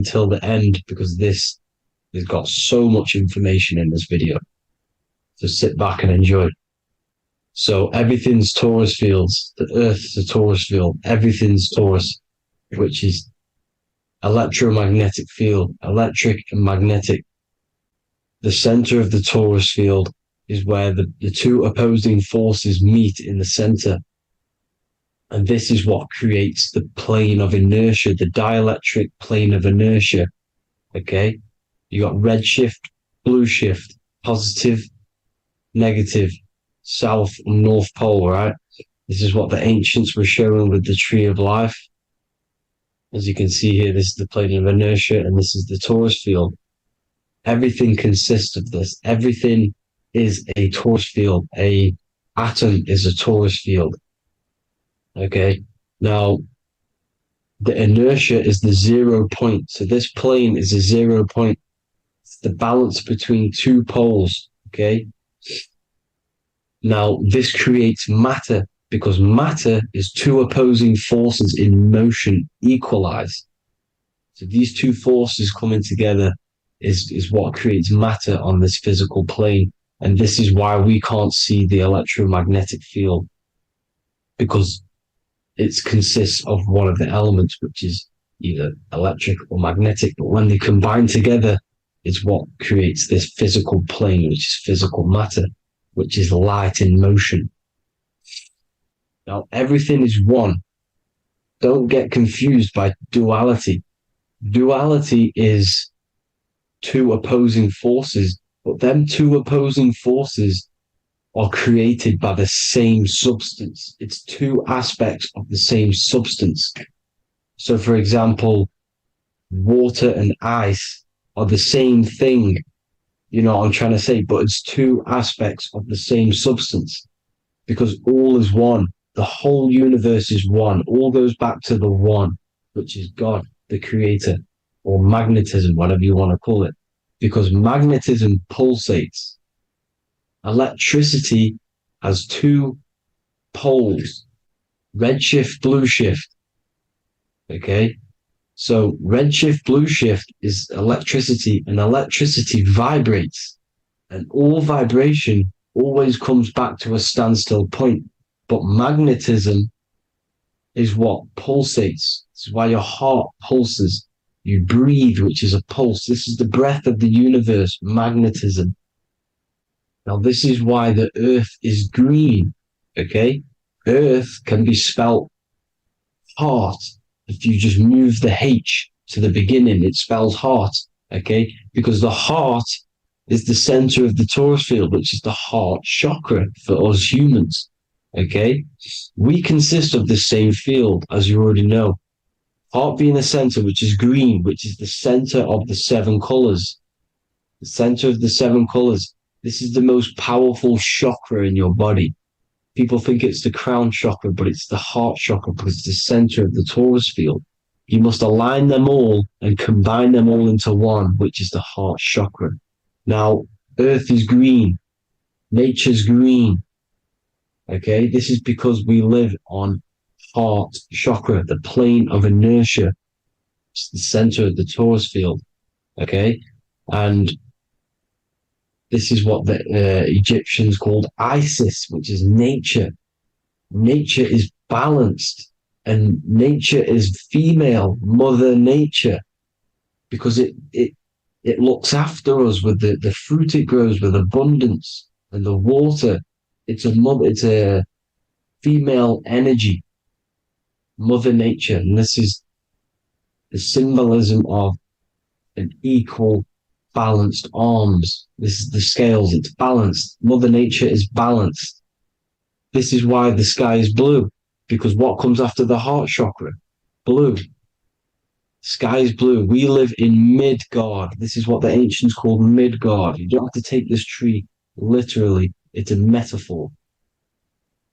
until the end because this has got so much information in this video. So sit back and enjoy. So everything's Taurus fields. The Earth's a Taurus field. Everything's Taurus, which is electromagnetic field, electric and magnetic. The center of the Taurus field is where the two opposing forces meet in the center. And this is what creates the plane of inertia, the dielectric plane of inertia. Okay? You got red shift, blue shift, positive, negative, south and north pole, right? This is what the ancients were showing with the tree of life. As you can see here, this is the plane of inertia, and this is the Taurus field. Everything consists of this. Everything is a Taurus field. A atom is a Taurus field. Okay. Now, the inertia is the 0 point. So this plane is a 0 point. It's the balance between two poles. Okay. Now, this creates matter because matter is two opposing forces in motion equalized. So these two forces coming together is what creates matter on this physical plane. And this is why we can't see the electromagnetic field, because it consists of one of the elements, which is either electric or magnetic. But when they combine together, it's what creates this physical plane, which is physical matter, which is light in motion. Now, everything is one. Don't get confused by duality. Duality is two opposing forces, but them two opposing forces are created by the same substance. It's two aspects of the same substance. So, for example, water and ice are the same thing, you know what I'm trying to say, but it's two aspects of the same substance because all is one. The whole universe is one. All goes back to the one, which is God, the creator, or magnetism, whatever you want to call it, because magnetism pulsates. Electricity has two poles, red shift, blue shift. Okay. So red shift, blue shift is electricity, and electricity vibrates, and all vibration always comes back to a standstill point. But magnetism is what pulsates. This is why your heart pulses. You breathe, which is a pulse. This is the breath of the universe, magnetism. Now, this is why the earth is green, okay? Earth can be spelt heart. If you just move the H to the beginning, it spells heart, okay? Because the heart is the center of the Taurus field, which is the heart chakra for us humans, okay? We consist of the same field, as you already know. Heart being the center, which is green, which is the center of the seven colors. The center of the seven colors. This is the most powerful chakra in your body. People think it's the crown chakra, but it's the heart chakra because it's the center of the Taurus field. You must align them all and combine them all into one, which is the heart chakra. Now, Earth is green. Nature's green. Okay, this is because we live on heart chakra, the plane of inertia. It's the center of the Taurus field. Okay, and this is what the Egyptians called Isis, which is nature. Nature is balanced, and nature is female, Mother Nature, because it looks after us with the fruit it grows with abundance and the water. It's a female energy, Mother Nature, and this is the symbolism of an equal, balanced arms. This is the scales, it's balanced. Mother Nature is balanced. This is why the sky is blue, because what comes after the heart chakra? Blue. Sky is blue. We live in Midgard. This is what the ancients called Midgard. You don't have to take this tree literally. It's a metaphor.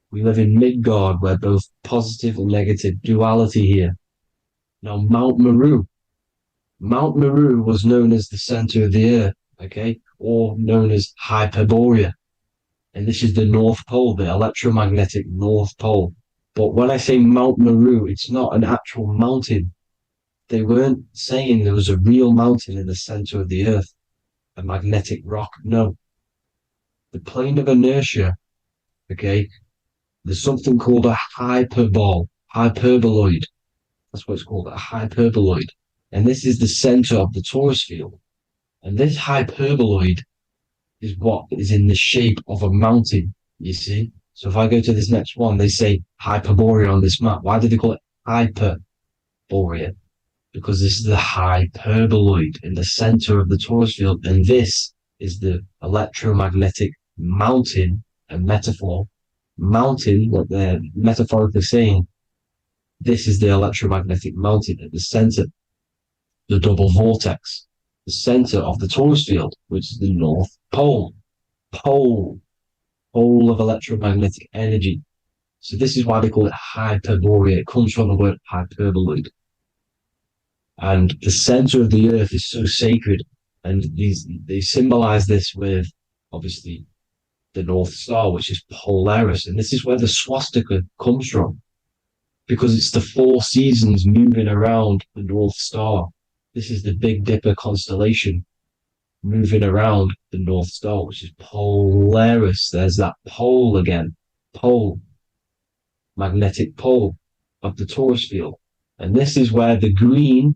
We live in Midgard, where both positive and negative duality here. Now, Mount Meru. Mount Meru was known as the center of the earth, okay, or known as Hyperborea. And this is the North Pole, the electromagnetic North Pole. But when I say Mount Meru, it's not an actual mountain. they weren't saying there was a real mountain in the center of the earth, a magnetic rock. No. The plane of inertia, okay, there's something called a hyperboloid. That's what it's called, a hyperboloid. And this is the center of the torus field. And this hyperboloid is what is in the shape of a mountain, you see? So if I go to this next one, they say Hyperborea on this map. Why did they call it Hyperborea? Because this is the hyperboloid in the center of the torus field. And this is the electromagnetic mountain, a metaphor. Mountain, what they're metaphorically saying, this is the electromagnetic mountain at the center, the double vortex, the center of the torus field, which is the North Pole. Pole of electromagnetic energy. So this is why they call it Hyperborea. It comes from the word hyperboloid. And the center of the earth is so sacred. And they symbolize this with, obviously, the North Star, which is Polaris. And this is where the swastika comes from, because it's the 4 seasons moving around the North Star. This is the Big Dipper constellation moving around the North Star, which is Polaris. There's that pole again. Pole. Magnetic pole of the torus field. And this is where the green,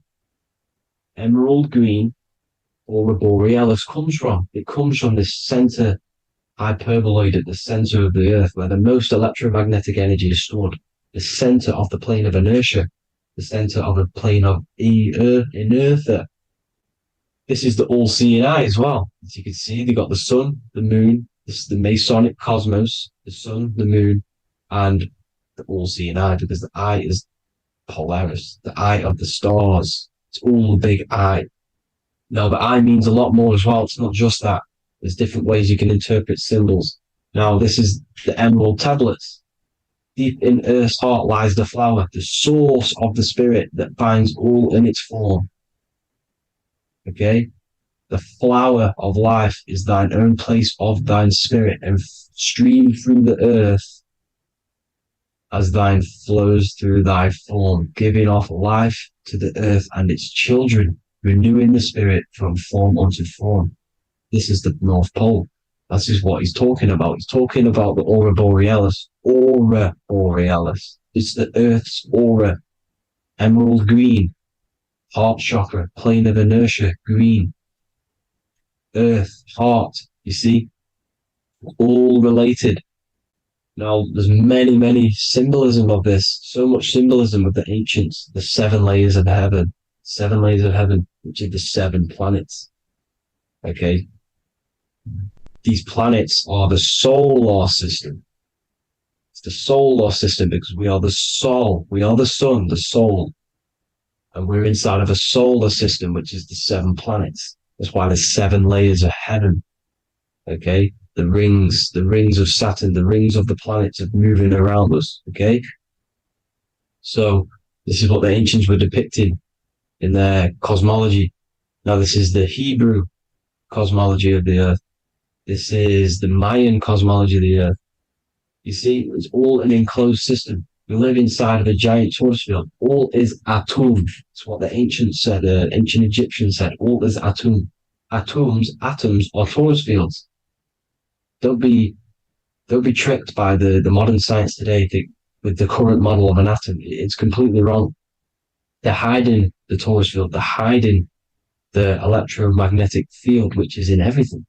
emerald green, aurora borealis comes from. It comes from this center hyperboloid at the center of the earth, where the most electromagnetic energy is stored. The center of the plane of inertia, the center of the plane of inertia. This is the all-seeing eye as well. As you can see, they got the sun, the moon, this is the Masonic cosmos, the sun, the moon, and the all-seeing eye, because the eye is Polaris, the eye of the stars. It's all a big eye. Now, the eye means a lot more as well. It's not just that. There's different ways you can interpret symbols. Now, this is the emerald tablets. Deep in Earth's heart lies the flower, the source of the spirit that binds all in its form. Okay? The flower of life is thine own place of thine spirit, and stream through the earth as thine flows through thy form, giving off life to the earth and its children, renewing the spirit from form unto form. This is the North Pole. This is what he's talking about. He's talking about the aurora borealis. Aurora borealis. It's the Earth's aura. Emerald green. Heart chakra. Plane of inertia. Green. Earth. Heart. You see? All related. Now, there's many symbolism of this. So much symbolism of the ancients. The 7 layers of heaven. 7 layers of heaven, which are the 7 planets. Okay? These planets are the solar system. It's the solar system because we are the soul. We are the sun, the soul. And we're inside of a solar system, which is the 7 planets. That's why there's 7 layers of heaven. Okay? The rings of Saturn, the rings of the planets are moving around us. Okay? So this is what the ancients were depicting in their cosmology. Now this is the Hebrew cosmology of the earth. This is the Mayan cosmology of the earth. You see, it's all an enclosed system. We live inside of a giant torus field. All is atum. It's what the ancients said, ancient Egyptians said. All is atum. Atoms are torus fields. Don't be tricked by the modern science today with the current model of an atom. It's completely wrong. They're hiding the torus field. They're hiding the electromagnetic field, which is in everything.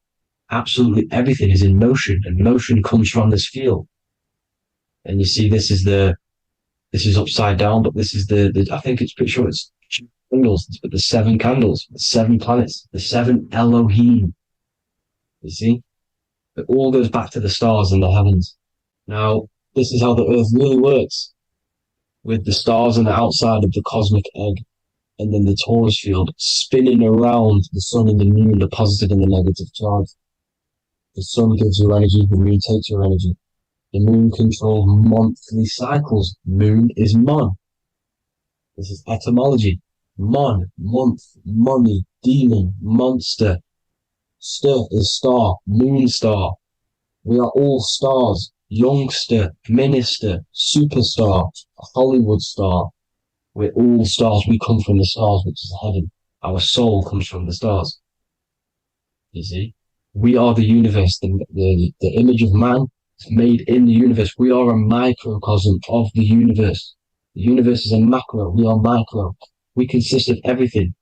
Absolutely everything is in motion, and motion comes from this field. And you see, this is upside down, but this is the I think it's pretty sure it's candles, but the 7 candles, the 7 planets, the 7 Elohim. You see, it all goes back to the stars and the heavens. Now, this is how the earth really works, with the stars on the outside of the cosmic egg, and then the torus field spinning around the sun and the moon, the positive and the negative charge. The sun gives you energy, the moon takes your energy. The moon controls monthly cycles. Moon is mon. This is etymology. Mon, month, money, demon, monster. Stir is star, moon star. We are all stars. Youngster, minister, superstar, Hollywood star. We're all stars. We come from the stars, which is heaven. Our soul comes from the stars. You see? We are the universe. The image of man is made in the universe. We are a microcosm of the universe. The universe is a macro. We are micro. We consist of everything.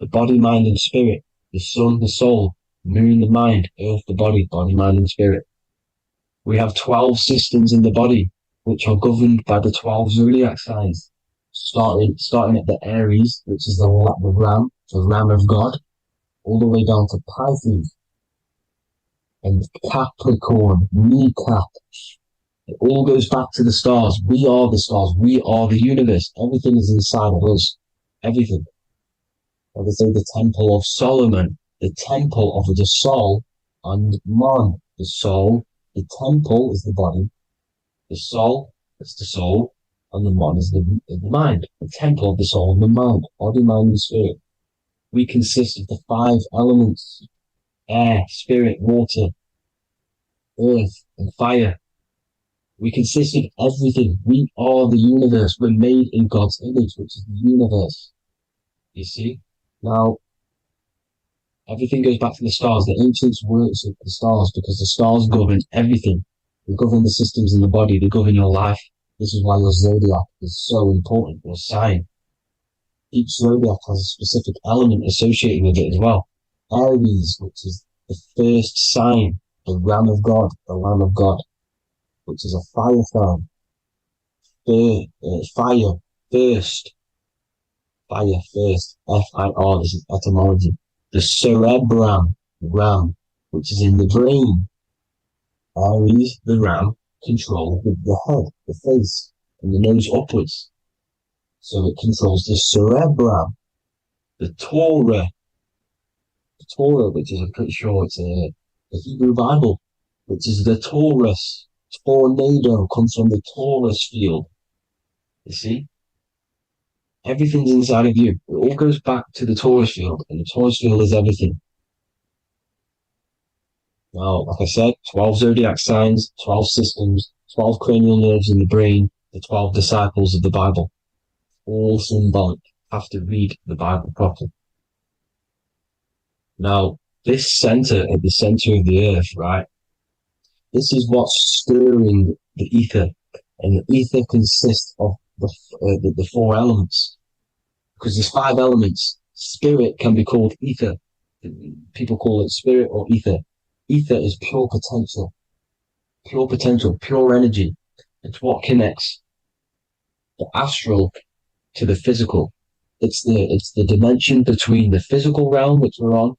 The body, mind, and spirit. The sun, the soul. Moon, the mind. Earth, the body. Body, mind, and spirit. We have 12 systems in the body, which are governed by the 12 zodiac signs. Starting at the Aries, which is the ram of God, all the way down to Pisces and Capricorn, kneecap. It all goes back to the stars. We are the stars. We are the universe. Everything is inside of us. Everything. Like I say, the Temple of Solomon, the Temple of the Soul and Man. The soul, the temple is the body. The soul is the soul, and the man is the mind. The temple of the soul and the mind. Body, mind, and spirit. We consist of the 5 elements: air, spirit, water, earth, and fire. We consist of everything. We are the universe. We're made in God's image, which is the universe. You see? Now, everything goes back to the stars. The ancients worship the stars because the stars govern everything. They govern the systems in the body. They govern your life. This is why your zodiac is so important, your sign. Each zodiac has a specific element associated with it as well. Aries, which is the first sign, the Ram of God, the Lamb of God, which is a fire sign. Fire, first. Fire, first. F-I-R, this is etymology. The cerebrum, ram, which is in the brain. Aries, the ram, controls the head, the face, and the nose upwards. So it controls the cerebrum. The Torah, which is, I'm pretty sure it's the Hebrew Bible, which is the Taurus. Tornado comes from the Taurus field. You see? Everything's inside of you. It all goes back to the Taurus field, and the Taurus field is everything. Now, like I said, 12 zodiac signs, 12 systems, 12 cranial nerves in the brain, the 12 disciples of the Bible. All symbolic. Have to read the Bible properly. Now, this center, at the center of the earth, right? This is what's stirring the ether. And the ether consists of the 4 elements. Because there's 5 elements. Spirit can be called ether. People call it spirit or ether. Ether is pure potential, pure energy. It's what connects the astral to the physical. It's the dimension between the physical realm, which we're on,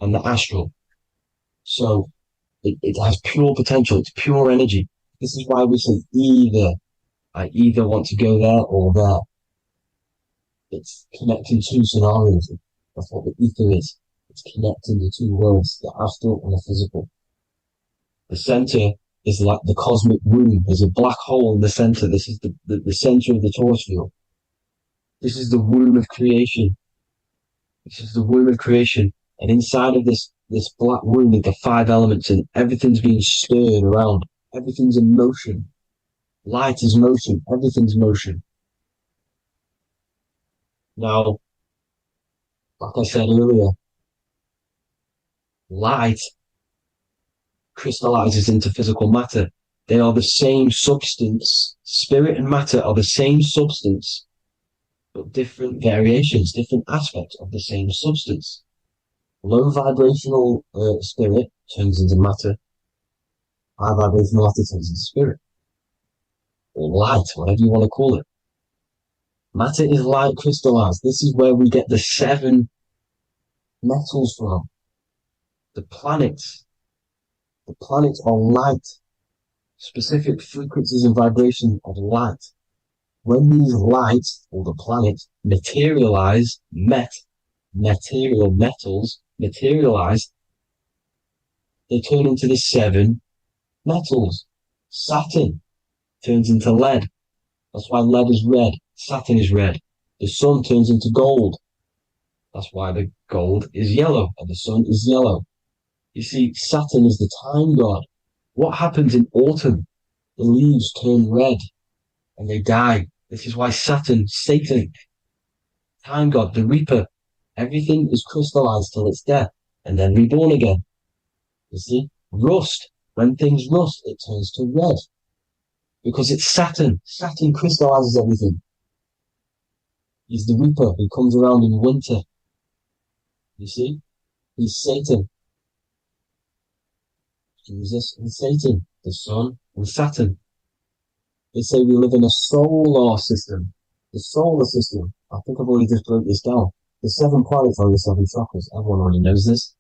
and the astral. So it has pure potential. It's pure energy. This is why we say either. I either want to go there or there. It's connecting 2 scenarios. That's what the ether is. It's connecting the 2 worlds, the astral and the physical. The center is like the cosmic womb. There's a black hole in the center. This is the center of the Taurus field. This is the womb of creation. This is the womb of creation. And inside of this black womb with the 5 elements, and everything's being stirred around. Everything's in motion. Light is motion. Everything's motion. Now, like I said earlier, light crystallizes into physical matter. They are the same substance. Spirit and matter are the same substance, but different variations, different aspects of the same substance. Low vibrational spirit turns into matter. High vibrational matter turns into spirit. Or light, whatever you want to call it. Matter is light crystallized. This is where we get the 7 metals from. The planets. The planets are light. Specific frequencies and vibrations of light. When these lights, or the planets, materialize, material metals materialize, they turn into the 7 metals. Saturn turns into lead. That's why lead is red. Saturn is red. The sun turns into gold. That's why the gold is yellow and the sun is yellow. You see, Saturn is the time god. What happens in autumn? The leaves turn red and they die. This is why Saturn, Satan, time god, the Reaper, everything is crystallized till it's death and then reborn again. You see? Rust. When things rust, it turns to red. Because it's Saturn. Saturn crystallizes everything. He's the Reaper who comes around in winter. You see? He's Satan. Jesus and Satan, the Sun and Saturn. They say we live in a solar system. The solar system. I think I've already just broke this down. The 7 planets are the 7 chakras. Everyone already knows this.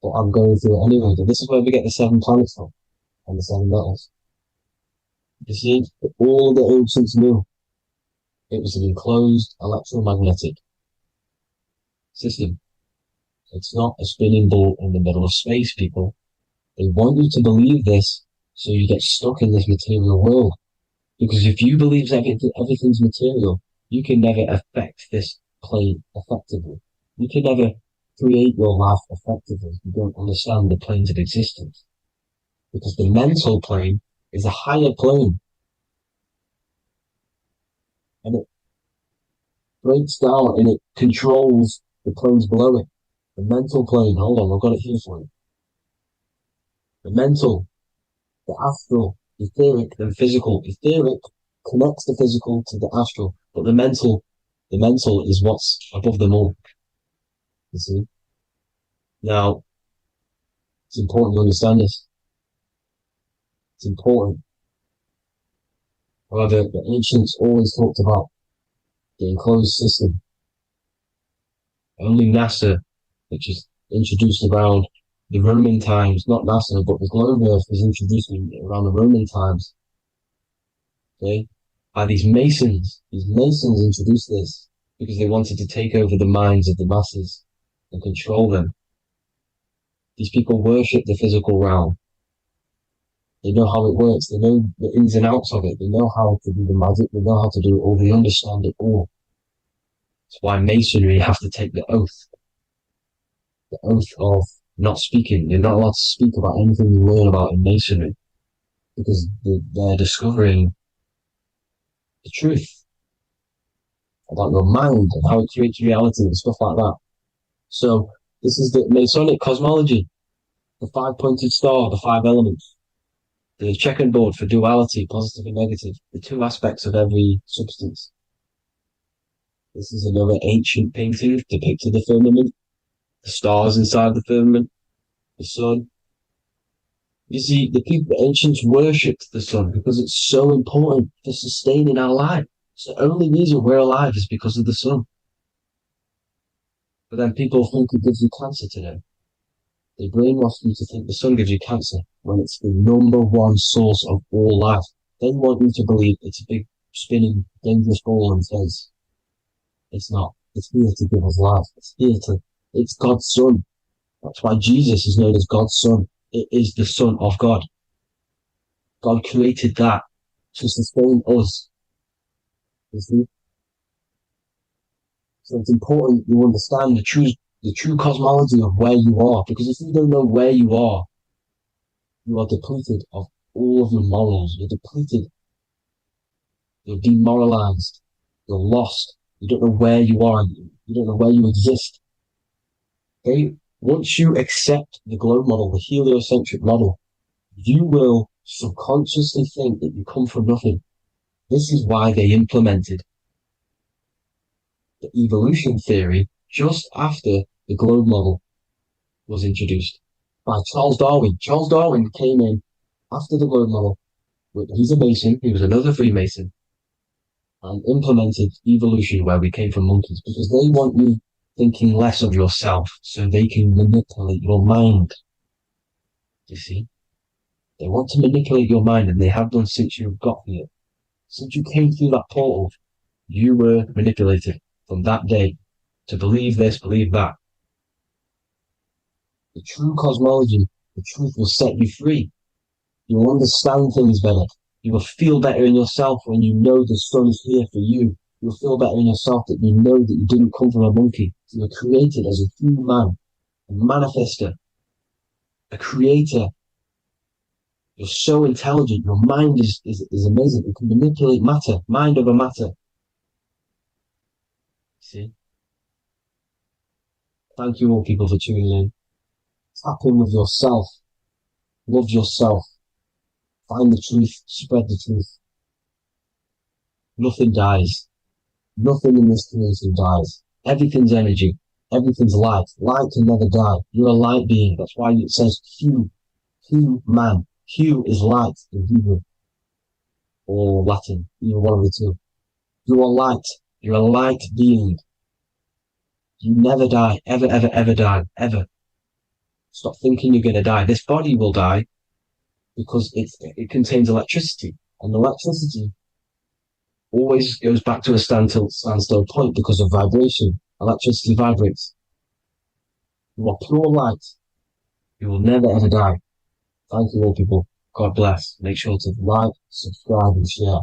But I'm going through it anyway. But this is where we get the 7 planets from. And the 7 metals. You see, all the ancients knew it was an enclosed electromagnetic system. It's not a spinning ball in the middle of space, people. They want you to believe this so you get stuck in this material world. Because if you believe everything's material, you can never affect this plane effectively. You can never create your life effectively if you don't understand the planes of existence. Because the mental plane is a higher plane. And it breaks down and it controls the planes below it. The mental plane, hold on, I've got it here for you. The mental, the astral, etheric, then physical. Etheric connects the physical to the astral, but the mental is what's above them all. You see? Now, it's important to understand this. It's important. However, the ancients always talked about the enclosed system. Only NASA, which is introduced around the Roman times, not NASA, but the globe Earth was introduced around the Roman times. Okay? By these Masons. These Masons introduced this because they wanted to take over the minds of the masses and control them. These people worship the physical realm. They know how it works. They know the ins and outs of it. They know how to do the magic. They know how to do it all. They understand it all. That's why Masonry have to take the oath. The oath of not speaking. You're not allowed to speak about anything you learn about in Masonry. Because they're discovering the truth about your mind and how it creates reality and stuff like that. So this is the Masonic cosmology. The 5-pointed star, the 5 elements. The checkerboard for duality, positive and negative. The 2 aspects of every substance. This is another ancient painting depicting the firmament. The stars inside the firmament. The sun. You see, the ancients worshipped the sun because it's so important for sustaining our life. It's the only reason we're alive is because of the sun. But then people think it gives you cancer today. They brainwash you to think the sun gives you cancer when it's the #1 source of all life. They want you to believe it's a big, spinning, dangerous ball in space. It's not. It's here to give us life. It's God's Son. That's why Jesus is known as God's Son. It is the Son of God. God created that to sustain us. You see? So it's important you understand the true cosmology of where you are, because if you don't know where you are depleted of all of your morals. You're depleted. You're demoralized. You're lost. You don't know where you are. You don't know where you exist. Okay? Once you accept the globe model, the heliocentric model, you will subconsciously think that you come from nothing. This is why they implemented the evolution theory just after the globe model was introduced by Charles Darwin. Charles Darwin came in after the globe model. He's a Mason. He was another Freemason, and implemented evolution where we came from monkeys, because they want you thinking less of yourself so they can manipulate your mind. You see? They want to manipulate your mind, and they have done since you got here. Since you came through that portal, you were manipulated from that day to believe this, believe that. The true cosmology, the truth will set you free. You will understand things better. You will feel better in yourself when you know the sun is here for you. You'll feel better in yourself that you know that you didn't come from a monkey. You were created as a human, a manifester, a creator You're so intelligent. Your mind is amazing. You can manipulate matter, mind over matter. See? Thank you all people for tuning in. Tap in with yourself. Love yourself. Find the truth. Spread the truth. Nothing dies. Nothing in this creation dies. Everything's energy. Everything's light. Light can never die. You're a light being. That's why it says Q. Q man. Q is light in Hebrew or Latin. Either one of the two. You are light. You're a light being. You never die. Ever, ever, ever die. Ever. Stop thinking you're going to die. This body will die because it contains electricity. And electricity always goes back to a standstill point because of vibration. Electricity vibrates. You are pure light. You will never ever die. Thank you all people. God bless. Make sure to like, subscribe and share.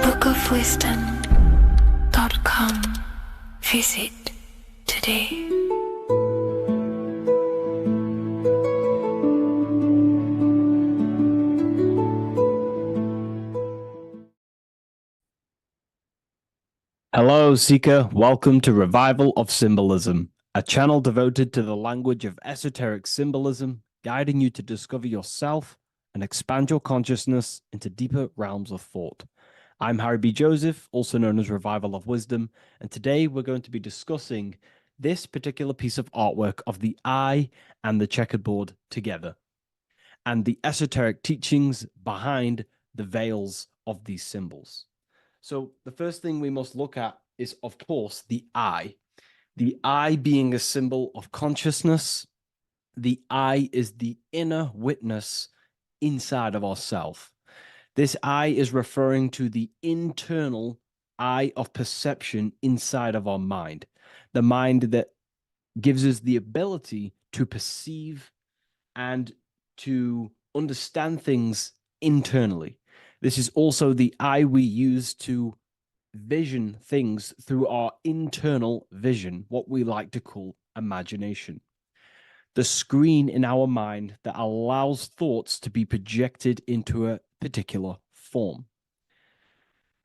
bookofwisdom.com. Visit today. Hello, Seeker. Welcome to Revival of Symbolism, a channel devoted to the language of esoteric symbolism, guiding you to discover yourself and expand your consciousness into deeper realms of thought. I'm Harry B. Joseph, also known as Revival of Wisdom, and today we're going to be discussing this particular piece of artwork of the eye and the checkerboard together, and the esoteric teachings behind the veils of these symbols. So the first thing we must look at is, of course, the eye. The eye being a symbol of consciousness. The eye is the inner witness inside of ourself. This eye is referring to the internal eye of perception inside of our mind. The mind that gives us the ability to perceive and to understand things internally. This is also the eye we use to vision things through our internal vision, what we like to call imagination. The screen in our mind that allows thoughts to be projected into a particular form.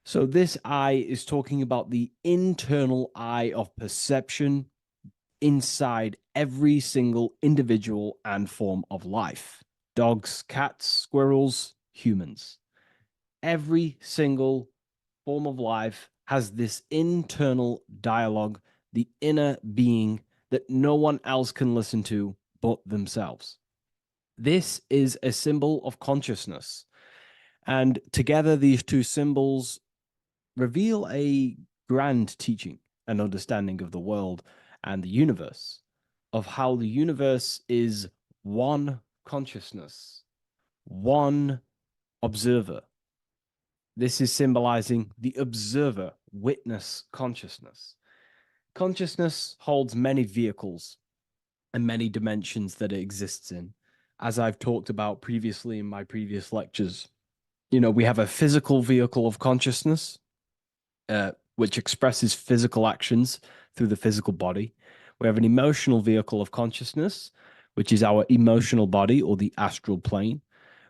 So this eye is talking about the internal eye of perception inside every single individual and form of life. Dogs, cats, squirrels, humans. Every single form of life has this internal dialogue, the inner being that no one else can listen to but themselves. This is a symbol of consciousness. And together, these two symbols reveal a grand teaching and understanding of the world and the universe, of how the universe is one consciousness, one observer. This is symbolizing the observer, witness consciousness. Consciousness holds many vehicles and many dimensions that it exists in. As I've talked about previously in my previous lectures, we have a physical vehicle of consciousness, which expresses physical actions through the physical body. We have an emotional vehicle of consciousness, which is our emotional body or the astral plane.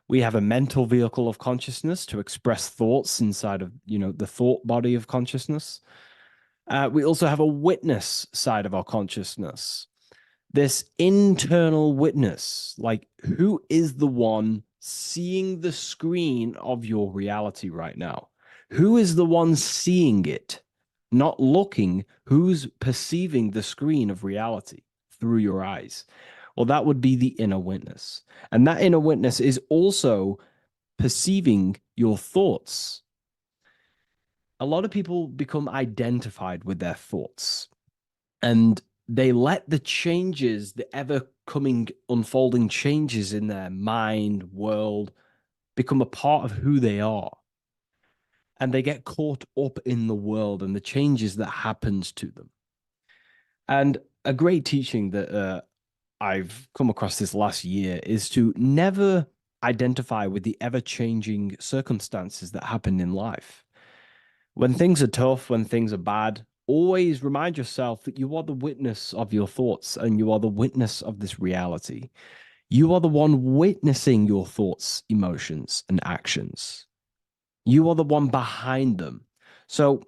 We have a mental vehicle of consciousness to express thoughts inside of, the thought body of consciousness. We also have a witness side of our consciousness. This internal witness, like who is the one seeing the screen of your reality right now? Who is the one seeing it? Not looking, who's perceiving the screen of reality through your eyes? Well, that would be the inner witness. And that inner witness is also perceiving your thoughts. A lot of people become identified with their thoughts, and they let the changes, the ever coming, unfolding changes in their mind, world, become a part of who they are. And they get caught up in the world and the changes that happens to them. And a great teaching that I've come across this last year is to never identify with the ever-changing circumstances that happen in life. When things are tough, when things are bad, always remind yourself that you are the witness of your thoughts and you are the witness of this reality. You are the one witnessing your thoughts, emotions, and actions. You are the one behind them. So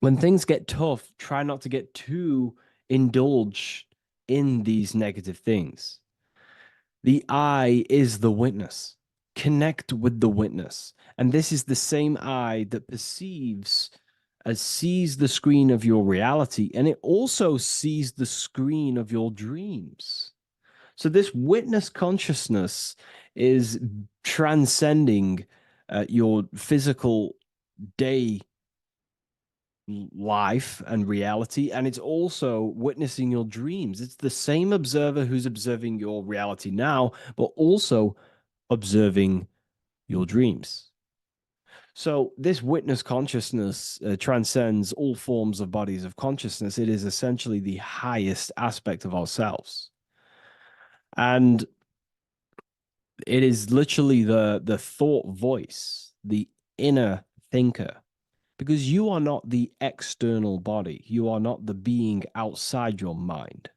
when things get tough, try not to get too indulged in these negative things. The I is the witness. Connect with the witness. And this is the same I that sees the screen of your reality, and it also sees the screen of your dreams. So this witness consciousness is transcending your physical day life and reality, and it's also witnessing your dreams. It's the same observer who's observing your reality now, but also observing your dreams. So this witness consciousness transcends all forms of bodies of consciousness. It is essentially the highest aspect of ourselves. And it is literally the thought voice, the inner thinker, because you are not the external body. You are not the being outside your mind.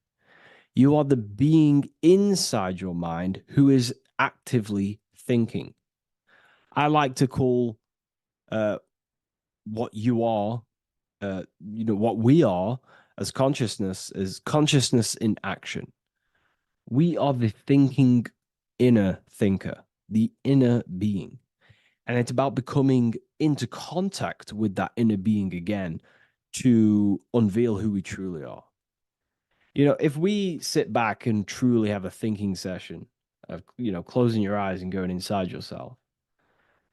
You are the being inside your mind who is actively thinking. I like to call what you are, what we are as consciousness is consciousness in action. We are the thinking inner thinker, the inner being. And it's about becoming into contact with that inner being again to unveil who we truly are. If we sit back and truly have a thinking session of, closing your eyes and going inside yourself,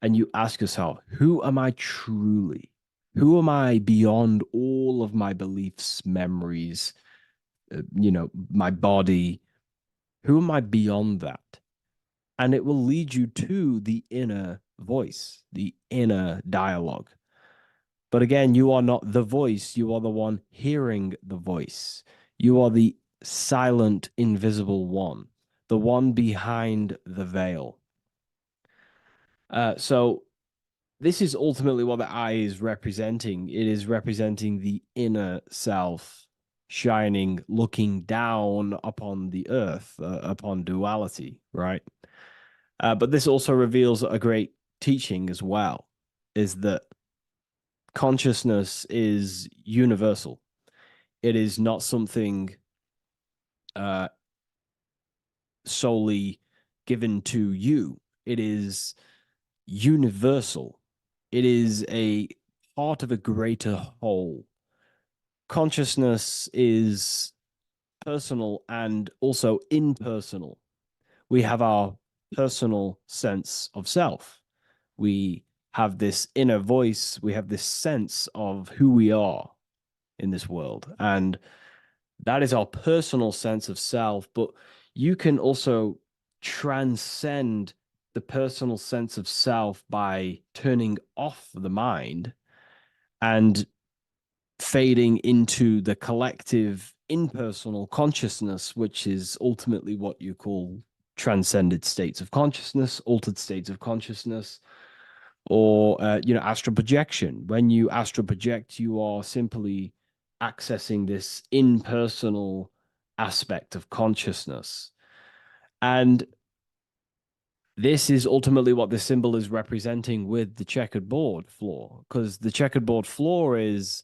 and you ask yourself, who am I truly? Who am I beyond all of my beliefs, memories, my body? Who am I beyond that? And it will lead you to the inner voice, the inner dialogue. But again, you are not the voice. You are the one hearing the voice. You are the silent, invisible one, the one behind the veil. So this is ultimately what the eye is representing. It is representing the inner self shining, looking down upon the earth, upon duality, right? But this also reveals a great teaching as well, is that consciousness is universal. It is not something solely given to you. It is universal. It is a part of a greater whole. Consciousness is personal and also impersonal. We have our personal sense of self. We have this inner voice. We have this sense of who we are in this world. And that is our personal sense of self. But you can also transcend the personal sense of self by turning off the mind and fading into the collective impersonal consciousness, which is ultimately what you call transcended states of consciousness, altered states of consciousness, or astral projection. When you astral project, you are simply accessing this impersonal aspect of consciousness. And this is ultimately what the symbol is representing with the checkered board floor, because the checkered board floor is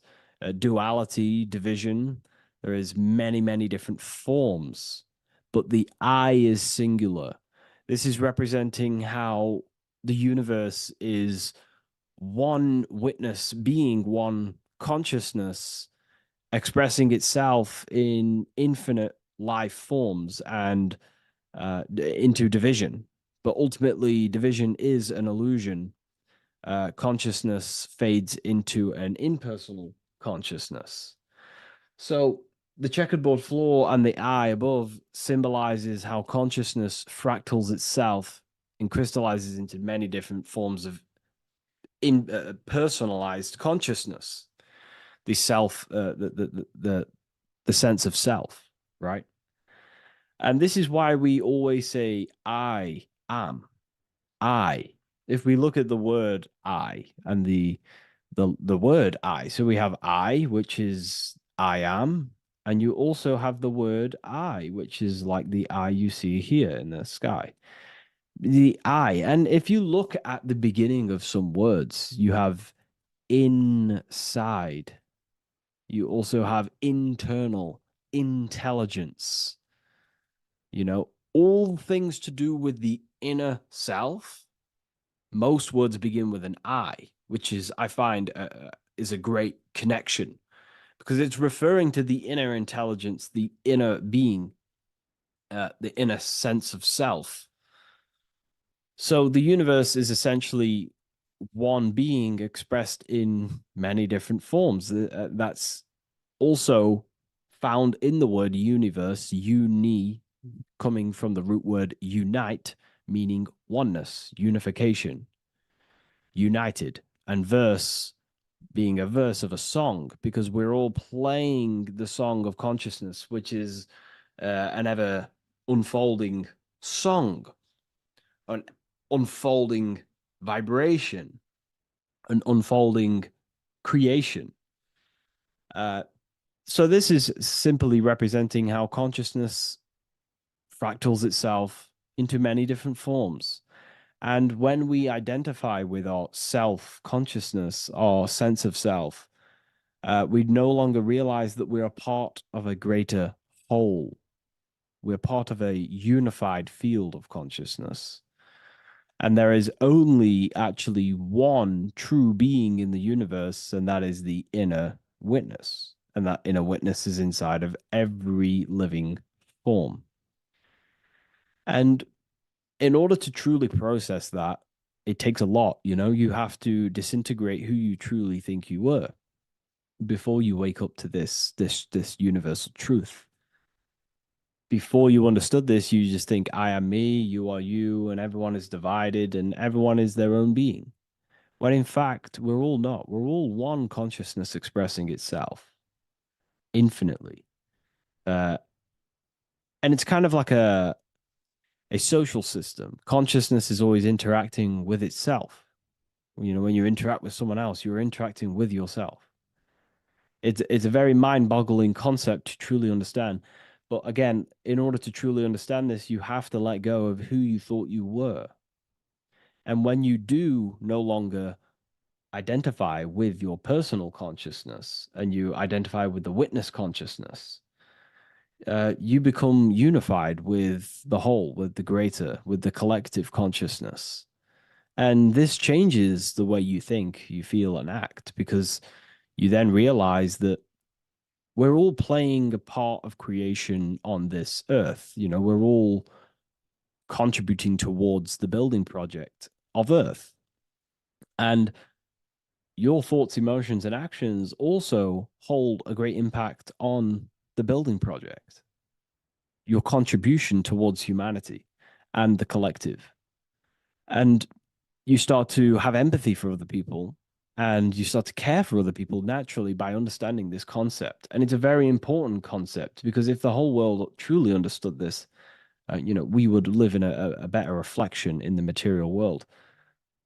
duality, division. There is many, many different forms, but the I is singular. This is representing how the universe is one witness being, one consciousness expressing itself in infinite life forms and into division. But ultimately, division is an illusion. Consciousness fades into an impersonal consciousness. So the checkerboard floor and the eye above symbolizes how consciousness fractals itself and crystallizes into many different forms of personalized consciousness, the self, the sense of self, right? And this is why we always say, I am. I. If we look at the word I and the the word I. So we have I, which is I am, and you also have the word I, which is like the I you see here in the sky. The I, and if you look at the beginning of some words, you have inside. You also have internal, intelligence, all things to do with the inner self. Most words begin with an I, which is, I find, is a great connection because it's referring to the inner intelligence, the inner being, the inner sense of self. So the universe is essentially one being expressed in many different forms. That's also found in the word universe, uni, coming from the root word unite, meaning oneness, unification, united, and verse being a verse of a song, because we're all playing the song of consciousness, which is an ever unfolding song, an unfolding vibration, an unfolding creation. So this is simply representing how consciousness fractals itself into many different forms. And when we identify with our self consciousness, our sense of self, we no longer realize that we're a part of a greater whole. We're part of a unified field of consciousness. And there is only actually one true being in the universe, and that is the inner witness. And that inner witness is inside of every living form. And in order to truly process that, it takes a lot. You have to disintegrate who you truly think you were before you wake up to this universal truth. Before you understood this, you just think, I am me, you are you, and everyone is divided and everyone is their own being. When in fact, we're all not. We're all one consciousness expressing itself infinitely. And it's kind of like a social system. Consciousness is always interacting with itself. When you interact with someone else, you're interacting with yourself. It's a very mind-boggling concept to truly understand. But again, in order to truly understand this, you have to let go of who you thought you were. And when you do no longer identify with your personal consciousness and you identify with the witness consciousness, you become unified with the whole, with the greater, with the collective consciousness. And this changes the way you think, you feel, and act, because you then realize that we're all playing a part of creation on this earth. We're all contributing towards the building project of Earth. And your thoughts, emotions, and actions also hold a great impact on the building project, your contribution towards humanity and the collective. And you start to have empathy for other people and you start to care for other people naturally by understanding this concept. And it's a very important concept because if the whole world truly understood this, we would live in a better reflection in the material world.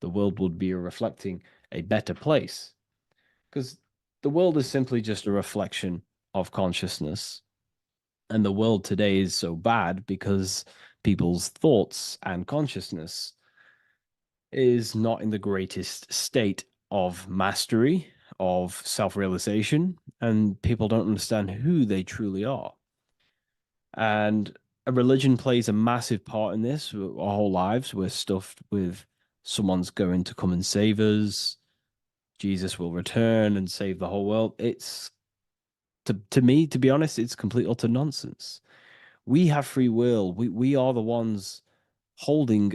The world would be reflecting a better place because the world is simply just a reflection of consciousness. And the world today is so bad because people's thoughts and consciousness is not in the greatest state of mastery, of self-realization, and people don't understand who they truly are. And a religion plays a massive part in this. Our whole lives, we're stuffed with someone's going to come and save us. Jesus will return and save the whole world. It's to me, to be honest, it's complete utter nonsense. We have free will. We are the ones holding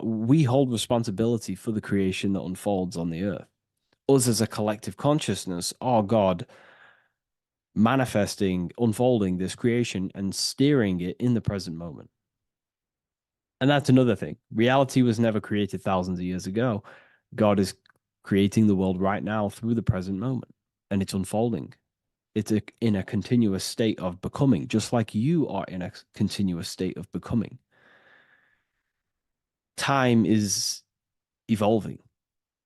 we hold responsibility for the creation that unfolds on the earth. Us as a collective consciousness, our God, manifesting, unfolding this creation and steering it in the present moment. And that's another thing. Reality was never created thousands of years ago. God is creating the world right now through the present moment, and it's unfolding. It's in a continuous state of becoming, just like you are in a continuous state of becoming. Time is evolving.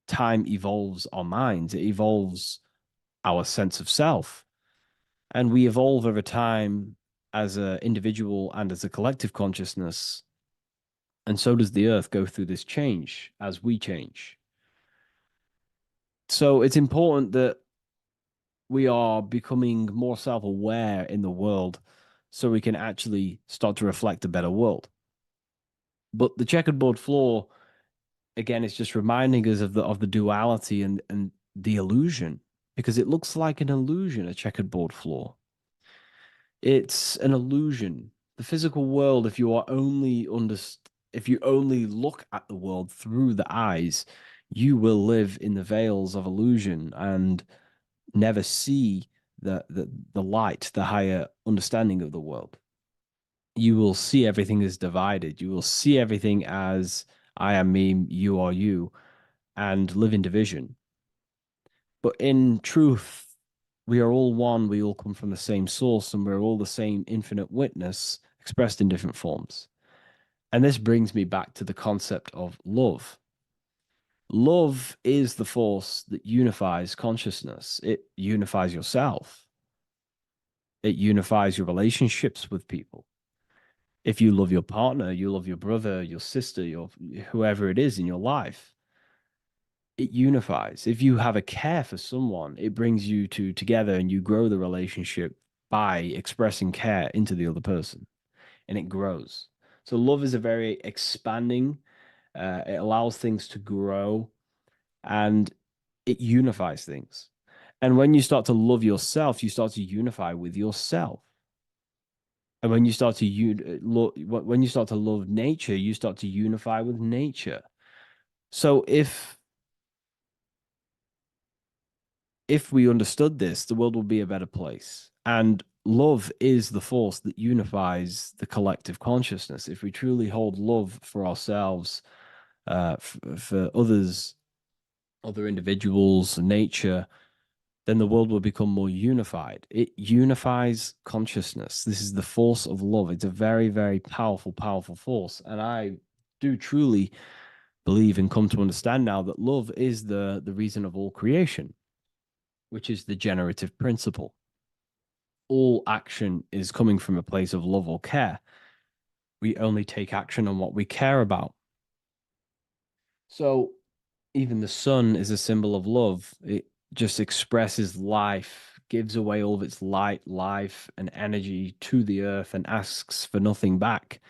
time evolves our minds, it evolves our sense of self. And we evolve over time as an individual and as a collective consciousness. And so does the earth go through this change as we change. So it's important that we are becoming more self-aware in the world so we can actually start to reflect a better world. But the checkerboard floor, again, is just reminding us of the duality and the illusion, because it looks like an illusion, a checkerboard floor. It's an illusion. The physical world, if you only look at the world through the eyes, you will live in the veils of illusion and never see the light, the higher understanding of the world. You will see everything as divided. You will see everything as I am me, you are you, and live in division. But in truth, we are all one. We all come from the same source, and we're all the same infinite witness expressed in different forms. And this brings me back to the concept of love. Love is the force that unifies consciousness. It unifies yourself. It unifies your relationships with people. If you love your partner, you love your brother, your sister, your whoever it is in your life, it unifies. If you have a care for someone, it brings you two together and you grow the relationship by expressing care into the other person, and it grows. So love is a very expanding, it allows things to grow, and it unifies things. And when you start to love yourself, you start to unify with yourself. And when you start to when you start to love nature, you start to unify with nature. So if we understood this, the world would be a better place. And love is the force that unifies the collective consciousness. If we truly hold love for ourselves, for others, other individuals, nature, then the world will become more unified. It unifies consciousness. This is the force of love. It's a very, very powerful, powerful force. And I do truly believe and come to understand now that love is the reason of all creation, which is the generative principle. All action is coming from a place of love or care. We only take action on what we care about. So even the sun is a symbol of love. It just expresses life, gives away all of its light, life, and energy to the earth and asks for nothing back.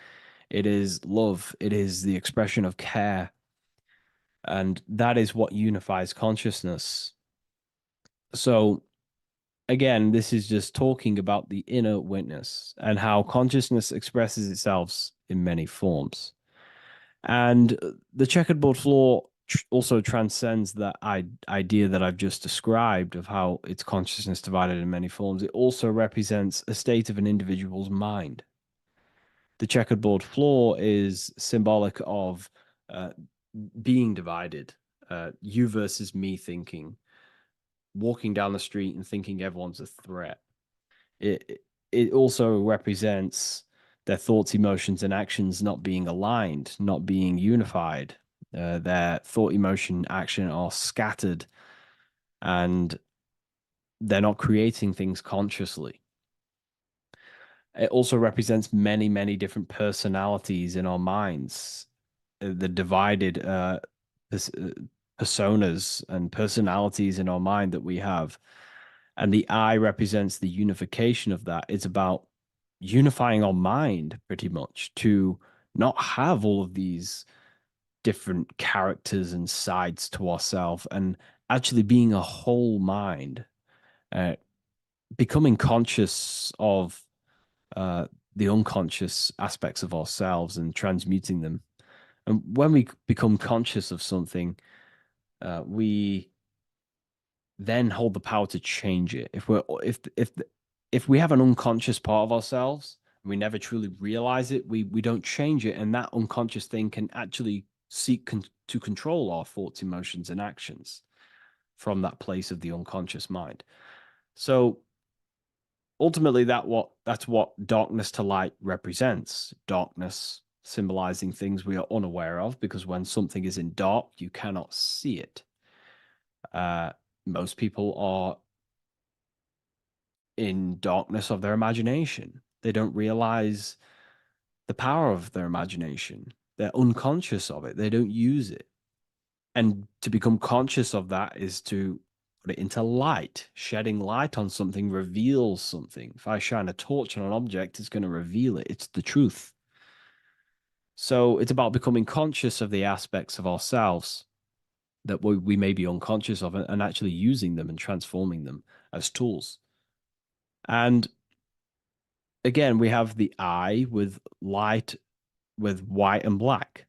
It is love, it is the expression of care. And that is what unifies consciousness. So, again, this is just talking about the inner witness and how consciousness expresses itself in many forms. And the checkerboard floor also transcends that idea that I've just described of how it's consciousness divided in many forms. It also represents a state of an individual's mind. The checkerboard floor is symbolic of being divided, you versus me thinking, walking down the street and thinking everyone's a threat. It also represents their thoughts, emotions, and actions not being aligned, not being unified. Their thought, emotion, action are scattered, and they're not creating things consciously. It also represents many, many different personalities in our minds, the divided personas and personalities in our mind that we have. And the eye represents the unification of that. It's about unifying our mind pretty much to not have all of these different characters and sides to ourselves and actually being a whole mind, uh, becoming conscious of the unconscious aspects of ourselves and transmuting them. And when we become conscious of something, we then hold the power to change it. If we have an unconscious part of ourselves, we never truly realize it, we don't change it, and that unconscious thing can actually seek to control our thoughts, emotions, and actions from that place of the unconscious mind. So ultimately, that's what darkness to light represents. Darkness symbolizing things we are unaware of, because when something is in dark, you cannot see it. Most people are in darkness of their imagination. They don't realize the power of their imagination. They're unconscious of it. They don't use it. And to become conscious of that is to put it into light. Shedding light on something reveals something. If I shine a torch on an object, it's going to reveal it. It's the truth. So it's about becoming conscious of the aspects of ourselves that we may be unconscious of, and actually using them and transforming them as tools. And again, we have the eye with light, with white and black.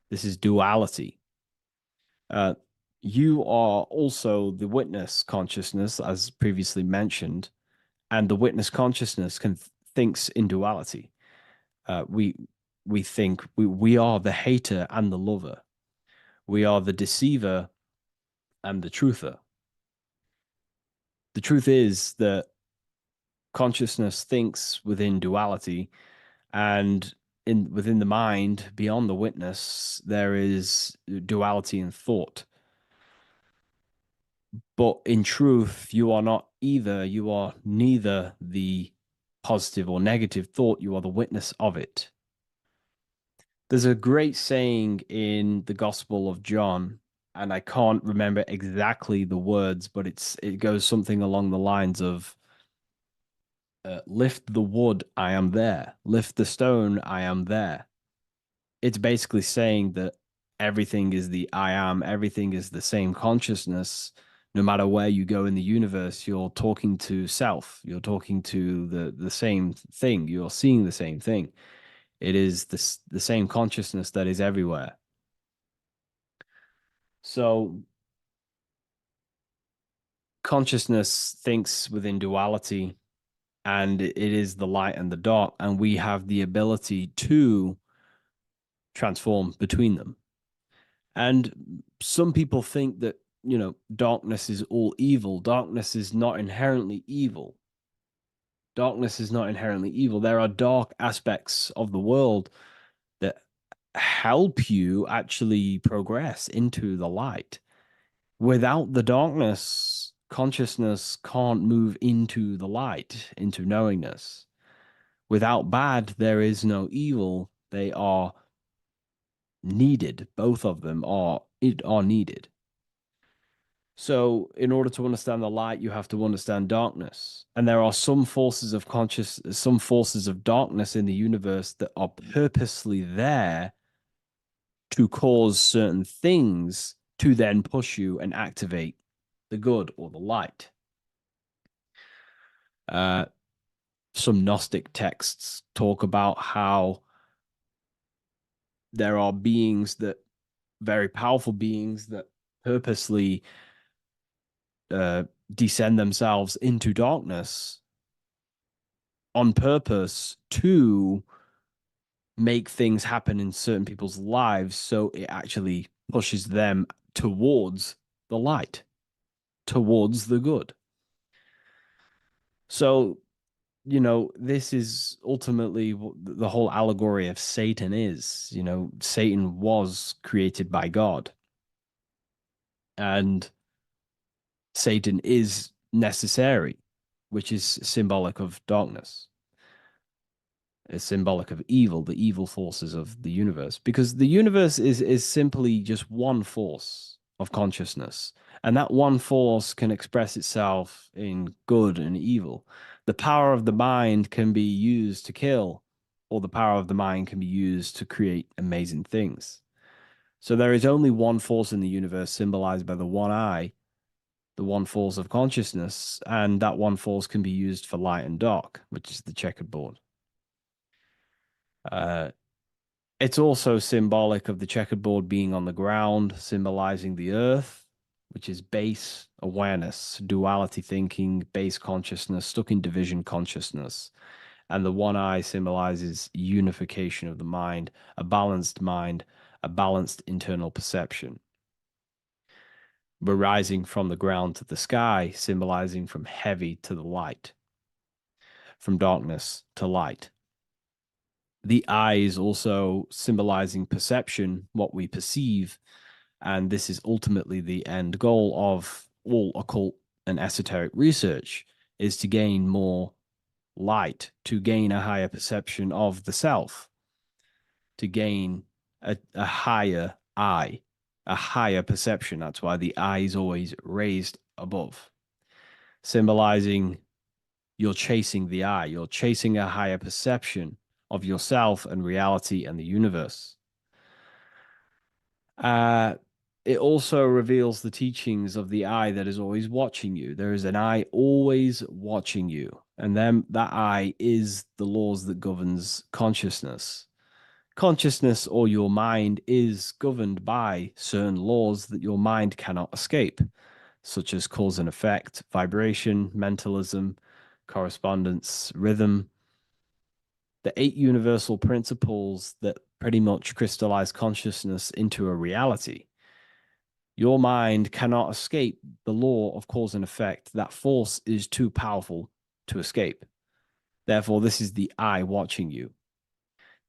This is duality. You are also the witness consciousness, as previously mentioned, and the witness consciousness thinks in duality. We think we are the hater and the lover. We are the deceiver and the truther. The truth is that consciousness thinks within duality, and within the mind, beyond the witness, there is duality in thought. But in truth, you are not either. You are neither the positive or negative thought. You are the witness of it. There's a great saying in the Gospel of John, and I can't remember exactly the words, but it goes something along the lines of, lift the wood, I am there. Lift the stone, I am there. It's basically saying that everything is the I am, everything is the same consciousness. No matter where you go in the universe, you're talking to self. You're talking to the same thing. You're seeing the same thing. It is the same consciousness that is everywhere. So consciousness thinks within duality, and it is the light and the dark, and we have the ability to transform between them. And some people think that, darkness is all evil. Darkness is not inherently evil. Darkness is not inherently evil. There are dark aspects of the world that help you actually progress into the light. Without the darkness, consciousness can't move into the light, into knowingness. Without bad, there is no evil. They are needed. Both of them are needed. So, in order to understand the light, you have to understand darkness. And there are some forces of some forces of darkness in the universe that are purposely there to cause certain things to then push you and activate the good or the light. Some Gnostic texts talk about how there are beings that, very powerful beings, that purposely descend themselves into darkness on purpose to make things happen in certain people's lives, so it actually pushes them towards the light, towards the good. So, this is ultimately the whole allegory of Satan is. Satan was created by God, and Satan is necessary, which is symbolic of darkness. It's symbolic of evil, the evil forces of the universe, because the universe is simply just one force of consciousness, and that one force can express itself in good and evil. The power of the mind can be used to kill, or the power of the mind can be used to create amazing things. So there is only one force in the universe, symbolized by the one eye, the one force of consciousness, and that one force can be used for light and dark, which is the checkered board. It's also symbolic of the checkered board being on the ground, symbolizing the earth, which is base awareness, duality thinking, base consciousness, stuck in division consciousness. And the one eye symbolizes unification of the mind, a balanced internal perception. We're rising from the ground to the sky, symbolizing from heavy to the light, from darkness to light. The eye is also symbolizing perception, what we perceive, And this is ultimately the end goal of all occult and esoteric research, is to gain more light, to gain a higher perception of the self, to gain a higher I, a higher perception. That's why the I is always raised above, symbolizing you're chasing the I, you're chasing a higher perception of yourself and reality and the universe. It also reveals the teachings of the I that is always watching you. There is an I always watching you. And then that I is the laws that governs consciousness. Consciousness, or your mind, is governed by certain laws that your mind cannot escape, such as cause and effect, vibration, mentalism, correspondence, rhythm. The 8 universal principles that pretty much crystallize consciousness into a reality. Your mind cannot escape the law of cause and effect. That force is too powerful to escape. Therefore, this is the I watching you.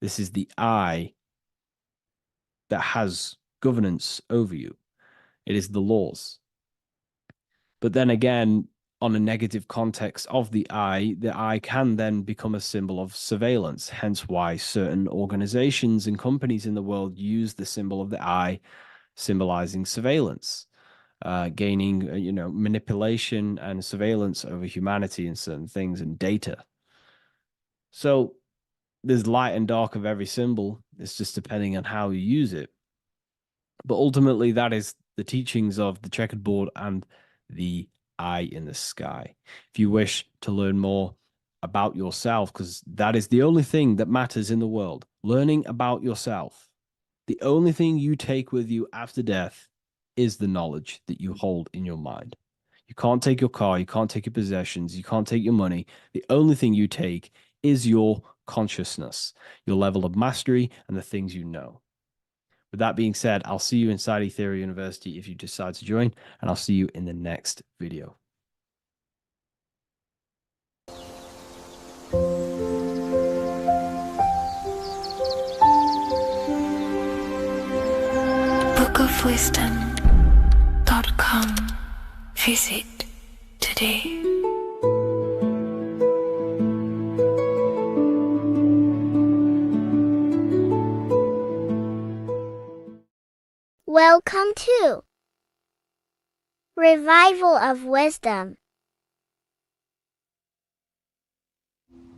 This is the I that has governance over you. It is the laws. But then again, on a negative context of the I can then become a symbol of surveillance. Hence why certain organizations and companies in the world use the symbol of the I, symbolizing surveillance, gaining, manipulation and surveillance over humanity and certain things and data. So there's light and dark of every symbol. It's just depending on how you use it. But ultimately, that is the teachings of the checkered board and the eye in the sky. If you wish to learn more about yourself, because that is the only thing that matters in the world, learning about yourself. The only thing you take with you after death is the knowledge that you hold in your mind. You can't take your car, you can't take your possessions, you can't take your money. The only thing you take is your consciousness, your level of mastery, and the things you know. With that being said, I'll see you inside Ethereal University if you decide to join, and I'll see you in the next video. bookofwisdom.com. Visit today. Welcome to Revival of Wisdom.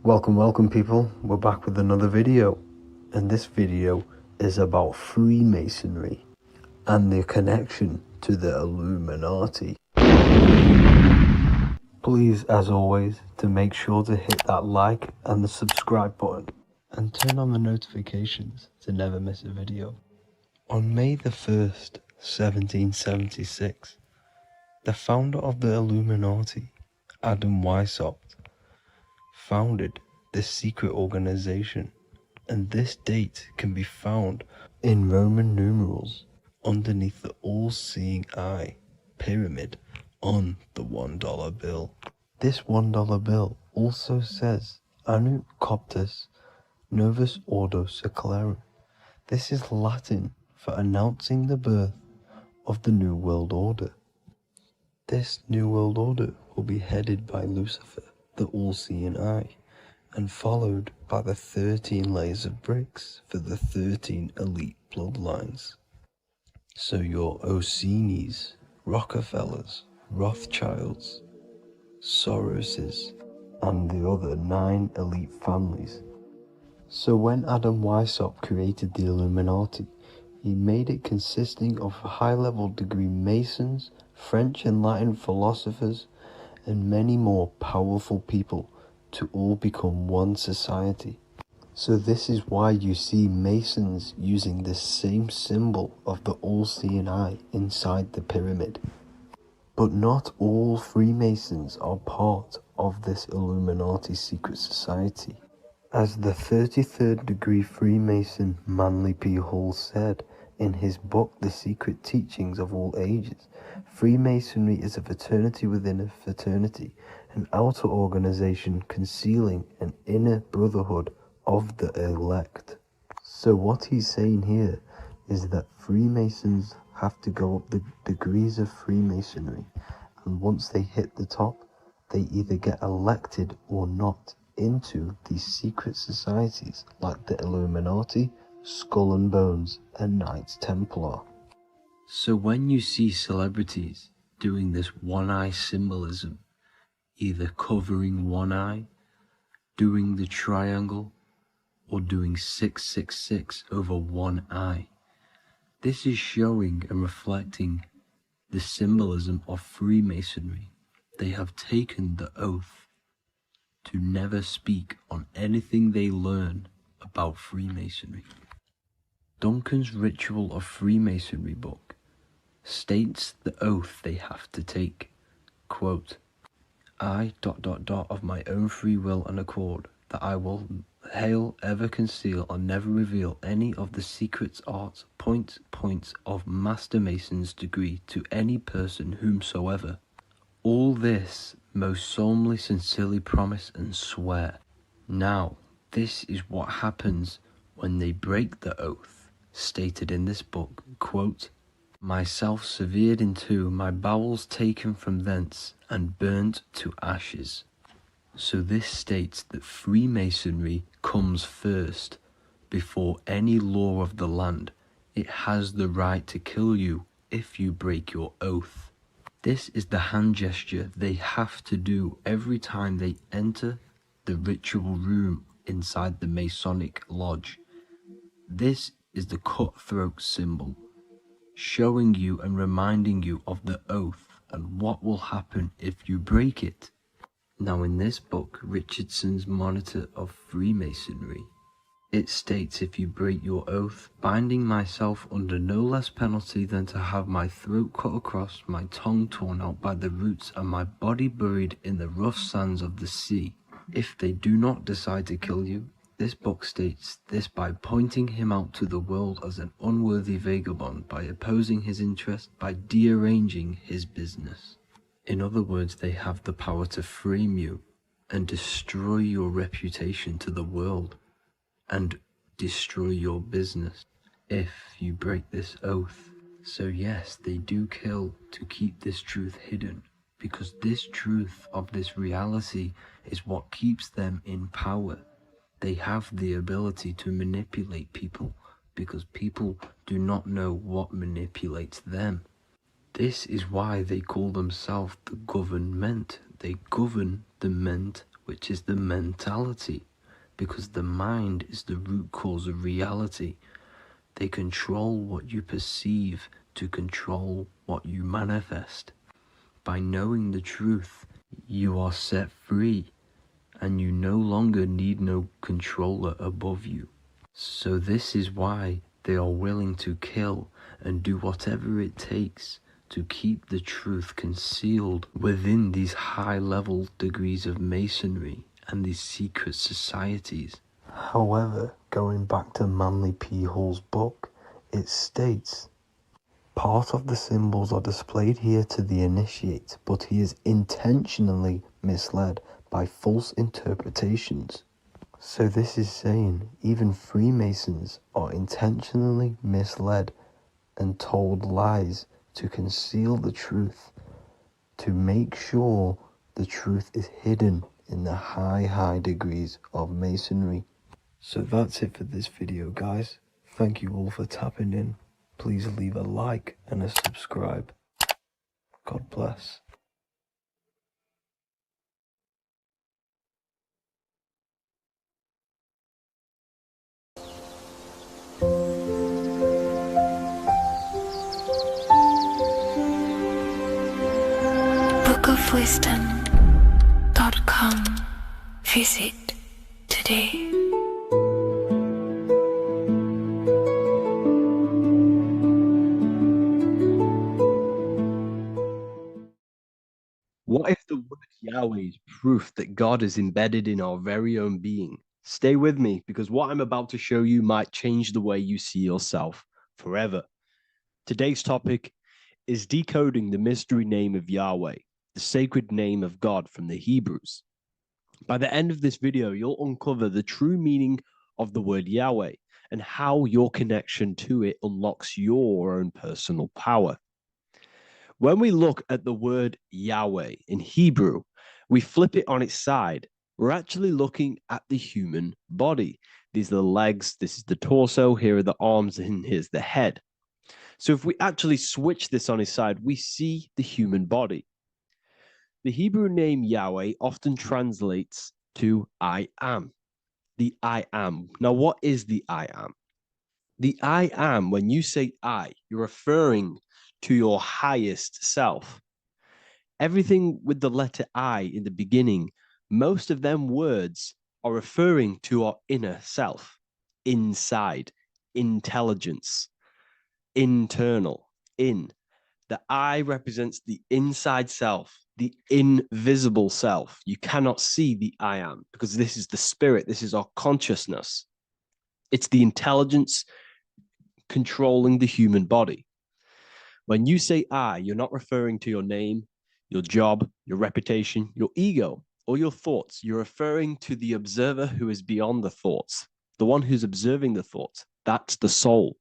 Welcome people, we're back with another video, and this video is about Freemasonry and their connection to the Illuminati. Please, as always, to make sure to hit that like and the subscribe button and turn on the notifications to never miss a video. On May the 1st, 1776, the founder of the Illuminati, Adam Weishaupt, founded this secret organization, and this date can be found in Roman numerals underneath the all-seeing eye pyramid on the $1 bill. This $1 bill also says Anno Coptus Novus Ordo Secularum. This is Latin for announcing the birth of the New World Order. This New World Order will be headed by Lucifer, the all-seeing eye, and followed by the 13 layers of bricks for the 13 elite bloodlines. So your Orsini's, Rockefellers, Rothschilds, Soroses, and the other 9 elite families. So when Adam Weishaupt created the Illuminati, he made it consisting of high-level degree Masons, French and Latin philosophers, and many more powerful people to all become one society. So this is why you see Masons using this same symbol of the all-seeing eye inside the pyramid. But not all Freemasons are part of this Illuminati secret society. As the 33rd degree Freemason Manly P. Hall said in his book The Secret Teachings of All Ages, Freemasonry is a fraternity within a fraternity, an outer organization concealing an inner brotherhood of the elect. So what he's saying here is that Freemasons have to go up the degrees of Freemasonry, and once they hit the top, they either get elected or not into these secret societies like the Illuminati, Skull and Bones, and Knights Templar. So when you see celebrities doing this one-eye symbolism, either covering one eye, doing the triangle, or doing 666 over one eye, this is showing and reflecting the symbolism of Freemasonry. They have taken the oath to never speak on anything they learn about Freemasonry. Duncan's Ritual of Freemasonry book states the oath they have to take. Quote, I ... of my own free will and accord, that I will ever conceal or never reveal any of the secrets, arts, points of Master Mason's degree to any person whomsoever. All this most solemnly, sincerely promise and swear. Now, this is what happens when they break the oath, stated in this book, quote, myself severed in two, my bowels taken from thence, and burnt to ashes. So this states that Freemasonry comes first, before any law of the land. It has the right to kill you if you break your oath. This is the hand gesture they have to do every time they enter the ritual room inside the Masonic lodge. This is the cutthroat symbol, showing you and reminding you of the oath and what will happen if you break it. Now in this book, Richardson's Monitor of Freemasonry, it states, if you break your oath, binding myself under no less penalty than to have my throat cut across, my tongue torn out by the roots, and my body buried in the rough sands of the sea. If they do not decide to kill you, this book states this by pointing him out to the world as an unworthy vagabond, by opposing his interest, by dearranging his business. In other words, they have the power to frame you and destroy your reputation to the world, and destroy your business if you break this oath. So yes, they do kill to keep this truth hidden, because this truth of this reality is what keeps them in power. They have the ability to manipulate people, because people do not know what manipulates them. This is why they call themselves the government. They govern the ment, which is the mentality, because the mind is the root cause of reality. They control what you perceive to control what you manifest. By knowing the truth, you are set free, and you no longer need no controller above you. So this is why they are willing to kill and do whatever it takes to keep the truth concealed within these high-level degrees of masonry and these secret societies. However, going back to Manly P. Hall's book, it states, part of the symbols are displayed here to the initiate, but he is intentionally misled by false interpretations. So this is saying even Freemasons are intentionally misled and told lies to conceal the truth, to make sure the truth is hidden in the high degrees of masonry. So that's it for this video, guys. Thank you all for tapping in. Please leave a like and a subscribe. God bless. bookofwisdom.com. Visit today. What if the word Yahweh is proof that God is embedded in our very own being? Stay with me, because what I'm about to show you might change the way you see yourself forever. Today's topic is decoding the mystery name of Yahweh, the sacred name of God from the Hebrews. By the end of this video, you'll uncover the true meaning of the word Yahweh and how your connection to it unlocks your own personal power. When we look at the word Yahweh in Hebrew, we flip it on its side. We're actually looking at the human body. These are the legs, this is the torso, here are the arms, and here's the head. So if we actually switch this on its side, we see the human body. The Hebrew name Yahweh often translates to I am. The I am. Now, what is the I am? The I am, when you say I, you're referring to your highest self. Everything with the letter I in the beginning, most of them words are referring to our inner self, inside, intelligence, internal, in. The I represents the inside self, the invisible self. You cannot see the I am because this is the spirit, this is our consciousness. It's the intelligence controlling the human body. When you say I, you're not referring to your name, your job, your reputation, your ego, or your thoughts. You're referring to the observer who is beyond the thoughts, the one who's observing the thoughts. That's the soul.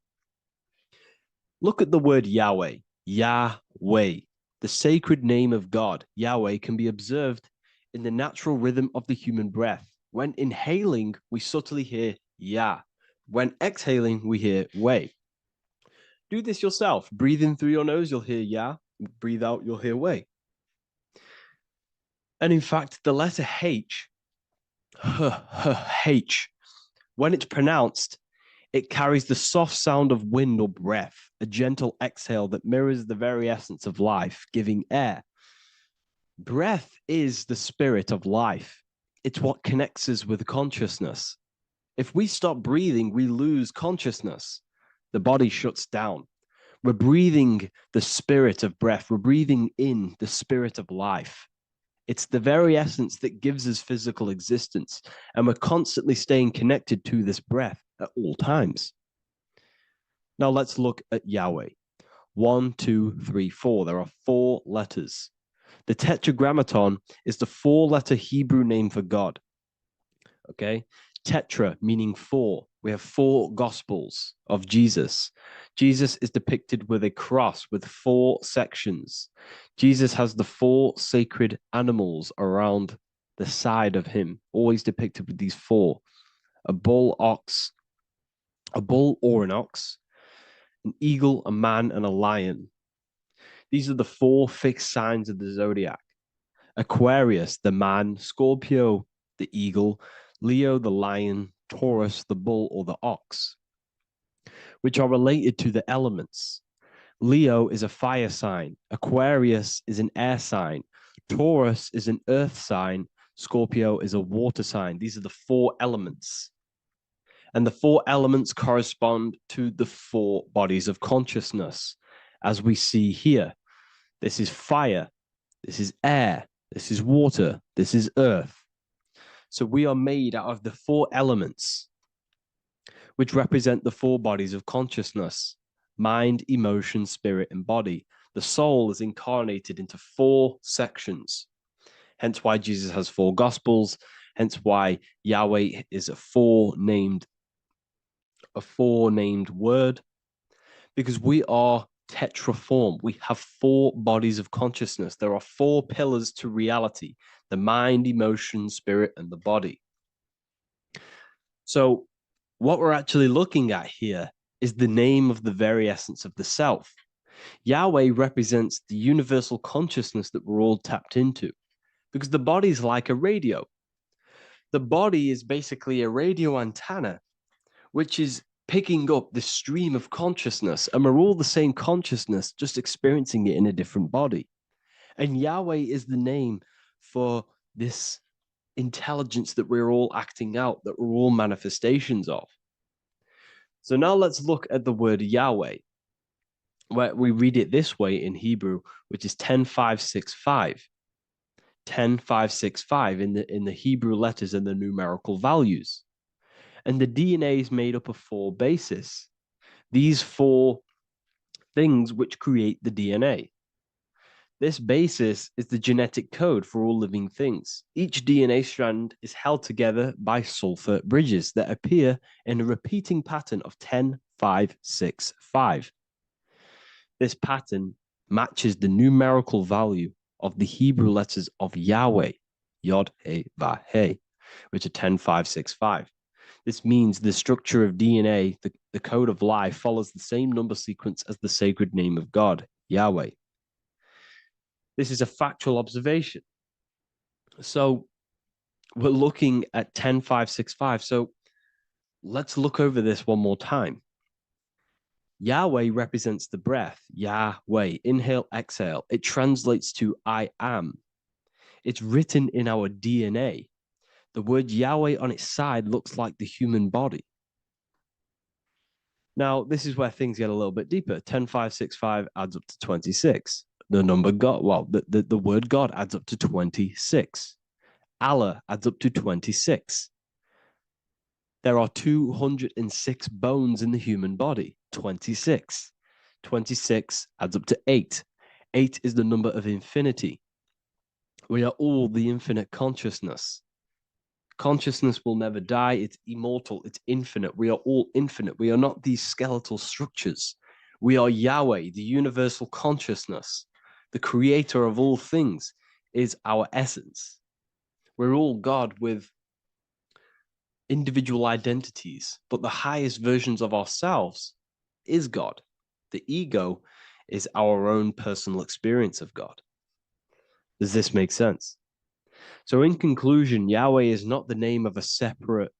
Look at the word Yahweh, Yahweh, the sacred name of God. Yahweh can be observed in the natural rhythm of the human breath. When inhaling, we subtly hear Yah. When exhaling, we hear Wei. Do this yourself. Breathe in through your nose, you'll hear Yah. Breathe out, you'll hear Wei. And in fact, the letter H, H, when it's pronounced, it carries the soft sound of wind or breath, a gentle exhale that mirrors the very essence of life, giving air. Breath is the spirit of life. It's what connects us with consciousness. If we stop breathing, we lose consciousness. The body shuts down. We're breathing the spirit of breath. We're breathing in the spirit of life. It's the very essence that gives us physical existence, and we're constantly staying connected to this breath at all times. Now let's look at Yahweh. 1, 2, 3, 4. There are 4 letters. The tetragrammaton is the 4-letter Hebrew name for God. Okay? Tetra meaning 4. We have 4 gospels of Jesus. Jesus is depicted with a cross with 4 sections. Jesus has the 4 sacred animals around the side of him, always depicted with these 4. A bull or an ox, an eagle, a man, and a lion. These are the 4 fixed signs of the zodiac. Aquarius, the man, Scorpio, the eagle, Leo, the lion, Taurus, the bull or the ox, which are related to the elements. Leo is a fire sign. Aquarius is an air sign. Taurus is an earth sign. Scorpio is a water sign. These are the 4 elements. And the 4 elements correspond to the 4 bodies of consciousness, as we see here. This is fire. This is air. This is water. This is earth. So we are made out of the 4 elements, which represent the 4 bodies of consciousness: mind, emotion, spirit, and body. The soul is incarnated into 4 sections. Hence why Jesus has 4 gospels. Hence why Yahweh is a 4-named word, because we are tetraform. We have 4 bodies of consciousness. There are 4 pillars to reality: the mind, emotion, spirit, and the body. So what we're actually looking at here is the name of the very essence of the self. Yahweh represents the universal consciousness that we're all tapped into, because the body is like a radio. The body is basically a radio antenna, which is picking up the stream of consciousness, and we're all the same consciousness, just experiencing it in a different body. And Yahweh is the name for this intelligence that we're all acting out, that we're all manifestations of. So now let's look at the word Yahweh, where we read it this way in Hebrew, which is 10565. 10565 in the Hebrew letters and the numerical values. And the DNA is made up of 4 bases. These 4 things which create the DNA. This basis is the genetic code for all living things. Each DNA strand is held together by sulfur bridges that appear in a repeating pattern of 10, 5, 6, 5. This pattern matches the numerical value of the Hebrew letters of Yahweh, Yod, He, Va, He, which are 10, 5, 6, 5. This means the structure of DNA, the code of life, follows the same number sequence as the sacred name of God, Yahweh. This is a factual observation. So we're looking at 10, 5, 6, 5. So let's look over this one more time. Yahweh represents the breath. Yahweh, inhale, exhale. It translates to I am. It's written in our DNA. The word Yahweh on its side looks like the human body. Now, this is where things get a little bit deeper. 10, 5, 6, 5 adds up to 26. The number God, well, the word God adds up to 26. Allah adds up to 26. There are 206 bones in the human body, 26. 26 adds up to 8. 8 is the number of infinity. We are all the infinite consciousness. Consciousness will never die. It's immortal. It's infinite. We are all infinite. We are not these skeletal structures. We are Yahweh, the universal consciousness. The creator of all things is our essence. We're all God with individual identities, but the highest versions of ourselves is God. The ego is our own personal experience of God. Does this make sense? So in conclusion, Yahweh is not the name of a separate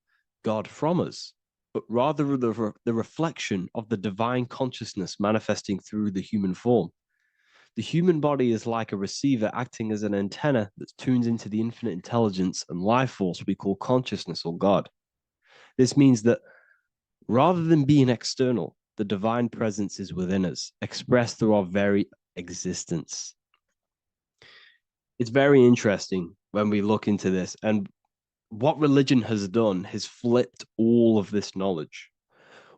God from us, but rather the reflection of the divine consciousness manifesting through the human form. The human body is like a receiver acting as an antenna that tunes into the infinite intelligence and life force we call consciousness or God. This means that rather than being external, the divine presence is within us, expressed through our very existence. It's very interesting when we look into this, and what religion has done is flipped all of this knowledge.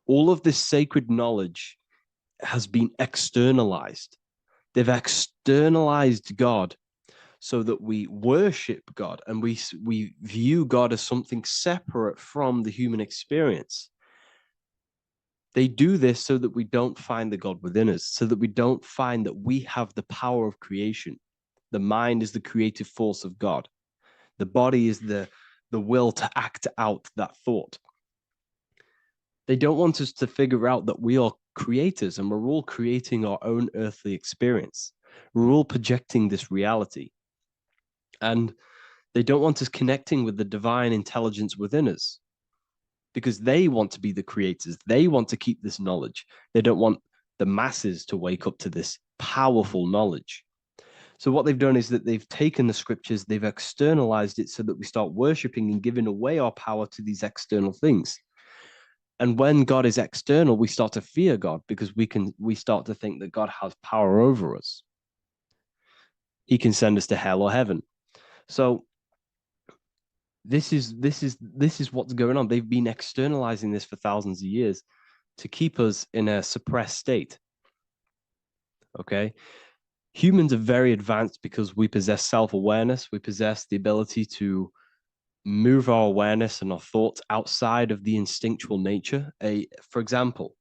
All of this sacred knowledge has been externalized. They've externalized God so that we worship God and we view God as something separate from the human experience. They do this so that we don't find the God within us, so that we don't find that we have the power of creation. The mind is the creative force of God. The body is the will to act out that thought. They don't want us to figure out that we are creators and we're all creating our own earthly experience. We're all projecting this reality. And they don't want us connecting with the divine intelligence within us because they want to be the creators. They want to keep this knowledge. They don't want the masses to wake up to this powerful knowledge. So what they've done is that they've taken the scriptures, they've externalized it so that we start worshiping and giving away our power to these external things. And when God is external, we start to fear God because we start to think that God has power over us. He can send us to hell or heaven. So this is what's going on. They've been externalizing this for thousands of years to keep us in a suppressed state. Okay. Humans are very advanced because we possess self-awareness. We possess the ability to move our awareness and our thoughts outside of the instinctual nature. For example,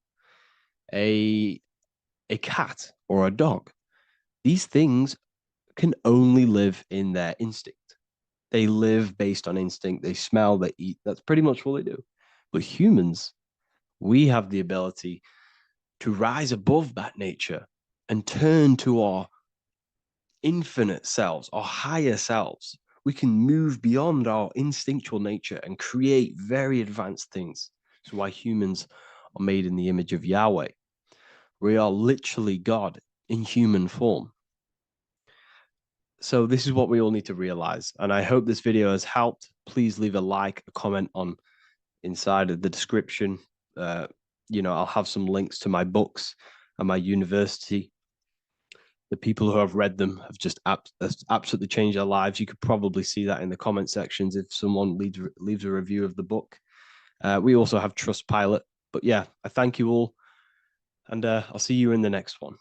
a cat or a dog. These things can only live in their instinct. They live based on instinct. They smell, they eat. That's pretty much what they do. But humans, we have the ability to rise above that nature and turn to our infinite selves, our higher selves. We can move beyond our instinctual nature and create very advanced things. That's why humans are made in the image of Yahweh. We are literally God in human form. So this is what we all need to realize. And I hope this video has helped. Please leave a like, a comment on inside of the description. I'll have some links to my books and my university. The people who have read them have just absolutely changed their lives. You could probably see that in the comment sections if someone leaves a review of the book. We also have Trustpilot. But yeah, I thank you all. And I'll see you in the next one.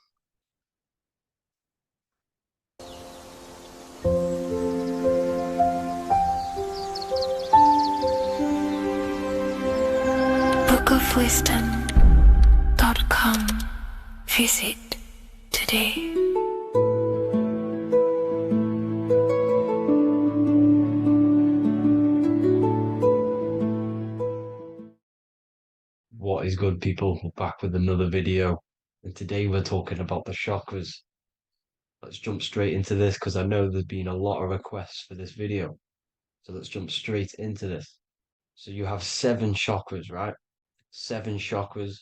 wisdom.com. Visit today. What is good, people? We're back with another video, and today we're talking about the chakras. Let's jump straight into this because I know there's been a lot of requests for this video. So let's jump straight into this. So you have 7 chakras, right? 7 chakras,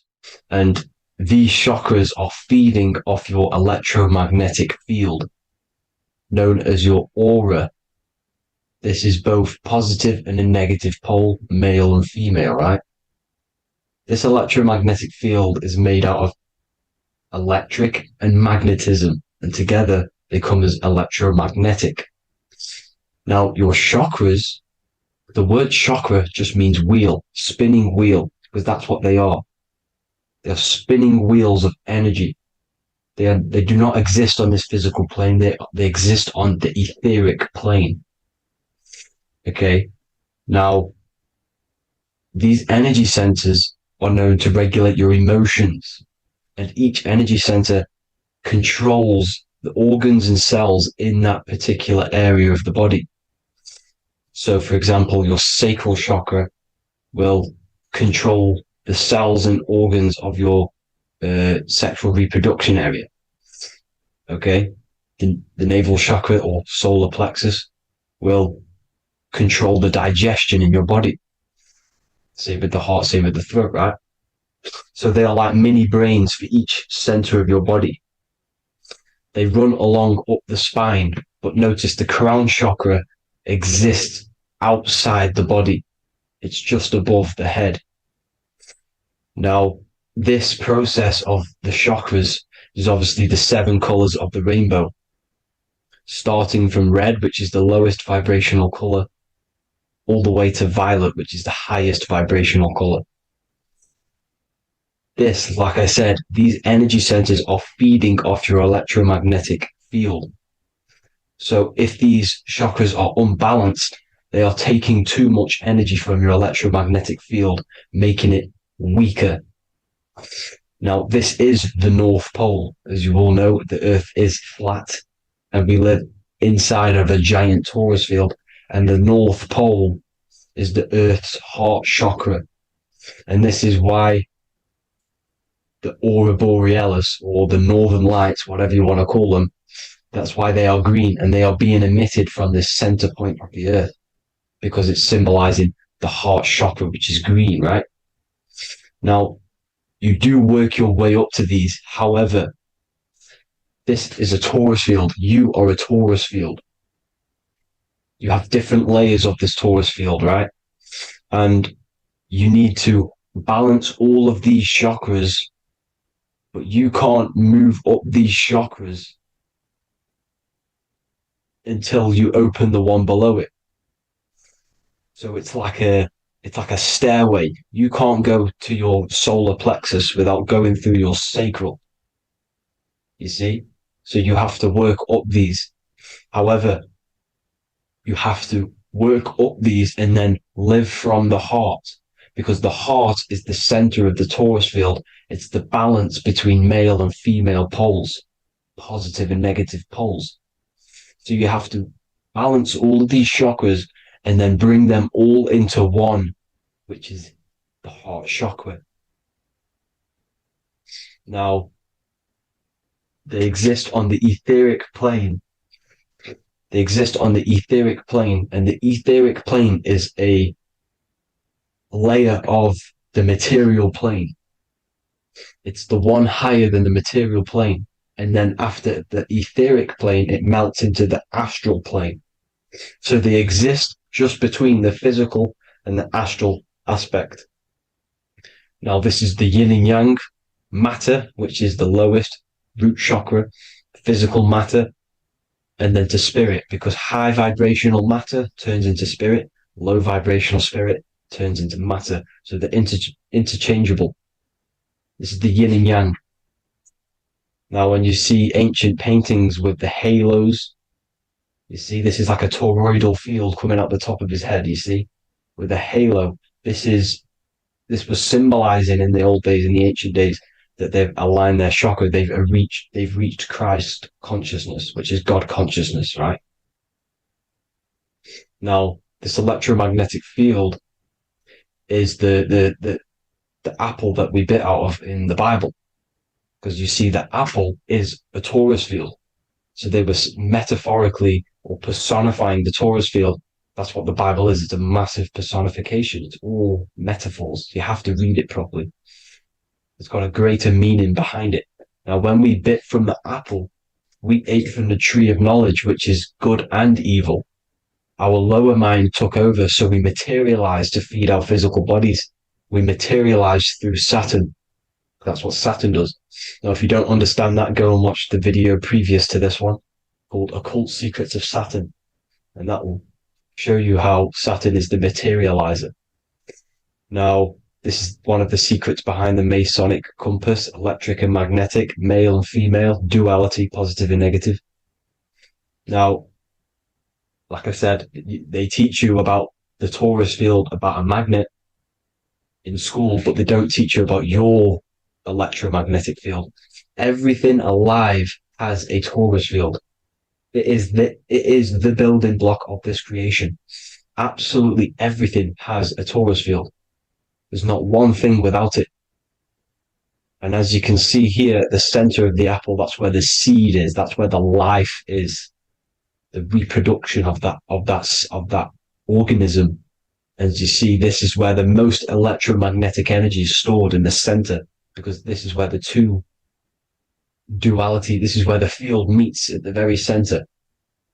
and these chakras are feeding off your electromagnetic field, known as your aura. This is both positive and a negative pole, male and female, right? This electromagnetic field is made out of electric and magnetism, and together they come as electromagnetic. Now, your chakras, the word chakra just means wheel, spinning wheel, because that's what they are. They're spinning wheels of energy. They do not exist on this physical plane. They exist on the etheric plane. Okay. Now, these energy centers are known to regulate your emotions, and each energy center controls the organs and cells in that particular area of the body. So, for example, your sacral chakra will control the cells and organs of your sexual reproduction area. Okay, the navel chakra or solar plexus will control the digestion in your body. Same with the heart, same with the throat, right? So they are like mini brains for each center of your body. They run along up the spine, but notice the crown chakra exists outside the body. It's just above the head. Now, this process of the chakras is obviously the 7 colors of the rainbow, starting from red, which is the lowest vibrational color, all the way to violet, which is the highest vibrational color. This, like I said, these energy centers are feeding off your electromagnetic field. So if these chakras are unbalanced, they are taking too much energy from your electromagnetic field, making it weaker. Now, this is the North Pole. As you all know, the Earth is flat, and we live inside of a giant torus field, and the North Pole is the Earth's heart chakra. And this is why the aurora borealis, or the northern lights, whatever you want to call them, that's why they are green, and they are being emitted from this center point of the Earth, because it's symbolizing the heart chakra, which is green, right? Now, you do work your way up to these. However, this is a torus field. You are a torus field. You have different layers of this torus field, right? And you need to balance all of these chakras, but you can't move up these chakras until you open the one below it. So it's like a stairway. You can't go to your solar plexus without going through your sacral. You see? So you have to work up these. However, you have to work up these and then live from the heart, because the heart is the center of the torus field. It's the balance between male and female poles, positive and negative poles. So you have to balance all of these chakras and then bring them all into one, which is the heart chakra. Now, they exist on the etheric plane. They exist on the etheric plane, and the etheric plane is a layer of the material plane. It's the one higher than the material plane. And then after the etheric plane, it melts into the astral plane. So they exist just between the physical and the astral aspect. Now, this is the yin and yang matter, which is the lowest root chakra, physical matter, and then to spirit, because high vibrational matter turns into spirit, low vibrational spirit turns into matter. So they're interchangeable. This is the yin and yang. Now, when you see ancient paintings with the halos, you see this is like a toroidal field coming out the top of his head, you see, with a halo. This is this was symbolizing in the old days, in the ancient days, that they've aligned their chakra, they've reached Christ consciousness, which is God consciousness, right? Now, this electromagnetic field is the apple that we bit out of in the Bible, because you see that apple is a torus field. So they were metaphorically or personifying the torus field. That's what the Bible is. It's a massive personification. It's all metaphors. You have to read it properly. It's got a greater meaning behind it. Now, when we bit from the apple, we ate from the tree of knowledge, which is good and evil. Our lower mind took over, so we materialized to feed our physical bodies. We materialized through Saturn. That's what Saturn does. Now, if you don't understand that, go and watch the video previous to this one called Occult Secrets of Saturn. And that will show you how Saturn is the materializer. Now, this is one of the secrets behind the Masonic compass, electric and magnetic, male and female, duality, positive and negative. Now, like I said, they teach you about the torus field, about a magnet in school, but they don't teach you about your electromagnetic field. Everything alive has a torus field. It is the building block of this creation. Absolutely everything has a torus field. There's not one thing without it. And as you can see here at the center of the apple, that's where the seed is. That's where the life is. The reproduction of that organism. As you see, this is where the most electromagnetic energy is stored, in the center, because this is where the two duality, this is where the field meets at the very center.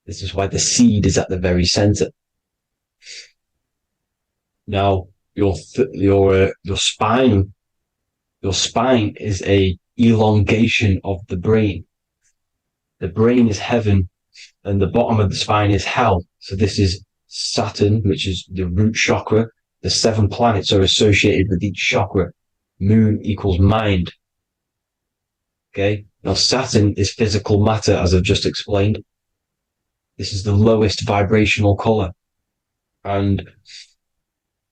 This is why the seed is at the very center. Now, your spine is a elongation of the brain. The brain is heaven, and the bottom of the spine is hell. So this is Saturn, which is the root chakra. The 7 planets are associated with each chakra. Moon equals mind. Okay. Now, Saturn is physical matter, as I've just explained. This is the lowest vibrational color. And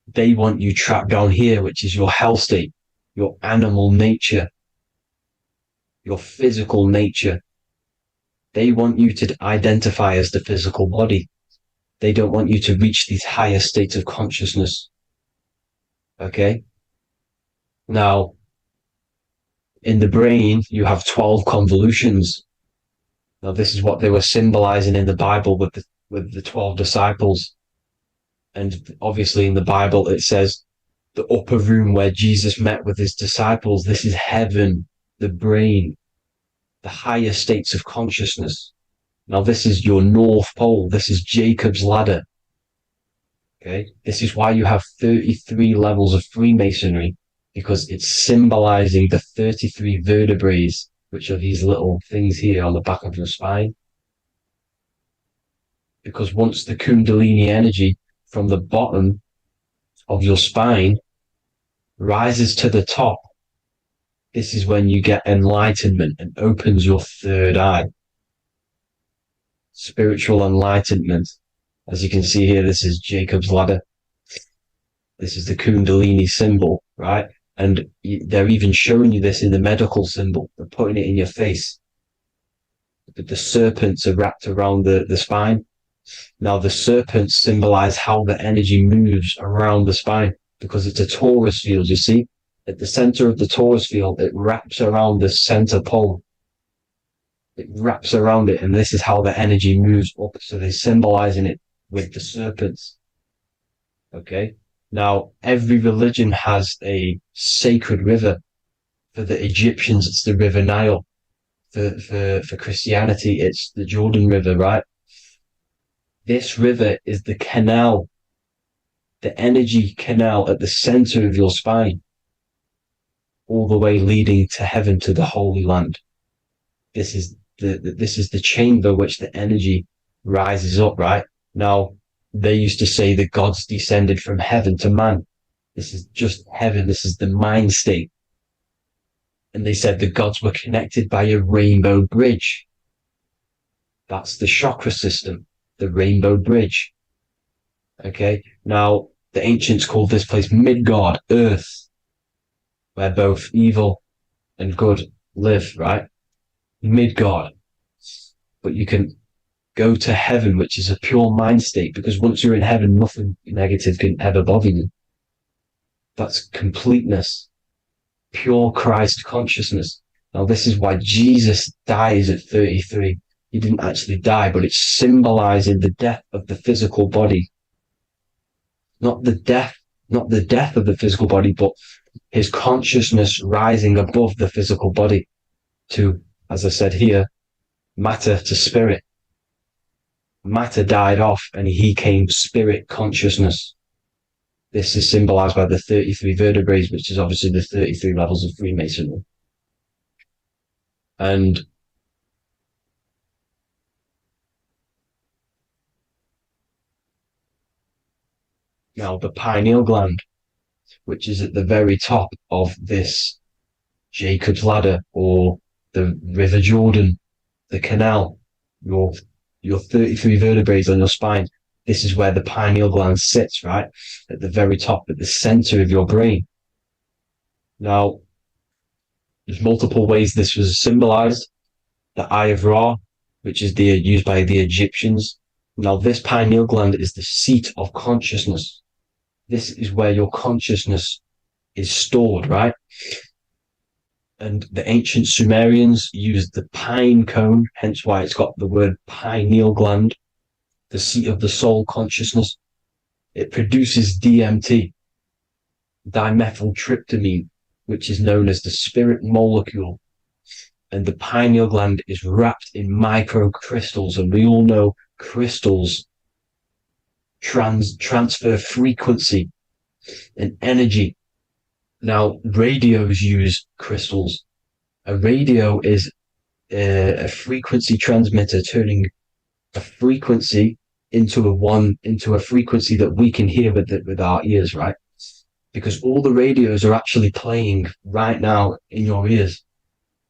they want you trapped down here, which is your hell state, your animal nature, your physical nature. They want you to identify as the physical body. They don't want you to reach these higher states of consciousness. Okay? Now, in the brain, you have 12 convolutions. Now, this is what they were symbolizing in the Bible with the 12 disciples. And obviously in the Bible, it says the upper room where Jesus met with his disciples. This is heaven, the brain, the higher states of consciousness. Now, this is your North Pole. This is Jacob's ladder. Okay. This is why you have 33 levels of Freemasonry, because it's symbolizing the 33 vertebrae, which are these little things here on the back of your spine. Because once the Kundalini energy from the bottom of your spine rises to the top, this is when you get enlightenment and opens your third eye. Spiritual enlightenment. As you can see here, this is Jacob's ladder. This is the Kundalini symbol, right? And they're even showing you this in the medical symbol. They're putting it in your face. The serpents are wrapped around the spine. Now, the serpents symbolize how the energy moves around the spine, because it's a torus field, you see? At the center of the torus field, it wraps around the center pole. It wraps around it, and this is how the energy moves up. So they're symbolizing it with the serpents. Okay? Now, every religion has a sacred river. For the Egyptians, it's the River Nile. For Christianity, it's the Jordan River, right? This river is the canal, the energy canal at the center of your spine, all the way leading to heaven, to the Holy Land. This is the chamber which the energy rises up, right? Now, they used to say the gods descended from heaven to man. This is just heaven. This is the mind state. And they said the gods were connected by a rainbow bridge. That's the chakra system, the rainbow bridge. Okay. Now, the ancients called this place Midgard, Earth. where both evil and good live, right? Mid-God. But you can go to heaven, which is a pure mind state, because once you're in heaven, nothing negative can ever bother you. That's completeness, pure Christ consciousness. Now, this is why Jesus dies at 33. He didn't actually die, but it's symbolizing the death of the physical body. Not the death of the physical body, but his consciousness rising above the physical body to, as I said here, matter to spirit. Matter died off and he came spirit consciousness. This is symbolized by the 33 vertebrae, which is obviously the 33 levels of Freemasonry. And now the pineal gland, which is at the very top of this Jacob's ladder or the River Jordan, the canal, your 33 vertebrae on your spine. This is where the pineal gland sits, right? At the very top, at the center of your brain. Now, there's multiple ways this was symbolized. The Eye of Ra, which is used by the Egyptians. Now, this pineal gland is the seat of consciousness. This is where your consciousness is stored, right? And the ancient Sumerians used the pine cone, hence why it's got the word pineal gland, the seat of the soul consciousness. It produces DMT, dimethyltryptamine, which is known as the spirit molecule. And the pineal gland is wrapped in microcrystals, and we all know crystals transfer frequency and energy. Now, radios use crystals. A radio is a frequency transmitter, turning a frequency into a frequency that we can hear with our ears, right? Because all the radios are actually playing right now in your ears.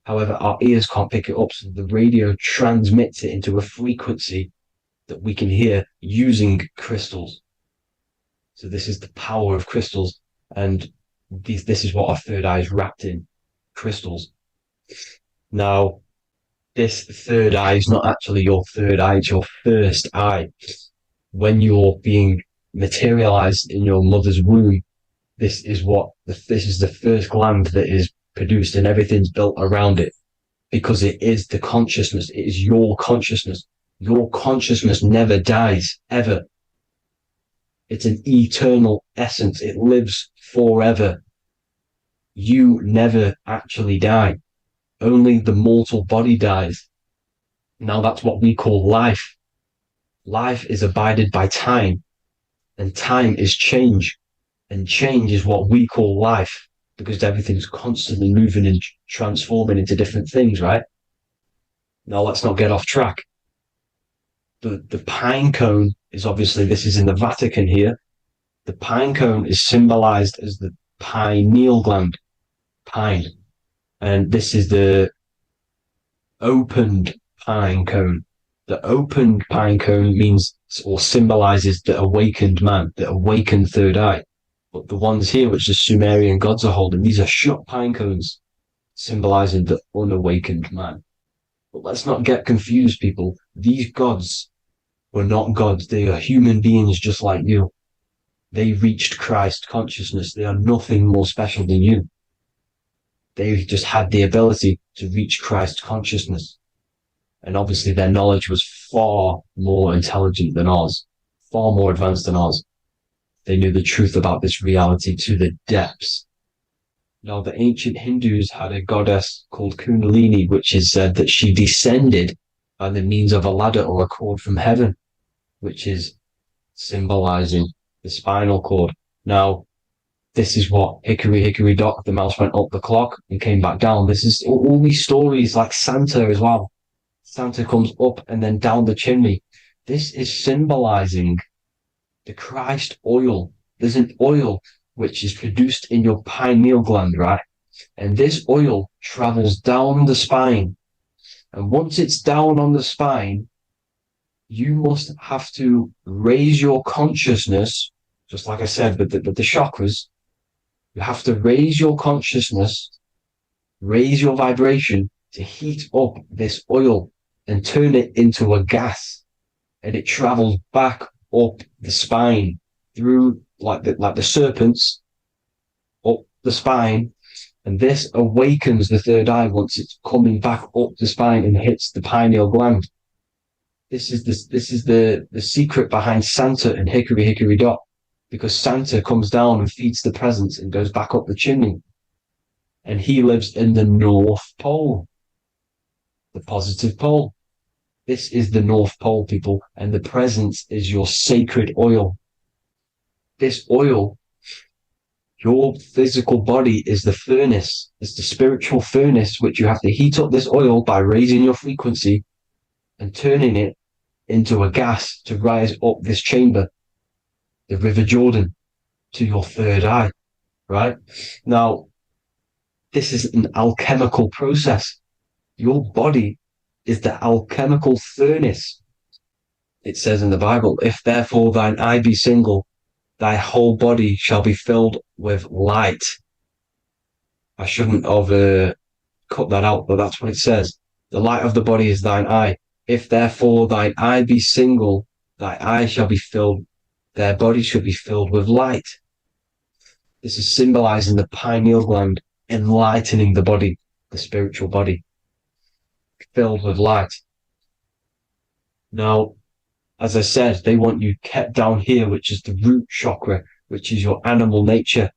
However, our ears can't pick it up, so the radio transmits it into a frequency that we can hear using crystals. So this is the power of crystals, and this is what our third eye is wrapped in, crystals. Now, this third eye is not actually your third eye, it's your first eye. When you're being materialized in your mother's womb, this is the first gland that is produced, and everything's built around it, because it is the consciousness. It is your consciousness. Your consciousness never dies, ever. It's an eternal essence. It lives forever. You never actually die. Only the mortal body dies. Now that's what we call life. Life is abided by time, and time is change. And change is what we call life, because everything's constantly moving and transforming into different things, right? Now let's not get off track. The pine cone is obviously, this is in the Vatican here. The pine cone is symbolized as the pineal gland, pine. And this is the opened pine cone. The opened pine cone means or symbolizes the awakened man, the awakened third eye. But the ones here, which the Sumerian gods are holding, these are shut pine cones, symbolizing the unawakened man. But let's not get confused, people. These gods were not gods. They are human beings just like you. They reached Christ consciousness. They are nothing more special than you. They just had the ability to reach Christ consciousness. And obviously their knowledge was far more intelligent than ours, far more advanced than ours. They knew the truth about this reality to the depths. Now, the ancient Hindus had a goddess called Kundalini, which is said that she descended by the means of a ladder or a cord from heaven, which is symbolizing the spinal cord. Now, this is what hickory, hickory dock, the mouse went up the clock and came back down. This is all these stories, like Santa as well. Santa comes up and then down the chimney. This is symbolizing the Christ oil. There's an oil which is produced in your pineal gland, right? And this oil travels down the spine. And once it's down on the spine, you must have to raise your consciousness, just like I said, with the chakras. You have to raise your consciousness, raise your vibration to heat up this oil and turn it into a gas. And it travels back up the spine through like the serpents up the spine. And this awakens the third eye once it's coming back up the spine and hits the pineal gland. This is the secret behind Santa and Hickory Hickory Dock, because Santa comes down and feeds the presents and goes back up the chimney. And he lives in the North Pole, the positive pole. This is the North Pole, people, and the presence is your sacred oil. This oil, your physical body is the furnace. It's the spiritual furnace, which you have to heat up this oil by raising your frequency and turning it into a gas to rise up this chamber, the River Jordan, to your third eye, right? Now, this is an alchemical process. Your body is the alchemical furnace. It says in the Bible, if therefore thine eye be single, thy whole body shall be filled with light. I shouldn't have cut that out, but that's what it says. The light of the body is thine eye. If therefore thine eye be single, thy eye shall be filled, their body shall be filled with light. This is symbolizing the pineal gland, enlightening the body, the spiritual body, filled with light. Now, as I said, they want you kept down here, which is the root chakra, which is your animal nature,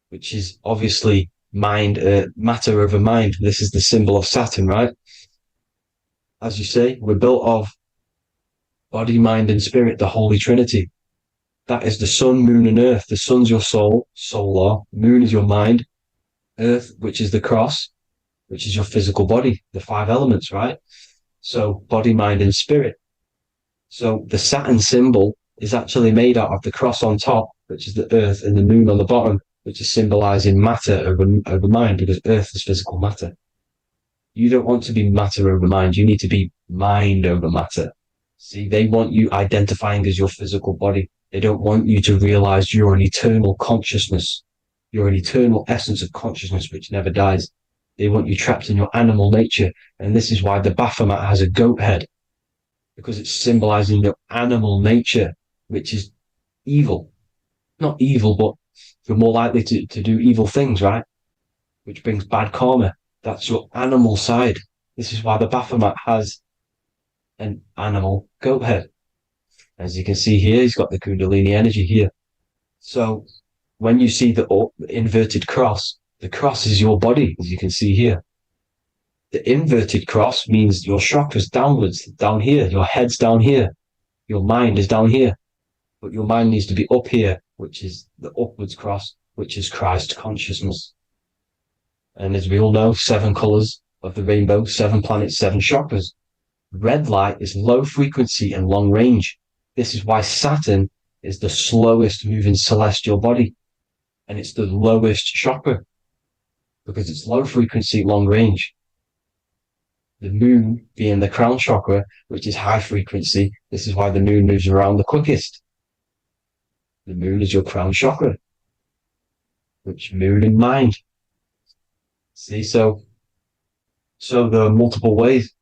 which is obviously mind, matter over mind. This is the symbol of Saturn, right? As you say, we're built of body, mind, and spirit, the Holy Trinity. That is the sun, moon, and earth. The sun's your soul, solar. Moon is your mind. Earth, which is the cross, which is your physical body, the 5 elements, right? So body, mind, and spirit. So the Saturn symbol is actually made out of the cross on top, which is the earth, and the moon on the bottom, which is symbolizing matter over mind, because earth is physical matter. You don't want to be matter over mind. You need to be mind over matter. See, they want you identifying as your physical body. They don't want you to realize you're an eternal consciousness. You're an eternal essence of consciousness which never dies. They want you trapped in your animal nature. And this is why the Baphomet has a goat head, because it's symbolizing your animal nature, which is evil. Not evil, but you're more likely to do evil things, right? Which brings bad karma. That's your animal side. This is why the Baphomet has an animal goat head. As you can see here, he's got the Kundalini energy here. So when you see the inverted cross, the cross is your body, as you can see here. The inverted cross means your chakras downwards, down here. Your head's down here. Your mind is down here. But your mind needs to be up here, which is the upwards cross, which is Christ consciousness. And as we all know, 7 colors of the rainbow, 7 planets, 7 chakras. Red light is low frequency and long range. This is why Saturn is the slowest moving celestial body. And it's the lowest chakra, because it's low frequency, long range. The moon being the crown chakra, which is high frequency. This is why the moon moves around the quickest. The moon is your crown chakra, which moon in mind. See, so there are multiple ways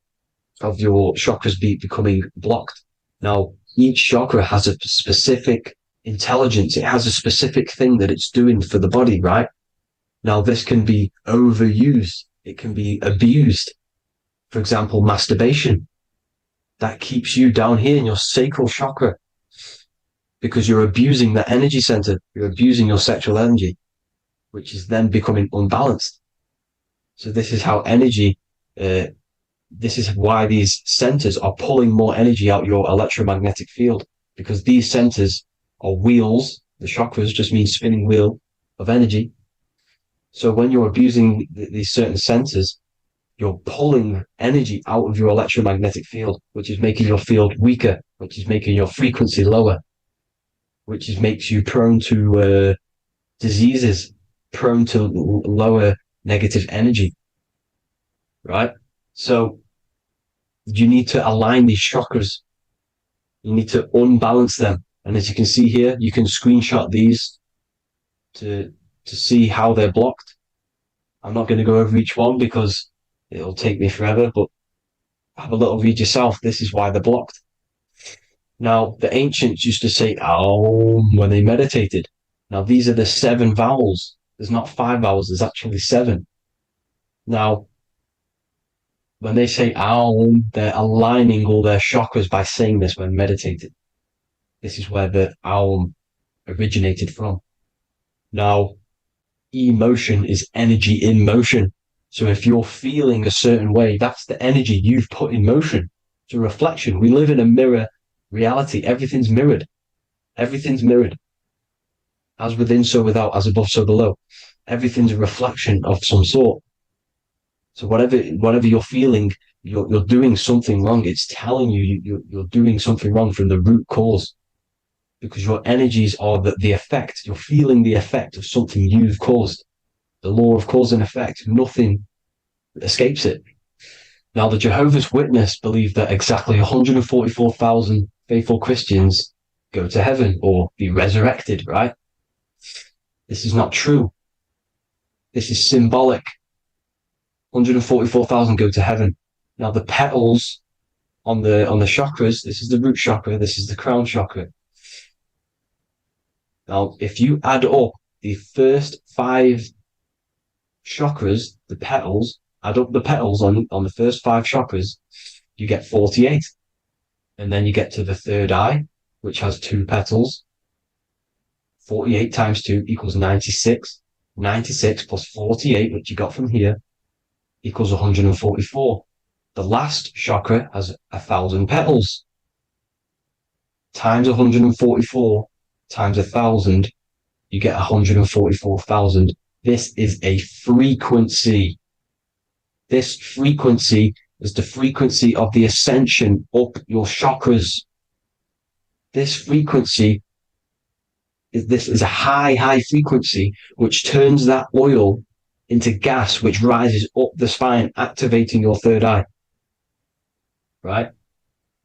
of your chakras becoming blocked. Now, each chakra has a specific intelligence. It has a specific thing that it's doing for the body, right? Now, this can be overused. It can be abused. For example, masturbation. That keeps you down here in your sacral chakra, because you're abusing the energy center. You're abusing your sexual energy, which is then becoming unbalanced. So this is how energy, this is why these centers are pulling more energy out your electromagnetic field, because these centers are wheels. The chakras just mean spinning wheel of energy. So when you're abusing these certain centers, you're pulling energy out of your electromagnetic field, which is making your field weaker, which is making your frequency lower, which makes you prone to diseases, prone to lower negative energy, right? So you need to align these chakras. You need to unbalance them. And as you can see here, you can screenshot these to to see how they're blocked. I'm not going to go over each one because it'll take me forever, but have a little read yourself. This is why they're blocked. Now, the ancients used to say Aum when they meditated. Now, these are the 7 vowels. There's not 5 vowels, there's actually 7. Now, when they say Aum, they're aligning all their chakras by saying this when meditating. This is where the Aum originated from. Now, emotion is energy in motion. So if you're feeling a certain way, that's the energy you've put in motion. It's a reflection. We live in a mirror reality. Everything's mirrored. Everything's mirrored. As within, so without, as above, so below. Everything's a reflection of some sort. So whatever you're feeling, you're doing something wrong. It's telling you you're doing something wrong from the root cause. Because your energies are the effect. You're feeling the effect of something you've caused. The law of cause and effect. Nothing escapes it. Now, the Jehovah's Witness believe that exactly 144,000 faithful Christians go to heaven or be resurrected, right? This is not true. This is symbolic. 144,000 go to heaven. Now, the petals on the chakras, this is the root chakra, this is the crown chakra. Now, if you add up the first 5 chakras, the petals, add up the petals on the first 5 chakras, you get 48. And then you get to the third eye, which has 2 petals. 48 times 2 equals 96. 96 plus 48, which you got from here, equals 144. The last chakra has 1,000 petals. Times 144 times 1,000, you get 144,000. This is a frequency. This frequency is the frequency of the ascension up your chakras. This frequency is a high frequency, which turns that oil into gas, which rises up the spine, activating your third eye. Right?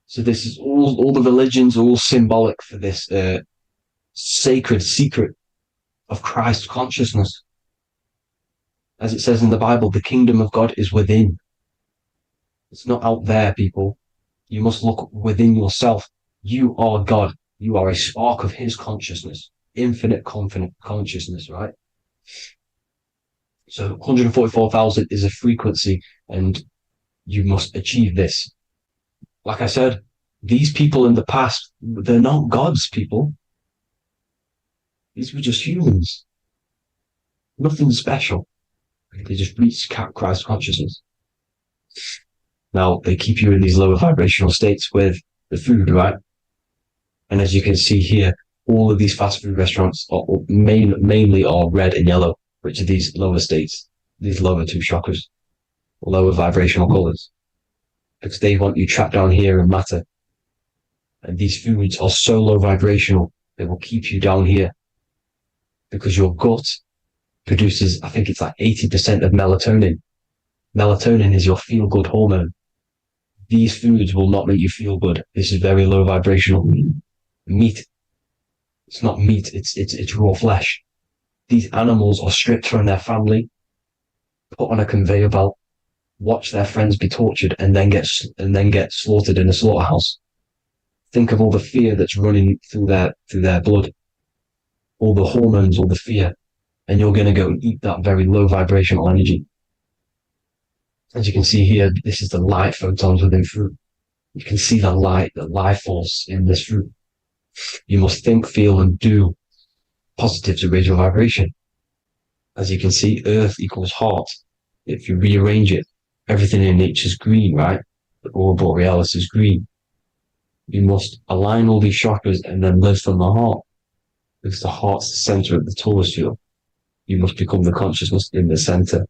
So this is all the religions are all symbolic for this sacred secret of Christ consciousness. As it says in the Bible, the kingdom of God is within. It's not out there, people. You must look within yourself. You are God. You are a spark of his consciousness, infinite consciousness, right? So 144,000 is a frequency, and you must achieve this. Like I said, these people in the past, they're not gods, people. These were just humans. Nothing special. They just reach Christ consciousness. Now, they keep you in these lower vibrational states with the food, right? And as you can see here, all of these fast food restaurants are mainly are red and yellow, which are these lower states, these lower 2 chakras, lower vibrational colors, because they want you trapped down here in matter. And these foods are so low vibrational, they will keep you down here, because your gut produces, I think it's like 80% of melatonin. Melatonin is your feel-good hormone. These foods will not make you feel good. This is very low vibrational. Meat. It's not meat, it's raw flesh. These animals are stripped from their family, put on a conveyor belt, watch their friends be tortured, and then get slaughtered in a slaughterhouse. Think of all the fear that's running through their blood, all the hormones, all the fear, and you're going to go and eat that very low vibrational energy. As you can see here, this is the light photons within fruit. You can see the life force in this fruit. You must think, feel, and do positive to raise your vibration. As you can see, earth equals heart. If you rearrange it, everything in nature is green, right? The aurora borealis is green. You must align all these chakras and then live from the heart, because the heart's the center of the Taurus field. You must become the consciousness in the center.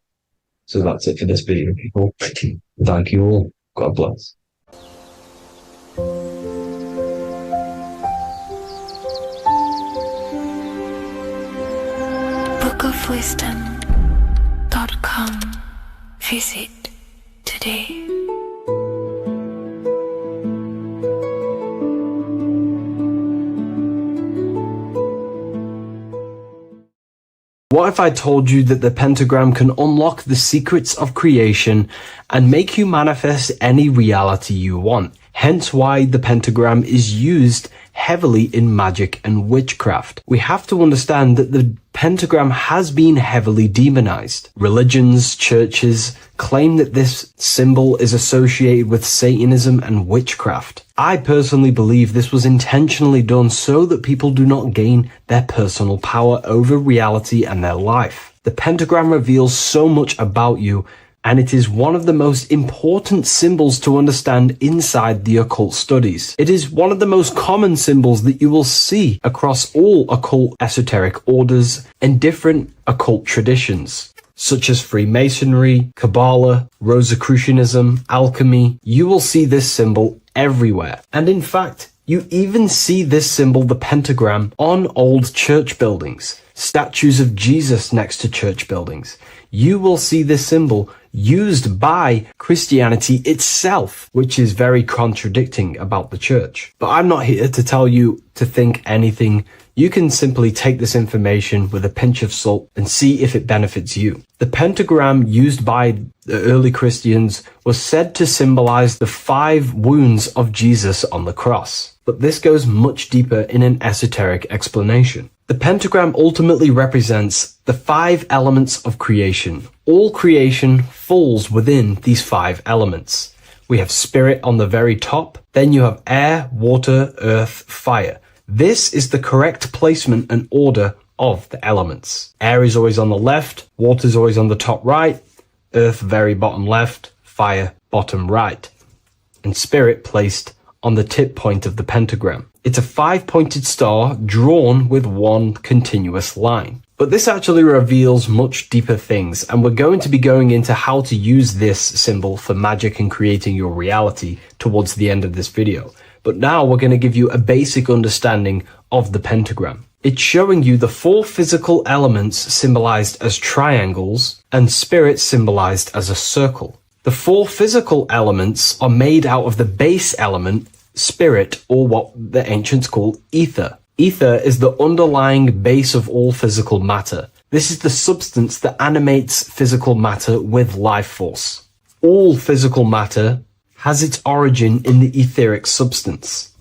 So that's it for this video, people. Thank you all. God bless. bookofwisdom.com. Visit today. What if I told you that the pentagram can unlock the secrets of creation and make you manifest any reality you want? Hence why the pentagram is used heavily in magic and witchcraft. We have to understand that the pentagram has been heavily demonized. Religions, churches claim that this symbol is associated with Satanism and witchcraft. I personally believe this was intentionally done so that people do not gain their personal power over reality and their life. The pentagram reveals so much about you, and it is one of the most important symbols to understand inside the occult studies. It is one of the most common symbols that you will see across all occult esoteric orders and different occult traditions, such as Freemasonry, Kabbalah, Rosicrucianism, alchemy. You will see this symbol everywhere. And in fact, you even see this symbol, the pentagram, on old church buildings, statues of Jesus next to church buildings. You will see this symbol used by Christianity itself, which is very contradicting about the church. But I'm not here to tell you to think anything. You can simply take this information with a pinch of salt and see if it benefits you. The pentagram used by the early Christians was said to symbolize the 5 wounds of Jesus on the cross. But this goes much deeper in an esoteric explanation. The pentagram ultimately represents the 5 elements of creation. All creation falls within these 5 elements. We have spirit on the very top, then you have air, water, earth, fire. This is the correct placement and order of the elements. Air is always on the left, water is always on the top right, earth very bottom left, fire bottom right, and spirit placed on the tip point of the pentagram. It's a 5-pointed star drawn with one continuous line. But this actually reveals much deeper things, and we're going to be going into how to use this symbol for magic and creating your reality towards the end of this video. But now we're going to give you a basic understanding of the pentagram. It's showing you the 4 physical elements symbolized as triangles and spirit symbolized as a circle. The 4 physical elements are made out of the base element, spirit, or what the ancients call ether. Ether is the underlying base of all physical matter. This is the substance that animates physical matter with life force. All physical matter has its origin in the etheric substance,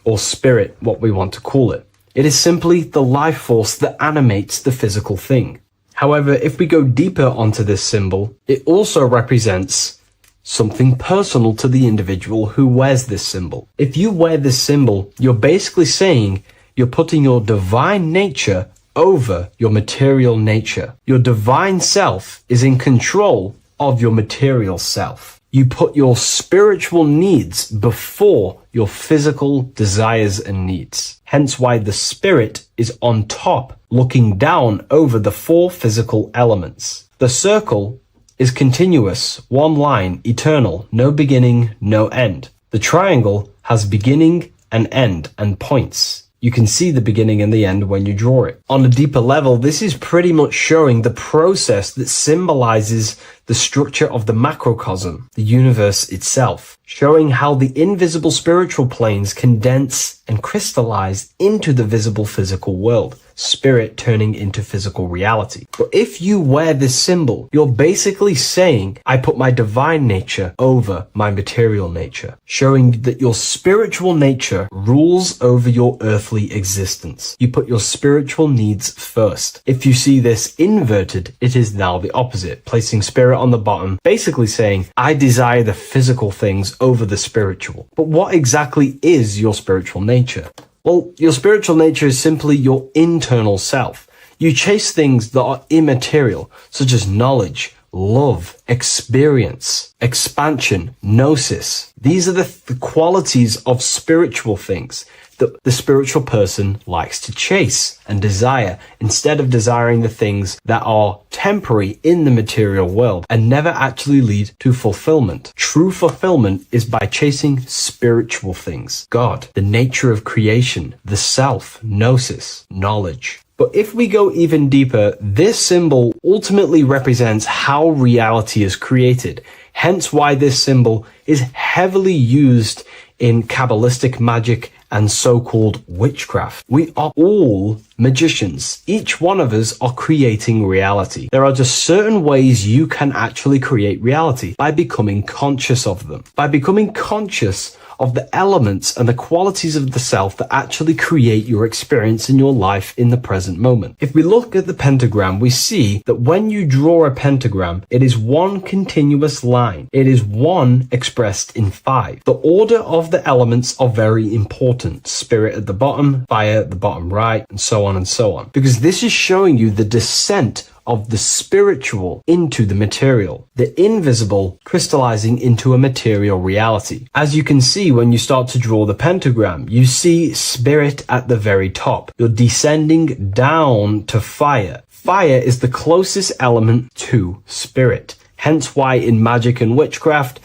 or spirit, what we want to call it. It is simply the life force that animates the physical thing. However, if we go deeper onto this symbol, it also represents something personal to the individual who wears this symbol. If you wear this symbol, you're basically saying you're putting your divine nature over your material nature. Your divine self is in control of your material self. You put your spiritual needs before your physical desires and needs. Hence why the spirit is on top, looking down over the 4 physical elements. The circle is continuous, one line, eternal, no beginning, no end. The triangle has beginning and end and points. You can see the beginning and the end when you draw it. On a deeper level, this is pretty much showing the process that symbolizes the structure of the macrocosm, the universe itself, showing how the invisible spiritual planes condense and crystallize into the visible physical world, spirit turning into physical reality. But if you wear this symbol, you're basically saying, I put my divine nature over my material nature, showing that your spiritual nature rules over your earthly existence. You put your spiritual needs first. If you see this inverted, it is now the opposite, placing spirit on the bottom, basically saying, I desire the physical things over the spiritual. But what exactly is your spiritual nature? Well, your spiritual nature is simply your internal self. You chase things that are immaterial, such as knowledge, love, experience, expansion, gnosis. These are the qualities of spiritual things that the spiritual person likes to chase and desire, instead of desiring the things that are temporary in the material world and never actually lead to fulfillment. True fulfillment is by chasing spiritual things. God, the nature of creation, the self, gnosis, knowledge. But if we go even deeper, this symbol ultimately represents how reality is created. Hence why this symbol is heavily used in Kabbalistic magic and so-called witchcraft. We are all magicians. Each one of us are creating reality. There are just certain ways you can actually create reality by becoming conscious of them. By becoming conscious of the elements and the qualities of the self that actually create your experience in your life in the present moment. If we look at the pentagram, we see that when you draw a pentagram, it is one continuous line. It is one expressed in 5. The order of the elements are very important. Spirit at the bottom, fire at the bottom right, and so on and so on. Because this is showing you the descent of the spiritual into the material, the invisible crystallizing into a material reality. As you can see when you start to draw the pentagram, you see spirit at the very top. You're descending down to fire. Fire is the closest element to spirit. Hence why in magic and witchcraft,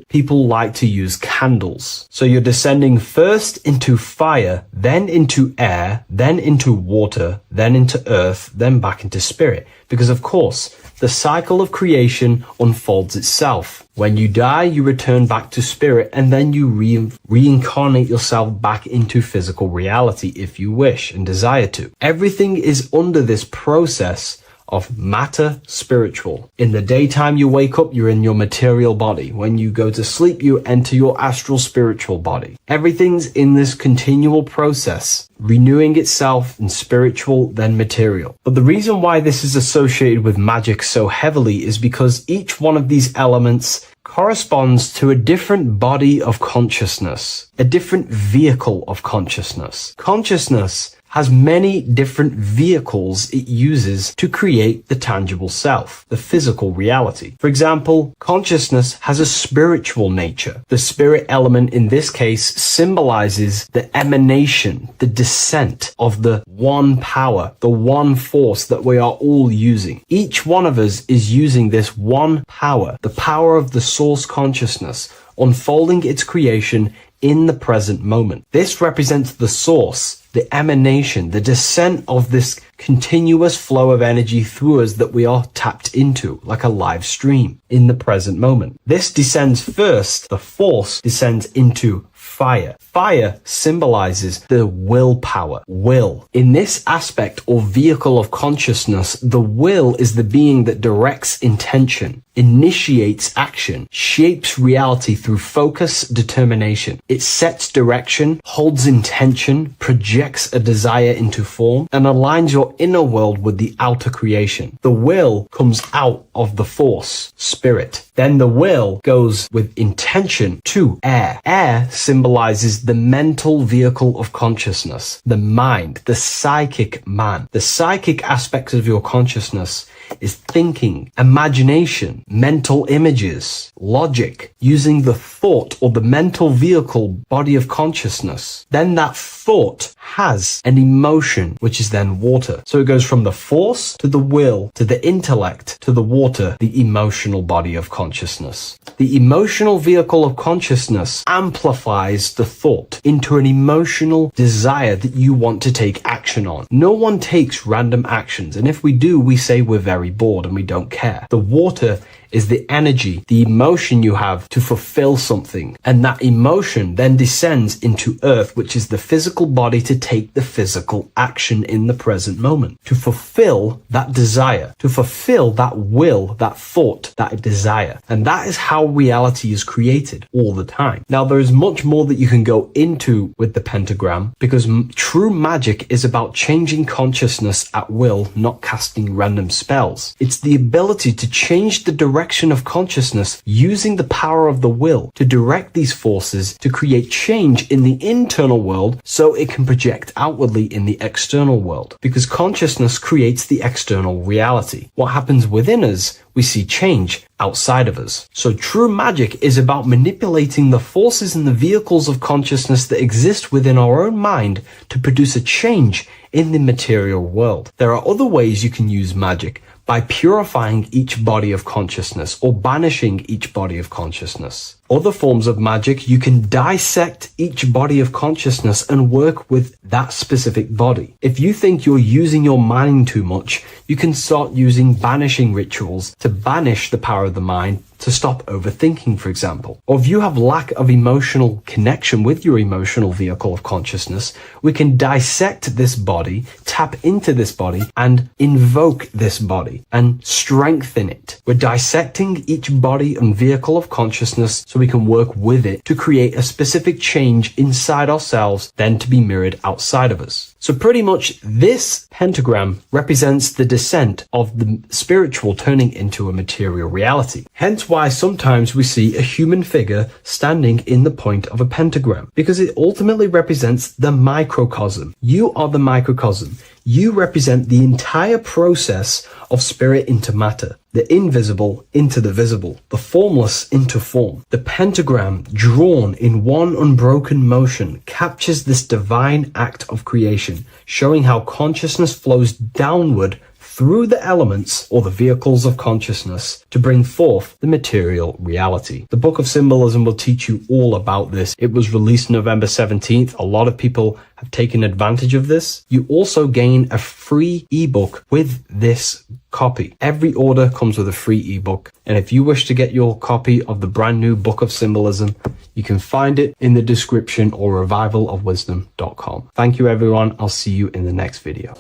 people like to use candles. So you're descending first into fire, then into air, then into water, then into earth, then back into spirit. Because of course, the cycle of creation unfolds itself. When you die, you return back to spirit, and then you reincarnate yourself back into physical reality if you wish and desire to. Everything is under this process of matter spiritual. In the daytime you wake up, you're in your material body. When you go to sleep, you enter your astral spiritual body. Everything's in this continual process, renewing itself in spiritual, then material. But the reason why this is associated with magic so heavily is because each one of these elements corresponds to a different body of consciousness, a different vehicle of consciousness. Consciousness has many different vehicles it uses to create the tangible self, the physical reality. For example, consciousness has a spiritual nature. The spirit element in this case symbolizes the emanation, the descent of the one power, the one force that we are all using. Each one of us is using this one power, the power of the source consciousness, unfolding its creation in the present moment. This represents the source, the emanation, the descent of this continuous flow of energy through us that we are tapped into, like a live stream in the present moment. This descends first, the force descends into fire. Fire symbolizes the willpower, will. In this aspect or vehicle of consciousness, the will is the being that directs intention, initiates action, shapes reality through focus, determination. It sets direction, holds intention, projects a desire into form, and aligns your inner world with the outer creation. The will comes out of the force, spirit. Then the will goes with intention to air. Air symbolizes the mental vehicle of consciousness, the mind, the psychic man. The psychic aspects of your consciousness is thinking, imagination, mental images, logic, using the thought or the mental vehicle body of consciousness. Then that thought has an emotion, which is then water. So it goes from the force to the will to the intellect to the water, the emotional body of consciousness. The emotional vehicle of consciousness amplifies the thought into an emotional desire that you want to take action on. No one takes random actions, and if we do, we say we're very bored and we don't care. The water is the energy, the emotion you have to fulfill something. And that emotion then descends into earth, which is the physical body to take the physical action in the present moment, to fulfill that desire, to fulfill that will, that thought, that desire. And that is how reality is created all the time. Now, there is much more that you can go into with the pentagram, because true magic is about changing consciousness at will, not casting random spells. It's the ability to change the direction of consciousness using the power of the will to direct these forces to create change in the internal world so it can project outwardly in the external world. Because consciousness creates the external reality. What happens within us, we see change outside of us. So true magic is about manipulating the forces and the vehicles of consciousness that exist within our own mind to produce a change in the material world. There are other ways you can use magic, by purifying each body of consciousness or banishing each body of consciousness. Other forms of magic, you can dissect each body of consciousness and work with that specific body. If you think you're using your mind too much, you can start using banishing rituals to banish the power of the mind to stop overthinking, for example. Or if you have lack of emotional connection with your emotional vehicle of consciousness, we can dissect this body, tap into this body, and invoke this body and strengthen it. We're dissecting each body and vehicle of consciousness so we can work with it to create a specific change inside ourselves, then to be mirrored outside of us. So pretty much this pentagram represents the descent of the spiritual turning into a material reality. Hence why sometimes we see a human figure standing in the point of a pentagram, because it ultimately represents the microcosm. You are the microcosm. You represent the entire process of spirit into matter, the invisible into the visible, the formless into form. The pentagram, drawn in one unbroken motion, captures this divine act of creation, showing how consciousness flows downward through the elements or the vehicles of consciousness to bring forth the material reality. The Book of Symbolism will teach you all about this. It was released November 17th. A lot of people have taken advantage of this. You also gain a free ebook with this copy. Every order comes with a free ebook. And if you wish to get your copy of the brand new Book of Symbolism, you can find it in the description or revivalofwisdom.com. Thank you, everyone. I'll see you in the next video.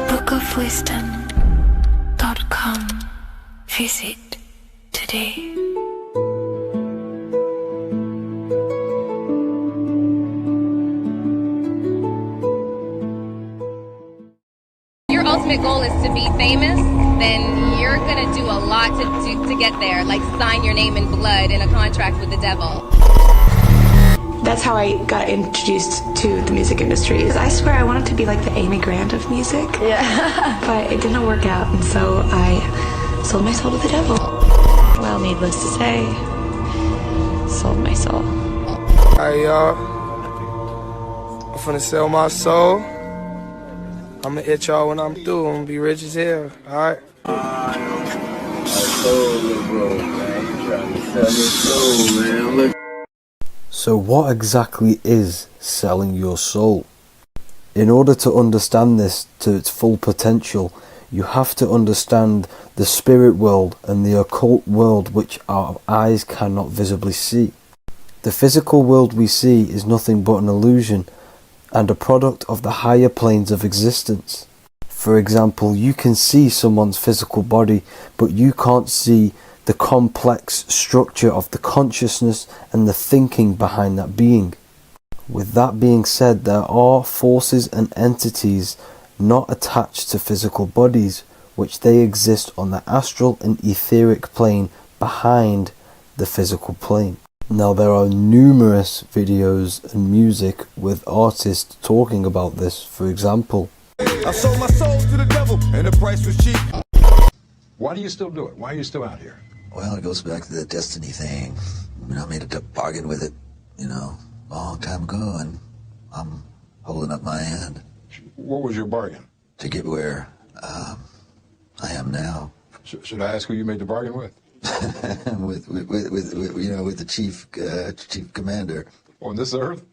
bookofwisdom.com. Visit today. Your ultimate goal is to be famous, then you're gonna do a lot to get there, like sign your name in blood in a contract with the devil. That's how I got introduced to the music industry. I swear I wanted to be like the Amy Grant of music. Yeah. But it didn't work out, and so I sold my soul to the devil. Well, needless to say, sold my soul. Alright, y'all. I'm finna sell my soul. I'ma hit y'all when I'm through. I'm gonna be rich as hell, alright? So what exactly is selling your soul? In order to understand this to its full potential, you have to understand the spirit world and the occult world which our eyes cannot visibly see. The physical world we see is nothing but an illusion and a product of the higher planes of existence. For example, you can see someone's physical body, but you can't see the complex structure of the consciousness and the thinking behind that being. With that being said, there are forces and entities not attached to physical bodies, which they exist on the astral and etheric plane behind the physical plane. Now there are numerous videos and music with artists talking about this. For example, I sold my soul to the devil and the price was cheap. Why do you still do it? Why are you still out here? Well, it goes back to the destiny thing. I made a bargain with it, a long time ago, and I'm holding up my hand. What was your bargain? To get where I am now. Should I ask who you made the bargain with? with the chief commander. On this earth?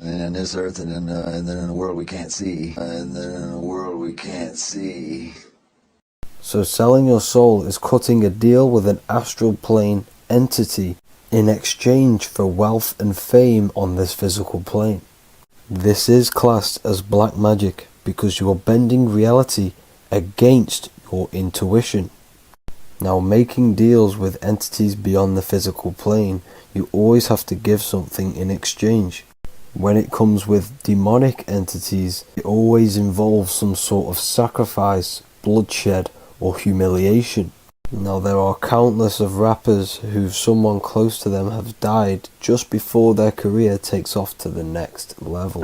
And on this earth, and then in a world we can't see. so selling your soul is cutting a deal with an astral plane entity in exchange for wealth and fame on this physical plane. This is classed as black magic because you are bending reality against your intuition. Now, making deals with entities beyond the physical plane, you always have to give something in exchange. When it comes with demonic entities, it always involves some sort of sacrifice, bloodshed, or humiliation. Now, there are countless of rappers who someone close to them have died just before their career takes off to the next level.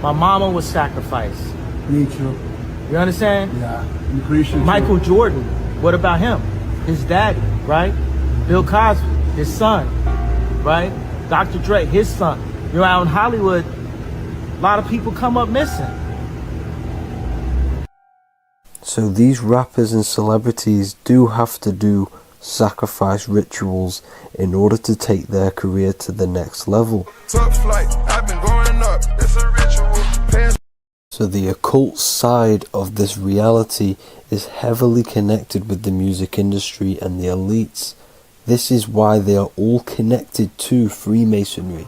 My mama was sacrificed. Me too. You understand? Yeah. You appreciate Michael Jordan, what about him? His daddy, right? Bill Cosby, his son, right? Dr. Dre, his son. Out in Hollywood, A lot of people come up missing. So these rappers and celebrities do have to do sacrifice rituals in order to take their career to the next level. Top flight, I've been growing up, it's a ritual. So the occult side of this reality is heavily connected with the music industry and the elites. This is why they are all connected to Freemasonry.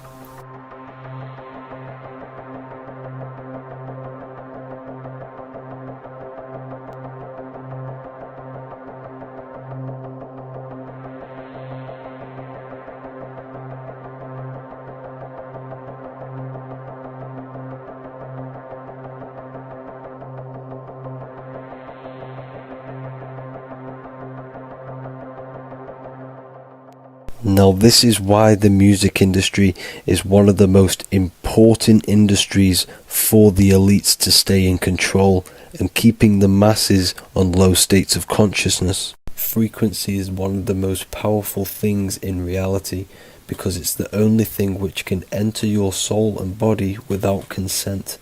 Now this is why the music industry is one of the most important industries for the elites to stay in control and keeping the masses on low states of consciousness. Frequency is one of the most powerful things in reality because it's the only thing which can enter your soul and body without consent.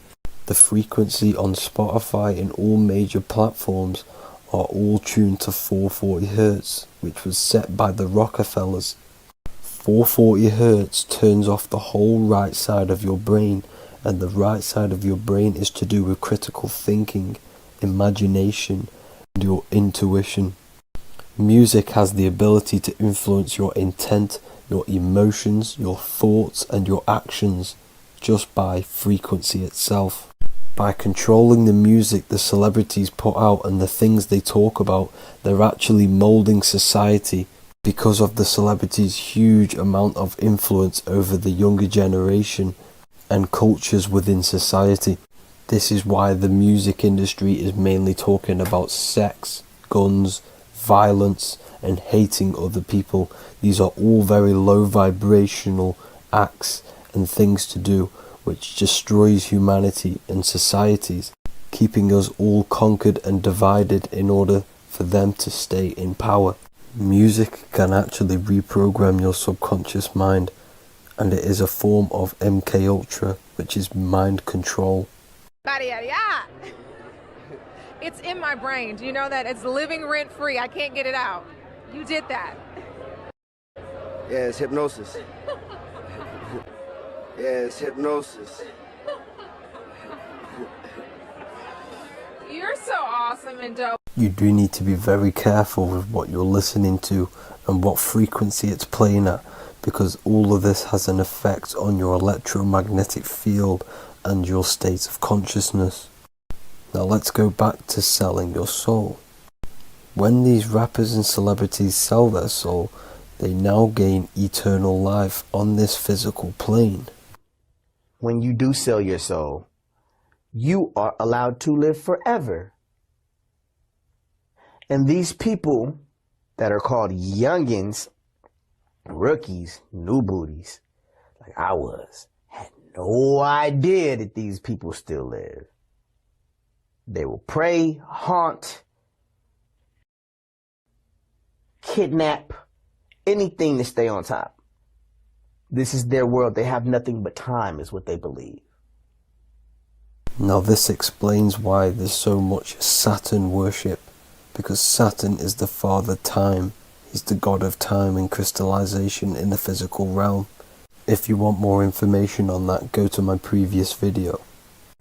The frequency on Spotify and all major platforms are all tuned to 440 Hz, which was set by the Rockefellers. 440 Hz turns off the whole right side of your brain, and the right side of your brain is to do with critical thinking, imagination, and your intuition. Music has the ability to influence your intent, your emotions, your thoughts, and your actions just by frequency itself. By controlling the music the celebrities put out and the things they talk about, they're actually molding society because of the celebrities' huge amount of influence over the younger generation and cultures within society. This is why the music industry is mainly talking about sex, guns, violence, and hating other people. These are all very low vibrational acts and things to do which destroys humanity and societies, keeping us all conquered and divided in order for them to stay in power. Music can actually reprogram your subconscious mind, and it is a form of MK Ultra, which is mind control. It's in my brain. Do you know that? It's living rent free. I can't get it out. You did that. Yeah, it's hypnosis. Yeah, it's hypnosis. You're so awesome and dope. You do need to be very careful with what you're listening to and what frequency it's playing at, because all of this has an effect on your electromagnetic field and your state of consciousness. Now let's go back to selling your soul. When these rappers and celebrities sell their soul, they now gain eternal life on this physical plane. When you do sell your soul, you are allowed to live forever. And these people that are called youngins, rookies, new booties, like I was, had no idea that these people still live. They will prey, haunt, kidnap, anything to stay on top. This is their world. They have nothing but time, is what they believe. Now this explains why there's so much Saturn worship, because Saturn is the father time. He's the god of time and crystallization in the physical realm. If you want more information on that, go to my previous video.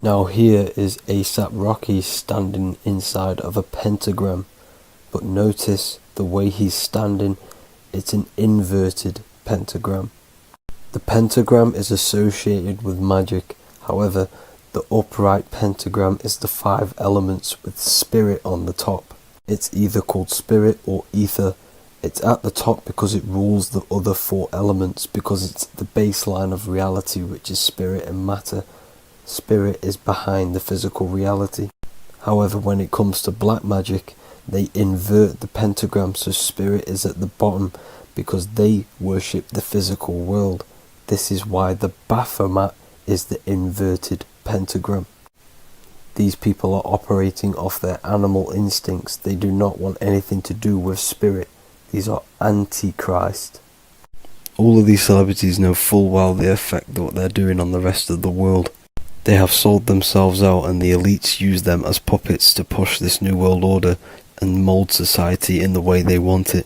Now here is ASAP Rocky standing inside of a pentagram, but notice the way he's standing, it's an inverted pentagram. The pentagram is associated with magic, however, the upright pentagram is the 5 elements with spirit on the top. It's either called spirit or ether. It's at the top because it rules the other 4 elements, because it's the baseline of reality, which is spirit and matter. Spirit is behind the physical reality. However, when it comes to black magic, they invert the pentagram, so spirit is at the bottom because they worship the physical world. This is why the Baphomet is the inverted pentagram. These people are operating off their animal instincts. They do not want anything to do with spirit. These are antichrist. All of these celebrities know full well the effect that what they're doing on the rest of the world. They have sold themselves out, and the elites use them as puppets to push this new world order and mold society in the way they want it.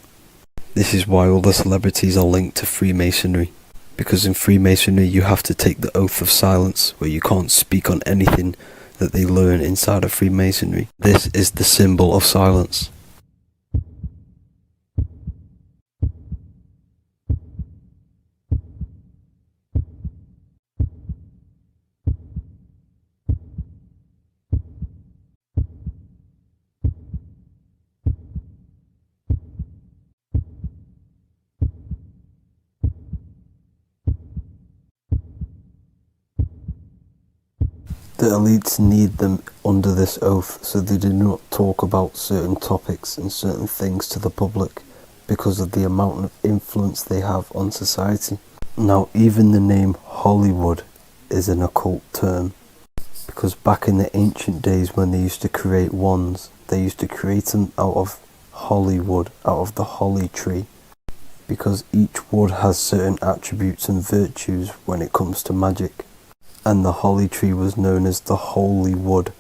This is why all the celebrities are linked to Freemasonry, because in Freemasonry you have to take the oath of silence, where you can't speak on anything that they learn inside of Freemasonry. This is the symbol of silence. The elites need them under this oath so they do not talk about certain topics and certain things to the public because of the amount of influence they have on society. Now, even the name Hollywood is an occult term, because back in the ancient days when they used to create wands, they used to create them out of holly wood, out of the holly tree, because each wood has certain attributes and virtues when it comes to magic. And the holly tree was known as the holy wood,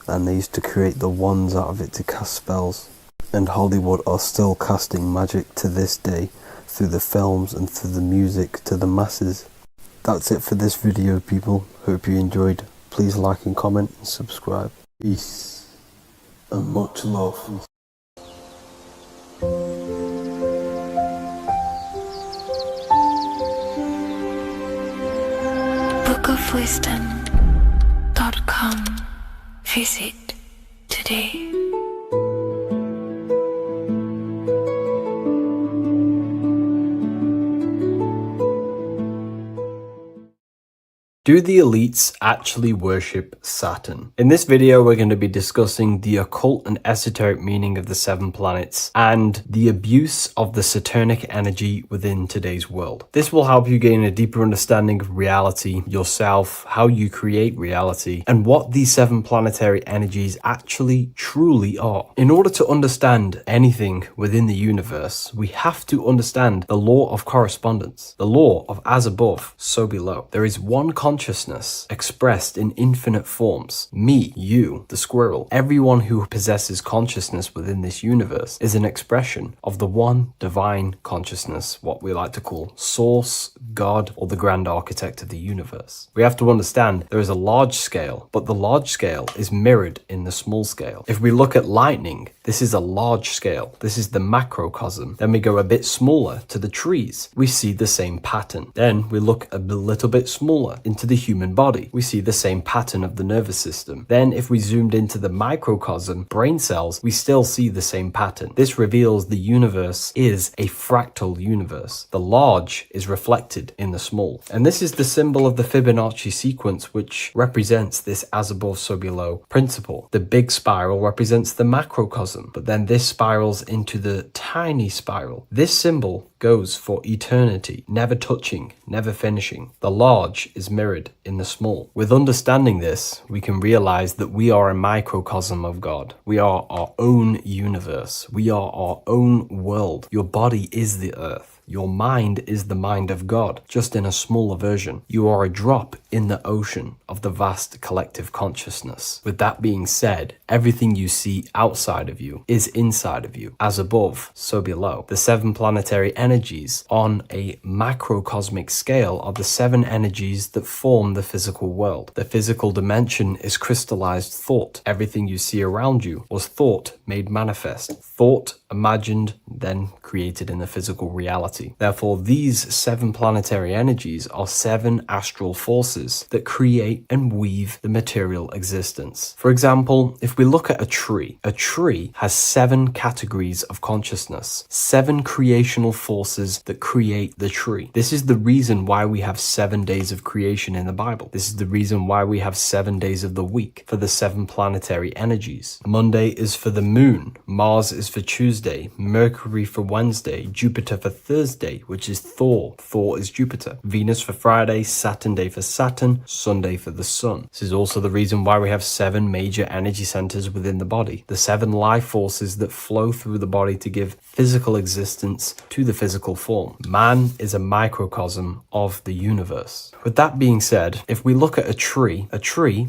and they used to create the wands out of it to cast spells. And Hollywood are still casting magic to this day through the films and through the music to the masses. That's it for this video, people. Hope you enjoyed. Please like and comment and subscribe. Peace and much love. bookofwisdom.com. Visit today. Do the elites actually worship Saturn? In this video, we're going to be discussing the occult and esoteric meaning of the 7 planets and the abuse of the Saturnic energy within today's world. This will help you gain a deeper understanding of reality, yourself, how you create reality, and what these 7 planetary energies actually truly are. In order to understand anything within the universe, we have to understand the law of correspondence, the law of as above, so below. There is one consciousness expressed in infinite forms. Me, you, the squirrel, everyone who possesses consciousness within this universe is an expression of the one divine consciousness, what we like to call Source, God, or the grand architect of the universe. We have to understand there is a large scale, but the large scale is mirrored in the small scale. If we look at lightning, this is a large scale. This is the macrocosm. Then we go a bit smaller to the trees. We see the same pattern. Then we look a little bit smaller into the human body. We see the same pattern of the nervous system. Then if we zoomed into the microcosm, brain cells, we still see the same pattern. This reveals the universe is a fractal universe. The large is reflected in the small. And this is the symbol of the Fibonacci sequence, which represents this as above, so below principle. The big spiral represents the macrocosm, but then this spirals into the tiny spiral. This symbol goes for eternity, never touching, never finishing. The large is mirrored in the small. With understanding this, we can realize that we are a microcosm of God. We are our own universe. We are our own world. Your body is the earth. Your mind is the mind of God, just in a smaller version. You are a drop in the ocean of the vast collective consciousness. With that being said, everything you see outside of you is inside of you. As above, so below. The 7 planetary energies on a macrocosmic scale are the 7 energies that form the physical world. The physical dimension is crystallized thought. Everything you see around you was thought made manifest. Thought imagined, then created in the physical reality. Therefore, these 7 planetary energies are 7 astral forces that create and weave the material existence. For example, if we look at a tree has 7 categories of consciousness, 7 creational forces that create the tree. This is the reason why we have 7 days of creation in the Bible. This is the reason why we have 7 days of the week for the 7 planetary energies. Monday is for the moon, Mars is for Tuesday, Mercury for Wednesday, Jupiter for Thursday, Thursday, which is Thor. Thor is Jupiter. Venus for Friday, Saturn day for Saturn, Sunday for the Sun. This is also the reason why we have 7 major energy centers within the body. The 7 life forces that flow through the body to give physical existence to the physical form. Man is a microcosm of the universe. With that being said, if we look at a tree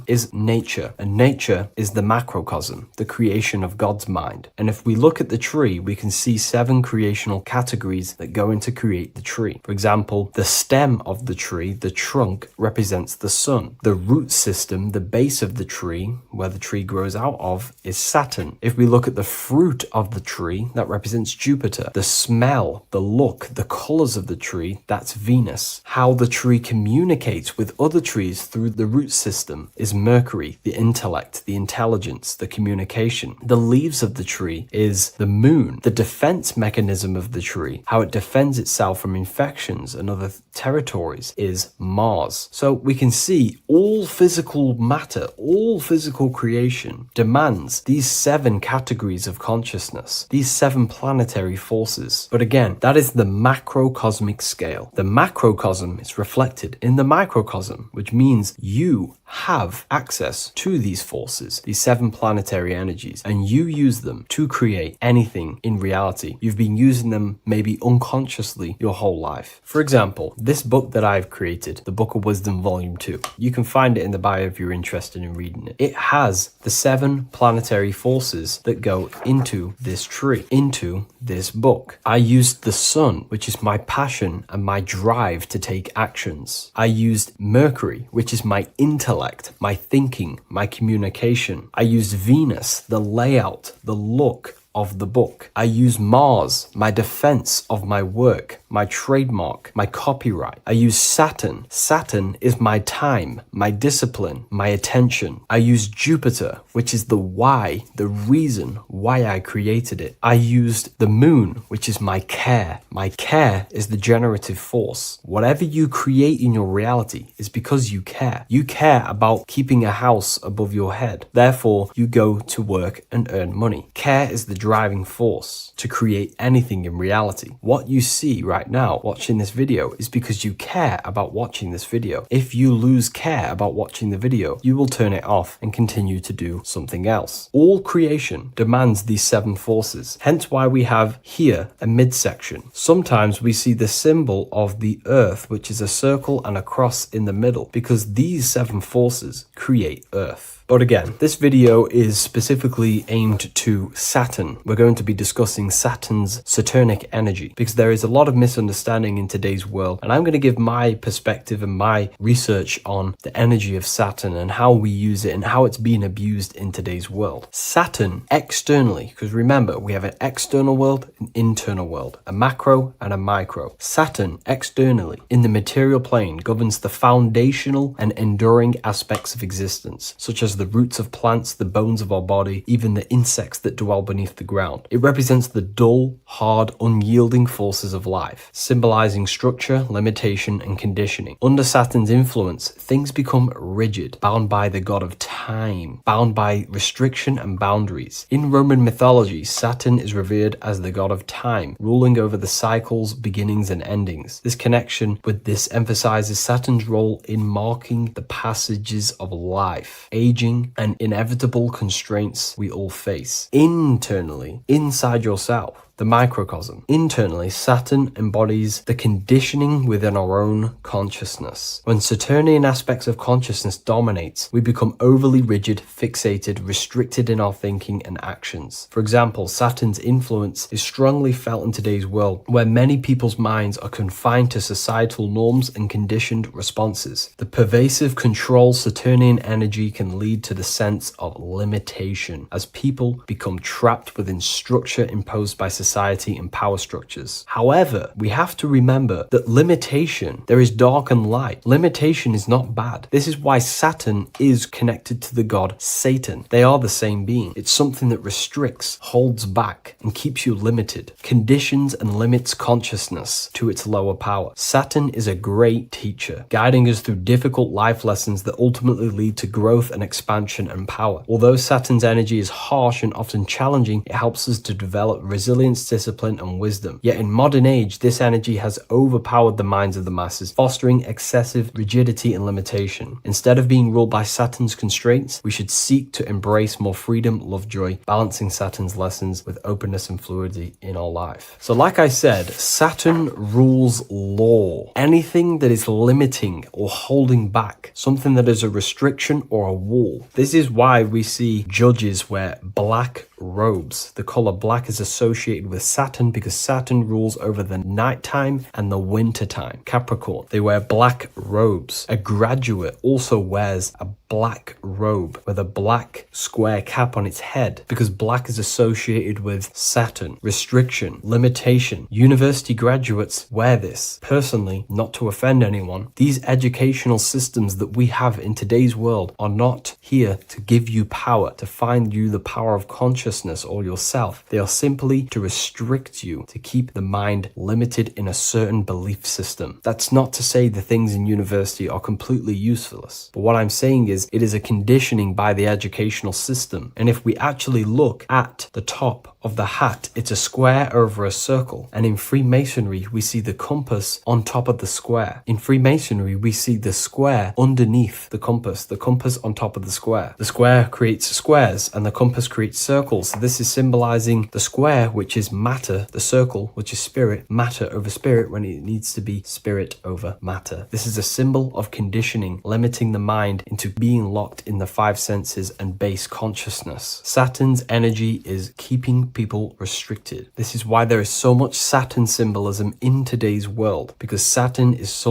is nature, and nature is the macrocosm, the creation of God's mind. And if we look at the tree, we can see 7 creational categories that go into create the tree. For example, the stem of the tree, the trunk, represents the sun. The root system, the base of the tree, where the tree grows out of, is Saturn. If we look at the fruit of the tree, that represents Jupiter. The smell, the look, the colors of the tree, that's Venus. How the tree communicates with other trees through the root system is Mercury, the intellect, the intelligence, the communication. The leaves of the tree is the moon. The defense mechanism of the tree, how it defends itself from infections and other territories, is Mars. So we can see all physical matter, all physical creation demands these 7 categories of consciousness, these 7 planetary forces. But again, that is the macrocosmic scale. The macrocosm is reflected in the microcosm, which means you have access to these forces, these 7 planetary energies, and you use them to create anything in reality. You've been using them maybe unconsciously your whole life. For example, this book that I've created, the Book of Wisdom Volume 2, you can find it in the bio if you're interested in reading it. It has the 7 planetary forces that go into this tree, into this book. I used the sun, which is my passion and my drive to take actions. I used Mercury, which is my intellect, my thinking, my communication. I used Venus, the layout, the look of the book. I use Mars, my defense of my work, my trademark, my copyright. I use Saturn. Saturn is my time, my discipline, my attention. I use Jupiter, which is the why, the reason why I created it. I used the moon, which is my care. My care is the generative force. Whatever you create in your reality is because you care. You care about keeping a house above your head. Therefore, you go to work and earn money. Care is the driving force to create anything in reality. What you see right now watching this video is because you care about watching this video. If you lose care about watching the video, you will turn it off and continue to do something else. All creation demands these 7 forces, hence why we have here a midsection. Sometimes we see the symbol of the earth, which is a circle and a cross in the middle, because these 7 forces create earth. But again, this video is specifically aimed to Saturn. We're going to be discussing Saturn's Saturnic energy because there is a lot of misunderstanding in today's world, and I'm going to give my perspective and my research on the energy of Saturn and how we use it and how it's being abused in today's world. Saturn externally, because remember, we have an external world, an internal world, a macro and a micro. Saturn externally in the material plane governs the foundational and enduring aspects of existence, such as the roots of plants, the bones of our body, even the insects that dwell beneath the ground. It represents the dull, hard, unyielding forces of life, symbolizing structure, limitation, and conditioning. Under Saturn's influence, things become rigid, bound by the god of time, bound by restriction and boundaries. In Roman mythology, Saturn is revered as the god of time, ruling over the cycles, beginnings, and endings. This connection with this emphasizes Saturn's role in marking the passages of life, aging, and inevitable constraints we all face. Internally, inside yourself, the microcosm. Internally, Saturn embodies the conditioning within our own consciousness. When Saturnian aspects of consciousness dominates, we become overly rigid, fixated, restricted in our thinking and actions. For example, Saturn's influence is strongly felt in today's world, where many people's minds are confined to societal norms and conditioned responses. The pervasive control Saturnian energy can lead to the sense of limitation, as people become trapped within structure imposed by society and power structures. However, we have to remember that limitation, there is dark and light. Limitation is not bad. This is why Saturn is connected to the god Satan. They are the same being. It's something that restricts, holds back, and keeps you limited, conditions and limits consciousness to its lower power. Saturn is a great teacher, guiding us through difficult life lessons that ultimately lead to growth and expansion and power. Although Saturn's energy is harsh and often challenging, it helps us to develop resilience experience, discipline, and wisdom. Yet in modern age, this energy has overpowered the minds of the masses, fostering excessive rigidity and limitation. Instead of being ruled by Saturn's constraints, we should seek to embrace more freedom, love, joy, balancing Saturn's lessons with openness and fluidity in our life. So like I said, Saturn rules law. Anything that is limiting or holding back, something that is a restriction or a wall. This is why we see judges wear black robes. The color black is associated with Saturn because Saturn rules over the nighttime and the winter time. Capricorn, they wear black robes. A graduate also wears a black robe with a black square cap on its head because black is associated with Saturn, restriction, limitation. University graduates wear this. Personally, not to offend anyone, these educational systems that we have in today's world are not here to give you power, to find you the power of consciousness or yourself. They are simply to restrict you, to keep the mind limited in a certain belief system. That's not to say the things in university are completely useless, but what I'm saying is it is a conditioning by the educational system. And if we actually look at the top of the hat, it's a square over a circle. And in Freemasonry, we see the compass on top of the square. In Freemasonry, we see the square underneath the compass on top of the square. The square creates squares and the compass creates circles. So this is symbolizing the square, which is matter, the circle, which is spirit, matter over spirit when it needs to be spirit over matter. This is a symbol of conditioning, limiting the mind into being locked in the five senses and base consciousness. Saturn's energy is keeping people restricted. This is why there is so much Saturn symbolism in today's world, because Saturn is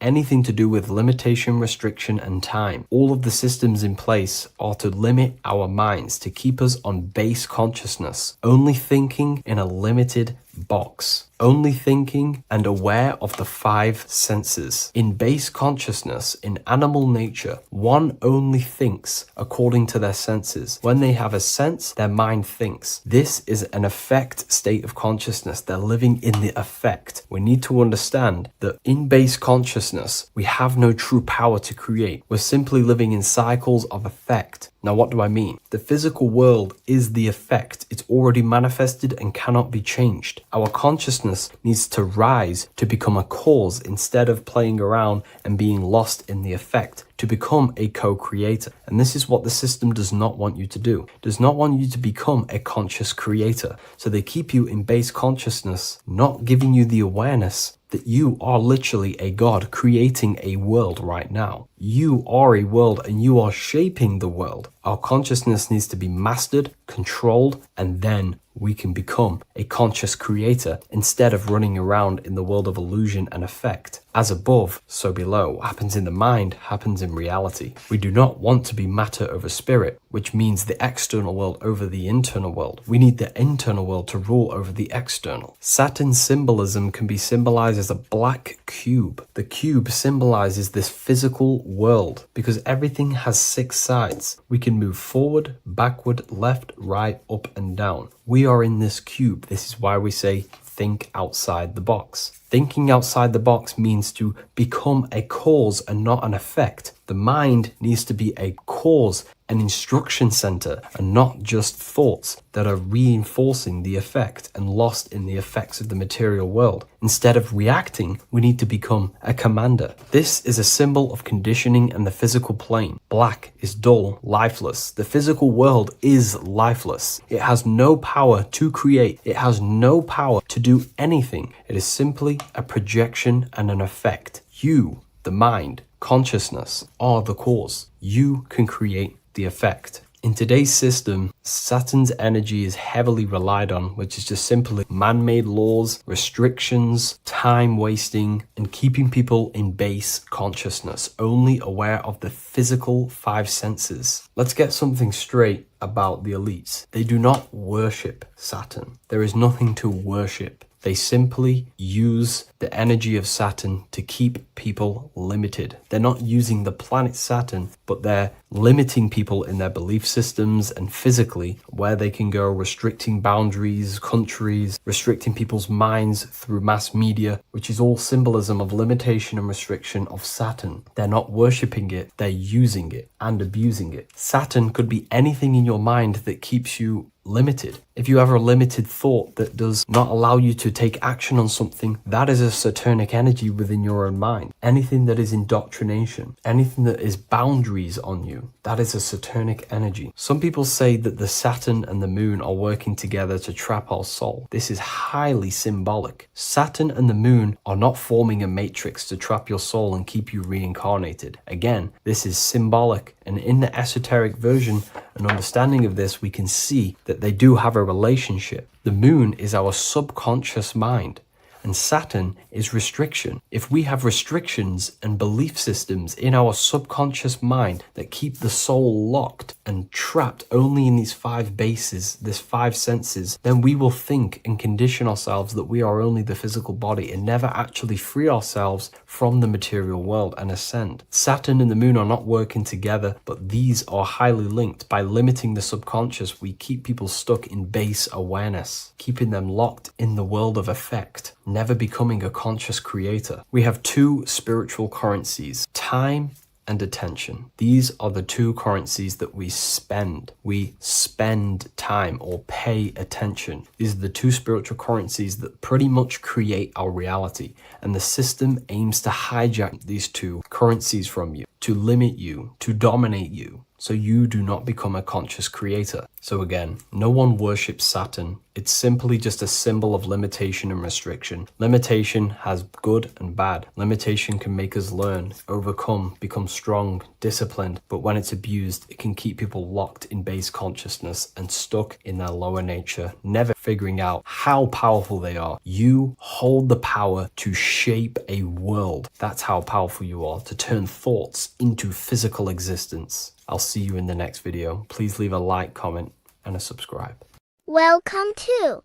anything to do with limitation, restriction, and time. All of the systems in place are to limit our minds, to keep us on base consciousness, only thinking in a limited box, only thinking and aware of the five senses. In base consciousness, in animal nature, one only thinks according to their senses. When they have a sense, their mind thinks. This is an affect state of consciousness. They're living in the affect. We need to understand that in base consciousness, we have no true power to create. We're simply living in cycles of affect. Now, what do I mean? The physical world is the effect. It's already manifested and cannot be changed. Our consciousness needs to rise to become a cause instead of playing around and being lost in the effect, to become a co-creator. And this is what the system does not want you to do. It does not want you to become a conscious creator. So they keep you in base consciousness, not giving you the awareness that you are literally a god creating a world right now. You are a world and you are shaping the world. Our consciousness needs to be mastered, controlled, and then we can become a conscious creator instead of running around in the world of illusion and effect. As above, so below. What happens in the mind happens in reality. We do not want to be matter over spirit, which means the external world over the internal world. We need the internal world to rule over the external. Saturn symbolism can be symbolized as a black cube. The cube symbolizes this physical world because everything has 6 sides. We can move forward, backward, left, right, up, and down. We are in this cube. This is why we say think outside the box. Thinking outside the box means to become a cause and not an effect. The mind needs to be a cause, an instruction center, and not just thoughts that are reinforcing the effect and lost in the effects of the material world. Instead of reacting, we need to become a commander. This is a symbol of conditioning and the physical plane. Black is dull, lifeless. The physical world is lifeless. It has no power to create. It has no power to do anything. It is simply a projection and an effect. You, the mind, consciousness, are the cause. You can create the effect. In today's system, Saturn's energy is heavily relied on, which is just simply man-made laws, restrictions, time wasting, and keeping people in base consciousness, only aware of the physical 5 senses. Let's get something straight about the elites. They do not worship Saturn. There is nothing to worship. They simply use the energy of Saturn to keep people limited. They're not using the planet Saturn, but they're limiting people in their belief systems and physically where they can go, restricting boundaries, countries, restricting people's minds through mass media, which is all symbolism of limitation and restriction of Saturn. They're not worshipping it, they're using it and abusing it. Saturn could be anything in your mind that keeps you limited. If you have a limited thought that does not allow you to take action on something, that is a Saturnic energy within your own mind. Anything that is indoctrination, anything that is boundaries on you, that is a Saturnic energy. Some people say that the Saturn and the moon are working together to trap our soul. This is highly symbolic. Saturn and the moon are not forming a matrix to trap your soul and keep you reincarnated. Again, this is symbolic, and in the esoteric version, an understanding of this, we can see that they do have a relationship. The moon is our subconscious mind, and Saturn is restriction. If we have restrictions and belief systems in our subconscious mind that keep the soul locked and trapped only in these 5 bases, these 5 senses, then we will think and condition ourselves that we are only the physical body and never actually free ourselves from the material world and ascend. Saturn and the moon are not working together, but these are highly linked. By limiting the subconscious, we keep people stuck in base awareness, keeping them locked in the world of effect, never becoming a conscious creator. We have 2 spiritual currencies, time and attention. These are the 2 currencies that we spend. We spend time or pay attention. These are the 2 spiritual currencies that pretty much create our reality. And the system aims to hijack these 2 currencies from you, to limit you, to dominate you, so you do not become a conscious creator. So again, no one worships Saturn. It's simply just a symbol of limitation and restriction. Limitation has good and bad. Limitation can make us learn, overcome, become strong, disciplined, but when it's abused, it can keep people locked in base consciousness and stuck in their lower nature, never figuring out how powerful they are. You hold the power to shape a world. That's how powerful you are, to turn thoughts into physical existence. I'll see you in the next video. Please leave a like, comment, and a subscribe. Welcome to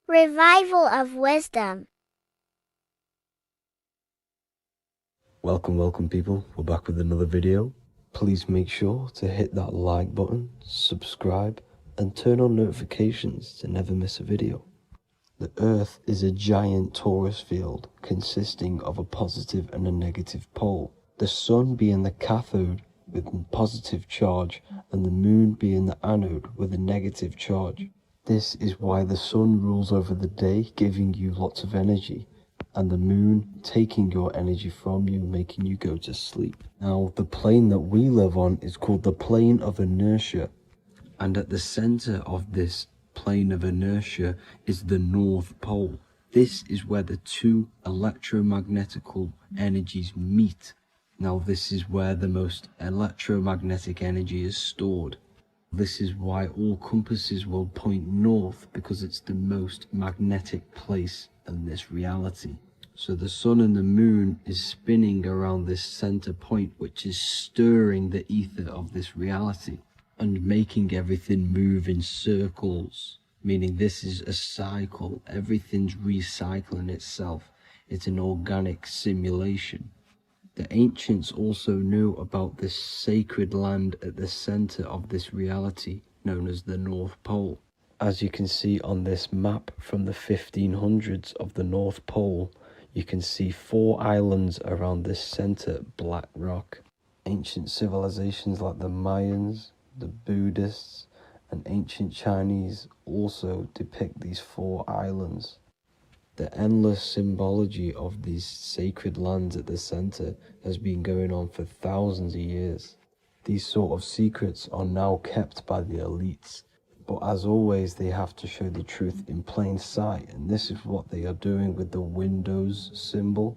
Revival of Wisdom. Welcome people, we're back with another video. Please make sure to hit that like button, subscribe, and turn on notifications to never miss a video. The Earth is a giant torus field consisting of a positive and a negative pole. The sun being the cathode with a positive charge and the moon being the anode with a negative charge. This is why the sun rules over the day, giving you lots of energy, and the moon taking your energy from you, making you go to sleep. Now, the plane that we live on is called the plane of inertia, and at the center of this plane of inertia is the North Pole. This is where the 2 electromagnetical energies meet. Now, this is where the most electromagnetic energy is stored. This is why all compasses will point north, because it's the most magnetic place in this reality. So the sun and the moon is spinning around this center point, which is stirring the ether of this reality and making everything move in circles, meaning this is a cycle. Everything's recycling itself. It's an organic simulation. The ancients also knew about this sacred land at the center of this reality, known as the North Pole. As you can see on this map from the 1500s of the North Pole, you can see 4 islands around this center black rock. Ancient civilizations like the Mayans, the Buddhists, and ancient Chinese also depict these 4 islands. The endless symbology of these sacred lands at the center has been going on for thousands of years. These sort of secrets are now kept by the elites, but as always they have to show the truth in plain sight, and this is what they are doing with the Windows symbol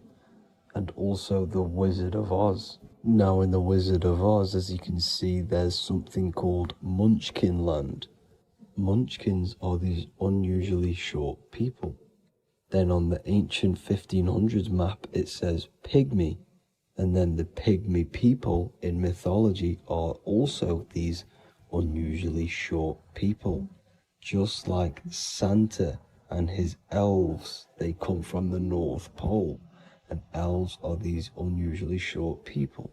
and also the Wizard of Oz. Now in the Wizard of Oz, as you can see, there's something called Munchkin Land. Munchkins are these unusually short people. Then on the ancient 1500s map, it says pygmy. And then the pygmy people in mythology are also these unusually short people. Just like Santa and his elves, they come from the North Pole. And elves are these unusually short people.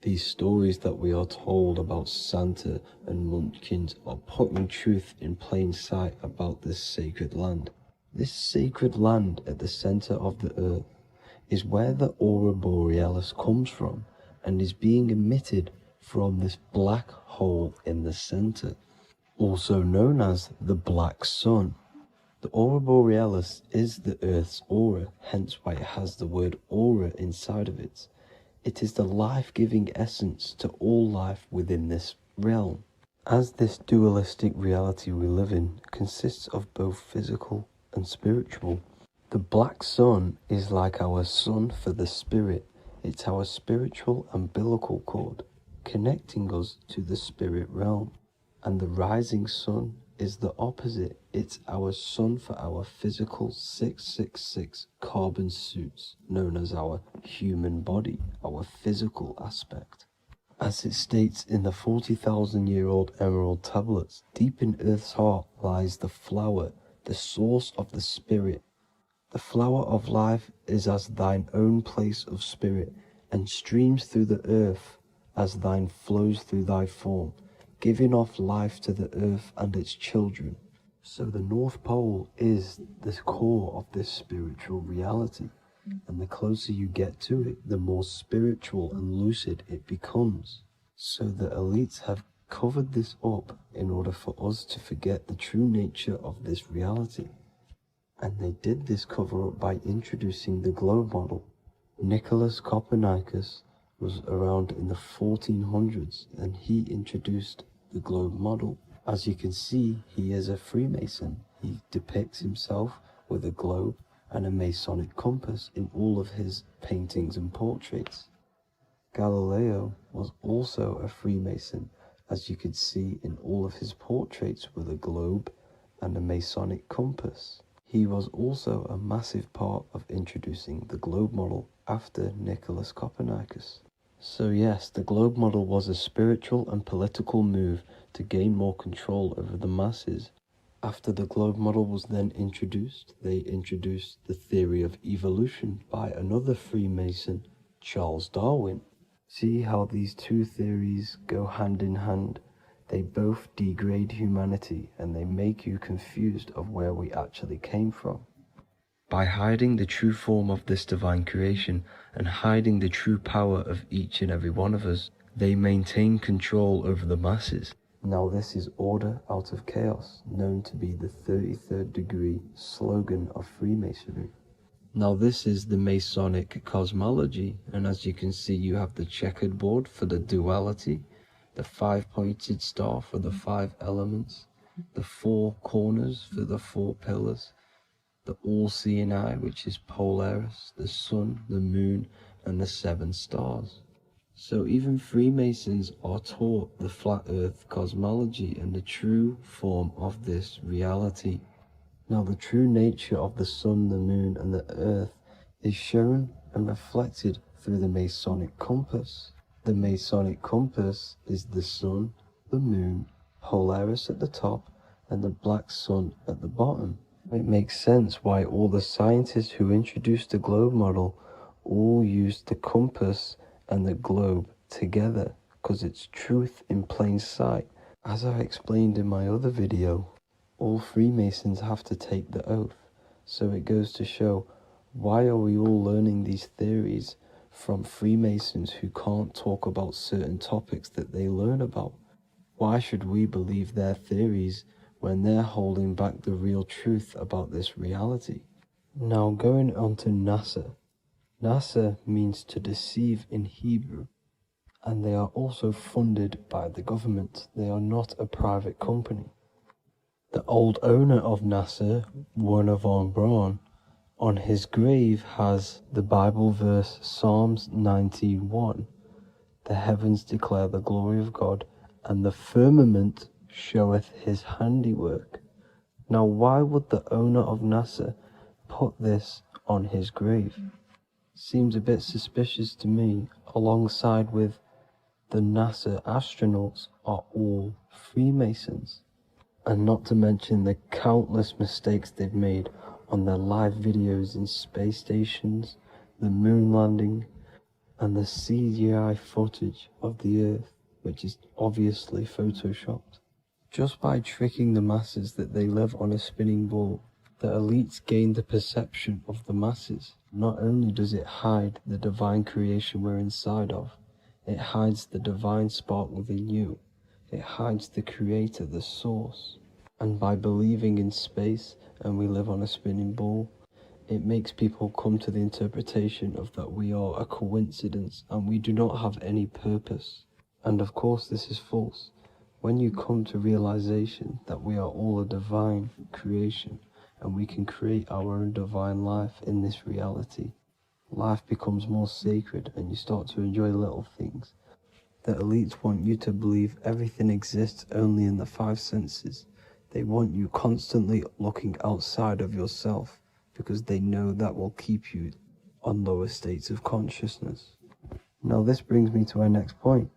These stories that we are told about Santa and Munchkins are putting truth in plain sight about this sacred land. This sacred land at the center of the earth is where the aurora borealis comes from and is being emitted from this black hole in the center. also known as the Black Sun. The aurora borealis is the Earth's aura, hence why it has the word aura inside of it. It is the life-giving essence to all life within this realm. As this dualistic reality we live in consists of both physical and spiritual, the Black Sun is like our sun for the spirit. It's our spiritual umbilical cord, connecting us to the spirit realm. And the rising sun is the opposite. It's our sun for our physical 666 carbon suits, known as our human body, our physical aspect. As it states in the 40,000-year-old emerald tablets, deep in Earth's heart lies the flower, the source of the spirit. The flower of life is as thine own place of spirit, and streams through the earth as thine flows through thy form, giving off life to the earth and its children. So the North Pole is the core of this spiritual reality, and the closer you get to it, the more spiritual and lucid it becomes. So the elites have covered this up in order for us to forget the true nature of this reality. And they did this cover up by introducing the globe model. Nicholas Copernicus was around in the 1400s, and he introduced the globe model. As you can see, he is a Freemason. He depicts himself with a globe and a Masonic compass in all of his paintings and portraits. Galileo was also a Freemason, as you could see in all of his portraits with a globe and a Masonic compass. He was also a massive part of introducing the globe model after Nicholas Copernicus. So yes, the globe model was a spiritual and political move to gain more control over the masses. After the globe model was then introduced, they introduced the theory of evolution by another Freemason, Charles Darwin. See how these two theories go hand in hand? They both degrade humanity, and they make you confused of where we actually came from. By hiding the true form of this divine creation and hiding the true power of each and every one of us, they maintain control over the masses. Now this is order out of chaos, known to be the 33rd degree slogan of Freemasonry. Now this is the Masonic Cosmology, and as you can see, you have the checkered board for the duality, the 5-pointed star for the 5 elements, the 4 corners for the 4 pillars, the all-seeing eye, which is Polaris, the sun, the moon, and the 7 stars. So even Freemasons are taught the flat earth cosmology and the true form of this reality. Now the true nature of the sun, the moon, and the earth is shown and reflected through the Masonic compass. The Masonic compass is the sun, the moon, Polaris at the top, and the black sun at the bottom. It makes sense why all the scientists who introduced the globe model all used the compass and the globe together, because it's truth in plain sight. As I explained in my other video, all Freemasons have to take the oath, so it goes to show, why are we all learning these theories from Freemasons who can't talk about certain topics that they learn about? Why should we believe their theories when they're holding back the real truth about this reality? Now going on to NASA. NASA means to deceive in Hebrew, and they are also funded by the government. They are not a private company. The old owner of NASA, Werner von Braun, on his grave has the Bible verse Psalms 91. The heavens declare the glory of God, and the firmament showeth his handiwork. Now why would the owner of NASA put this on his grave? Seems a bit suspicious to me, alongside with the NASA astronauts are all Freemasons. And not to mention the countless mistakes they've made on their live videos in space stations, the moon landing, and the CGI footage of the Earth, which is obviously photoshopped. Just by tricking the masses that they live on a spinning ball, the elites gain the perception of the masses. Not only does it hide the divine creation we're inside of, it hides the divine spark within you. It hides the creator, the source. And by believing in space and we live on a spinning ball, it makes people come to the interpretation of that we are a coincidence and we do not have any purpose. And of course this is false. When you come to realization that we are all a divine creation and we can create our own divine life in this reality, life becomes more sacred and you start to enjoy little things. The elites want you to believe everything exists only in the five senses. They want you constantly looking outside of yourself because they know that will keep you on lower states of consciousness. Now this brings me to our next point.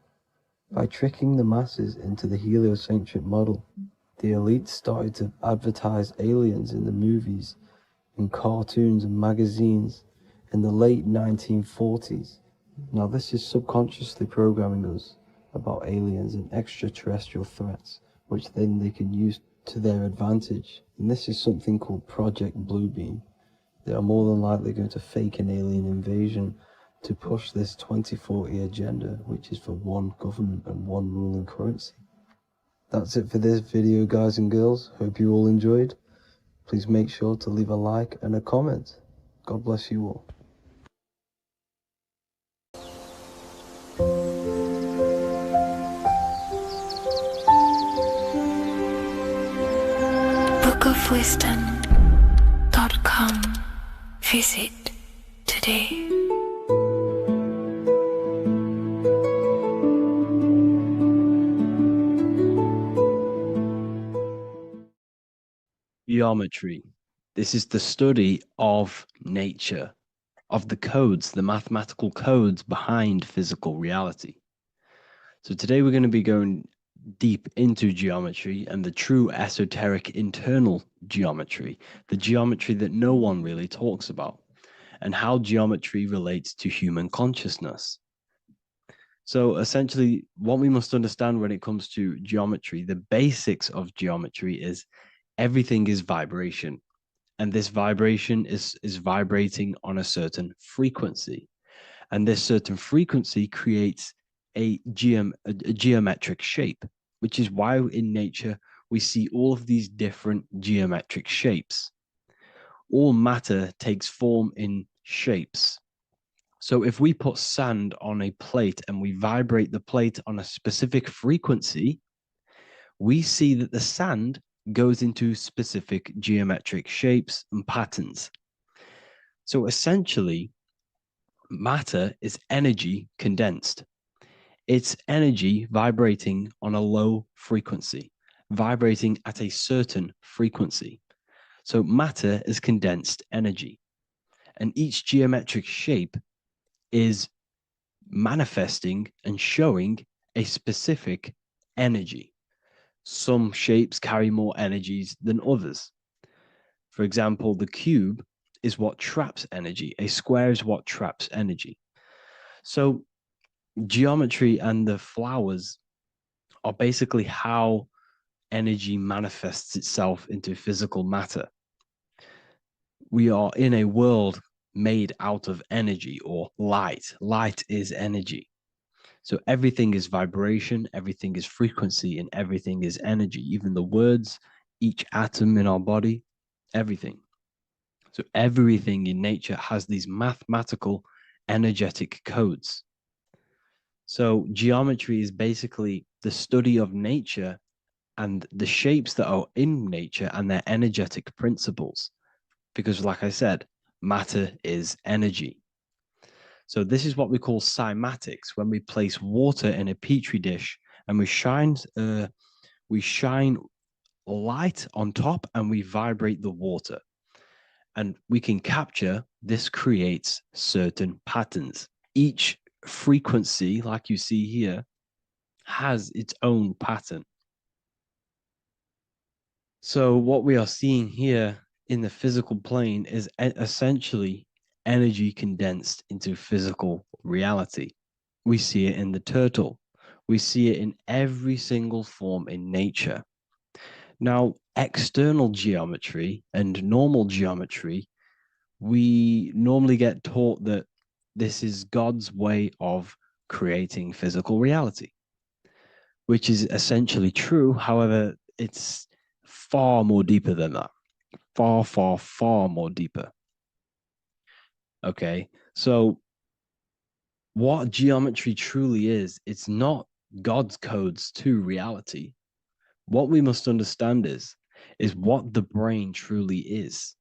By tricking the masses into the heliocentric model, the elites started to advertise aliens in the movies, in cartoons and magazines in the late 1940s. Now this is subconsciously programming us about aliens and extraterrestrial threats, which then they can use to their advantage. And this is something called Project Bluebeam. They are more than likely going to fake an alien invasion to push this 2040 agenda, which is for one government and one ruling currency. That's it for this video, guys and girls. Hope you all enjoyed. Please make sure to leave a like and a comment. God bless you all. bookofwisdom.com. Visit today. Geometry. This is the study of nature, of the codes, the mathematical codes behind physical reality. So today we're going to be going deep into geometry and the true esoteric internal geometry, the geometry that no one really talks about, and how geometry relates to human consciousness. So essentially, what we must understand when it comes to geometry, the basics of geometry is everything is vibration. And this vibration is vibrating on a certain frequency. And this certain frequency creates a geometric shape, which is why in nature we see all of these different geometric shapes. All matter takes form in shapes. So if we put sand on a plate and we vibrate the plate on a specific frequency, we see that the sand goes into specific geometric shapes and patterns. So essentially, matter is energy condensed. It's energy vibrating on a low frequency, vibrating at a certain frequency. So matter is condensed energy. And each geometric shape is manifesting and showing a specific energy. Some shapes carry more energies than others. For example, the cube is what traps energy. A square is what traps energy. So geometry and the flowers are basically how energy manifests itself into physical matter. We are in a world made out of energy or light. Light is energy. So everything is vibration, everything is frequency, and everything is energy. Even the words, each atom in our body, everything. So everything in nature has these mathematical energetic codes. So geometry is basically the study of nature and the shapes that are in nature and their energetic principles. Because like I said, matter is energy. So this is what we call cymatics, when we place water in a petri dish and we shine light on top and we vibrate the water. And we can capture, this creates certain patterns. Each frequency, like you see here, has its own pattern. So what we are seeing here in the physical plane is essentially energy condensed into physical reality. We see it in the turtle. We see it in every single form in nature. Now, external geometry and normal geometry, we normally get taught that this is God's way of creating physical reality. which is essentially true. However, it's far more deeper than that. Far, far, far more deeper. Okay, so what geometry truly is, it's not God's codes to reality. What we must understand is what the brain truly is.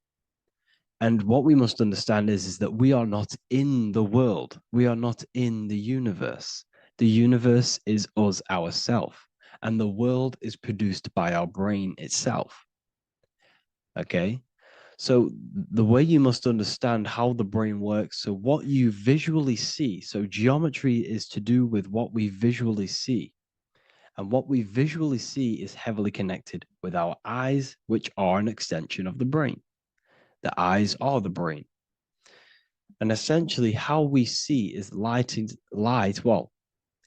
And what we must understand is that we are not in the world. We are not in the universe. The universe is us ourselves, and the world is produced by our brain itself. Okay? So the way you must understand how the brain works, so what you visually see, so geometry is to do with what we visually see. And what we visually see is heavily connected with our eyes, which are an extension of the brain. The eyes are the brain. And essentially how we see is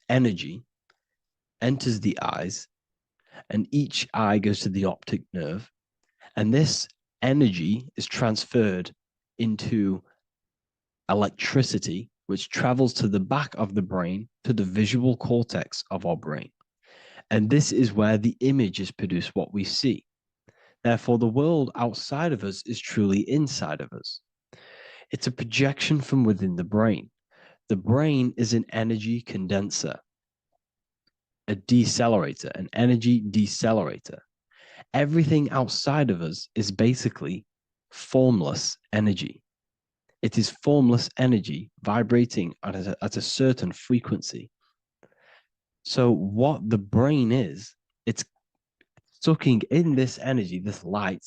energy enters the eyes, and each eye goes to the optic nerve. And this energy is transferred into electricity, which travels to the back of the brain, to the visual cortex of our brain. And this is where the image is produced, what we see. Therefore, the world outside of us is truly inside of us. It's a projection from within the brain. The brain is an energy condenser, a decelerator, an energy decelerator. Everything outside of us is basically formless energy. It is formless energy vibrating at a certain frequency. So what the brain is, it's sucking in this energy, this light,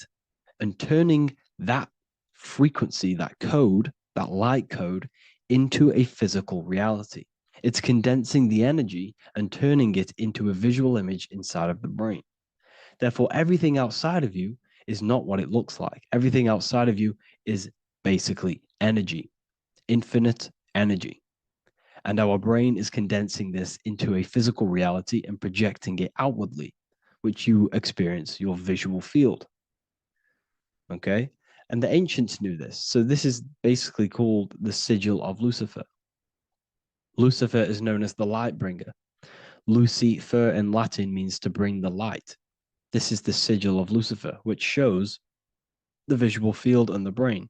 and turning that frequency, that code, that light code, into a physical reality. It's condensing the energy and turning it into a visual image inside of the brain. Therefore, everything outside of you is not what it looks like. Everything outside of you is basically energy, infinite energy. And our brain is condensing this into a physical reality and projecting it outwardly, which you experience your visual field. Okay? And the ancients knew this. So this is basically called the sigil of Lucifer. Lucifer is known as the light bringer. Lucifer in Latin means to bring the light. This is the sigil of Lucifer, which shows the visual field and the brain.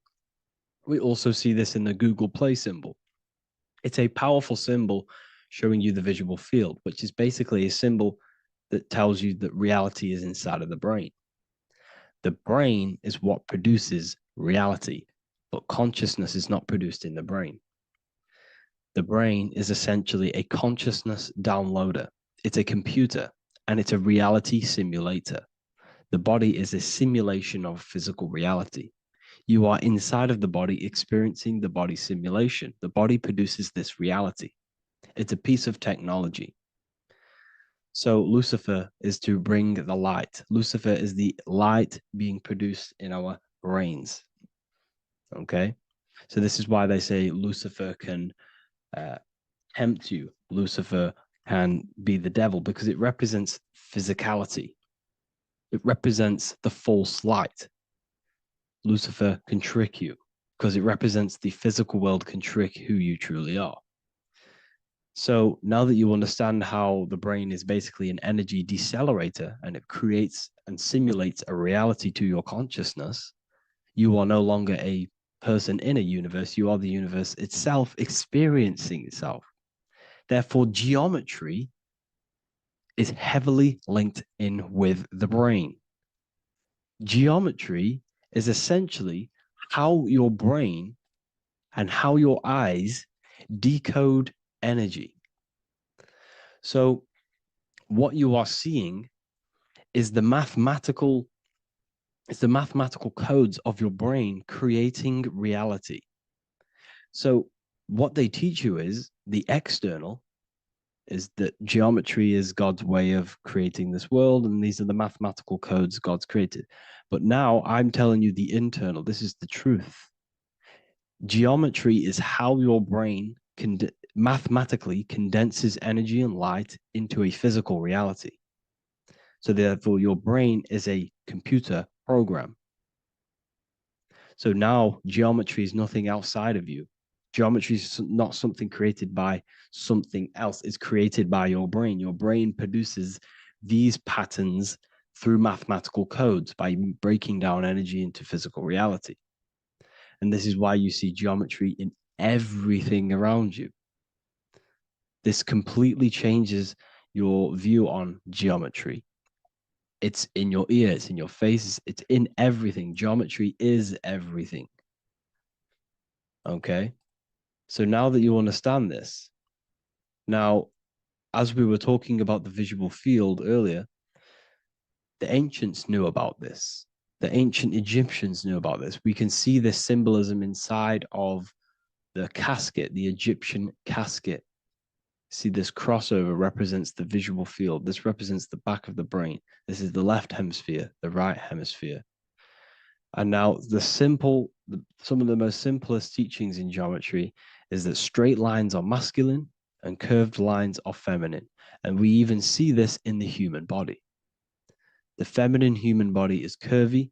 We also see this in the Google Play symbol. It's a powerful symbol showing you the visual field, which is basically a symbol that tells you that reality is inside of the brain. The brain is what produces reality, but consciousness is not produced in the brain. The brain is essentially a consciousness downloader. It's a computer, and it's a reality simulator. The body is a simulation of physical reality. You are inside of the body experiencing the body simulation. The body produces this reality. It's a piece of technology. So Lucifer is to bring the light. Lucifer is the light being produced in our brains. Okay? So this is why they say Lucifer can tempt you. Lucifer can be the devil because it represents physicality. It represents the false light. Lucifer can trick you because it represents the physical world can trick who you truly are. So now that you understand how the brain is basically an energy decelerator and it creates and simulates a reality to your consciousness, you are no longer a person in a universe. You are the universe itself experiencing itself. Therefore, geometry is heavily linked in with the brain. Geometry is essentially how your brain and how your eyes decode energy. So what you are seeing is the mathematical codes of your brain creating reality. So what they teach you is the external is that geometry is God's way of creating this world, and these are the mathematical codes God's created. But now I'm telling you the internal. This is the truth. Geometry is how your brain mathematically condenses energy and light into a physical reality. So therefore, your brain is a computer program. So now geometry is nothing outside of you. Geometry is not something created by something else. It's created by your brain. Your brain produces these patterns through mathematical codes by breaking down energy into physical reality. And this is why you see geometry in everything around you. This completely changes your view on geometry. It's in your ear, it's in your face, it's in everything. Geometry is everything. Okay? So now that you understand this, now, as we were talking about the visual field earlier, the ancients knew about this. The ancient Egyptians knew about this. We can see this symbolism inside of the casket, the Egyptian casket. See, this crossover represents the visual field. This represents the back of the brain. This is the left hemisphere, the right hemisphere. And now some of the most simplest teachings in geometry is that straight lines are masculine and curved lines are feminine. And we even see this in the human body. The feminine human body is curvy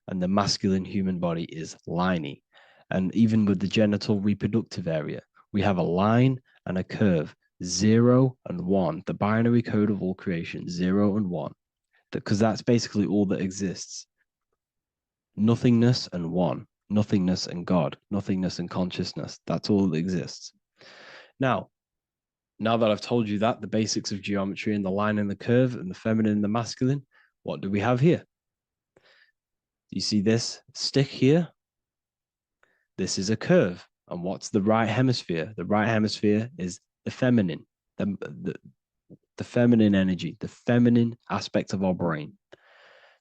and the masculine human body is liney. And even with the genital reproductive area, we have a line and a curve, 0 and 1, the binary code of all creation, 0 and 1, because that's basically all that exists. Nothingness and one, nothingness and God, nothingness and consciousness. That's all that exists. Now that I've told you that, the basics of geometry and the line and the curve and the feminine and the masculine, what do we have here? You see this stick here? This is a curve. And what's the right hemisphere? The right hemisphere is the feminine, the feminine energy, the feminine aspect of our brain.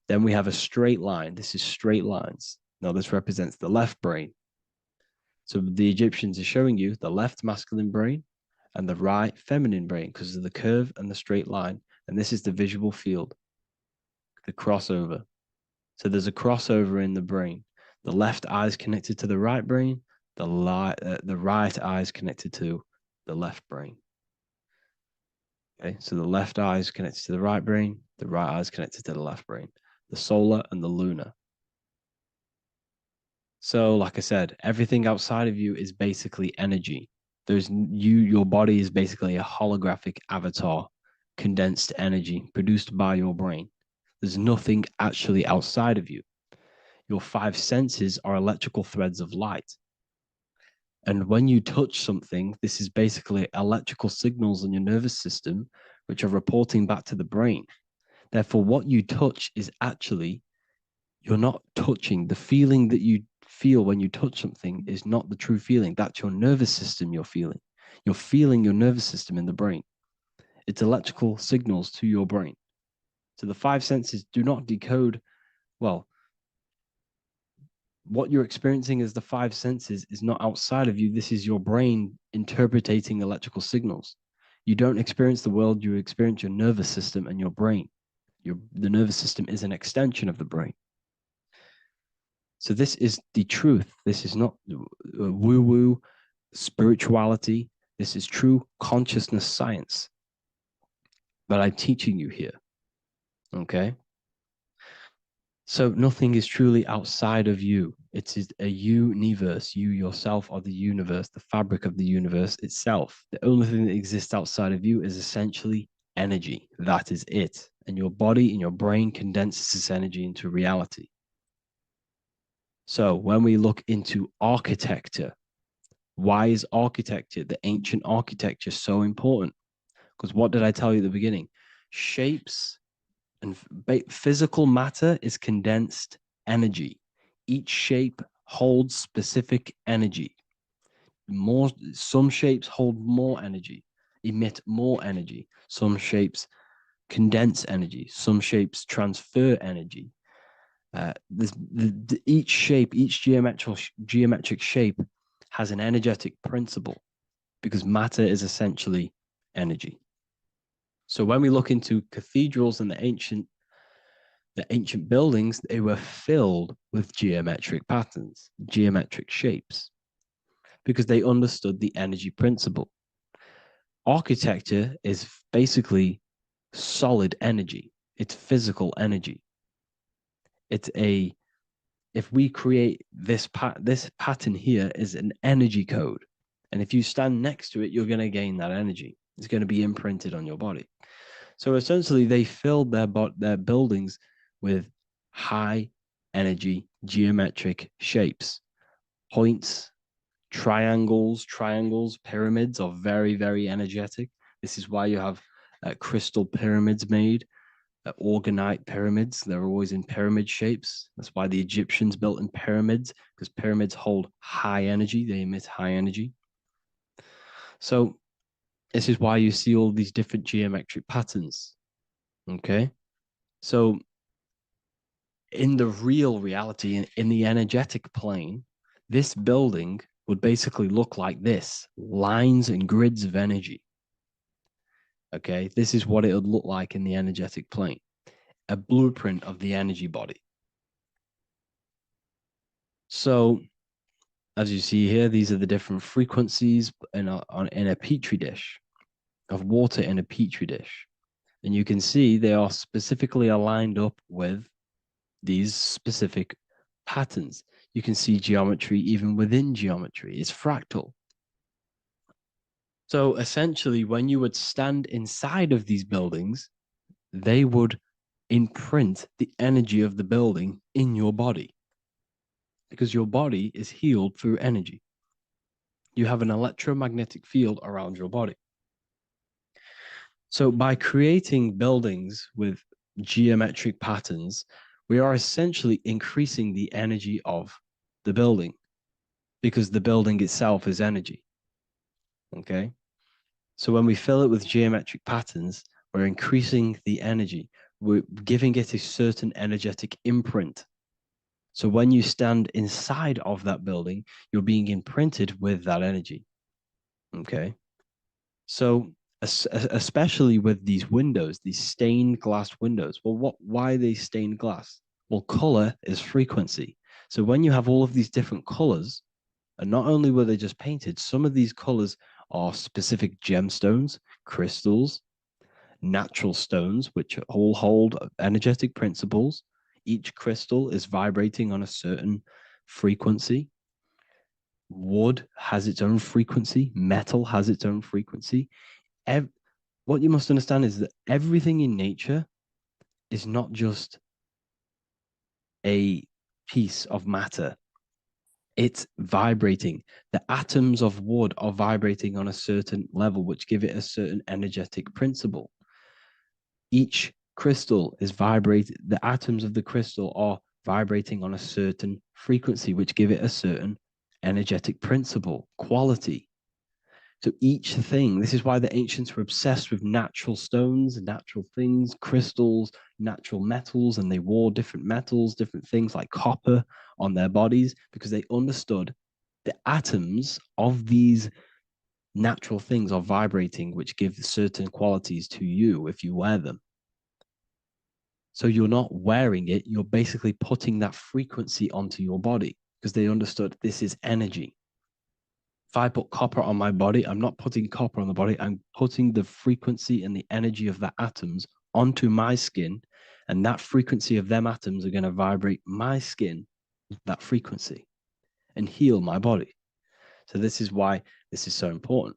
Then we have a straight line. This is straight lines. Now this represents the left brain. So the Egyptians are showing you the left masculine brain and the right feminine brain because of the curve and the straight line. And this is the visual field, the crossover. So there's a crossover in the brain. The left eye is connected to the right brain. The right eye is connected to the left brain. Okay, so the left eye is connected to the right brain. The right eye is connected to the left brain. The solar and the lunar. So, like I said, everything outside of you is basically energy. Your body is basically a holographic avatar, condensed energy produced by your brain. There's nothing actually outside of you. Your 5 senses are electrical threads of light. And when you touch something, this is basically electrical signals in your nervous system, which are reporting back to the brain. Therefore, what you touch is actually, you're not touching. The feeling that you feel when you touch something is not the true feeling. That's your nervous system you're feeling. You're feeling your nervous system in the brain. It's electrical signals to your brain. So the 5 senses do not decode, well, what you're experiencing as the 5 senses is not outside of you. This is your brain interpreting electrical signals. You don't experience the world, you experience your nervous system and your brain. The nervous system is an extension of the brain. So this is the truth. This is not woo-woo spirituality. This is true consciousness science that I'm teaching you here. Okay? So nothing is truly outside of you. It is a universe. You yourself are the universe, the fabric of the universe itself. The only thing that exists outside of you is essentially energy. That is it. And your body and your brain condenses this energy into reality. So when we look into architecture, why is architecture, the ancient architecture, so important? Because what did I tell you at the beginning? Shapes and physical matter is condensed energy. Each shape holds specific energy. Some shapes hold more energy, emit more energy. Some shapes condense energy. Some shapes transfer energy. Each shape, each geometric shape has an energetic principle because matter is essentially energy. So when we look into cathedrals and the ancient buildings, they were filled with geometric patterns, geometric shapes, because they understood the energy principle. Architecture is basically solid energy. It's physical energy. If we create this pattern here is an energy code. And if you stand next to it, you're going to gain that energy. It's going to be imprinted on your body. So essentially, they filled their buildings with high energy geometric shapes, points, triangles. Pyramids are very, very energetic. This is why you have crystal pyramids made, orgonite pyramids. They're always in pyramid shapes. That's why the Egyptians built in pyramids, because pyramids hold high energy. They emit high energy. So this is why you see all these different geometric patterns. Okay. So in the real reality, in the energetic plane, this building would basically look like this: lines and grids of energy. Okay. This is what it would look like in the energetic plane, a blueprint of the energy body. So as you see here, these are the different frequencies in a petri dish, of water in a petri dish. And you can see they are specifically aligned up with these specific patterns. You can see geometry even within geometry. It's fractal. So essentially, when you would stand inside of these buildings, they would imprint the energy of the building in your body, because your body is healed through energy. You have an electromagnetic field around your body. So by creating buildings with geometric patterns, we are essentially increasing the energy of the building, because the building itself is energy. Okay. So when we fill it with geometric patterns, we're increasing the energy. We're giving it a certain energetic imprint. So when you stand inside of that building, you're being imprinted with that energy. Okay. So especially with these windows, these stained glass windows. Well, why are they stained glass? Well, color is frequency. So when you have all of these different colors, and not only were they just painted, some of these colors are specific gemstones, crystals, natural stones, which all hold energetic principles. Each crystal is vibrating on a certain frequency. Wood has its own frequency. Metal has its own frequency. What you must understand is that everything in nature is not just a piece of matter. It's vibrating. The atoms of wood are vibrating on a certain level, which give it a certain energetic principle. Each crystal is vibrating. The atoms of the crystal are vibrating on a certain frequency, which give it a certain energetic principle, quality. So each thing, this is why the ancients were obsessed with natural stones, natural things, crystals, natural metals, and they wore different metals, different things like copper on their bodies, because they understood the atoms of these natural things are vibrating, which give certain qualities to you if you wear them. So you're not wearing it, you're basically putting that frequency onto your body, because they understood this is energy. If I put copper on my body, I'm not putting copper on the body. I'm putting the frequency and the energy of the atoms onto my skin. And that frequency of them atoms are going to vibrate my skin, that frequency, and heal my body. So this is why this is so important.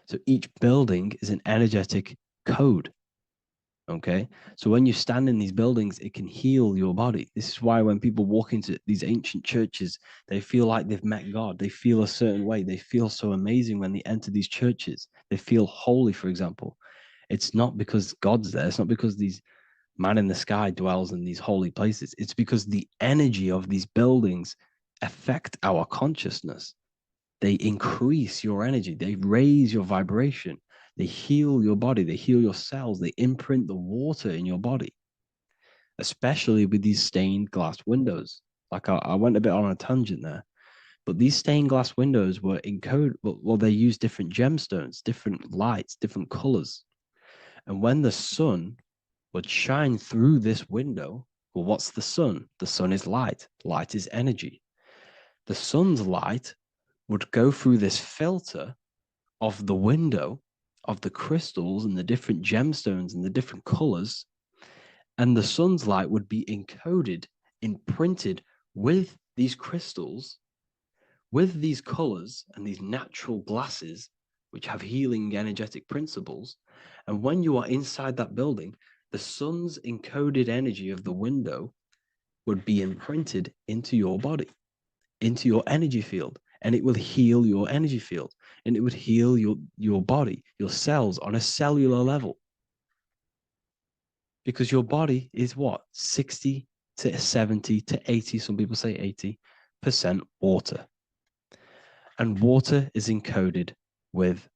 So each building is an energetic code. Okay. So when you stand in these buildings, it can heal your body. This is why when people walk into these ancient churches, they feel like they've met God. They feel a certain way. They feel so amazing when they enter these churches. They feel holy, for example. It's not because God's there. It's not because these man in the sky dwells in these holy places. It's because the energy of these buildings affect our consciousness. They increase your energy. They raise your vibration. They heal your body. They heal your cells. They imprint the water in your body, especially with these stained glass windows. Like I went a bit on a tangent there, but these stained glass windows were encoded. Well, they use different gemstones, different lights, different colors. And when the sun would shine through this window, well, what's the sun? The sun is light. Light is energy. The sun's light would go through this filter of the window, of the crystals and the different gemstones and the different colors, and the sun's light would be encoded, imprinted with these crystals, with these colors and these natural glasses, which have healing energetic principles, and when you are inside that building, the sun's encoded energy of the window would be imprinted into your body, into your energy field, and it will heal your energy field, and it would heal your body, your cells on a cellular level. Because your body is what? 60 to 70 to 80, some people say 80% water. And water is encoded with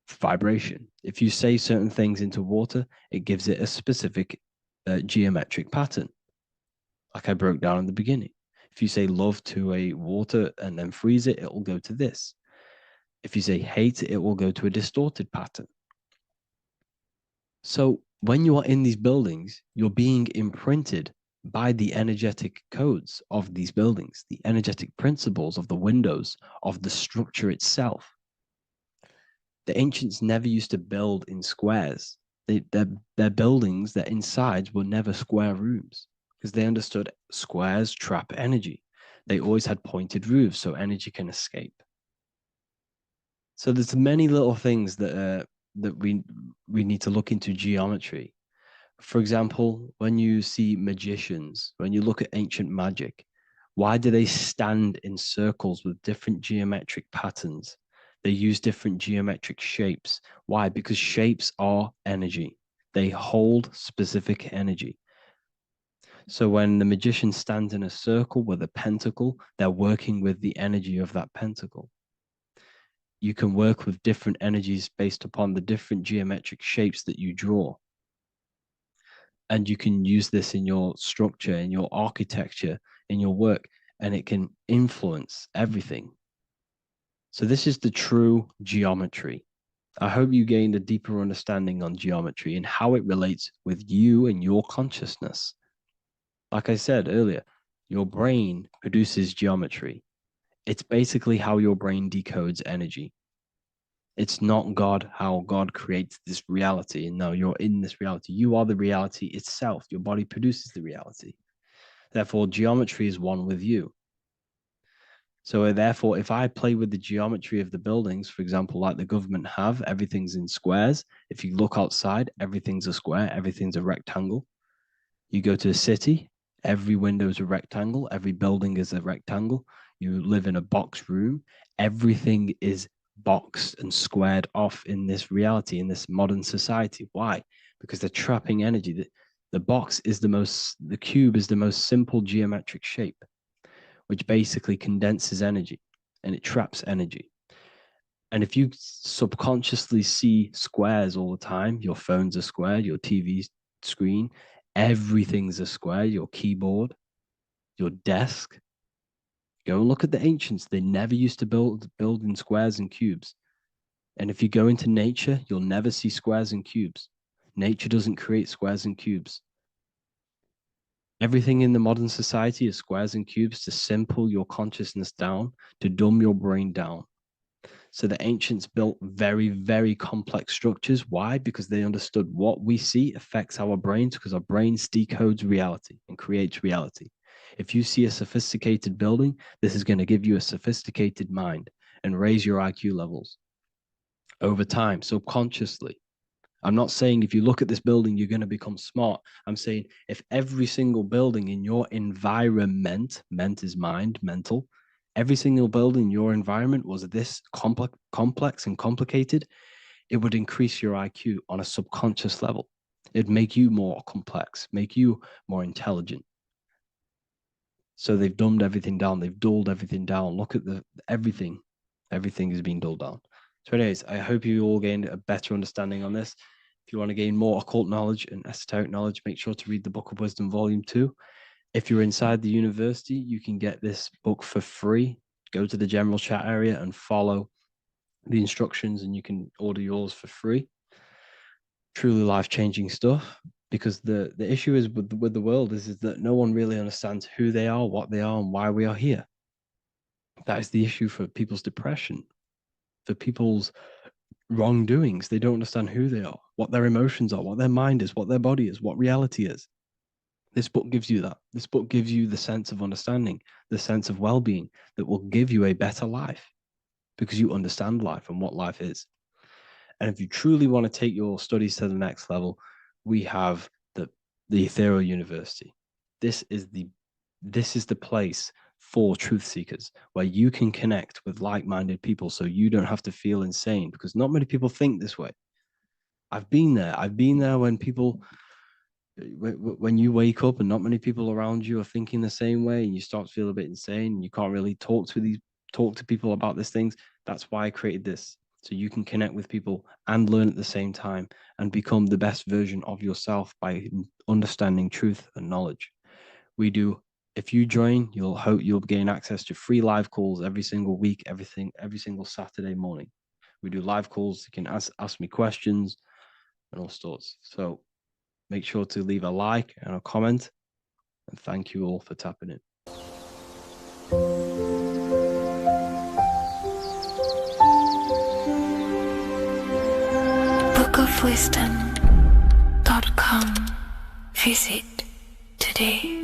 vibration. If you say certain things into water, it gives it a specific geometric pattern, like I broke down in the beginning. If you say love to a water and then freeze it, it will go to this. If you say hate, it will go to a distorted pattern. So when you are in these buildings, you're being imprinted by the energetic codes of these buildings, the energetic principles of the windows, of the structure itself. The ancients never used to build in squares. Their buildings, their insides were never square rooms because they understood squares trap energy. They always had pointed roofs so energy can escape. So there's many little things that we need to look into geometry. For example, when you see magicians, when you look at ancient magic, why do they stand in circles with different geometric patterns? They use different geometric shapes. Why? Because shapes are energy. They hold specific energy. So when the magician stands in a circle with a pentacle, they're working with the energy of that pentacle. You can work with different energies based upon the different geometric shapes that you draw. And you can use this in your structure, in your architecture, in your work, and it can influence everything. So this is the true geometry. I hope you gained a deeper understanding on geometry and how it relates with you and your consciousness. Like I said earlier, your brain produces geometry. It's basically how your brain decodes energy. It's not God, how God creates this reality. And no, you're in this reality. You are the reality itself. Your body produces the reality. Therefore, geometry is one with you. So therefore, if I play with the geometry of the buildings, for example, like the government have, everything's in squares. If you look outside, everything's a square, everything's a rectangle. You go to a city, every window is a rectangle, every building is a rectangle. You live in a box room, everything is boxed and squared off in this reality, in this modern society. Why? Because they're trapping energy. The box is the cube is the most simple geometric shape, which basically condenses energy and it traps energy. And if you subconsciously see squares all the time, your phone's a square, your TV screen, everything's a square, your keyboard, your desk. Go and look at the ancients. They never used to build in squares and cubes. And if you go into nature, you'll never see squares and cubes. Nature doesn't create squares and cubes. Everything in the modern society is squares and cubes to simple your consciousness down, to dumb your brain down. So the ancients built very, very complex structures. Why? Because they understood what we see affects our brains, because our brains decodes reality and creates reality. If you see a sophisticated building, this is going to give you a sophisticated mind and raise your IQ levels over time, subconsciously. I'm not saying if you look at this building, you're going to become smart. I'm saying if every single building in your environment, ment is mind, mental, every single building in your environment was this complex and complicated, it would increase your IQ on a subconscious level. It'd make you more complex, make you more intelligent. So they've dumbed everything down. They've dulled everything down. Look at everything. Everything is being dulled down. So anyways, I hope you all gained a better understanding on this. If you want to gain more occult knowledge and esoteric knowledge, make sure to read the Book of Wisdom, Volume 2. If you're inside the university, you can get this book for free. Go to the general chat area and follow the instructions and you can order yours for free. Truly life-changing stuff. Because the issue is with the world is that no one really understands who they are, what they are, and why we are here. That is the issue for people's depression, for people's wrongdoings. They don't understand who they are, what their emotions are, what their mind is, what their body is, what reality is. This book gives you that. This book gives you the sense of understanding, the sense of well-being that will give you a better life because you understand life and what life is. And if you truly want to take your studies to the next level, we have the Ethereal University. This is the place for truth seekers where you can connect with like-minded people so you don't have to feel insane, because not many people think this way. I've been there when you wake up and not many people around you are thinking the same way, and you start to feel a bit insane and you can't really talk to people about these things. That's why I created this, so you can connect with people and learn at the same time and become the best version of yourself by understanding truth and knowledge. If you join, you'll gain access to free live calls every single week, every single Saturday morning. We do live calls. You can ask me questions and all sorts. So make sure to leave a like and a comment, and thank you all for tapping in. bookofwisdom.com. Visit today.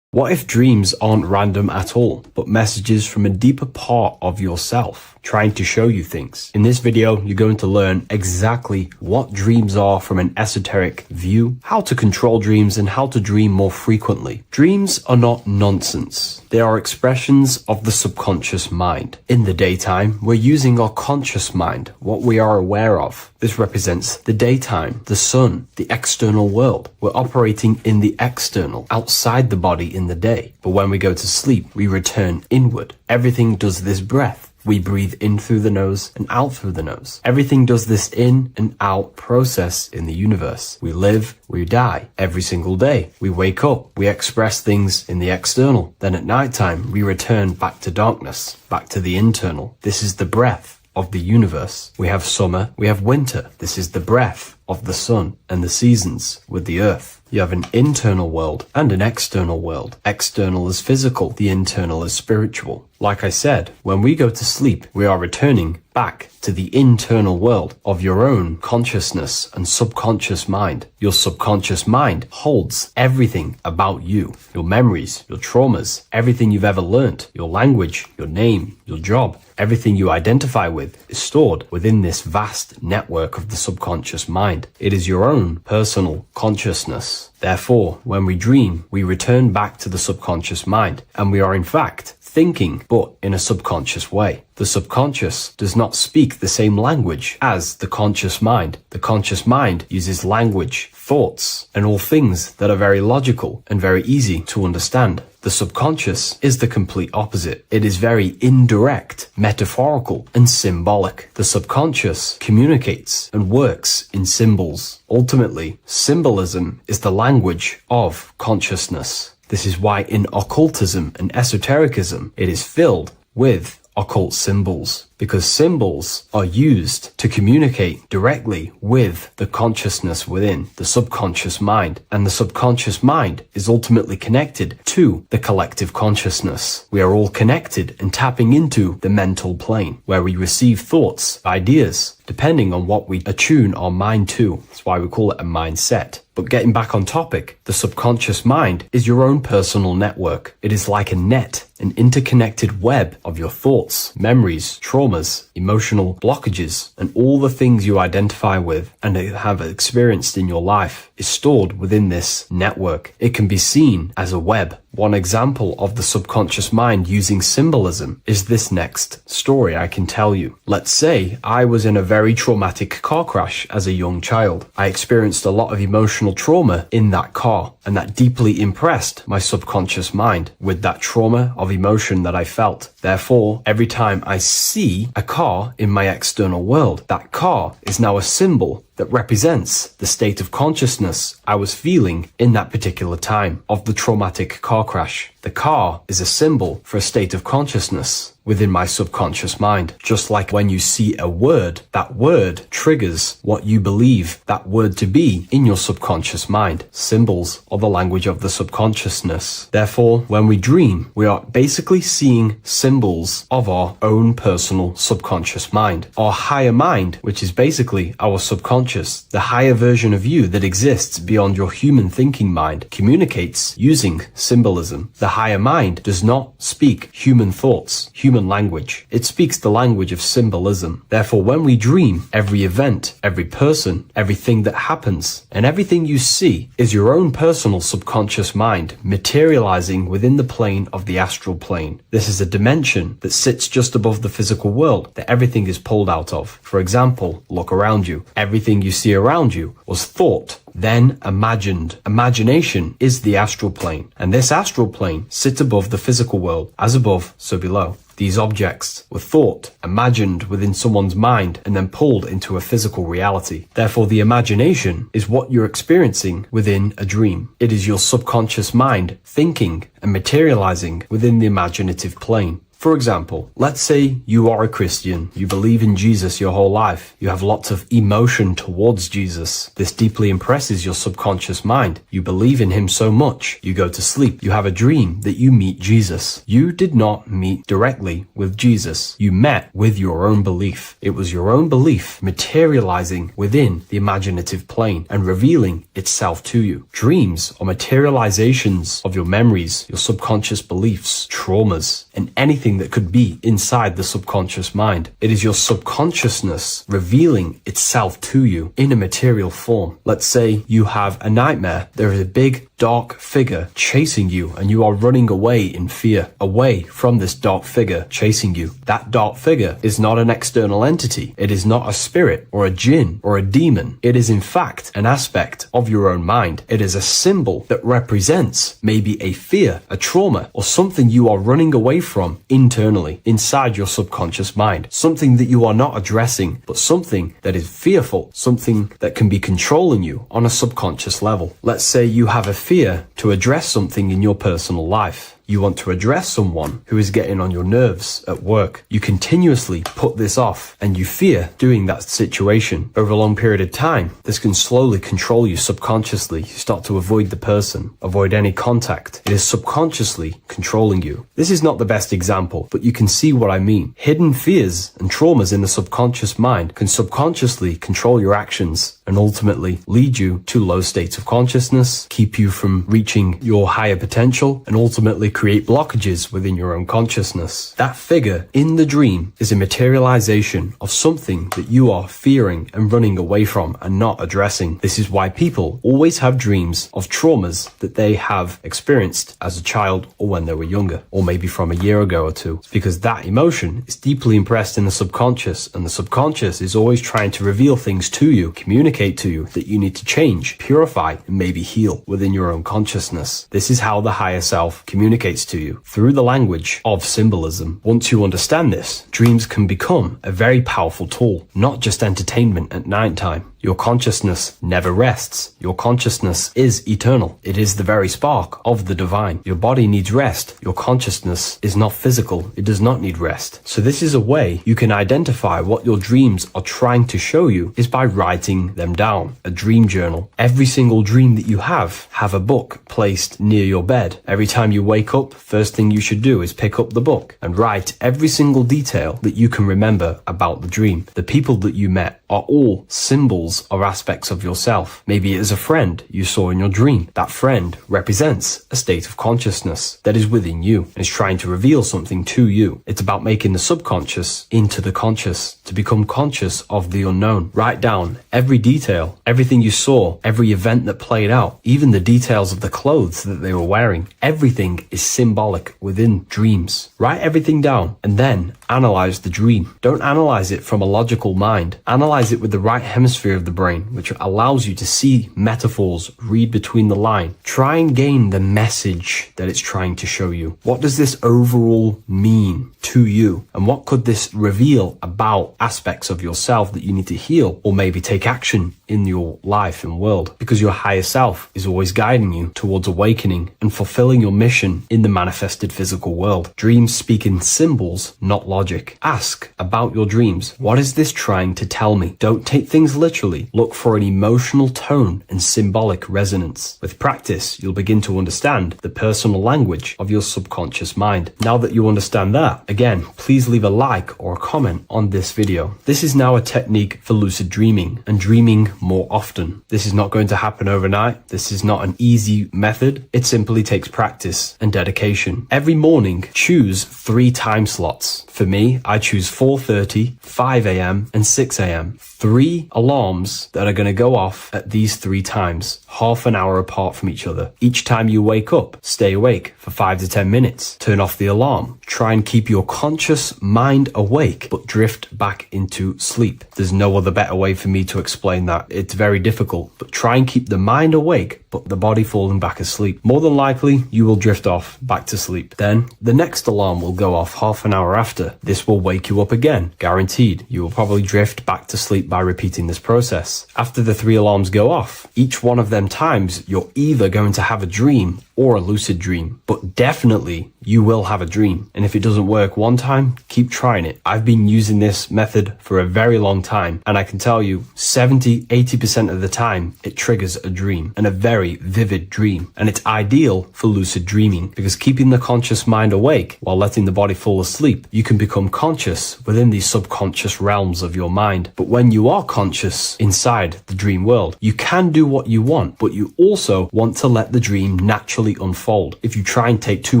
What if dreams aren't random at all, but messages from a deeper part of yourself, trying to show you things? In this video, you're going to learn exactly what dreams are from an esoteric view, how to control dreams, and how to dream more frequently. Dreams are not nonsense. They are expressions of the subconscious mind. In the daytime, we're using our conscious mind, what we are aware of. This represents the daytime, the sun, the external world. We're operating in the external, outside the body in the day. But when we go to sleep, we return inward. Everything does this breath. We breathe in through the nose and out through the nose. Everything does this in and out process in the universe. We live, we die every single day. We wake up, we express things in the external. Then at nighttime, we return back to darkness, back to the internal. This is the breath of the universe. We have summer, we have winter. This is the breath of the sun and the seasons with the earth. You have an internal world and an external world. External is physical, the internal is spiritual. Like I said, when we go to sleep, we are returning back to the internal world of your own consciousness and subconscious mind. Your subconscious mind holds everything about you, your memories, your traumas, everything you've ever learnt, your language, your name, your job, everything you identify with is stored within this vast network of the subconscious mind. It is your own personal consciousness. Therefore, when we dream, we return back to the subconscious mind, and we are in fact thinking, but in a subconscious way. The subconscious does not speak the same language as the conscious mind. The conscious mind uses language, thoughts, and all things that are very logical and very easy to understand. The subconscious is the complete opposite. It is very indirect, metaphorical, and symbolic. The subconscious communicates and works in symbols. Ultimately, symbolism is the language of consciousness. This is why in occultism and esotericism, it is filled with occult symbols, because symbols are used to communicate directly with the consciousness within the subconscious mind, and the subconscious mind is ultimately connected to the collective consciousness. We are all connected and tapping into the mental plane, where we receive thoughts, ideas, depending on what we attune our mind to. That's why we call it a mindset. But getting back on topic, the subconscious mind is your own personal network. It is like a net, an interconnected web of your thoughts, memories, traumas, emotional blockages, and all the things you identify with and have experienced in your life is stored within this network. It can be seen as a web. One example of the subconscious mind using symbolism is this next story I can tell you. Let's say I was in a very traumatic car crash as a young child. I experienced a lot of emotional trauma in that car, and that deeply impressed my subconscious mind with that trauma of emotion that I felt. Therefore, every time I see a car in my external world, that car is now a symbol that represents the state of consciousness I was feeling in that particular time of the traumatic car crash. The car is a symbol for a state of consciousness within my subconscious mind. Just like when you see a word, that word triggers what you believe that word to be in your subconscious mind. Symbols are the language of the subconsciousness. Therefore, when we dream, we are basically seeing symbols of our own personal subconscious mind. Our higher mind, which is basically our subconscious, the higher version of you that exists beyond your human thinking mind, communicates using symbolism. The higher mind does not speak human thoughts, human language. It speaks the language of symbolism. Therefore, when we dream, every event, every person, everything that happens, and everything you see is your own personal subconscious mind materializing within the plane of the astral plane. This is a dimension that sits just above the physical world that everything is pulled out of. For example, look around you. Everything you see around you was thought, then imagined. Imagination is the astral plane, and this astral plane sits above the physical world. As above, so below. These objects were thought, imagined within someone's mind, and then pulled into a physical reality. Therefore, the imagination is what you're experiencing within a dream. It is your subconscious mind thinking and materializing within the imaginative plane. For example, let's say you are a Christian, you believe in Jesus your whole life, you have lots of emotion towards Jesus. This deeply impresses your subconscious mind. You believe in him so much, you go to sleep, you have a dream that you meet Jesus. You did not meet directly with Jesus. You met with your own belief. It was your own belief materializing within the imaginative plane and revealing itself to you. Dreams are materializations of your memories, your subconscious beliefs, traumas, and anything that could be inside the subconscious mind. It is your subconsciousness revealing itself to you in a material form. Let's say you have a nightmare. There is a big dark figure chasing you and you are running away in fear, away from this dark figure chasing you. That dark figure is not an external entity. It is not a spirit or a jinn or a demon. It is in fact an aspect of your own mind. It is a symbol that represents maybe a fear, a trauma, or something you are running away from internally, inside your subconscious mind. Something that you are not addressing, but something that is fearful, something that can be controlling you on a subconscious level. Let's say you have a fear to address something in your personal life. You want to address someone who is getting on your nerves at work. You continuously put this off and you fear doing that situation. Over a long period of time, this can slowly control you subconsciously. You start to avoid the person, avoid any contact. It is subconsciously controlling you. This is not the best example, but you can see what I mean. Hidden fears and traumas in the subconscious mind can subconsciously control your actions and ultimately lead you to low states of consciousness, keep you from reaching your higher potential, and ultimately create blockages within your own consciousness. That figure in the dream is a materialization of something that you are fearing and running away from and not addressing. This is why people always have dreams of traumas that they have experienced as a child or when they were younger, or maybe from a year ago or two. It's because that emotion is deeply impressed in the subconscious, and the subconscious is always trying to reveal things to you, communicate to you that you need to change, purify, and maybe heal within your own consciousness. This is how the higher self communicates to you through the language of symbolism. Once you understand this, dreams can become a very powerful tool, not just entertainment at nighttime. Your consciousness never rests. Your consciousness is eternal. It is the very spark of the divine. Your body needs rest. Your consciousness is not physical. It does not need rest. So this is a way you can identify what your dreams are trying to show you is by writing them down. A dream journal. Every single dream that you have a book placed near your bed. Every time you wake up, first thing you should do is pick up the book and write every single detail that you can remember about the dream. The people that you met are all symbols or aspects of yourself. Maybe it is a friend you saw in your dream. That friend represents a state of consciousness that is within you and is trying to reveal something to you. It's about making the subconscious into the conscious, to become conscious of the unknown. Write down every detail, everything you saw, every event that played out, even the details of the clothes that they were wearing. Everything is symbolic within dreams. Write everything down and then analyze the dream. Don't analyze it from a logical mind. Analyze it with the right hemisphere of the brain, which allows you to see metaphors, read between the line. Try and gain the message that it's trying to show you. What does this overall mean to you? And what could this reveal about aspects of yourself that you need to heal or maybe take action in your life and world, because your higher self is always guiding you towards awakening and fulfilling your mission in the manifested physical world. Dreams speak in symbols, not logic. Ask about your dreams. What is this trying to tell me? Don't take things literally. Look for an emotional tone and symbolic resonance. With practice, you'll begin to understand the personal language of your subconscious mind. Now that you understand that, again, please leave a like or a comment on this video. This is now a technique for lucid dreaming and dreaming more often. This is not going to happen overnight. This is not an easy method. It simply takes practice and dedication. Every morning, choose 3 time slots. For me, I choose 4:30, 5 a.m. and 6 a.m. 3 alarms that are going to go off at these 3 times, half an hour apart from each other. Each time you wake up, stay awake for 5 to 10 minutes. Turn off the alarm. Try and keep your conscious mind awake, but drift back into sleep. There's no other better way for me to explain that. It's very difficult, but try and keep the mind awake, but the body falling back asleep. More than likely, you will drift off back to sleep. Then the next alarm will go off half an hour after. This will wake you up again, guaranteed. You will probably drift back to sleep by repeating this process. After the 3 alarms go off, each one of them times, you're either going to have a dream or a lucid dream, but definitely you will have a dream. And if it doesn't work one time, keep trying it. I've been using this method for a very long time, and I can tell you 70-80% of the time it triggers a dream, and a very vivid dream. And it's ideal for lucid dreaming because keeping the conscious mind awake while letting the body fall asleep, you can become conscious within these subconscious realms of your mind. But when you are conscious inside the dream world, you can do what you want, but you also want to let the dream naturally unfold. If you try and take too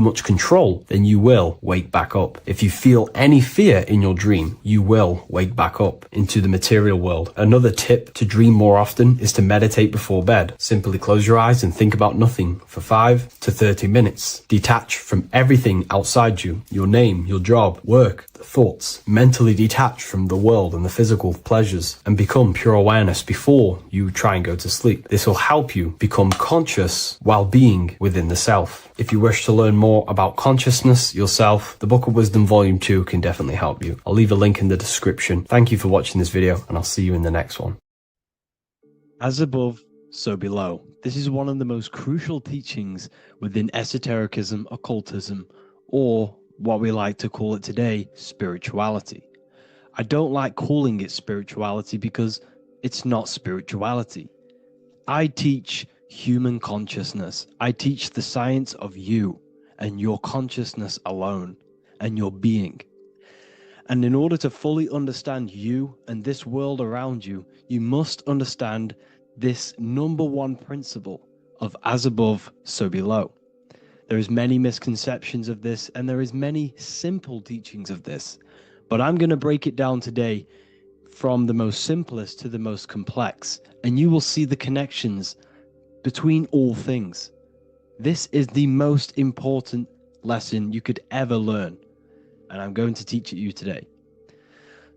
much control, then you will wake back up. If you feel any fear in your dream, you will wake back up into the material world. Another tip to dream more often is to meditate before bed. Simply close your eyes and think about nothing for 5 to 30 minutes. Detach from everything outside you, your name, your job, work, thoughts. Mentally detach from the world and the physical pleasures and become pure awareness before you try and go to sleep. This will help you become conscious while being within the self. If you wish to learn more about consciousness yourself, the Book of Wisdom Volume 2 can definitely help you. I'll leave a link in the description. Thank you for watching this video, and I'll see you in the next one. As above, so below. This is one of the most crucial teachings within esotericism, occultism, or what we like to call it today, spirituality. I don't like calling it spirituality because it's not spirituality. I teach human consciousness. I teach the science of you and your consciousness alone and your being. And in order to fully understand you and this world around you, you must understand this number one principle of as above, so below. There is many misconceptions of this, and there is many simple teachings of this, but I'm going to break it down today from the most simplest to the most complex, and you will see the connections between all things. This is the most important lesson you could ever learn, and I'm going to teach it you today.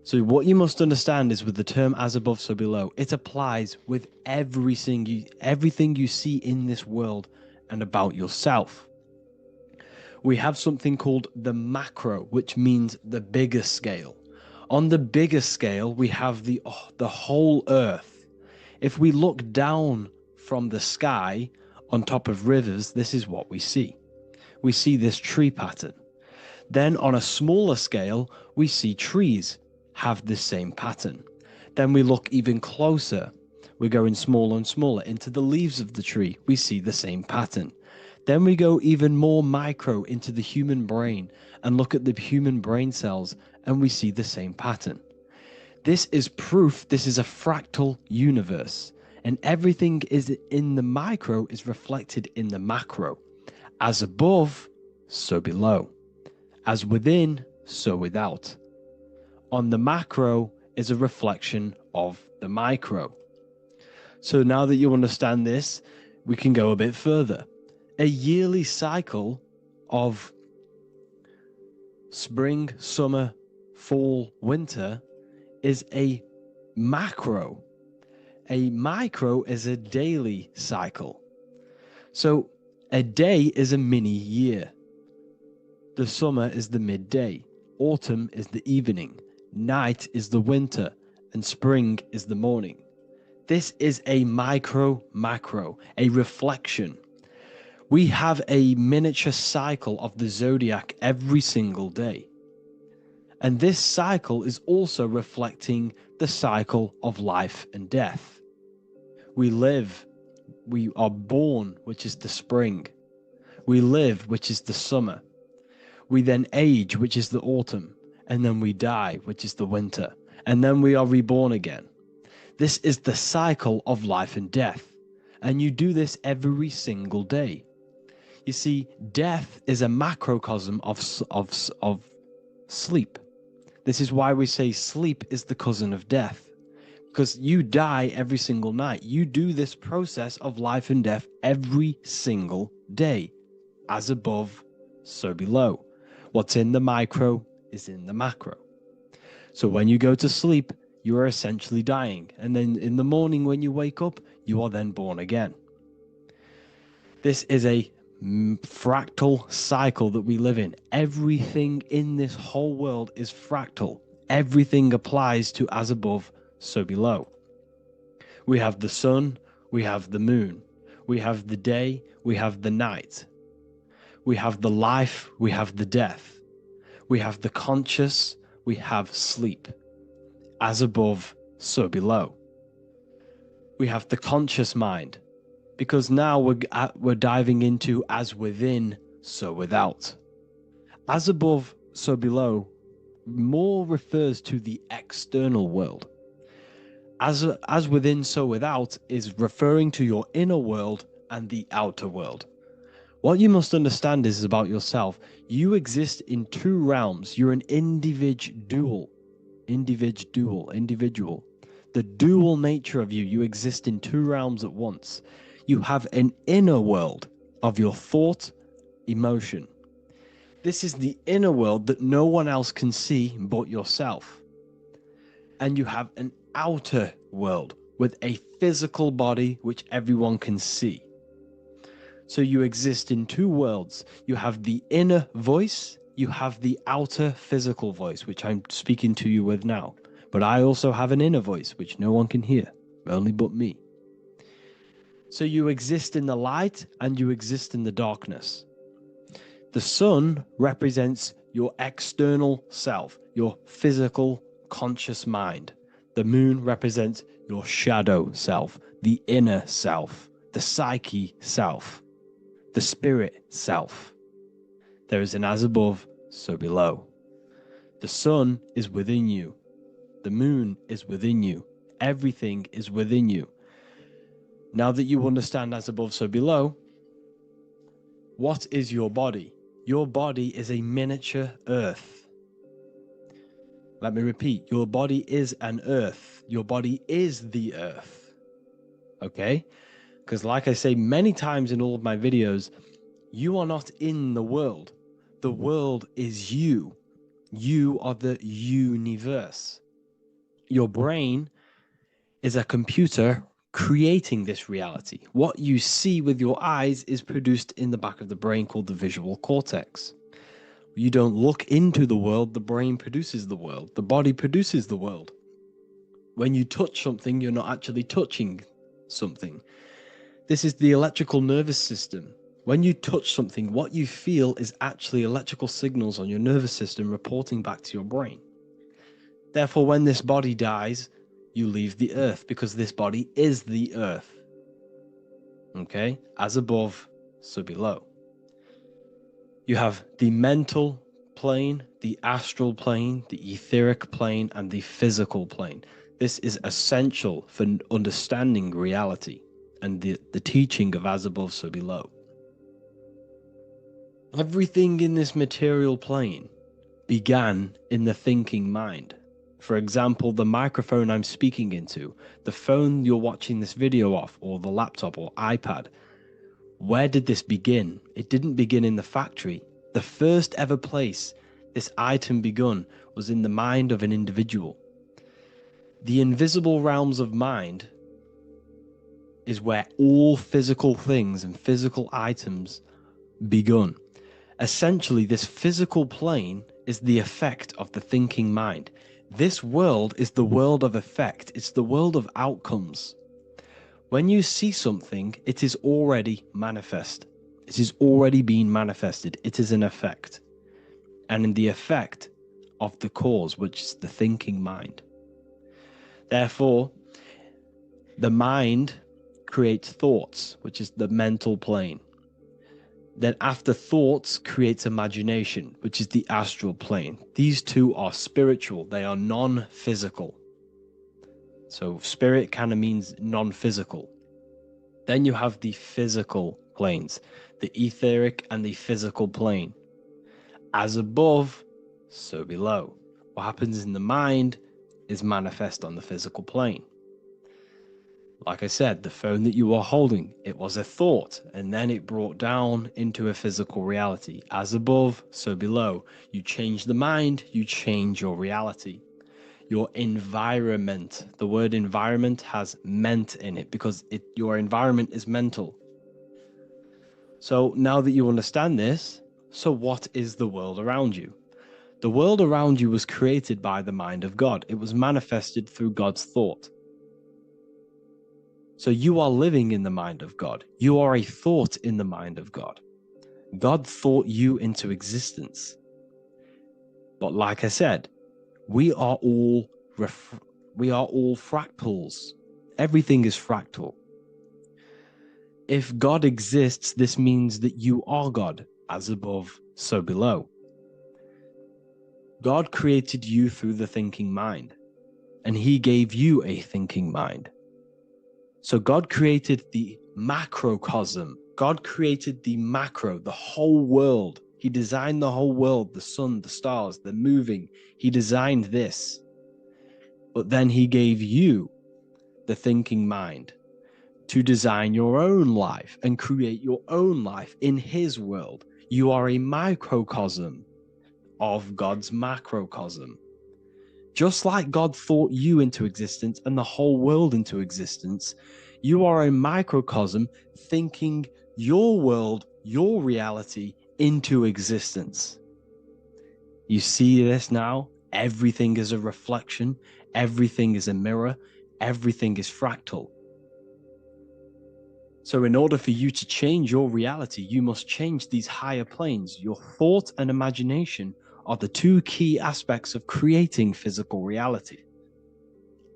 So what you must understand is with the term as above, so below, it applies with everything you see in this world and about yourself. We have something called the macro, which means the bigger scale. On the bigger scale, we have the whole earth. If we look down from the sky on top of rivers, this is what we see. We see this tree pattern. Then on a smaller scale, we see trees have the same pattern. Then we look even closer. We're going smaller and smaller into the leaves of the tree. We see the same pattern. Then we go even more micro into the human brain and look at the human brain cells, and we see the same pattern. This is proof this is a fractal universe, and everything is in the micro is reflected in the macro. As above, so below. As within, so without. On the macro is a reflection of the micro. So now that you understand this, we can go a bit further. A yearly cycle of spring, summer, fall, winter is a macro. A micro is a daily cycle. So a day is a mini year. The summer is the midday. Autumn is the evening. Night is the winter, and spring is the morning. This is a macro, a reflection. We have a miniature cycle of the zodiac every single day. And this cycle is also reflecting the cycle of life and death. We live, we are born, which is the spring. We live, which is the summer. We then age, which is the autumn. And then we die, which is the winter. And then we are reborn again. This is the cycle of life and death. And you do this every single day. You see, death is a macrocosm of sleep. This is why we say sleep is the cousin of death. Because you die every single night. You do this process of life and death every single day. As above, so below. What's in the micro is in the macro. So when you go to sleep, you are essentially dying. And then in the morning when you wake up, you are then born again. This is a fractal cycle that we live in. Everything in this whole world is fractal. Everything applies to as above, so below. We have the sun, we have the moon, we have the day, we have the night. We have the life, we have the death. We have the conscious, we have sleep. As above, so below. We have the conscious mind, because now we're diving into as within, so without. As above, so below more refers to the external world. As within, so without is referring to your inner world and the outer world. What you must understand is about yourself. You exist in two realms. You're an individual. The dual nature of you. You exist in two realms at once. You have an inner world of your thought, emotion. This is the inner world that no one else can see but yourself. And you have an outer world with a physical body which everyone can see. So you exist in two worlds. You have the inner voice, you have the outer physical voice, which I'm speaking to you with now. But I also have an inner voice, which no one can hear, only but me. So you exist in the light and you exist in the darkness. The sun represents your external self, your physical, conscious mind. The moon represents your shadow self, the inner self, the psyche self, the spirit self. There is an as above, so below. The sun is within you. The moon is within you. Everything is within you. Now that you understand as above, so below, what is your body? Your body is a miniature earth. Let me repeat, your body is an earth. Your body is the earth. Okay? Because like I say many times in all of my videos, you are not in the world. The world is you. You are the universe. Your brain is a computer creating this reality. What you see with your eyes is produced in the back of the brain called the visual cortex. You don't look into the world, the brain produces the world. The body produces the world. When you touch something, you're not actually touching something. This is the electrical nervous system. When you touch something, what you feel is actually electrical signals on your nervous system reporting back to your brain. Therefore, when this body dies, you leave the earth because this body is the earth. Okay? As above, so below. You have the mental plane, the astral plane, the etheric plane, and the physical plane. This is essential for understanding reality and the teaching of as above, so below. Everything in this material plane began in the thinking mind. For example, the microphone I'm speaking into, the phone you're watching this video off, or the laptop or iPad. Where did this begin? It didn't begin in the factory. The first ever place this item begun was in the mind of an individual. The invisible realms of mind is where all physical things and physical items begun. Essentially, this physical plane is the effect of the thinking mind. This world is the world of effect. It's the world of outcomes. When you see something, it is already manifest. It is already being manifested. It is an effect. And in the effect of the cause, which is the thinking mind. Therefore, the mind creates thoughts, which is the mental plane. Then after thoughts creates imagination, which is the astral plane. These two are spiritual. They are non-physical. So spirit kind of means non-physical. Then you have the physical planes, the etheric and the physical plane. As above, so below. What happens in the mind is manifest on the physical plane. Like I said, the phone that you are holding, it was a thought, and then it brought down into a physical reality. As above, so below. You change the mind, you change your reality. Your environment, the word environment has ment in it because your environment is mental. So now that you understand this, so what is the world around you? The world around you was created by the mind of God. It was manifested through God's thought. So you are living in the mind of God. You are a thought in the mind of God. God thought you into existence. But like I said, we are all fractals. Everything is fractal. If God exists, this means that you are God, as above, so below. God created you through the thinking mind, and he gave you a thinking mind. So God created the macrocosm. God created the macro, the whole world. He designed the whole world, the sun, the stars, the moving. He designed this. But then he gave you the thinking mind to design your own life and create your own life in his world. You are a microcosm of God's macrocosm. Just like God thought you into existence and the whole world into existence, you are a microcosm thinking your world, your reality into existence. You see this now? Everything is a reflection. Everything is a mirror. Everything is fractal. So in order for you to change your reality, you must change these higher planes. Your thought and imagination are the two key aspects of creating physical reality.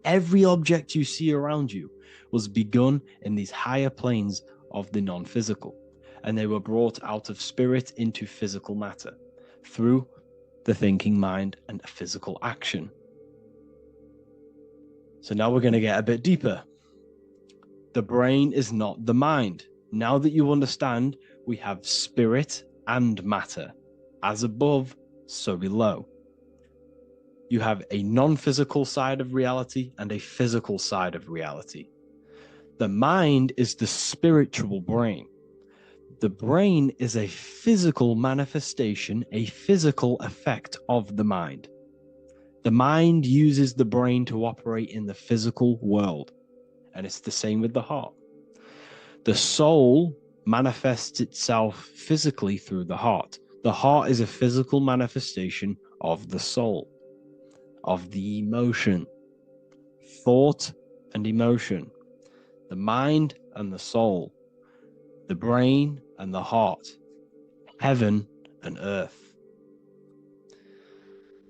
Every object you see around you was begun in these higher planes of the non-physical, and they were brought out of spirit into physical matter through the thinking mind and physical action. So now we're going to get a bit deeper. The brain is not the mind. Now that you understand, we have spirit and matter. As above, so below. You have a non-physical side of reality and a physical side of reality. The mind is the spiritual brain. The brain is a physical manifestation, a physical effect of the mind. The mind uses the brain to operate in the physical world. And it's the same with the heart. The soul manifests itself physically through the heart. The heart is a physical manifestation of the soul, of the emotion, thought and emotion, the mind and the soul, the brain and the heart, heaven and earth.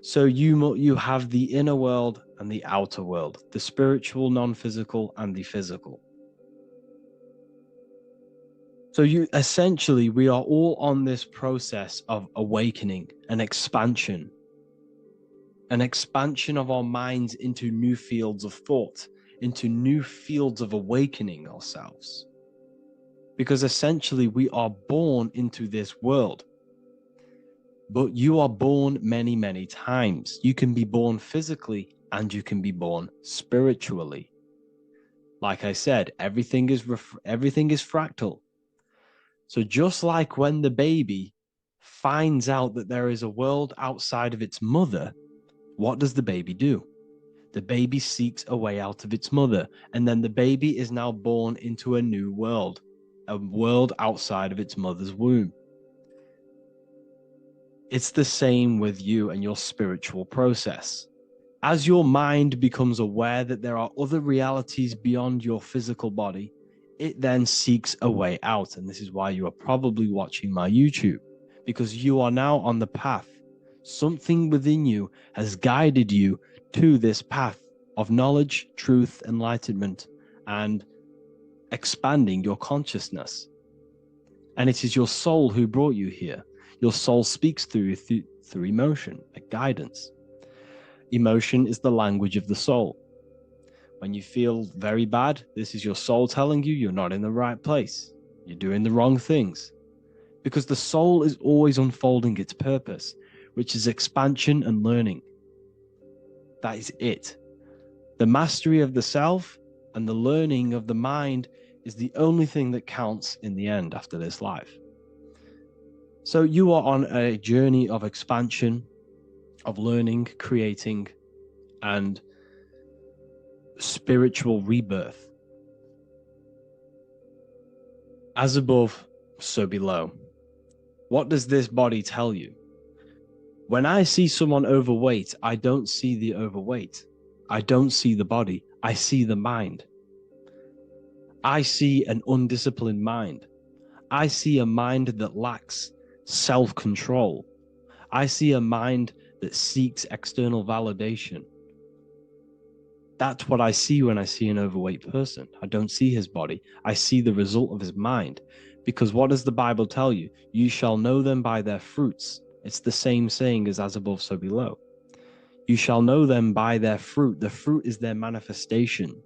So you have the inner world and the outer world, the spiritual, non-physical, and the physical. So we are all on this process of awakening, an expansion of our minds into new fields of thought, into new fields of awakening ourselves. Because essentially we are born into this world. But you are born many, many times. You can be born physically and you can be born spiritually. Like I said, everything is fractal. So just like when the baby finds out that there is a world outside of its mother, what does the baby do? The baby seeks a way out of its mother, and then the baby is now born into a new world, a world outside of its mother's womb. It's the same with you and your spiritual process. As your mind becomes aware that there are other realities beyond your physical body, it then seeks a way out. And this is why you are probably watching my YouTube, because you are now on the path. Something within you has guided you to this path of knowledge, truth, enlightenment, and expanding your consciousness. And it is your soul who brought you here. Your soul speaks through emotion, a guidance. Emotion is the language of the soul. When you feel very bad, this is your soul telling you you're not in the right place. You're doing the wrong things. Because the soul is always unfolding its purpose, which is expansion and learning. That is it. The mastery of the self and the learning of the mind is the only thing that counts in the end after this life. So you are on a journey of expansion, of learning, creating, and spiritual rebirth. As above, so below. What does this body tell you? When I see someone overweight, I don't see the overweight. I don't see the body. I see the mind. I see an undisciplined mind. I see a mind that lacks self-control. I see a mind that seeks external validation. That's what I see when I see an overweight person. I don't see his body. I see the result of his mind. Because what does the Bible tell you? You shall know them by their fruits. It's the same saying as above, so below. You shall know them by their fruit. The fruit is their manifestation.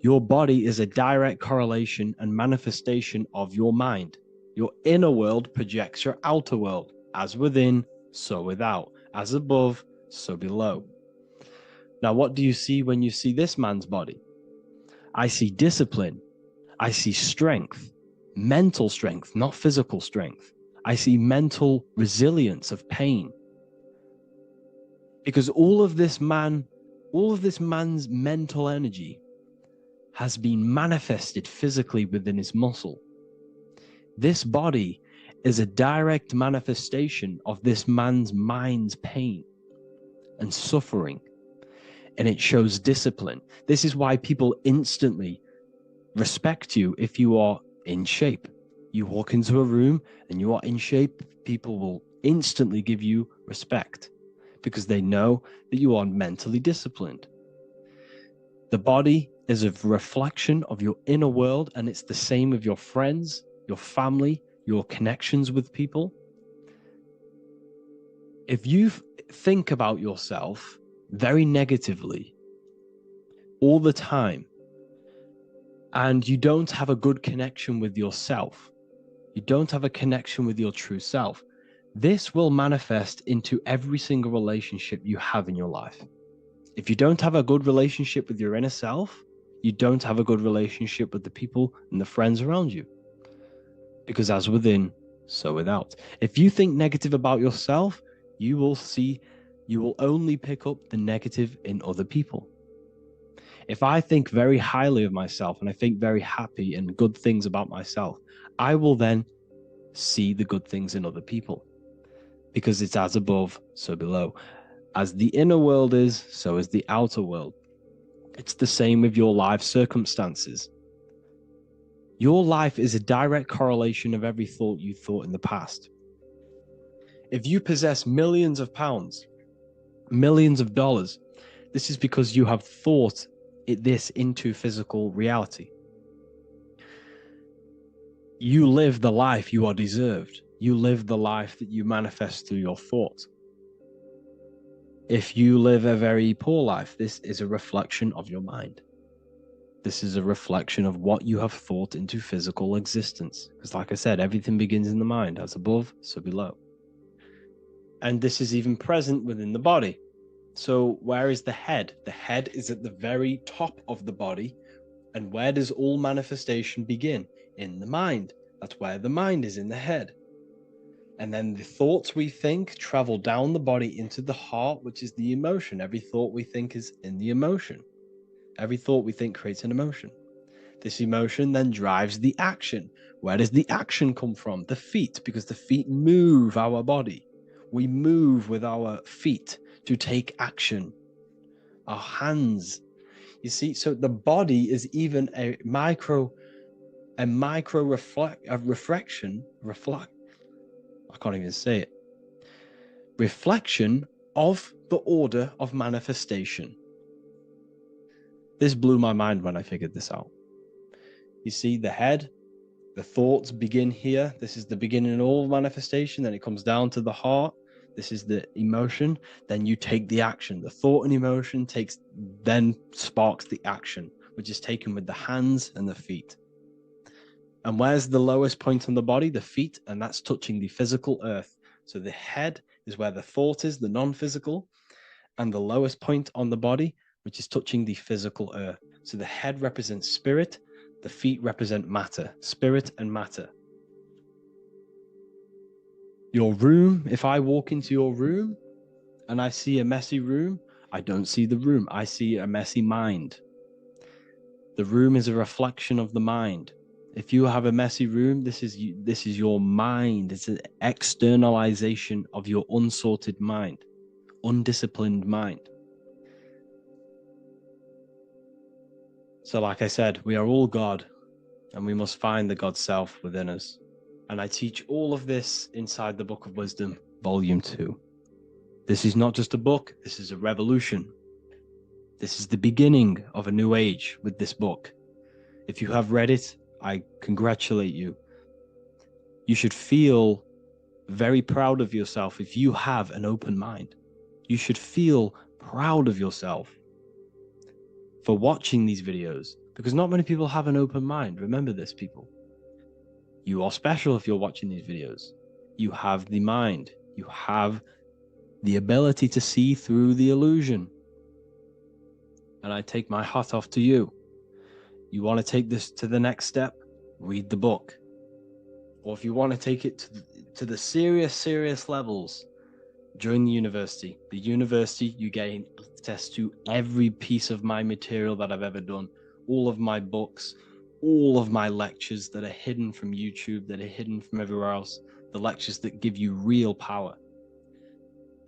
Your body is a direct correlation and manifestation of your mind. Your inner world projects your outer world. As within, so without. As above, so below. Now, what do you see when you see this man's body? I see discipline. I see strength, mental strength, not physical strength. I see mental resilience of pain. Because all of this man's mental energy has been manifested physically within his muscle. This body is a direct manifestation of this man's mind's pain and suffering. And it shows discipline. This is why people instantly respect you if you are in shape. You walk into a room and you are in shape, people will instantly give you respect because they know that you are mentally disciplined. The body is a reflection of your inner world, and it's the same with your friends, your family, your connections with people. If you think about yourself very negatively all the time, and you don't have a good connection with yourself, you don't have a connection with your true self, this will manifest into every single relationship you have in your life. If you don't have a good relationship with your inner self, you don't have a good relationship with the people and the friends around you. Because as within, so without. If you think negative about yourself, you will only pick up the negative in other people. If I think very highly of myself and I think very happy and good things about myself, I will then see the good things in other people. Because it's as above, so below. As the inner world is, so is the outer world. It's the same with your life circumstances. Your life is a direct correlation of every thought you thought in the past. If you possess millions of pounds, millions of dollars, this is because you have thought this into physical reality. You live the life you are deserved. You live the life that you manifest through your thoughts. If you live a very poor life, this is a reflection of your mind. This is a reflection of what you have thought into physical existence. Because like I said, everything begins in the mind. As above, so below. And this is even present within the body. So where is the head? The head is at the very top of the body. And where does all manifestation begin? In the mind. That's where the mind is, in the head. And then the thoughts we think travel down the body into the heart, which is the emotion. Every thought we think is in the emotion. Every thought we think creates an emotion. This emotion then drives the action. Where does the action come from? The feet, because the feet move our body. We move with our feet to take action. Our hands. You see, so the body is even a microcosm a micro reflection, I can't even say it, reflection of the order of manifestation. This blew my mind when I figured this out. You see, the head, the thoughts begin here. This is the beginning of all manifestation. Then it comes down to the heart. This is the emotion. Then you take the action. The thought and emotion then sparks the action, which is taken with the hands and the feet. And where's the lowest point on the body? The feet, and that's touching the physical earth. So the head is where the thought is, the non-physical, and the lowest point on the body, which is touching the physical earth. So the head represents spirit, the feet represent matter, spirit and matter. Your room, if I walk into your room and I see a messy room, I don't see the room, I see a messy mind. The room is a reflection of the mind. If you have a messy room, this is your mind. It's an externalization of your unsorted mind, undisciplined mind. So like I said, we are all God, and we must find the God self within us. And I teach all of this inside the Book of Wisdom, Volume 2. This is not just a book, this is a revolution. This is the beginning of a new age with this book. If you have read it, I congratulate you. You should feel very proud of yourself if you have an open mind. You should feel proud of yourself for watching these videos, because not many people have an open mind. Remember this, people. You are special if you're watching these videos. You have the mind. You have the ability to see through the illusion. And I take my hat off to you. You want to take this to the next step? Read the book. Or if you want to take it to the serious levels, join the university. The university, you gain access to every piece of my material that I've ever done, all of my books, all of my lectures that are hidden from YouTube, that are hidden from everywhere else, the lectures that give you real power.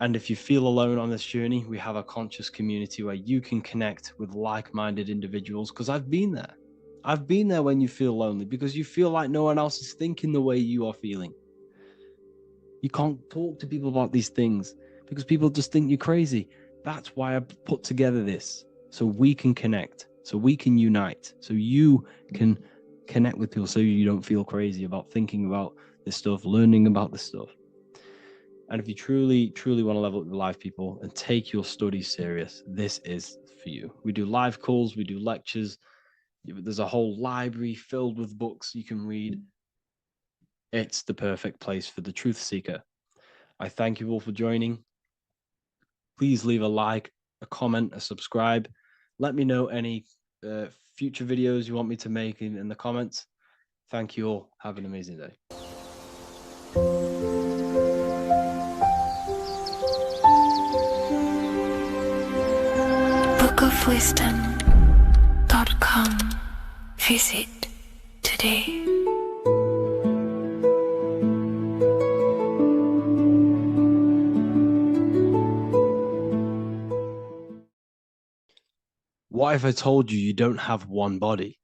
And if you feel alone on this journey, we have a conscious community where you can connect with like-minded individuals, because I've been there. I've been there when you feel lonely, because you feel like no one else is thinking the way you are feeling. You can't talk to people about these things because people just think you're crazy. That's why I put together this, so we can connect, so we can unite, so you can connect with people, so you don't feel crazy about thinking about this stuff, learning about this stuff. And if you truly want to level up your life, people, and take your studies serious, this is for you. We do live calls, we do lectures. There's a whole library filled with books you can read. It's the perfect place for the truth seeker. I thank you all for joining. Please leave a like, a comment, a subscribe. Let me know any future videos you want me to make in the comments. Thank you all. Have an amazing day. bookofwisdom.com. Visit today. What if I told you don't have one body?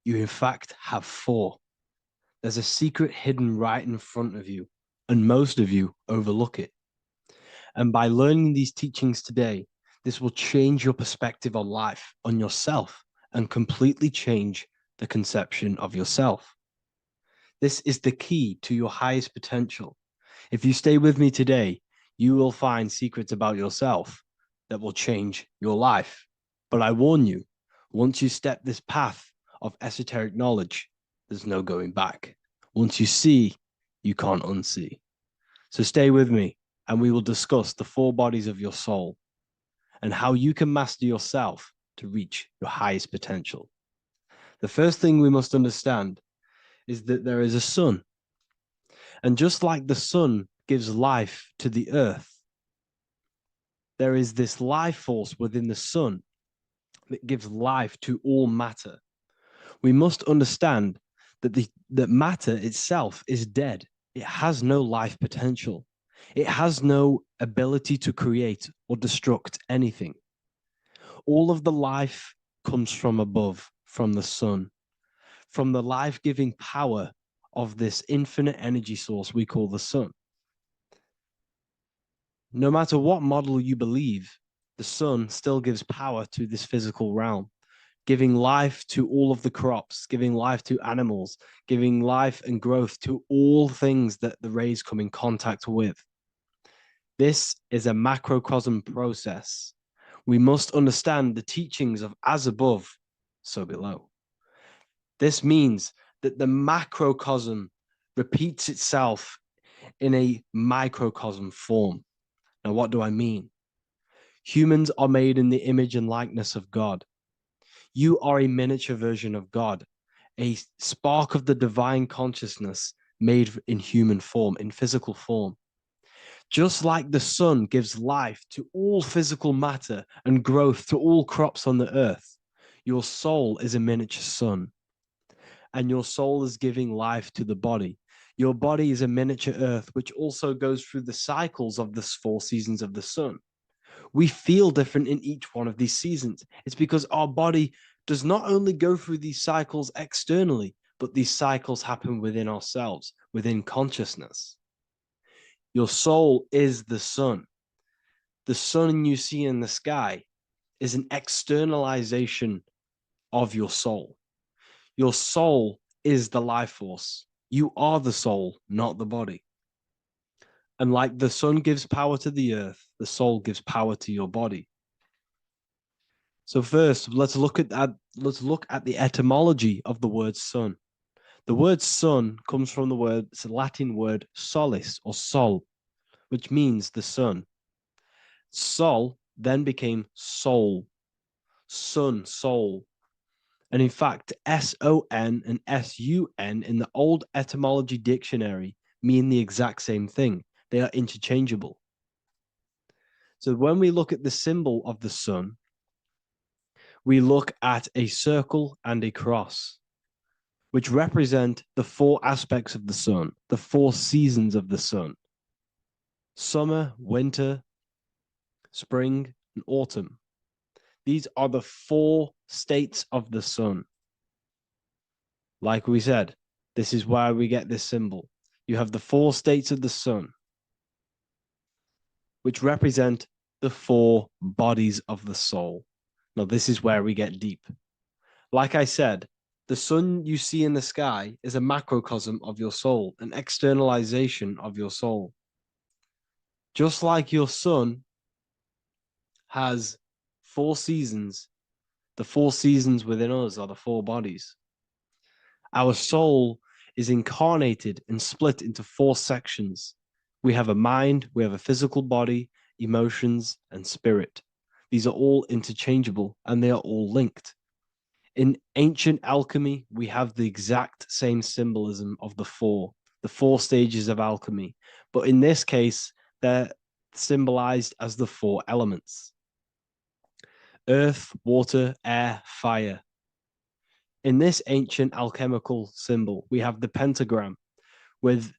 You in fact have four. There's a secret hidden right in front of you, and most of you overlook it. And by learning these teachings today, this will change your perspective on life, on yourself, and completely change the conception of yourself. This is the key to your highest potential. If you stay with me today, you will find secrets about yourself that will change your life. But I warn you, once you step this path of esoteric knowledge, there's no going back. Once you see, you can't unsee. So stay with me, and we will discuss the four bodies of your soul and how you can master yourself to reach your highest potential. The first thing we must understand is that there is a sun. And just like the sun gives life to the earth, there is this life force within the sun that gives life to all matter. We must understand that matter itself is dead. It has no life potential. It has no ability to create or destruct anything. All of the life comes from above, from the sun, from the life-giving power of this infinite energy source we call the sun. No matter what model you believe, the sun still gives power to this physical realm, giving life to all of the crops, giving life to animals, giving life and growth to all things that the rays come in contact with. This is a macrocosm process. We must understand the teachings of as above, so below. This means that the macrocosm repeats itself in a microcosm form. Now, what do I mean? Humans are made in the image and likeness of God. You are a miniature version of God, a spark of the divine consciousness made in human form, in physical form. Just like the sun gives life to all physical matter and growth to all crops on the earth, your soul is a miniature sun. And your soul is giving life to the body. Your body is a miniature earth, which also goes through the cycles of the 4 seasons of the sun. We feel different in each one of these seasons. It's because our body does not only go through these cycles externally, but these cycles happen within ourselves, within consciousness. Your soul is the sun. The sun you see in the sky is an externalization of your soul. Your soul is the life force. You are the soul, not the body. And like the sun gives power to the earth, the soul gives power to your body. So first, let's look at the etymology of the word sun. The word sun comes from it's a Latin word solis or sol, which means the sun. Sol then became soul, sun, soul. And in fact, S-O-N and S-U-N in the old etymology dictionary mean the exact same thing. They are interchangeable. So when we look at the symbol of the sun, we look at a circle and a cross, which represent the 4 aspects of the sun, the 4 seasons of the sun: summer, winter, spring, and autumn. These are the 4 states of the sun. Like we said, this is why we get this symbol. You have the 4 states of the sun, which represent the 4 bodies of the soul. Now, this is where we get deep. Like I said, the sun you see in the sky is a macrocosm of your soul, an externalization of your soul. Just like your sun has 4 seasons, the 4 seasons within us are the 4 bodies. Our soul is incarnated and split into 4 sections. We have a mind, we have a physical body, emotions, and spirit. These are all interchangeable and they are all linked. In ancient alchemy, we have the exact same symbolism of the 4 stages of alchemy. But in this case, they're symbolized as the 4 elements: earth, water, air, fire. In this ancient alchemical symbol, we have the pentagram, with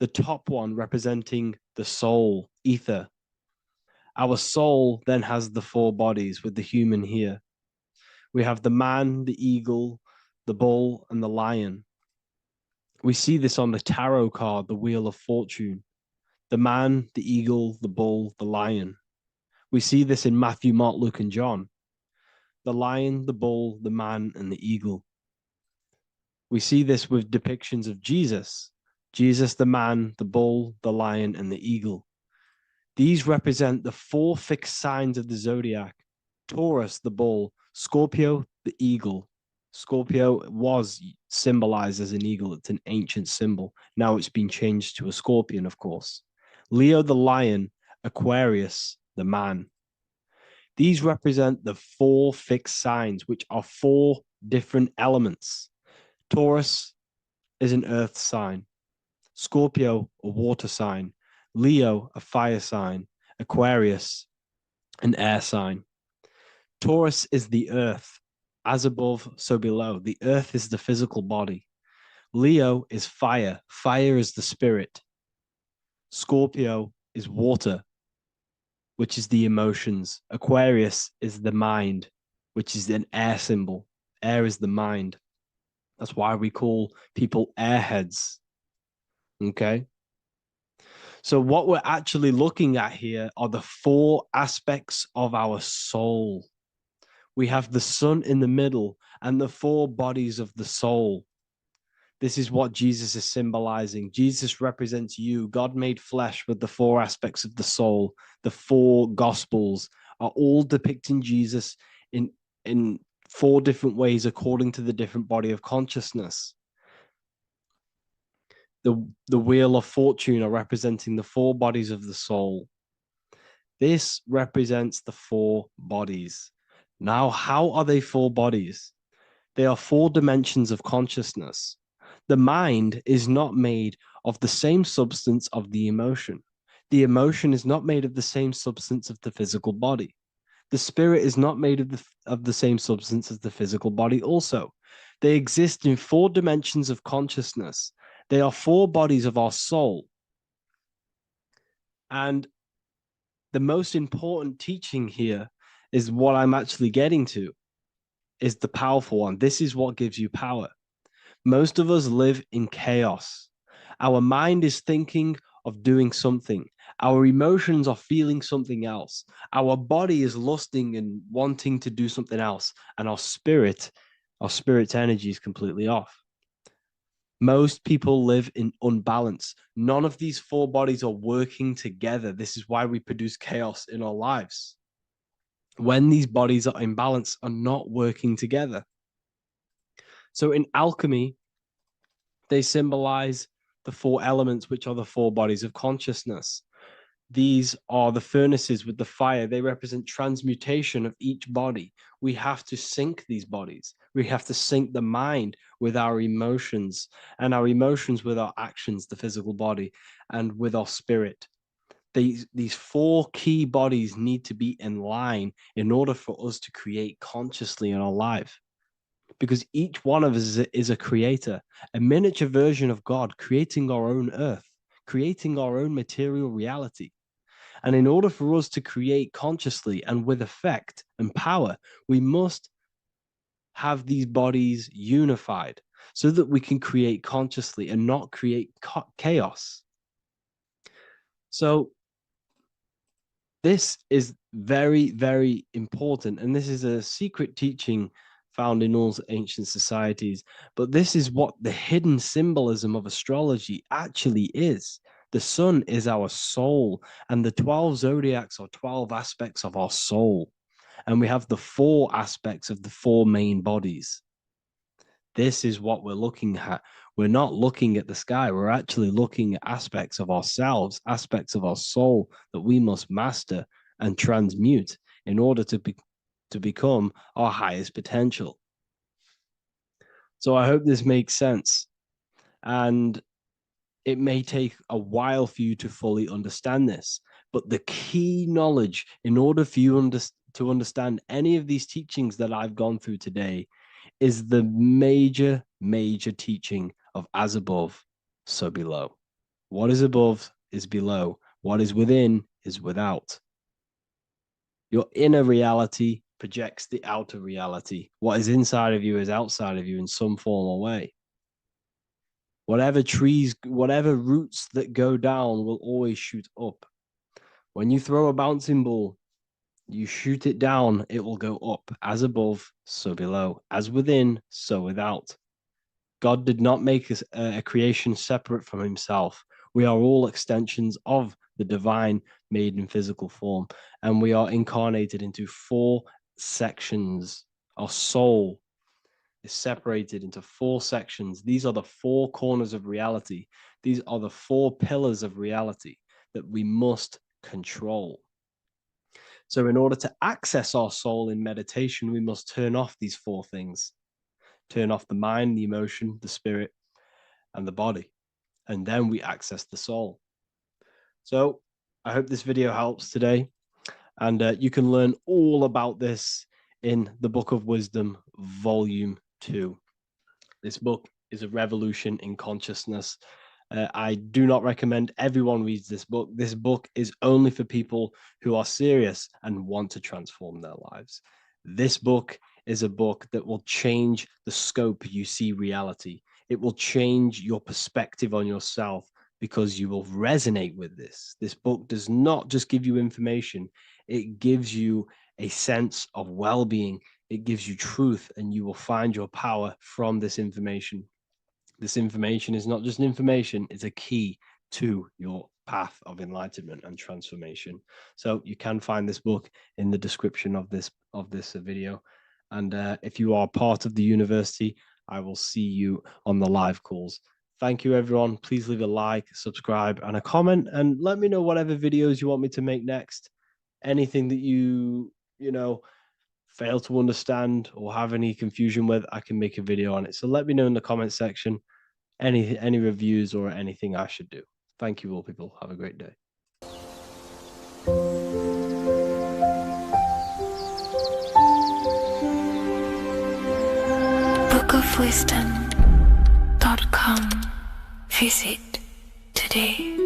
the top one representing the soul, ether. Our soul then has the 4 bodies, with the human here. We have the man, the eagle, the bull, and the lion. We see this on the tarot card, the Wheel of Fortune. The man, the eagle, the bull, the lion. We see this in Matthew, Mark, Luke, and John. The lion, the bull, the man, and the eagle. We see this with depictions of Jesus. Jesus, the man, the bull, the lion, and the eagle. These represent the 4 fixed signs of the zodiac: Taurus, the bull; Scorpio, the eagle. Scorpio was symbolized as an eagle. It's an ancient symbol. Now it's been changed to a scorpion, of course. Leo, the lion; Aquarius, the man. These represent the 4 fixed signs, which are 4 different elements. Taurus is an earth sign. Scorpio, a water sign. Leo, a fire sign. Aquarius, an air sign. Taurus is the earth. As above, so below. The earth is the physical body. Leo is fire. Fire is the spirit. Scorpio is water, which is the emotions. Aquarius is the mind, which is an air symbol. Air is the mind. That's why we call people airheads. Okay. So what we're actually looking at here are the 4 aspects of our soul. We have the sun in the middle and the 4 bodies of the soul. This is what Jesus is symbolizing. Jesus represents you. God made flesh with the 4 aspects of the soul. The 4 gospels are all depicting Jesus in 4 different ways according to the different body of consciousness. The wheel of fortune are representing the 4 bodies of the soul. This represents the 4 bodies. Now, how are they 4 bodies? They are 4 dimensions of consciousness. The mind is not made of the same substance of the emotion. The emotion is not made of the same substance of the physical body. The spirit is not made of the same substance as the physical body also. They exist in 4 dimensions of consciousness. They are 4 bodies of our soul. And the most important teaching here is what I'm actually getting to, is the powerful one. This is what gives you power. Most of us live in chaos. Our mind is thinking of doing something. Our emotions are feeling something else. Our body is lusting and wanting to do something else. And our spirit's energy is completely off. Most people live in unbalance. None of these 4 bodies are working together. This is why we produce chaos in our lives. When these bodies are in balance, are not working together. So in alchemy, they symbolize the 4 elements, which are the 4 bodies of consciousness. These are the furnaces with the fire. They represent transmutation of each body. We have to sync these bodies. We have to sync the mind with our emotions, and our emotions with our actions, the physical body, and with our spirit. These 4 key bodies need to be in line in order for us to create consciously in our life. Because each one of us is a creator, a miniature version of God, creating our own earth, creating our own material reality. And in order for us to create consciously and with effect and power, we must have these bodies unified so that we can create consciously and not create chaos. So this is very, very important. And this is a secret teaching found in all ancient societies. But this is what the hidden symbolism of astrology actually is. The sun is our soul, and the 12 zodiacs are 12 aspects of our soul. And we have the 4 aspects of the 4 main bodies. This is what we're looking at. We're not looking at the sky. We're actually looking at aspects of ourselves, aspects of our soul that we must master and transmute in order to become our highest potential. So I hope this makes sense. And it may take a while for you to fully understand this, but the key knowledge in order for you to understand any of these teachings that I've gone through today is the major, major teaching of as above, so below. What is above is below. What is within is without. Your inner reality projects the outer reality. What is inside of you is outside of you in some form or way. Whatever trees, whatever roots that go down will always shoot up. When you throw a bouncing ball, you shoot it down, it will go up. As above, so below. As within, so without. God did not make a creation separate from himself. We are all extensions of the divine made in physical form. And we are incarnated into 4 sections. Our soul is separated into 4 sections. These are the 4 corners of reality. These are the 4 pillars of reality that we must control. So in order to access our soul in meditation, we must turn off these 4 things. Turn off the mind, the emotion, the spirit, and the body. And then we access the soul. So I hope this video helps today. And you can learn all about this in the Book of Wisdom, Volume 2. This book is a revolution in consciousness. I do not recommend everyone reads this book. This book is only for people who are serious and want to transform their lives. This book is a book that will change the scope you see reality. It will change your perspective on yourself because you will resonate with this. This book does not just give you information, it gives you a sense of well-being. It gives you truth, and you will find your power from this information. This information is not just information, it's a key to your path of enlightenment and transformation. So you can find this book in the description of this video. And if you are part of the university, I will see you on the live calls. Thank you, everyone. Please leave a like, subscribe, and a comment, and let me know whatever videos you want me to make next. Anything that you fail to understand or have any confusion with, I can make a video on it. So let me know in the comment section any reviews or anything I should do. Thank you all, people. Have a great day. bookofwisdom.com. Visit today.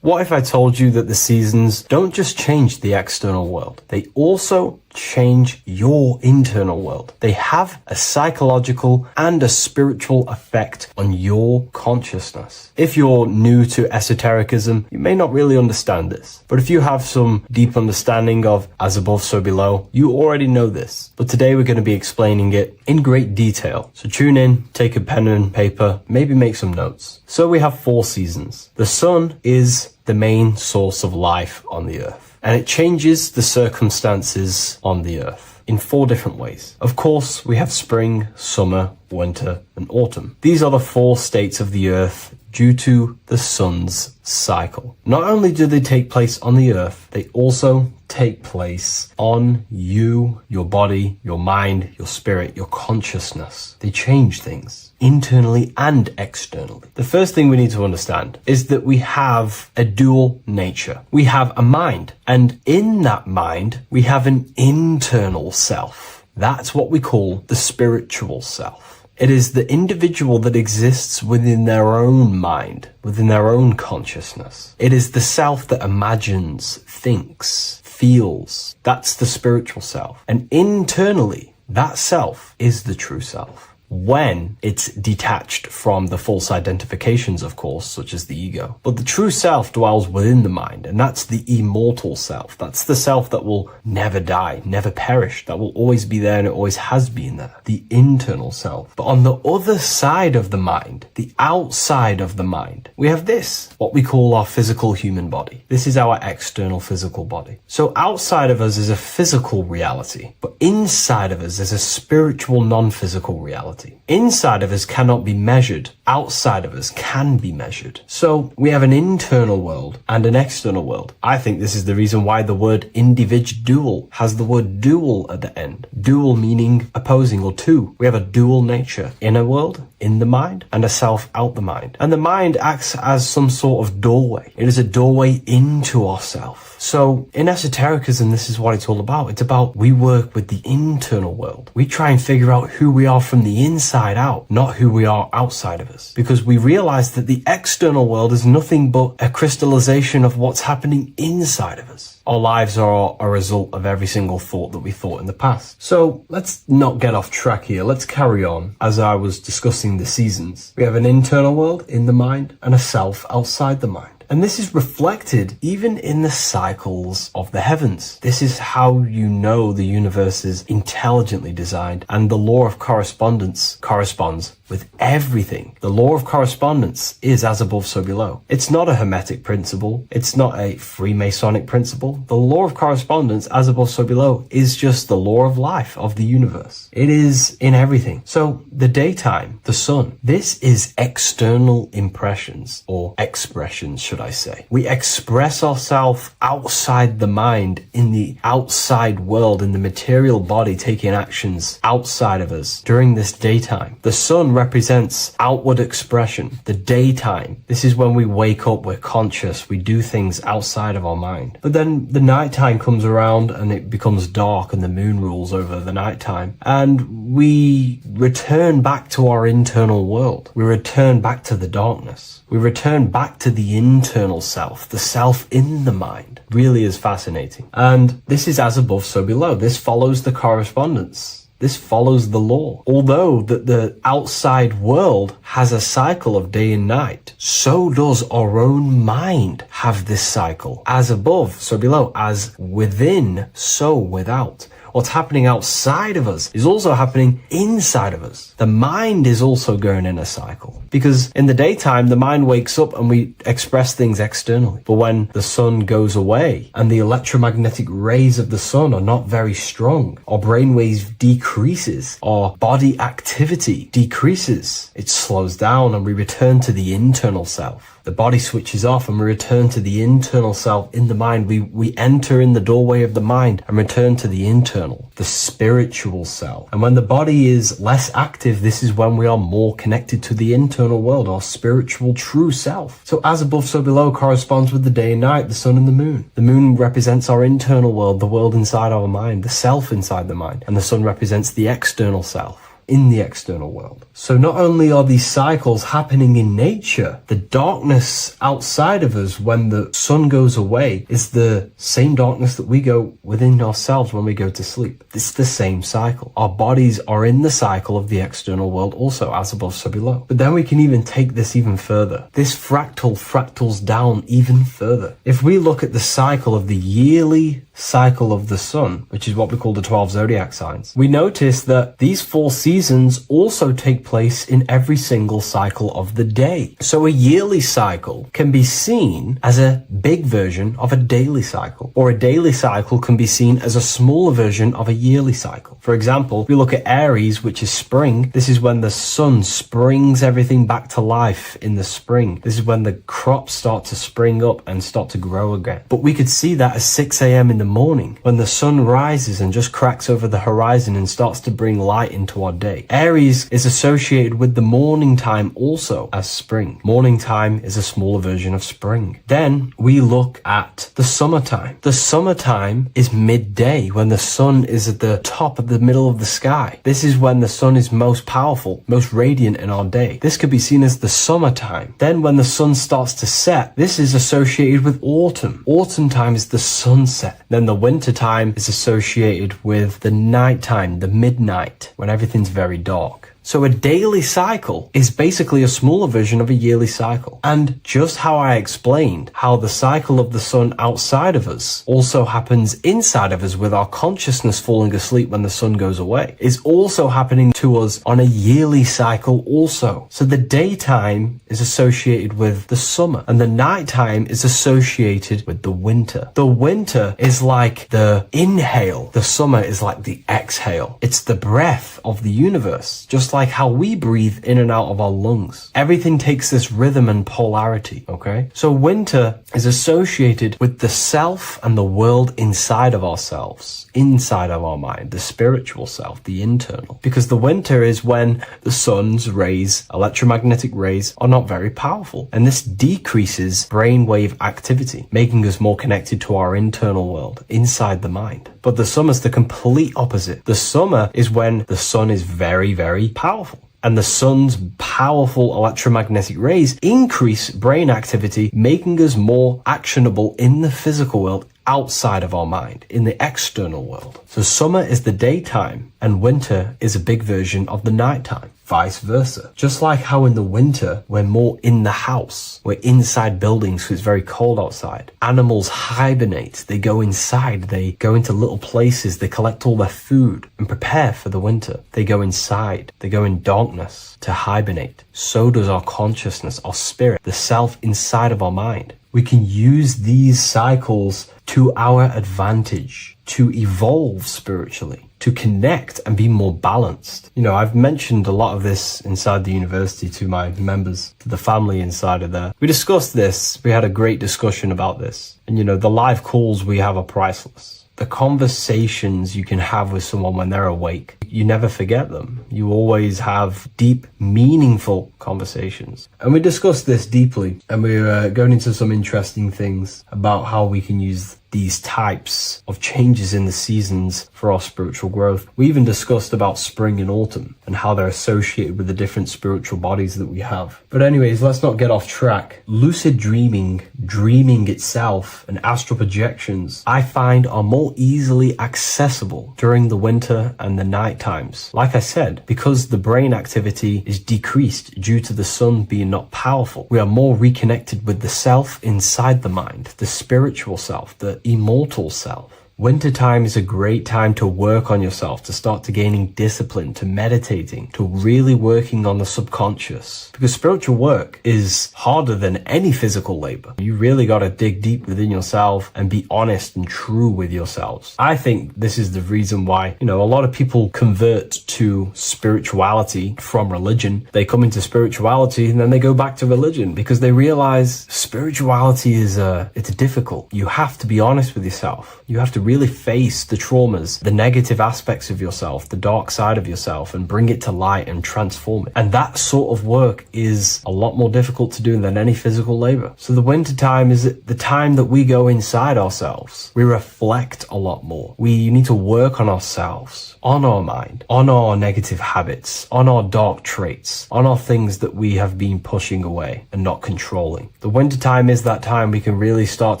What if I told you that the seasons don't just change the external world, they also change your internal world? They have a psychological and a spiritual effect on your consciousness. If you're new to esotericism, you may not really understand this. But if you have some deep understanding of as above, so below, you already know this. But today we're going to be explaining it in great detail. So tune in, take a pen and paper, maybe make some notes. So we have 4 seasons. The sun is the main source of life on the earth, and it changes the circumstances on the earth in 4 different ways. Of course, we have spring, summer, winter, and autumn. These are the 4 states of the earth due to the sun's cycle. Not only do they take place on the earth, they also take place on you, your body, your mind, your spirit, your consciousness. They change things internally and externally. The first thing we need to understand is that we have a dual nature. We have a mind, and in that mind, we have an internal self. That's what we call the spiritual self. It is the individual that exists within their own mind, within their own consciousness. It is the self that imagines, thinks, feels. That's the spiritual self. And internally, that self is the true self. When it's detached from the false identifications, of course, such as the ego. But the true self dwells within the mind, and that's the immortal self. That's the self that will never die, never perish, that will always be there, and it always has been there. The internal self. But on the other side of the mind, the outside of the mind, we have this, what we call our physical human body. This is our external physical body. So outside of us is a physical reality, but inside of us is a spiritual non-physical reality. Inside of us cannot be measured. Outside of us can be measured. So we have an internal world and an external world. I think this is the reason why the word individual has the word dual at the end. Dual meaning opposing or two. We have a dual nature. Inner world, in the mind, and a self out the mind. And the mind acts as some sort of doorway. It is a doorway into ourself. So in esotericism, this is what it's all about. It's about we work with the internal world. We try and figure out who we are from the inside out, not who we are outside of us. Because we realize that the external world is nothing but a crystallization of what's happening inside of us. Our lives are a result of every single thought that we thought in the past. So let's not get off track here. Let's carry on. As I was discussing the seasons, we have an internal world in the mind and a self outside the mind. And this is reflected even in the cycles of the heavens. This is how you know the universe is intelligently designed, and the law of correspondence corresponds with everything. The law of correspondence is as above, so below. It's not a Hermetic principle. It's not a Freemasonic principle. The law of correspondence, as above, so below, is just the law of life, of the universe. It is in everything. So the daytime, the sun, this is external impressions, or expressions, should I say. We express ourselves outside the mind, in the outside world, in the material body, taking actions outside of us during this daytime. The sun represents outward expression, the daytime. This is when we wake up, we're conscious, we do things outside of our mind. But then the nighttime comes around and it becomes dark and the moon rules over the nighttime. And we return back to our internal world. We return back to the darkness. We return back to the internal self, the self in the mind. Really is fascinating. And this is as above, so below. This follows the correspondence. This follows the law. Although that the outside world has a cycle of day and night, so does our own mind have this cycle. As above, so below. As within, so without. What's happening outside of us is also happening inside of us. The mind is also going in a cycle. Because in the daytime, the mind wakes up and we express things externally. But when the sun goes away and the electromagnetic rays of the sun are not very strong, our brainwave decreases, our body activity decreases, it slows down and we return to the internal self. The body switches off and we return to the internal self in the mind. We enter in the doorway of the mind and return to the internal, the spiritual self. And when the body is less active, this is when we are more connected to the internal world, our spiritual true self. So as above, so below corresponds with the day and night, the sun and the moon. The moon represents our internal world, the world inside our mind, the self inside the mind. And the sun represents the external self in the external world. So not only are these cycles happening in nature, the darkness outside of us when the sun goes away is the same darkness that we go within ourselves when we go to sleep. It's the same cycle. Our bodies are in the cycle of the external world also, as above, so below. But then we can even take this even further. This fractals down even further. If we look at the cycle of the yearly cycle of the sun, which is what we call the 12 zodiac signs, we notice that these 4 seasons also take place in every single cycle of the day. So a yearly cycle can be seen as a big version of a daily cycle, or a daily cycle can be seen as a smaller version of a yearly cycle. For example, if we look at Aries, which is spring, this is when the sun springs everything back to life in the spring. This is when the crops start to spring up and start to grow again. But we could see that at 6 a.m. in the morning, when the sun rises and just cracks over the horizon and starts to bring light into our day. Aries is associated with the morning time also as spring. Morning time is a smaller version of spring. Then we look at the summertime. The summertime is midday, when the sun is at the top of the middle of the sky. This is when the sun is most powerful, most radiant in our day. This could be seen as the summertime. Then when the sun starts to set, this is associated with autumn. Autumn time is the sunset. Then the winter time is associated with the nighttime, the midnight, when everything's very dark. So a daily cycle is basically a smaller version of a yearly cycle. And just how I explained how the cycle of the sun outside of us also happens inside of us with our consciousness falling asleep when the sun goes away, is also happening to us on a yearly cycle also. So the daytime is associated with the summer and the nighttime is associated with the winter. The winter is like the inhale. The summer is like the exhale. It's the breath of the universe, just like how we breathe in and out of our lungs. Everything takes this rhythm and polarity, okay? So winter is associated with the self and the world inside of ourselves, inside of our mind, the spiritual self, the internal. Because the winter is when the sun's rays, electromagnetic rays, are not very powerful. And this decreases brainwave activity, making us more connected to our internal world, inside the mind. But the summer's the complete opposite. The summer is when the sun is very, very powerful. And the sun's powerful electromagnetic rays increase brain activity, making us more actionable in the physical world outside of our mind, in the external world. So summer is the daytime and winter is a big version of the nighttime. Vice versa. Just like how in the winter, we're more in the house. We're inside buildings because it's very cold outside. Animals hibernate. They go inside. They go into little places. They collect all their food and prepare for the winter. They go inside. They go in darkness to hibernate. So does our consciousness, our spirit, the self inside of our mind. We can use these cycles to our advantage, to evolve spiritually, to connect and be more balanced. You know, I've mentioned a lot of this inside the university to my members, to the family inside of there. We discussed this. We had a great discussion about this. And, you know, the live calls we have are priceless. The conversations you can have with someone when they're awake, you never forget them. You always have deep, meaningful conversations. And we discussed this deeply, and we're going into some interesting things about how we can use these types of changes in the seasons for our spiritual growth. We even discussed about spring and autumn and how they're associated with the different spiritual bodies that we have. But anyways, let's not get off track. Lucid dreaming, dreaming itself, and astral projections, I find are more easily accessible during the winter and the night times. Like I said, because the brain activity is decreased due to the sun being not powerful, we are more reconnected with the self inside the mind, the spiritual self, the immortal self. Wintertime is a great time to work on yourself, to start to gaining discipline, to meditating, to really working on the subconscious. Because spiritual work is harder than any physical labor. You really got to dig deep within yourself and be honest and true with yourselves. I think this is the reason why, a lot of people convert to spirituality from religion. They come into spirituality and then they go back to religion because they realize spirituality is it's difficult. You have to be honest with yourself. You have to really face the traumas, the negative aspects of yourself, the dark side of yourself, and bring it to light and transform it. And that sort of work is a lot more difficult to do than any physical labor. So the winter time is the time that we go inside ourselves. We reflect a lot more. We need to work on ourselves, on our mind, on our negative habits, on our dark traits, on our things that we have been pushing away and not controlling. The winter time is that time we can really start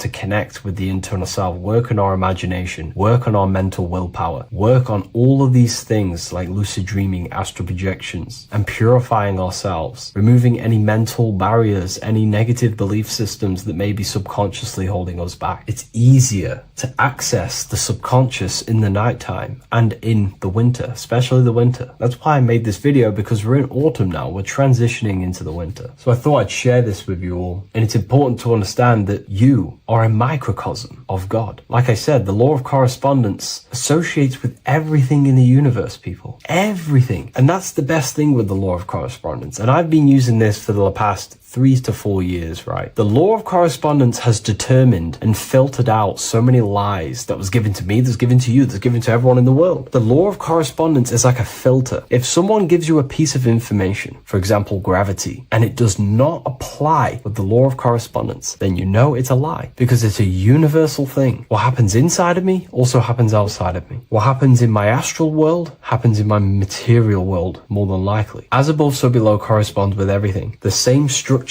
to connect with the internal self, work on our imagination, work on our mental willpower, work on all of these things like lucid dreaming, astral projections, and purifying ourselves, removing any mental barriers, any negative belief systems that may be subconsciously holding us back. It's easier to access the subconscious in the nighttime and in the winter, especially the winter. That's why I made this video, because we're in autumn now. We're transitioning into the winter. So I thought I'd share this with you all. And it's important to understand that you are a microcosm of God. Like I said, the law of correspondence associates with everything in the universe, people. Everything. And that's the best thing with the law of correspondence. And I've been using this for the past 3 to 4 years, right? The law of correspondence has determined and filtered out so many lies that was given to me, that's given to you, that's given to everyone in the world. The law of correspondence is like a filter. If someone gives you a piece of information, for example, gravity, and it does not apply with the law of correspondence, then you know it's a lie, because it's a universal thing. What happens inside of me also happens outside of me. What happens in my astral world happens in my material world, more than likely. As above, so below corresponds with everything. The same structure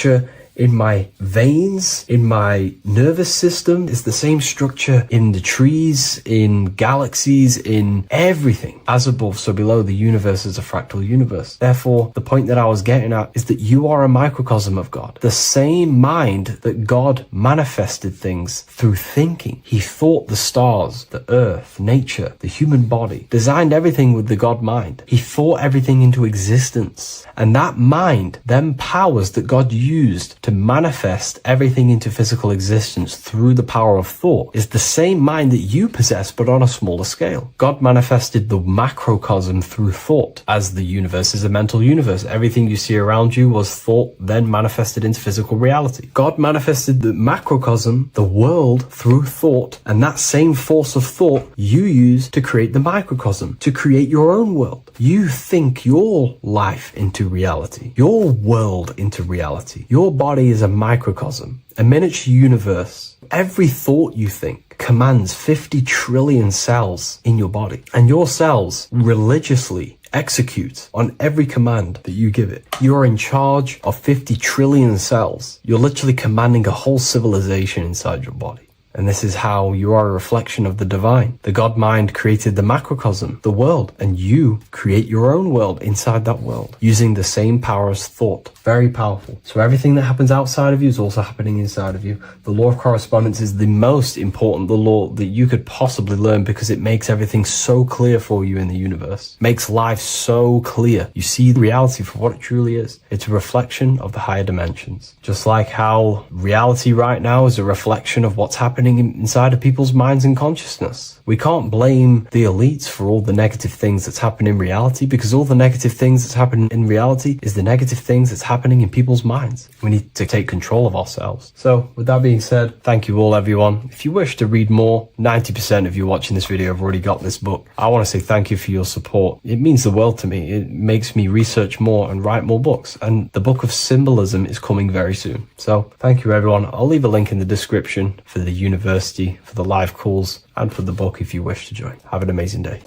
in my veins, in my nervous system, is the same structure in the trees, in galaxies, in everything. As above, so below, the universe is a fractal universe. Therefore, the point that I was getting at is that you are a microcosm of God. The same mind that God manifested things through thinking. He thought the stars, the earth, nature, the human body, designed everything with the God mind. He thought everything into existence. And that mind, them powers that God used to manifest everything into physical existence through the power of thought, is the same mind that you possess, but on a smaller scale. God manifested the macrocosm through thought, as the universe is a mental universe. Everything you see around you was thought, then manifested into physical reality. God manifested the macrocosm, the world, through thought, and that same force of thought you use to create the microcosm, to create your own world. You think your life into reality, your world into reality. Your body is a microcosm, a miniature universe. Every thought you think commands 50 trillion cells in your body, and your cells religiously execute on every command that you give it. You're in charge of 50 trillion cells. You're literally commanding a whole civilization inside your body. And this is how you are a reflection of the divine. The God mind created the macrocosm, the world, and you create your own world inside that world using the same power as thought. Very powerful. So everything that happens outside of you is also happening inside of you. The law of correspondence is the most important, the law that you could possibly learn, because it makes everything so clear for you in the universe. Makes life so clear. You see reality for what it truly is. It's a reflection of the higher dimensions. Just like how reality right now is a reflection of what's happening happening inside of people's minds and consciousness. We can't blame the elites for all the negative things that's happening in reality, because all the negative things that's happening in reality is the negative things that's happening in people's minds. We need to take control of ourselves. So with that being said, thank you all, everyone. If you wish to read more, 90% of you watching this video have already got this book. I want to say thank you for your support. It means the world to me. It makes me research more and write more books. And the book of Symbolism is coming very soon. So thank you, everyone. I'll leave a link in the description for the university, for the live calls, and for the book if you wish to join. Have an amazing day.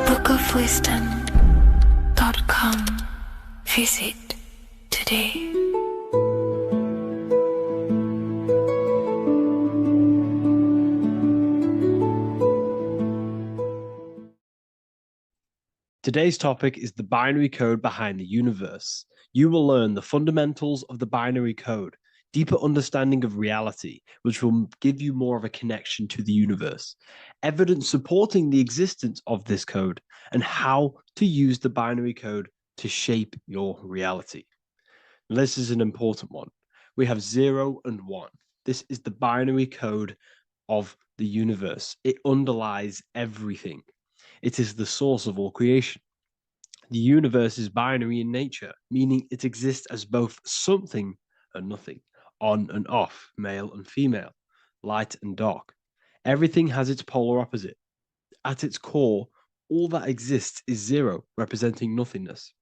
bookofwisdom.com. Visit today. Today's topic is the binary code behind the universe. You will learn the fundamentals of the binary code, deeper understanding of reality, which will give you more of a connection to the universe, evidence supporting the existence of this code, and how to use the binary code to shape your reality. Now, this is an important one. We have 0 and 1. This is the binary code of the universe. It underlies everything. It is the source of all creation. The universe is binary in nature, meaning it exists as both something and nothing, on and off, male and female, light and dark. Everything has its polar opposite. At its core, all that exists is 0, representing nothingness,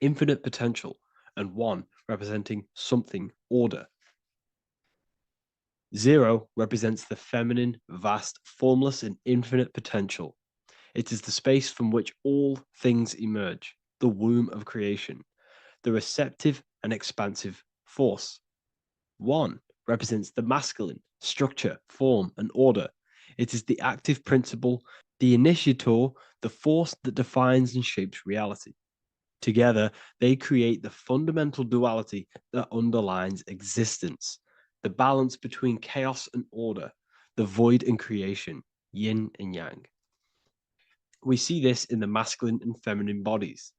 infinite potential, and 1, representing something, order. 0 represents the feminine, vast, formless, and infinite potential. It is the space from which all things emerge, the womb of creation, the receptive and expansive force. 1 represents the masculine, structure, form, and order. It is the active principle, the initiator, the force that defines and shapes reality. Together, they create the fundamental duality that underlines existence, the balance between chaos and order, the void and creation, yin and yang. We see this in the masculine and feminine bodies.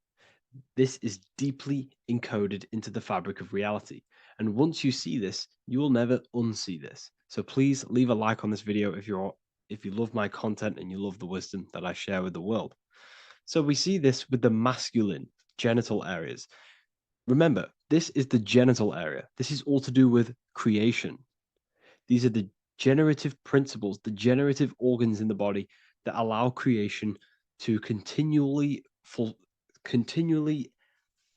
This is deeply encoded into the fabric of reality. And once you see this, you will never unsee this. So please leave a like on this video if you love my content and you love the wisdom that I share with the world. So we see this with the masculine genital areas. Remember, this is the genital area. This is all to do with creation. These are the generative principles, the generative organs in the body that allow creation to continually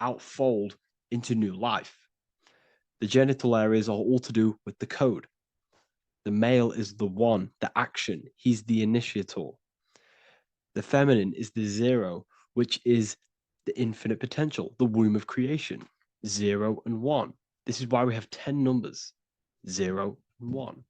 outfold into new life. The genital areas are all to do with the code. The male is the 1, the action. He's the initiator. The feminine is the 0, which is the infinite potential, the womb of creation. 0 and 1. This is why we have 10 numbers. 0 and 1.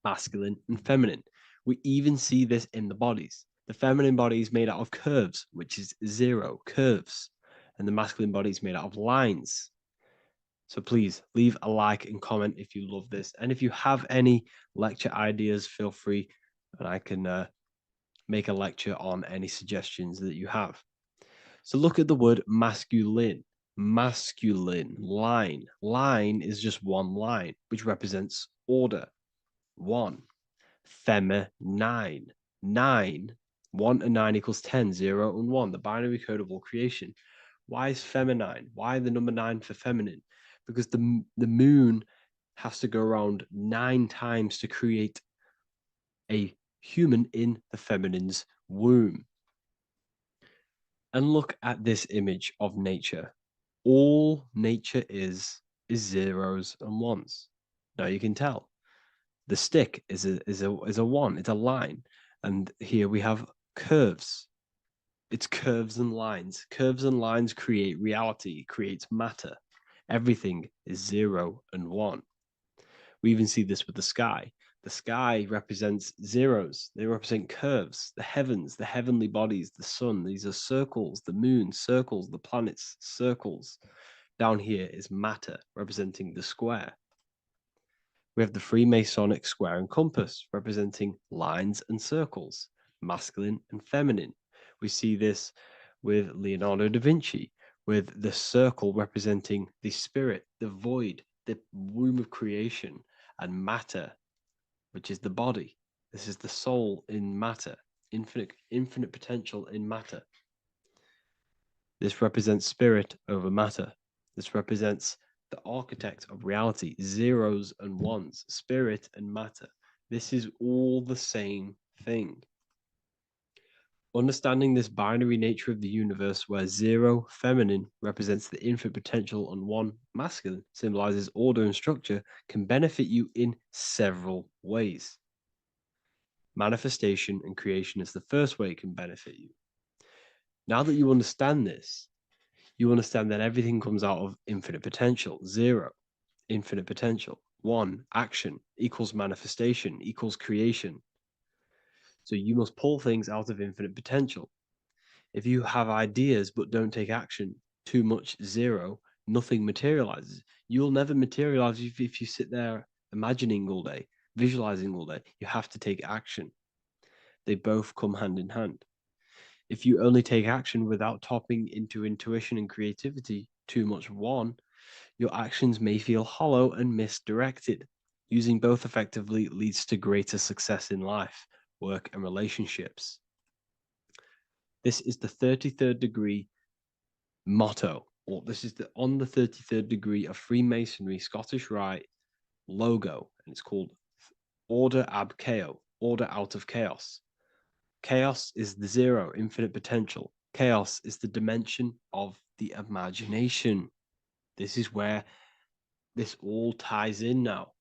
Masculine and feminine. We even see this in the bodies. The feminine body is made out of curves, which is 0, curves. And the masculine body is made out of lines. So please leave a like and comment if you love this. And if you have any lecture ideas, feel free, and I can make a lecture on any suggestions that you have. So look at the word masculine. Masculine, line. Line is just one line, which represents order. 1. Feminine. 9. 1 and 9 equals 10. 0 and 1. The binary code of all creation. Why is feminine? Why the number 9 for feminine? Because the moon has to go around 9 times to create a human in the feminine's womb. And look at this image of nature. All nature is zeros and ones. Now you can tell. The stick is a 1. It's a line. And here we have curves. It's curves and lines. Curves and lines create reality, creates matter. Everything is 0 and 1. We even see this with the sky. The sky represents zeros. They represent curves. The heavens, the heavenly bodies, the sun. These are circles. The moon, circles. The planets, circles. Down here is matter, representing the square. We have the Freemasonic square and compass, representing lines and circles, masculine and feminine. We see this with Leonardo da Vinci, with the circle representing the spirit, the void, the womb of creation, and matter, which is the body. This is the soul in matter, infinite potential in matter. This represents spirit over matter. This represents the architect of reality, zeros and ones, spirit and matter. This is all the same thing. Understanding this binary nature of the universe, where 0, feminine, represents the infinite potential and 1, masculine, symbolizes order and structure, can benefit you in several ways. Manifestation and creation is the first way it can benefit you. Now that you understand this, you understand that everything comes out of infinite potential. 0, infinite potential. 1, action, equals manifestation, equals creation. So you must pull things out of infinite potential. If you have ideas but don't take action, too much 0, nothing materializes. You'll never materialize if you sit there imagining all day, visualizing all day. You have to take action. They both come hand in hand. If you only take action without tapping into intuition and creativity, too much 1, your actions may feel hollow and misdirected. Using both effectively leads to greater success in life, work, and relationships. This is the 33rd degree motto, or this is on the 33rd degree of Freemasonry Scottish Rite logo, and it's called Order Ab Chaos, order out of chaos. Chaos is the 0, infinite potential. Chaos is the dimension of the imagination. This is where this all ties in now.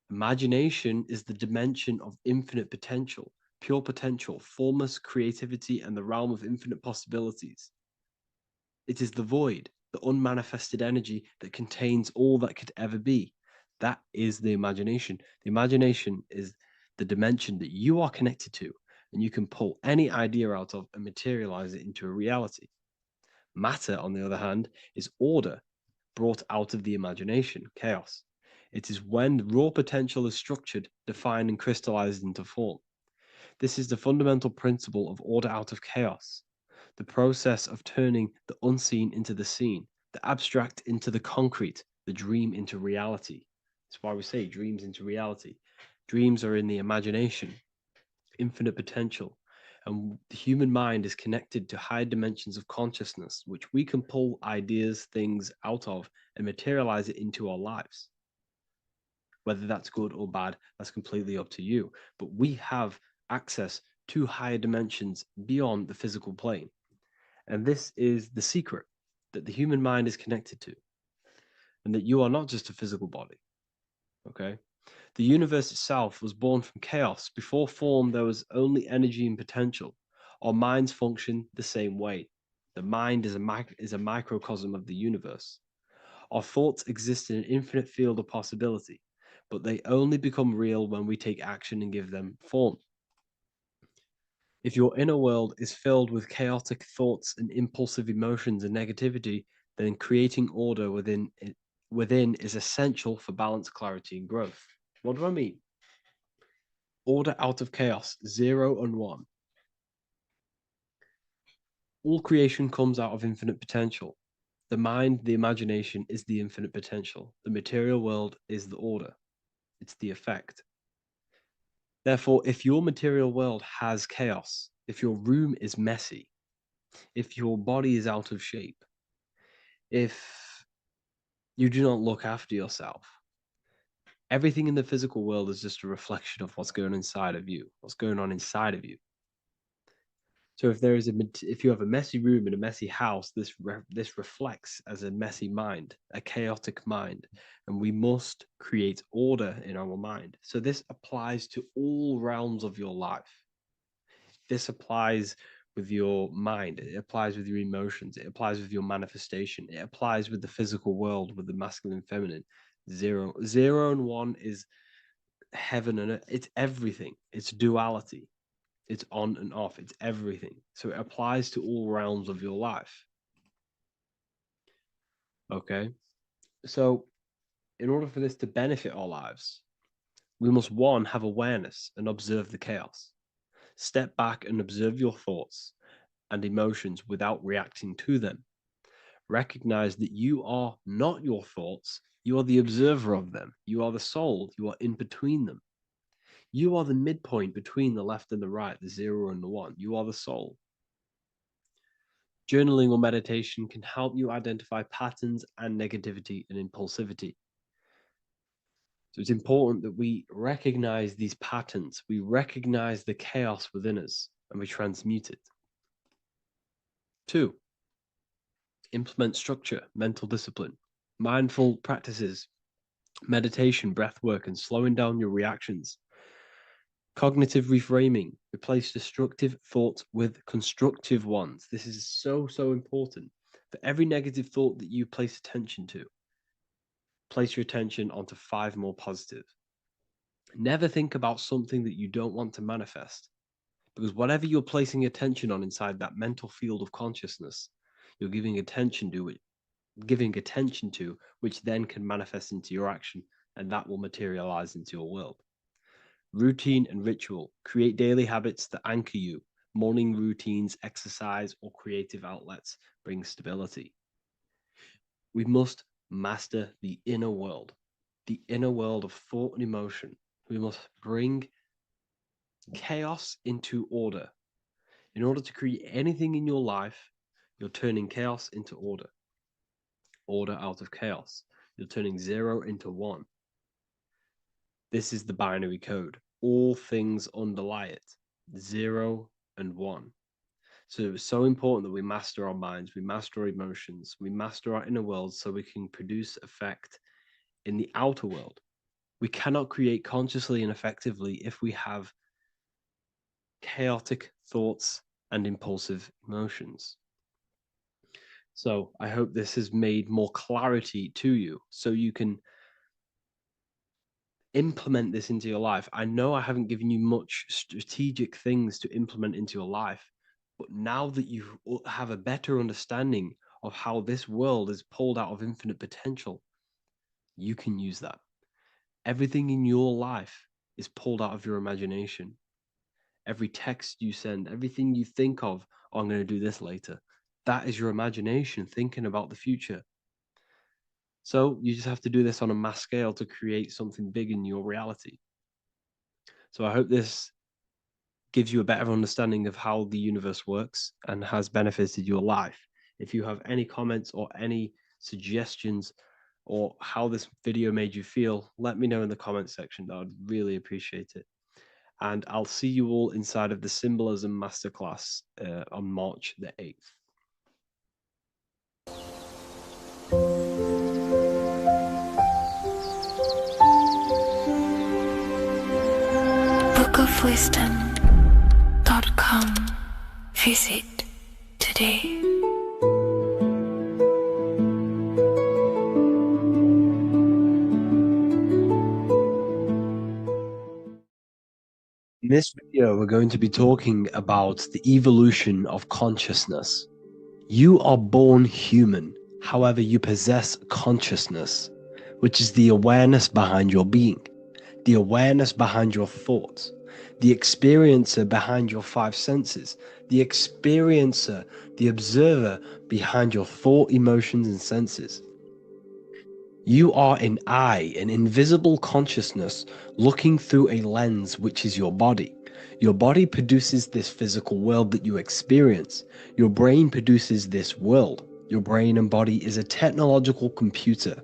Imagination is the dimension of infinite potential, pure potential, formless creativity, and the realm of infinite possibilities. It is the void, the unmanifested energy that contains all that could ever be. That is the imagination. The imagination is the dimension that you are connected to, and you can pull any idea out of and materialize it into a reality. Matter, on the other hand, is order brought out of the imagination, chaos. It is when raw potential is structured, defined, and crystallized into form. This is the fundamental principle of order out of chaos, the process of turning the unseen into the seen, the abstract into the concrete, the dream into reality. That's why we say dreams into reality. Dreams are in the imagination, infinite potential, and the human mind is connected to high dimensions of consciousness, which we can pull ideas, things out of, and materialize it into our lives. Whether that's good or bad, that's completely up to you. But we have access to higher dimensions beyond the physical plane. And this is the secret, that the human mind is connected to, and that you are not just a physical body. Okay? The universe itself was born from chaos. Before form, there was only energy and potential. Our minds function the same way. The mind is a microcosm of the universe. Our thoughts exist in an infinite field of possibility, but they only become real when we take action and give them form. If your inner world is filled with chaotic thoughts and impulsive emotions and negativity, then creating order within is essential for balance, clarity, and growth. What do I mean? Order out of chaos, 0 and 1. All creation comes out of infinite potential. The mind, the imagination, is the infinite potential. The material world is the order. It's the effect. Therefore, if your material world has chaos, if your room is messy, if your body is out of shape, if you do not look after yourself, everything in the physical world is just a reflection of what's going on inside of you, what's going on inside of you. So if you have a messy room in a messy house, this reflects as a messy mind, a chaotic mind, and we must create order in our mind. So this applies to all realms of your life. This applies with your mind, it applies with your emotions, it applies with your manifestation, it applies with the physical world, with the masculine and feminine. 0 and 1 is heaven and earth. It's everything. It's duality. It's on and off. It's everything. So it applies to all realms of your life. Okay. So in order for this to benefit our lives, we must, 1, have awareness and observe the chaos. Step back and observe your thoughts and emotions without reacting to them. Recognize that you are not your thoughts. You are the observer of them. You are the soul. You are in between them. You are the midpoint between the left and the right, the 0 and the 1. You are the soul. Journaling or meditation can help you identify patterns and negativity and impulsivity. So it's important that we recognize these patterns. We recognize the chaos within us and we transmute it. 2, implement structure, mental discipline, mindful practices, meditation, breath work, and slowing down your reactions. Cognitive reframing, replace destructive thoughts with constructive ones. This is so important. For every negative thought that you place attention to, place your attention onto 5 more positive. Never think about something that you don't want to manifest, because whatever you're placing attention on inside that mental field of consciousness, you're giving attention to, which then can manifest into your action, and that will materialize into your world. Routine and ritual. Create daily habits that anchor you. Morning routines, exercise, or creative outlets bring stability. We must master the inner world of thought and emotion. We must bring chaos into order. In order to create anything in your life, you're turning chaos into order. Order out of chaos. You're turning 0 into 1. This is the binary code. All things underlie it. 0 and 1. So it's so important that we master our minds, we master our emotions, we master our inner world so we can produce effect in the outer world. We cannot create consciously and effectively if we have chaotic thoughts and impulsive emotions. So I hope this has made more clarity to you so you can implement this into your life. I know I haven't given you much strategic things to implement into your life, but now that you have a better understanding of how this world is pulled out of infinite potential, you can use that. Everything in your life is pulled out of your imagination. Every text you send, everything you think of, oh, I'm going to do this later, that is your imagination thinking about the future. So you just have to do this on a mass scale to create something big in your reality. So I hope this gives you a better understanding of how the universe works and has benefited your life. If you have any comments or any suggestions or how this video made you feel, let me know in the comment section. I would really appreciate it. And I'll see you all inside of the Symbolism Masterclass on March the 8th. bookofwisdom.com. Visit today. In this video, we're going to be talking about the evolution of consciousness. You are born human, however, you possess consciousness, which is the awareness behind your being, the awareness behind your thoughts, the experiencer behind your 5 senses, the experiencer, the observer behind your thought, emotions, and senses. You are an eye, an invisible consciousness looking through a lens, which is your body. Your body produces this physical world that you experience. Your brain produces this world. Your brain and body is a technological computer.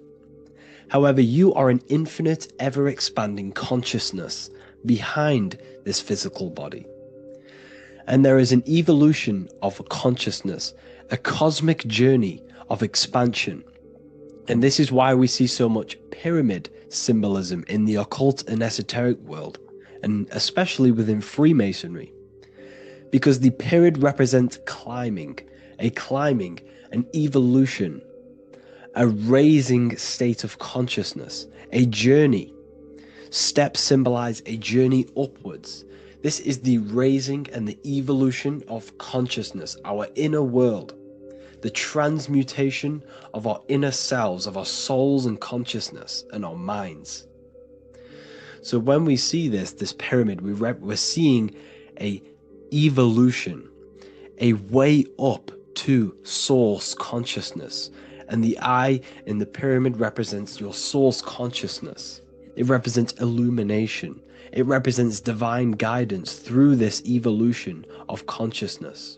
However, you are an infinite, ever-expanding consciousness behind this physical body. And there is an evolution of consciousness, a cosmic journey of expansion. And this is why we see so much pyramid symbolism in the occult and esoteric world, and especially within Freemasonry. Because the pyramid represents climbing, an evolution, a raising state of consciousness, a journey. Steps symbolize a journey upwards. This is the raising and the evolution of consciousness, our inner world. The transmutation of our inner selves, of our souls and consciousness and our minds. So when we see this pyramid, we're seeing a evolution, a way up to source consciousness. And the eye in the pyramid represents your source consciousness. It represents illumination. It represents divine guidance through this evolution of consciousness.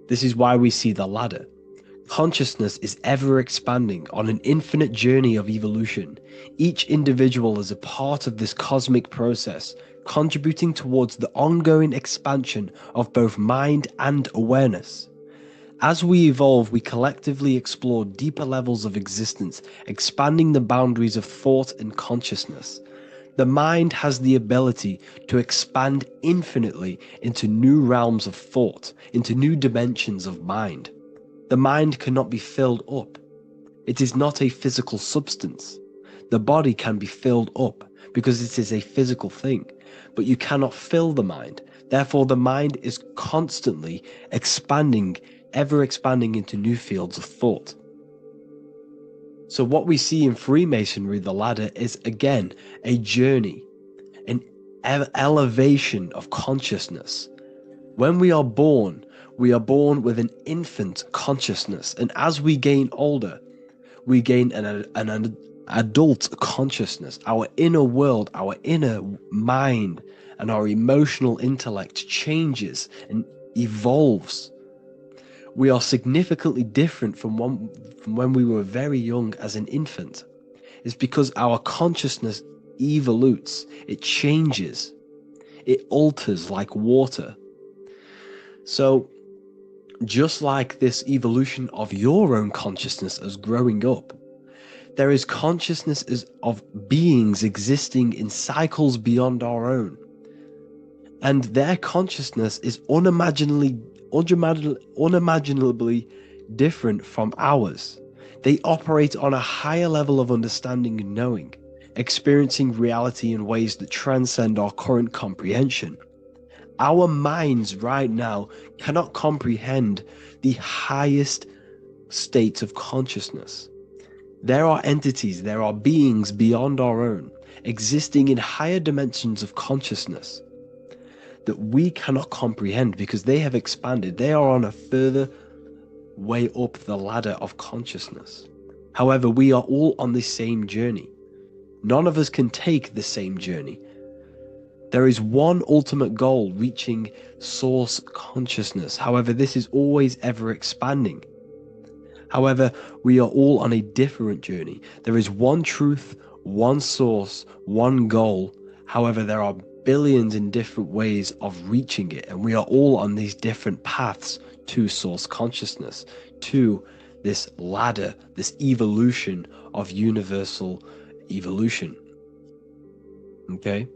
This is why we see the ladder. Consciousness is ever expanding on an infinite journey of evolution. Each individual is a part of this cosmic process, contributing towards the ongoing expansion of both mind and awareness. As we evolve, we collectively explore deeper levels of existence, expanding the boundaries of thought and consciousness. The mind has the ability to expand infinitely into new realms of thought, into new dimensions of mind. The mind cannot be filled up. It is not a physical substance. The body can be filled up because it is a physical thing, but you cannot fill the mind. Therefore, the mind is constantly expanding, ever expanding into new fields of thought. So what we see in Freemasonry, the ladder, is again a journey, an elevation of consciousness. When we are born with an infant consciousness, and as we gain older, we gain an adult consciousness. Our inner world, our inner mind, and our emotional intellect changes and evolves. We are significantly different from when we were very young as an infant. It's because our consciousness evolutes, it changes, it alters like water. So just like this evolution of your own consciousness as growing up, there is consciousness of beings existing in cycles beyond our own. And their consciousness is unimaginably different from ours. They operate on a higher level of understanding and knowing, experiencing reality in ways that transcend our current comprehension. Our minds right now cannot comprehend the highest states of consciousness. There are entities, there are beings beyond our own, existing in higher dimensions of consciousness that we cannot comprehend because they have expanded. They are on a further way up the ladder of consciousness. However, we are all on the same journey. None of us can take the same journey. There is one ultimate goal, reaching source consciousness. However, this is always ever expanding. However, we are all on a different journey. There is one truth, one source, one goal. However, there are billions in different ways of reaching it, and we are all on these different paths to source consciousness, to this ladder, this evolution of universal evolution. Okay?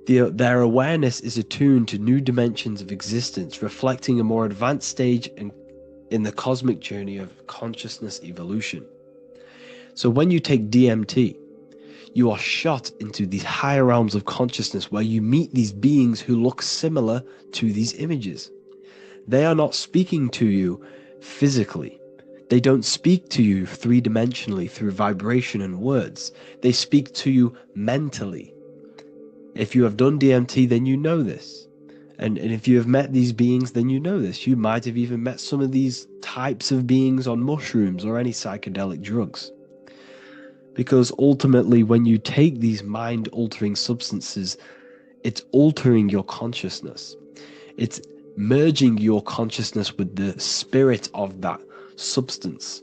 Their awareness is attuned to new dimensions of existence, reflecting a more advanced stage in the cosmic journey of consciousness evolution. So when you take DMT, you are shot into these higher realms of consciousness where you meet these beings who look similar to these images. They are not speaking to you physically. They don't speak to you three-dimensionally through vibration and words. They speak to you mentally. If you have done DMT, then you know this. And if you have met these beings, then you know this. You might have even met some of these types of beings on mushrooms or any psychedelic drugs. Because ultimately, when you take these mind-altering substances, it's altering your consciousness. It's merging your consciousness with the spirit of that substance.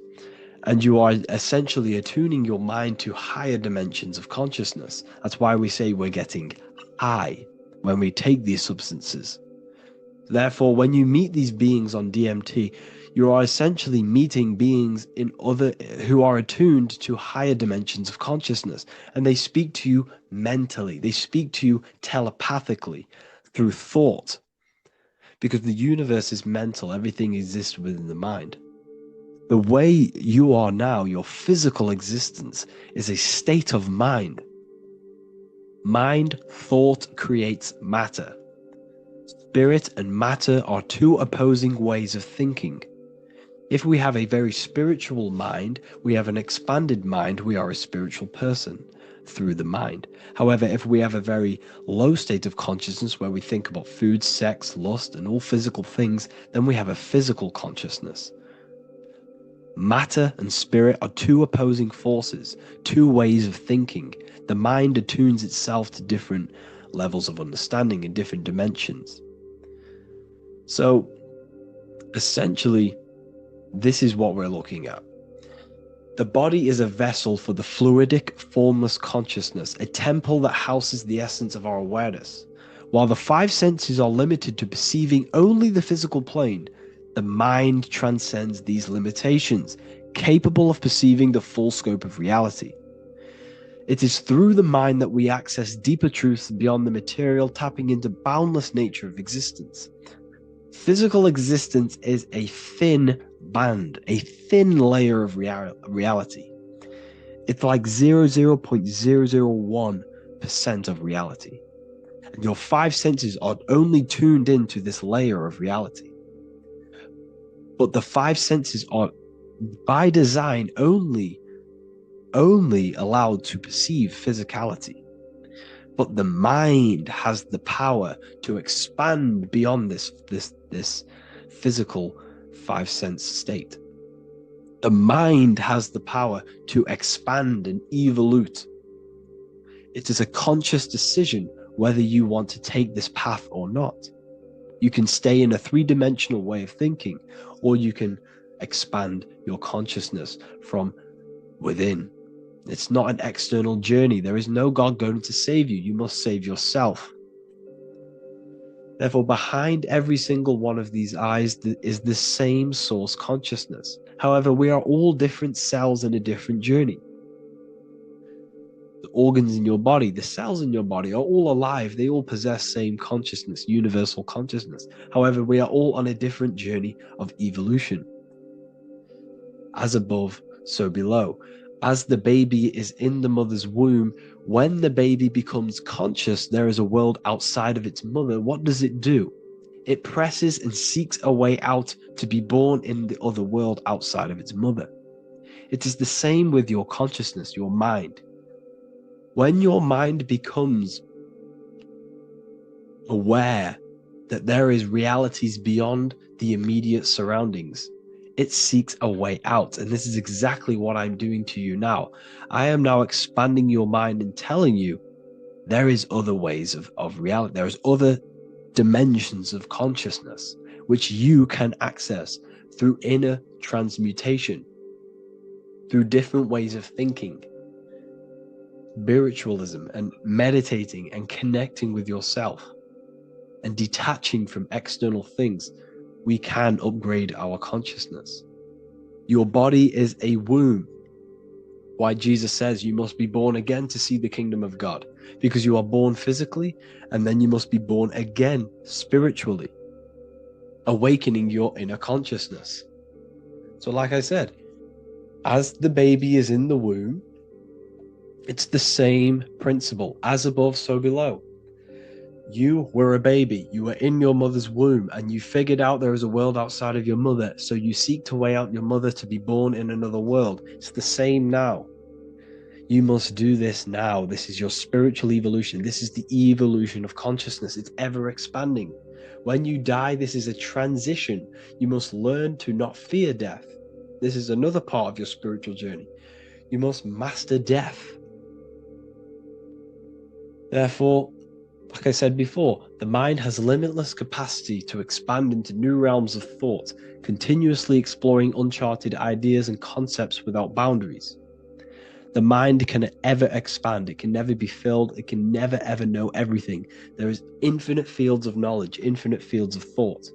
And you are essentially attuning your mind to higher dimensions of consciousness. That's why we say we're getting high when we take these substances. Therefore, when you meet these beings on DMT, you are essentially meeting beings who are attuned to higher dimensions of consciousness, and they speak to you mentally. They speak to you telepathically through thought, because the universe is mental. Everything exists within the mind. The way you are now, your physical existence, is a state of mind. Mind, thought creates matter. Spirit and matter are two opposing ways of thinking. If we have a very spiritual mind, we have an expanded mind, we are a spiritual person. through the mind. However, if we have a very low state of consciousness where we think about food, sex, lust, and all physical things, then we have a physical consciousness. Matter and spirit are two opposing forces, two ways of thinking. The mind attunes itself to different levels of understanding in different dimensions. So, essentially, this is what we're looking at. The body is a vessel for the fluidic, formless consciousness, a temple that houses the essence of our awareness. While the five senses are limited to perceiving only the physical plane, the mind transcends these limitations, capable of perceiving the full scope of reality. It is through the mind that we access deeper truths beyond the material, tapping into boundless nature of existence. Physical existence is a thin band, a thin layer of reality. It's like 0.001% of reality. And your five senses are only tuned into this layer of reality. But the five senses are, by design, only allowed to perceive physicality. But the mind has the power to expand beyond this physical five sense state. The mind has the power to expand and evolute. It is a conscious decision whether you want to take this path or not. You can stay in a three-dimensional way of thinking, or you can expand your consciousness from within. It's not an external journey. There is no God going to save you. You must save yourself. Therefore, behind every single one of these eyes is the same source consciousness. However, we are all different cells in a different journey. The organs in your body, the cells in your body are all alive. They all possess same consciousness, universal consciousness. However, we are all on a different journey of evolution. As above, so below. As the baby is in the mother's womb, when the baby becomes conscious, there is a world outside of its mother. What does it do? It presses and seeks a way out to be born in the other world outside of its mother. It is the same with your consciousness, your mind. When your mind becomes aware that there is realities beyond the immediate surroundings, it seeks a way out. And this is exactly what I'm doing to you now. I am now expanding your mind and telling you there is other ways of reality. There is other dimensions of consciousness which you can access through inner transmutation, through different ways of thinking, spiritualism, and meditating and connecting with yourself and detaching from external things. We can upgrade our consciousness. Your body is a womb. Why Jesus says you must be born again to see the kingdom of God, because you are born physically and then you must be born again spiritually, awakening your inner consciousness. So like I said, as the baby is in the womb, it's the same principle. As above, so below. You were a baby, you were in your mother's womb, and you figured out there is a world outside of your mother, so you seek to way out your mother to be born in another world. It's the same now. You must do this now. This is your spiritual evolution. This is the evolution of consciousness. It's ever expanding. When you die, this is a transition. You must learn to not fear death. This is another part of your spiritual journey. You must master death. Therefore, like I said before, the mind has limitless capacity to expand into new realms of thought, continuously exploring uncharted ideas and concepts without boundaries. The mind can ever expand. It can never be filled. It can never ever know everything. There is infinite fields of knowledge, infinite fields of thought.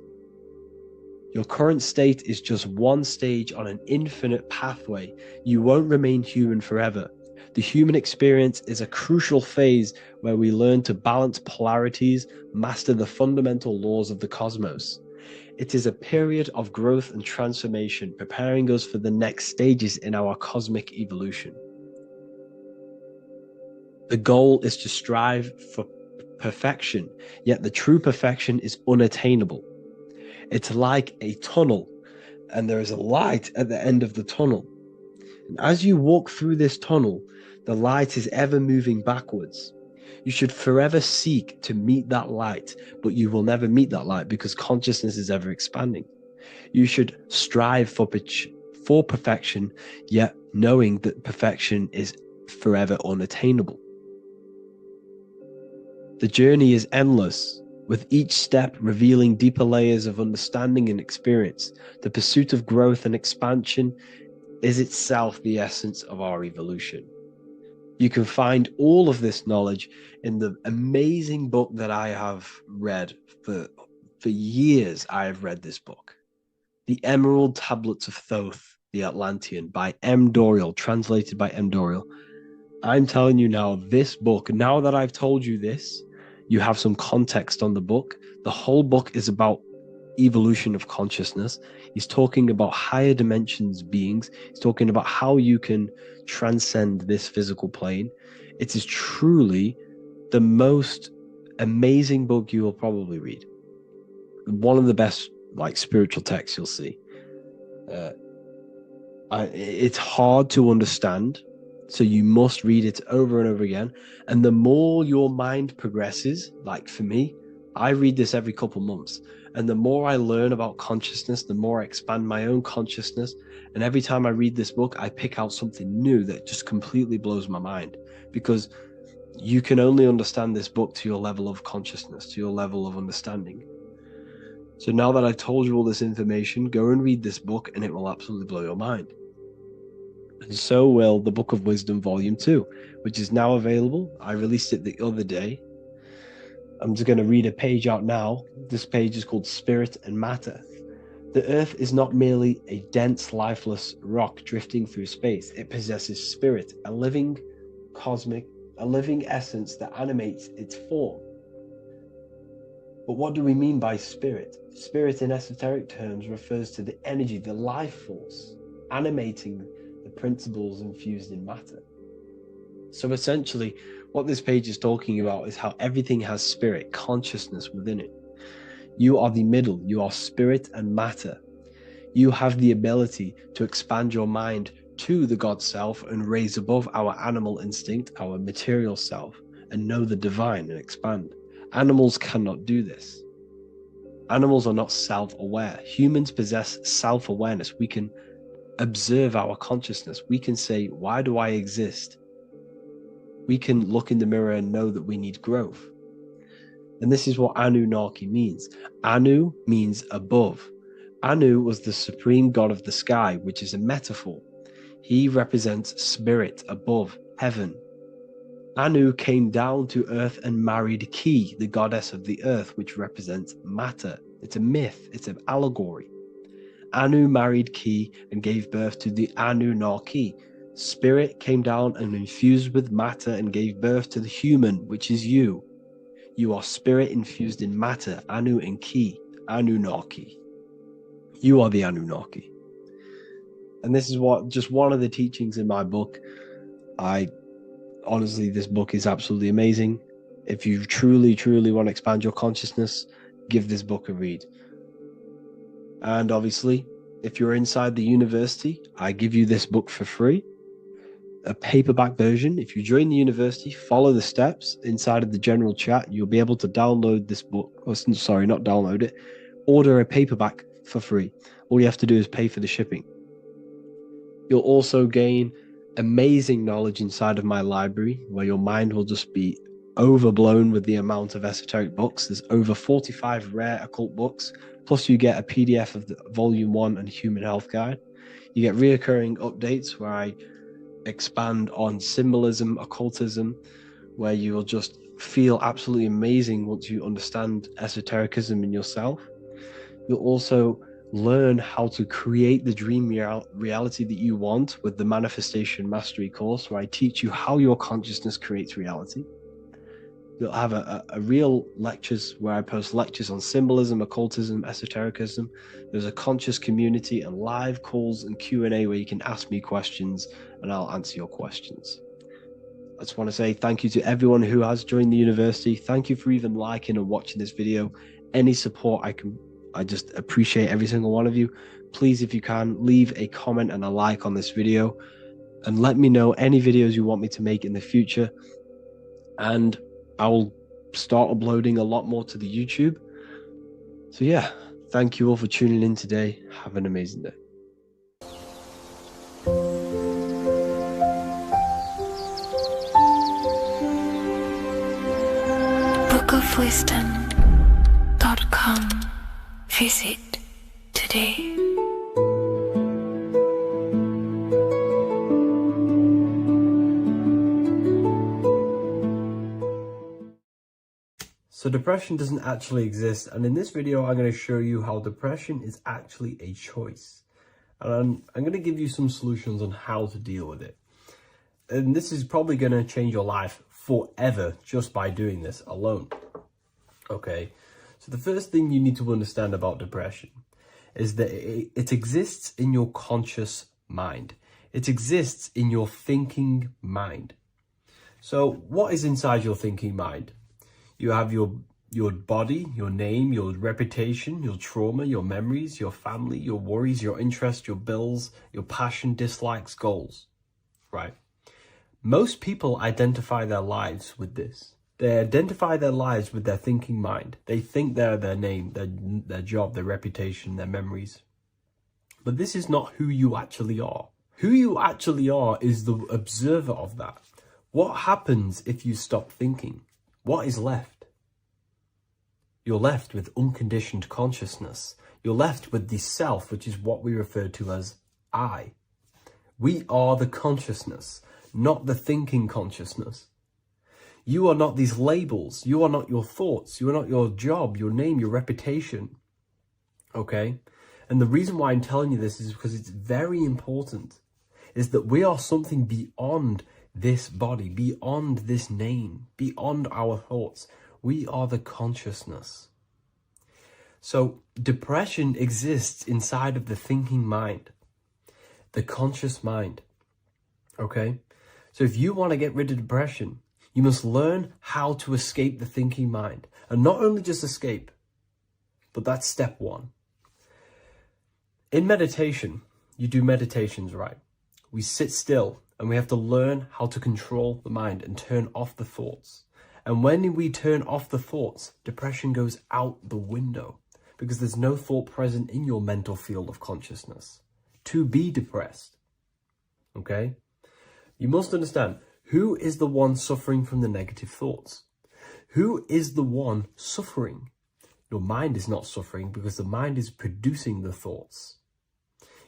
Your current state is just one stage on an infinite pathway. You won't remain human forever. The human experience is a crucial phase where we learn to balance polarities, master the fundamental laws of the cosmos. It is a period of growth and transformation, preparing us for the next stages in our cosmic evolution. The goal is to strive for perfection, yet the true perfection is unattainable. It's like a tunnel, and there is a light at the end of the tunnel. And as you walk through this tunnel, the light is ever moving backwards. You should forever seek to meet that light, but you will never meet that light because consciousness is ever expanding. You should strive for perfection, yet knowing that perfection is forever unattainable. The journey is endless, with each step revealing deeper layers of understanding and experience. The pursuit of growth and expansion is itself the essence of our evolution. You can find all of this knowledge in the amazing book that I have read for years. I have read this book, The Emerald Tablets of Thoth, the Atlantean, by M. Dorial, translated by M. Dorial. I'm telling you now, this book, now that I've told you this, you have some context on the book. The whole book is about evolution of consciousness. He's talking about higher dimensions beings. He's talking about how you can transcend this physical plane. It is truly the most amazing book you will probably read. One of the best spiritual texts you'll see. It's hard to understand, so you must read it over and over again. And the more your mind progresses, like for me, I read this every couple months. And the more I learn about consciousness, the more I expand my own consciousness. And every time I read this book, I pick out something new that just completely blows my mind. Because you can only understand this book to your level of consciousness, to your level of understanding. So now that I've told you all this information, go and read this book and it will absolutely blow your mind. And so will the Book of Wisdom Volume 2, which is now available. I released it the other day. I'm just going to read a page out now. This page is called Spirit and Matter. The Earth is not merely a dense, lifeless rock drifting through space. It possesses spirit, a living essence that animates its form. But what do we mean by spirit? Spirit in esoteric terms refers to the energy, the life force, animating the principles infused in matter. So essentially, what this page is talking about is how everything has spirit, consciousness within it. You are the middle, you are spirit and matter. You have the ability to expand your mind to the God self and raise above our animal instinct, our material self, and know the divine and expand. Animals cannot do this. Animals are not self-aware. Humans possess self-awareness. We can observe our consciousness. We can say, why do I exist? We can look in the mirror and know that we need growth. And this is what Anunnaki means. Anu means above. Anu was the supreme god of the sky, which is a metaphor. He represents spirit above, heaven. Anu came down to earth and married Ki, the goddess of the earth, which represents matter. It's a myth, it's an allegory. Anu married Ki and gave birth to the Anunnaki. Spirit came down and infused with matter and gave birth to the human, which is you. You are spirit infused in matter, Anu and Ki, Anunnaki. You are the Anunnaki. And this is just one of the teachings in my book. Honestly, this book is absolutely amazing. If you truly, truly want to expand your consciousness, give this book a read. And obviously, if you're inside the university, I give you this book for free. A paperback version. If you join the university, follow the steps inside of the general chat. You'll be able to download this book. Sorry, not download it. Order a paperback for free. All you have to do is pay for the shipping. You'll also gain amazing knowledge inside of my library, where your mind will just be overblown with the amount of esoteric books. There's over 45 rare occult books, plus you get a PDF of the Volume 1 and Human Health Guide. You get reoccurring updates where I expand on symbolism, occultism, where you will just feel absolutely amazing once you understand esotericism in yourself. You'll also learn how to create the dream reality that you want with the Manifestation Mastery course, where I teach you how your consciousness creates reality. You'll have a real lectures where I post lectures on symbolism, occultism, esotericism. There's a conscious community and live calls and Q&A where you can ask me questions and I'll answer your questions. I just want to say thank you to everyone who has joined the university. Thank you for even liking and watching this video. Any support I just appreciate every single one of you. Please, if you can, leave a comment and a like on this video. and let me know any videos you want me to make in the future. And I'll start uploading a lot more to the YouTube. So yeah, thank you all for tuning in today. Have an amazing day. bookofwisdom.com. Visit today. So depression doesn't actually exist, and in this video I'm going to show you how depression is actually a choice. And I'm going to give you some solutions on how to deal with it. And this is probably going to change your life forever just by doing this alone. Okay, so the first thing you need to understand about depression is that it exists in your conscious mind. It exists in your thinking mind. So what is inside your thinking mind? You have your body, your name, your reputation, your trauma, your memories, your family, your worries, your interests, your bills, your passion, dislikes, goals, right? Most people identify their lives with this. They identify their lives with their thinking mind. They think they're their name, their job, their reputation, their memories. But this is not who you actually are. Who you actually are is the observer of that. What happens if you stop thinking? What is left? You're left with unconditioned consciousness. You're left with the self, which is what we refer to as I. We are the consciousness, not the thinking consciousness. You are not these labels. You are not your thoughts. You are not your job, your name, your reputation. Okay? And the reason why I'm telling you this is because it's very important, is that we are something beyond this body, beyond this name, beyond our thoughts. We are the consciousness. So depression exists inside of the thinking mind, the conscious mind. Okay? So if you want to get rid of depression, you must learn how to escape the thinking mind. And not only just escape, but that's step one. In meditation, you do meditations, right? We sit still and we have to learn how to control the mind and turn off the thoughts. And when we turn off the thoughts, depression goes out the window because there's no thought present in your mental field of consciousness to be depressed. Okay? You must understand, who is the one suffering from the negative thoughts? Who is the one suffering? Your mind is not suffering because the mind is producing the thoughts.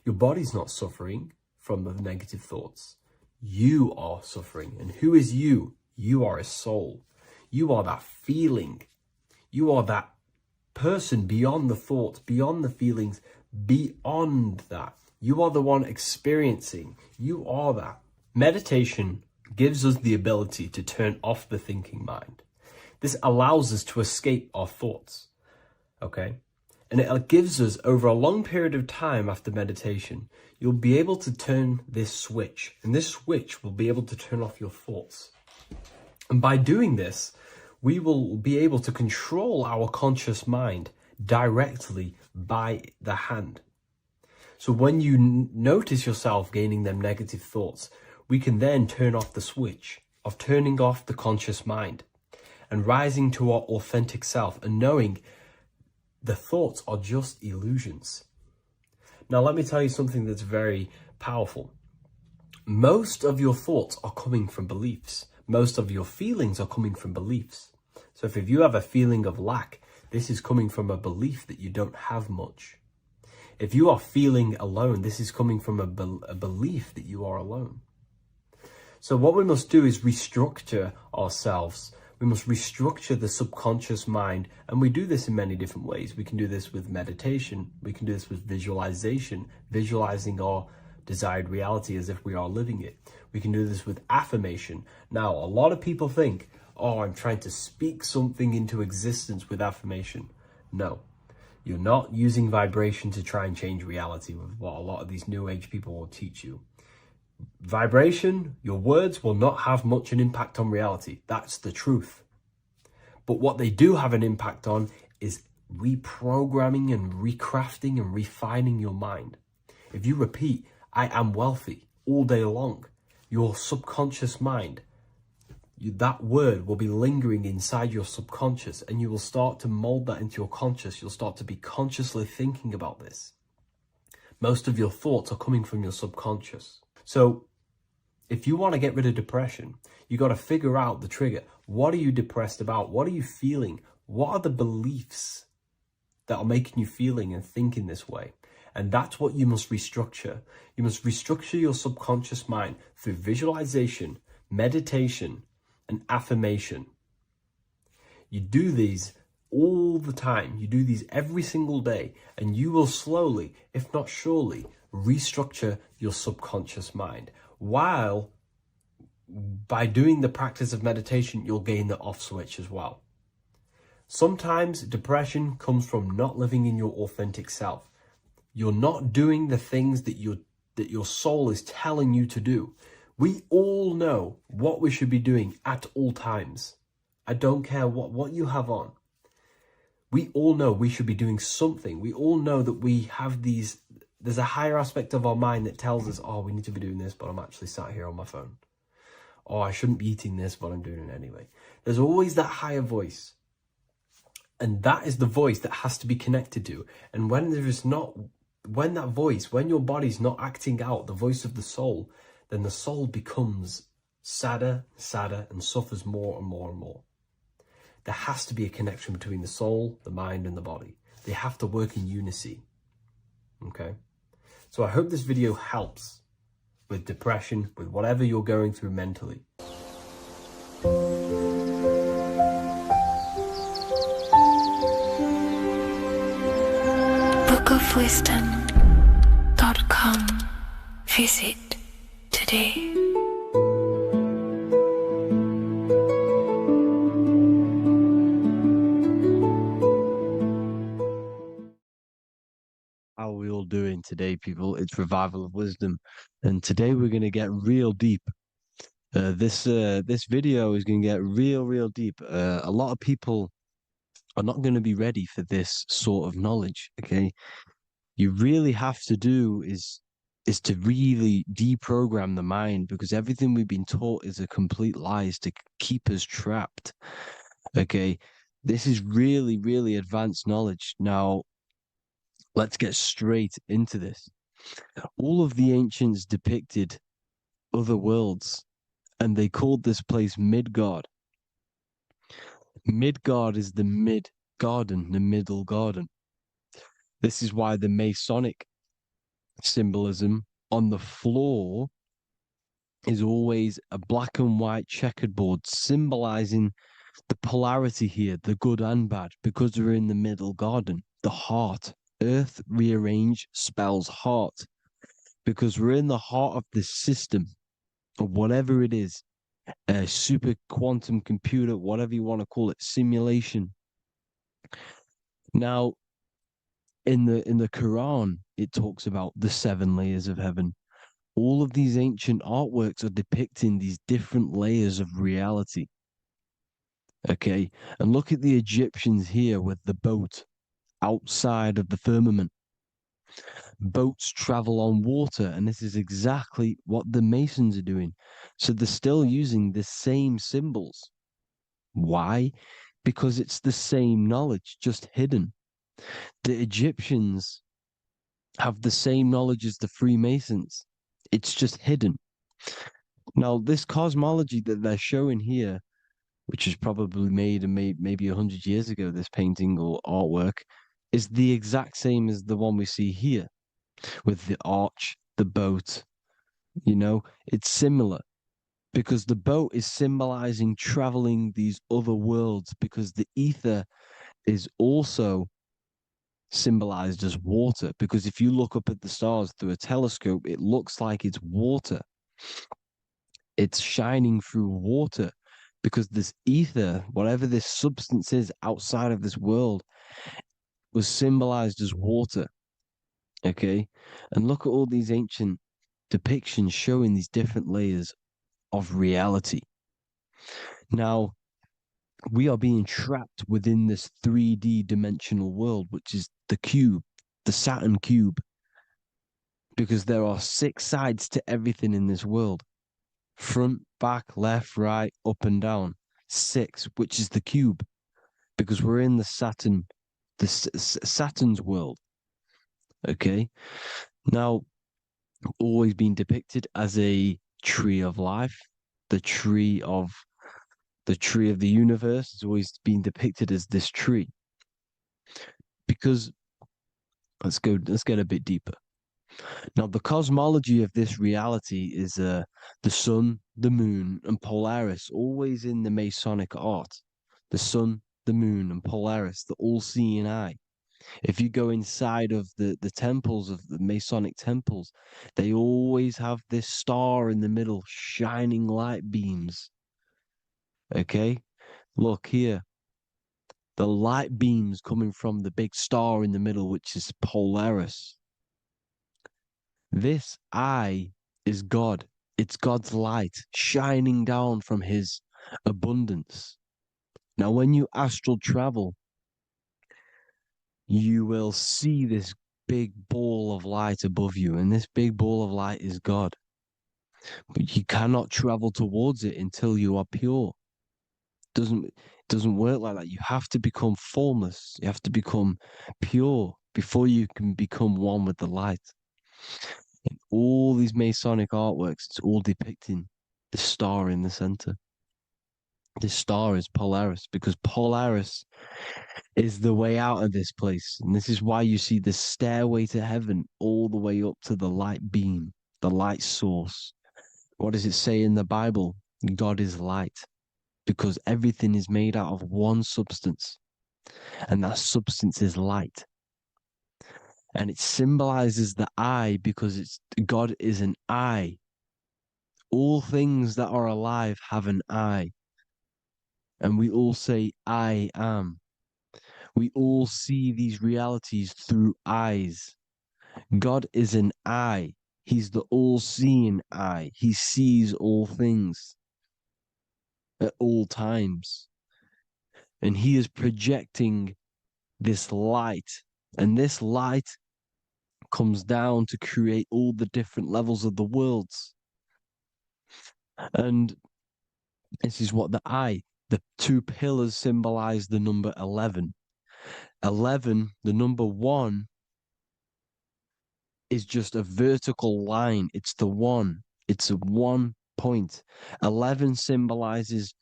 Your body's not suffering from the negative thoughts. You are suffering. And who is you? You are a soul. You are that feeling. You are that person beyond the thoughts, beyond the feelings, beyond that. You are the one experiencing. You are that. Meditation gives us the ability to turn off the thinking mind. This allows us to escape our thoughts. Okay? And it gives us, over a long period of time after meditation, you'll be able to turn this switch. And this switch will be able to turn off your thoughts. And by doing this, we will be able to control our conscious mind directly by the hand. So when you notice yourself gaining them negative thoughts, we can then turn off the switch of turning off the conscious mind and rising to our authentic self and knowing the thoughts are just illusions. Now, let me tell you something that's very powerful. Most of your thoughts are coming from beliefs. Most of your feelings are coming from beliefs. So if you have a feeling of lack, this is coming from a belief that you don't have much. If you are feeling alone, this is coming from a belief that you are alone. So what we must do is restructure ourselves. We must restructure the subconscious mind. And we do this in many different ways. We can do this with meditation. We can do this with visualization, visualizing our desired reality as if we are living it. We can do this with affirmation. Now, a lot of people think, oh, I'm trying to speak something into existence with affirmation. No, you're not using vibration to try and change reality with what a lot of these new age people will teach you. Vibration, your words will not have much an impact on reality. That's the truth. But what they do have an impact on is reprogramming and recrafting and refining your mind. If you repeat, I am wealthy all day long, your subconscious mind, that word will be lingering inside your subconscious, and you will start to mold that into your conscious. You'll start to be consciously thinking about this. Most of your thoughts are coming from your subconscious. So if you want to get rid of depression, you got to figure out the trigger. What are you depressed about? What are you feeling? What are the beliefs that are making you feeling and thinking this way? And that's what you must restructure. You must restructure your subconscious mind through visualization, meditation, and affirmation. You do these all the time. You do these every single day, and you will slowly, if not surely, restructure your subconscious mind. While by doing the practice of meditation, you'll gain the off switch as well. Sometimes depression comes from not living in your authentic self. You're not doing the things that your soul is telling you to do. We all know what we should be doing at all times. I don't care what you have on. We all know we should be doing something. We all know that we have there's a higher aspect of our mind that tells us, oh, we need to be doing this, but I'm actually sat here on my phone. Oh, I shouldn't be eating this, but I'm doing it anyway. There's always that higher voice. And that is the voice that has to be connected to. And when your body's not acting out the voice of the soul, then the soul becomes sadder, and suffers more and more and more. There has to be a connection between the soul, the mind, and the body. They have to work in unison. Okay? So I hope this video helps with depression, with whatever you're going through mentally. bookofwisdom.com. Visit today. How are we all doing today, people? It's Revival of Wisdom, and today we're going to get real deep. This video is going to get real deep. A lot of people are not going to be ready for this sort of knowledge. Okay, you really have to do is to really deprogram the mind, because everything we've been taught is a complete lie, is to keep us trapped. Okay, this is really advanced knowledge. Now, let's get straight into this. All of the ancients depicted other worlds, and they called this place Midgard. Midgard is the mid-garden, the middle garden. This is why the Masonic symbolism on the floor is always a black and white checkered board, symbolizing the polarity here, the good and bad, because we're in the middle garden, the heart. Earth rearranged spells heart, because we're in the heart of this system, or whatever it is, a super quantum computer, whatever you want to call it, simulation. Now, in the Quran, it talks about the 7 layers of heaven. All of these ancient artworks are depicting these different layers of reality. Okay, and look at the Egyptians here with the boat outside of the firmament. Boats travel on water, and this is exactly what the Masons are doing. So they're still using the same symbols. Why? Because it's the same knowledge, just hidden. The Egyptians have the same knowledge as the Freemasons. It's just hidden. Now, this cosmology that they're showing here, which is probably made maybe 100 years ago, this painting or artwork, is the exact same as the one we see here, with the arch, the boat. You know, it's similar, because the boat is symbolizing traveling these other worlds, because the ether is also symbolized as water, because if you look up at the stars through a telescope, it looks like it's water. It's shining through water, because this ether, whatever this substance is outside of this world, was symbolized as water. Okay, and look at all these ancient depictions showing these different layers of reality. Now, we are being trapped within this 3D dimensional world, which is the cube, the Saturn cube, because there are 6 sides to everything in this world. front, back, left, right, up and down. 6, which is the cube, because we're in the Saturn's world. Okay, now always been depicted as a tree of life, the tree of the universe has always been depicted as this tree. Because let's get a bit deeper. Now, the cosmology of this reality is the sun, the moon, and Polaris, always in the Masonic art. The sun, the moon, and Polaris, the all-seeing eye. If you go inside of the temples, of the Masonic temples, they always have this star in the middle, shining light beams. Okay? Look here. The light beams coming from the big star in the middle, which is Polaris. This eye is God. It's God's light shining down from his abundance. Now, when you astral travel, you will see this big ball of light above you, and this big ball of light is God. But you cannot travel towards it until you are pure. It doesn't work like that. You have to become formless. You have to become pure before you can become one with the light. In all these Masonic artworks, it's all depicting the star in the center. This star is Polaris, because Polaris is the way out of this place. And this is why you see the stairway to heaven all the way up to the light beam, the light source. What does it say in the Bible? God is light, because everything is made out of one substance, and that substance is light. And it symbolizes the eye because God is an eye. All things that are alive have an eye. And we all say, I am. We all see these realities through eyes. God is an eye. He's the all-seeing eye. He sees all things at all times. And he is projecting this light. And this light comes down to create all the different levels of the worlds. And this is what the 2 pillars symbolize the number 11. 11, the number 1, is just a vertical line. It's the 1. It's a 1 point. 11 symbolizes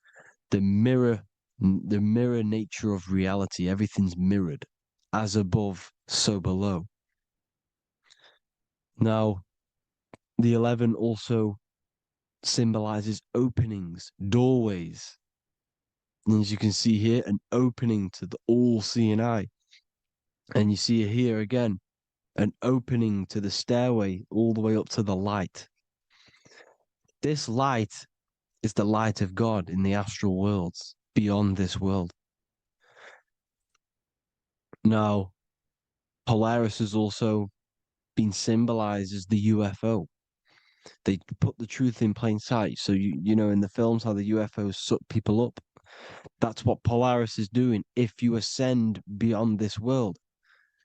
the mirror nature of reality. Everything's mirrored. As above, so below. Now, the 11 also symbolizes openings, doorways. And as you can see here, an opening to the all-seeing eye. And you see here again, an opening to the stairway all the way up to the light. This light is the light of God in the astral worlds, beyond this world. Now, Polaris has also been symbolized as the UFO. They put the truth in plain sight. So, you know, in the films, how the UFOs suck people up. That's what Polaris is doing if you ascend beyond this world.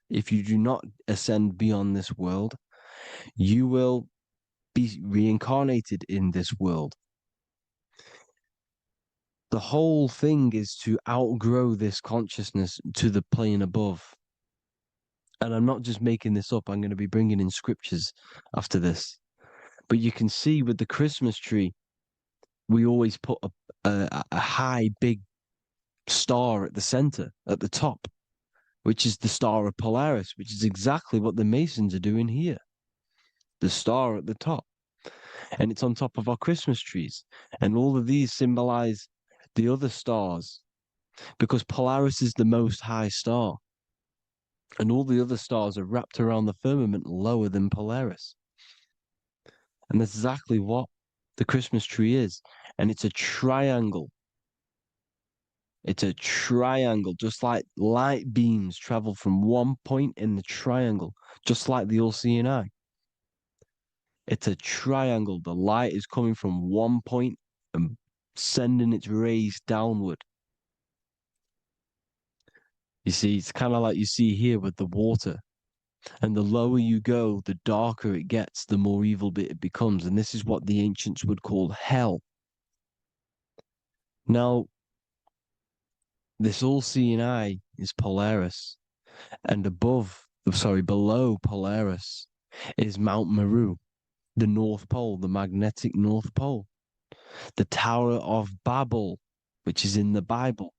If you do not ascend beyond this world, you will be reincarnated in this world. The whole thing is to outgrow this consciousness to the plane above. And I'm not just making this up. I'm going to be bringing in scriptures after this. But you can see with the Christmas tree, we always put a high, big star at the center, at the top, which is the star of Polaris, which is exactly what the Masons are doing here. The star at the top. And it's on top of our Christmas trees. And all of these symbolize the other stars, because Polaris is the most high star. And all the other stars are wrapped around the firmament lower than Polaris. And that's exactly what the Christmas tree is. And it's a triangle. It's a triangle, just like light beams travel from one point in the triangle, just like the all-seeing eye. It's a triangle. The light is coming from one point and sending its rays downward. You see, it's kind of like you see here with the water. And the lower you go, the darker it gets, the more evil it becomes. And this is what the ancients would call hell. Now, this all-seeing eye is Polaris. And below Polaris is Mount Meru, the North Pole, the magnetic North Pole. The Tower of Babel, which is in the Bible.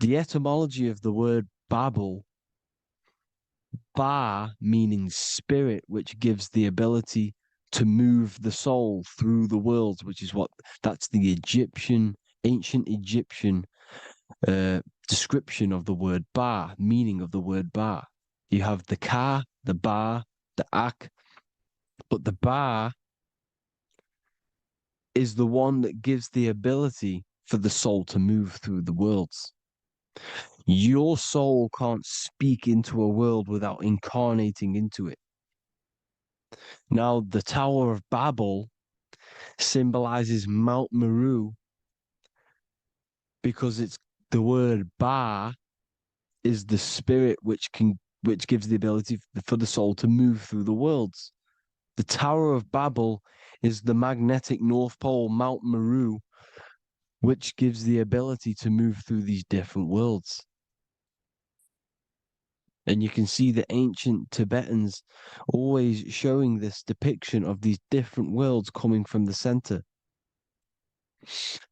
The etymology of the word Babel, Ba meaning spirit, which gives the ability to move the soul through the worlds, which is that's the ancient Egyptian description of the word Ba, meaning of the word Ba. You have the Ka, the Ba, the Ak, but the Ba is the one that gives the ability for the soul to move through the worlds. Your soul can't speak into a world without incarnating into it. Now, the Tower of Babel symbolizes Mount Meru because it's the word Ba is the spirit which gives the ability for the soul to move through the worlds. The Tower of Babel is the magnetic North Pole, Mount Meru, which gives the ability to move through these different worlds. And you can see the ancient Tibetans always showing this depiction of these different worlds coming from the center.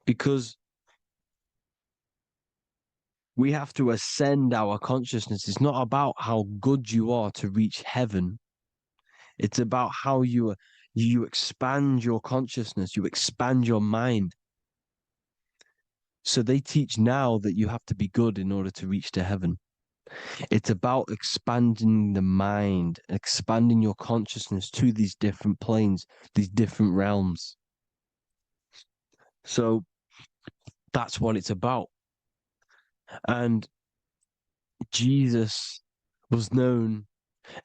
Because we have to ascend our consciousness. It's not about how good you are to reach heaven. It's about how you expand your consciousness, you expand your mind. So they teach now that you have to be good in order to reach to heaven. It's about expanding the mind, expanding your consciousness to these different planes, these different realms. So that's what it's about. And Jesus was known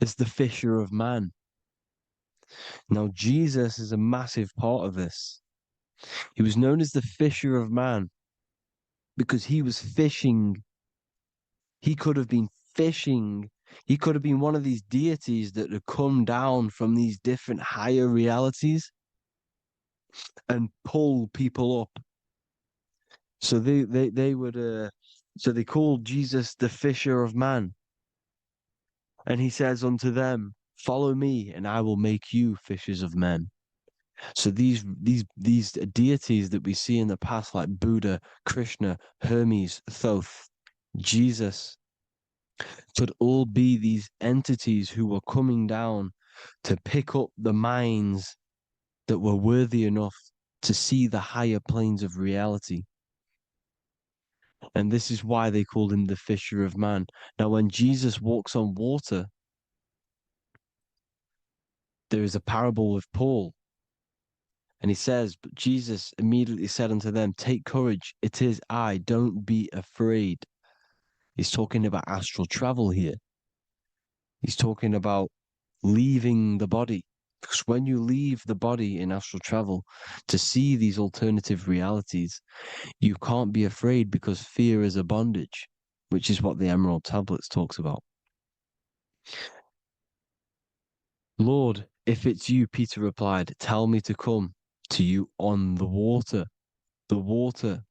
as the fisher of man. Now, Jesus is a massive part of this. He was known as the fisher of man because he was fishing. He could have been fishing. He could have been one of these deities that had come down from these different higher realities and pull people up. So they would so they called Jesus the fisher of man. And he says unto them, follow me and I will make you fishers of men. So these deities that we see in the past, like Buddha, Krishna, Hermes, Thoth, Jesus, could all be these entities who were coming down to pick up the minds that were worthy enough to see the higher planes of reality. And this is why they called him the fisher of man. Now, when Jesus walks on water, there is a parable with Paul. And he says, but Jesus immediately said unto them, take courage, it is I, don't be afraid. He's talking about astral travel here. He's talking about leaving the body. Because when you leave the body in astral travel to see these alternative realities, you can't be afraid because fear is a bondage, which is what the Emerald Tablets talks about. Lord, if it's you, Peter replied, tell me to come to you on the water. The water.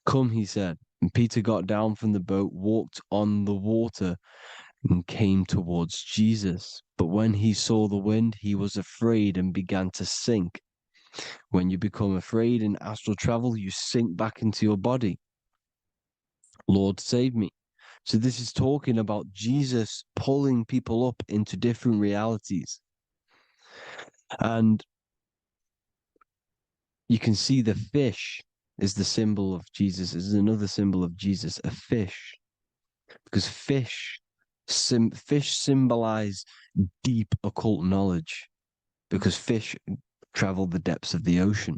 Come, he said. And Peter got down from the boat, walked on the water, and came towards Jesus. But when he saw the wind, he was afraid and began to sink. When you become afraid in astral travel, you sink back into your body. Lord, save me. So this is talking about Jesus pulling people up into different realities. And you can see the fish is the symbol of Jesus. Is another symbol of Jesus, a fish. Because fish symbolize deep occult knowledge. Because fish travel the depths of the ocean.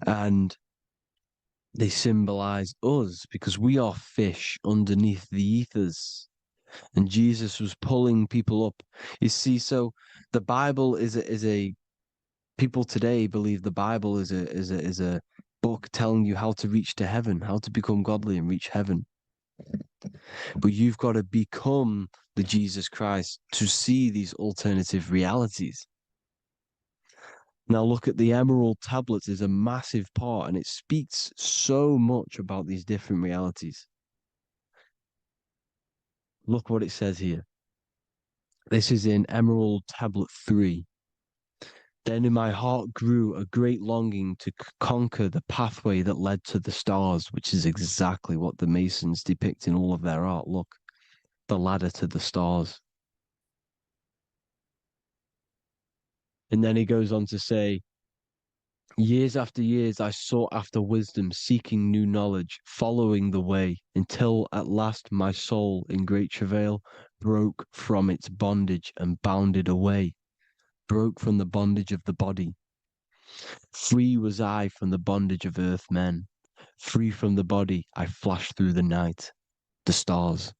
And they symbolize us because we are fish underneath the ethers. And Jesus was pulling people up. You see, so the Bible is a people today believe the Bible is a book telling you how to reach to heaven, how to become godly and reach heaven. But you've got to become the Jesus Christ to see these alternative realities. Now look at the Emerald tablets is a massive part, and it speaks so much about these different realities. Look what it says here. This is in Emerald Tablet 3. Then in my heart grew a great longing to conquer the pathway that led to the stars, which is exactly what the Masons depict in all of their art. Look, the ladder to the stars. And then he goes on to say, years after years, I sought after wisdom, seeking new knowledge, following the way, until at last my soul, in great travail, broke from its bondage and bounded away, broke from the bondage of the body. Free was I from the bondage of earth men. Free from the body, I flashed through the night. The stars.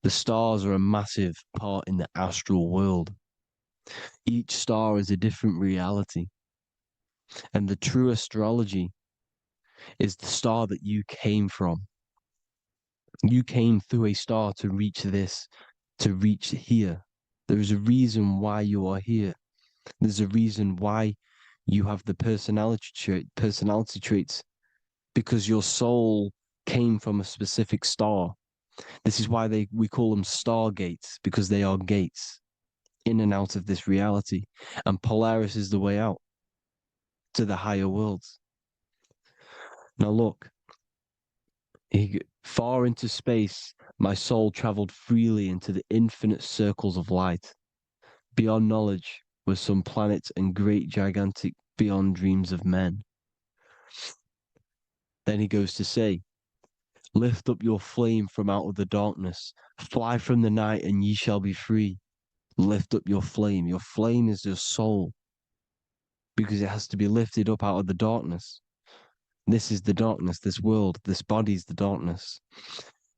The stars are a massive part in the astral world. Each star is a different reality. And the true astrology is the star that you came from. You came through a star to reach this, to reach here. There is a reason why you are here. There's a reason why you have the personality traits, because your soul came from a specific star. This is why we call them stargates, because they are gates in and out of this reality. And Polaris is the way out to the higher worlds. Now look, far into space, my soul traveled freely into the infinite circles of light. Beyond knowledge were some planets and great gigantic beyond dreams of men. Then he goes to say, lift up your flame from out of the darkness, fly from the night and ye shall be free. Lift up your flame. Your flame is your soul, because it has to be lifted up out of the darkness. This is the darkness, this world, this body's the darkness.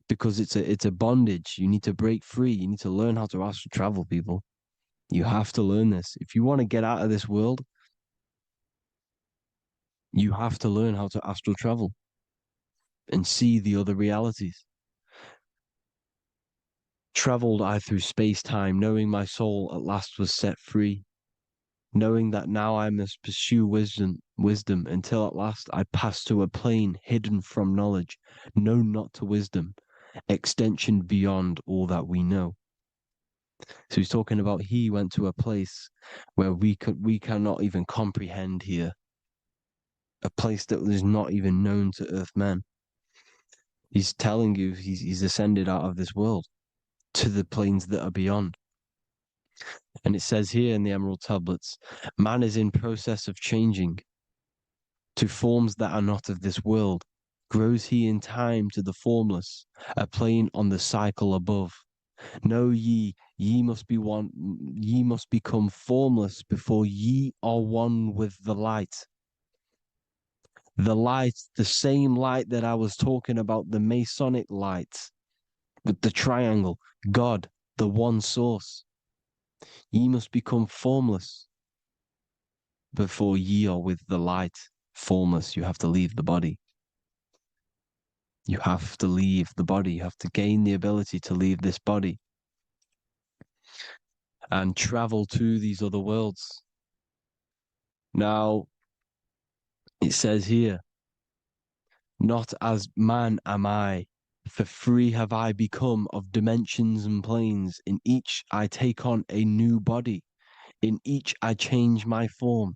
Because it's a bondage. You need to break free. You need to learn how to astral travel, people. You have to learn this. If you want to get out of this world, you have to learn how to astral travel and see the other realities. Traveled I through space-time, knowing my soul at last was set free, knowing that now I must pursue wisdom until at last I pass to a plane hidden from knowledge, known not to wisdom, extension beyond all that we know. So he's talking about he went to a place where we cannot even comprehend here, a place that is not even known to earth men. He's telling you he's ascended out of this world to the planes that are beyond. And it says here in the Emerald Tablets, man is in process of changing to forms that are not of this world. Grows he in time to the formless, a plane on the cycle above. Know ye must be one, ye must become formless before ye are one with the light. The light, the same light that I was talking about, the Masonic light, with the triangle, God, the one source. Ye must become formless before ye are with the light. Formless, you have to leave the body. You have to leave the body. You have to gain the ability to leave this body and travel to these other worlds. Now, it says here, not as man am I, for free have I become of dimensions and planes. In each I take on a new body. In each I change my form.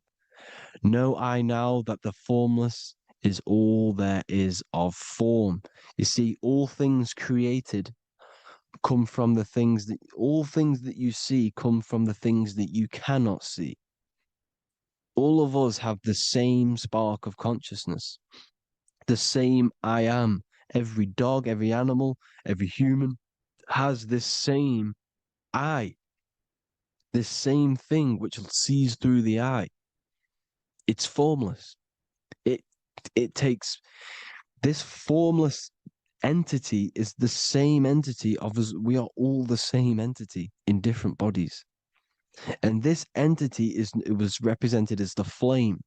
Know I now that the formless is all there is of form. You see, all things created come from the things that, all things that you see come from the things that you cannot see. All of us have the same spark of consciousness, the same I am. Every dog, every animal, every human has this same I, this same thing which sees through the eye. It's formless. It takes this formless entity is the same entity of us. We are all the same entity in different bodies. And this entity it was represented as the flame,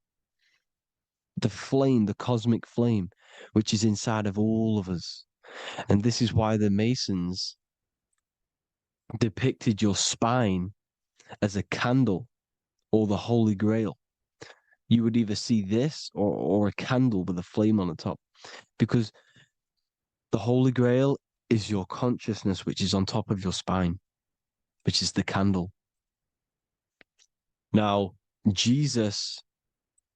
the cosmic flame, which is inside of all of us. And this is why the Masons depicted your spine as a candle or the Holy Grail. You would either see this or a candle with a flame on the top, because the Holy Grail is your consciousness, which is on top of your spine, which is the candle. Now, Jesus,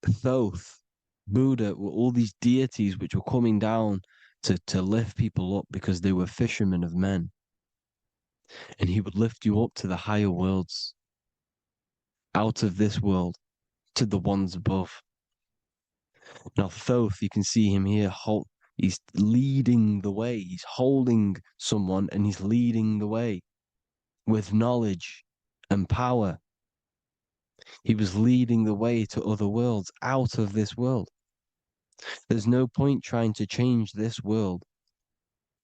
Thoth, Buddha were all these deities which were coming down to lift people up because they were fishermen of men. And he would lift you up to the higher worlds, out of this world, to the ones above. Now, Thoth, you can see him here, he's leading the way. He's holding someone and he's leading the way with knowledge and power. He was leading the way to other worlds, out of this world. There's no point trying to change this world.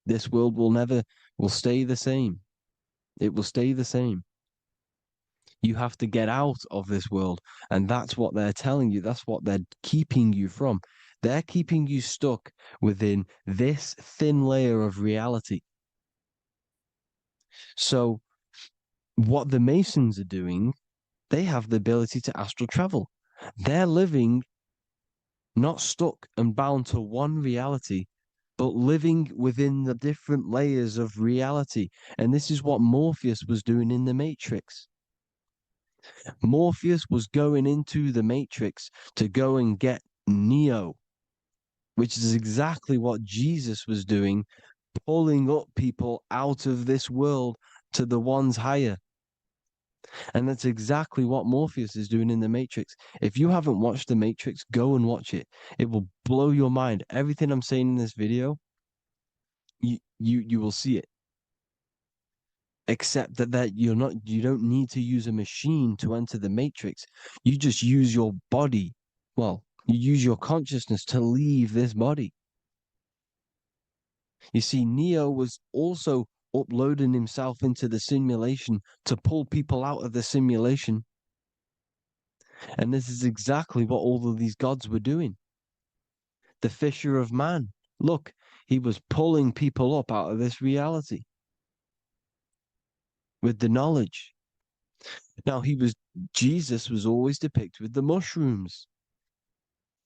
This world will stay the same. It will stay the same. You have to get out of this world. And that's what they're telling you. That's what they're keeping you from. They're keeping you stuck within this thin layer of reality. So what the Masons are doing, they have the ability to astral travel. They're living not stuck and bound to one reality, but living within the different layers of reality. And this is what Morpheus was doing in the Matrix. Morpheus was going into the Matrix to go and get Neo, which is exactly what Jesus was doing, pulling up people out of this world to the ones higher. And that's exactly what Morpheus is doing in the Matrix. If you haven't watched the Matrix, go and watch it. It will blow your mind. Everything I'm saying in this video, you will see it. Except that you don't need to use a machine to enter the Matrix. You just use your body. Well, you use your consciousness to leave this body. You see, Neo was also uploading himself into the simulation to pull people out of the simulation. And this is exactly what all of these gods were doing. The fisher of man. Look, he was pulling people up out of this reality with the knowledge. Now, Jesus was always depicted with the mushrooms.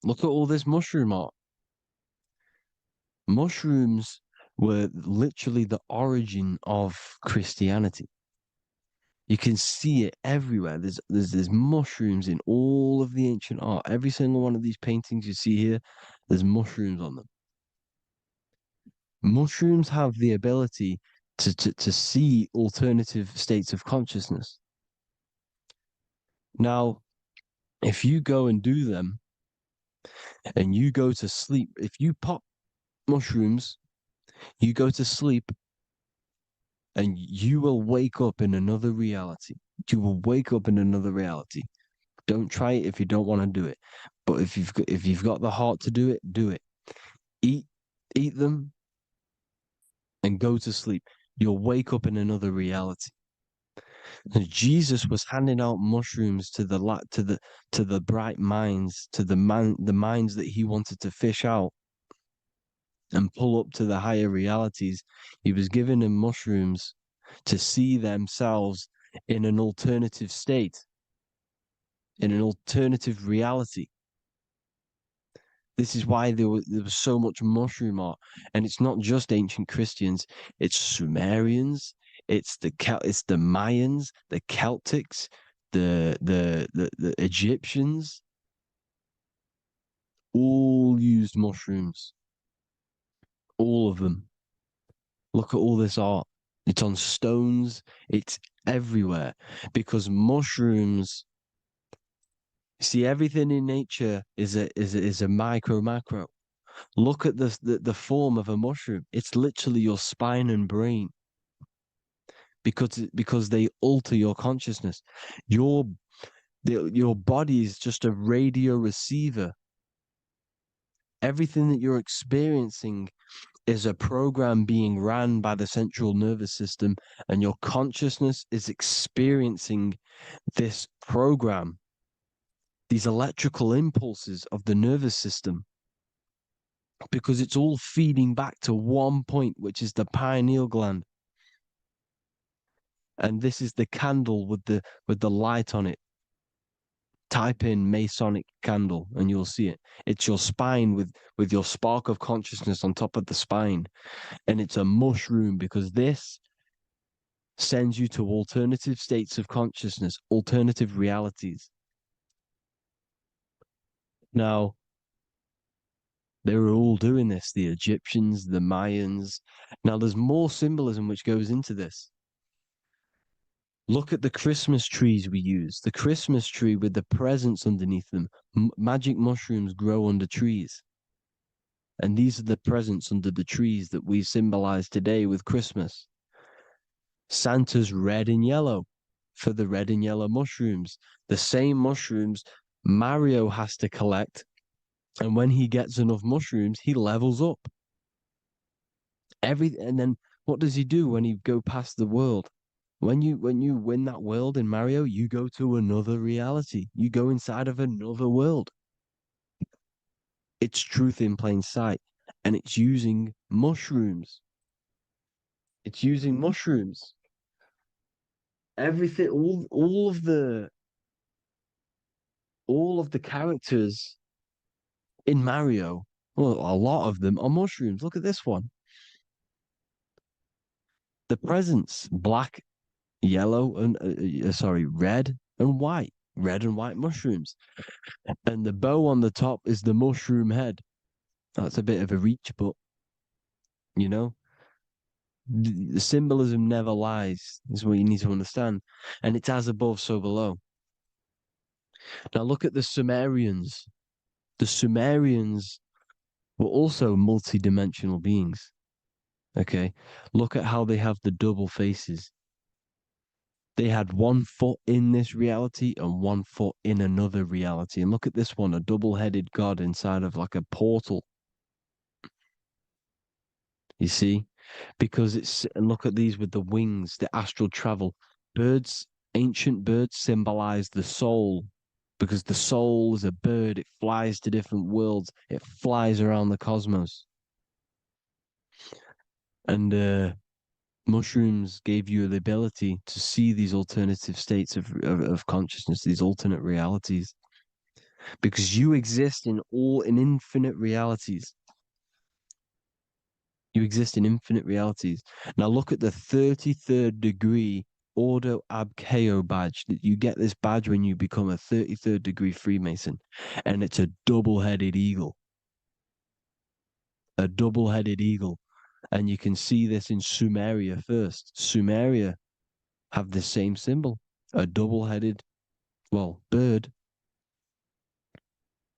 Look at all this mushroom art. Mushrooms were literally the origin of Christianity. You can see it everywhere. There's mushrooms in all of the ancient art. Every single one of these paintings you see here, there's mushrooms on them. Mushrooms have the ability to see alternative states of consciousness. Now, if you go and do them and you go to sleep, if you pop mushrooms, you go to sleep and you will wake up in another reality. You will wake up in another reality. Don't try it if you don't want to do it. But if you've got the heart to do it, do it. Eat them and go to sleep. You'll wake up in another reality. And Jesus was handing out mushrooms to the bright minds, to the minds that he wanted to fish out and pull up to the higher realities. He was giving them mushrooms to see themselves in an alternative state, in an alternative reality. This is why there was so much mushroom art. And it's not just ancient Christians, it's Sumerians, it's the Mayans, the Celtics, the Egyptians, all used mushrooms. All of them. Look at all this art. It's on stones. It's everywhere. Because mushrooms, see, everything in nature is a macro. Look at the form of a mushroom. It's literally your spine and brain. Because they alter your consciousness. Your body is just a radio receiver. Everything that you're experiencing is a program being ran by the central nervous system, and your consciousness is experiencing this program, these electrical impulses of the nervous system. because it's all feeding back to one point, which is the pineal gland. And this is the candle with the light on it. Type in Masonic candle and you'll see it. It's your spine with your spark of consciousness on top of the spine. And it's a mushroom because this sends you to alternative states of consciousness, alternative realities. Now, they were all doing this, the Egyptians, the Mayans. Now, there's more symbolism which goes into this. Look at the Christmas trees we use. The Christmas tree with the presents underneath them. Magic mushrooms grow under trees. And these are the presents under the trees that we symbolize today with Christmas. Santa's red and yellow for the red and yellow mushrooms. The same mushrooms Mario has to collect. And when he gets enough mushrooms, he levels up. And then what does he do when he go past the world? When you win that world in Mario, you go to another reality. You go inside of another world. It's truth in plain sight. And it's using mushrooms. It's using mushrooms. Everything, all of the characters in Mario, well, a lot of them are mushrooms. Look at this one. The presents, black, yellow, and red and white. Red and white mushrooms. And the bow on the top is the mushroom head. That's a bit of a reach, but, you know, the symbolism never lies, is what you need to understand. And it's as above, so below. Now look at the Sumerians. The Sumerians were also multi-dimensional beings. Okay, look at how they have the double faces. They had 1 foot in this reality and 1 foot in another reality. And look at this one, a double-headed god inside of like a portal. You see? Because and look at these with the wings, the astral travel. Birds, ancient birds symbolize the soul. Because the soul is a bird, it flies to different worlds. It flies around the cosmos. And mushrooms gave you the ability to see these alternative states of consciousness, these alternate realities. Because you exist in infinite realities. You exist in infinite realities. Now look at the 33rd degree Ordo Ab Chao badge. You get this badge when you become a 33rd degree Freemason. And it's a double-headed eagle. A double-headed eagle. And you can see this in Sumeria first. Sumeria have the same symbol. A double-headed, bird.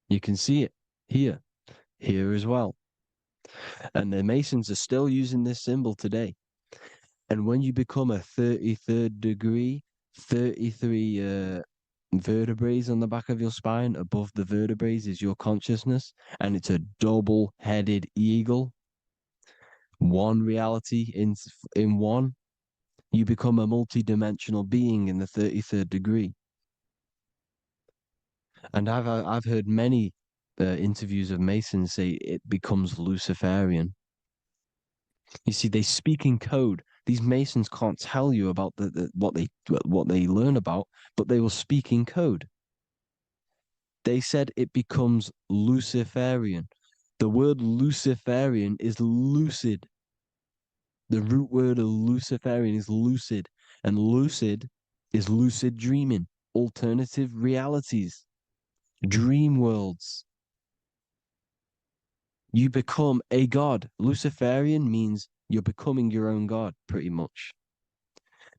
You can see it here. Here as well. And the Masons are still using this symbol today. And when you become a 33rd degree, 33 vertebrae on the back of your spine, above the vertebrae is your consciousness, and it's a double-headed eagle. One reality in one, you become a multi-dimensional being in the 33rd degree. And I've heard many interviews of Masons say it becomes Luciferian. You see, they speak in code. These Masons can't tell you about what they learn about, but they will speak in code. They said it becomes Luciferian. The word Luciferian is lucid. The root word of Luciferian is lucid, and lucid is lucid dreaming, alternative realities, dream worlds. You become a god. Luciferian means you're becoming your own god, pretty much.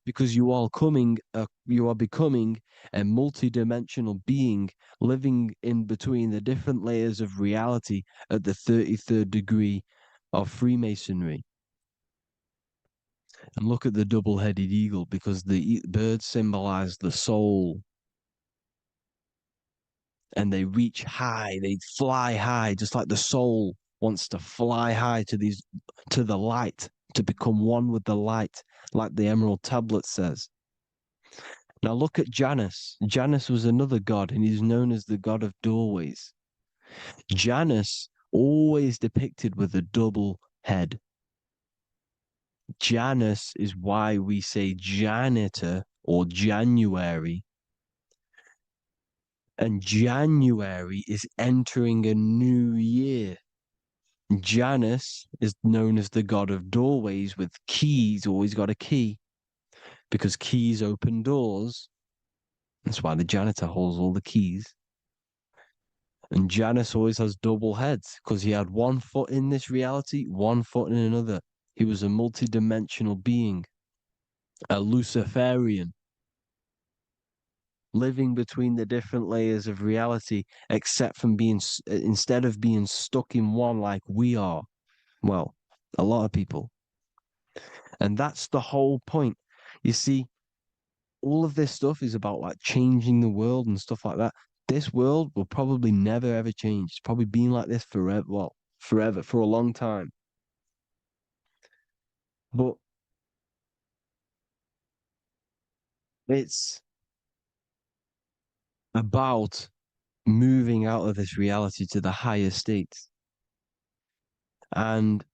Because you are becoming a multi-dimensional being living in between the different layers of reality at the 33rd degree of Freemasonry. And look at the double-headed eagle, because the birds symbolize the soul. And they reach high, they fly high, just like the soul wants to fly high to the light, to become one with the light, like the Emerald Tablet says. Now look at Janus. Janus was another god, and he's known as the god of doorways. Janus always depicted with a double head. Janus is why we say janitor or January. And January is entering a new year. Janus is known as the god of doorways with keys, always got a key. Because keys open doors. That's why the janitor holds all the keys. And Janus always has double heads because he had one foot in this reality, one foot in another. He was a multi-dimensional being, a Luciferian, living between the different layers of reality, except from instead of being stuck in one like we are. Well, a lot of people. And that's the whole point. You see, all of this stuff is about like changing the world and stuff like that. This world will probably never ever change. It's probably been like this forever. Well, forever, for a long time. But it's about moving out of this reality to the higher states. And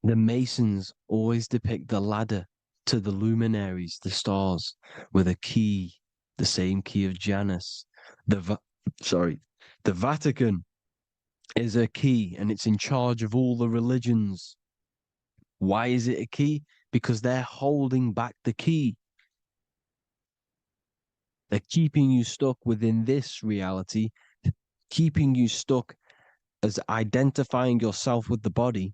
the Masons always depict the ladder to the luminaries, the stars, with a key, the same key of Janus. The Vatican is a key, and it's in charge of all the religions. Why is it a key? Because they're holding back the key. They're keeping you stuck within this reality, keeping you stuck as identifying yourself with the body,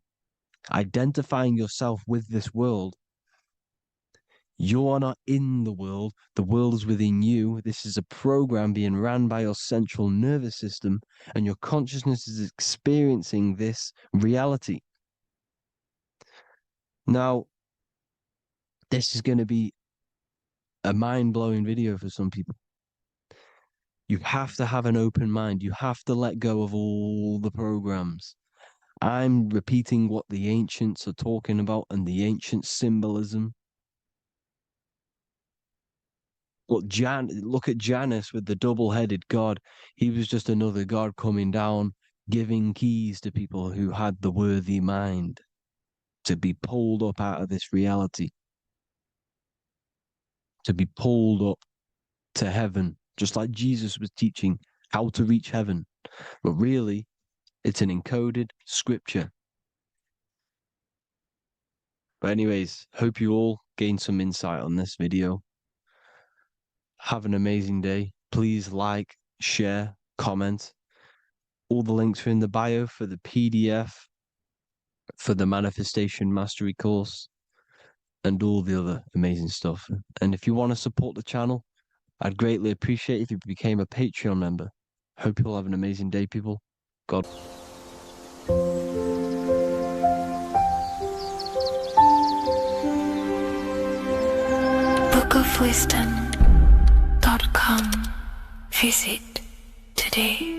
identifying yourself with this world. You are not in the world is within you. This is a program being ran by your central nervous system, and your consciousness is experiencing this reality. Now, this is going to be a mind-blowing video for some people. You have to have an open mind. You have to let go of all the programs. I'm repeating what the ancients are talking about and the ancient symbolism. Look at Janus with the double-headed god. He was just another god coming down, giving keys to people who had the worthy mind to be pulled up out of this reality, to be pulled up to heaven, just like Jesus was teaching how to reach heaven. But really, it's an encoded scripture. But anyways, hope you all gained some insight on this video. Have an amazing day. Please like, share, comment. All the links are in the bio for the PDF, for the Manifestation Mastery course, and all the other amazing stuff. And if you want to support the channel, I'd greatly appreciate if you became a Patreon member. Hope you'll have an amazing day, people. God. bookofwisdom.com. Visit today.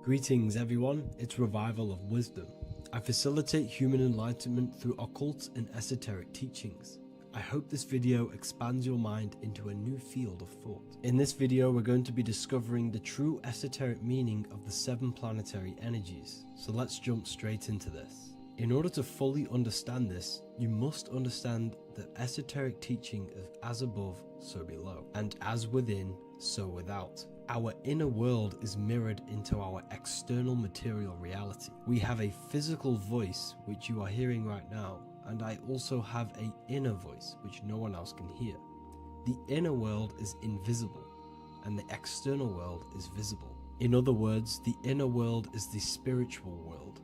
Greetings everyone, it's Revival of Wisdom. I facilitate human enlightenment through occult and esoteric teachings. I hope this video expands your mind into a new field of thought. In this video, we're going to be discovering the true esoteric meaning of the 7 planetary energies. So let's jump straight into this. In order to fully understand this, you must understand that esoteric teaching is as above, so below, and as within, so without. Our inner world is mirrored into our external material reality. We have a physical voice, which you are hearing right now, and I also have an inner voice, which no one else can hear. The inner world is invisible, and the external world is visible. In other words, the inner world is the spiritual world,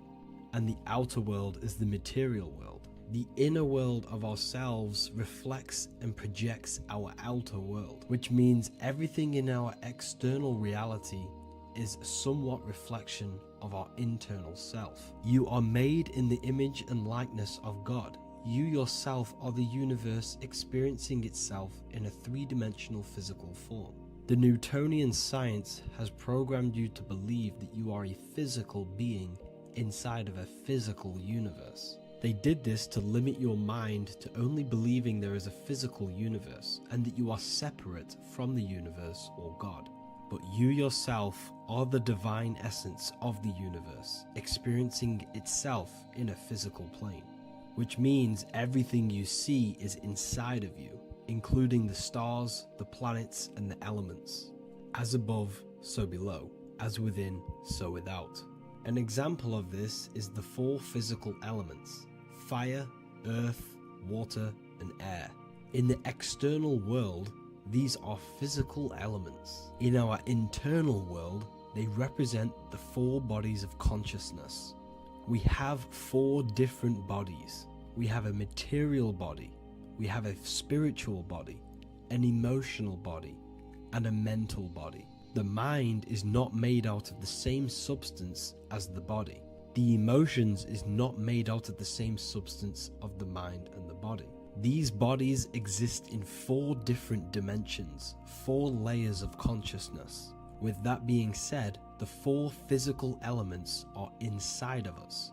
and the outer world is the material world. The inner world of ourselves reflects and projects our outer world, which means everything in our external reality is a somewhat reflection of our internal self. You are made in the image and likeness of God. You yourself are the universe experiencing itself in a 3-dimensional physical form. The Newtonian science has programmed you to believe that you are a physical being inside of a physical universe. They did this to limit your mind to only believing there is a physical universe and that you are separate from the universe or God. But you yourself are the divine essence of the universe, experiencing itself in a physical plane, which means everything you see is inside of you, including the stars, the planets, and the elements. As above, so below. As within, so without. An example of this is the 4 physical elements: fire, earth, water, and air. In the external world, these are physical elements. In our internal world, they represent the 4 bodies of consciousness. We have 4 different bodies. We have a material body, we have a spiritual body, an emotional body, and a mental body. The mind is not made out of the same substance as the body. The emotions is not made out of the same substance of the mind and the body. These bodies exist in 4 different dimensions, 4 layers of consciousness. With that being said, the 4 physical elements are inside of us.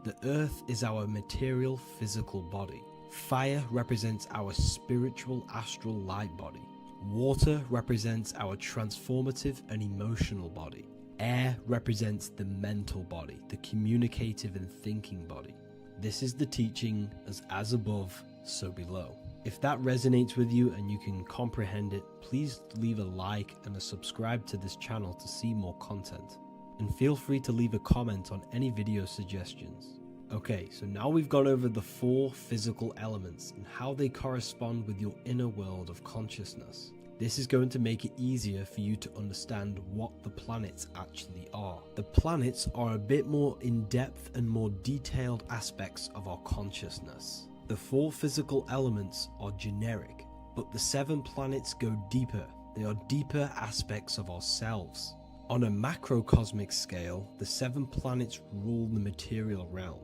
The earth is our material physical body. Fire represents our spiritual astral light body. Water represents our transformative and emotional body. Air represents the mental body, the communicative and thinking body. This is the teaching as above, so below. If that resonates with you and you can comprehend it, please leave a like and a subscribe to this channel to see more content. And feel free to leave a comment on any video suggestions. Okay, so now we've gone over the 4 physical elements and how they correspond with your inner world of consciousness. This is going to make it easier for you to understand what the planets actually are. The planets are a bit more in-depth and more detailed aspects of our consciousness. The 4 physical elements are generic, but the 7 planets go deeper. They are deeper aspects of ourselves. On a macrocosmic scale, the 7 planets rule the material realm.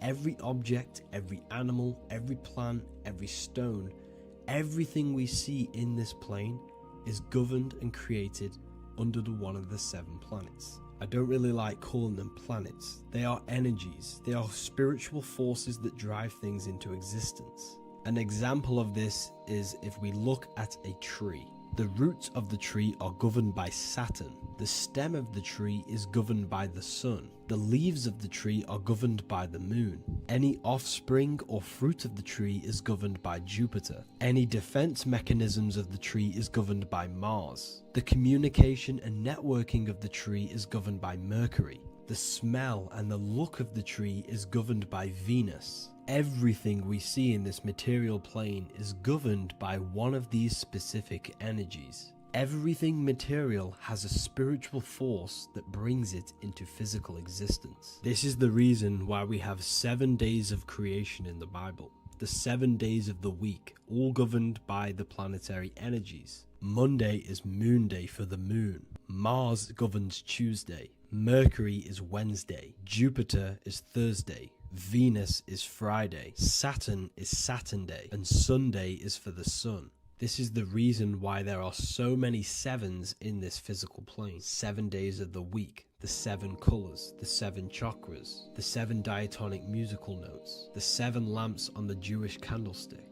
Every object, every animal, every plant, every stone, everything we see in this plane is governed and created under one of the 7 planets. I don't really like calling them planets. They are energies. They are spiritual forces that drive things into existence. An example of this is if we look at a tree. The roots of the tree are governed by Saturn. The stem of the tree is governed by the sun. The leaves of the tree are governed by the moon. Any offspring or fruit of the tree is governed by Jupiter. Any defense mechanisms of the tree is governed by Mars. The communication and networking of the tree is governed by Mercury. The smell and the look of the tree is governed by Venus. Everything we see in this material plane is governed by one of these specific energies. Everything material has a spiritual force that brings it into physical existence. This is the reason why we have 7 days of creation in the Bible. The 7 days of the week, all governed by the planetary energies. Monday is Moon Day for the moon. Mars governs Tuesday. Mercury is Wednesday. Jupiter is Thursday. Venus is Friday. Saturn is Saturn Day. And Sunday is for the sun. This is the reason why there are so many 7s in this physical plane. 7 days of the week, the 7 colors, the 7 chakras, the 7 diatonic musical notes, the 7 lamps on the Jewish candlestick.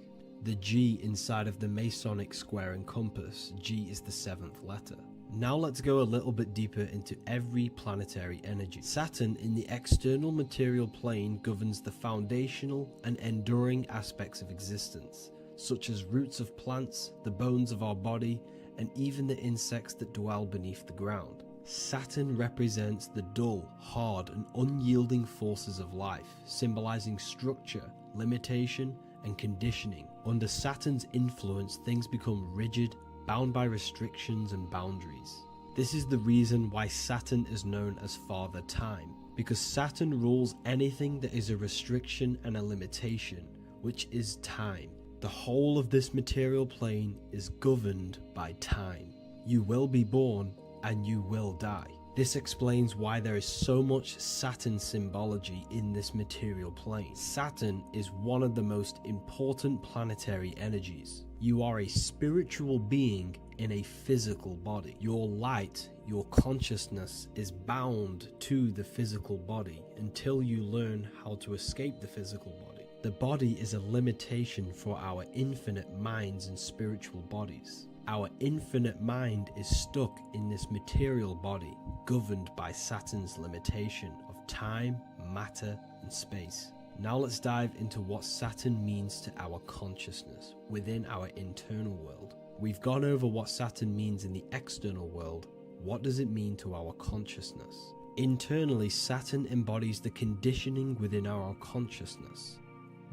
The G inside of the Masonic square and compass, G is the 7th letter. Now let's go a little bit deeper into every planetary energy. Saturn in the external material plane governs the foundational and enduring aspects of existence, such as roots of plants, the bones of our body, and even the insects that dwell beneath the ground. Saturn represents the dull, hard, and unyielding forces of life, symbolizing structure, limitation, and conditioning. Under Saturn's influence, things become rigid, bound by restrictions and boundaries. This is the reason why Saturn is known as Father Time, because Saturn rules anything that is a restriction and a limitation, which is time. The whole of this material plane is governed by time. You will be born and you will die. This explains why there is so much Saturn symbology in this material plane. Saturn is one of the most important planetary energies. You are a spiritual being in a physical body. Your light, your consciousness is bound to the physical body until you learn how to escape the physical body. The body is a limitation for our infinite minds and spiritual bodies. Our infinite mind is stuck in this material body, governed by Saturn's limitation of time, matter, and space. Now let's dive into what Saturn means to our consciousness within our internal world. We've gone over what Saturn means in the external world. What does it mean to our consciousness? Internally, Saturn embodies the conditioning within our consciousness.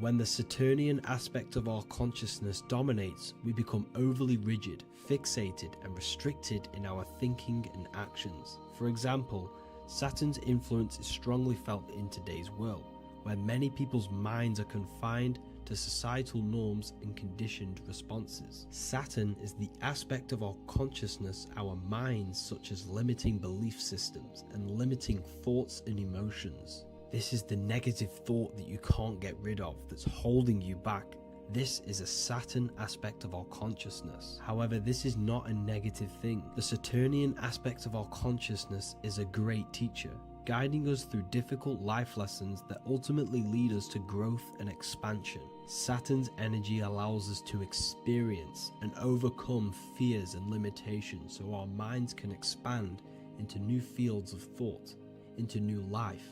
When the Saturnian aspect of our consciousness dominates, we become overly rigid, fixated, and restricted in our thinking and actions. For example, Saturn's influence is strongly felt in today's world, where many people's minds are confined to societal norms and conditioned responses. Saturn is the aspect of our consciousness, our minds, such as limiting belief systems and limiting thoughts and emotions. This is the negative thought that you can't get rid of, that's holding you back. This is a Saturn aspect of our consciousness. However, this is not a negative thing. The Saturnian aspect of our consciousness is a great teacher, guiding us through difficult life lessons that ultimately lead us to growth and expansion. Saturn's energy allows us to experience and overcome fears and limitations so our minds can expand into new fields of thought, into new life.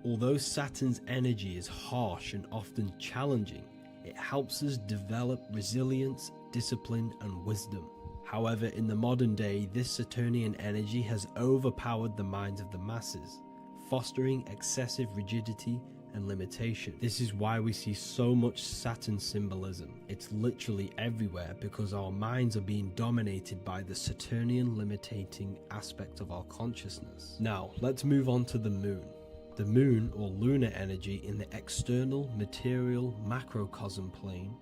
Although Saturn's energy is harsh and often challenging, it helps us develop resilience, discipline, and wisdom. However, in the modern day, this Saturnian energy has overpowered the minds of the masses, fostering excessive rigidity and limitation. This is why we see so much Saturn symbolism. It's literally everywhere because our minds are being dominated by the Saturnian limiting aspect of our consciousness. Now, let's move on to the moon. The moon, or lunar energy, in the external material macrocosm plane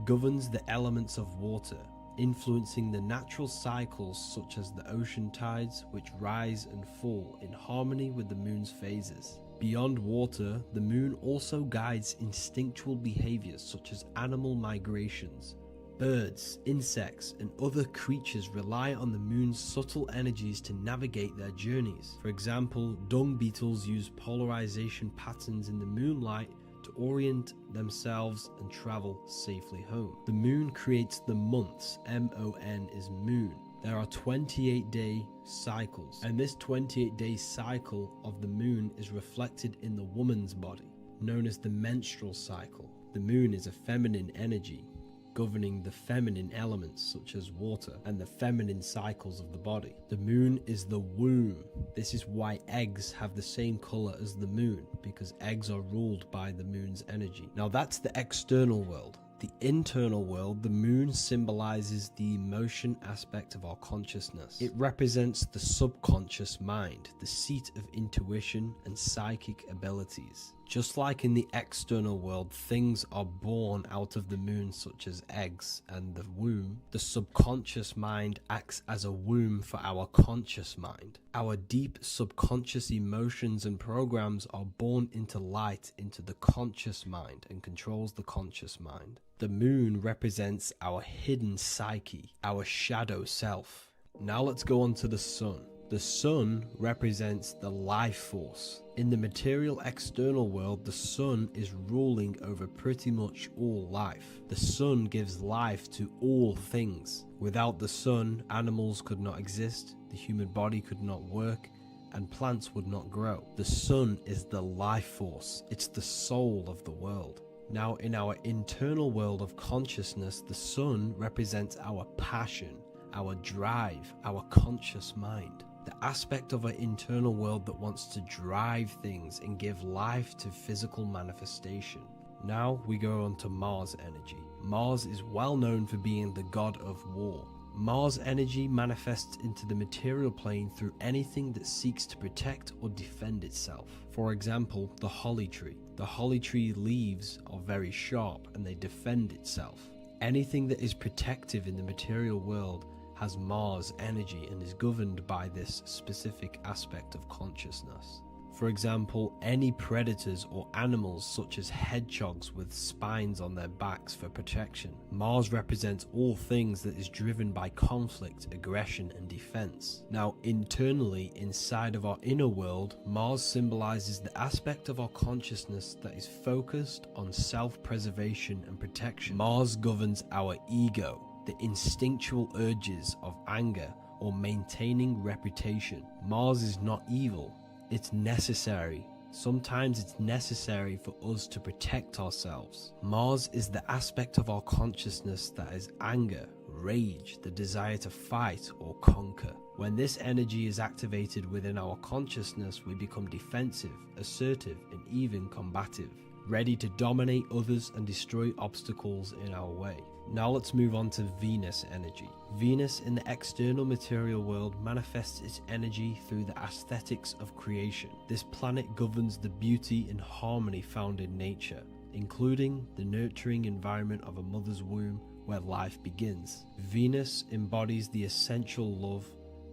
governs the elements of water, influencing the natural cycles such as the ocean tides, which rise and fall in harmony with the moon's phases. Beyond water, the moon also guides instinctual behaviors such as animal migrations. Birds, insects, and other creatures rely on the moon's subtle energies to navigate their journeys. For example, dung beetles use polarization patterns in the moonlight to orient themselves and travel safely home. The moon creates the months. M-O-N is moon. There are 28-day cycles, and this 28-day cycle of the moon is reflected in the woman's body, known as the menstrual cycle. The moon is a feminine energy, governing the feminine elements such as water and the feminine cycles of the body. The moon is the womb. This is why eggs have the same color as the moon, because eggs are ruled by the moon's energy. Now that's the external world. The internal world, the moon symbolizes the emotion aspect of our consciousness. It represents the subconscious mind, the seat of intuition and psychic abilities. Just like in the external world, things are born out of the moon, such as eggs and the womb. The subconscious mind acts as a womb for our conscious mind. Our deep subconscious emotions and programs are born into light into the conscious mind and controls the conscious mind. The moon represents our hidden psyche, our shadow self. Now let's go on to the sun. The sun represents the life force. In the material external world, the sun is ruling over pretty much all life. The sun gives life to all things. Without the sun, animals could not exist, the human body could not work, and plants would not grow. The sun is the life force. It's the soul of the world. Now, in our internal world of consciousness, the sun represents our passion, our drive, our conscious mind. The aspect of our internal world that wants to drive things and give life to physical manifestation. Now we go on to Mars energy. Mars is well known for being the god of war. Mars energy manifests into the material plane through anything that seeks to protect or defend itself. For example, the holly tree. The holly tree leaves are very sharp and they defend itself. Anything that is protective in the material world has Mars energy and is governed by this specific aspect of consciousness. For example, any predators or animals such as hedgehogs with spines on their backs for protection. Mars represents all things that is driven by conflict, aggression, and defense. Now, internally, inside of our inner world, Mars symbolizes the aspect of our consciousness that is focused on self-preservation and protection. Mars governs our ego, the instinctual urges of anger or maintaining reputation. Mars is not evil, it's necessary. Sometimes it's necessary for us to protect ourselves. Mars is the aspect of our consciousness that is anger, rage, the desire to fight or conquer. When this energy is activated within our consciousness, we become defensive, assertive, and even combative, ready to dominate others and destroy obstacles in our way. Now let's move on to Venus energy. Venus in the external material world manifests its energy through the aesthetics of creation. This planet governs the beauty and harmony found in nature, including the nurturing environment of a mother's womb where life begins. Venus embodies the essential love,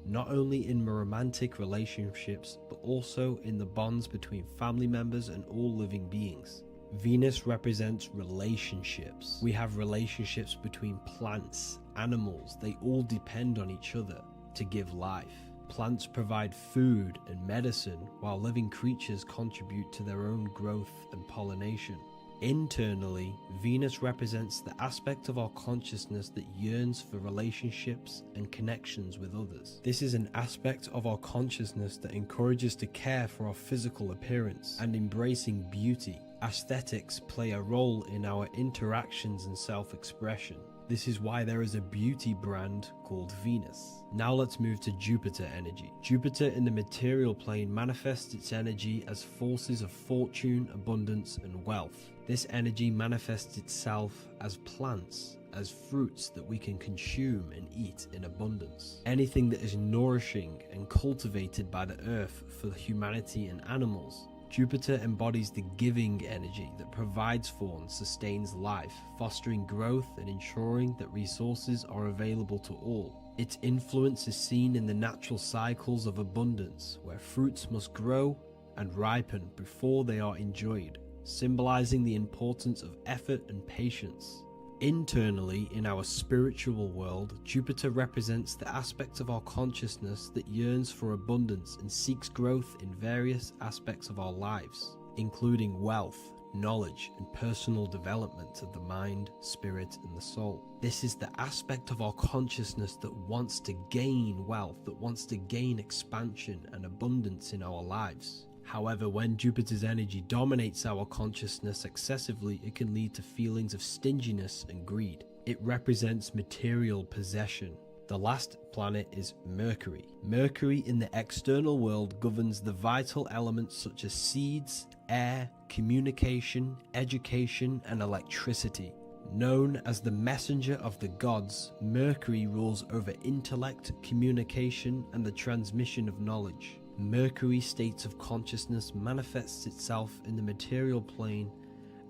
not only in romantic relationships, but also in the bonds between family members and all living beings. Venus represents relationships. We have relationships between plants, animals, they all depend on each other to give life. Plants provide food and medicine, while living creatures contribute to their own growth and pollination. Internally, Venus represents the aspect of our consciousness that yearns for relationships and connections with others. This is an aspect of our consciousness that encourages to care for our physical appearance and embracing beauty. Aesthetics play a role in our interactions and self-expression. This is why there is a beauty brand called Venus. Now let's move to Jupiter energy. Jupiter in the material plane manifests its energy as forces of fortune, abundance, and wealth. This energy manifests itself as plants, as fruits that we can consume and eat in abundance. Anything that is nourishing and cultivated by the earth for humanity and animals. Jupiter embodies the giving energy that provides for and sustains life, fostering growth and ensuring that resources are available to all. Its influence is seen in the natural cycles of abundance, where fruits must grow and ripen before they are enjoyed, symbolizing the importance of effort and patience. Internally, in our spiritual world, Jupiter represents the aspect of our consciousness that yearns for abundance and seeks growth in various aspects of our lives, including wealth, knowledge, and personal development of the mind, spirit, and the soul. This is the aspect of our consciousness that wants to gain wealth, that wants to gain expansion and abundance in our lives. However, when Jupiter's energy dominates our consciousness excessively, it can lead to feelings of stinginess and greed. It represents material possession. The last planet is Mercury. Mercury in the external world governs the vital elements such as seeds, air, communication, education, and electricity. Known as the messenger of the gods, Mercury rules over intellect, communication, and the transmission of knowledge. Mercury's states of consciousness manifests itself in the material plane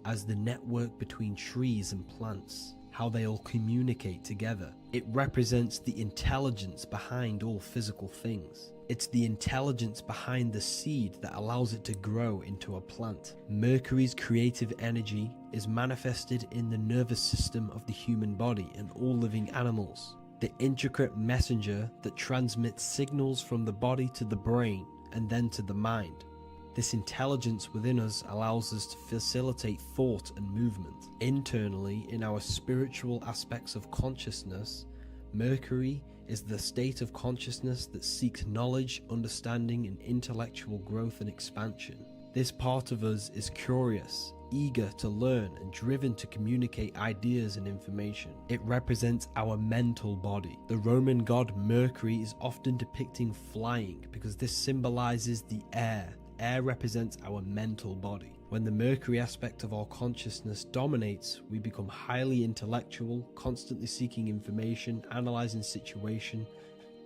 as the network between trees and plants, how they all communicate together. It represents the intelligence behind all physical things. It's the intelligence behind the seed that allows it to grow into a plant. Mercury's creative energy is manifested in the nervous system of the human body and all living animals. The intricate messenger that transmits signals from the body to the brain and then to the mind. This intelligence within us allows us to facilitate thought and movement. Internally, in our spiritual aspects of consciousness, Mercury is the state of consciousness that seeks knowledge, understanding, and intellectual growth and expansion. This part of us is curious, eager to learn, and driven to communicate ideas and information. It represents our mental body. The Roman god Mercury is often depicting flying because this symbolizes the air. Air represents our mental body. When the Mercury aspect of our consciousness dominates, we become highly intellectual, constantly seeking information, analyzing situation,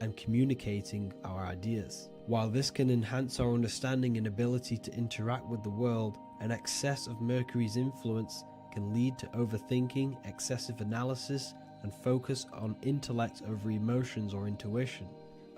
and communicating our ideas. While this can enhance our understanding and ability to interact with the world, an excess of Mercury's influence can lead to overthinking, excessive analysis, and focus on intellect over emotions or intuition.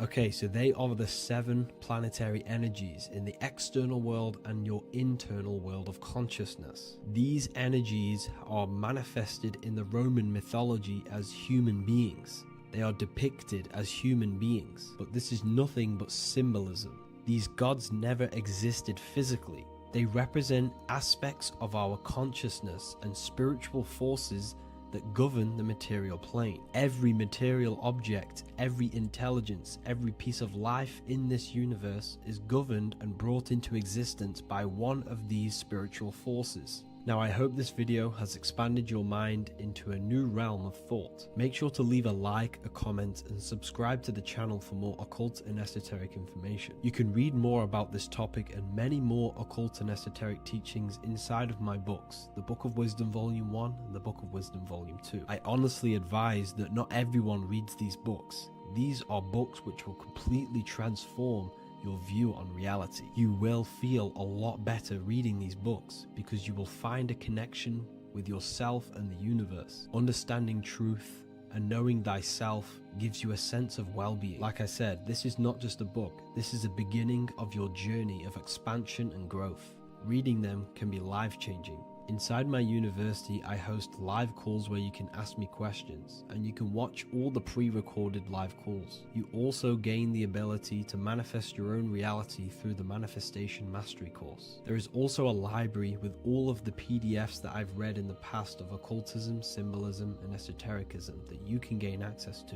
Okay, so they are the 7 planetary energies in the external world and your internal world of consciousness. These energies are manifested in the Roman mythology as human beings. They are depicted as human beings, but this is nothing but symbolism. These gods never existed physically. They represent aspects of our consciousness and spiritual forces that govern the material plane. Every material object, every intelligence, every piece of life in this universe is governed and brought into existence by one of these spiritual forces. Now, I hope this video has expanded your mind into a new realm of thought. Make sure to leave a like, a comment, and subscribe to the channel for more occult and esoteric information. You can read more about this topic and many more occult and esoteric teachings inside of my books, the Book of Wisdom Volume 1 and the Book of Wisdom Volume 2. I honestly advise that not everyone reads these books. These are books which will completely transform your view on reality. You will feel a lot better reading these books because you will find a connection with yourself and the universe. Understanding truth and knowing thyself gives you a sense of well-being. Like I said, this is not just a book. This is a beginning of your journey of expansion and growth. Reading them can be life-changing. Inside my university, I host live calls where you can ask me questions, and you can watch all the pre-recorded live calls. You also gain the ability to manifest your own reality through the Manifestation Mastery course. There is also a library with all of the PDFs that I've read in the past of occultism, symbolism, and esotericism that you can gain access to.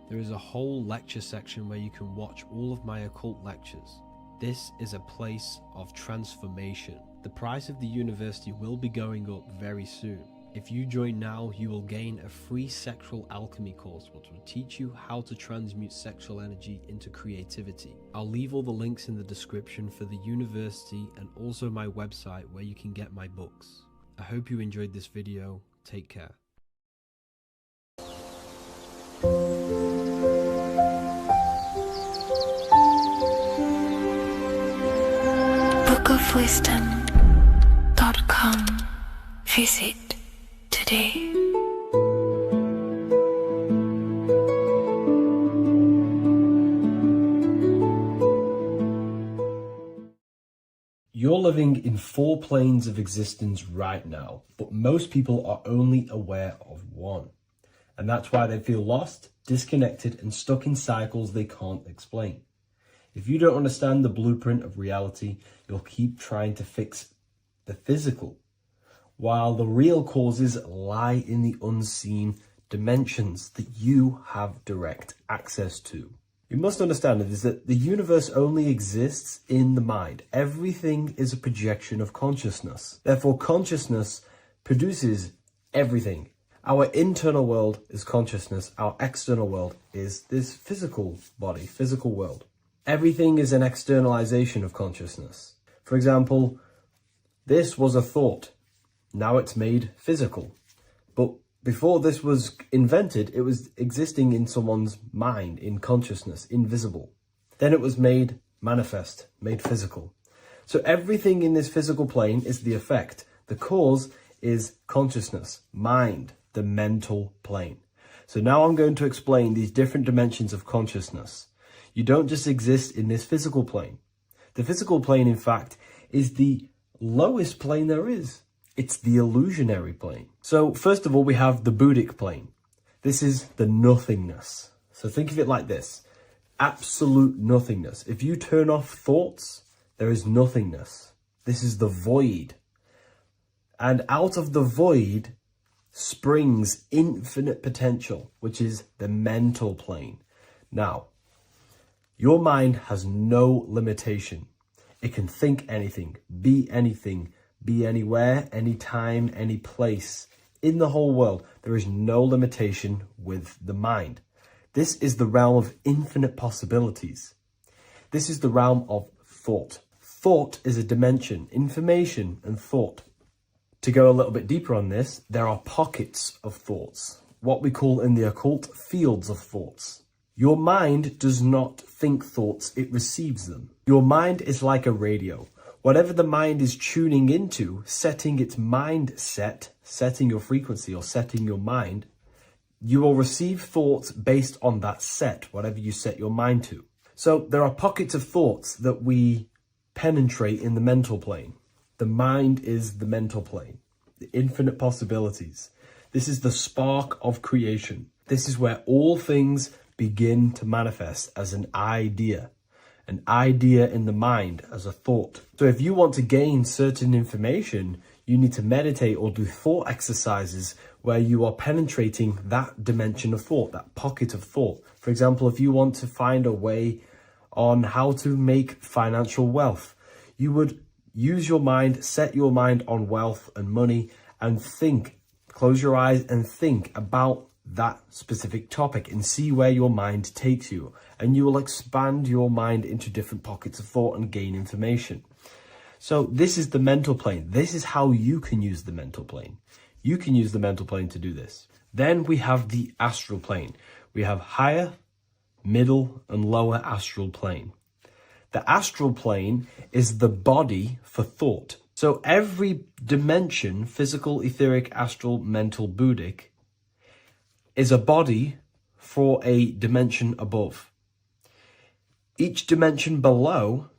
There is a whole lecture section where you can watch all of my occult lectures. This is a place of transformation. The price of the university will be going up very soon. If you join now, you will gain a free sexual alchemy course which will teach you how to transmute sexual energy into creativity. I'll leave all the links in the description for the university and also my website where you can get my books. I hope you enjoyed this video. Take care. bookofwisdom.com. Visit today. You're living in 4 planes of existence right now, but most people are only aware of one. And that's why they feel lost, disconnected, and stuck in cycles they can't explain. If you don't understand the blueprint of reality, you'll keep trying to fix the physical, while the real causes lie in the unseen dimensions that you have direct access to. You must understand is that the universe only exists in the mind. Everything is a projection of consciousness. Therefore, consciousness produces everything. Our internal world is consciousness. Our external world is this physical body, physical world. Everything is an externalization of consciousness. For example, this was a thought. Now it's made physical. But before this was invented, it was existing in someone's mind, in consciousness, invisible. Then it was made manifest, made physical. So everything in this physical plane is the effect. The cause is consciousness, mind, the mental plane. So now I'm going to explain these different dimensions of consciousness. You don't just exist in this physical plane. The physical plane, in fact, is the lowest plane there is. It's the illusionary plane. So first of all, we have the Buddhic plane. This is the nothingness. So think of it like this. Absolute nothingness. If you turn off thoughts, there is nothingness. This is the void. And out of the void springs infinite potential, which is the mental plane. Now, your mind has no limitation. It can think anything, be anywhere, anytime, any place. In the whole world, there is no limitation with the mind. This is the realm of infinite possibilities. This is the realm of thought. Thought is a dimension, information and thought. To go a little bit deeper on this, there are pockets of thoughts, what we call in the occult fields of thoughts. Your mind does not think thoughts, it receives them. Your mind is like a radio. Whatever the mind is tuning into, setting its mindset, setting your frequency or setting your mind, you will receive thoughts based on that set, whatever you set your mind to. So there are pockets of thoughts that we penetrate in the mental plane. The mind is the mental plane, the infinite possibilities. This is the spark of creation. This is where all things begin to manifest as an idea in the mind as a thought. So if you want to gain certain information, you need to meditate or do thought exercises where you are penetrating that dimension of thought, that pocket of thought. For example, if you want to find a way on how to make financial wealth, you would use your mind, set your mind on wealth and money, and think, close your eyes and think about that specific topic and see where your mind takes you. And you will expand your mind into different pockets of thought and gain information. So this is the mental plane. This is how you can use the mental plane. You can use the mental plane to do this. Then we have the astral plane. We have higher, middle, and lower astral plane. The astral plane is the body for thought. So every dimension, physical, etheric, astral, mental, Buddhic, is a body for a dimension above. Each dimension below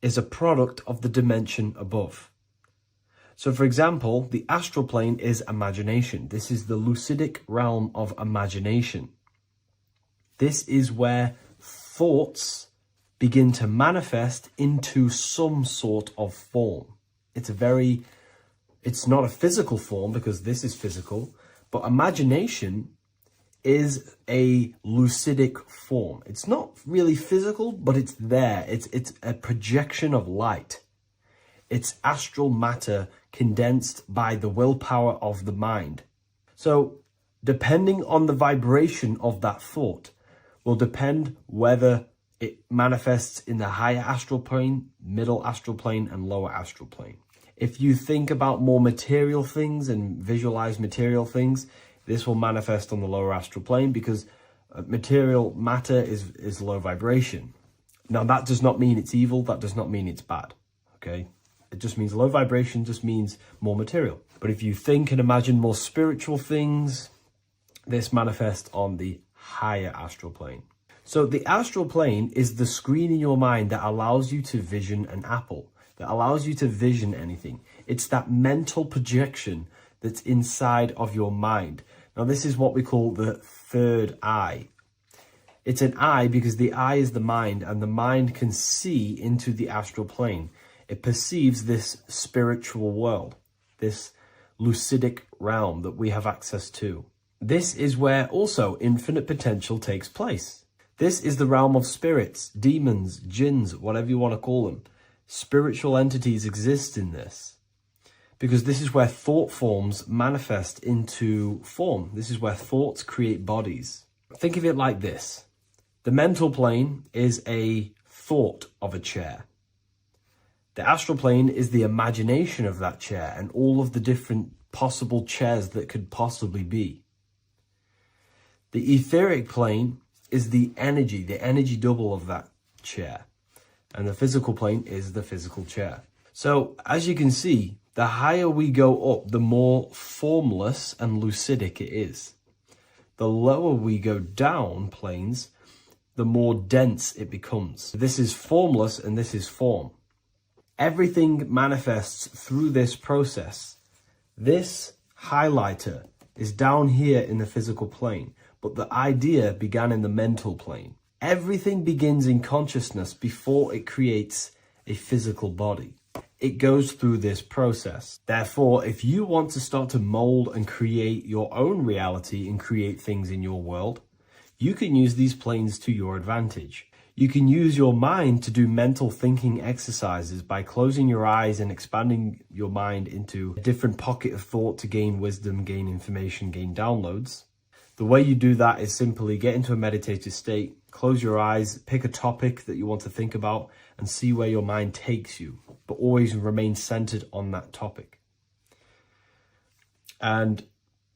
is a product of the dimension above. So for example, the astral plane is imagination. This is the lucidic realm of imagination. This is where thoughts begin to manifest into some sort of form. It's not a physical form because this is physical, but imagination is a lucidic form. It's not really physical, but it's there. It's a projection of light. It's astral matter condensed by the willpower of the mind. So depending on the vibration of that thought will depend whether it manifests in the higher astral plane, middle astral plane, and lower astral plane. If you think about more material things and visualize material things, this will manifest on the lower astral plane because material matter is low vibration. Now, that does not mean it's evil. That does not mean it's bad. Okay? It just means low vibration just means more material. But if you think and imagine more spiritual things, this manifests on the higher astral plane. So the astral plane is the screen in your mind that allows you to vision an apple, that allows you to vision anything. It's that mental projection that's inside of your mind. Now, this is what we call the third eye. It's an eye because the eye is the mind, and the mind can see into the astral plane. It perceives this spiritual world, this lucidic realm that we have access to. This is where also infinite potential takes place. This is the realm of spirits, demons, jinns, whatever you want to call them. Spiritual entities exist in this. Because this is where thought forms manifest into form. This is where thoughts create bodies. Think of it like this. The mental plane is a thought of a chair. The astral plane is the imagination of that chair and all of the different possible chairs that could possibly be. The etheric plane is the energy double of that chair. And the physical plane is the physical chair. So as you can see, the higher we go up, the more formless and lucidic it is. The lower we go down planes, the more dense it becomes. This is formless and this is form. Everything manifests through this process. This highlighter is down here in the physical plane, but the idea began in the mental plane. Everything begins in consciousness before it creates a physical body. It goes through this process. Therefore, if you want to start to mold and create your own reality and create things in your world, you can use these planes to your advantage. You can use your mind to do mental thinking exercises by closing your eyes and expanding your mind into a different pocket of thought to gain wisdom, gain information, gain downloads. The way you do that is simply get into a meditative state, close your eyes, pick a topic that you want to think about, and see where your mind takes you, but always remain centered on that topic. And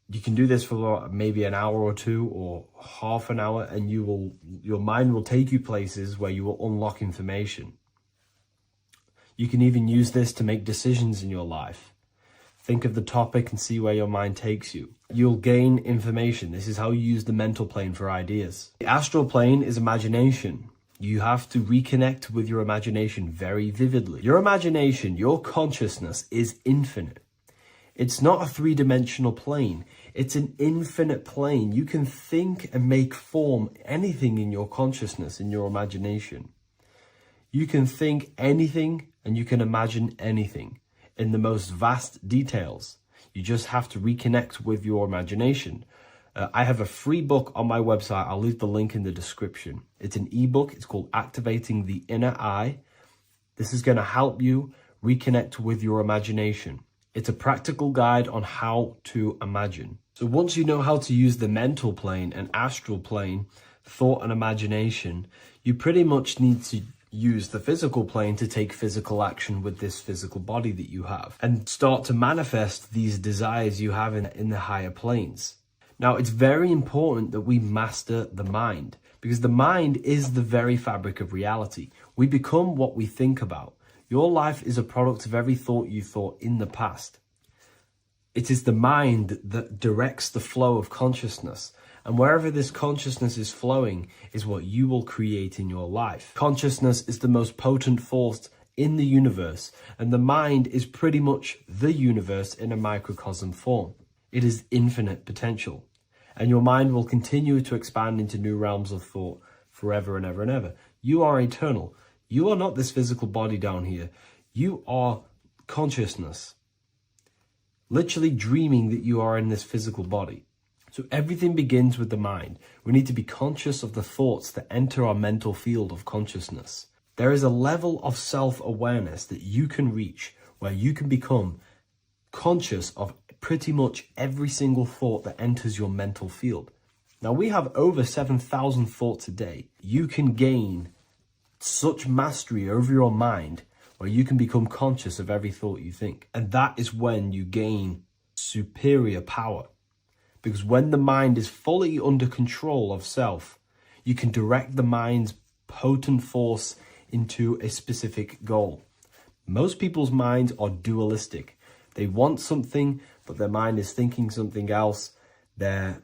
you can do this for maybe an hour or two or half an hour, and your mind will take you places where you will unlock information. You can even use this to make decisions in your life. Think of the topic and see where your mind takes you. You'll gain information. This is how you use the mental plane for ideas. The astral plane is imagination. You have to reconnect with your imagination very vividly. Your imagination, your consciousness is infinite. It's not a three-dimensional plane. It's an infinite plane. You can think and make form anything in your consciousness, in your imagination. You can think anything and you can imagine anything in the most vast details. You just have to reconnect with your imagination. I have a free book on my website. I'll leave the link in the description. It's an ebook. It's called Activating the Inner Eye. This is going to help you reconnect with your imagination. It's a practical guide on how to imagine. So once you know how to use the mental plane and astral plane, thought and imagination, you pretty much need to use the physical plane to take physical action with this physical body that you have and start to manifest these desires you have in the higher planes. Now, it's very important that we master the mind, because the mind is the very fabric of reality. We become what we think about. Your life is a product of every thought you thought in the past. It is the mind that directs the flow of consciousness. And wherever this consciousness is flowing is what you will create in your life. Consciousness is the most potent force in the universe, and the mind is pretty much the universe in a microcosm form. It is infinite potential, and your mind will continue to expand into new realms of thought forever and ever and ever. You are eternal. You are not this physical body down here. You are consciousness, literally dreaming that you are in this physical body. So everything begins with the mind. We need to be conscious of the thoughts that enter our mental field of consciousness. There is a level of self-awareness that you can reach where you can become conscious of pretty much every single thought that enters your mental field. Now, we have over 7,000 thoughts a day. You can gain such mastery over your mind where you can become conscious of every thought you think. And that is when you gain superior power. Because when the mind is fully under control of self, you can direct the mind's potent force into a specific goal. Most people's minds are dualistic. They want something, but their mind is thinking something else. They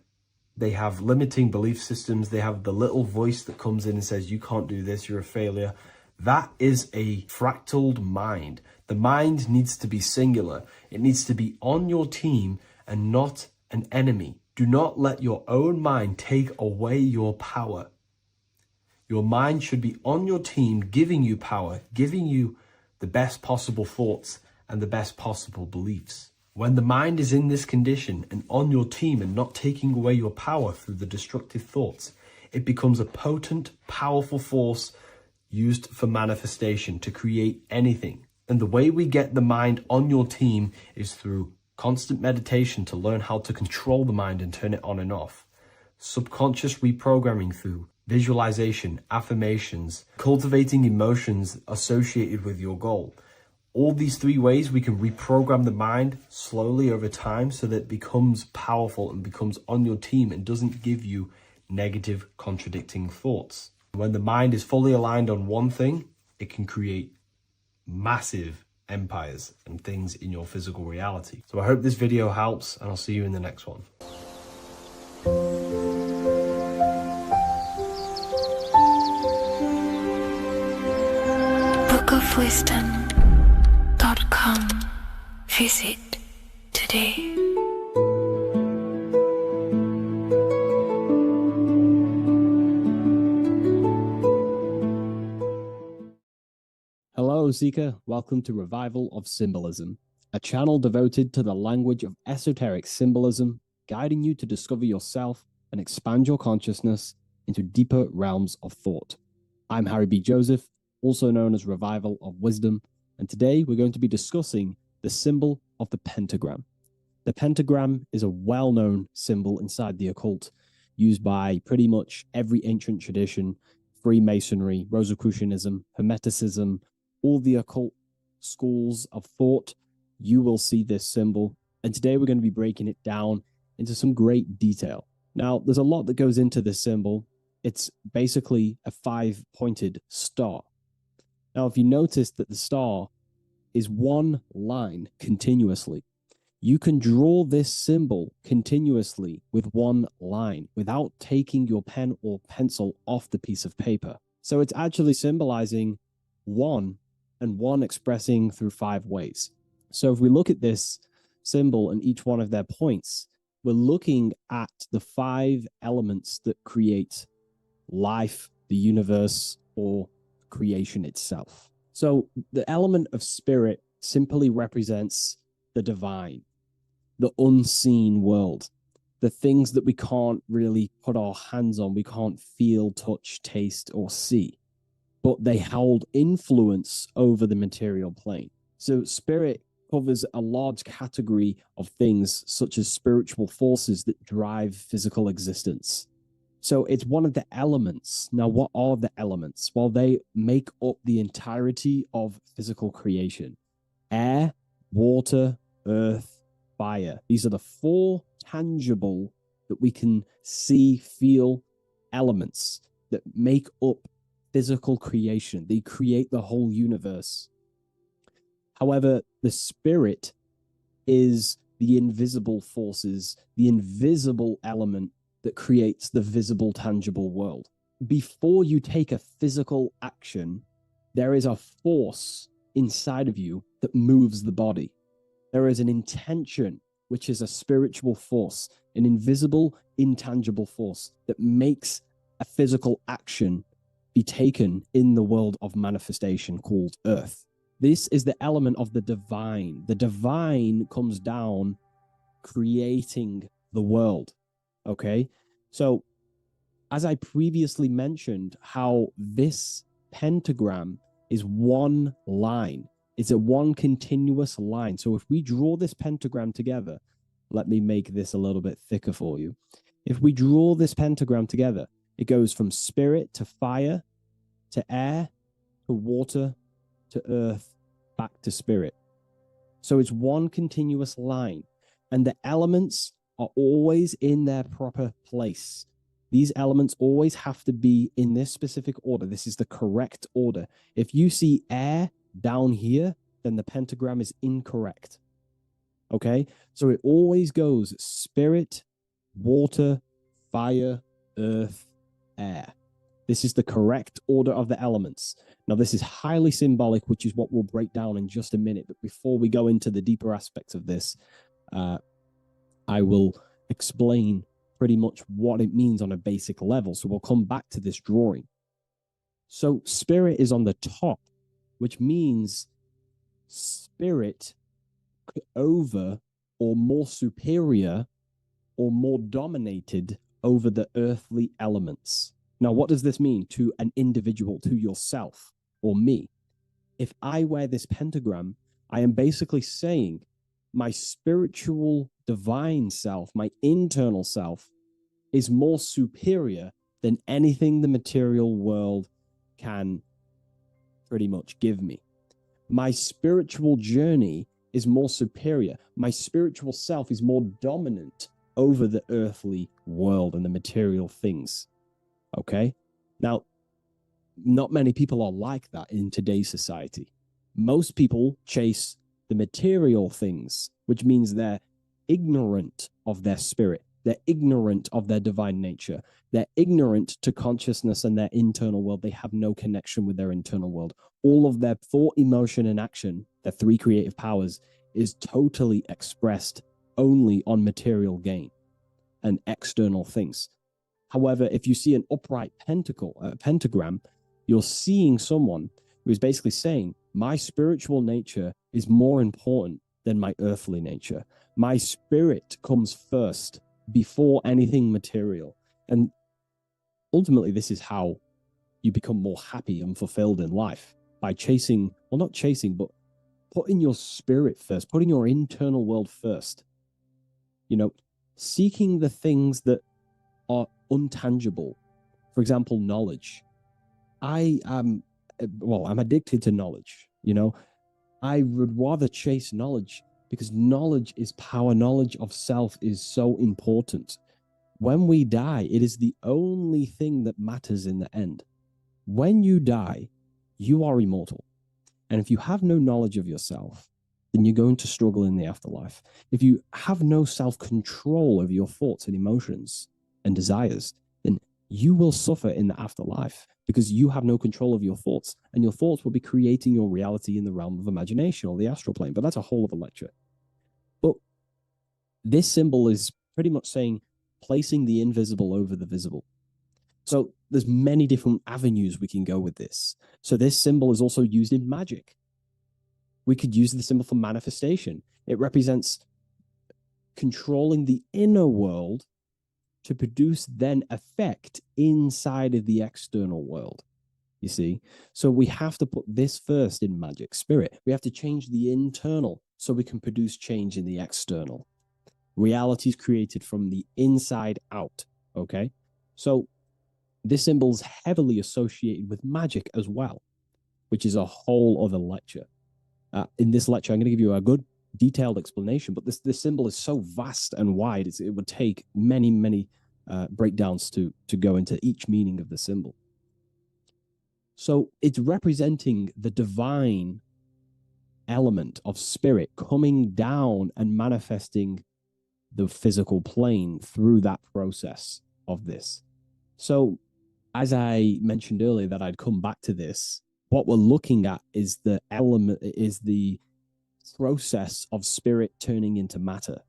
have limiting belief systems. They have the little voice that comes in and says, you can't do this, you're a failure. That is a fractaled mind. The mind needs to be singular. It needs to be on your team and not an enemy. Do not let your own mind take away your power. Your mind should be on your team, giving you power, giving you the best possible thoughts and the best possible beliefs. When the mind is in this condition and on your team and not taking away your power through the destructive thoughts, it becomes a potent, powerful force used for manifestation to create anything. And the way we get the mind on your team is through constant meditation to learn how to control the mind and turn it on and off. Subconscious reprogramming through visualization, affirmations, cultivating emotions associated with your goal. All these three ways we can reprogram the mind slowly over time so that it becomes powerful and becomes on your team and doesn't give you negative contradicting thoughts. When the mind is fully aligned on one thing, it can create massive empires and things in your physical reality. So I hope this video helps, and I'll see you in the next one. bookofwisdom.com. Visit today. Hello, Seeker. Welcome to Revival of Symbolism, a channel devoted to the language of esoteric symbolism, guiding you to discover yourself and expand your consciousness into deeper realms of thought. I'm Harry B. Joseph, also known as Revival of Wisdom, and today we're going to be discussing the symbol of the pentagram. The pentagram is a well-known symbol inside the occult, used by pretty much every ancient tradition, Freemasonry, Rosicrucianism, Hermeticism, all the occult schools of thought. You will see this symbol, and today we're going to be breaking it down into some great detail. Now, there's a lot that goes into this symbol. It's basically a 5-pointed star. Now, if you notice that the star is one line continuously, You can draw this symbol continuously with one line without taking your pen or pencil off the piece of paper. So it's actually symbolizing one, and one expressing through 5 ways. So if we look at this symbol and each one of their points, we're looking at the 5 elements that create life, the universe, or creation itself. So the element of spirit simply represents the divine, the unseen world, the things that we can't really put our hands on, we can't feel, touch, taste, or see, but they hold influence over the material plane. So spirit covers a large category of things such as spiritual forces that drive physical existence. So it's one of the elements. Now, what are the elements? Well, they make up the entirety of physical creation. Air, water, earth, fire. These are the 4 tangible that we can see, feel elements that make up physical creation. They create the whole universe. However, the spirit is the invisible forces, the invisible element that creates the visible, tangible world. Before you take a physical action, there is a force inside of you that moves the body. There is an intention, which is a spiritual force, an invisible, intangible force that makes a physical action be taken in the world of manifestation called Earth. This is the element of the divine. The divine comes down creating the world. Okay, so as I previously mentioned, how this pentagram is one line. It's a one continuous line. So if we draw this pentagram together, let me make this a little bit thicker for you. If we draw this pentagram together, it goes from spirit to fire, to air, to water, to earth, back to spirit. So it's one continuous line, and the elements are always in their proper place. These elements always have to be in this specific order. This is the correct order. If you see air down here, then the pentagram is incorrect. Okay? So it always goes spirit, water, fire, earth, air. This is the correct order of the elements. Now, this is highly symbolic, which is what we'll break down in just a minute. But before we go into the deeper aspects of this, I will explain pretty much what it means on a basic level. So we'll come back to this drawing. So spirit is on the top, which means spirit over or more superior or more dominated over the earthly elements. Now, what does this mean to an individual, to yourself or me? If I wear this pentagram, I am basically saying my spiritual divine self, my internal self, is more superior than anything the material world can pretty much give me. My spiritual journey is more superior. My spiritual self is more dominant over the earthly world and the material things. Okay? Now, not many people are like that in today's society. Most people chase the material things, which means they're ignorant of their spirit. They're ignorant of their divine nature. They're ignorant to consciousness and their internal world. They have no connection with their internal world. All of their thought, emotion, and action, their 3 creative powers, is totally expressed only on material gain and external things. However, if you see an upright pentagram, you're seeing someone who is basically saying, my spiritual nature is more important than my earthly nature. My spirit comes first before anything material. And ultimately, this is how you become more happy and fulfilled in life, by chasing, well, not chasing, but putting your spirit first, putting your internal world first. You know, seeking the things that are untangible. For example, knowledge. I'm addicted to knowledge. You know, I would rather chase knowledge because knowledge is power. Knowledge of self is so important. When we die, it is the only thing that matters in the end. When you die, you are immortal. And if you have no knowledge of yourself, then you're going to struggle in the afterlife. If you have no self-control over your thoughts and emotions and desires, then you will suffer in the afterlife because you have no control of your thoughts, and your thoughts will be creating your reality in the realm of imagination or the astral plane. But that's a whole other lecture. But this symbol is pretty much saying placing the invisible over the visible. So there's many different avenues we can go with this. So this symbol is also used in magic. We could use the symbol for manifestation. It represents controlling the inner world to produce then effect inside of the external world. You see? So we have to put this first in magic spirit. We have to change the internal so we can produce change in the external. Reality is created from the inside out. Okay? So this symbol is heavily associated with magic as well, which is a whole other lecture. In this lecture, I'm going to give you a good detailed explanation, but this symbol is so vast and wide, it would take many breakdowns to go into each meaning of the symbol. So it's representing the divine element of spirit coming down and manifesting the physical plane through that process of this. So as I mentioned earlier that I'd come back to this, what we're looking at is the process of spirit turning into matter.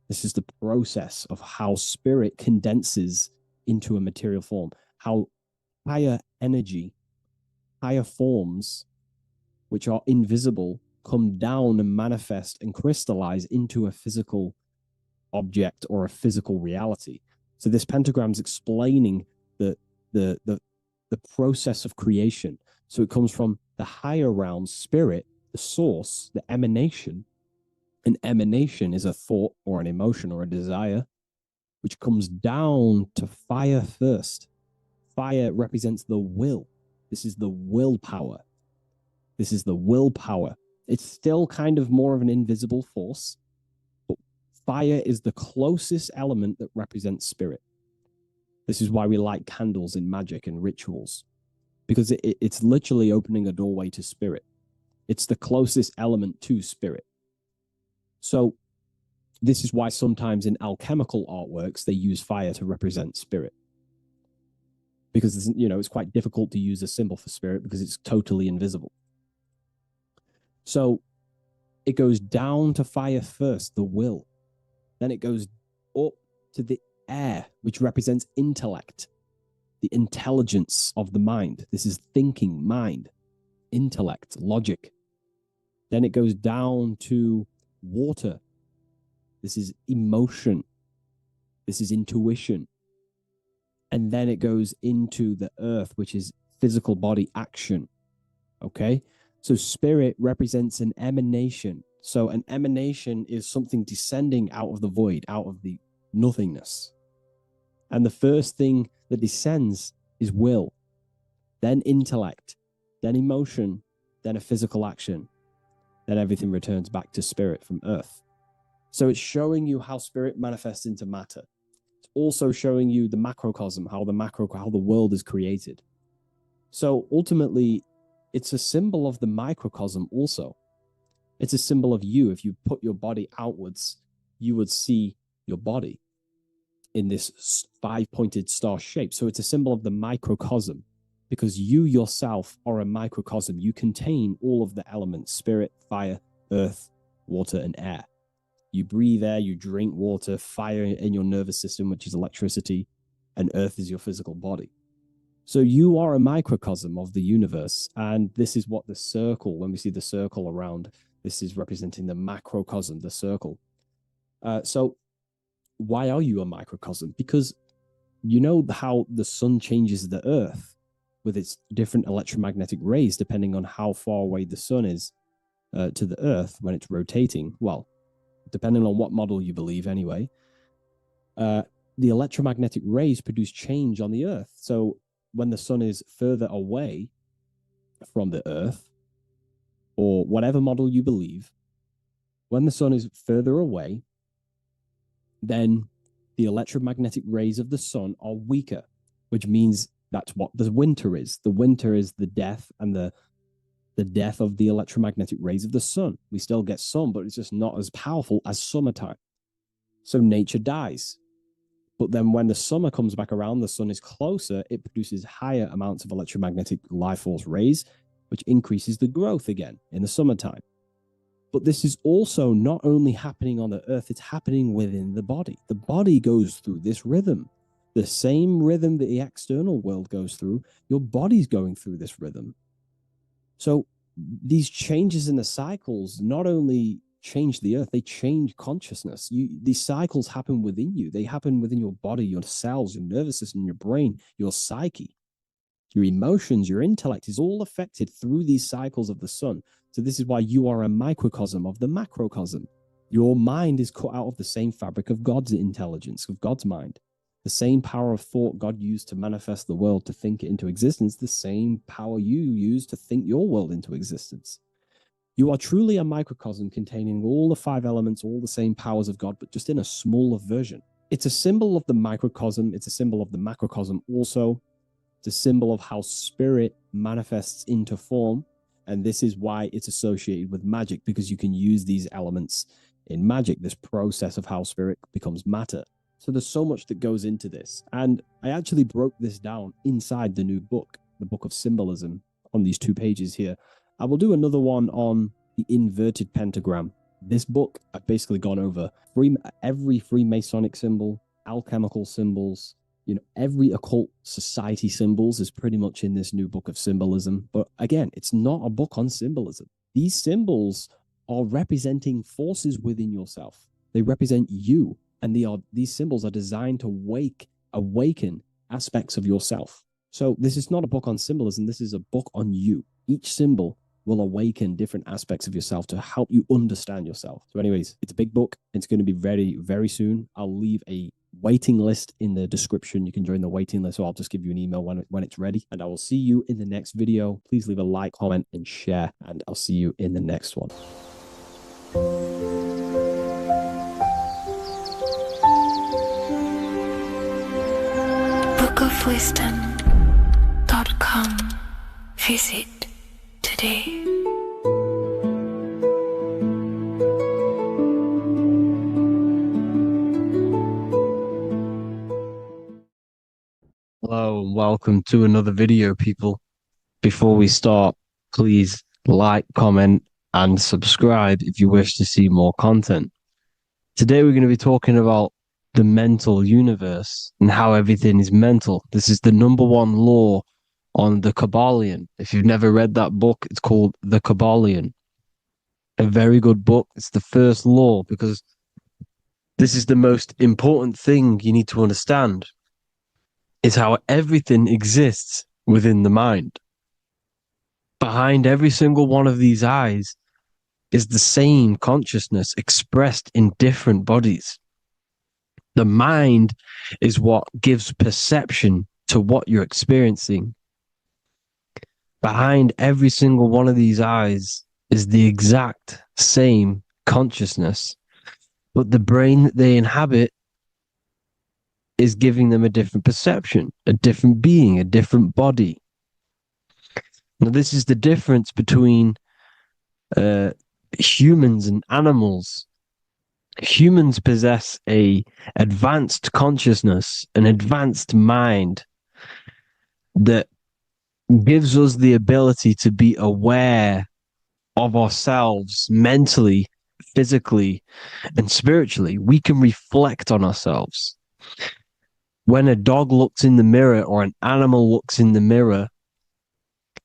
This is the process of how spirit condenses into a material form, how higher energy, higher forms, which are invisible, come down and manifest and crystallize into a physical object or a physical reality. So this pentagram is explaining the process of creation. So it comes from the higher realm, spirit, the source, the emanation. An emanation is a thought or an emotion or a desire, which comes down to fire first. Fire represents the will. This is the willpower. This is the willpower. It's still kind of more of an invisible force, but fire is the closest element that represents spirit. This is why we light candles in magic and rituals, because it's literally opening a doorway to spirit. It's the closest element to spirit. So this is why sometimes in alchemical artworks, they use fire to represent spirit. Because, it's quite difficult to use a symbol for spirit because it's totally invisible. So it goes down to fire first, the will. Then it goes up to the air, which represents intellect, the intelligence of the mind. This is thinking, mind, intellect, logic. Then it goes down to water. This is emotion. This is intuition. And then it goes into the earth, which is physical body action. Okay? So spirit represents an emanation. So an emanation is something descending out of the void, out of the nothingness. And the first thing that descends is will, then intellect, then emotion, then a physical action. Then everything returns back to spirit from earth. So it's showing you how spirit manifests into matter. It's also showing you the macrocosm, how the world is created. So ultimately, it's a symbol of the microcosm also. It's a symbol of you. If you put your body outwards, you would see your body in this five-pointed star shape. So it's a symbol of the microcosm, because you yourself are a microcosm. You contain all of the elements: spirit, fire, earth, water, and air. You breathe air, you drink water, fire in your nervous system, which is electricity, and earth is your physical body. So you are a microcosm of the universe, and this is what the circle, when we see the circle around, this is representing the macrocosm, the circle. So why are you a microcosm? Because you know how the sun changes the earth with its different electromagnetic rays, depending on how far away the sun is to the earth when it's rotating. Well, depending on what model you believe anyway, the electromagnetic rays produce change on the earth. So when the sun is further away from the earth, or whatever model you believe, when the sun is further away, then the electromagnetic rays of the sun are weaker, which means that's what the winter is. The winter is the death and the the death of the electromagnetic rays of the sun. We still get some, but it's just not as powerful as summertime. So nature dies. But then when the summer comes back around, the sun is closer, it produces higher amounts of electromagnetic life force rays, which increases the growth again in the summertime. But this is also not only happening on the earth, it's happening within the body. The body goes through this rhythm. The same rhythm that the external world goes through, your body's going through this rhythm. So these changes in the cycles not only change the earth, they change consciousness. These cycles happen within you. They happen within your body, your cells, your nervous system, your brain, your psyche, your emotions, your intellect is all affected through these cycles of the sun. So this is why you are a microcosm of the macrocosm. Your mind is cut out of the same fabric of God's intelligence, of God's mind. The same power of thought God used to manifest the world, to think it into existence, the same power you use to think your world into existence. You are truly a microcosm containing all the 5 elements, all the same powers of God, but just in a smaller version. It's a symbol of the microcosm. It's a symbol of the macrocosm also. It's a symbol of how spirit manifests into form. And this is why it's associated with magic, because you can use these elements in magic, this process of how spirit becomes matter. So there's so much that goes into this. And I actually broke this down inside the new book, the Book of Symbolism, on these 2 pages here. I will do another one on the inverted pentagram. This book, I've basically gone over every Freemasonic symbol, alchemical symbols, every occult society symbols is pretty much in this new Book of Symbolism. But again, it's not a book on symbolism. These symbols are representing forces within yourself. They represent you, and these symbols are designed to awaken aspects of yourself. So this is not a book on symbolism. This is a book on you. Each symbol will awaken different aspects of yourself to help you understand yourself. So anyways, it's a big book. It's going to be very, very soon. I'll leave a waiting list in the description. You can join the waiting list, or I'll just give you an email when it's ready. And I will see you in the next video. Please leave a like, comment, and share. And I'll see you in the next one. bookofwisdom.com. Visit today. Hello and welcome to another video, people. Before we start, please like, comment, and subscribe if you wish to see more content. Today we're going to be talking about the mental universe and how everything is mental. This is the #1 law on the Kabbalion. If you've never read that book, it's called The Kabbalion. A very good book. It's the first law, because this is the most important thing you need to understand, is how everything exists within the mind. Behind every single one of these eyes is the same consciousness expressed in different bodies. The mind is what gives perception to what you're experiencing. Behind every single one of these eyes is the exact same consciousness, but the brain that they inhabit is giving them a different perception, a different being, a different body. Now, this is the difference between humans and animals. Humans possess an advanced consciousness, an advanced mind that gives us the ability to be aware of ourselves mentally, physically, and spiritually. We can reflect on ourselves. When a dog looks in the mirror or an animal looks in the mirror,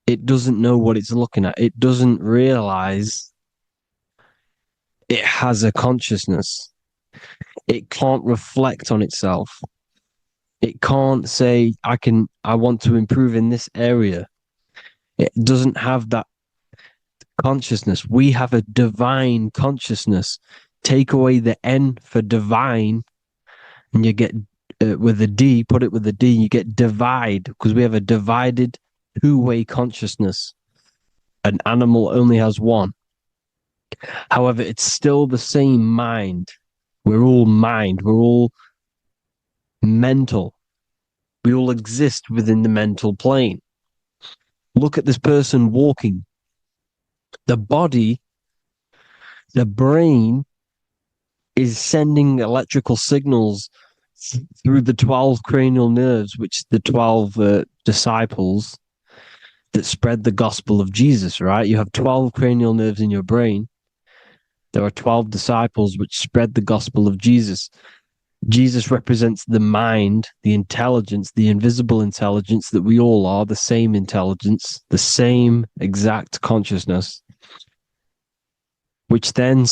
it doesn't know what it's looking at. It doesn't realize it has a consciousness. It can't reflect on itself. It can't say, I want to improve in this area. It doesn't have that consciousness. We have a divine consciousness. Take away the N for divine, and you get with a D, put it with a D, you get divide, because we have a divided two-way consciousness. An animal only has one. However, it's still the same mind. We're all mind. We're all mental. We all exist within the mental plane. Look at this person walking. The body, the brain, is sending electrical signals through the 12 cranial nerves, which the 12 disciples that spread the gospel of Jesus, right? You have 12 cranial nerves in your brain. There are 12 disciples which spread the gospel of Jesus. Jesus represents the mind, the intelligence, the invisible intelligence that we all are, the same intelligence, the same exact consciousness, which then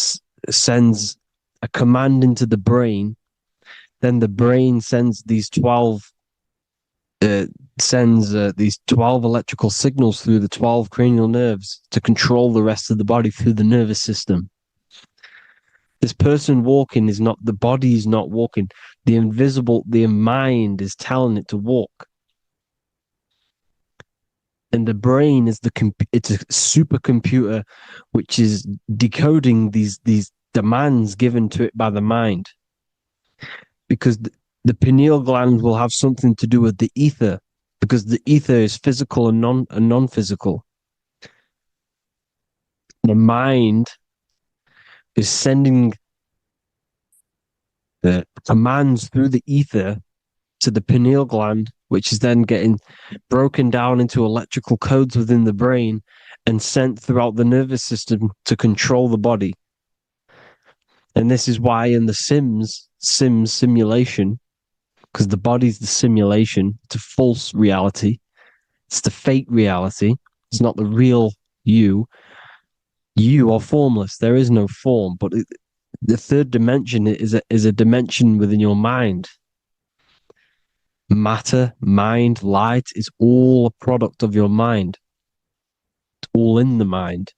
sends a command into the brain. Then the brain sends these 12 these 12 electrical signals through the 12 cranial nerves to control the rest of the body through the nervous system. This person walking is not, the body is not walking. The mind is telling it to walk. And the brain is it's a supercomputer which is decoding these demands given to it by the mind. Because the pineal gland will have something to do with the ether, because the ether is physical and non-physical. The mind is sending the commands through the ether to the pineal gland, which is then getting broken down into electrical codes within the brain and sent throughout the nervous system to control the body. And this is why in the Sims simulation, because the body's the simulation, it's a false reality. It's the fake reality. It's not the real you. You are formless. There is no form. But the third dimension is a dimension within your mind. Matter, mind, light is all a product of your mind. It's all in the mind.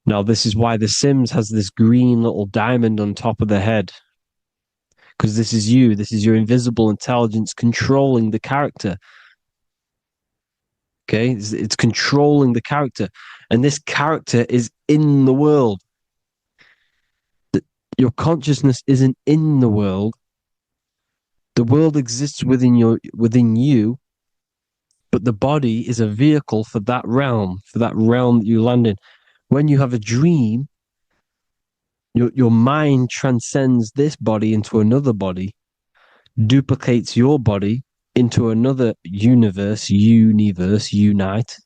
Now, this is why the Sims has this green little diamond on top of the head. Because this is you. This is your invisible intelligence controlling the character. Okay? It's controlling the character. And this character is in the world. Your consciousness isn't in the world. The world exists within you, but the body is a vehicle for that realm that you land in. When you have a dream, your mind transcends this body into another body, duplicates your body into another universe, unite.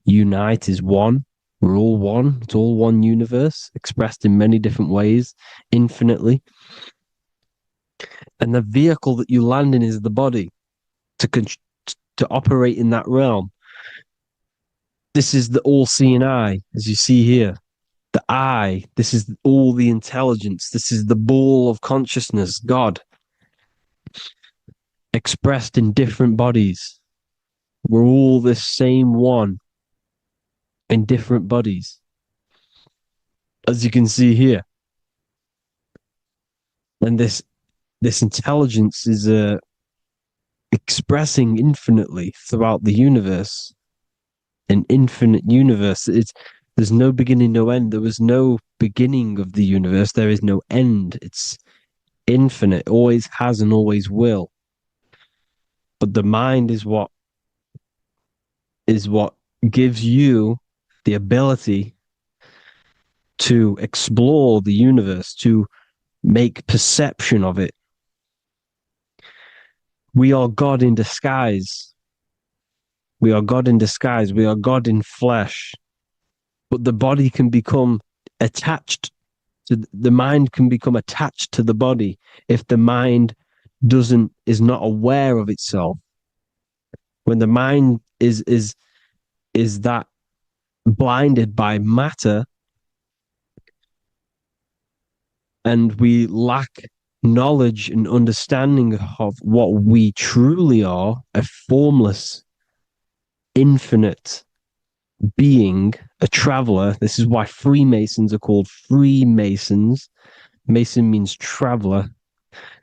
Unite is one. We're all one. It's all one universe, expressed in many different ways, infinitely. And the vehicle that you land in is the body to operate in that realm. This is the all-seeing eye, as you see here. The eye, this is all the intelligence. This is the ball of consciousness, God, expressed in different bodies. We're all this same one in different bodies, as you can see here. And this intelligence is expressing infinitely throughout the universe, an infinite universe. There's no beginning, no end. There was no beginning of the universe. There is no end. It's infinite, always has and always will. But the mind is what gives you the ability to explore the universe, to make perception of it. We are God in disguise. We are God in disguise. We are God in flesh. But the body can become attached to the mind, can become attached to the body if the mind is not aware of itself. When the mind is that blinded by matter, and we lack knowledge and understanding of what we truly are, a formless, infinite being, a traveler. This is why Freemasons are called Freemasons. Mason means traveler.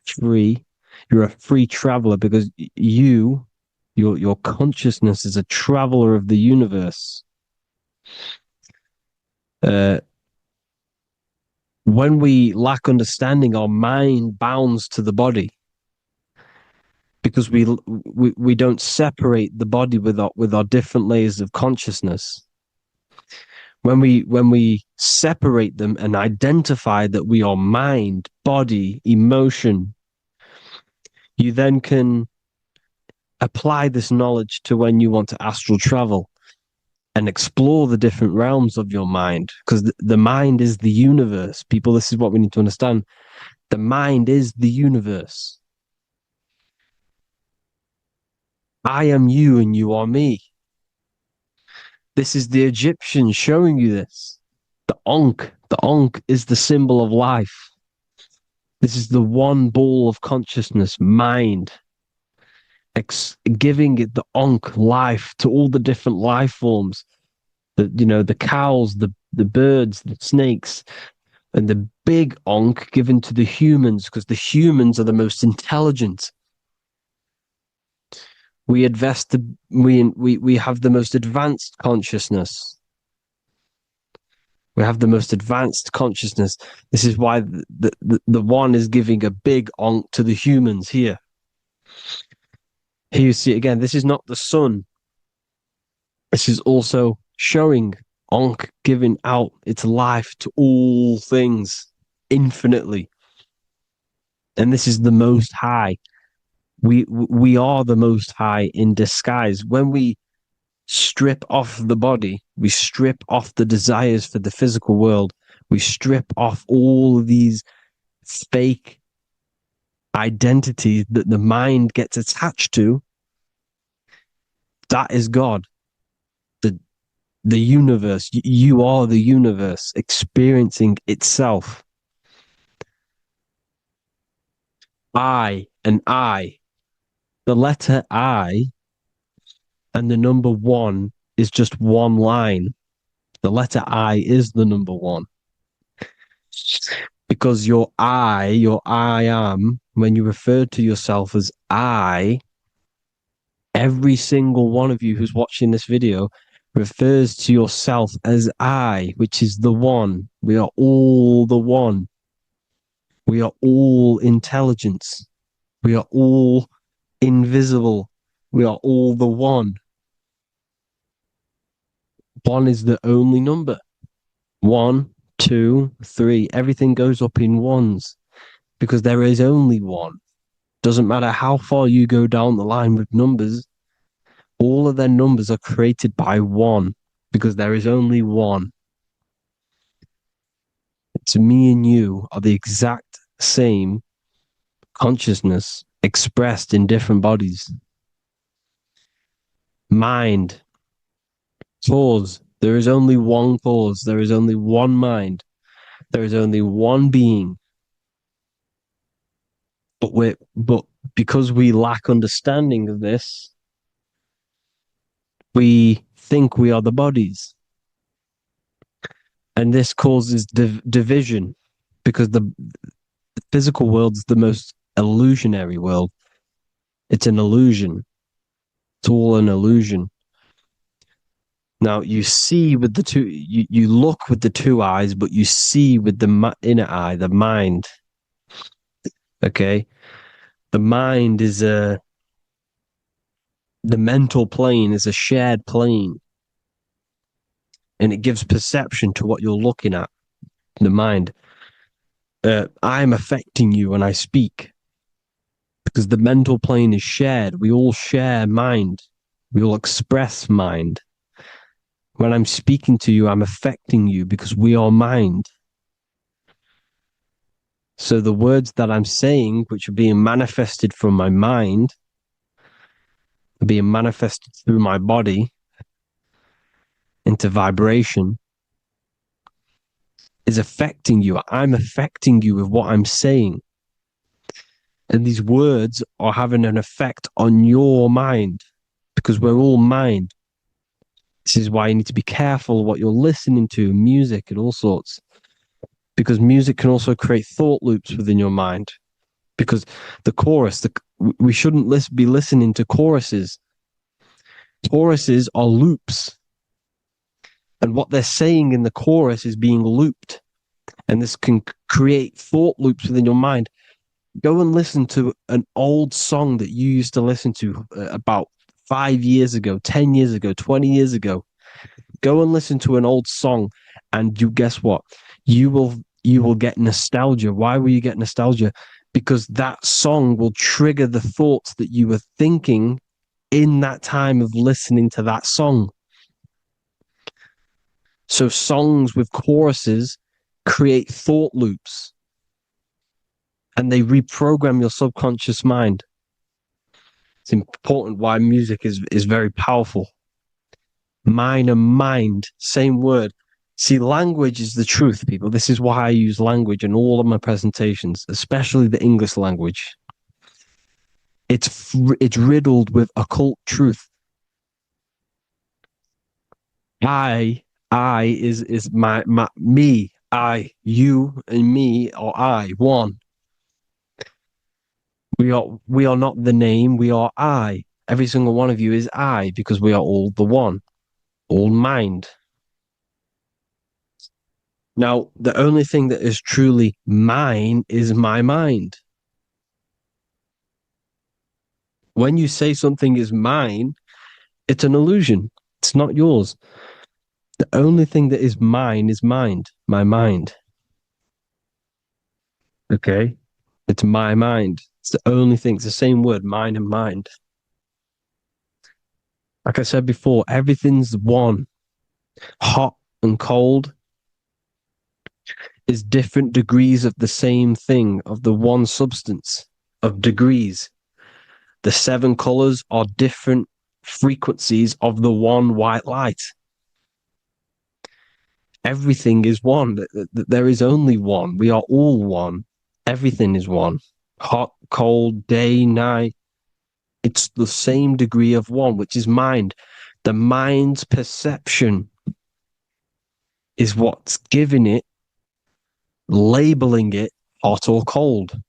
Free. You're a free traveler because your consciousness is a traveler of the universe. When we lack understanding, our mind bounds to the body because we don't separate the body with our different layers of consciousness. When we separate them and identify that we are mind, body, emotion, you then can apply this knowledge to when you want to astral travel and explore the different realms of your mind, because the mind is the universe. People, this is what we need to understand. The mind is the universe. I am you and you are me. This is the Egyptians showing you this. The Ankh is the symbol of life. This is the one ball of consciousness, mind, giving it the Ankh life to all the different life forms. The cows, the birds, the snakes, and the big Ankh given to the humans, because the humans are the most intelligent. We have the most advanced consciousness. We have the most advanced consciousness. This is why the one is giving a big Ankh to the humans here. Here you see again, this is not the sun. This is also showing Ankh giving out its life to all things infinitely. And this is the Most High. We are the Most High in disguise. When we strip off the body, we strip off the desires for the physical world, we strip off all of these fake identities that the mind gets attached to. That is God. The universe. You are the universe experiencing itself. I and I. The letter I and the number 1 is just one line. The letter I is the number 1. Because your I am, when you refer to yourself as I, every single one of you who's watching this video refers to yourself as I, which is the one. We are all the one. We are all intelligence. We are all invisible. We are all the one. 1 is the only number. 1, 2, 3. Everything goes up in ones because there is only one. Doesn't matter how far you go down the line with numbers, all of their numbers are created by 1 because there is only one. It's me and you are the exact same consciousness expressed in different bodies. Mind. Cause. There is only one cause. There is only one mind. There is only one being. But because we lack understanding of this, we think we are the bodies. And this causes division because the physical world is the most illusionary world. It's an illusion. It's all an illusion. Now you see with the two, you look with the 2 eyes, but you see with the inner eye, the mind. Okay? The mind is the mental plane is a shared plane. And it gives perception to what you're looking at, the mind. I'm affecting you when I speak because the mental plane is shared. We all share mind. We all express mind. When I'm speaking to you, I'm affecting you because we are mind. So the words that I'm saying, which are being manifested from my mind, are being manifested through my body into vibration, is affecting you. I'm affecting you with what I'm saying. And these words are having an effect on your mind because we're all mind. This is why you need to be careful what you're listening to, music and all sorts. Because music can also create thought loops within your mind. Because the chorus, we shouldn't be listening to choruses. Choruses are loops. And what they're saying in the chorus is being looped. And this can create thought loops within your mind. Go and listen to an old song that you used to listen to about 5 years ago, 10 years ago, 20 years ago. Go and listen to an old song, and you guess what? You will get nostalgia. Why will you get nostalgia? Because that song will trigger the thoughts that you were thinking in that time of listening to that song. So songs with choruses create thought loops, and they reprogram your subconscious mind. It's important why music is very powerful. Mind and mind, same word. See, language is the truth, people. This is why I use language in all of my presentations, especially the English language. It's riddled with occult truth. I is my me, I, you, and me, or I, one. We are not the name, we are I. Every single one of you is I, because we are all the one, all mind. Now, the only thing that is truly mine is my mind. When you say something is mine, it's an illusion. It's not yours. The only thing that is mine is mind, my mind. Okay? It's my mind. It's the only thing. It's the same word, mind and mind. Like I said before, everything's one. Hot and cold is different degrees of the same thing, of the one substance, of degrees. The 7 colors are different frequencies of the one white light. Everything is one. There is only one. We are all one. Everything is one. Hot, cold, day, night. It's the same degree of one, which is mind. The mind's perception is what's giving it, labeling it hot or cold.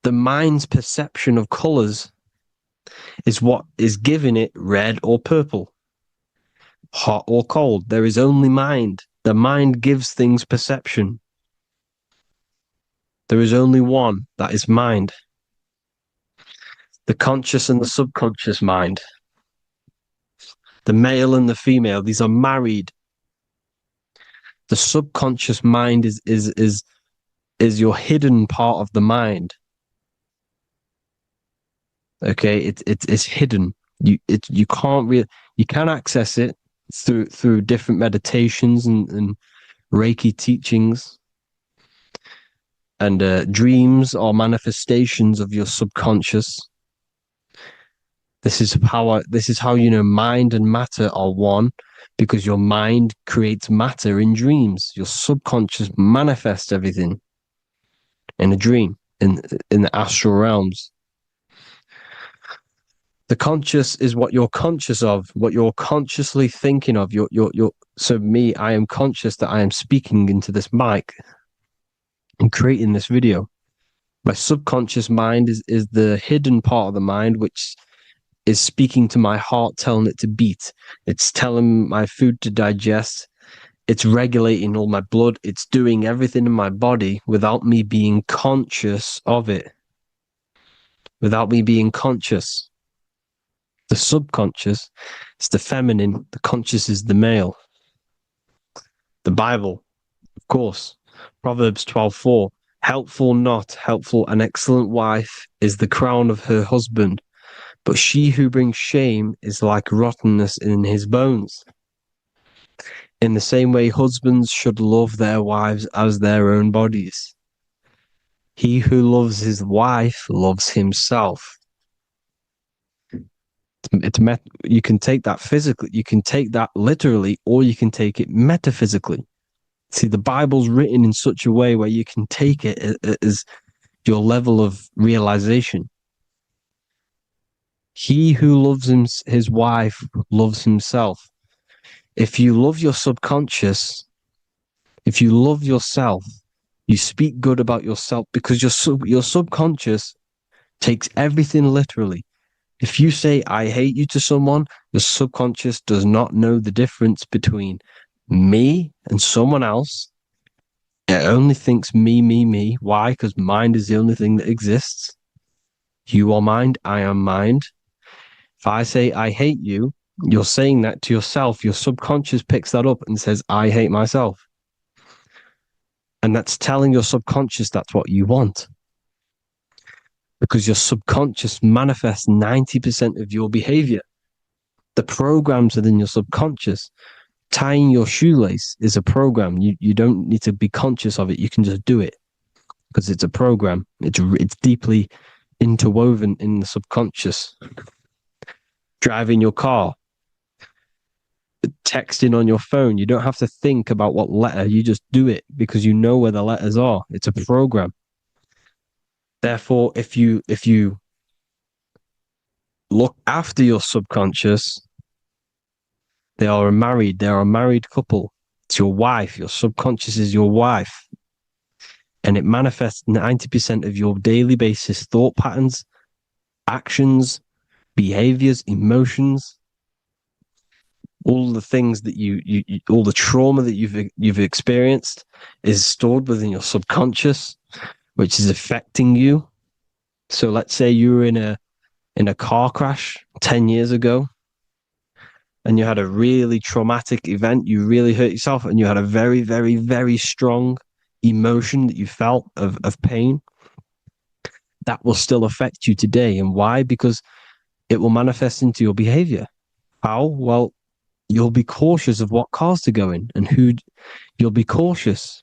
The mind's perception of colors is what is giving it red or purple, hot or cold. There is only mind. The mind gives things perception. There is only one, that is mind. The conscious and the subconscious mind. The male and the female, these are married. The subconscious mind is your hidden part of the mind. Okay, it's hidden. You can access it through different meditations and Reiki teachings, and dreams or manifestations of your subconscious. This is how you know mind and matter are one, because your mind creates matter in dreams. Your subconscious manifests everything in a dream, in the astral realms. The conscious is what you're conscious of, what you're consciously thinking of. So me, I am conscious that I am speaking into this mic and creating this video. My subconscious mind is the hidden part of the mind, which is speaking to my heart, telling it to beat. It's telling my food to digest. It's regulating all my blood. It's doing everything in my body without me being conscious of it. Without me being conscious. The subconscious is the feminine. The conscious is the male. The Bible, of course. Proverbs 12:4. Helpful, not helpful, an excellent wife is the crown of her husband, but she who brings shame is like rottenness in his bones. In the same way, husbands should love their wives as their own bodies. He who loves his wife loves himself. You can take that physically, you can take that literally, or you can take it metaphysically. See, the Bible's written in such a way where you can take it as your level of realization. He who loves his wife loves himself. If you love your subconscious, if you love yourself, you speak good about yourself, because your subconscious takes everything literally. If you say, I hate you to someone, your subconscious does not know the difference between me and someone else, It only thinks me, me, me. Why? Because mind is the only thing that exists. You are mind, I am mind. If I say I hate you, you're saying that to yourself. Your subconscious picks that up and says, I hate myself. And that's telling your subconscious that's what you want. Because your subconscious manifests 90% of your behavior. The programs within your subconscious. Tying your shoelace is a program. You don't need to be conscious of it. You can just do it because it's a program. It's deeply interwoven in the subconscious. Driving your car, texting on your phone. You don't have to think about what letter. You just do it because you know where the letters are. It's a program. Therefore, if you look after your subconscious, they are a married couple. It's your wife. Your subconscious is your wife. And it manifests 90% of your daily basis thought patterns, actions, behaviors, emotions, all the things that you all the trauma that you've experienced is stored within your subconscious, which is affecting you. So let's say you were in a car crash 10 years ago, and you had a really traumatic event, you really hurt yourself, and you had a very, very, very strong emotion that you felt of pain, that will still affect you today. And why? Because it will manifest into your behavior. How? Well, you'll be cautious of what cars to go in and who. You'll be cautious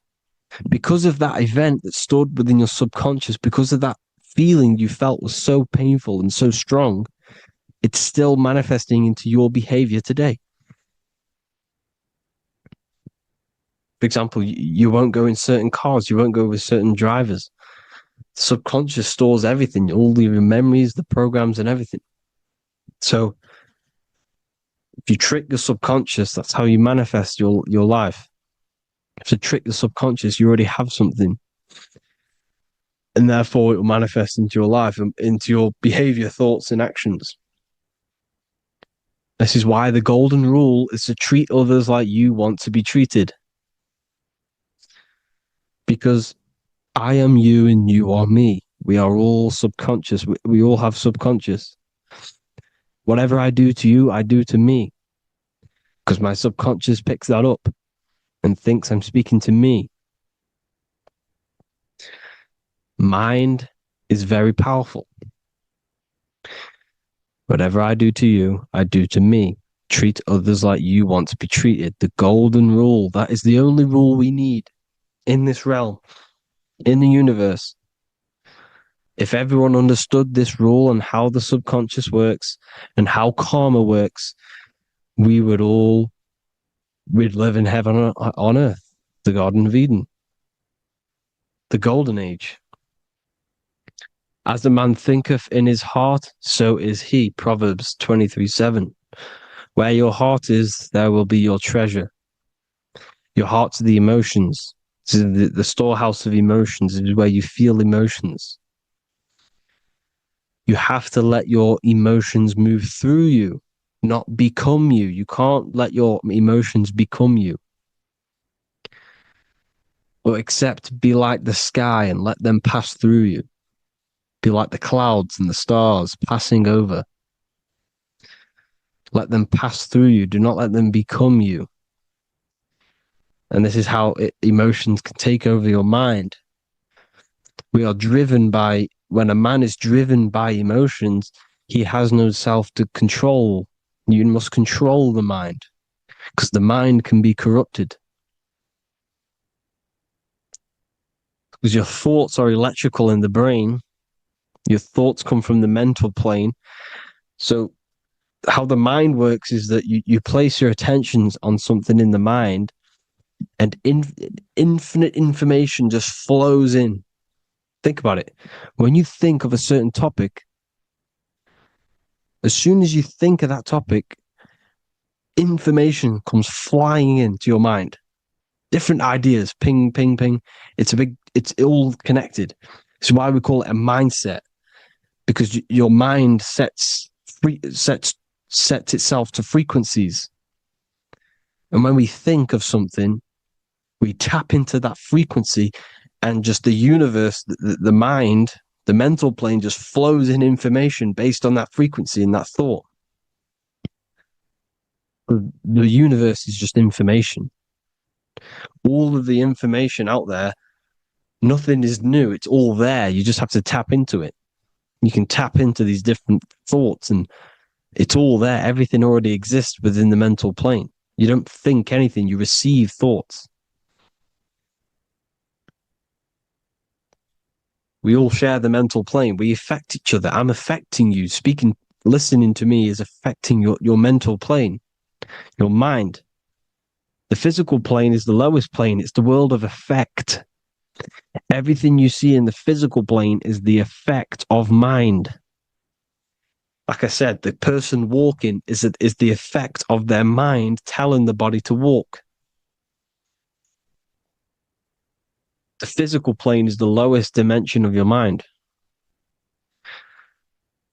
because of that event that stored within your subconscious, because of that feeling you felt was so painful and so strong. It's still manifesting into your behavior today. For example, you won't go in certain cars, you won't go with certain drivers. The subconscious stores everything, all your memories, the programs, and everything. So if you trick the subconscious, that's how you manifest your life. If you trick the subconscious, you already have something. And therefore it will manifest into your life and into your behavior, thoughts, and actions. This is why the golden rule is to treat others like you want to be treated. Because I am you and you are me. We are all subconscious. We all have subconscious. Whatever I do to you, I do to me. Because my subconscious picks that up and thinks I'm speaking to me. Mind is very powerful. Whatever I do to you, I do to me. Treat others like you want to be treated. The golden rule. That is the only rule we need in this realm, in the universe. If everyone understood this rule and how the subconscious works and how karma works, we'd live in heaven on earth, the Garden of Eden, the golden age. As a man thinketh in his heart, so is he. Proverbs 23:7. Where your heart is, there will be your treasure. Your heart's the emotions. The storehouse of emotions is where you feel emotions. You have to let your emotions move through you, not become you. You can't let your emotions become you. Or except be like the sky and let them pass through you. Be like the clouds and the stars passing over. Let them pass through you. Do not let them become you. And this is how emotions can take over your mind. We are driven by, when a man is driven by emotions, he has no self to control. You must control the mind, because the mind can be corrupted. Because your thoughts are electrical in the brain. Your thoughts come from the mental plane. So how the mind works is that you place your attentions on something in the mind, and infinite information just flows in. Think about it. When you think of a certain topic, as soon as you think of that topic, information comes flying into your mind. Different ideas, ping, ping, ping. It's all connected. It's why we call it a mindset, because your mind sets itself to frequencies. And when we think of something, We tap into that frequency, and just the universe, the mind, the mental plane just flows in information based on that frequency and that thought. The universe is just information. All of the information out there, nothing is new. It's all there. You just have to tap into it. You can tap into these different thoughts, and it's all there. Everything already exists within the mental plane. You don't think anything. You receive thoughts. We all share the mental plane. We affect each other. I'm affecting you. Speaking, listening to me is affecting your mental plane, your mind. The physical plane is the lowest plane. It's the world of effect. Everything you see in the physical plane is the effect of mind. Like I said, the person walking is the effect of their mind telling the body to walk. The physical plane is the lowest dimension of your mind.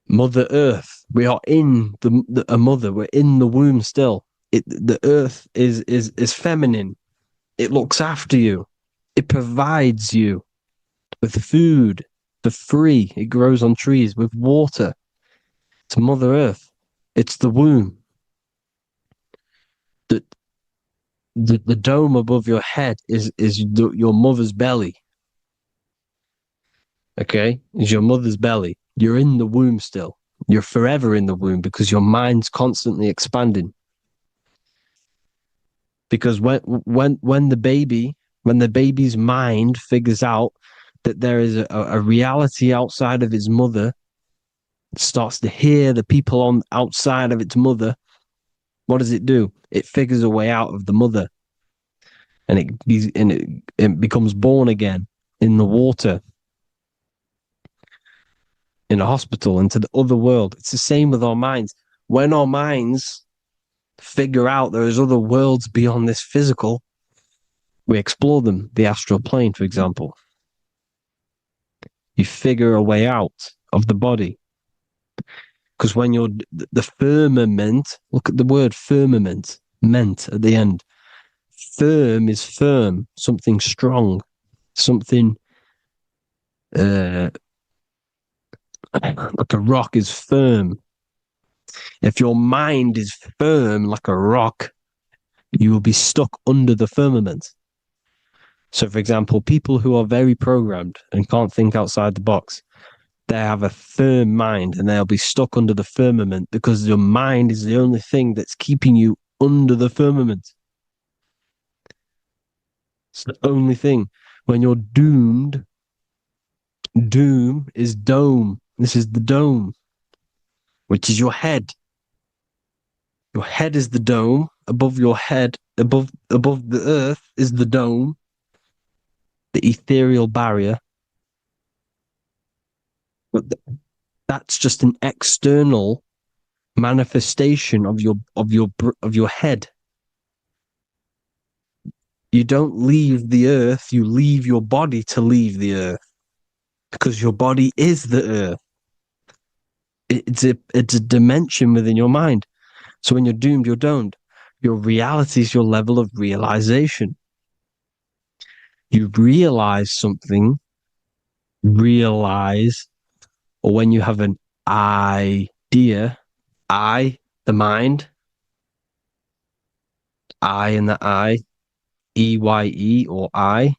Mother Earth, we are in a mother. We're in the womb still. The Earth is feminine. It looks after you. It provides you with food for free. It grows on trees with water. It's Mother Earth. It's the womb. The dome above your head is your mother's belly. Okay? Is your mother's belly. You're in the womb still. You're forever in the womb because your mind's constantly expanding. Because when the baby's mind figures out that there is a reality outside of its mother, starts to hear the people on outside of its mother, what does it do? It figures a way out of the mother, and it becomes born again in the water, in a hospital, into the other world. It's the same with our minds. When our minds figure out there is other worlds beyond this physical, we explore them. The astral plane, for example. You figure a way out of the body. Because when you're the firmament, look at the word firmament, meant at the end. Firm is firm, something strong, something like a rock is firm. If your mind is firm like a rock, you will be stuck under the firmament. So, for example, people who are very programmed and can't think outside the box, they have a firm mind and they'll be stuck under the firmament because your mind is the only thing that's keeping you under the firmament. It's the only thing. When you're doomed, doom is dome. This is the dome, which is your head. Your head is the dome. Above your head, above the earth is the dome, the ethereal barrier. But that's just an external manifestation of your head. You don't leave the earth, you leave your body to leave the earth. Because your body is the earth. It's a dimension within your mind. So when you're doomed, you're domed. Your reality is your level of realization. You realize something, or when you have an idea, the mind, in the EYE or I,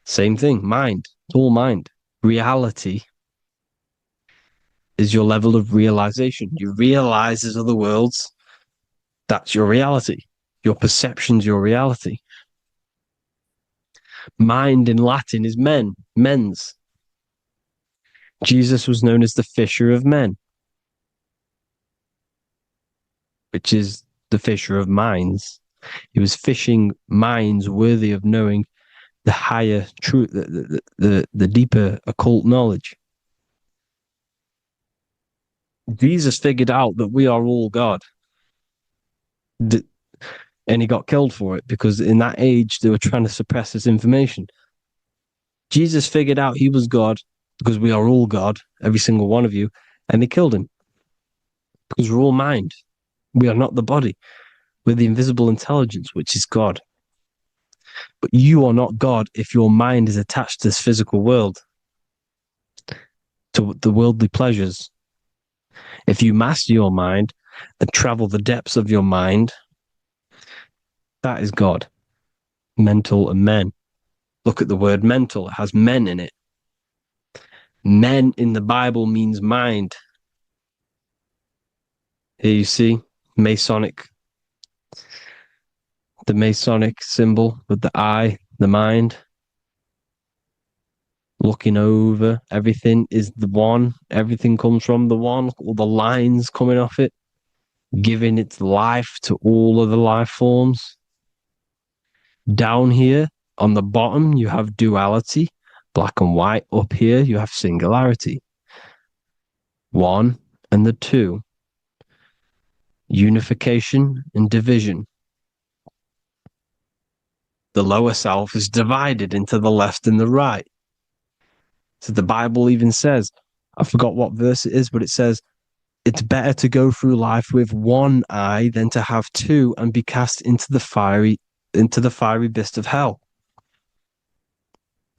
same thing, mind, it's all mind. Reality is your level of realization. You realize there's other worlds. That's your reality. Your perception's your reality. Mind in Latin is mens. Jesus was known as the fisher of men, which is the fisher of minds. He was fishing minds worthy of knowing the higher truth, the deeper occult knowledge. Jesus figured out that we are all God. And he got killed for it because in that age they were trying to suppress this information. Jesus figured out he was God because we are all God, every single one of you, and they killed him because we're all mind. We are not the body. We're the invisible intelligence, which is God. But you are not God if your mind is attached to this physical world, to the worldly pleasures. If you master your mind and travel the depths of your mind, that is God. Mental and men. Look at the word mental. It has men in it. Men in the Bible means mind. Here you see the Masonic symbol with the eye, the mind. Looking over, everything is the one. Everything comes from the one. All the lines coming off it, giving its life to all of the life forms. Down here on the bottom, you have duality, black and white. Up here, you have singularity. One and the two. Unification and division. The lower self is divided into the left and the right. So the Bible even says, I forgot what verse it is, but it says, it's better to go through life with one eye than to have two and be cast into the fiery abyss of hell.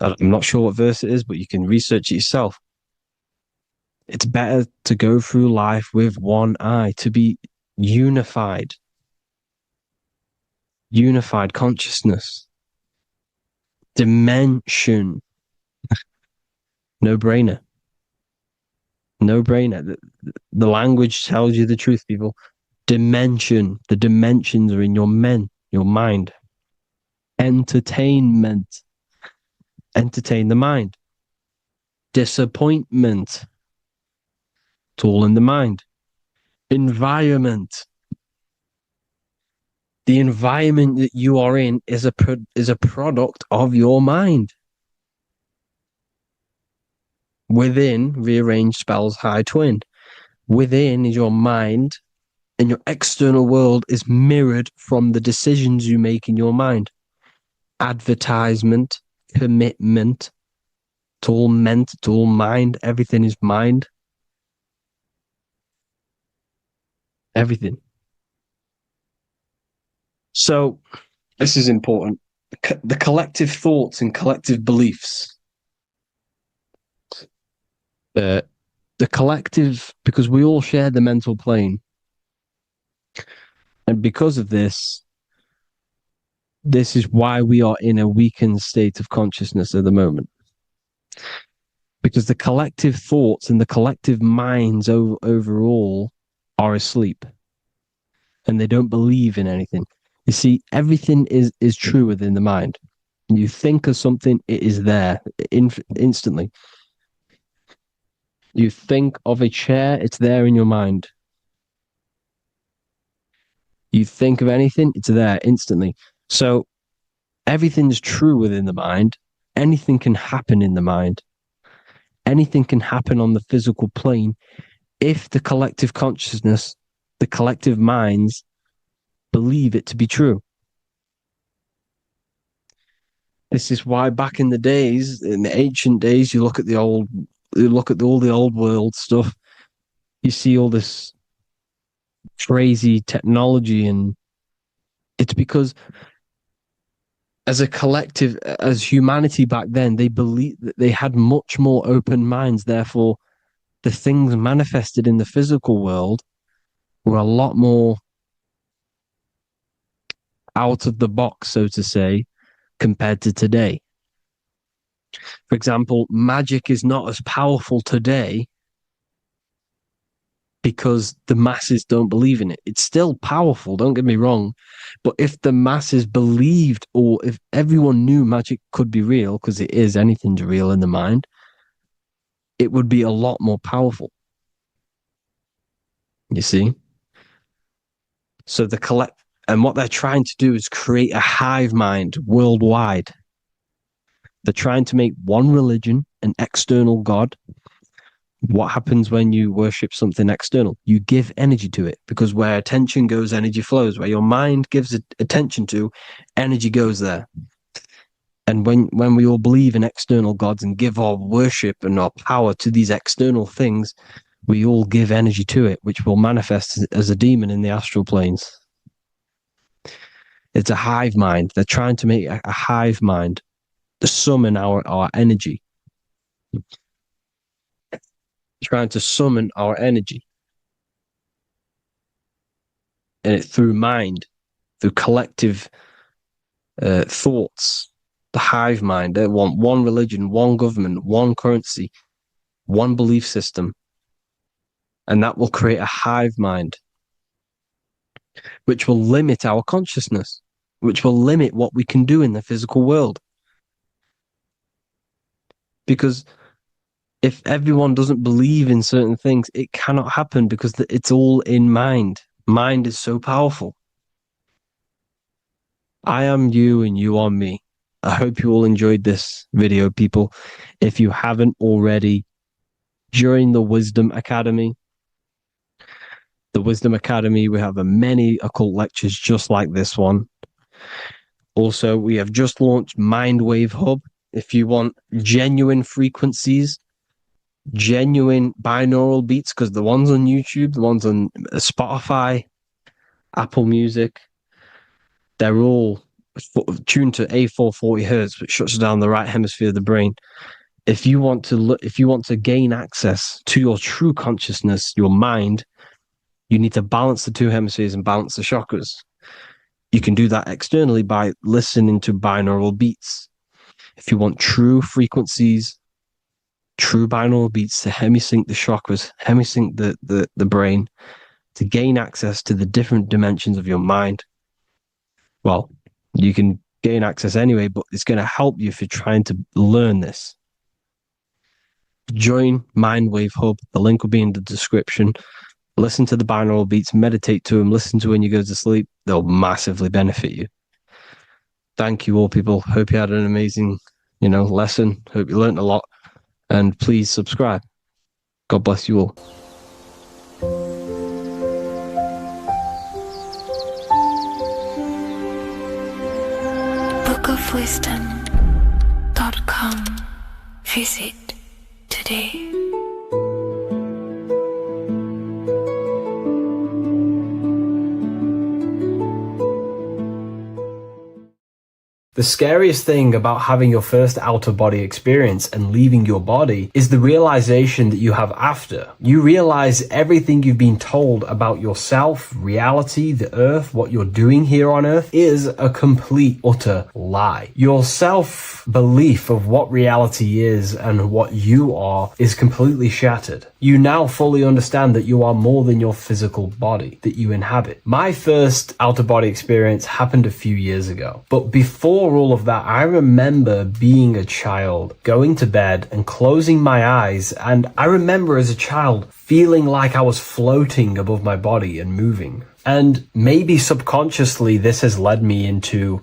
I'm not sure what verse it is, but you can research it yourself. It's better to go through life with one eye, to be unified. Unified consciousness. Dimension. No-brainer. No-brainer. The language tells you the truth, people. Dimension. The dimensions are in your mind. Entertainment. Entertain the mind. Disappointment. It's all in the mind. Environment. The environment that you are in is a product of your mind. Within, rearranged spells high twin. Within is your mind, and your external world is mirrored from the decisions you make in your mind. Advertisement, commitment, it's all meant, it's all mind. Everything is mind. Everything. So, this is important. The collective thoughts and collective beliefs. The collective, because we all share the mental plane. And because of this is why we are in a weakened state of consciousness at the moment. Because the collective thoughts and the collective minds overall are asleep. And they don't believe in anything. You see, everything is true within the mind. You think of something, it is there instantly. You think of a chair, it's there in your mind. You think of anything, it's there instantly. So everything's true within the mind. Anything can happen in the mind. Anything can happen on the physical plane if the collective consciousness, the collective minds, believe it to be true. This is why back in the days, in the ancient days, you look at all the old world stuff, you see all this crazy technology, and it's because as a collective, as humanity back then, they believed that they had much more open minds. Therefore, the things manifested in the physical world were a lot more out of the box, so to say, compared to today. For example, magic is not as powerful today because the masses don't believe in it. It's still powerful, don't get me wrong, but if the masses believed, or if everyone knew magic could be real, because it is, anything's real in the mind, it would be a lot more powerful. You see? So and what they're trying to do is create a hive mind worldwide. They're trying to make one religion, an external God. What happens when you worship something external? You give energy to it, because where attention goes, energy flows. Where your mind gives attention to, energy goes there. And when we all believe in external gods and give our worship and our power to these external things, we all give energy to it, which will manifest as a demon in the astral planes. It's a hive mind. They're trying to make a hive mind to summon our energy. Trying to summon our energy. And it through mind, through collective thoughts. The hive mind. They want one religion, one government, one currency, one belief system. And that will create a hive mind, which will limit our consciousness, which will limit what we can do in the physical world. Because if everyone doesn't believe in certain things, it cannot happen because it's all in mind. Mind is so powerful. I am you and you are me. I hope you all enjoyed this video, people. If you haven't already, join the Wisdom Academy. The Wisdom Academy, we have many occult lectures just like this one. Also, we have just launched Mindwave Hub. If you want genuine frequencies, genuine binaural beats, because the ones on YouTube, the ones on Spotify, Apple Music, they're all tuned to A440 hertz, which shuts down the right hemisphere of the brain. If you want to gain access to your true consciousness, your mind, you need to balance the two hemispheres and balance the chakras. You can do that externally by listening to binaural beats. If you want true frequencies, true binaural beats to hemisync the chakras, hemisync the brain, to gain access to the different dimensions of your mind, well, you can gain access anyway, but it's going to help you if you're trying to learn this. Join Mindwave Hub. The link will be in the description. Listen to the binaural beats, meditate to them, listen to when you go to sleep. They'll massively benefit you. Thank you all, people. Hope you had an amazing, lesson. Hope you learned a lot. And please subscribe. God bless you all. bookofwisdom.com. Visit today. The scariest thing about having your first out-of-body experience and leaving your body is the realization that you have after. You realize everything you've been told about yourself, reality, the earth, what you're doing here on earth is a complete, utter lie. Your self-belief of what reality is and what you are is completely shattered. You now fully understand that you are more than your physical body that you inhabit. My first out-of-body experience happened a few years ago, but before all of that, I remember being a child, going to bed and closing my eyes, and I remember as a child feeling like I was floating above my body and moving. And maybe subconsciously this has led me into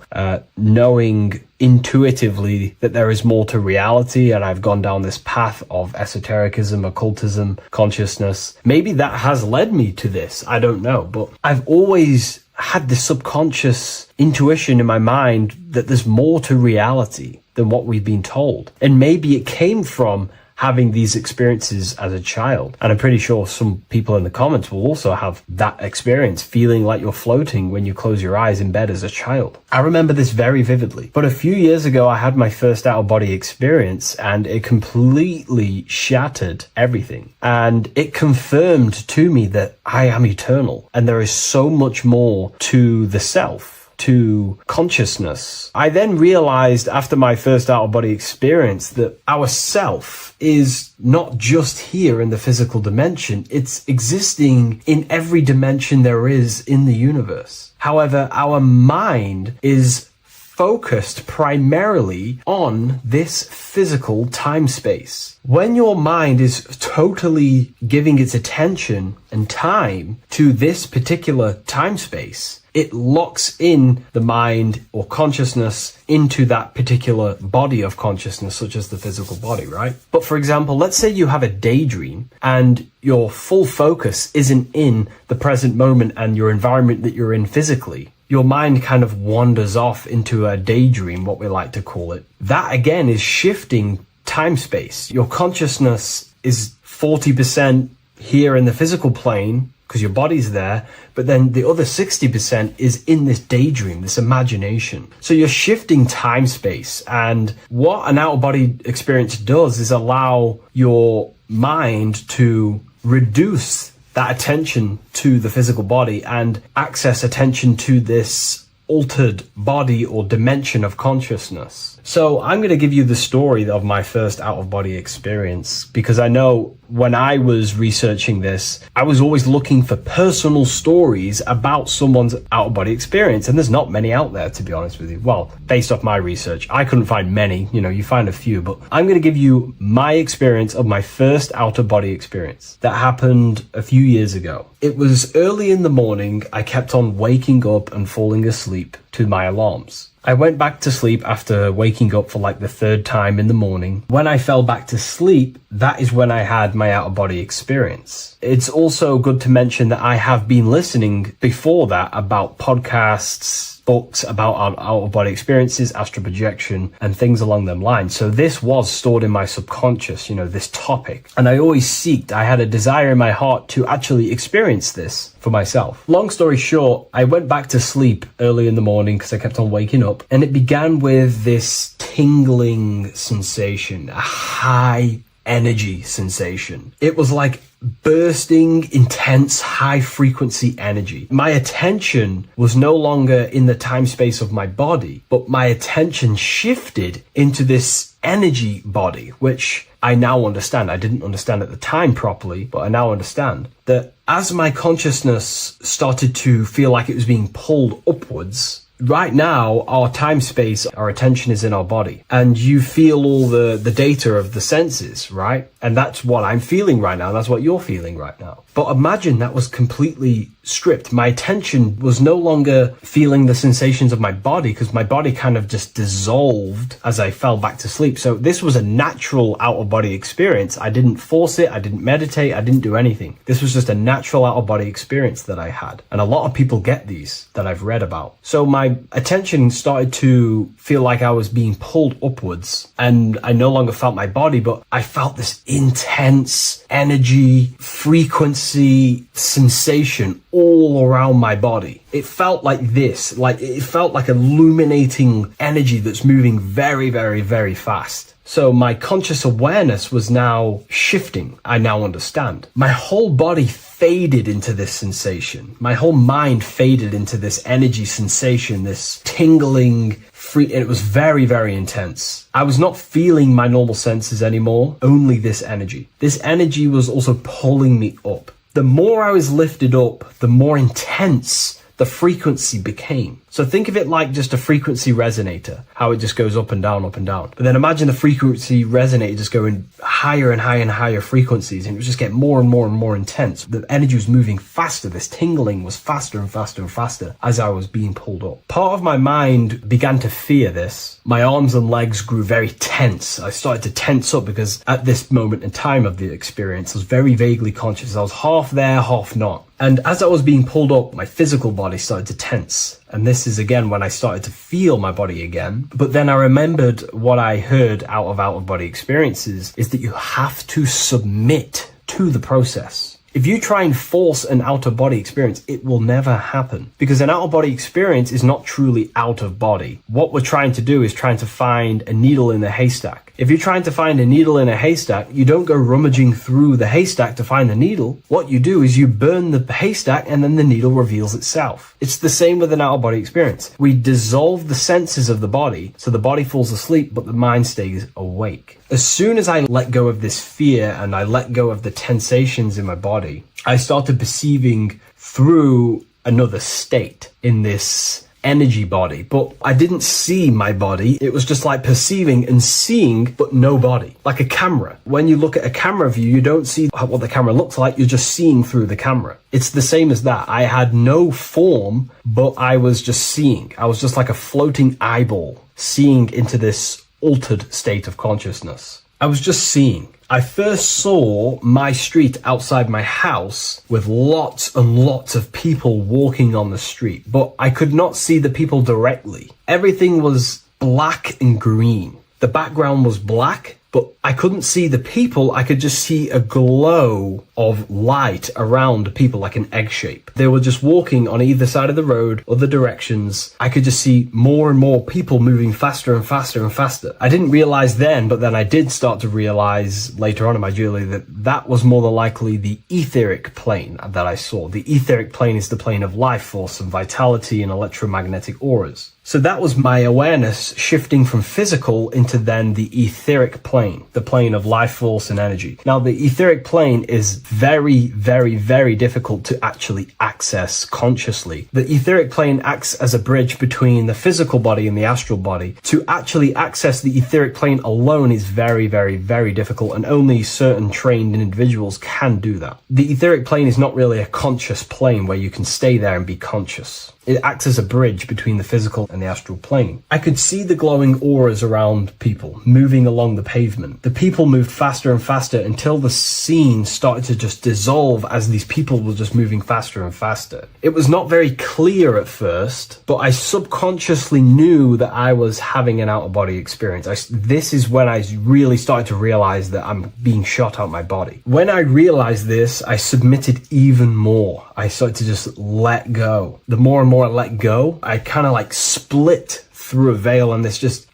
knowing intuitively that there is more to reality, and I've gone down this path of esotericism, occultism, consciousness. Maybe that has led me to this, I don't know, but I've always had this subconscious intuition in my mind that there's more to reality than what we've been told. And maybe it came from having these experiences as a child. And I'm pretty sure some people in the comments will also have that experience, feeling like you're floating when you close your eyes in bed as a child. I remember this very vividly. But a few years ago, I had my first out-of-body experience, and it completely shattered everything. And it confirmed to me that I am eternal, and there is so much more to the self, to consciousness. I then realized after my first out-of-body experience that our self is not just here in the physical dimension, it's existing in every dimension there is in the universe. However, our mind is focused primarily on this physical time space. When your mind is totally giving its attention and time to this particular time space, it locks in the mind or consciousness into that particular body of consciousness, such as the physical body, right? But for example, let's say you have a daydream and your full focus isn't in the present moment and your environment that you're in physically. Your mind kind of wanders off into a daydream, what we like to call it. That again is shifting time space. Your consciousness is 40% here in the physical plane, because your body's there, but then the other 60% is in this daydream, this imagination. So you're shifting time space, and what an out-of-body experience does is allow your mind to reduce that attention to the physical body and access attention to this altered body or dimension of consciousness. So I'm going to give you the story of my first out-of-body experience, because I know when I was researching this, I was always looking for personal stories about someone's out-of-body experience, and there's not many out there, to be honest with you. Well, based off my research, I couldn't find many. You find a few, but I'm going to give you my experience of my first out-of-body experience that happened a few years ago. It was early in the morning. I kept on waking up and falling asleep to my alarms. I went back to sleep after waking up for like the third time in the morning. When I fell back to sleep, that is when I had my out-of-body experience. It's also good to mention that I have been listening before that about podcasts, books about our out-of-body experiences, astral projection, and things along them lines. So this was stored in my subconscious, this topic. And I had a desire in my heart to actually experience this for myself. Long story short, I went back to sleep early in the morning because I kept on waking up, and it began with this tingling sensation, a high energy sensation. It was like bursting, intense, high frequency energy. My attention was no longer in the time space of my body, but my attention shifted into this energy body, which I now understand. I didn't understand at the time properly, but I now understand that as my consciousness started to feel like it was being pulled upwards, right now, our time space, our attention is in our body, and you feel all the data of the senses, right? And that's what I'm feeling right now. That's what you're feeling right now. But imagine that was completely stripped. My attention was no longer feeling the sensations of my body, because my body kind of just dissolved as I fell back to sleep. So this was a natural out-of-body experience. I didn't force it. I didn't meditate. I didn't do anything. This was just a natural out-of-body experience that I had. And a lot of people get these that I've read about. So my attention started to feel like I was being pulled upwards, and I no longer felt my body, but I felt this intense energy, frequency, sensation all around my body. It felt like this, it felt like illuminating energy that's moving very, very, very fast. So my conscious awareness was now shifting. I now understand. My whole body faded into this sensation. My whole mind faded into this energy sensation, this tingling, and it was very, very intense. I was not feeling my normal senses anymore, only this energy. This energy was also pulling me up. The more I was lifted up, the more intense the frequency became. So think of it like just a frequency resonator, how it just goes up and down, up and down. But then imagine the frequency resonator just going higher and higher and higher frequencies, and it was just getting more and more and more intense. The energy was moving faster. This tingling was faster and faster and faster as I was being pulled up. Part of my mind began to fear this. My arms and legs grew very tense. I started to tense up because at this moment in time of the experience, I was very vaguely conscious. I was half there, half not. And as I was being pulled up, my physical body started to tense. And this is again when I started to feel my body again. But then I remembered what I heard out of body experiences is that you have to submit to the process. If you try and force an out-of-body experience, it will never happen, because an out-of-body experience is not truly out of body. What we're trying to do is trying to find a needle in a haystack. If you're trying to find a needle in a haystack, you don't go rummaging through the haystack to find the needle. What you do is you burn the haystack and then the needle reveals itself. It's the same with an out-of-body experience. We dissolve the senses of the body, so the body falls asleep, but the mind stays awake. As soon as I let go of this fear and I let go of the tensations in my body, I started perceiving through another state in this energy body, but I didn't see my body. It was just like perceiving and seeing, but no body, like a camera. When you look at a camera view, you don't see what the camera looks like. You're just seeing through the camera. It's the same as that. I had no form, but I was just seeing. I was just like a floating eyeball, seeing into this altered state of consciousness. I was just seeing. I first saw my street outside my house with lots and lots of people walking on the street, but I could not see the people directly. Everything was black and green. The background was black but I couldn't see the people. I could just see a glow of light around people, like an egg shape. They were just walking on either side of the road, other directions. I could just see more and more people moving faster and faster and faster. I didn't realize then, but then I did start to realize later on in my journey that that was more than likely the etheric plane that I saw. The etheric plane is the plane of life force and vitality and electromagnetic auras. So that was my awareness shifting from physical into then the etheric plane, the plane of life force and energy. Now, the etheric plane is very, very, very difficult to actually access consciously. The etheric plane acts as a bridge between the physical body and the astral body. To actually access the etheric plane alone is very, very, very difficult, and only certain trained individuals can do that. The etheric plane is not really a conscious plane where you can stay there and be conscious. It acts as a bridge between the physical and the astral plane. I could see the glowing auras around people moving along the pavement. The people moved faster and faster until the scene started to just dissolve as these people were just moving faster and faster. It was not very clear at first, but I subconsciously knew that I was having an out-of-body experience. This is when I really started to realize that I'm being shot out my body. When I realized this, I submitted even more. I started to just let go. The more and more I let go, I kind of like split through a veil, and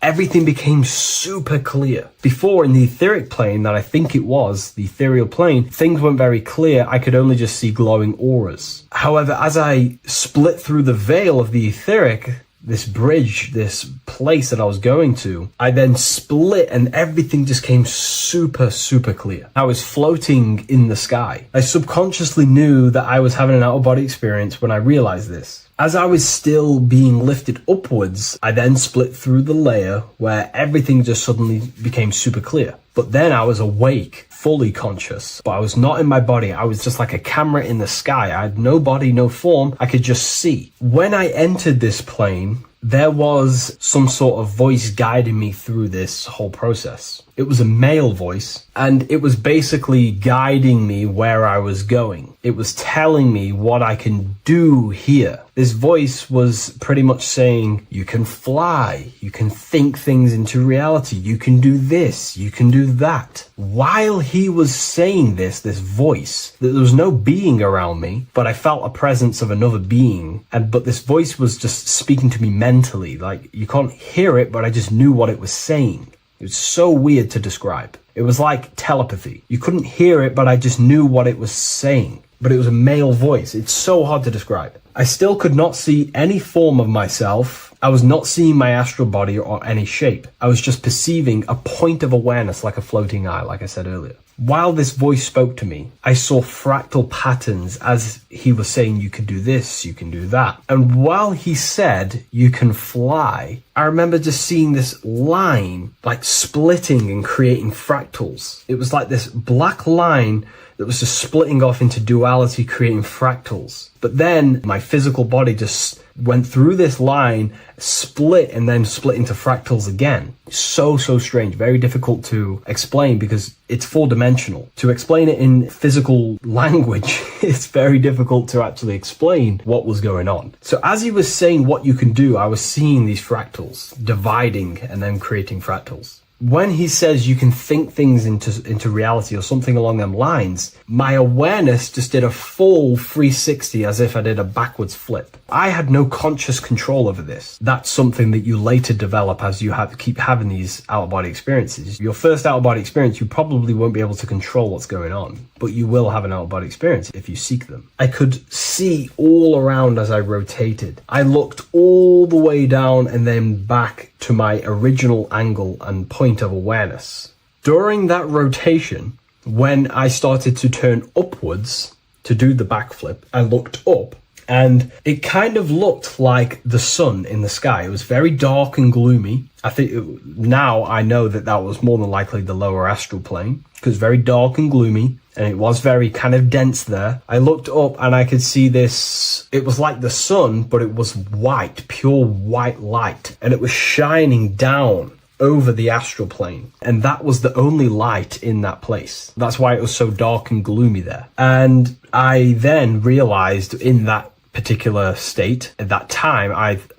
everything became super clear. Before, in the etheric plane, that I think it was, the ethereal plane, things weren't very clear. I could only just see glowing auras. However, as I split through the veil of the etheric, this bridge, this place that I was going to, I then split and everything just came super, super clear. I was floating in the sky. I subconsciously knew that I was having an out-of-body experience when I realized this. As I was still being lifted upwards, I then split through the layer where everything just suddenly became super clear. But then I was awake, fully conscious, but I was not in my body. I was just like a camera in the sky. I had no body, no form. I could just see. When I entered this plane, there was some sort of voice guiding me through this whole process. It was a male voice, and it was basically guiding me where I was going. It was telling me what I can do here. This voice was pretty much saying, you can fly, you can think things into reality, you can do this, you can do that. While he was saying this voice, there was no being around me, but I felt a presence of another being. But this voice was just speaking to me mentally. Like, you can't hear it, but I just knew what it was saying. It was so weird to describe. It was like telepathy. You couldn't hear it, but I just knew what it was saying. But it was a male voice. It's so hard to describe. I still could not see any form of myself. I was not seeing my astral body or any shape. I was just perceiving a point of awareness, like a floating eye, like I said earlier. While this voice spoke to me, I saw fractal patterns as he was saying, you can do this, you can do that. And while he said, you can fly, I remember just seeing this line, like splitting and creating fractals. It was like this black line that was just splitting off into duality, creating fractals. But then my physical body just went through this line, split, and then split into fractals again. So strange, very difficult to explain because it's four-dimensional. To explain it in physical language, it's very difficult to actually explain what was going on. So as he was saying what you can do, I was seeing these fractals dividing and then creating fractals. When he says you can think things into reality or something along them lines, my awareness just did a full 360 as if I did a backwards flip. I had no conscious control over this. That's something that you later develop as you keep having these out-of-body experiences. Your first out-of-body experience, you probably won't be able to control what's going on, but you will have an out-of-body experience if you seek them. I could see all around as I rotated. I looked all the way down and then back to my original angle and point of awareness. During that rotation, when I started to turn upwards to do the backflip, I looked up and it kind of looked like the sun in the sky. It was very dark and gloomy. Now I know that was more than likely the lower astral plane because very dark and gloomy, and it was very kind of dense there. I looked up and I could see this. It was like the sun, but it was white, pure white light, and it was shining down over the astral plane, and that was the only light in that place. That's why it was so dark and gloomy there. And I then realized in that particular state at that time,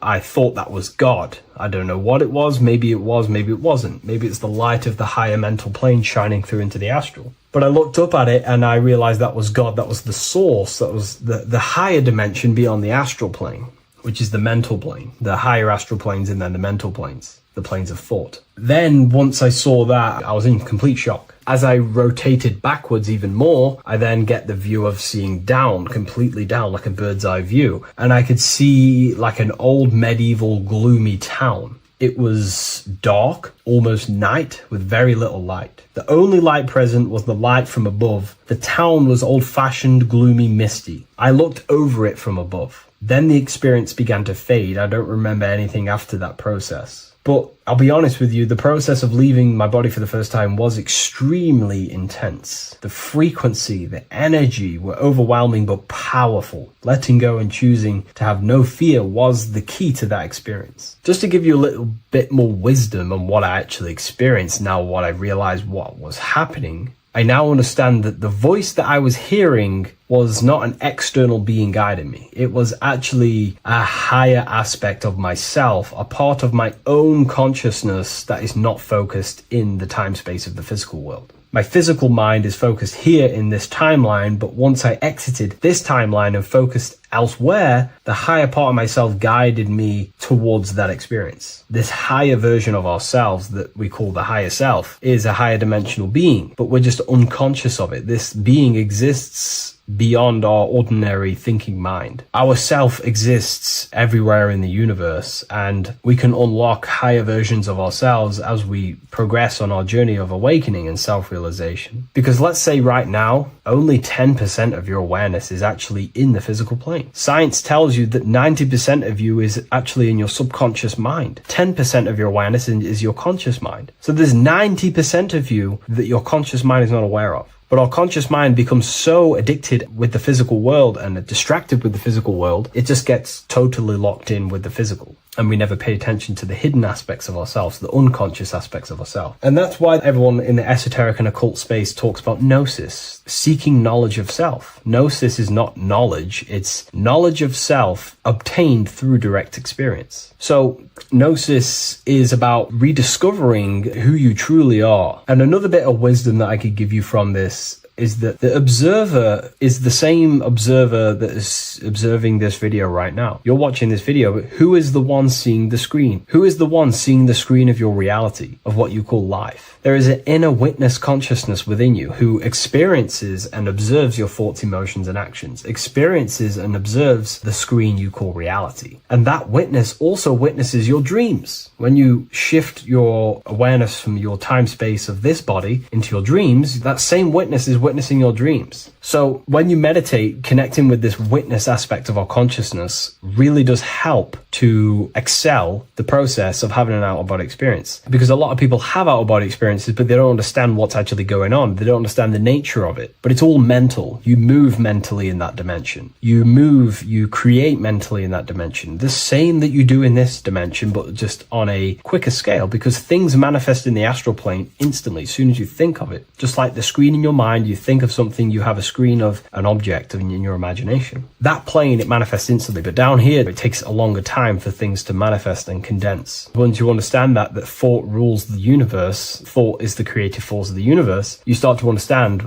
I thought that was God. I don't know what it was, maybe it wasn't. Maybe it's the light of the higher mental plane shining through into the astral. But I looked up at it and I realized that was God, that was the source, that was the higher dimension beyond the astral plane, which is the mental plane, the higher astral planes and then the mental planes, the planes of thought. Then once I saw that, I was in complete shock. As I rotated backwards even more, I then get the view of seeing down, completely down, like a bird's eye view. And I could see like an old medieval gloomy town. It was dark, almost night, with very little light. The only light present was the light from above. The town was old-fashioned, gloomy, misty. I looked over it from above. Then the experience began to fade. I don't remember anything after that process. But I'll be honest with you, the process of leaving my body for the first time was extremely intense. The frequency, the energy were overwhelming but powerful. Letting go and choosing to have no fear was the key to that experience. Just to give you a little bit more wisdom on what I actually experienced, now what I realized what was happening, I now understand that the voice that I was hearing was not an external being guiding me. It was actually a higher aspect of myself, a part of my own consciousness that is not focused in the time space of the physical world. My physical mind is focused here in this timeline, but once I exited this timeline and focused elsewhere, the higher part of myself guided me towards that experience. This higher version of ourselves that we call the higher self is a higher dimensional being, but we're just unconscious of it. This being exists beyond our ordinary thinking mind. Our self exists everywhere in the universe, and we can unlock higher versions of ourselves as we progress on our journey of awakening and self-realization. Because let's say right now, only 10% of your awareness is actually in the physical plane. Science tells you that 90% of you is actually in your subconscious mind. 10% of your awareness is your conscious mind. So there's 90% of you that your conscious mind is not aware of. But our conscious mind becomes so addicted with the physical world and distracted with the physical world, it just gets totally locked in with the physical. And we never pay attention to the hidden aspects of ourselves, the unconscious aspects of ourselves. And that's why everyone in the esoteric and occult space talks about gnosis, seeking knowledge of self. Gnosis is not knowledge, it's knowledge of self obtained through direct experience. So gnosis is about rediscovering who you truly are. And another bit of wisdom that I could give you from this is that the observer is the same observer that is observing this video right now. You're watching this video, but who is the one seeing the screen? Who is the one seeing the screen of your reality, of what you call life? There is an inner witness consciousness within you who experiences and observes your thoughts, emotions, and actions, experiences and observes the screen you call reality. And that witness also witnesses your dreams. When you shift your awareness from your time space of this body into your dreams, that same witness is witnessing your dreams. So when you meditate, connecting with this witness aspect of our consciousness really does help to excel the process of having an out-of-body experience. Because a lot of people have out-of-body experiences, but they don't understand what's actually going on. They don't understand the nature of it. But it's all mental. You move mentally in that dimension. You create mentally in that dimension. The same that you do in this dimension, but just on a quicker scale, because things manifest in the astral plane instantly as soon as you think of it. Just like the screen in your mind, you think of something, you have a screen of an object in your imagination. That plane, it manifests instantly, but down here, it takes a longer time for things to manifest and condense. Once you understand that thought rules the universe, thought is the creative force of the universe, you start to understand,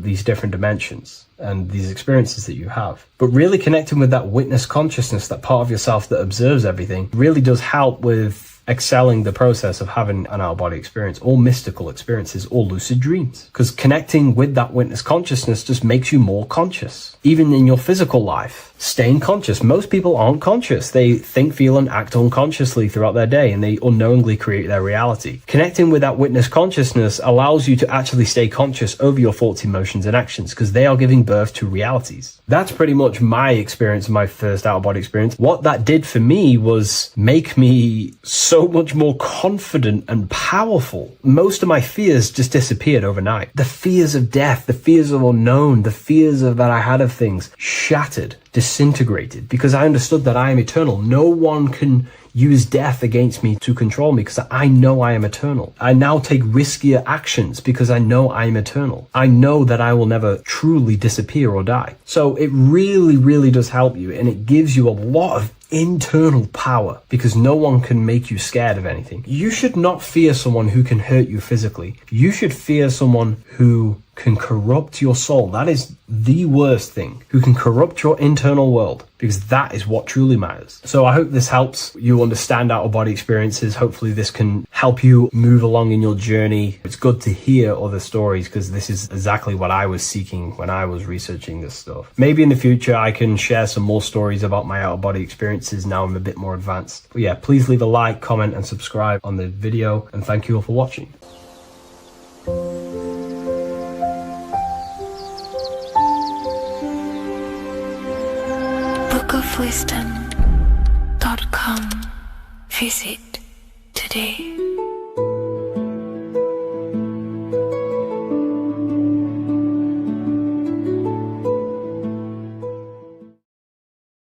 these different dimensions and these experiences that you have. But really connecting with that witness consciousness, that part of yourself that observes everything, really does help with excelling the process of having an out-of-body experience, or mystical experiences, or lucid dreams. Because connecting with that witness consciousness just makes you more conscious. Even in your physical life, staying conscious. Most people aren't conscious. They think, feel, and act unconsciously throughout their day, and they unknowingly create their reality. Connecting with that witness consciousness allows you to actually stay conscious over your thoughts, emotions, and actions, because they are giving birth to realities. That's pretty much my experience, my first out-of-body experience. What that did for me was make me so much more confident and powerful. Most of my fears just disappeared overnight. The fears of death, the fears of unknown, the fears that I had of things shattered, disintegrated, because I understood that I am eternal. No one can use death against me to control me because I know I am eternal. I now take riskier actions because I know I am eternal. I know that I will never truly disappear or die. So it really, really does help you, and it gives you a lot of internal power because no one can make you scared of anything. You should not fear someone who can hurt you physically. You should fear someone who can corrupt your soul. That is the worst thing, who can corrupt your internal world, because that is what truly matters. So I hope this helps you understand out-of-body experiences. Hopefully this can help you move along in your journey. It's good to hear other stories because this is exactly what I was seeking when I was researching this stuff. Maybe in the future I can share some more stories about my out-of-body experiences now I'm a bit more advanced. But yeah, please leave a like, comment and subscribe on the video, and thank you all for watching. bookofwisdom.com. Visit today.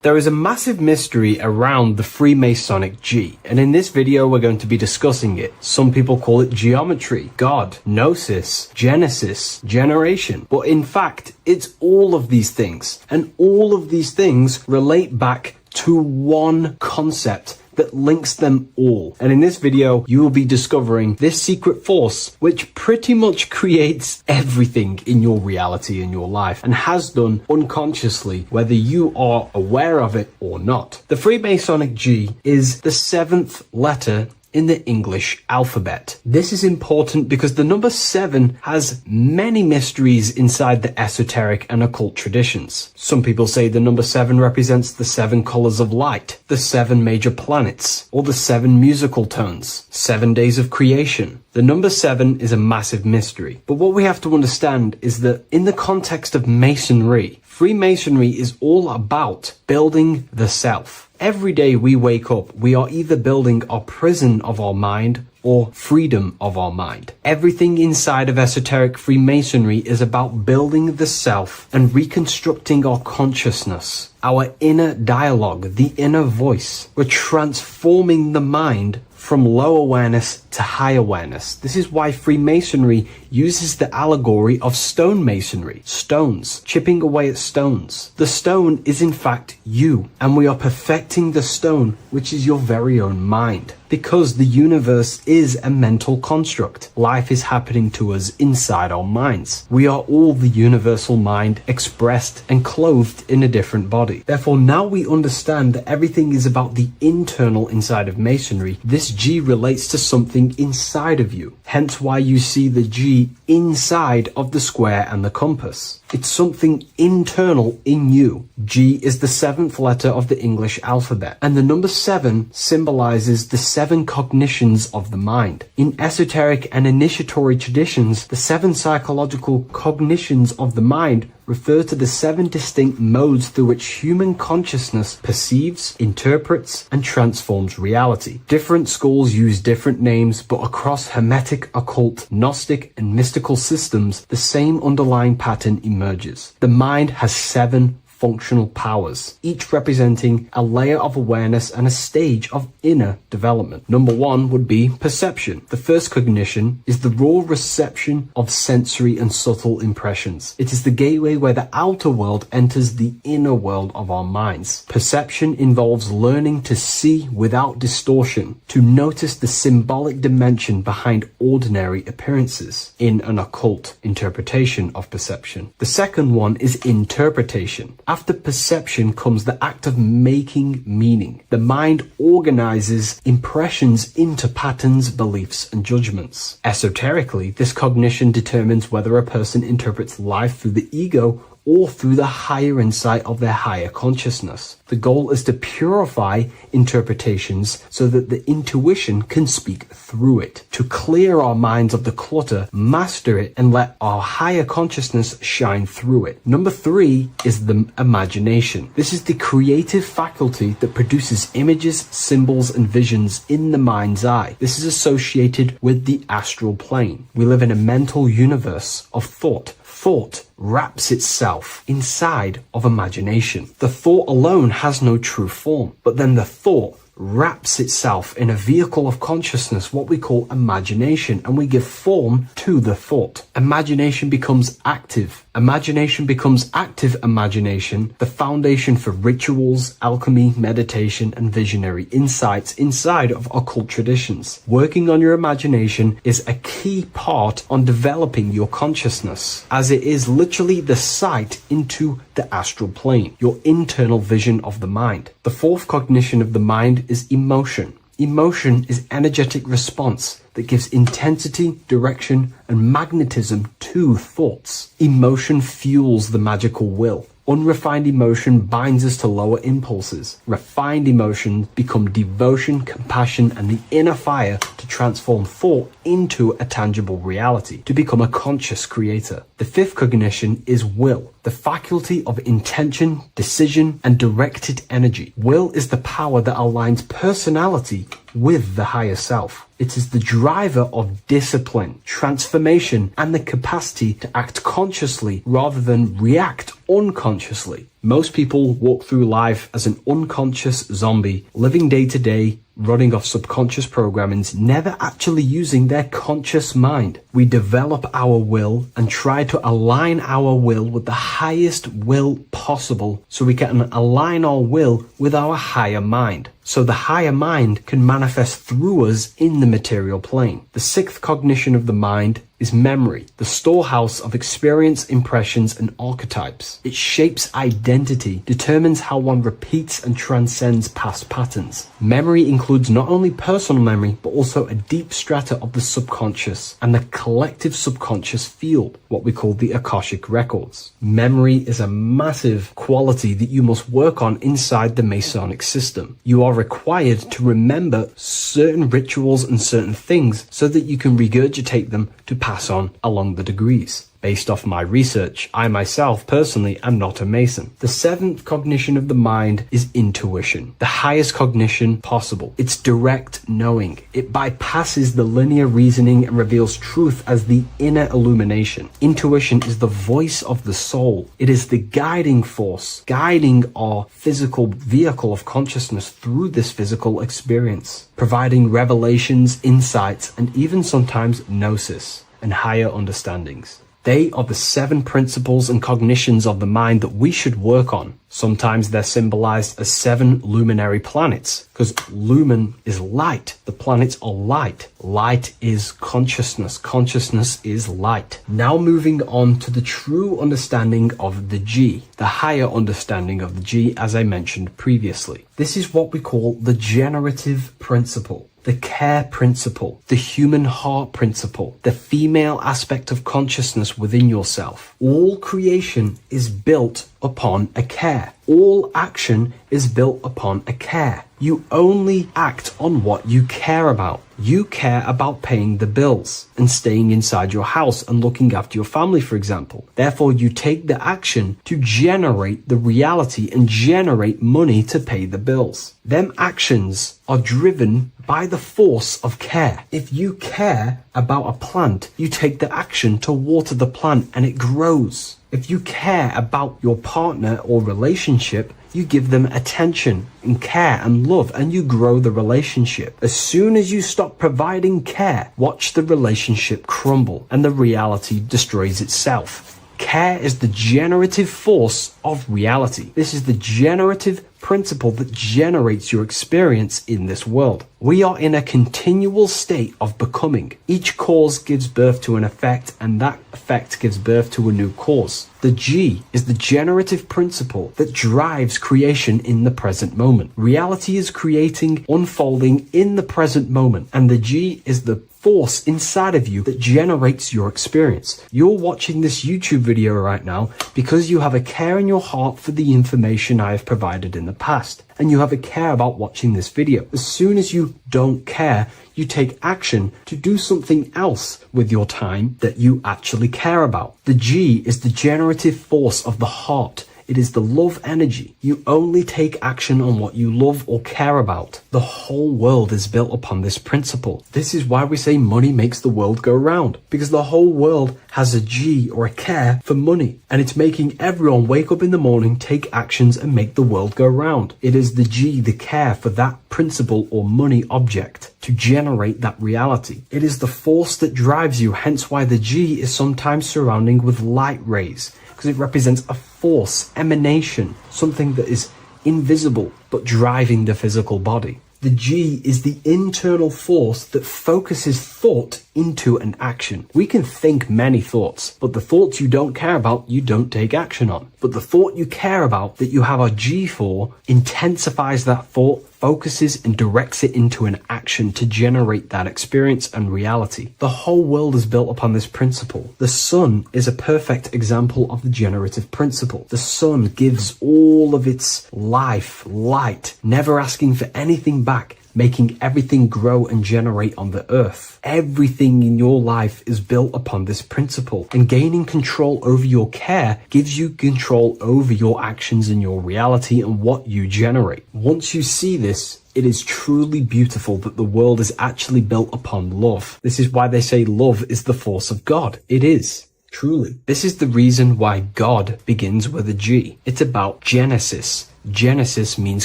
There is a massive mystery around the Freemasonic G, and in this video we're going to be discussing it. Some people call it geometry, God, gnosis, genesis, generation, but in fact it's all of these things, and all of these things relate back to one concept that links them all. And in this video, you will be discovering this secret force, which pretty much creates everything in your reality in your life, and has done unconsciously, whether you are aware of it or not. The Freemasonic G is the 7th letter in the English alphabet. This is important because the number 7 has many mysteries inside the esoteric and occult traditions. Some people say the number 7 represents the 7 colors of light, the 7 major planets, or the 7 musical tones, 7 days of creation. The number 7 is a massive mystery. But what we have to understand is that in the context of Masonry, Freemasonry is all about building the self. Every day we wake up, we are either building our prison of our mind or freedom of our mind. Everything inside of esoteric Freemasonry is about building the self and reconstructing our consciousness, our inner dialogue, the inner voice. We're transforming the mind from low awareness to high awareness. This is why Freemasonry uses the allegory of stonemasonry, stones, chipping away at stones. The stone is in fact you, and we are perfecting the stone, which is your very own mind. Because the universe is a mental construct. Life is happening to us inside our minds. We are all the universal mind expressed and clothed in a different body. Therefore, now we understand that everything is about the internal inside of Masonry. This G relates to something inside of you. Hence why you see the G inside of the square and the compass. It's something internal in you. G is the 7th letter of the English alphabet, and the number 7 symbolizes the 7 cognitions of the mind. In esoteric and initiatory traditions, the 7 psychological cognitions of the mind refer to the 7 distinct modes through which human consciousness perceives, interprets, and transforms reality. Different schools use different names, but across Hermetic, occult, Gnostic, and mystical systems, the same underlying pattern emerges. The mind has 7 functional powers, each representing a layer of awareness and a stage of inner development. Number 1 would be perception. The first cognition is the raw reception of sensory and subtle impressions. It is the gateway where the outer world enters the inner world of our minds. Perception involves learning to see without distortion, to notice the symbolic dimension behind ordinary appearances in an occult interpretation of perception. The second one is interpretation. After perception comes the act of making meaning. The mind organizes impressions into patterns, beliefs, and judgments. Esoterically, this cognition determines whether a person interprets life through the ego or through the higher insight of their higher consciousness. The goal is to purify interpretations so that the intuition can speak through it, to clear our minds of the clutter, master it, and let our higher consciousness shine through it. Number 3 is the imagination. This is the creative faculty that produces images, symbols, and visions in the mind's eye. This is associated with the astral plane. We live in a mental universe of thought. Thought wraps itself inside of imagination. The thought alone has no true form, but then the thought wraps itself in a vehicle of consciousness, what we call imagination, and we give form to the thought. Imagination becomes active. Imagination becomes active imagination, the foundation for rituals, alchemy, meditation, and visionary insights inside of occult traditions. Working on your imagination is a key part on developing your consciousness, as it is literally the sight into the astral plane, your internal vision of the mind. The fourth cognition of the mind is emotion. Emotion is energetic response that gives intensity, direction, and magnetism to thoughts. Emotion fuels the magical will. Unrefined emotion binds us to lower impulses. Refined emotions become devotion, compassion, and the inner fire to transform thought into a tangible reality, to become a conscious creator. The fifth cognition is will, the faculty of intention, decision, and directed energy. Will is the power that aligns personality with the higher self. It is the driver of discipline, transformation, and the capacity to act consciously rather than react unconsciously. Most people walk through life as an unconscious zombie, living day to day, running off subconscious programmings, never actually using their conscious mind. We develop our will and try to align our will with the highest will possible so we can align our will with our higher mind. So the higher mind can manifest through us in the material plane. The sixth cognition of the mind is memory, the storehouse of experience, impressions, and archetypes. It shapes identity, determines how one repeats and transcends past patterns. Memory includes not only personal memory, but also a deep strata of the subconscious and the collective subconscious field, what we call the Akashic records. Memory is a massive quality that you must work on inside the Masonic system. You are required to remember certain rituals and certain things so that you can regurgitate them to pass on along the degrees. Based off my research, I myself personally am not a Mason. The seventh cognition of the mind is intuition, the highest cognition possible. It's direct knowing. It bypasses the linear reasoning and reveals truth as the inner illumination. Intuition is the voice of the soul. It is the guiding force, guiding our physical vehicle of consciousness through this physical experience, providing revelations, insights, and even sometimes gnosis and higher understandings. They are the 7 principles and cognitions of the mind that we should work on. Sometimes they're symbolized as 7 luminary planets, because lumen is light. The planets are light. Light is consciousness. Consciousness is light. Now moving on to the true understanding of the G, the higher understanding of the G, as I mentioned previously. This is what we call the generative principle, the care principle, the human heart principle, the female aspect of consciousness within yourself. All creation is built upon a care. All action is built upon a care. You only act on what you care about. You care about paying the bills and staying inside your house and looking after your family, for example. Therefore, you take the action to generate the reality and generate money to pay the bills. Them actions are driven by the force of care. If you care about a plant, you take the action to water the plant and it grows. If you care about your partner or relationship, you give them attention and care and love, and you grow the relationship. As soon as you stop providing care, watch the relationship crumble and the reality destroys itself. Care is the generative force of reality. This is the generative principle that generates your experience in this world. We are in a continual state of becoming. Each cause gives birth to an effect, and that effect gives birth to a new cause. The G is the generative principle that drives creation in the present moment. Reality is creating, unfolding in the present moment, and the G is the force inside of you that generates your experience. You're watching this YouTube video right now because you have a care in your heart for the information I have provided in the past, and you have a care about watching this video. As soon as you don't care, you take action to do something else with your time that you actually care about. The G is the generative force of the heart. It is the love energy. You only take action on what you love or care about. The whole world is built upon this principle. This is why we say money makes the world go round, because the whole world has a G or a care for money, and it's making everyone wake up in the morning, take actions, and make the world go round. It is the G, the care for that principle or money object to generate that reality. It is the force that drives you, hence why the G is sometimes surrounding with light rays, because it represents a force, emanation, something that is invisible but driving the physical body. The G is the internal force that focuses thought into an action. We can think many thoughts, but the thoughts you don't care about, you don't take action on. But the thought you care about, that you have a G for, intensifies that thought, focuses and directs it into an action to generate that experience and reality. The whole world is built upon this principle. The sun is a perfect example of the generative principle. The sun gives all of its life, light, never asking for anything back, making everything grow and generate on the earth. Everything in your life is built upon this principle, and gaining control over your care gives you control over your actions and your reality and what you generate. Once you see this, it is truly beautiful that the world is actually built upon love. This is why they say love is the force of God. It is. Truly. This is the reason why God begins with a G. It's about Genesis. Genesis means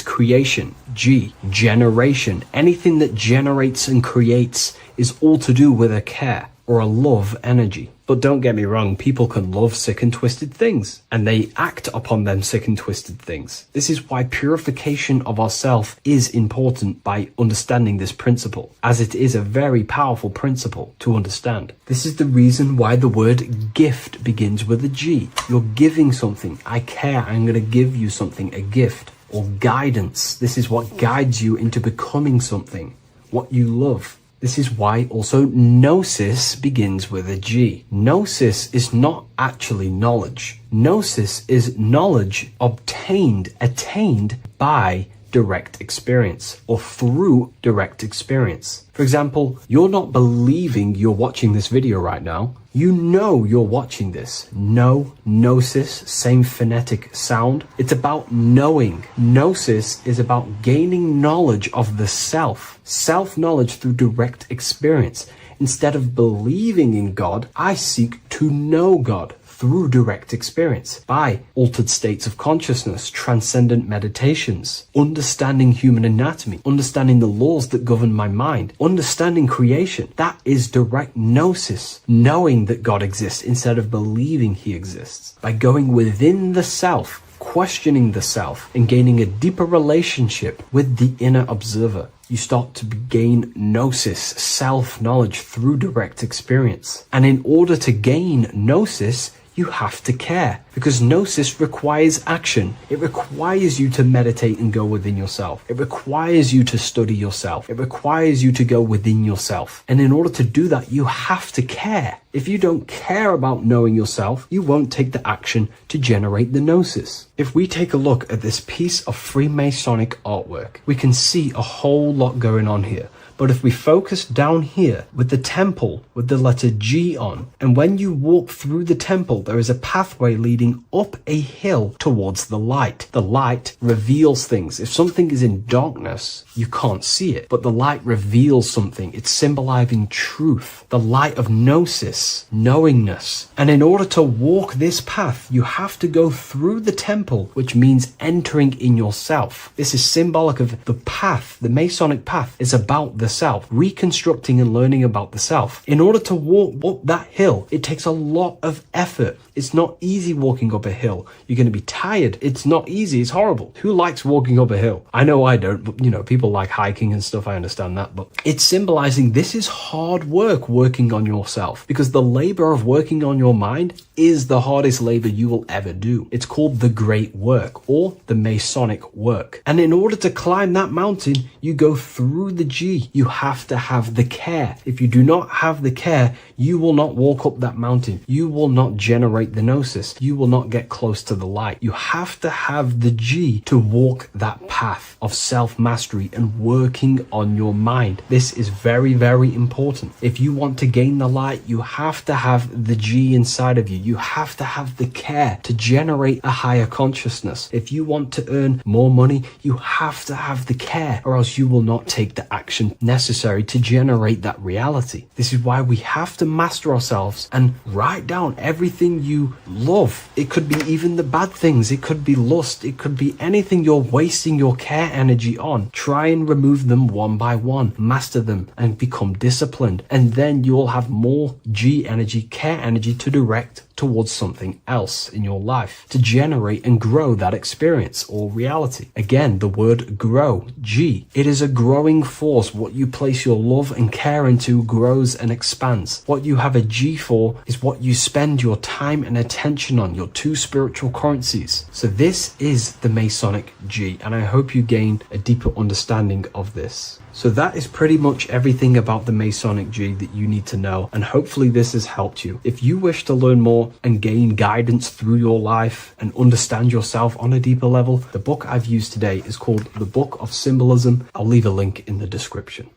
creation. G, generation. Anything that generates and creates is all to do with a care or a love energy. But don't get me wrong, people can love sick and twisted things, and they act upon them sick and twisted things. This is why purification of ourself is important by understanding this principle, as it is a very powerful principle to understand. This is the reason why the word gift begins with a G. You're giving something. I care, I'm going to give you something, a gift. Or guidance. This is what guides you into becoming something, what you love. This is why also gnosis begins with a G. Gnosis is not actually knowledge. Gnosis is knowledge attained by direct experience or through direct experience. For example, you're not believing you're watching this video right now. You know you're watching this. Gnosis, same phonetic sound. It's about knowing. Gnosis is about gaining knowledge of the self. Self-knowledge through direct experience. Instead of believing in God, I seek to know God through direct experience, by altered states of consciousness, transcendent meditations, understanding human anatomy, understanding the laws that govern my mind, understanding creation. That is direct gnosis, knowing that God exists instead of believing he exists. By going within the self, questioning the self, and gaining a deeper relationship with the inner observer, you start to gain gnosis, self-knowledge through direct experience. And in order to gain gnosis, you have to care, because gnosis requires action. It requires you to meditate and go within yourself. It requires you to study yourself. It requires you to go within yourself. And in order to do that, you have to care. If you don't care about knowing yourself, you won't take the action to generate the gnosis. If we take a look at this piece of Freemasonic artwork, we can see a whole lot going on here. But if we focus down here with the temple with the letter G on, and when you walk through the temple, there is a pathway leading up a hill towards the light. The light reveals things. If something is in darkness, you can't see it, but the light reveals something. It's symbolizing truth, the light of gnosis, knowingness. And in order to walk this path, you have to go through the temple, which means entering in yourself. This is symbolic of the path. The Masonic path is about the self, reconstructing and learning about the self. In order to walk up that hill, it takes a lot of effort. It's not easy walking up a hill. You're going to be tired. It's not easy. It's horrible. Who likes walking up a hill? I know I don't, but people like hiking and stuff. I understand that, but it's symbolizing this is hard work working on yourself, because the labor of working on your mind is the hardest labor you will ever do. It's called the great work or the Masonic work. And in order to climb that mountain, you go through the G. you have to have the care. If you do not have the care, you will not walk up that mountain. You will not generate the gnosis. You will not get close to the light. You have to have the G to walk that path of self-mastery and working on your mind. This is very, very important. If you want to gain the light, you have to have the G inside of you. You have to have the care to generate a higher consciousness. If you want to earn more money, you have to have the care, or else you will not take the action necessary to generate that reality. This is why we have to master ourselves and write down everything you love. It could be even the bad things. It could be lust. It could be anything you're wasting your care energy on. Try and remove them one by one. Master them and become disciplined. And then you'll have more G energy, care energy to direct towards something else in your life to generate and grow that experience or reality. Again, the word grow, G. It is a growing force. What you place your love and care into grows and expands. What you have a G for is what you spend your time and attention on, your two spiritual currencies. So this is the Masonic G, and I hope you gain a deeper understanding of this. So that is pretty much everything about the Masonic G that you need to know, and hopefully this has helped you. If you wish to learn more and gain guidance through your life and understand yourself on a deeper level, the book I've used today is called The Book of Symbolism. I'll leave a link in the description.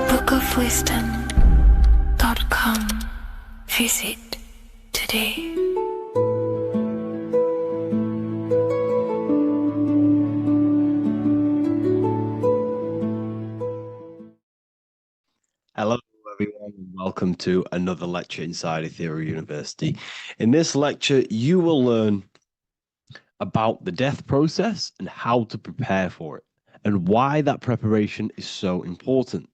bookofwisdom.com. Visit today. Hello everyone, and welcome to another lecture inside Ethereal University. In this lecture, you will learn about the death process and how to prepare for it, and why that preparation is so important.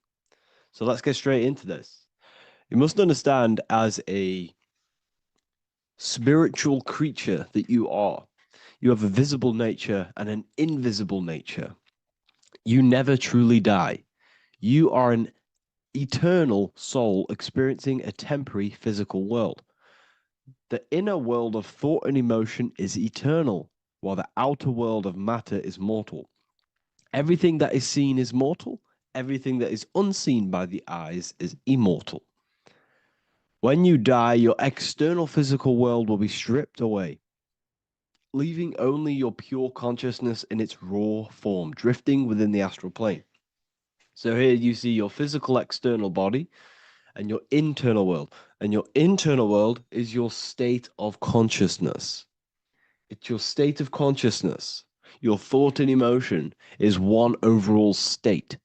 So let's get straight into this. You must understand, as a spiritual creature that you are, you have a visible nature and an invisible nature. You never truly die. You are an eternal soul experiencing a temporary physical world. The inner world of thought and emotion is eternal, while the outer world of matter is mortal. Everything that is seen is mortal. Everything that is unseen by the eyes is immortal. When you die, your external physical world will be stripped away, leaving only your pure consciousness in its raw form, drifting within the astral plane. So here you see your physical external body and your internal world. And your internal world is your state of consciousness. It's your state of consciousness. Your thought and emotion is one overall state.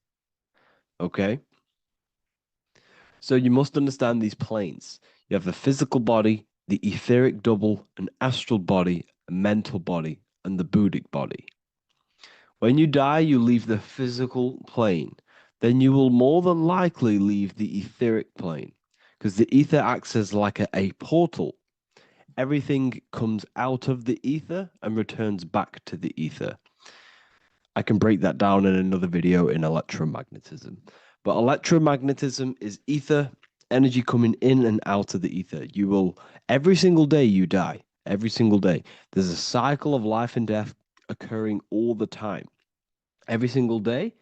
Okay? So you must understand these planes. You have the physical body, the etheric double, an astral body, a mental body, and the Buddhic body. When you die, you leave the physical plane. Then you will more than likely leave the etheric plane, because the ether acts as like a portal. Everything comes out of the ether and returns back to the ether. I can break that down in another video in electromagnetism. But electromagnetism is ether, energy coming in and out of the ether. You will, every single day you die, every single day. There's a cycle of life and death occurring all the time. Every single day,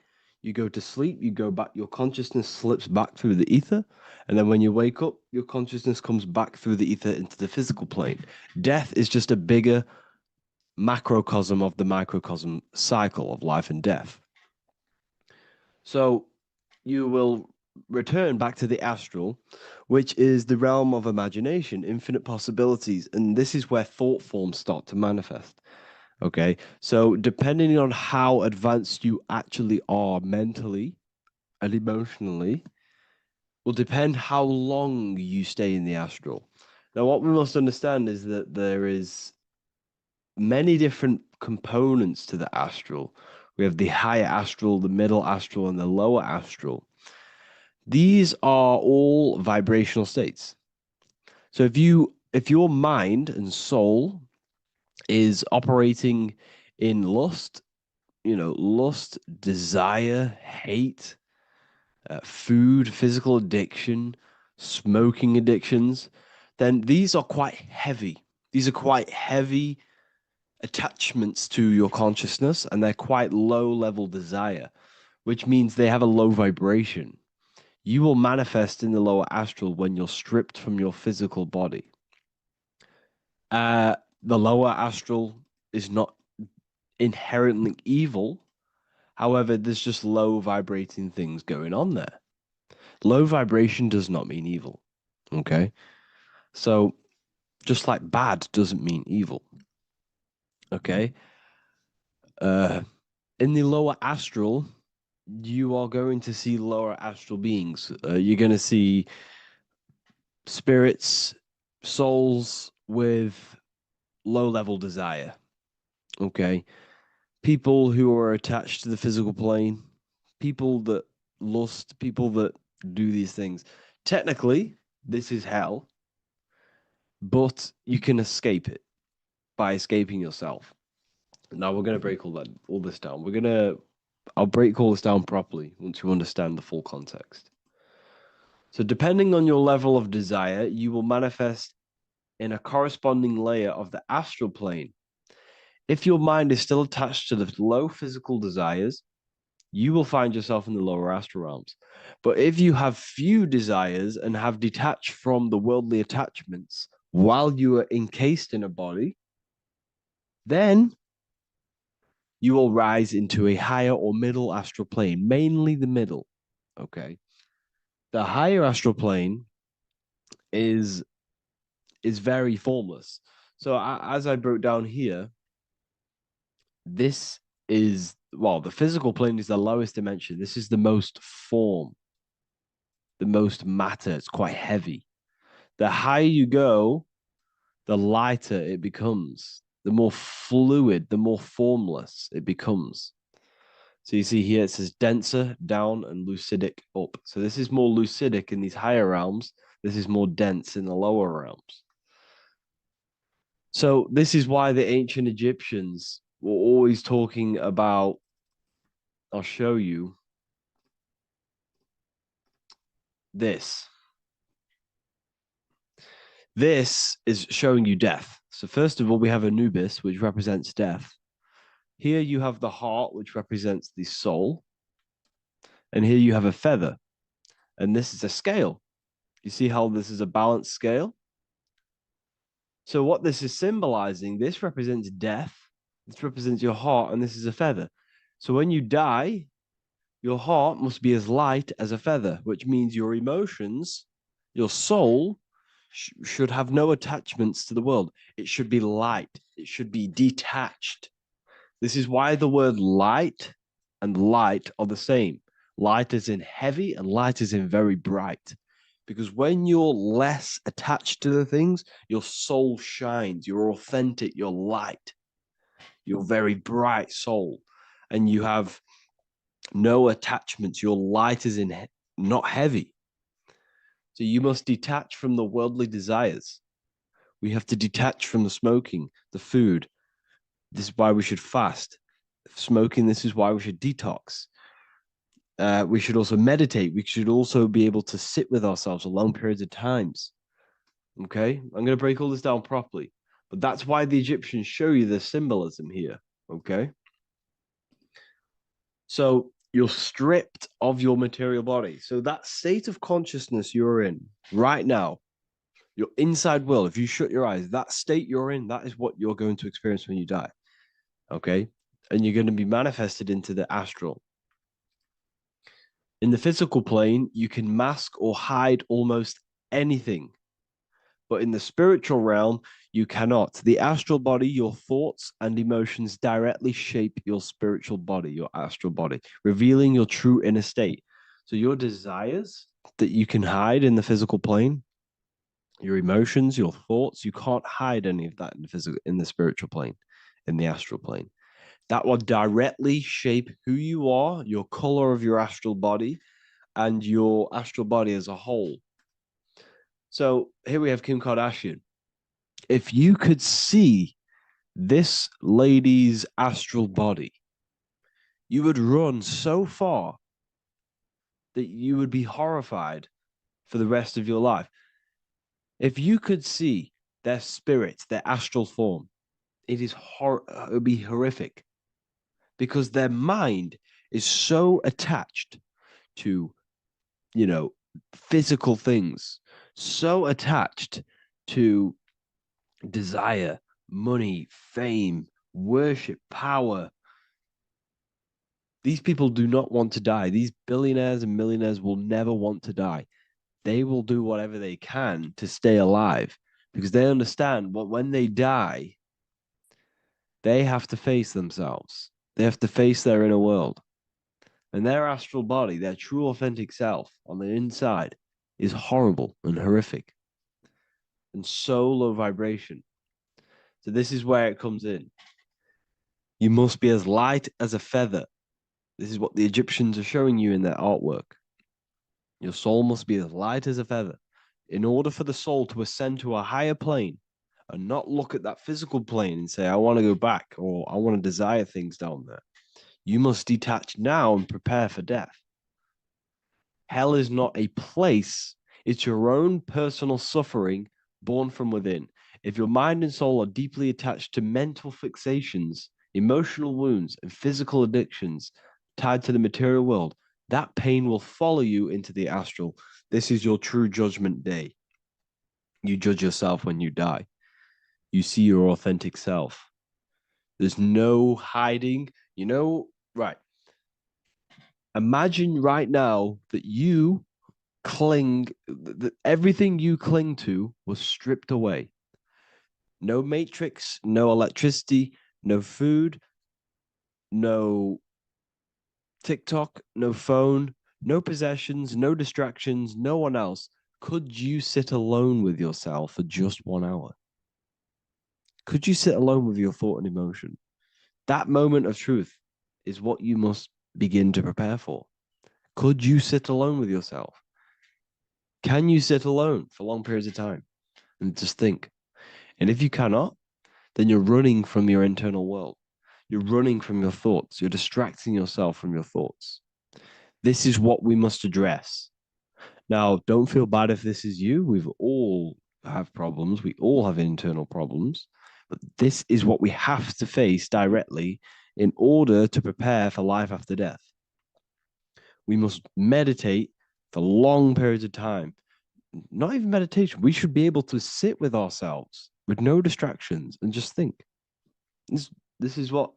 you go to sleep, you go back, your consciousness slips back through the ether, and then when you wake up, your consciousness comes back through the ether into the physical plane. Death is just a bigger macrocosm of the microcosm cycle of life and death. So you will return back to the astral, which is the realm of imagination, infinite possibilities, and this is where thought forms start to manifest. Okay, so depending on how advanced you actually are mentally and emotionally will depend how long you stay in the astral. Now, what we must understand is that there is many different components to the astral. We have the higher astral, the middle astral, and the lower astral. These are all vibrational states. So if your mind and soul is operating in lust, lust, desire, hate, food, physical addiction, smoking addictions, then these are quite heavy. These are quite heavy attachments to your consciousness, and they're quite low level desire, which means they have a low vibration. You will manifest in the lower astral when you're stripped from your physical body. The lower astral is not inherently evil. However, there's just low vibrating things going on there. Low vibration does not mean evil. Okay? So, just like bad doesn't mean evil. Okay? In the lower astral, you are going to see lower astral beings. You're going to see spirits, souls with low level desire. Okay? People who are attached to the physical plane, people that lust, people that do these things. Technically, this is hell, but you can escape it by escaping yourself. Now we're going to break all this down. I'll break all this down properly once you understand the full context. So depending on your level of desire, you will manifest in a corresponding layer of the astral plane. If your mind is still attached to the low physical desires, you will find yourself in the lower astral realms. But if you have few desires and have detached from the worldly attachments while you are encased in a body, then you will rise into a higher or middle astral plane, mainly the middle. Okay. The higher astral plane is very formless. So as I broke down here, this is, well, the physical plane is the lowest dimension. This is the most form, the most matter. It's quite heavy. The higher you go, the lighter it becomes, the more fluid, the more formless it becomes. So you see here it says denser down and lucidic up. So this is more lucidic in these higher realms. This is more dense in the lower realms. So this is why the ancient Egyptians were always talking about, I'll show you this. This is showing you death. So first of all, we have Anubis, which represents death. Here you have the heart, which represents the soul. And here you have a feather. And this is a scale. You see how this is a balanced scale? So what this is symbolizing, this represents death. This represents your heart, and this is a feather. So when you die, your heart must be as light as a feather, which means your emotions, your soul, should have no attachments to the world. It should be light. It should be detached. This is why the word light and light are the same. Light is in heavy and light is in very bright. Because when you're less attached to the things, your soul shines. You're authentic. You're light. You're very bright soul. And you have no attachments. Your light is in not heavy. So you must detach from the worldly desires. We have to detach from the smoking, the food. This is why we should fast. Smoking, this is why we should detox. We should also meditate. We should also be able to sit with ourselves for long periods of times. Okay? I'm going to break all this down properly. But that's why the Egyptians show you the symbolism here. Okay? So you're stripped of your material body. So that state of consciousness you're in right now, your inside world, if you shut your eyes, that state you're in, that is what you're going to experience when you die. Okay? And you're going to be manifested into the astral. In the physical plane, you can mask or hide almost anything. But in the spiritual realm, you cannot. The astral body, your thoughts and emotions directly shape your spiritual body, your astral body, revealing your true inner state. So your desires that you can hide in the physical plane, your emotions, your thoughts, you can't hide any of that in the spiritual plane, in the astral plane. That will directly shape who you are, your color of your astral body, and your astral body as a whole. So here we have Kim Kardashian. If you could see this lady's astral body, you would run so far that you would be horrified for the rest of your life. If you could see their spirits, their astral form. It would be horrific because their mind is so attached to, physical things, so attached to desire, money, fame, worship, power. These people do not want to die. These billionaires and millionaires will never want to die. They will do whatever they can to stay alive because they understand what when they die, they have to face themselves. They have to face their inner world. And their astral body, their true authentic self on the inside is horrible and horrific and so low vibration. So this is where it comes in. You must be as light as a feather. This is what the Egyptians are showing you in their artwork. Your soul must be as light as a feather. In order for the soul to ascend to a higher plane and not look at that physical plane and say, I want to go back or I want to desire things down there, you must detach now and prepare for death. Hell is not a place. It's your own personal suffering born from within. If your mind and soul are deeply attached to mental fixations, emotional wounds, and physical addictions tied to the material world, that pain will follow you into the astral. This is your true judgment day. You judge yourself when you die. You see your authentic self. There's no hiding. Right. Imagine right now that you that everything you cling to was stripped away. No matrix, no electricity, no food, no TikTok, no phone, no possessions, no distractions, no one else. Could you sit alone with yourself for just 1 hour? Could you sit alone with your thought and emotion? That moment of truth is what you must begin to prepare for. Could you sit alone with yourself? Can you sit alone for long periods of time and just think? And if you cannot, then you're running from your internal world. You're running from your thoughts. You're distracting yourself from your thoughts. This is what we must address. Now, don't feel bad if this is you. We've all have problems. We all have internal problems. But this is what we have to face directly in order to prepare for life after death. We must meditate for long periods of time. Not even meditation. We should be able to sit with ourselves with no distractions and just think. This is what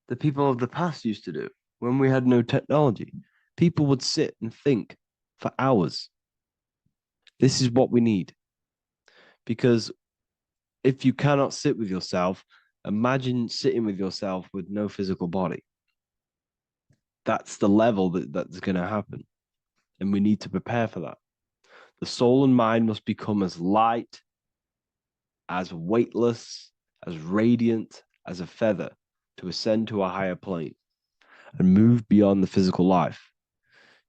the people of the past used to do when we had no technology. People would sit and think for hours. This is what we need. Because if you cannot sit with yourself, imagine sitting with yourself with no physical body. That's the level that's going to happen. And we need to prepare for that. The soul and mind must become as light, as weightless, as radiant as a feather to ascend to a higher plane and move beyond the physical life.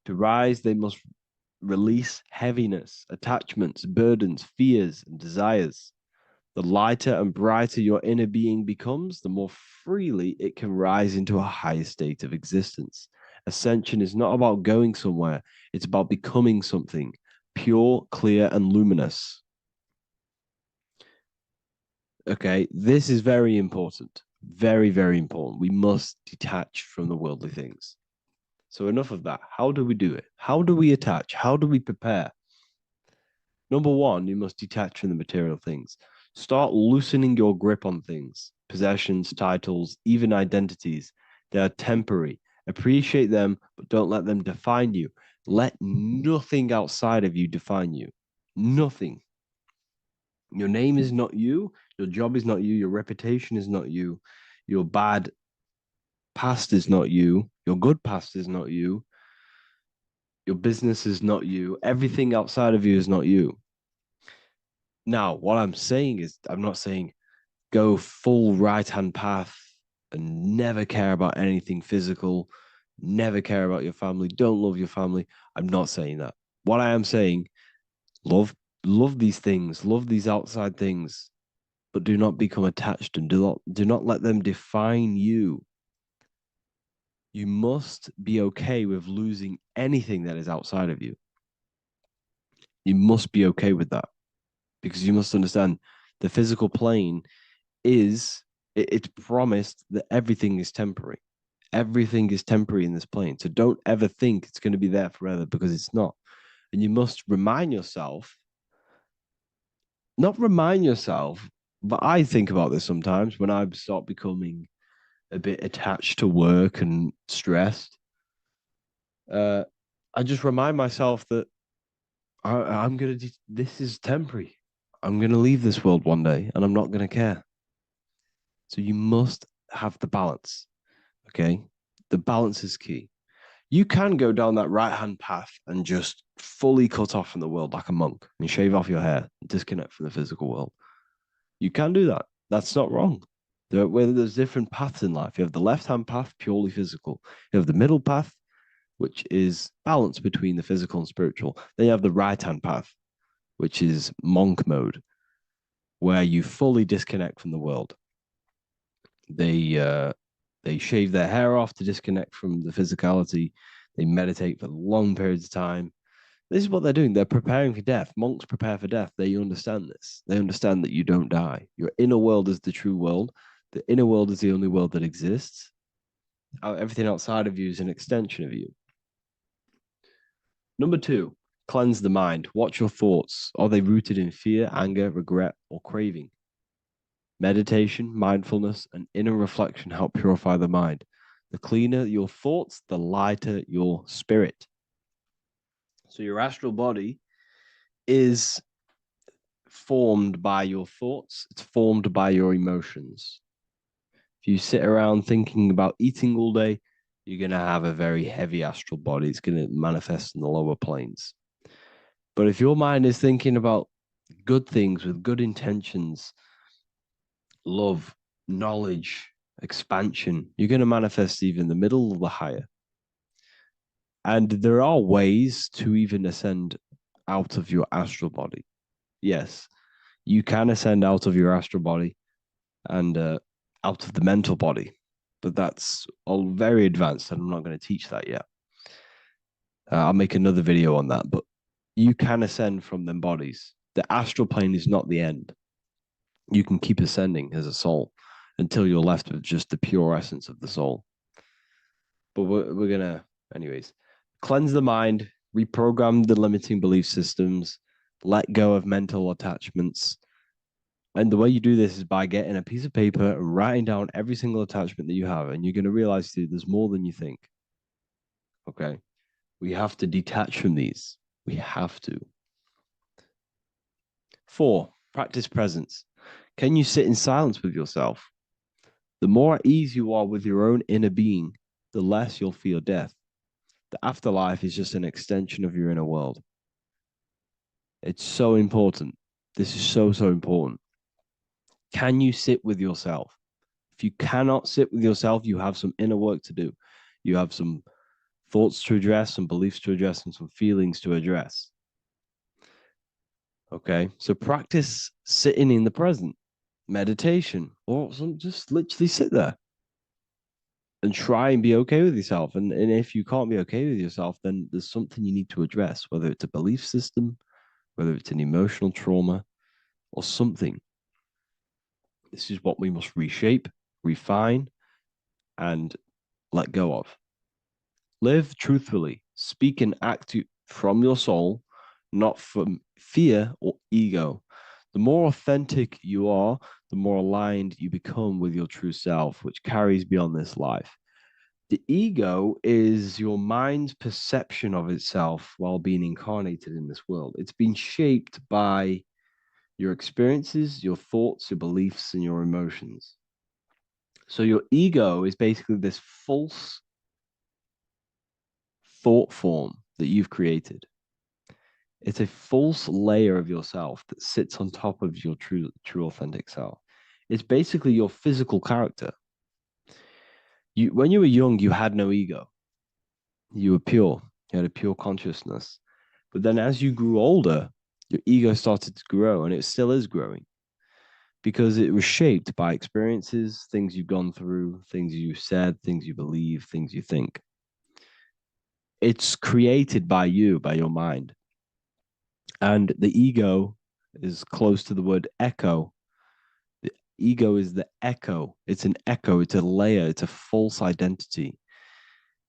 To rise, they must release heaviness, attachments, burdens, fears, and desires. The lighter and brighter your inner being becomes, the more freely it can rise into a higher state of existence. Ascension is not about going somewhere, it's about becoming something pure, clear, and luminous. Okay, this is very important. Very, very important. We must detach from the worldly things. So enough of that. How do we do it? How do we attach? How do we prepare? Number one, you must detach from the material things. Start loosening your grip on things, possessions, titles, even identities. They are temporary. Appreciate them, but don't let them define you. Let nothing outside of you define you. Nothing. Your name is not you. Your job is not you. Your reputation is not you. Your bad past is not you. Your good past is not you. Your business is not you. Everything outside of you is not you. Now, what I'm saying is, I'm not saying go full right-hand path and never care about anything physical, never care about your family, don't love your family. I'm not saying that. What I am saying, love these things, love these outside things, but do not become attached and do not let them define you. You must be okay with losing anything that is outside of you. You must be okay with that because you must understand The physical plane it's promised that everything is temporary. Everything is temporary in this plane. So don't ever think it's going to be there forever, because it's not. And you must remind yourself, not remind yourself, but I think about this sometimes when I start becoming a bit attached to work and stressed. I just remind myself that I'm going to, this is temporary. I'm going to leave this world one day and I'm not going to care. So you must have the balance. Okay. The balance is key. You can go down that right-hand path and just fully cut off from the world like a monk and shave off your hair, disconnect from the physical world. You can do that. That's not wrong. There's different paths in life. You have the left-hand path, purely physical. You have the middle path, which is balance between the physical and spiritual. Then you have the right-hand path, which is monk mode, where you fully disconnect from the world. They shave their hair off to disconnect from the physicality. They meditate for long periods of time. This is what they're doing. They're preparing for death. Monks prepare for death. They understand this. They understand that you don't die. Your inner world is the true world. The inner world is the only world that exists. Everything outside of you is an extension of you. Number 2, cleanse the mind. Watch your thoughts. Are they rooted in fear, anger, regret, or craving? Meditation, mindfulness, and inner reflection help purify the mind. The cleaner your thoughts, the lighter your spirit. So your astral body is formed by your thoughts. It's formed by your emotions. If you sit around thinking about eating all day, you're going to have a very heavy astral body. It's going to manifest in the lower planes. But if your mind is thinking about good things with good intentions, love, knowledge, expansion, you're going to manifest even the middle or the higher. And there are ways to even ascend out of your astral body. Yes, you can ascend out of your astral body and out of the mental body, but that's all very advanced, and I'm not going to teach that yet. I'll make another video on that, but you can ascend from them bodies. The astral plane is not the end. You can keep ascending as a soul until you're left with just the pure essence of the soul. But we're going to, anyways, cleanse the mind, reprogram the limiting belief systems, let go of mental attachments. And the way you do this is by getting a piece of paper and writing down every single attachment that you have. And you're going to realize, dude, there's more than you think. Okay. We have to detach from these. We have to. 4, practice presence. Can you sit in silence with yourself? The more at ease you are with your own inner being, the less you'll feel death. The afterlife is just an extension of your inner world. It's so important. This is so, so important. Can you sit with yourself? If you cannot sit with yourself, you have some inner work to do. You have some thoughts to address, some beliefs to address, and some feelings to address. Okay, so practice sitting in the present, meditation, or just literally sit there and try and be okay with yourself. And if you can't be okay with yourself, then there's something you need to address, whether it's a belief system, whether it's an emotional trauma, or something. This is what we must reshape, refine, and let go of. Live truthfully. Speak and act from your soul, not from fear or ego. The more authentic you are, the more aligned you become with your true self, which carries beyond this life. The ego is your mind's perception of itself while being incarnated in this world. It's been shaped by your experiences, your thoughts, your beliefs, and your emotions. So your ego is basically this false thought form that you've created. It's a false layer of yourself that sits on top of your true authentic self. It's basically your physical character. When you were young, you had no ego. You were pure. You had a pure consciousness. But then as you grew older, your ego started to grow, and it still is growing because it was shaped by experiences, things you've gone through, things you said, things you believe, things you think. It's created by you, by your mind. And the ego is close to the word echo, Ego is the echo. It's an echo. It's a layer. It's a false identity.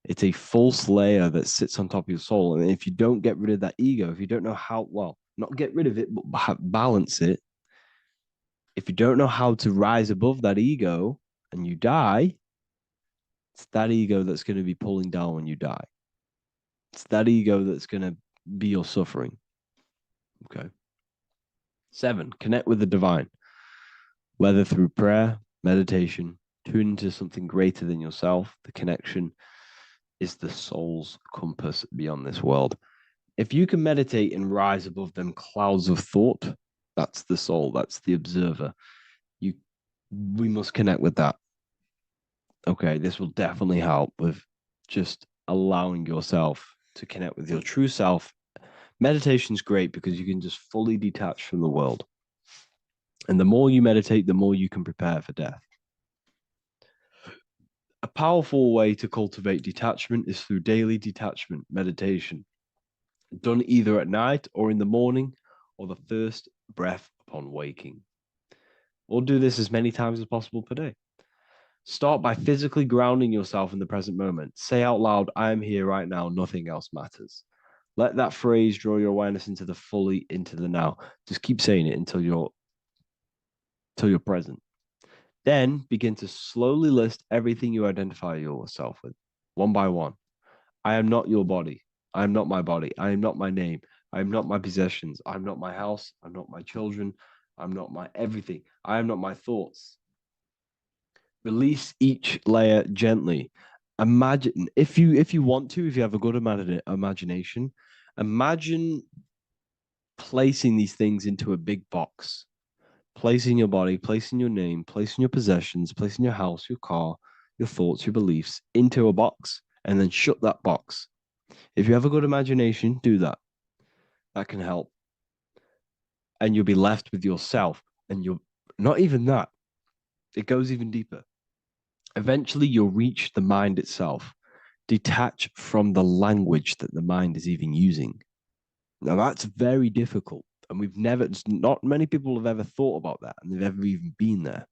It's a false layer that sits on top of your soul. And if you don't get rid of that ego, if you don't know how, well, not get rid of it, but balance it, if you don't know how to rise above that ego and you die, it's that ego that's going to be pulling down when you die. It's that ego that's going to be your suffering. Okay. 7, connect with the divine, whether through prayer, meditation, tune into something greater than yourself. The connection is the soul's compass beyond this world. If you can meditate and rise above them clouds of thought, that's the soul, that's the observer. We must connect with that. Okay, this will definitely help with just allowing yourself to connect with your true self. Meditation's great because you can just fully detach from the world. And the more you meditate, the more you can prepare for death. A powerful way to cultivate detachment is through daily detachment meditation, done either at night or in the morning or the first breath upon waking. Or do this as many times as possible per day. Start by physically grounding yourself in the present moment. Say out loud, I am here right now, nothing else matters. Let that phrase draw your awareness into the now. Just keep saying it until you're present. Then begin to slowly list everything you identify yourself with, one by one. I am not your body. I am not my body. I am not my name. I am not my possessions. I am not my house. I'm not my children. I'm not my everything. I am not my thoughts. Release each layer gently. Imagine, if you want to, if you have a good imagination, imagine placing these things into a big box. Placing your body, placing your name, placing your possessions, placing your house, your car, your thoughts, your beliefs into a box, and then shut that box. If you have a good imagination, do that. That can help. And you'll be left with yourself. And you're not even that. It goes even deeper. Eventually, you'll reach the mind itself. Detach from the language that the mind is even using. Now, that's very difficult. And not many people have ever thought about that, and they've ever even been there.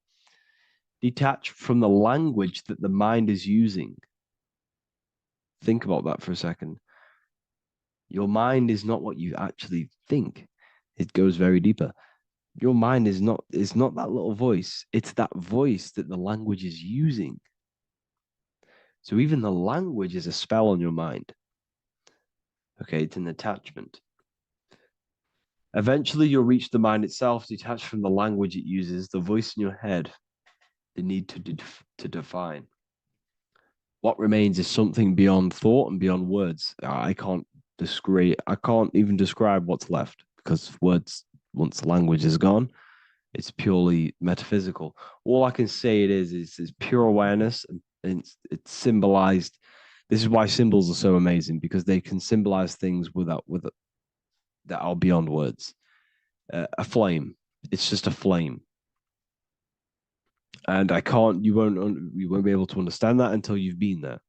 Detach from the language that the mind is using. Think about that for a second. Your mind is not what you actually think. It goes very deeper. Your mind is not that little voice. It's that voice that the language is using. So even the language is a spell on your mind. Okay, it's an attachment. Eventually, you'll reach the mind itself, detached from the language it uses, the voice in your head, the need to define. What remains is something beyond thought and beyond words. I can't even describe what's left, because words, once the language is gone, it's purely metaphysical. All I can say it is pure awareness, and it's symbolized. This is why symbols are so amazing, because they can symbolize things that are beyond words. A flame, it's just a flame, and you won't be able to understand that until you've been there.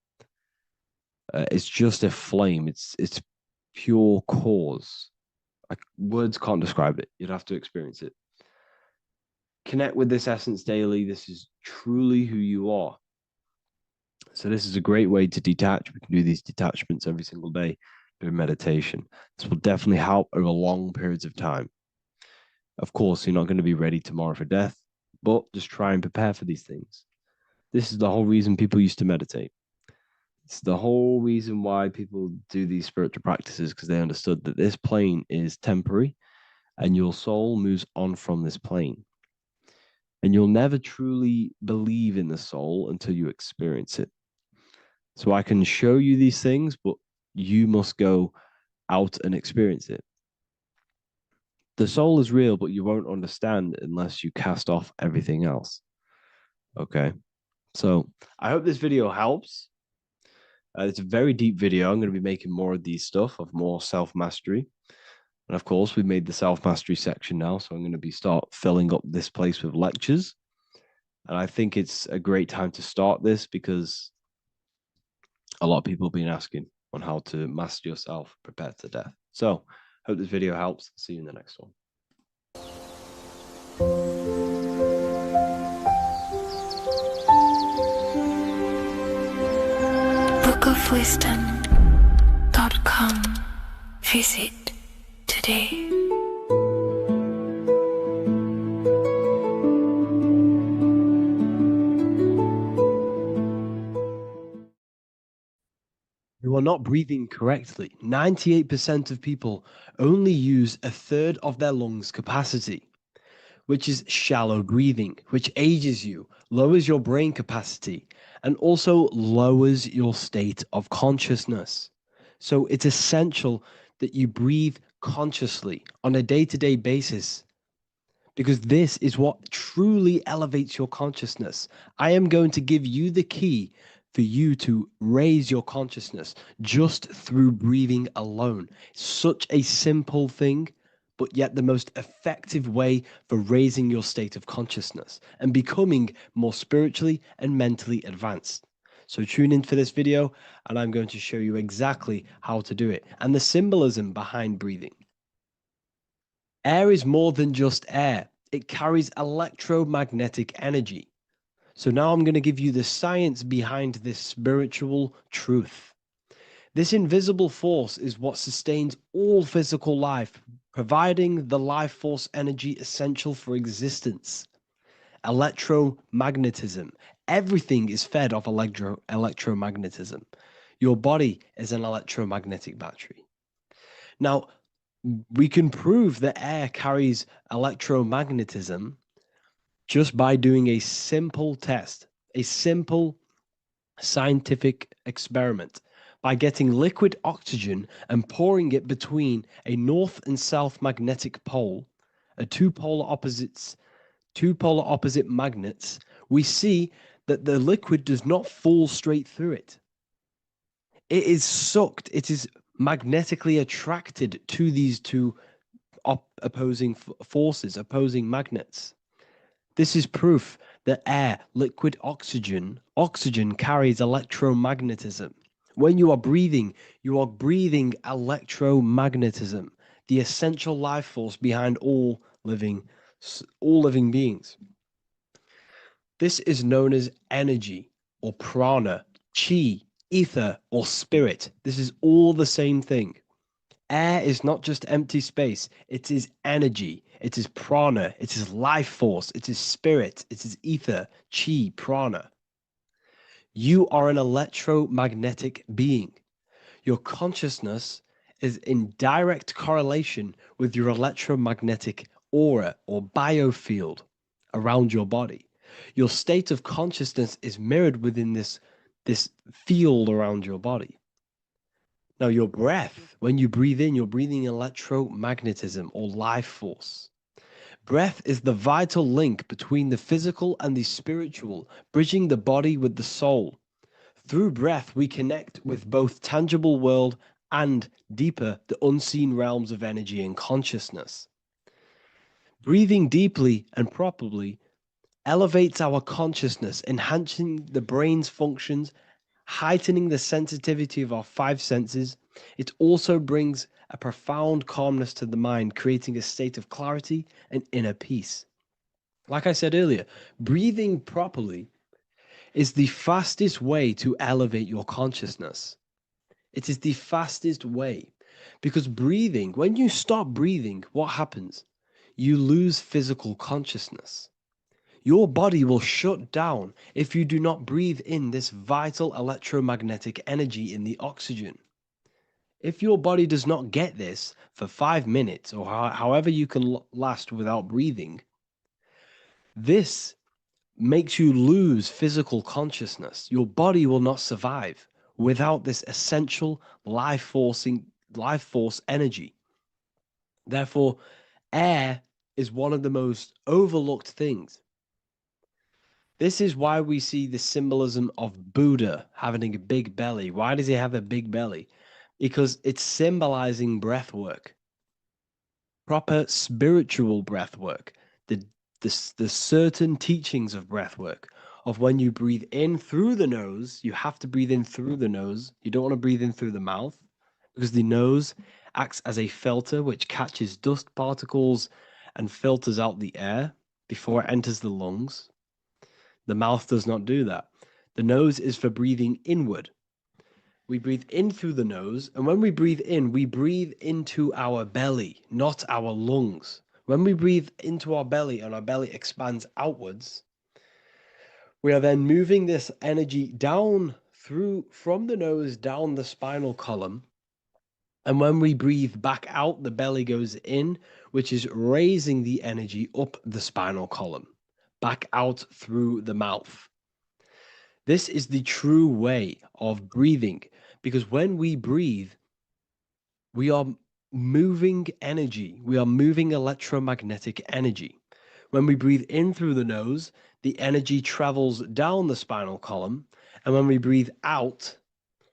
It's just a flame. It's pure cause. Words can't describe it. You'd have to experience it. Connect with this essence daily. This is truly who you are. So this is a great way to detach. We can do these detachments every single day during meditation. This will definitely help over long periods of time. Of course, you're not going to be ready tomorrow for death, but just try and prepare for these things. This is the whole reason people used to meditate. It's the whole reason why people do these spiritual practices, because they understood that this plane is temporary and your soul moves on from this plane. And you'll never truly believe in the soul until you experience it. So I can show you these things, but you must go out and experience it. The soul is real, but you won't understand unless you cast off everything else. Okay. So I hope this video helps. It's a very deep video. I'm going to be making more of these stuff, of more self-mastery. And of course, we've made the self-mastery section now. So I'm going to start filling up this place with lectures. And I think it's a great time to start this, because a lot of people have been asking on how to master yourself, prepare to death. So hope this video helps. See you in the next one. www.wellofwisdom.com. Visit today. You are not breathing correctly. 98% of people only use a third of their lungs capacity, which is shallow breathing, which ages you, lowers your brain capacity, and also lowers your state of consciousness. So it's essential that you breathe consciously on a day-to-day basis, because this is what truly elevates your consciousness. I am going to give you the key for you to raise your consciousness just through breathing alone. Such a simple thing, but yet the most effective way for raising your state of consciousness and becoming more spiritually and mentally advanced. So tune in for this video and I'm going to show you exactly how to do it and the symbolism behind breathing. Air is more than just air. It carries electromagnetic energy. So now I'm going to give you the science behind this spiritual truth. This invisible force is what sustains all physical life, providing the life force energy essential for existence. Electromagnetism. Everything is fed off electromagnetism. Your body is an electromagnetic battery. Now, we can prove that air carries electromagnetism just by doing a simple test, a simple scientific experiment, by getting liquid oxygen and pouring it between a north and south magnetic pole, two polar opposite magnets. We see that the liquid does not fall straight through it. It is sucked, it is magnetically attracted to these two opposing forces, opposing magnets. This is proof that air, liquid oxygen carries electromagnetism. When you are breathing electromagnetism, the essential life force behind all living beings. This is known as energy or prana, chi, ether, or spirit. This is all the same thing. Air is not just empty space. It is energy. It is prana. It is life force. It is spirit. It is ether, chi, prana. You are an electromagnetic being. Your consciousness is in direct correlation with your electromagnetic aura or biofield around your body. Your state of consciousness is mirrored within this field around your body. Now, your breath, when you breathe in, you're breathing electromagnetism or life force. Breath is the vital link between the physical and the spiritual, bridging the body with the soul. Through breath, we connect with both tangible world and deeper, the unseen realms of energy and consciousness. Breathing deeply and properly elevates our consciousness, enhancing the brain's functions, heightening the sensitivity of our five senses. It also brings a profound calmness to the mind, creating a state of clarity and inner peace. Like I said earlier, breathing properly is the fastest way to elevate your consciousness. It is the fastest way because breathing, when you stop breathing, what happens? You lose physical consciousness. Your body will shut down if you do not breathe in this vital electromagnetic energy in the oxygen. If your body does not get this for 5 minutes or however you can last without breathing, this makes you lose physical consciousness. Your body will not survive without this essential life force energy. Therefore, air is one of the most overlooked things. This is why we see the symbolism of Buddha having a big belly. Why does he have a big belly? Because it's symbolizing breath work, proper spiritual breath work, the certain teachings of breath work, of when you breathe in through the nose, you have to breathe in through the nose. You don't want to breathe in through the mouth because the nose acts as a filter which catches dust particles and filters out the air before it enters the lungs. The mouth does not do that. The nose is for breathing inward. We breathe in through the nose, and when we breathe in, we breathe into our belly, not our lungs. When we breathe into our belly and our belly expands outwards, we are then moving this energy down from the nose down the spinal column. And when we breathe back out, the belly goes in, which is raising the energy up the spinal column, back out through the mouth. This is the true way of breathing, because when we breathe, we are moving energy. We are moving electromagnetic energy. When we breathe in through the nose, the energy travels down the spinal column. And when we breathe out,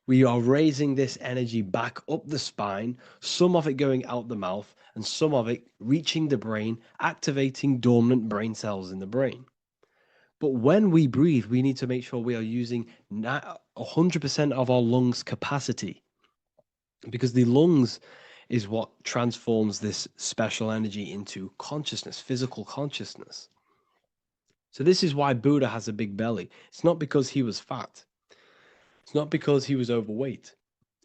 we are raising this energy back up the spine, some of it going out the mouth, and some of it reaching the brain, activating dormant brain cells in the brain. But when we breathe, we need to make sure we are using 100% of our lungs' capacity, because the lungs is what transforms this special energy into consciousness, physical consciousness. So this is why Buddha has a big belly. It's not because he was fat. It's not because he was overweight.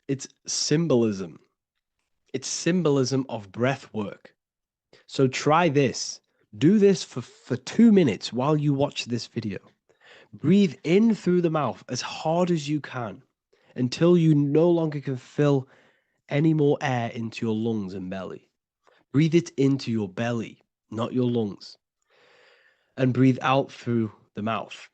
It's symbolism. It's symbolism of breath work. So try this. Do this for 2 minutes while you watch this video. Breathe in through the mouth as hard as you can until you no longer can fill any more air into your lungs and belly. Breathe it into your belly, not your lungs. And breathe out through the mouth.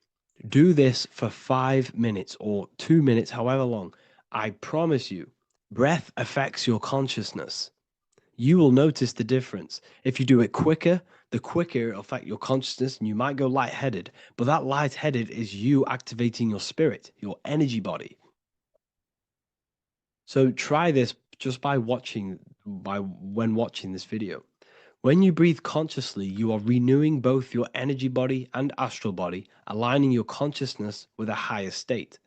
Do this for 5 minutes or 2 minutes, however long. I promise you, breath affects your consciousness. You will notice the difference. If you do it quicker, the quicker it'll affect your consciousness, and you might go lightheaded. But that lightheaded is you activating your spirit, your energy body. So try this just when watching this video. When you breathe consciously, you are renewing both your energy body and astral body, aligning your consciousness with a higher state.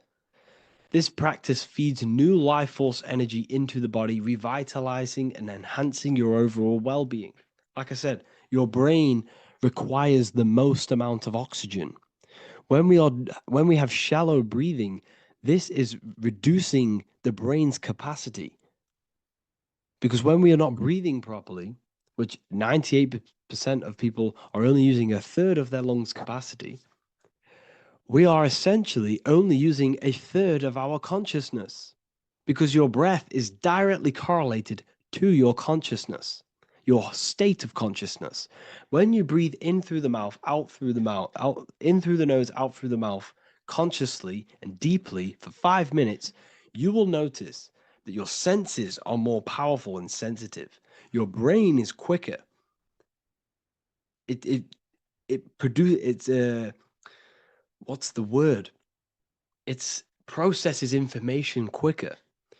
This practice feeds new life force energy into the body, revitalizing and enhancing your overall well-being. Like I said, your brain requires the most amount of oxygen. When we have shallow breathing, this is reducing the brain's capacity. Because when we are not breathing properly, which 98% of people are only using a third of their lungs capacity, we are essentially only using a third of our consciousness, because your breath is directly correlated to your consciousness, your state of consciousness. When you breathe in through the mouth, out through the mouth, out in through the nose, out through the mouth, consciously and deeply for 5 minutes, you will notice that your senses are more powerful and sensitive. Your brain is quicker. What's the word? It processes information quicker.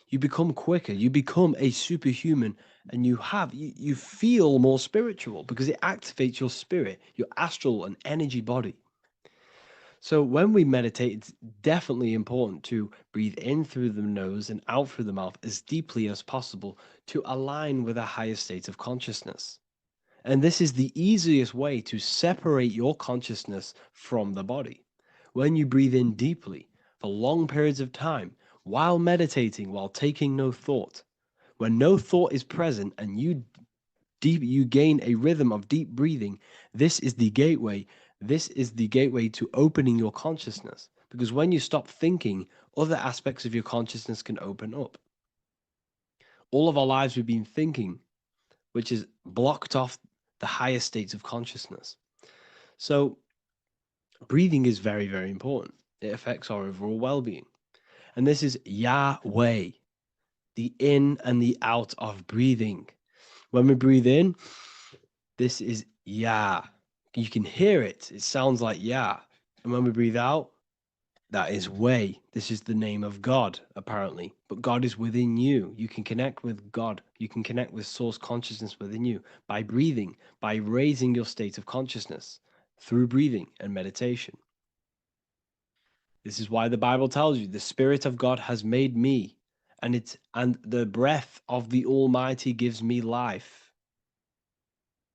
You become quicker. You become a superhuman, and you feel more spiritual because it activates your spirit, your astral and energy body. So when we meditate, it's definitely important to breathe in through the nose and out through the mouth as deeply as possible to align with a higher state of consciousness. And this is the easiest way to separate your consciousness from the body. When you breathe in deeply for long periods of time, while meditating, while taking no thought, when no thought is present and you gain a rhythm of deep breathing, this is the gateway. This is the gateway to opening your consciousness. Because when you stop thinking, other aspects of your consciousness can open up. All of our lives we've been thinking, which is blocked off the higher states of consciousness. So breathing is very, very important. It affects our overall well-being. And this is Yahweh, the in and the out of breathing. When we breathe in, this is Yah. You can hear it. It sounds like Yah. And when we breathe out, that is Way. This is the name of God, apparently. But God is within you. You can connect with God. You can connect with source consciousness within you by breathing, by raising your state of consciousness through breathing and meditation. This is why the Bible tells you the Spirit of God has made me, and the breath of the Almighty gives me life.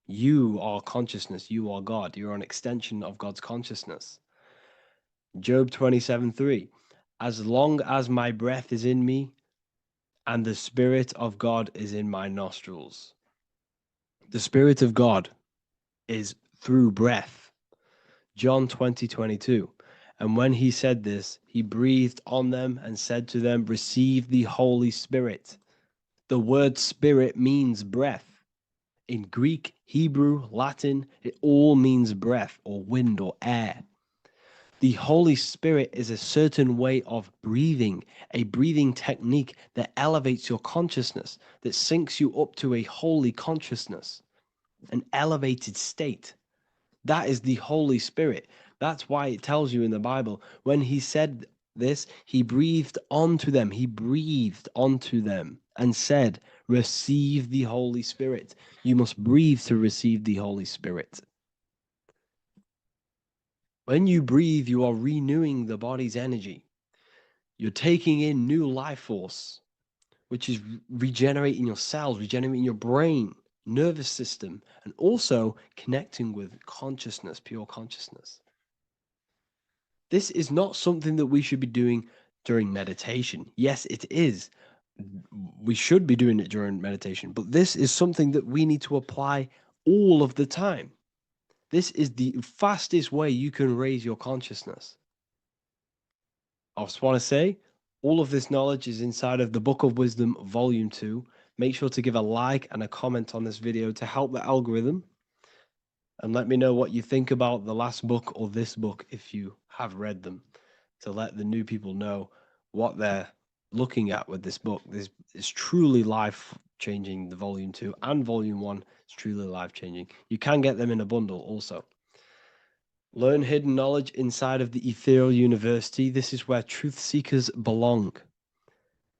You are consciousness. You are God. You're an extension of God's consciousness. Job 27:3. as long as my breath is in me and the Spirit of God is in my nostrils. The Spirit of God is through breath. John 20:22. And when he said this, he breathed on them and said to them, receive the Holy Spirit. The word spirit means breath. In Greek, Hebrew, Latin, it all means breath or wind or air. The Holy Spirit is a certain way of breathing, a breathing technique that elevates your consciousness, that syncs you up to a holy consciousness, an elevated state. That is the Holy Spirit. That's why it tells you in the Bible, when he said this, he breathed onto them. He breathed onto them and said, receive the Holy Spirit. You must breathe to receive the Holy Spirit. When you breathe, you are renewing the body's energy. You're taking in new life force, which is regenerating your cells, regenerating your brain, nervous system, and also connecting with consciousness, pure consciousness. This is not something that we should be doing during meditation. Yes, it is. We should be doing it during meditation, but this is something that we need to apply all of the time. This is the fastest way you can raise your consciousness. I just want to say, all of this knowledge is inside of the Book of Wisdom, Volume 2. Make sure to give a like and a comment on this video to help the algorithm. And let me know what you think about the last book or this book if you have read them, to let the new people know what they're looking at with this book. This is truly life-changing, the Volume 2 and Volume 1 is truly life-changing. You can get them in a bundle also. Learn hidden knowledge inside of the Ethereal University. This is where truth seekers belong.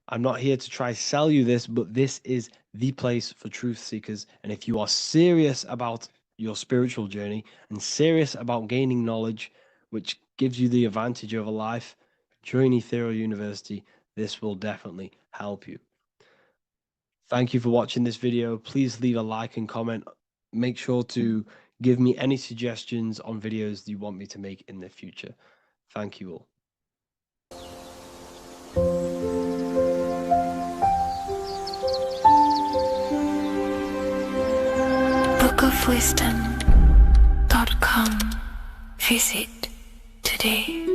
I'm not here to try sell you this, but this is the place for truth seekers. And if you are serious about your spiritual journey and serious about gaining knowledge, which gives you the advantage of a life, join Ethereal University. This will definitely help you. Thank you for watching this video. Please leave a like and comment. Make sure to give me any suggestions on videos that you want me to make in the future. Thank you all. bookofwisdom.com. Visit today.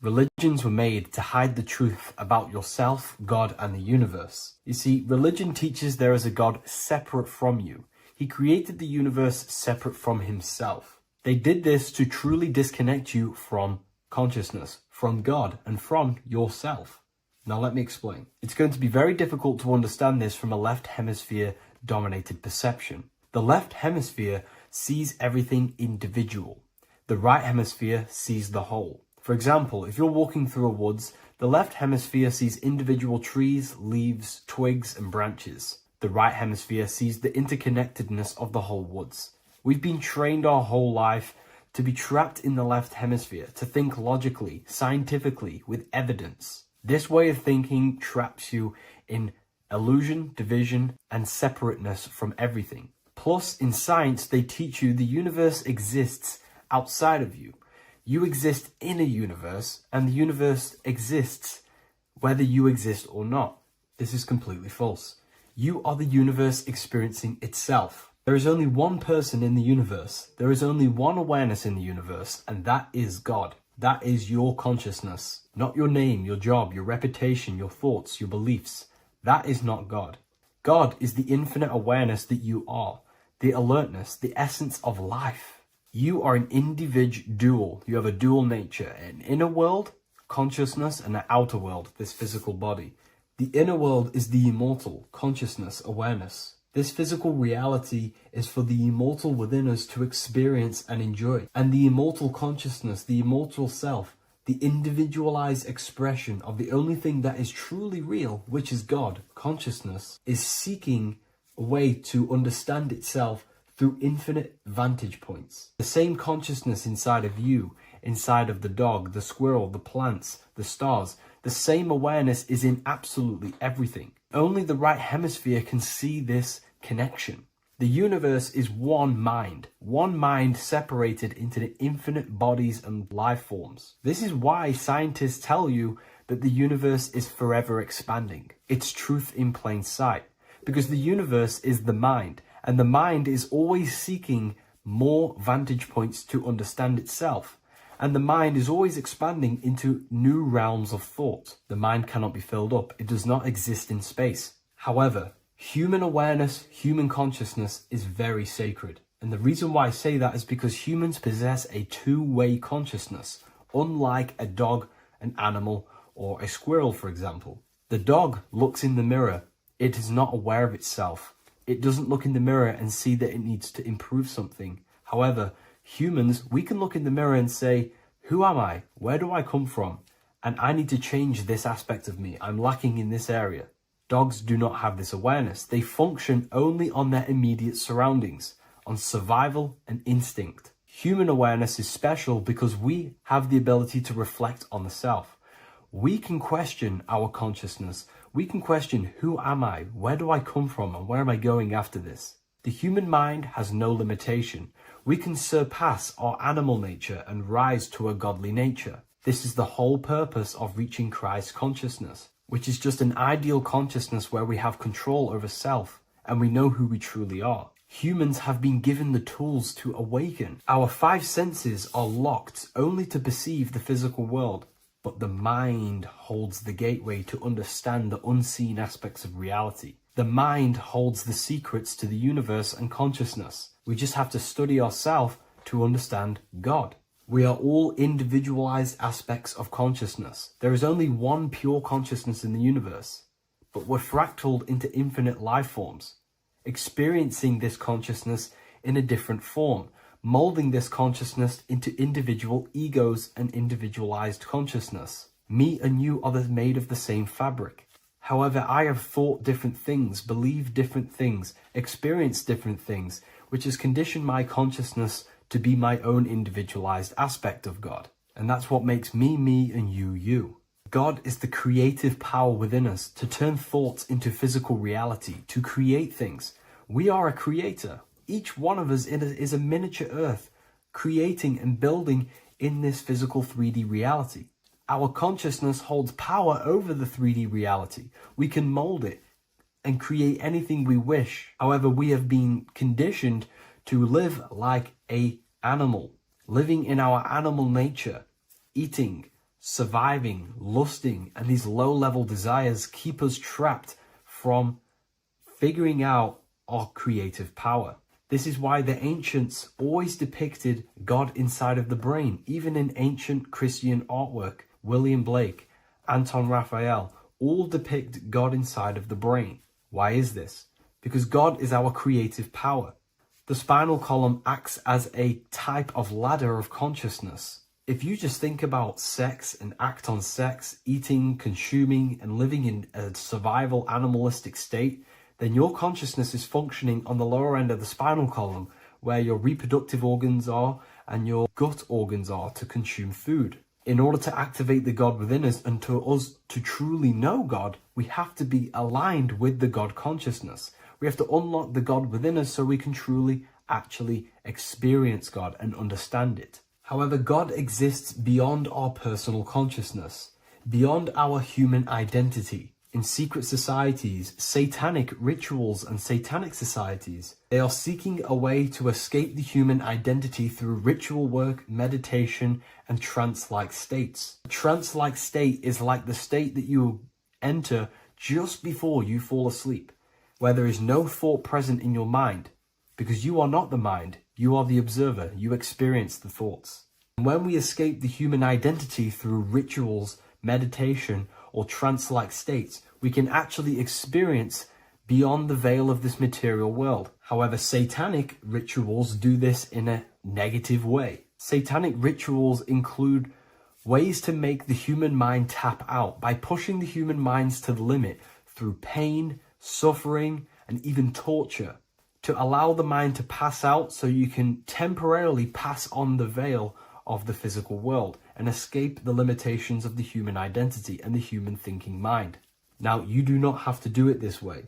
Religions were made to hide the truth about yourself, God, and the universe. You see, religion teaches there is a God separate from you. He created the universe separate from himself. They did this to truly disconnect you from consciousness, from God, and from yourself. Now let me explain. It's going to be very difficult to understand this from a left hemisphere dominated perception. The left hemisphere sees everything individual. The right hemisphere sees the whole. For example, if you're walking through a woods, the left hemisphere sees individual trees, leaves, twigs, and branches. The right hemisphere sees the interconnectedness of the whole woods. We've been trained our whole life to be trapped in the left hemisphere, to think logically, scientifically, with evidence. This way of thinking traps you in illusion, division, and separateness from everything. Plus, in science, they teach you the universe exists outside of you. You exist in a universe, and the universe exists whether you exist or not. This is completely false. You are the universe experiencing itself. There is only one person in the universe. There is only one awareness in the universe, and that is God. That is your consciousness. Not your name, your job, your reputation, your thoughts, your beliefs. That is not God. God is the infinite awareness that you are, the alertness, the essence of life. You are an individual. You have a dual nature, an inner world, consciousness, and an outer world, this physical body. The inner world is the immortal, consciousness, awareness. This physical reality is for the immortal within us to experience and enjoy. And the immortal consciousness, the immortal self, the individualized expression of the only thing that is truly real, which is God, consciousness, is seeking a way to understand itself through infinite vantage points. The same consciousness inside of you, inside of the dog, the squirrel, the plants, the stars, the same awareness is in absolutely everything. Only the right hemisphere can see this, connection. The universe is one mind separated into the infinite bodies and life forms. This is why scientists tell you that the universe is forever expanding. It's truth in plain sight, because the universe is the mind, and the mind is always seeking more vantage points to understand itself. And the mind is always expanding into new realms of thought. The mind cannot be filled up. It does not exist in space. However, human awareness, human consciousness is very sacred. And the reason why I say that is because humans possess a two-way consciousness, unlike a dog, an animal, or a squirrel, for example. The dog looks in the mirror. It is not aware of itself. It doesn't look in the mirror and see that it needs to improve something. However, humans, we can look in the mirror and say, who am I? Where do I come from? And I need to change this aspect of me. I'm lacking in this area. Dogs do not have this awareness. They function only on their immediate surroundings, on survival and instinct. Human awareness is special because we have the ability to reflect on the self. We can question our consciousness. We can question, who am I? Where do I come from? And where am I going after this? The human mind has no limitation. We can surpass our animal nature and rise to a godly nature. This is the whole purpose of reaching Christ consciousness, which is just an ideal consciousness where we have control over self and we know who we truly are. Humans have been given the tools to awaken. Our five senses are locked only to perceive the physical world, but the mind holds the gateway to understand the unseen aspects of reality. The mind holds the secrets to the universe and consciousness. We just have to study ourselves to understand God. We are all individualized aspects of consciousness. There is only one pure consciousness in the universe, but we're fractaled into infinite life forms, experiencing this consciousness in a different form, molding this consciousness into individual egos and individualized consciousness. Me and you are made of the same fabric. However, I have thought different things, believed different things, experienced different things, which has conditioned my consciousness to be my own individualized aspect of God. And that's what makes me, me, and you, you. God is the creative power within us to turn thoughts into physical reality, to create things. We are a creator. Each one of us is a miniature earth, creating and building in this physical 3D reality. Our consciousness holds power over the 3D reality. We can mold it and create anything we wish. However, we have been conditioned to live like an animal, living in our animal nature, eating, surviving, lusting, and these low-level desires keep us trapped from figuring out our creative power. This is why the ancients always depicted God inside of the brain. Even in ancient Christian artwork, William Blake, Anton Raphael, all depict God inside of the brain. Why is this? Because God is our creative power. The spinal column acts as a type of ladder of consciousness. If you just think about sex and act on sex, eating, consuming, and living in a survival animalistic state, then your consciousness is functioning on the lower end of the spinal column, where your reproductive organs are and your gut organs are to consume food. In order to activate the God within us and to us to truly know God, we have to be aligned with the God consciousness. We have to unlock the God within us so we can truly actually experience God and understand it. However, God exists beyond our personal consciousness, beyond our human identity. In secret societies, satanic rituals and satanic societies, they are seeking a way to escape the human identity through ritual work, meditation, and trance-like states. A trance-like state is like the state that you enter just before you fall asleep, where there is no thought present in your mind, because you are not the mind, you are the observer, you experience the thoughts. And when we escape the human identity through rituals, meditation, or trance-like states, we can actually experience beyond the veil of this material world. However, satanic rituals do this in a negative way. Satanic rituals include ways to make the human mind tap out by pushing the human minds to the limit through pain, suffering, and even torture, to allow the mind to pass out so you can temporarily pass on the veil of the physical world and escape the limitations of the human identity and the human thinking mind. Now, you do not have to do it this way.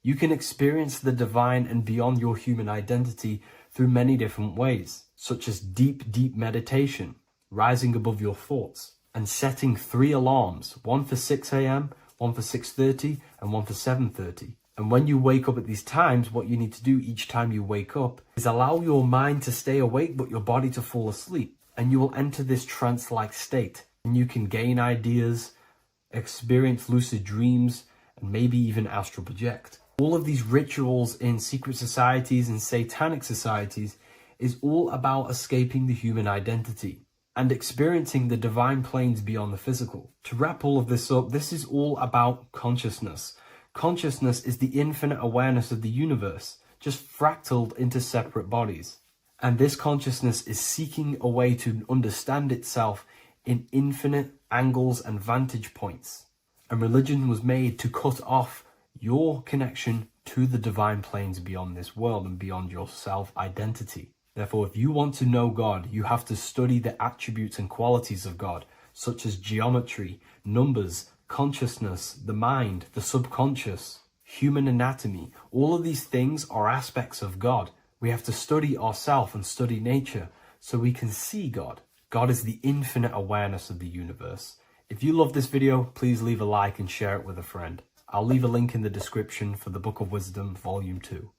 You can experience the divine and beyond your human identity through many different ways, such as deep, deep meditation, rising above your thoughts, and setting 3 alarms, one for 6 a.m., one for 6:30, and one for 7:30. And when you wake up at these times, what you need to do each time you wake up is allow your mind to stay awake but your body to fall asleep. And you will enter this trance-like state. And you can gain ideas, experience lucid dreams, and maybe even astral project. All of these rituals in secret societies and satanic societies is all about escaping the human identity and experiencing the divine planes beyond the physical. To wrap all of this up, this is all about consciousness. Consciousness is the infinite awareness of the universe, just fractaled into separate bodies. And this consciousness is seeking a way to understand itself in infinite angles and vantage points. And religion was made to cut off your connection to the divine planes beyond this world and beyond your self-identity. Therefore, if you want to know God, you have to study the attributes and qualities of God, such as geometry, numbers, consciousness, the mind, the subconscious, human anatomy. All of these things are aspects of God. We have to study ourselves and study nature so we can see God. God is the infinite awareness of the universe. If you love this video, please leave a like and share it with a friend. I'll leave a link in the description for the Book of Wisdom, Volume 2.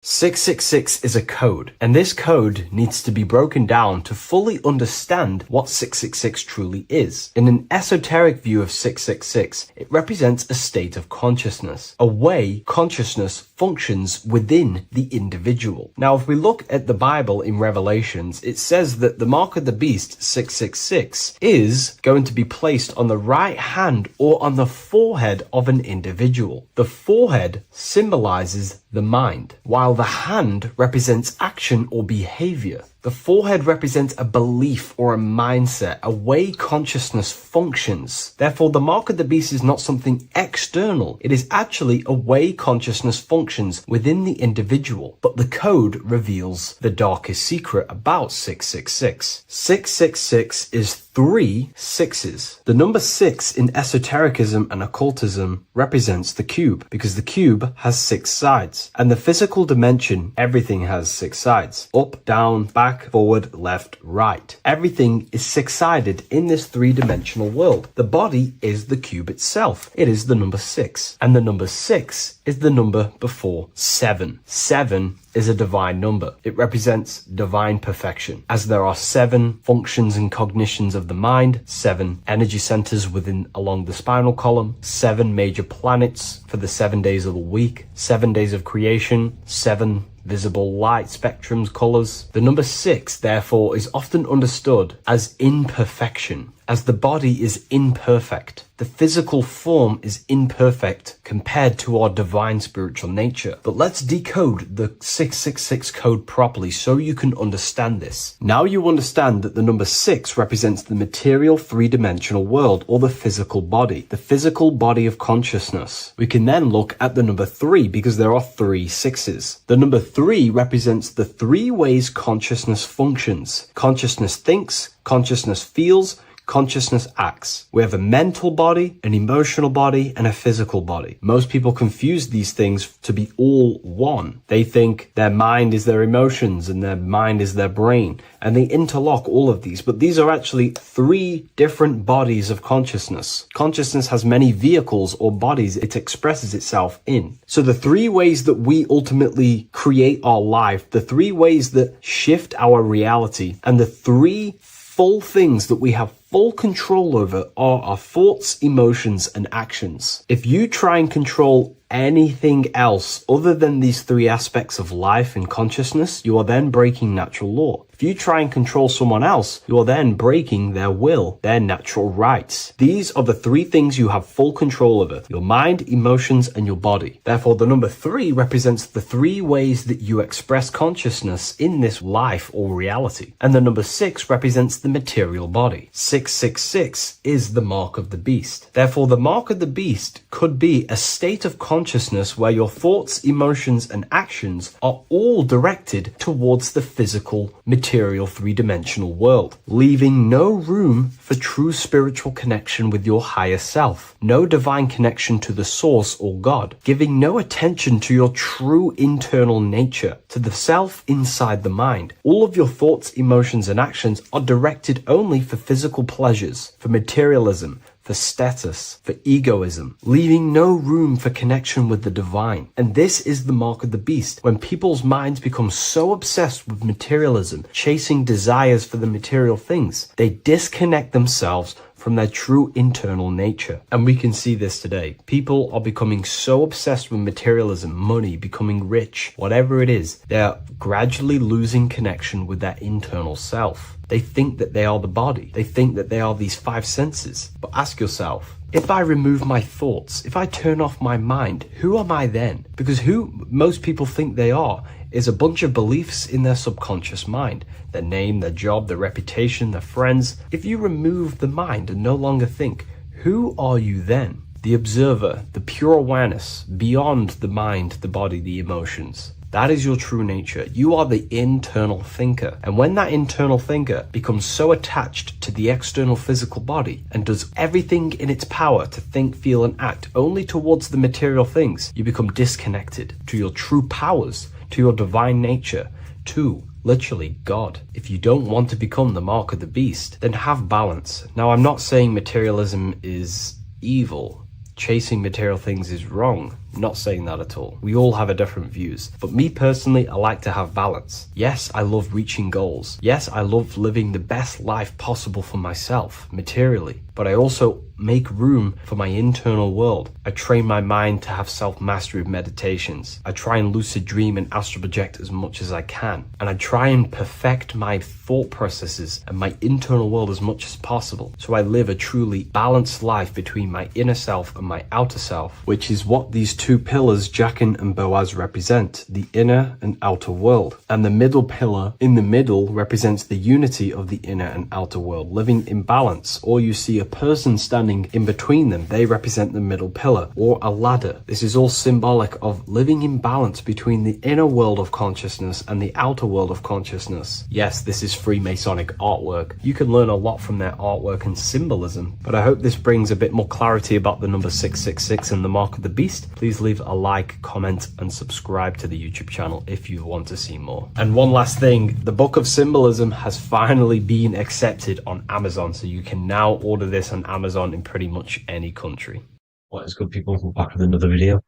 666 is a code, and this code needs to be broken down to fully understand what 666 truly is. In an esoteric view of 666, it represents a state of consciousness, a way consciousness functions within the individual. Now, if we look at the Bible in Revelations, it says that the mark of the beast, 666, is going to be placed on the right hand or on the forehead of an individual. The forehead symbolizes the mind, while the hand represents action or behavior. The forehead represents a belief or a mindset, a way consciousness functions. Therefore, the mark of the beast is not something external. It is actually a way consciousness functions within the individual. But the code reveals the darkest secret about 666. 666 is 3 sixes. The number 6 in esotericism and occultism represents the cube, because the cube has 6 sides. And the physical dimension, everything has 6 sides. Up, down, back, forward, left, right. Everything is 6-sided in this 3-dimensional world. The body is the cube itself. It is the number 6. And the number 6 is the number before 7. 7 is a divine number. It represents divine perfection, as there are 7 functions and cognitions of the mind, 7 energy centers along the spinal column, 7 major planets for the 7 days of the week, 7 days of creation, 7 visible light spectrums, colors. The number 6, therefore, is often understood as imperfection, as the body is imperfect. The physical form is imperfect compared to our divine spiritual nature. But let's decode the 666 code properly so you can understand this. Now you understand that the number 6 represents the material 3-dimensional world, or the physical body of consciousness. We can then look at the number 3 because there are 3 sixes. The number 3 represents the 3 ways consciousness functions. Consciousness thinks, consciousness feels, consciousness acts. We have a mental body, an emotional body, and a physical body. Most people confuse these things to be all one. They think their mind is their emotions and their mind is their brain, and they interlock all of these, but these are actually 3 different bodies of consciousness. Consciousness has many vehicles or bodies it expresses itself in. So the 3 ways that we ultimately create our life, the 3 ways that shift our reality, and the 3 full things that we have full control over are our thoughts, emotions, and actions. If you try and control anything else other than these 3 aspects of life and consciousness, you are then breaking natural law. If you try and control someone else, you are then breaking their will, their natural rights. These are the 3 things you have full control over: your mind, emotions, and your body. Therefore, the number 3 represents the 3 ways that you express consciousness in this life or reality. And the number 6 represents the material body. 666 is the mark of the beast. Therefore, the mark of the beast could be a state of consciousness where your thoughts, emotions, and actions are all directed towards the physical material material three-dimensional world, leaving no room for true spiritual connection with your higher self, no divine connection to the source or God, giving no attention to your true internal nature, to the self inside the mind. All of your thoughts, emotions, and actions are directed only for physical pleasures, for materialism, for status, for egoism, leaving no room for connection with the divine. And this is the mark of the beast. When people's minds become so obsessed with materialism, chasing desires for the material things, they disconnect themselves from their true internal nature. And we can see this today. People are becoming so obsessed with materialism, money, becoming rich, whatever it is, they're gradually losing connection with their internal self. They think that they are the body. They think that they are these five senses. But ask yourself, if I remove my thoughts, if I turn off my mind, who am I then? Because who most people think they are is a bunch of beliefs in their subconscious mind. Their name, their job, their reputation, their friends. If you remove the mind and no longer think, who are you then? The observer, the pure awareness, beyond the mind, the body, the emotions. That is your true nature. You are the internal thinker. And when that internal thinker becomes so attached to the external physical body and does everything in its power to think, feel, and act only towards the material things, you become disconnected to your true powers, to your divine nature, to literally God. If you don't want to become the mark of the beast, then have balance. Now, I'm not saying materialism is evil. Chasing material things is wrong. I'm not saying that at all. We all have different views. But me personally, I like to have balance. Yes, I love reaching goals. Yes, I love living the best life possible for myself, materially. But I also make room for my internal world. I train my mind to have self-mastery of meditations. I try and lucid dream and astral project as much as I can. And I try and perfect my thought processes and my internal world as much as possible. So I live a truly balanced life between my inner self and my outer self, which is what these two pillars, Jachin and Boaz, represent, the inner and outer world. And the middle pillar in the middle represents the unity of the inner and outer world, living in balance. Or you see a person standing in between them, they represent the middle pillar, or a ladder. This is all symbolic of living in balance between the inner world of consciousness and the outer world of consciousness. Yes, this is Freemasonic artwork. You can learn a lot from their artwork and symbolism, but I hope this brings a bit more clarity about the number 666 and the mark of the beast. Please leave a like, comment, and subscribe to the YouTube channel if you want to see more. And one last thing, the Book of Symbolism has finally been accepted on Amazon, so you can now order this on Amazon in pretty much any country. What is good, people? We're back with another video,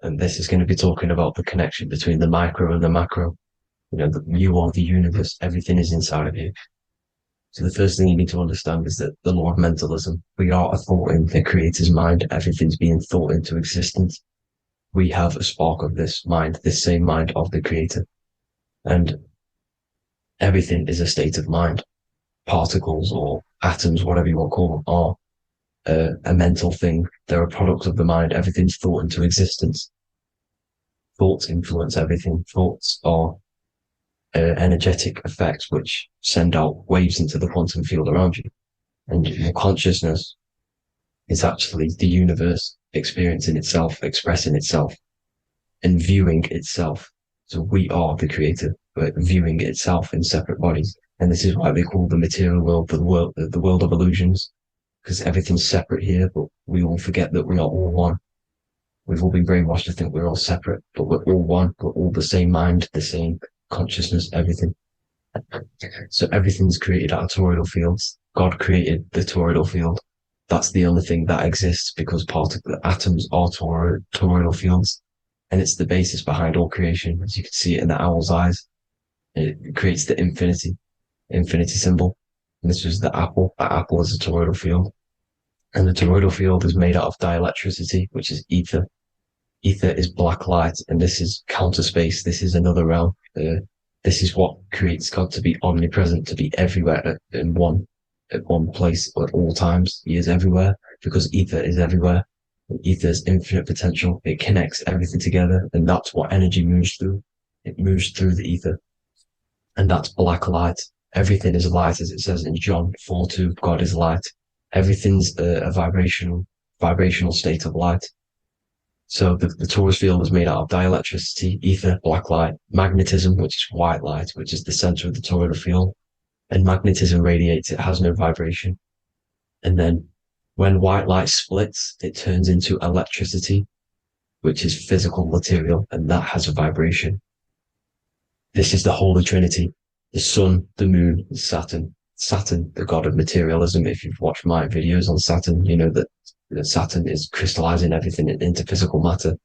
and this is going to be talking about the connection between the micro and the macro. You know, you are the universe, everything is inside of you. So the first thing you need to understand is that the law of mentalism, we are a thought in the creator's mind, everything's being thought into existence. We have a spark of this mind, this same mind of the creator, and everything is a state of mind. Particles or atoms, whatever you want to call them, are a mental thing. They're a product of the mind. Everything's thought into existence. Thoughts influence everything. Thoughts are energetic effects which send out waves into the quantum field around you. And your consciousness is actually the universe experiencing itself, expressing itself, and viewing itself. So we are the creator, but viewing itself in separate bodies. And this is why they call the material world the world of illusions, because everything's separate here, but we all forget that we are all one. We've all been brainwashed to think we're all separate, but we're all one. We're all the same mind, the same consciousness, everything. So everything's created out of toroidal fields. God created the toroidal field. That's the only thing that exists, because atoms are toroidal fields, and it's the basis behind all creation. As you can see it in the owl's eyes, it creates the infinity symbol. And this was the apple. That apple is a toroidal field. And the toroidal field is made out of dielectricity, which is ether. Ether is black light, and this is counter space. This is another realm. This is what creates God to be omnipresent, to be everywhere at one place at all times. He is everywhere because ether is everywhere. And ether is infinite potential. It connects everything together, and that's what energy moves through. It moves through the ether. And that's black light. Everything is light, as it says in John 4:2. God is light. Everything's a vibrational state of light. So the torus field is made out of dielectricity, ether, black light, magnetism, which is white light, which is the center of the toroidal field. And magnetism radiates, it has no vibration. And then when white light splits, it turns into electricity, which is physical material, and that has a vibration. This is the Holy Trinity, the sun, the moon, and Saturn. Saturn, the god of materialism. If you've watched my videos on Saturn, you know that Saturn is crystallizing everything into physical matter.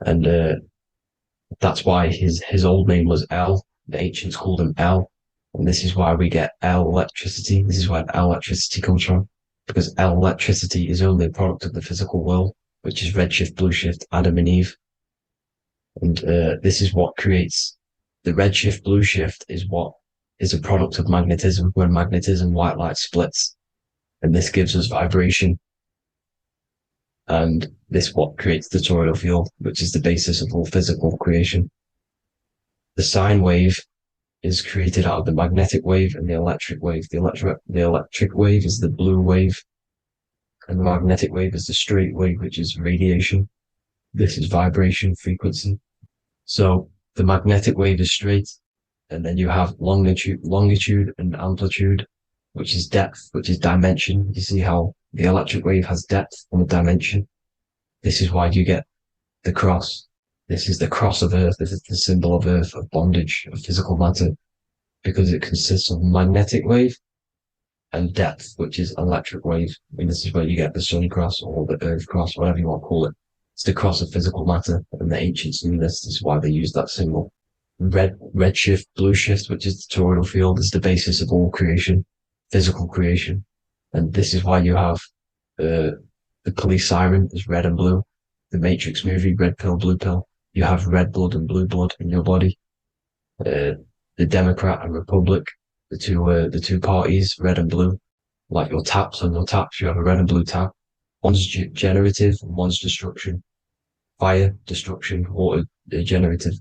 And that's why his old name was El. The ancients called him El. And this is why we get L electricity. This is where L electricity comes from. Because L electricity is only a product of the physical world, which is redshift, blueshift, Adam and Eve. And this is what creates the redshift, blueshift is what is a product of magnetism. When magnetism, white light splits. And this gives us vibration. And this what creates the toroidal field, which is the basis of all physical creation. The sine wave is created out of the magnetic wave and the electric wave. The electric wave is the blue wave, and the magnetic wave is the straight wave, which is radiation. This is vibration frequency. So the magnetic wave is straight, and then you have longitude and amplitude, which is depth, which is dimension. You see how the electric wave has depth and a dimension. This is why you get the cross. This is the cross of Earth. This is the symbol of Earth, of bondage, of physical matter, because it consists of magnetic wave and depth, which is electric wave. I mean, this is where you get the sun cross or the Earth cross, whatever you want to call it. It's the cross of physical matter, and the ancients knew this. This is why they used that symbol. Redshift, blueshift, which is the toroidal field, is the basis of all creation, physical creation. And this is why you have the police siren is red and blue. The Matrix movie, red pill, blue pill. You have red blood and blue blood in your body. The Democrat and Republic, the two parties, red and blue. Like your taps on your taps, you have a red and blue tap. One's generative, one's destruction. Fire, destruction, water, generative.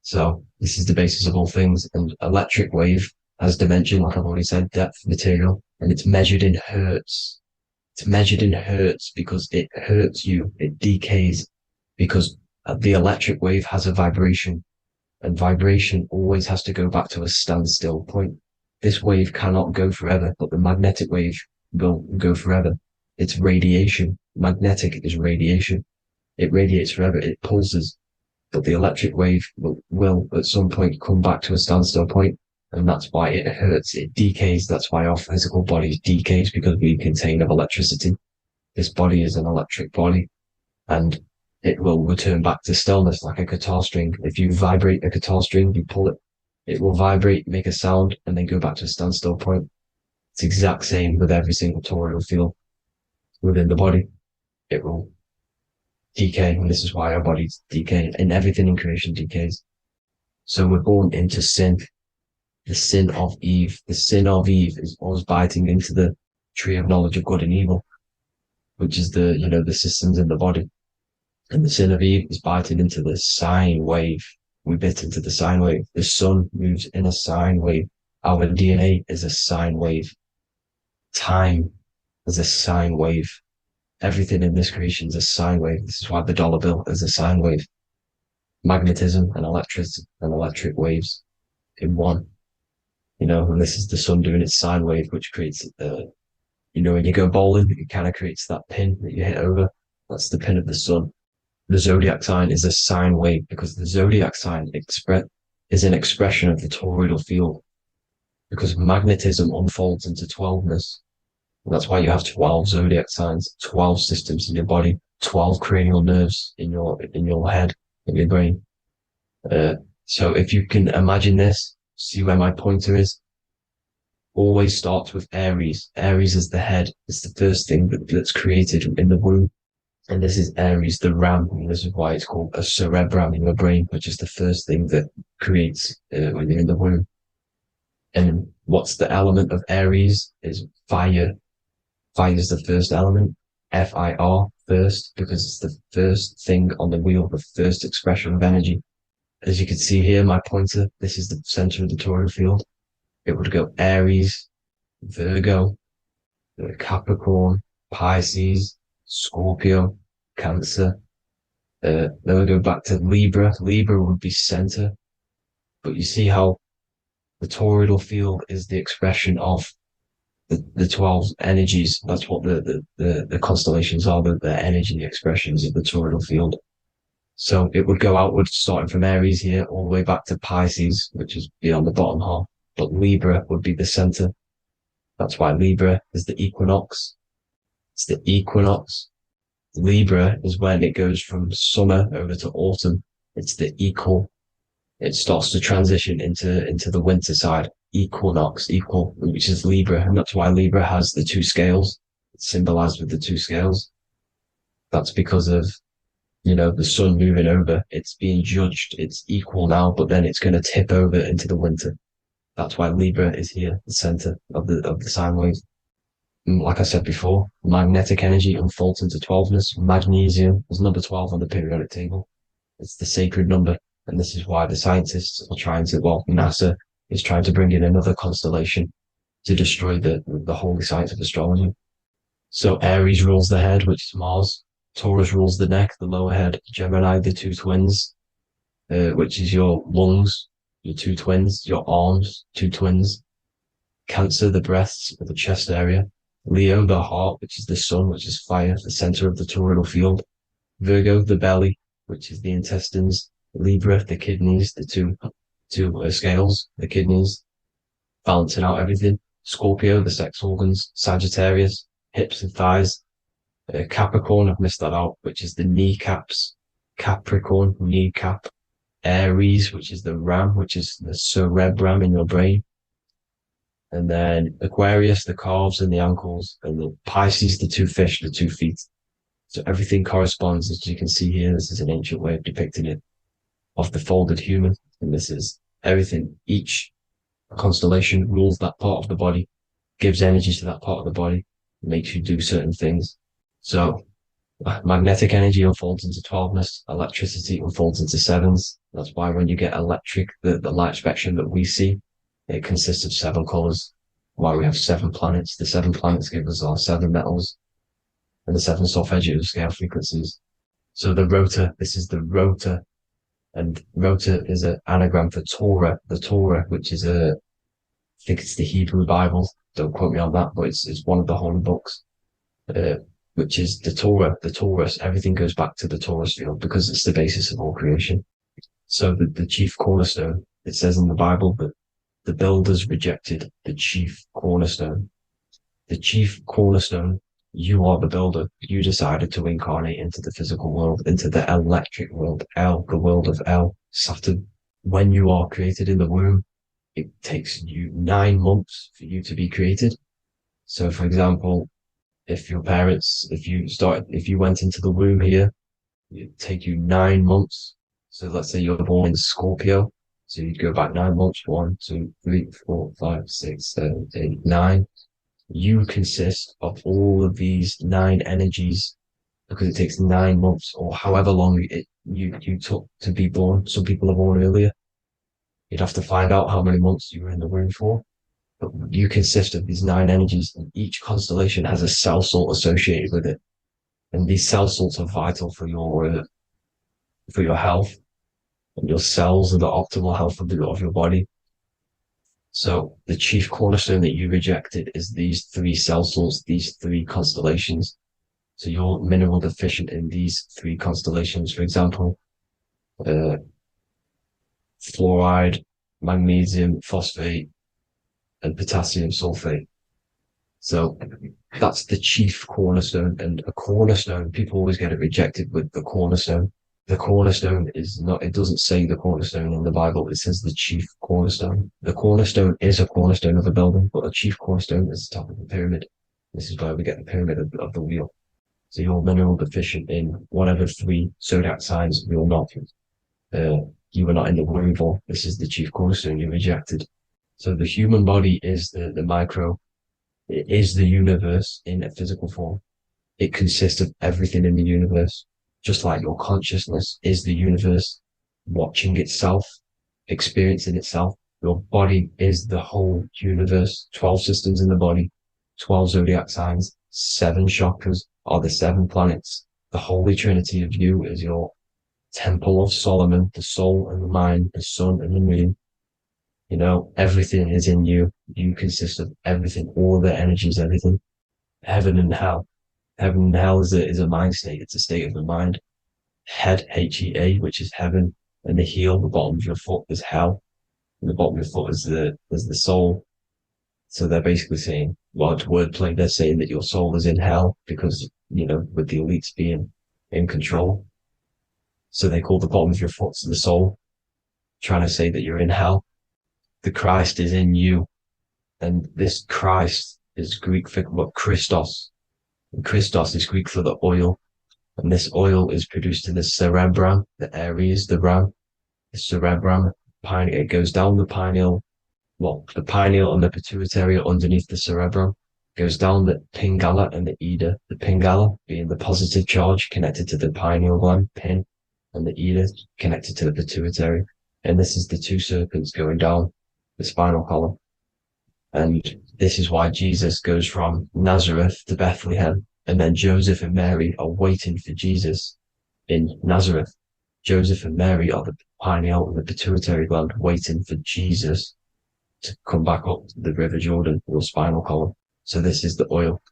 So this is the basis of all things. And electric wave has dimension, like I've already said, depth, material, and it's measured in hertz. It's measured in hertz because it hurts you. It decays because the electric wave has a vibration, and vibration always has to go back to a standstill point. This wave cannot go forever, but the magnetic wave will go forever. It's radiation. Magnetic is radiation. It radiates forever. It pulses, but the electric wave will at some point come back to a standstill point. And that's why it hurts, it decays. That's why our physical body decays, because we contain of electricity. This body is an electric body, and it will return back to stillness like a guitar string. If you vibrate a guitar string, you pull it, it will vibrate, make a sound, and then go back to a standstill point. It's the exact same with every single toroidal field within the body. It will decay, and this is why our bodies decay, and everything in creation decays. So we're born into sin. The sin of Eve. The sin of Eve is us biting into the tree of knowledge of good and evil, which is the systems in the body. And the sin of Eve is biting into the sine wave. We bit into the sine wave. The sun moves in a sine wave. Our DNA is a sine wave. Time is a sine wave. Everything in this creation is a sine wave. This is why the dollar bill is a sine wave. Magnetism and electric waves in one. And this is the sun doing its sine wave, which creates, when you go bowling, it kind of creates that pin that you hit over. That's the pin of the sun. The zodiac sign is a sine wave because the zodiac sign is an expression of the toroidal field, because magnetism unfolds into 12ness. And that's why you have 12 zodiac signs, 12 systems in your body, 12 cranial nerves in your head, in your brain. So if you can imagine this, see where my pointer is. Always starts with Aries. Aries is the head. It's the first thing that's created in the womb. And this is Aries, the ram. And this is why it's called a cerebrum in your brain, which is the first thing that creates when you're in the womb. And what's the element of Aries is fire. Fire is the first element. Fire, first, because it's the first thing on the wheel, the first expression of energy. As you can see here, my pointer, this is the center of the toroidal field. It would go Aries, Virgo, Capricorn, Pisces, Scorpio, Cancer, Then we go back to Libra. Libra would be center, but you see how the toroidal field is the expression of the 12 energies. That's what the constellations are, the energy expressions of the toroidal field. So it would go outwards, starting from Aries here, all the way back to Pisces, which is beyond the bottom half. But Libra would be the center. That's why Libra is the equinox. It's the equinox. Libra is when it goes from summer over to autumn. It's the equal. It starts to transition into the winter side. Equinox, equal, which is Libra. And that's why Libra has the two scales. It's symbolized with the two scales. That's because of, the sun moving over. It's being judged. It's equal now, but then it's going to tip over into the winter. That's why Libra is here, the center of the sine wave. And like I said before, magnetic energy unfolds into 12ness. Magnesium is number 12 on the periodic table. It's the sacred number. And this is why the scientists are trying to, NASA is trying to bring in another constellation to destroy the holy science of astrology. So Aries rules the head, which is Mars. Taurus rules the neck, the lower head. Gemini, the two twins, which is your lungs, your two twins, your arms, two twins. Cancer, the breasts, or the chest area. Leo, the heart, which is the sun, which is fire, the center of the toroidal field. Virgo, the belly, which is the intestines. Libra, the kidneys, the two scales, the kidneys, balancing out everything. Scorpio, the sex organs. Sagittarius, hips and thighs. Capricorn, I've missed that out, which is the kneecaps. Capricorn, kneecap. Aries, which is the ram, which is the cerebrum in your brain. And then Aquarius, the calves and the ankles. And the Pisces, the two fish, the 2 feet. So everything corresponds, as you can see here. This is an ancient way of depicting it, of the folded human. And this is everything. Each constellation rules that part of the body, gives energy to that part of the body, makes you do certain things. So magnetic energy unfolds into 12ness, electricity unfolds into 7s. That's why when you get electric, the light spectrum that we see, it consists of 7 colors. Why we have 7 planets. The 7 planets give us our 7 metals and the 7 solfeggio of scale frequencies. So the rotor, this is the rotor, and rotor is an anagram for Torah. The Torah, which is I think it's the Hebrew Bible. Don't quote me on that, but it's one of the holy books. Which is the Torah, the Taurus. Everything goes back to the Taurus field because it's the basis of all creation. So the chief cornerstone, it says in the Bible that the builders rejected the chief cornerstone. The chief cornerstone, you are the builder. You decided to incarnate into the physical world, into the electric world, the world of Saturn. When you are created in the womb, it takes you 9 months for you to be created. So for example, if you went into the womb here, it'd take you 9 months. So let's say you're born in Scorpio. So you'd go back 9 months, 1, 2, 3, 4, 5, 6, 7, 8, 9. You consist of all of these 9 energies because it takes 9 months or however long you took to be born. Some people are born earlier. You'd have to find out how many months you were in the womb for. But you consist of these 9 energies, and each constellation has a cell salt associated with it. And these cell salts are vital for your health, and your cells and the optimal health of your body. So the chief cornerstone that you rejected is these 3 cell salts, these 3 constellations. So you're mineral deficient in these 3 constellations. For example, fluoride, magnesium, phosphate, and potassium sulfate. So that's the chief cornerstone. And a cornerstone, people always get it rejected with the cornerstone. The cornerstone is not, it doesn't say the cornerstone in the Bible. It says the chief cornerstone. The cornerstone is a cornerstone of a building, but the chief cornerstone is the top of the pyramid. This is where we get the pyramid of the wheel. So you're mineral deficient in one of the 3 zodiac signs. You're not. You were not in the womb for. This is the chief cornerstone you rejected. So the human body is the micro. It is the universe in a physical form. It consists of everything in the universe. Just like your consciousness is the universe watching itself, experiencing itself. Your body is the whole universe. 12 systems in the body, 12 zodiac signs, 7 chakras are the 7 planets. The holy trinity of you is your temple of Solomon, the soul and the mind, the sun and the moon. You know, everything is in you. You consist of everything, all the energies, everything. Heaven and hell. Heaven and hell is a mind state. It's a state of the mind. Head, H-E-A, which is heaven, and the heel, the bottom of your foot, is hell. And the bottom of your foot is the soul. So they're basically saying, well, it's wordplay. They're saying that your soul is in hell because, you know, with the elites being in control. So they call the bottom of your foot the soul, trying to say that you're in hell. The Christ is in you. And this Christ is Greek for what? Christos. And Christos is Greek for the oil. And this oil is produced in the cerebrum, the Aries, the ram, the cerebrum. It goes down the pineal. Well, the pineal and the pituitary are underneath the cerebrum. Goes down the pingala and the ida. The pingala being the positive charge connected to the pineal gland, pin, and the ida connected to the pituitary. And this is the two serpents going down the spinal column. And this is why Jesus goes from Nazareth to Bethlehem, and then Joseph and Mary are waiting for Jesus in Nazareth. Joseph and Mary are the pineal and the pituitary gland waiting for Jesus to come back up the River Jordan, or spinal column. So this is the oil.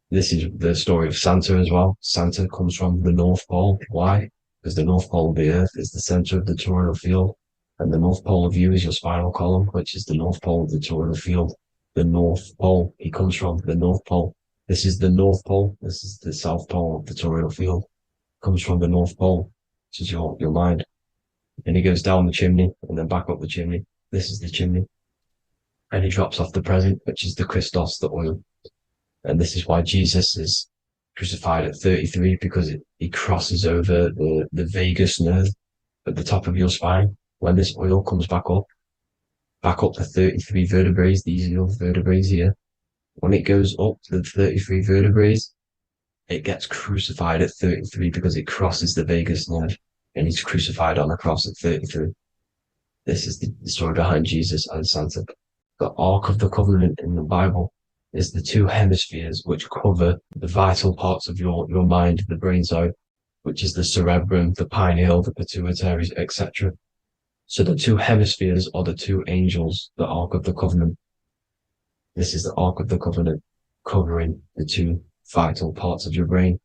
This is the story of Santa as well. Santa comes from the North Pole. Why? Because the North Pole of the Earth is the center of the toroidal field, and the North Pole of you is your spinal column, which is the North Pole of the toroidal field. The North Pole, he comes from the North Pole. This is the North Pole. This is the South Pole of the toroidal field. Comes from the North Pole, which is your mind. And he goes down the chimney and then back up the chimney. This is the chimney. And he drops off the present, which is the Christos, the oil. And this is why Jesus is crucified at 33, because he crosses over the vagus nerve at the top of your spine. When this oil comes back up the 33 vertebrae, these are your vertebrae here. When it goes up to the 33 vertebrae, it gets crucified at 33 because it crosses the vagus nerve, and he's crucified on a cross at 33. This is the story behind Jesus and Santa. The Ark of the Covenant in the Bible is the two hemispheres which cover the vital parts of your mind, the brain side, which is the cerebrum, the pineal, the pituitaries, etc. So the two hemispheres are the two angels, the Ark of the Covenant. This is the Ark of the Covenant covering the two vital parts of your brain.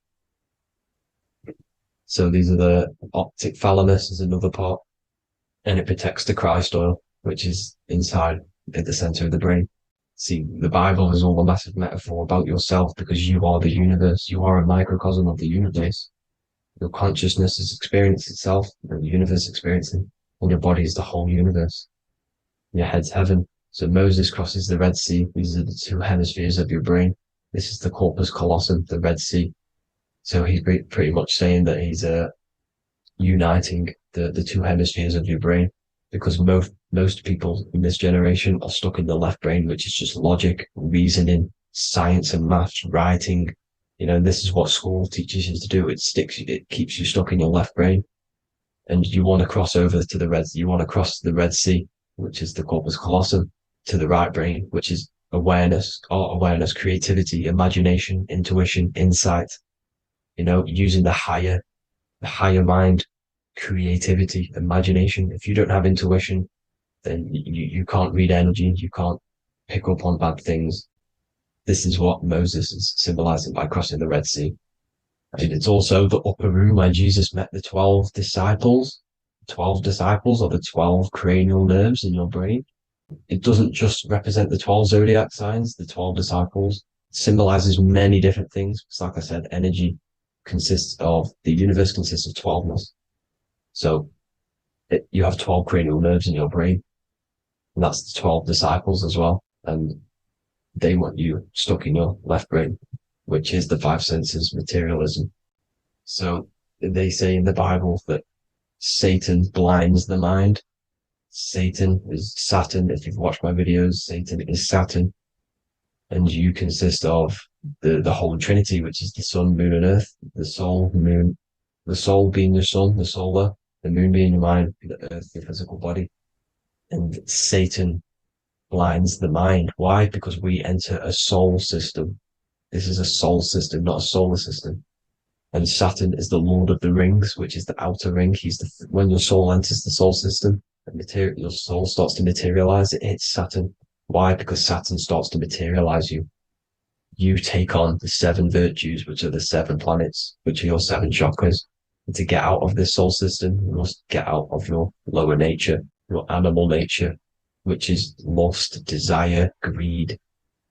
So these are the optic thalamus is another part, and it protects the Christ oil, which is inside at the center of the brain. See, the Bible is all a massive metaphor about yourself, because you are the universe. You are a microcosm of the universe. Your consciousness is experiencing itself, and the universe experiencing, and your body is the whole universe. Your head's heaven. So Moses crosses the Red Sea. These are the two hemispheres of your brain. This is the corpus callosum, the Red Sea. So he's pretty much saying that he's uniting the two hemispheres of your brain, because most people in this generation are stuck in the left brain, which is just logic, reasoning, science and maths, writing. You know, this is what school teaches you to do. It keeps you stuck in your left brain. And you want to cross over to you want to cross the Red Sea, which is the corpus callosum, to the right brain, which is awareness, art awareness, creativity, imagination, intuition, insight, you know, using the higher mind, creativity, imagination. If you don't have intuition, then you can't read energy, you can't pick up on bad things. This is what Moses is symbolizing by crossing the Red Sea. And it's also the upper room where Jesus met the 12 disciples. 12 disciples are the 12 cranial nerves in your brain. It doesn't just represent the 12 zodiac signs, the 12 disciples. It symbolizes many different things. It's like I said, energy the universe consists of 12ness. So you have 12 cranial nerves in your brain, and that's the 12 disciples as well. And they want you stuck in your left brain, which is the five senses, materialism. So they say in the Bible that Satan blinds the mind. Satan is Saturn. If you've watched my videos, Satan is Saturn. And you consist of the Holy Trinity, which is the sun, moon, and earth. The soul, moon, the soul being your sun, the solar, the moon being your mind, the earth, your physical body. And Satan blinds the mind. Why? Because we enter a soul system. This is a soul system, not a solar system. And Saturn is the Lord of the Rings, which is the outer ring. When your soul enters the soul system, your soul starts to materialize. It hits Saturn. Why? Because Saturn starts to materialize you. You take on the 7 virtues, which are the 7 planets, which are your 7 chakras. And to get out of this soul system, you must get out of your lower nature, your animal nature, which is lust, desire, greed.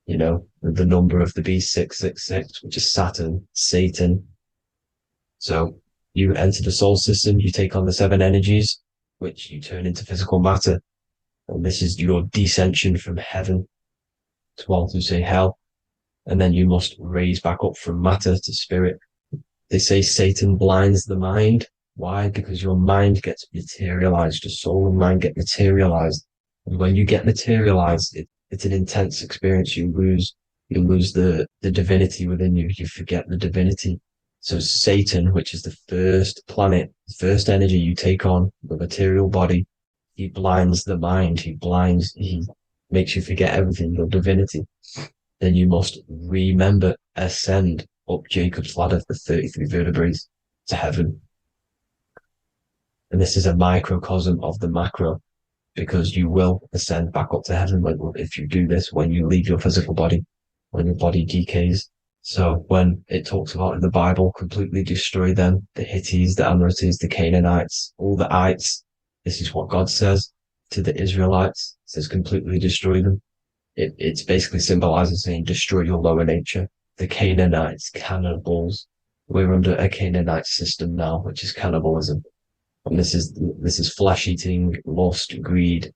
You know, the number of the beast 666, which is Saturn, Satan. So you enter the soul system, you take on the 7 energies, which you turn into physical matter. And this is your descension from heaven to all who say hell. And then you must raise back up from matter to spirit. They say Satan blinds the mind. Why? Because your mind gets materialized. Your soul and mind get materialized. And when you get materialized, it's an intense experience. You lose the divinity within you. You forget the divinity. So Satan, which is the first planet, the first energy you take on, the material body, he blinds the mind. He makes you forget everything, your divinity. Then you must remember, ascend up Jacob's ladder, the 33 vertebrae, to heaven. And this is a microcosm of the macro, because you will ascend back up to heaven if you do this, when you leave your physical body, when your body decays. So when it talks about in the Bible, completely destroy them, the Hittites, the Amorites, the Canaanites, all the ites, this is what God says to the Israelites. It says completely destroy them. It's basically symbolizing saying destroy your lower nature. The Canaanites, cannibals. We're under a Canaanite system now, which is cannibalism. And this is flesh eating, lust, greed,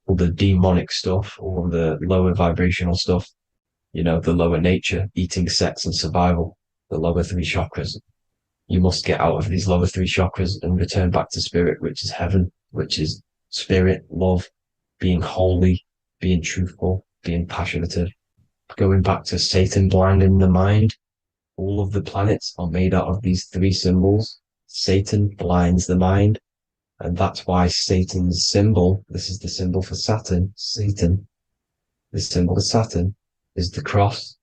all the demonic stuff, all the lower vibrational stuff, you know, the lower nature, eating, sex, and survival, the lower 3 chakras. You must get out of these lower 3 chakras and return back to spirit, which is heaven, which is spirit, love, being holy, being truthful, being passionate. Going back to Satan blinding the mind, all of the planets are made out of these 3 symbols. Satan blinds the mind, and that's why Satan's symbol, this is the symbol for Saturn, Satan, the symbol for Saturn is the cross,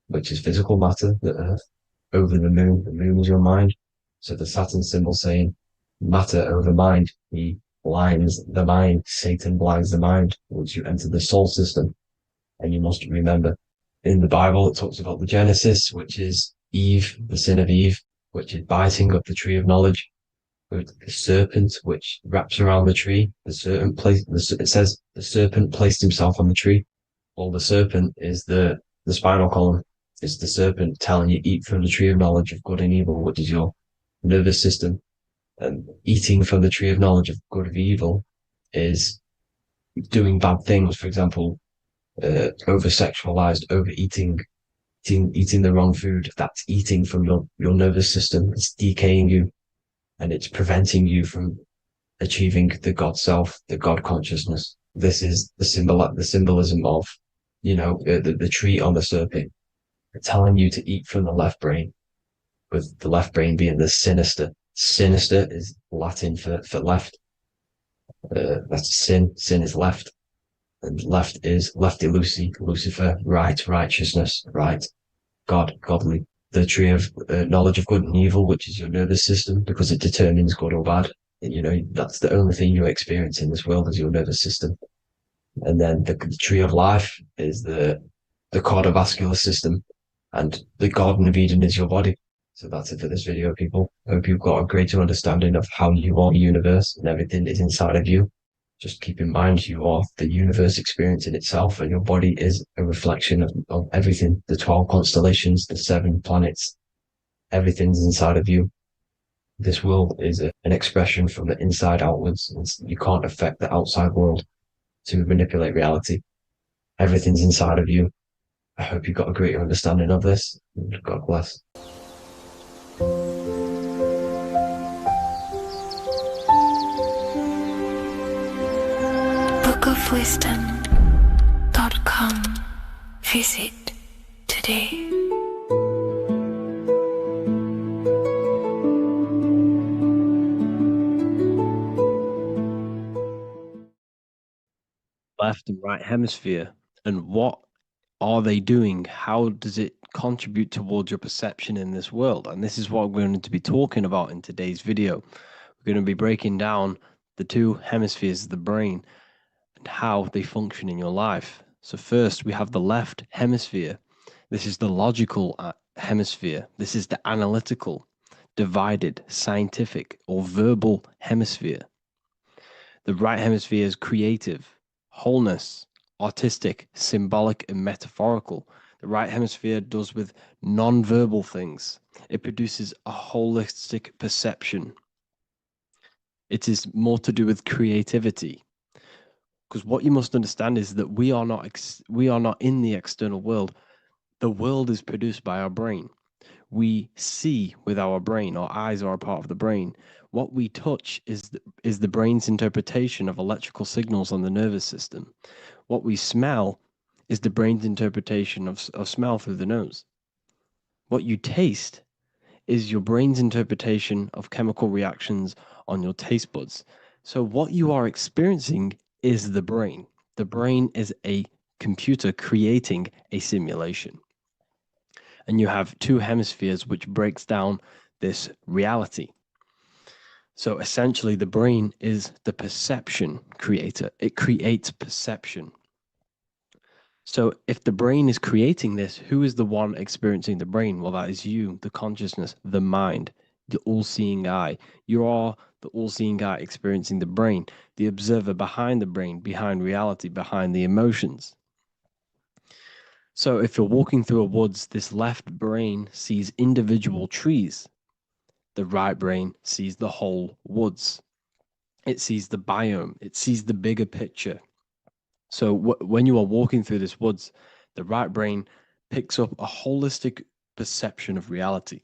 which is physical matter, the earth, over the moon is your mind. So the Saturn symbol saying matter over mind, he blinds the mind, Satan blinds the mind once you enter the soul system. And you must remember, in the Bible, it talks about the Genesis, which is Eve, the sin of Eve, which is biting of the tree of knowledge, with the serpent, which wraps around the tree. It says the serpent placed himself on the tree. Well, the serpent is the spinal column. It's the serpent telling you eat from the tree of knowledge of good and evil, which is your nervous system. And eating from the tree of knowledge of good and evil is doing bad things. For example, over-sexualized, overeating, eating the wrong food. That's eating from your nervous system. It's decaying you, and it's preventing you from achieving the God self, the God consciousness. This is the symbolism of, you know, the tree on the serpent, telling you to eat from the left brain, with the left brain being the sinister. Sinister is Latin for left. That's sin. Sin is left. And left is lefty Lucy, Lucifer, right, righteousness, right, God, godly. The tree of knowledge of good and evil, which is your nervous system, because it determines good or bad. And, you know, that's the only thing you experience in this world is your nervous system. And then the tree of life is the cardiovascular system, and the Garden of Eden is your body. So that's it for this video, people. I hope you've got a greater understanding of how you are the universe and everything is inside of you. Just keep in mind you are the universe experience in itself, and your body is a reflection of everything. The 12 constellations, the 7 planets, everything's inside of you. This world is an expression from the inside outwards. You can't affect the outside world to manipulate reality. Everything's inside of you. I hope you got a greater understanding of this. God bless. bookofwisdom.com. Visit today. Left and right hemisphere, and what are they doing? How does it contribute towards your perception in this world? And this is what we're going to be talking about in today's video. We're going to be breaking down the two hemispheres of the brain and how they function in your life. So first, we have the left hemisphere. This is the logical hemisphere. This is the analytical, divided, scientific, or verbal hemisphere. The right hemisphere is creative, wholeness, artistic, symbolic, and metaphorical. The right hemisphere does with non-verbal things. It produces a holistic perception. It is more to do with creativity. Because what you must understand is that we are not in the external world. The world is produced by our brain. We see with our brain. Our eyes are a part of the brain. What we touch is the brain's interpretation of electrical signals on the nervous system. What we smell is the brain's interpretation of smell through the nose. What you taste is your brain's interpretation of chemical reactions on your taste buds. So what you are experiencing is the brain. The brain is a computer creating a simulation. And you have two hemispheres which breaks down this reality. So essentially the brain is the perception creator. It creates perception. So if the brain is creating this, who is the one experiencing the brain? Well, that is you, the consciousness, the mind, the all-seeing eye. You are the all-seeing eye experiencing the brain, the observer behind the brain, behind reality, behind the emotions. So if you're walking through a woods, this left brain sees individual trees. The right brain sees the whole woods. It sees the biome. It sees the bigger picture. So when you are walking through this woods, the right brain picks up a holistic perception of reality.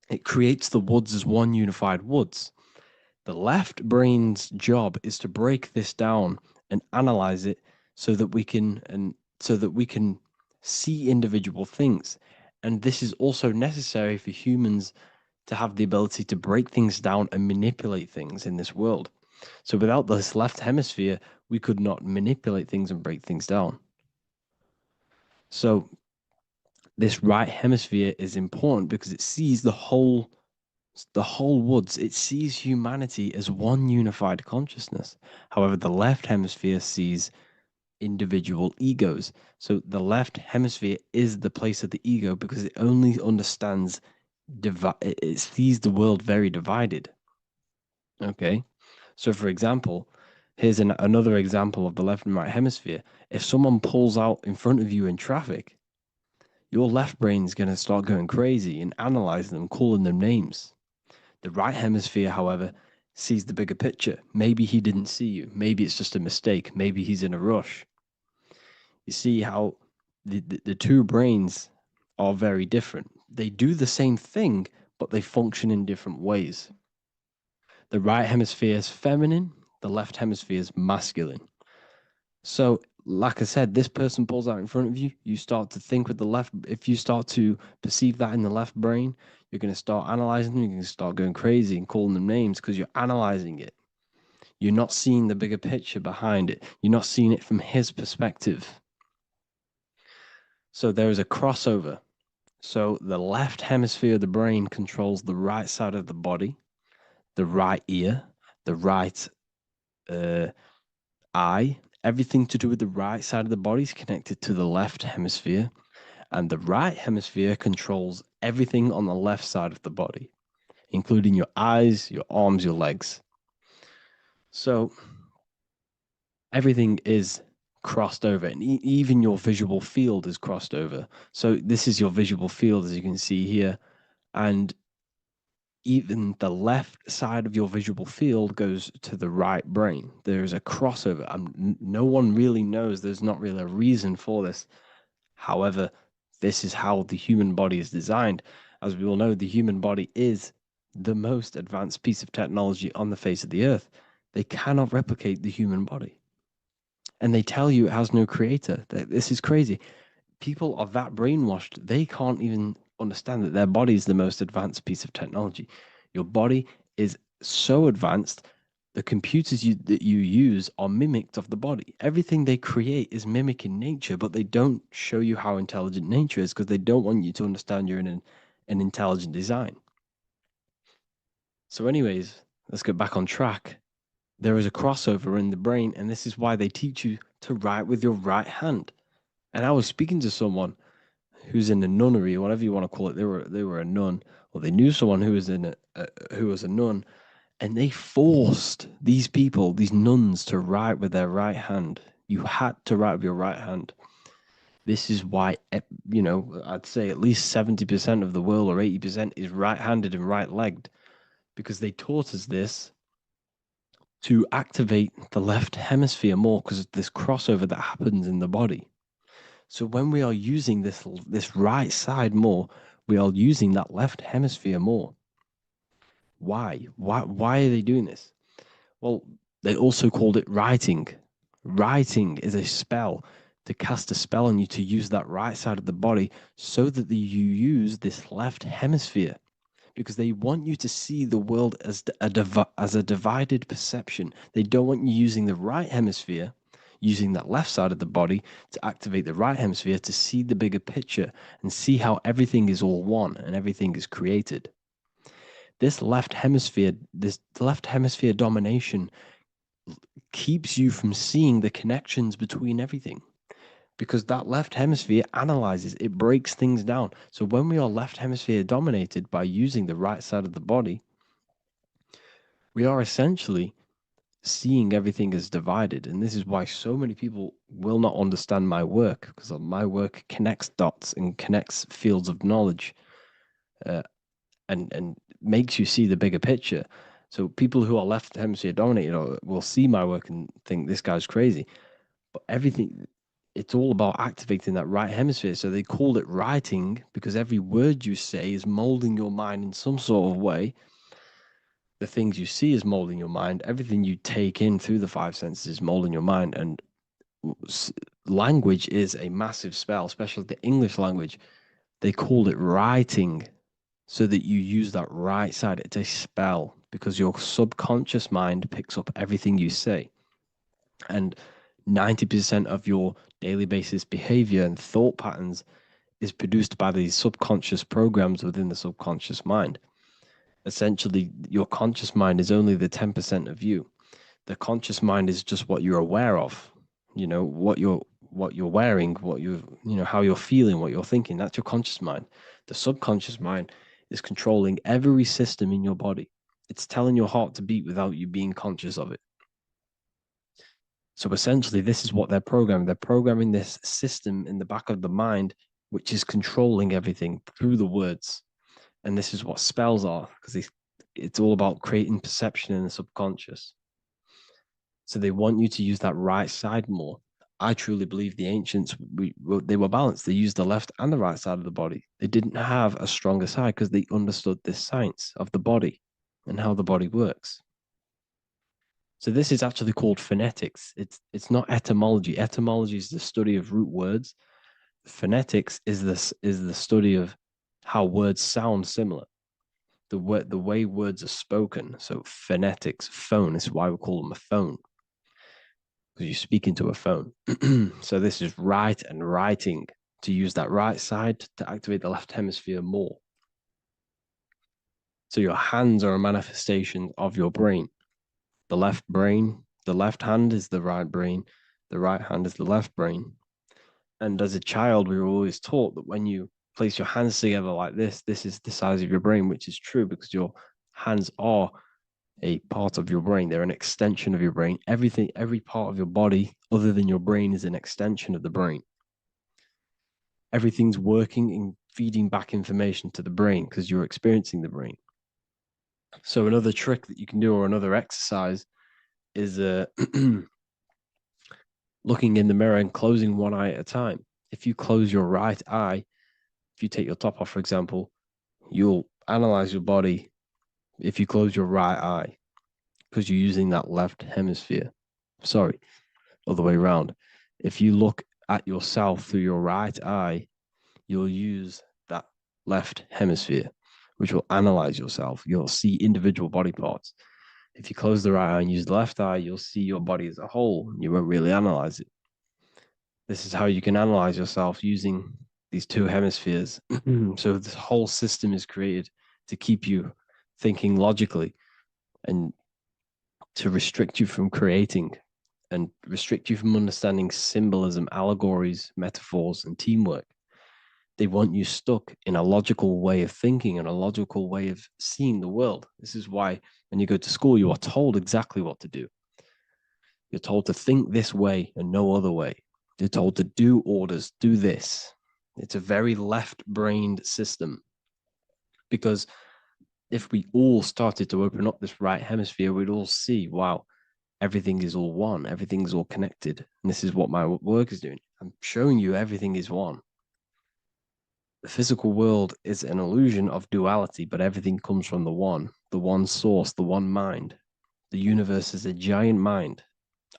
It creates the woods as one unified woods. The left brain's job is to break this down and analyze it so that we can see individual things. And this is also necessary for humans to have the ability to break things down and manipulate things in this world. So without this left hemisphere, we could not manipulate things and break things down. So this right hemisphere is important because it sees the whole woods. It sees humanity as one unified consciousness. However, the left hemisphere sees individual egos. So the left hemisphere is the place of the ego because it only understands, it sees the world very divided. Okay, so for example, here's another example of the left and right hemisphere. If someone pulls out in front of you in traffic, your left brain's going to start going crazy and analyzing them, calling them names. The right hemisphere, however, sees the bigger picture. Maybe he didn't see you. Maybe it's just a mistake. Maybe he's in a rush. You see how the two brains are very different. They do the same thing, but they function in different ways. The right hemisphere is feminine. The left hemisphere is masculine. So, like I said, this person pulls out in front of you. You start to think with the left. If you start to perceive that in the left brain, you're going to start analyzing them. You're going to start going crazy and calling them names because you're analyzing it. You're not seeing the bigger picture behind it. You're not seeing it from his perspective. So there is a crossover. So the left hemisphere of the brain controls the right side of the body, the right ear, the right eye. Everything to do with the right side of the body is connected to the left hemisphere. And the right hemisphere controls everything on the left side of the body, including your eyes, your arms, your legs. So everything is crossed over, and even your visual field is crossed over. So this is your visual field, as you can see here. And even the left side of your visual field goes to the right brain. There's a crossover. No one really knows. There's not really a reason for this. However, this is how the human body is designed. As we all know, the human body is the most advanced piece of technology on the face of the earth. They cannot replicate the human body. And they tell you it has no creator. This is crazy. People are that brainwashed, they can't even understand that their body is the most advanced piece of technology. Your body is so advanced, The computers that you use are mimicked of the body. Everything they create is mimicking nature, but they don't show you how intelligent nature is because they don't want you to understand you're in an intelligent design. So anyways, let's get back on track. There is a crossover in the brain, and this is why they teach you to write with your right hand. And I was speaking to someone who's in a nunnery, or whatever you want to call it. They were a nun, or they knew someone who was who was a nun, and they forced these people, these nuns, to write with their right hand. You had to write with your right hand. This is why, I'd say at least 70% of the world, or 80%, is right-handed and right-legged, because they taught us this to activate the left hemisphere more, because of this crossover that happens in the body. So when we are using this right side more, we are using that left hemisphere more. Why? Why are they doing this? Well, they also called it writing. Writing is a spell, to cast a spell on you to use that right side of the body so that you use this left hemisphere, because they want you to see the world as a divided perception. They don't want you using the right hemisphere, using that left side of the body to activate the right hemisphere to see the bigger picture and see how everything is all one and everything is created. This left hemisphere domination keeps you from seeing the connections between everything, because that left hemisphere analyzes, it breaks things down. So when we are left hemisphere dominated by using the right side of the body, we are essentially seeing everything as divided. And this is why so many people will not understand my work, because my work connects dots and connects fields of knowledge, and makes you see the bigger picture. So people who are left hemisphere dominated will see my work and think this guy's crazy. But everything, it's all about activating that right hemisphere. So they call it writing because every word you say is molding your mind in some sort of way. The things you see is molding your mind. Everything you take in through the five senses is molding your mind. And language is a massive spell, especially the English language. They call it writing so that you use that right side. It's a spell because your subconscious mind picks up everything you say. And 90% of your daily basis behavior and thought patterns is produced by these subconscious programs within the subconscious mind. Essentially, your conscious mind is only the 10% of you. The conscious mind is just what you're aware of, what you're wearing, how you're feeling, what you're thinking. That's your conscious mind. The subconscious mind is controlling every system in your body. It's telling your heart to beat without you being conscious of it. So essentially, this is what they're programming. They're programming this system in the back of the mind, which is controlling everything through the words. And this is what spells are, because it's all about creating perception in the subconscious. So they want you to use that right side more. I truly believe the ancients, they were balanced. They used the left and the right side of the body. They didn't have a stronger side because they understood this science of the body and how the body works. So this is actually called phonetics. It's not etymology. Etymology is the study of root words. Phonetics is the study of how words sound similar. The way words are spoken. So phonetics, phone, is why we call them a phone, because you speak into a phone. So this is write and writing, to use that right side to activate the left hemisphere more. So your hands are a manifestation of your brain. The left hand is the right brain, the right hand is the left brain. And as a child, we were always taught that when you place your hands together like this is the size of your brain, which is true because your hands are a part of your brain. They're an extension of your brain. Every part of your body other than your brain is an extension of the brain. Everything's working and feeding back information to the brain because you're experiencing the brain. So another trick that you can do, or another exercise, is looking in the mirror and closing one eye at a time. If you close your right eye, if you take your top off, for example, you'll analyze your body if you close your right eye, because you're using that left hemisphere. Sorry, other way around. If you look at yourself through your right eye, you'll use that left hemisphere, which will analyze yourself. You'll see individual body parts. If you close the right eye and use the left eye, you'll see your body as a whole. You won't really analyze it. This is how you can analyze yourself using these two hemispheres. So this whole system is created to keep you thinking logically and to restrict you from creating and restrict you from understanding symbolism, allegories, metaphors, and teamwork. They want you stuck in a logical way of thinking and a logical way of seeing the world. This is why when you go to school, you are told exactly what to do. You're told to think this way and no other way. You're told to do orders, do this. It's a very left-brained system, because if we all started to open up this right hemisphere, we'd all see, wow, everything is all one, everything's all connected. And this is what my work is doing. I'm showing you everything is one. The physical world is an illusion of duality, but everything comes from the one source, the one mind. The universe is a giant mind.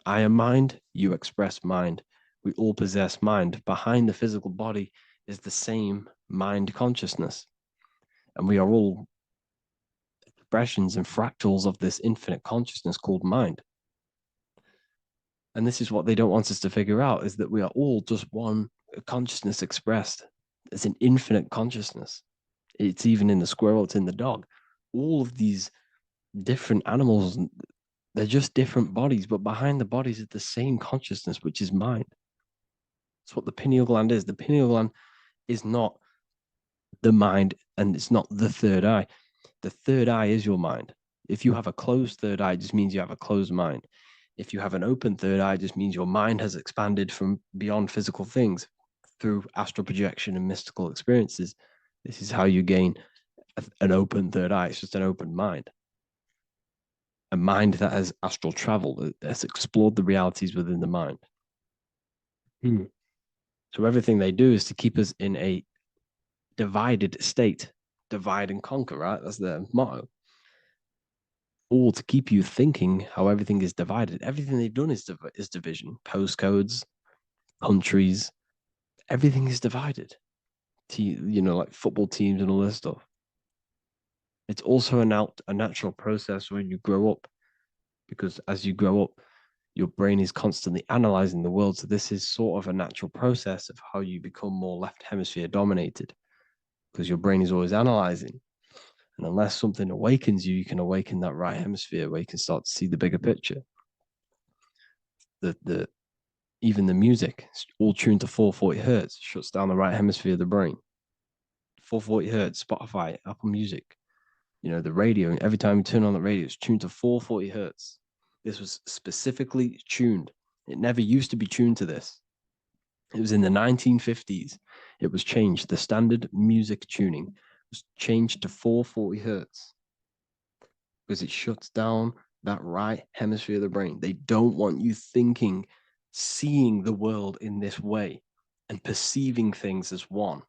I am mind, you express mind. We all possess mind. Behind the physical body is the same mind consciousness. And we are all expressions and fractals of this infinite consciousness called mind. And this is what they don't want us to figure out, is that we are all just one consciousness expressed. It's an infinite consciousness. It's even in the squirrel, it's in the dog. All of these different animals, they're just different bodies, but behind the bodies is the same consciousness, which is mind. That's what the pineal gland is. The pineal gland is not the mind, and it's not the third eye. The third eye is your mind. If you have a closed third eye, it just means you have a closed mind. If you have an open third eye, it just means your mind has expanded from beyond physical things through astral projection and mystical experiences. This is how you gain an open third eye. It's just an open mind. A mind that has astral travel, that has explored the realities within the mind. So everything they do is to keep us in a divided state. Divide and conquer, right? That's their motto. All to keep you thinking how everything is divided. Everything they've done is division. Postcodes, countries, everything is divided. Like football teams and all this stuff. It's also a natural process when you grow up, because as you grow up, your brain is constantly analyzing the world. So this is sort of a natural process of how you become more left hemisphere dominated, because your brain is always analyzing. And unless something awakens you, you can awaken that right hemisphere where you can start to see the bigger picture. Even the music, it's all tuned to 440 hertz, shuts down the right hemisphere of the brain. 440 hertz, Spotify, Apple Music, the radio. Every time you turn on the radio, it's tuned to 440 hertz. This was specifically tuned. It never used to be tuned to this. It was in the 1950s. It was changed. The standard music tuning was changed to 440 hertz because it shuts down that right hemisphere of the brain. They don't want you thinking, seeing the world in this way and perceiving things as one.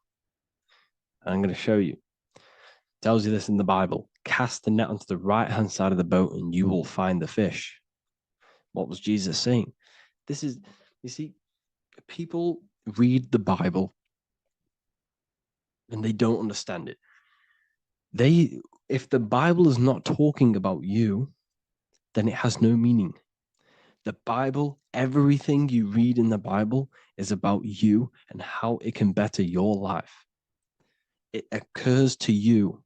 And I'm going to show you. It tells you this in the Bible. Cast the net onto the right-hand side of the boat and you will find the fish. What was Jesus saying? This is, you see, people read the Bible and they don't understand it. If the Bible is not talking about you, then it has no meaning. The Bible, everything you read in the Bible is about you and how it can better your life. It occurs to you.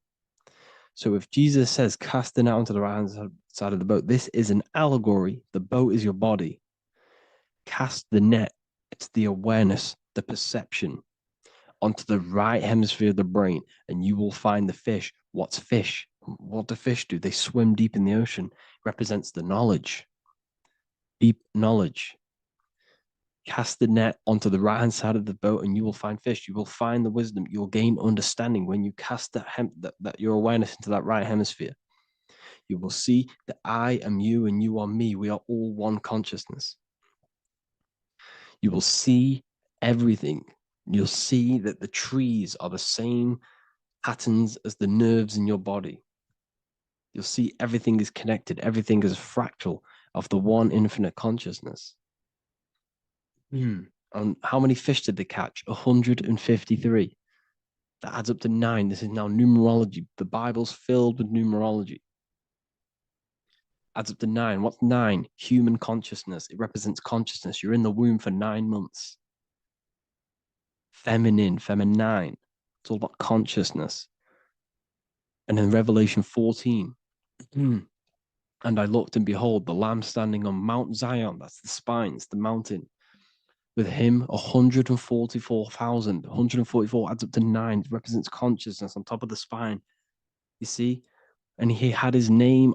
So if Jesus says, cast the net onto the right-hand side of the boat, this is an allegory. The boat is your body. Cast the net. It's the awareness, the perception onto the right hemisphere of the brain, and you will find the fish. What's fish? What do fish do? They swim deep in the ocean. It represents the knowledge. Deep knowledge. Cast the net onto the right-hand side of the boat and you will find fish. You will find the wisdom. You'll gain understanding when you cast that your awareness into that right hemisphere. You will see that I am you and you are me. We are all one consciousness. You will see everything. You'll see that the trees are the same patterns as the nerves in your body. You'll see everything is connected. Everything is a fractal of the one infinite consciousness. And how many fish did they catch? 153. That adds up to 9. This is now numerology. The Bible's filled with numerology. adds up to 9. What's 9? Human consciousness. It represents consciousness. You're in the womb for 9 months. Feminine, feminine. It's all about consciousness. And in Revelation 14, and I looked, and behold, the Lamb standing on Mount Zion. That's the spines, the mountain. With him, 144,000. 144 adds up to 9. It represents consciousness on top of the spine. You see? And he had his name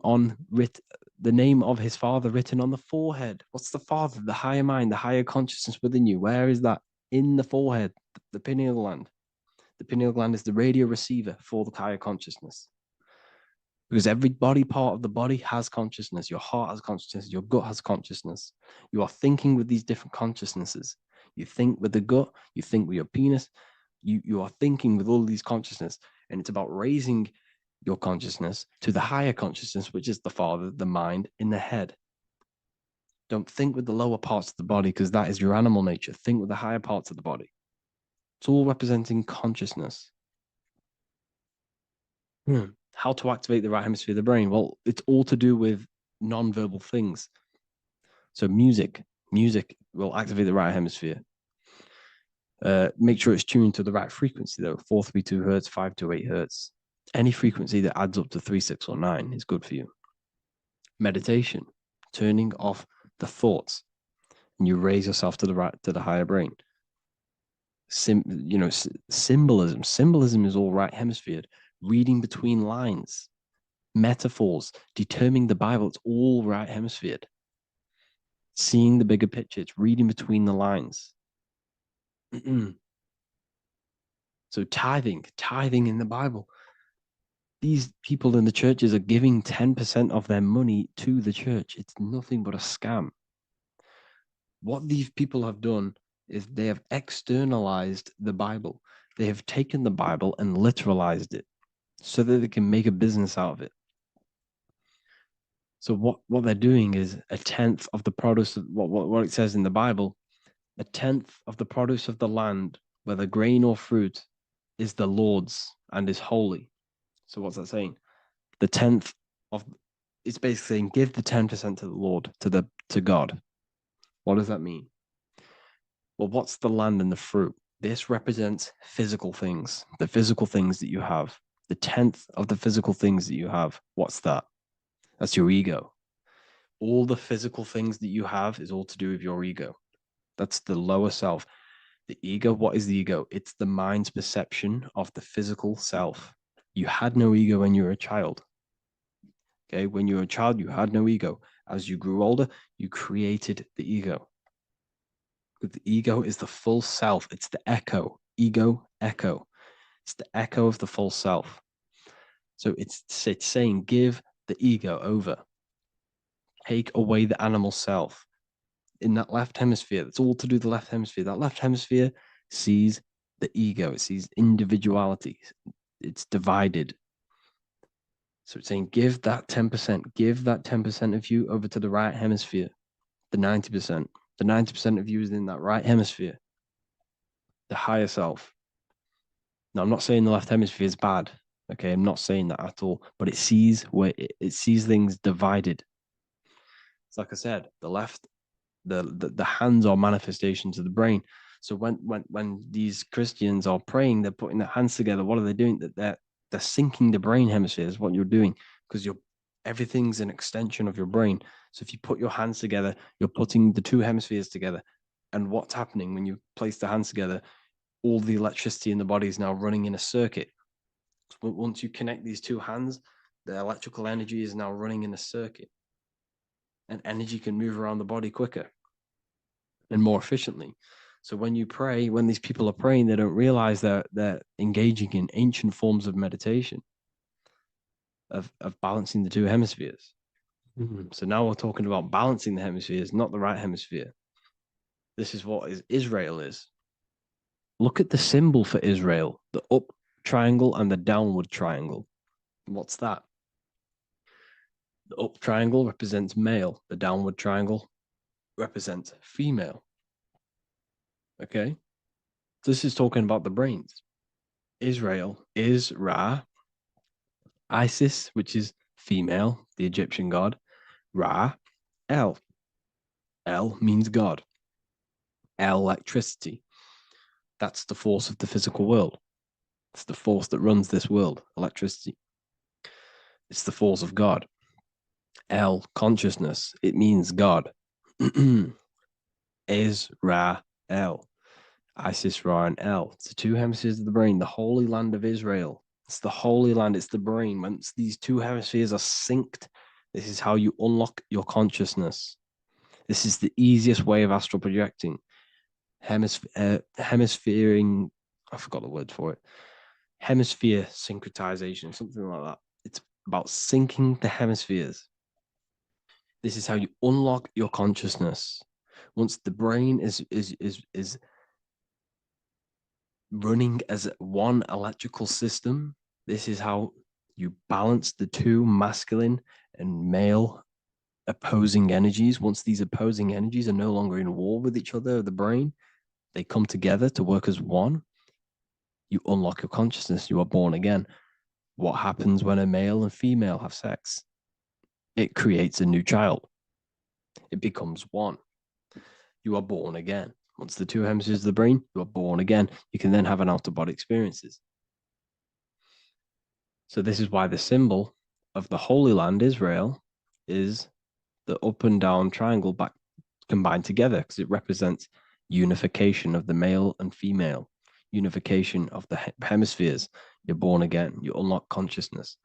the name of his father written on the forehead. What's the father? The higher mind, the higher consciousness within you. Where is that? In the forehead, the pineal gland. The pineal gland is the radio receiver for the higher consciousness. Because every body part of the body has consciousness. Your heart has consciousness. Your gut has consciousness. You are thinking with these different consciousnesses. You think with the gut. You think with your penis. You are thinking with all these consciousness. And it's about raising your consciousness to the higher consciousness, which is the father, the mind, in the head. Don't think with the lower parts of the body, because that is your animal nature. Think with the higher parts of the body. It's all representing consciousness. How to activate the right hemisphere of the brain? Well, it's all to do with non-verbal things. So music will activate the right hemisphere. Make sure it's tuned to the right frequency, though. 432 hertz, 528 hertz. Any frequency that adds up to 3, 6, or 9 is good for you. Meditation, turning off the thoughts, and you raise yourself to the higher brain. Symbolism. Symbolism is all right hemisphere. Reading between lines, metaphors, determining the Bible. It's all right hemisphere. Seeing the bigger picture. It's reading between the lines. So tithing in the Bible. These people in the churches are giving 10% of their money to the church. It's nothing but a scam. What these people have done is they have externalized the Bible. They have taken the Bible and literalized it so that they can make a business out of it. So what they're doing is a tenth of the produce of what it says in the Bible, a tenth of the produce of the land, whether grain or fruit, is the Lord's and is holy. So what's that saying? The tenth of, it's basically saying give the 10% to the Lord, to God. What does that mean? Well, what's the land and the fruit? This represents physical things, the physical things that you have. The tenth of the physical things that you have. What's that? That's your ego. All the physical things that you have is all to do with your ego. That's the lower self. The ego, what is the ego? It's the mind's perception of the physical self. You had no ego when you were a child. Okay, when you were a child, you had no ego. As you grew older, you created the ego. But the ego is the full self. It's the echo. Ego, echo. It's the echo of the full self. So it's saying give the ego over. Take away the animal self. In that left hemisphere, that's all to do with the left hemisphere. That left hemisphere sees the ego. It sees individuality. It's divided. So it's saying give that 10%. Give that 10% of you over to the right hemisphere. The 90%. The 90% of you is in that right hemisphere. The higher self. Now, I'm not saying the left hemisphere is bad. Okay, I'm not saying that at all. But it sees it sees things divided. It's like I said, the left, the hands are manifestations of the brain. So when these Christians are praying, they're putting their hands together. What are they doing? They're syncing the brain hemispheres. What you're doing, because everything's an extension of your brain. So if you put your hands together, you're putting the two hemispheres together. And what's happening when you place the hands together? All the electricity in the body is now running in a circuit. But once you connect these two hands, the electrical energy is now running in a circuit. And energy can move around the body quicker and more efficiently. So when you pray, when these people are praying, they don't realize that they're engaging in ancient forms of meditation, of balancing the two hemispheres. So now we're talking about balancing the hemispheres, not the right hemisphere. This is what Israel is. Look at the symbol for Israel, the up triangle and the downward triangle. What's that? The up triangle represents male. The downward triangle represents female. Okay? This is talking about the brains. Israel is Ra. Isis, which is female, the Egyptian god. Ra, El. El means God. Electricity. That's the force of the physical world. It's the force that runs this world, electricity. It's the force of God. El, consciousness. It means God. Is, Ra, El. Isis, Ra, and El. It's the two hemispheres of the brain, the holy land of Israel. It's the holy land, it's the brain. Once these two hemispheres are synced, this is how you unlock your consciousness. This is the easiest way of astral projecting. Hemisphering, I forgot the word for it. Hemisphere syncretization, something like that. It's about syncing the hemispheres. This is how you unlock your consciousness. Once the brain is running as one electrical system, this is how you balance the two masculine and male opposing energies. Once these opposing energies are no longer in war with each other, the brain, they come together to work as one. You unlock your consciousness. You are born again. What happens when a male and female have sex? It creates a new child. It becomes one. You are born again. Once the two hemispheres of the brain, you are born again. You can then have an out-of-body experiences. So this is why the symbol of the Holy Land, Israel, is the up and down triangle back combined together, because it represents unification of the male and female, unification of the hemispheres. You're born again. You unlock consciousness.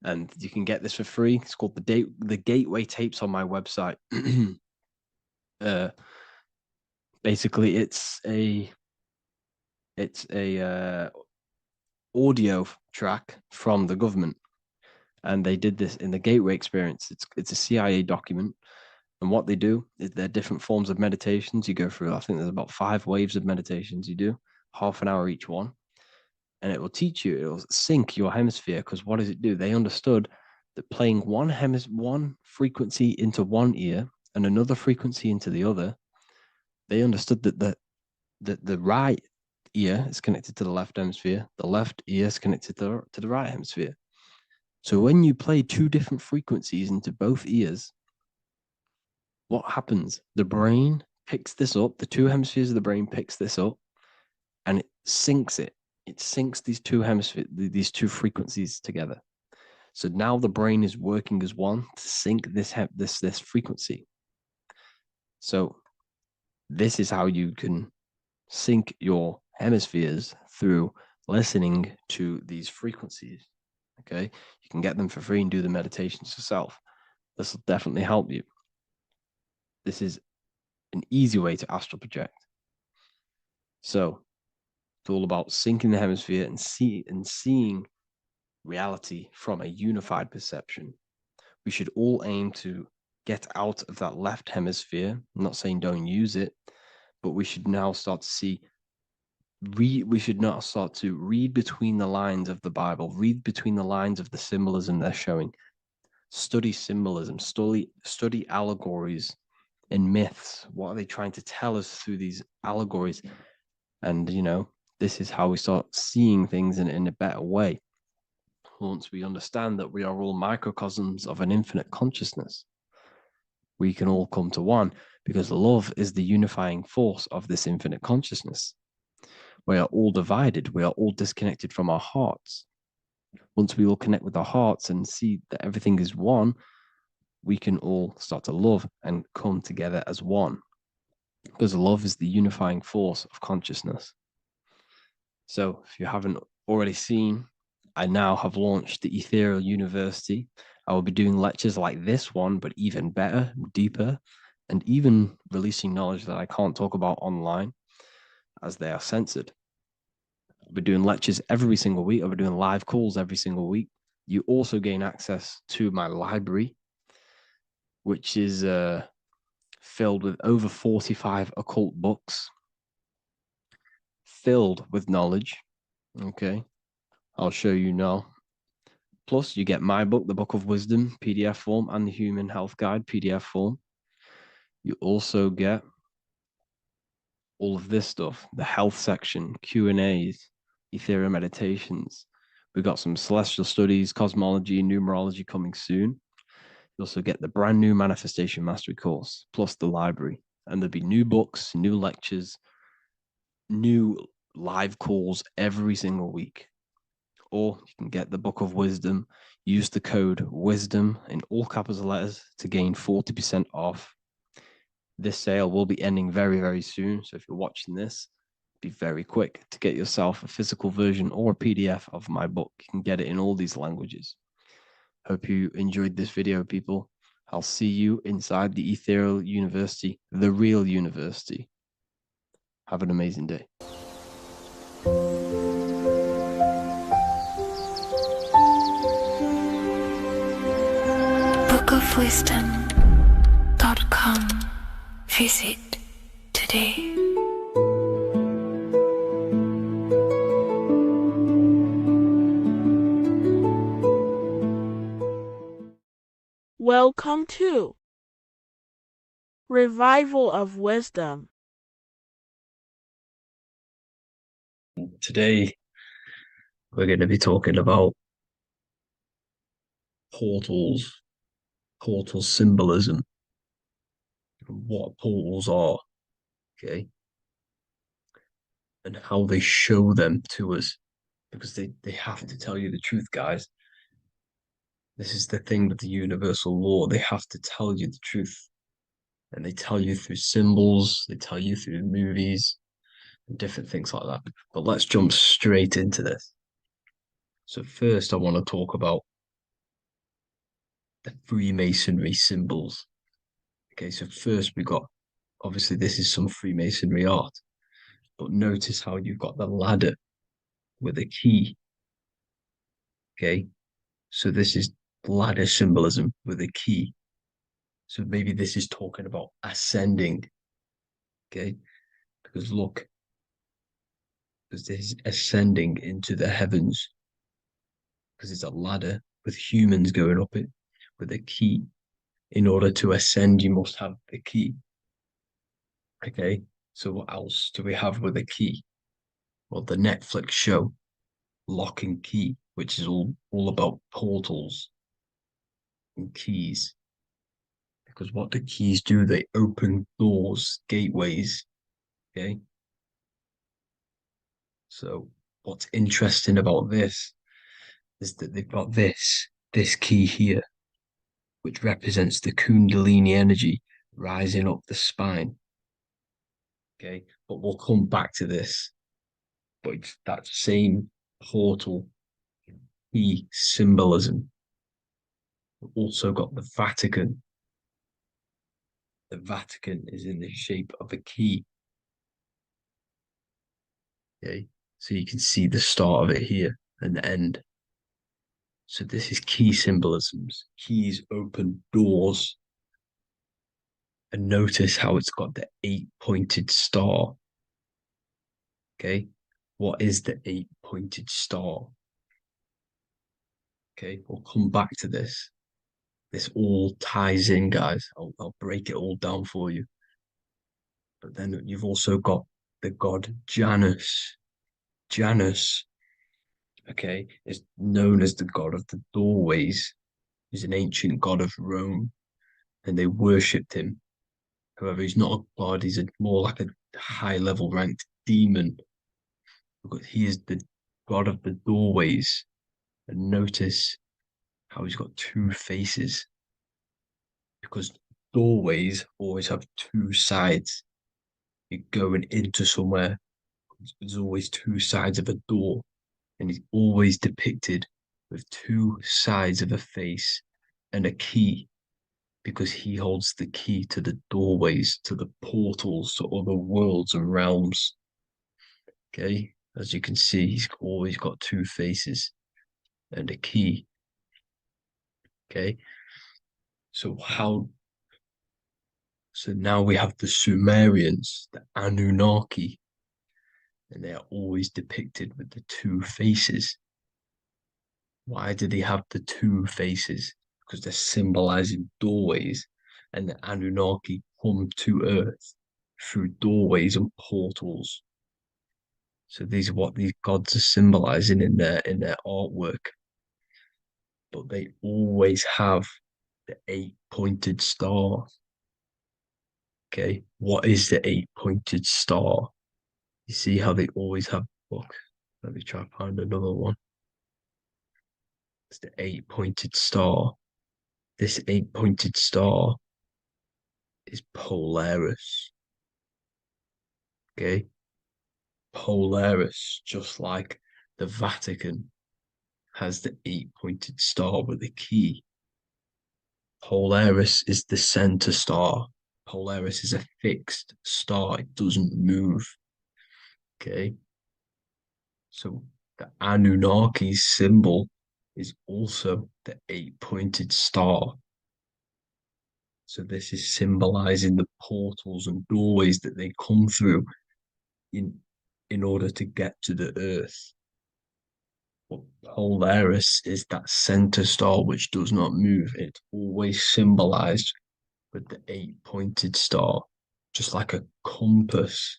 And you can get this for free. It's called the Gateway Tapes on my website. Basically, it's a audio track from the government, and they did this in the Gateway Experience. It's a CIA document, and what they do is there are different forms of meditations you go through. I think there's about 5 waves of meditations you do, half an hour each one, and it will teach you. It will sync your hemisphere, because what does it do? They understood that playing one frequency into one ear and another frequency into the other, they understood that the right ear is connected to the left hemisphere, the left ear is connected to the right hemisphere. So when you play 2 different frequencies into both ears, what happens? The brain picks this up, the 2 hemispheres of the brain picks this up, and it syncs it. It syncs these 2 hemispheres, these 2 frequencies together. So now the brain is working as one to sync this frequency. So this is how you can sync your hemispheres, through listening to these frequencies. Okay, you can get them for free and do the meditations yourself. This will definitely help you. This is an easy way to astral project. So it's all about syncing the hemisphere and seeing reality from a unified perception. We should all aim to get out of that left hemisphere. I'm not saying don't use it, but we should now start to see. We should now start to read between the lines of the Bible, read between the lines of the symbolism they're showing. Study symbolism, study allegories and myths. What are they trying to tell us through these allegories? And, this is how we start seeing things in a better way. Once we understand that we are all microcosms of an infinite consciousness, we can all come to one, because love is the unifying force of this infinite consciousness. We are all divided. We are all disconnected from our hearts. Once we all connect with our hearts and see that everything is one, we can all start to love and come together as one, because love is the unifying force of consciousness. So if you haven't already seen, I now have launched the Ethereal University. I will be doing lectures like this one, but even better, deeper, and even releasing knowledge that I can't talk about online, as they are censored. I'll be doing lectures every single week. I'll be doing live calls every single week. You also gain access to my library, which is filled with over 45 occult books, filled with knowledge. Okay, I'll show you now. Plus, you get my book, The Book of Wisdom, PDF form, and the Human Health Guide, PDF form. You also get all of this stuff, the health section, Q&As, Ethereal meditations. We've got some celestial studies, cosmology, and numerology coming soon. You also get the brand new Manifestation Mastery course, plus the library. And there'll be new books, new lectures, new live calls every single week. Or you can get the Book of Wisdom, use the code WISDOM in all capital letters to gain 40% off. This sale will be ending very, very soon. So if you're watching this, be very quick to get yourself a physical version or a PDF of my book. You can get it in all these languages. Hope you enjoyed this video, people. I'll see you inside the Ethereal University, the real university. Have an amazing day. bookofwisdom.com. Visit today. Welcome to Revival of Wisdom. Today, we're going to be talking about portals, portal symbolism, what portals are, okay, and how they show them to us, because they have to tell you the truth, guys. This is the thing with the universal law. They have to tell you the truth. And they tell you through symbols, they tell you through movies, and different things like that. But let's jump straight into this. So first, I want to talk about the Freemasonry symbols. Okay, so first we got, obviously this is some Freemasonry art, but notice how you've got the ladder with a key. Okay, so this is ladder symbolism with a key. So maybe this is talking about ascending. Okay, because look, because this is ascending into the heavens, because it's a ladder with humans going up it with a key. In order to ascend, you must have the key. Okay, so what else do we have with a key? Well, the Netflix show Lock and Key, which is all about portals and keys. Because what the keys do, they open doors, gateways. Okay, so what's interesting about this is that they've got this key here, which represents the Kundalini energy rising up the spine. Okay, but we'll come back to this. But it's that same portal key symbolism. We've also got the Vatican. The Vatican is in the shape of a key. Okay, so you can see the start of it here and the end. So this is key symbolisms. Keys open doors. And notice how it's got the 8-pointed star. Okay, what is the 8-pointed star? Okay, we'll come back to this. This all ties in, guys. I'll break it all down for you. But then you've also got the god Janus. Janus, okay, is known as the god of the doorways. He's an ancient god of Rome, and they worshipped him. However, he's not a god, he's more like a high-level ranked demon. Because he is the god of the doorways. And notice how he's got two faces. Because doorways always have two sides. You're going into somewhere, there's always two sides of a door. And he's always depicted with two sides of a face and a key, because he holds the key to the doorways, to the portals, to other worlds and realms. Okay, as you can see, he's always got two faces and a key. Okay, so now we have the Sumerians, the Anunnaki, and they are always depicted with the two faces. Why do they have the two faces? Because they're symbolizing doorways, and the Anunnaki come to Earth through doorways and portals. So these are what these gods are symbolizing in their artwork. But they always have the 8-pointed star. Okay, what is the 8-pointed star? You see how they always have, look, let me try and find another one. It's the 8-pointed star. This 8-pointed star is Polaris. Okay, Polaris, just like the Vatican has the 8-pointed star with a key. Polaris is the center star. Polaris is a fixed star. It doesn't move. Okay. So the Anunnaki symbol is also the 8-pointed star. So this is symbolizing the portals and doorways that they come through in order to get to the earth. But Polaris is that center star which does not move. It's always symbolized with the 8-pointed star, just like a compass.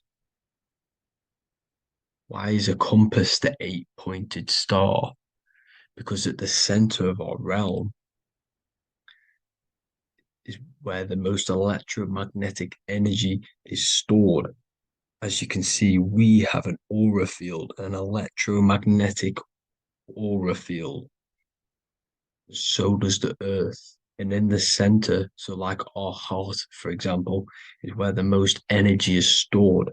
Why is a compass the 8-pointed star? Because at the center of our realm is where the most electromagnetic energy is stored. As you can see, we have an aura field, an electromagnetic aura field. So does the earth. And in the center, so like our heart, for example, is where the most energy is stored.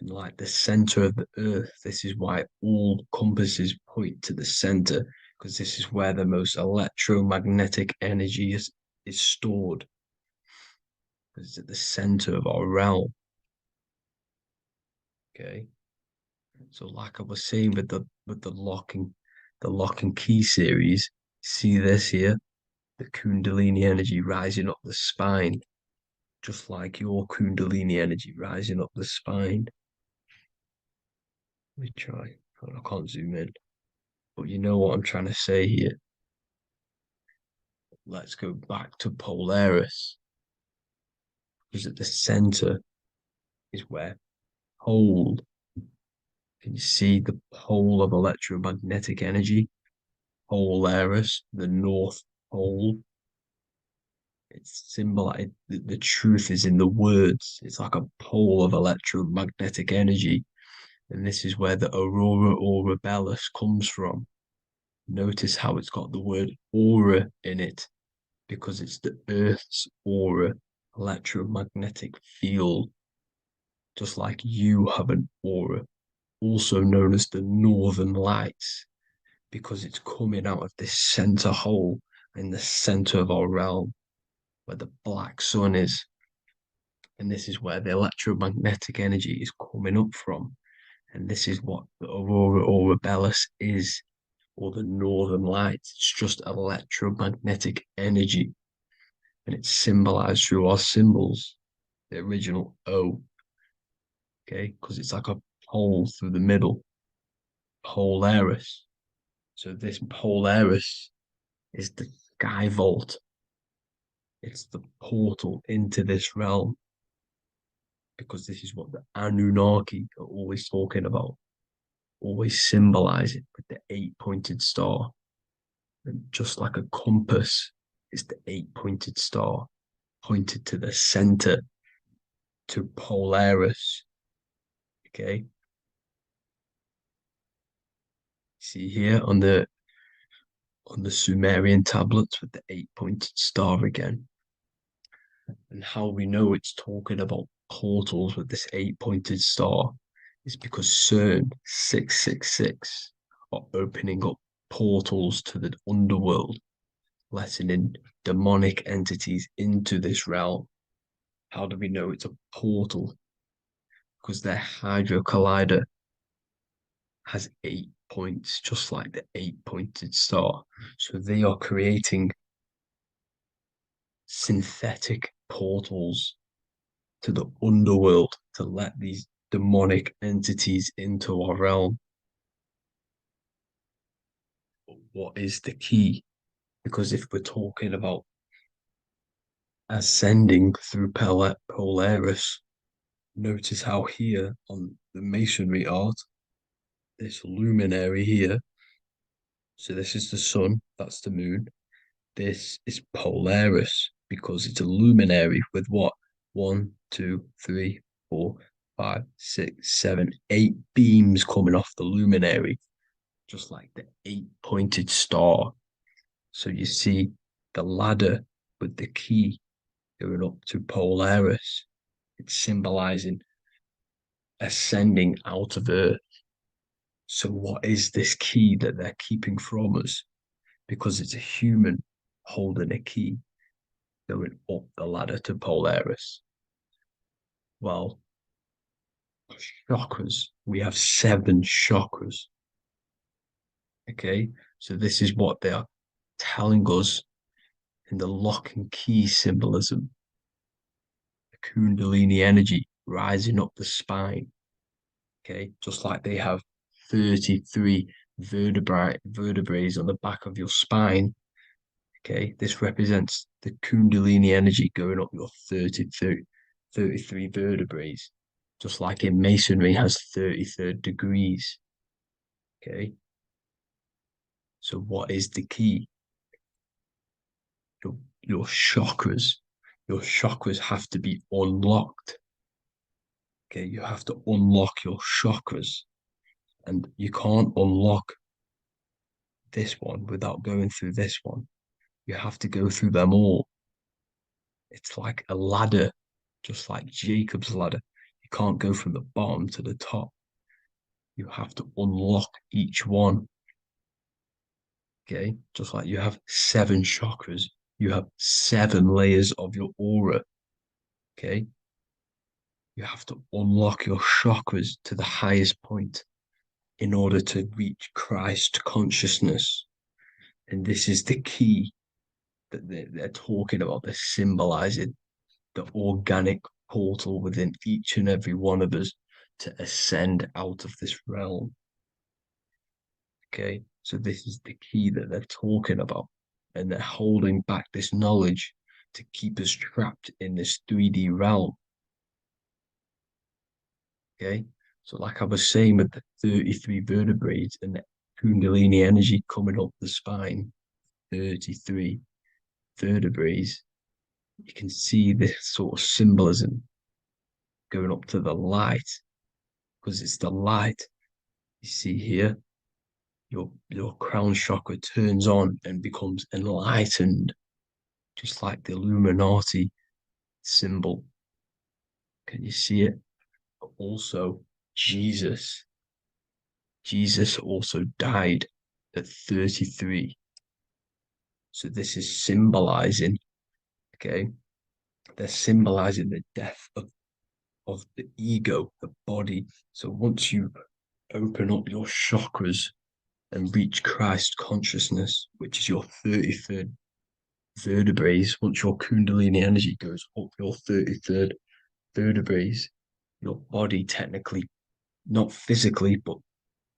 And like the center of the earth, this is why all compasses point to the center, because this is where the most electromagnetic energy is stored. Because it's at the center of our realm. Okay. So like I was saying with the lock and key series, see this here? The Kundalini energy rising up the spine, just like your Kundalini energy rising up the spine. Let me try. I can't zoom in. But you know what I'm trying to say here. Let's go back to Polaris. Because at the center is where hold. Can you see the pole of electromagnetic energy? Polaris, the North Pole. It's symbolized, the truth is in the words. It's like a pole of electromagnetic energy. And this is where the aurora borealis comes from. Notice how it's got the word aura in it, because it's the Earth's aura, electromagnetic field. Just like you have an aura, also known as the northern lights, because it's coming out of this center hole in the center of our realm, where the black sun is. And this is where the electromagnetic energy is coming up from. And this is what the aurora borealis is, or the northern lights. It's just electromagnetic energy. And it's symbolized through our symbols, the original O. Okay, because it's like a pole through the middle. Polaris. So this Polaris is the sky vault. It's the portal into this realm. Because this is what the Anunnaki are always talking about. Always symbolize it with the 8-pointed star. And just like a compass is the 8-pointed star pointed to the center, to Polaris. Okay. See here on the Sumerian tablets with the 8-pointed star again. And how we know it's talking about portals with this 8-pointed star is because CERN 666 are opening up portals to the underworld, letting in demonic entities into this realm. How do we know it's a portal? Because their Hydro Collider has 8 points, just like the 8-pointed star. So they are creating synthetic portals to the underworld to let these demonic entities into our realm. But what is the key? Because if we're talking about ascending through Polaris, notice how here on the masonry art, this luminary here, so this is the sun, that's the moon, this is Polaris because it's a luminary with what? 1, 2, 3, 4, 5, 6, 7, 8 beams coming off the luminary, just like the 8-pointed star. So you see the ladder with the key going up to Polaris. It's symbolizing ascending out of Earth. So what is this key that they're keeping from us? Because it's a human holding a key going up the ladder to Polaris. Well, chakras. We have 7 chakras. Okay, so this is what they are telling us in the lock and key symbolism. The Kundalini energy rising up the spine. Okay, just like they have 33 vertebrae on the back of your spine. Okay, this represents the Kundalini energy going up your 33 vertebrae, just like in Masonry has 33rd degrees. Okay, so what is the key? Your chakras. Your chakras have to be unlocked. Okay, you have to unlock your chakras, and you can't unlock this one without going through this one. You have to go through them all. It's like a ladder, just like Jacob's ladder. You can't go from the bottom to the top. You have to unlock each one. Okay, just like you have 7 chakras, you have 7 layers of your aura. Okay, you have to unlock your chakras to the highest point in order to reach Christ consciousness. And this is the key that they're talking about. They're symbolizing the organic portal within each and every one of us to ascend out of this realm. Okay, so this is the key that they're talking about, and they're holding back this knowledge to keep us trapped in this 3D realm. Okay, so like I was saying with the 33 vertebrae and the Kundalini energy coming up the spine, 33 vertebrae, you can see this sort of symbolism going up to the light, because it's the light. You see here, your crown chakra turns on and becomes enlightened, just like the Illuminati symbol. Can you see it? But also, Jesus also died at 33. So this is symbolizing, okay, they're symbolizing the death of the ego, the body. So once you open up your chakras and reach Christ consciousness, which is your 33rd vertebrae, once your Kundalini energy goes up your 33rd vertebrae, your body technically, not physically, but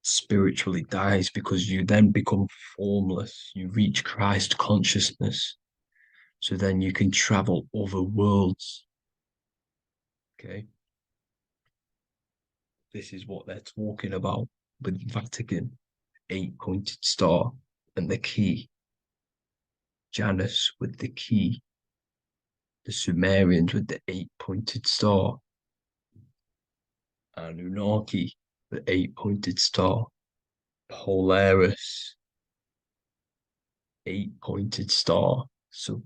spiritually dies, because you then become formless. You reach Christ consciousness. So then you can travel other worlds. Okay. This is what they're talking about with Vatican, 8-pointed star, and the key. Janus with the key. The Sumerians with the 8-pointed star. Anunnaki, the 8-pointed star. Polaris, 8-pointed star. So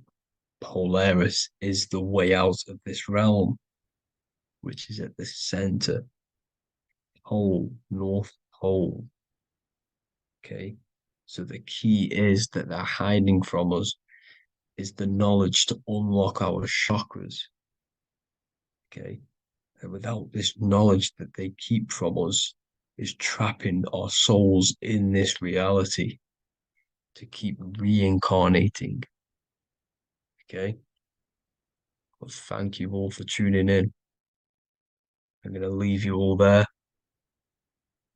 Polaris is the way out of this realm, which is at the center. Pole, North Pole. Okay, so the key is that they're hiding from us is the knowledge to unlock our chakras. Okay, and without this knowledge that they keep from us is trapping our souls in this reality to keep reincarnating. Okay, well, thank you all for tuning in. I'm going to leave you all there.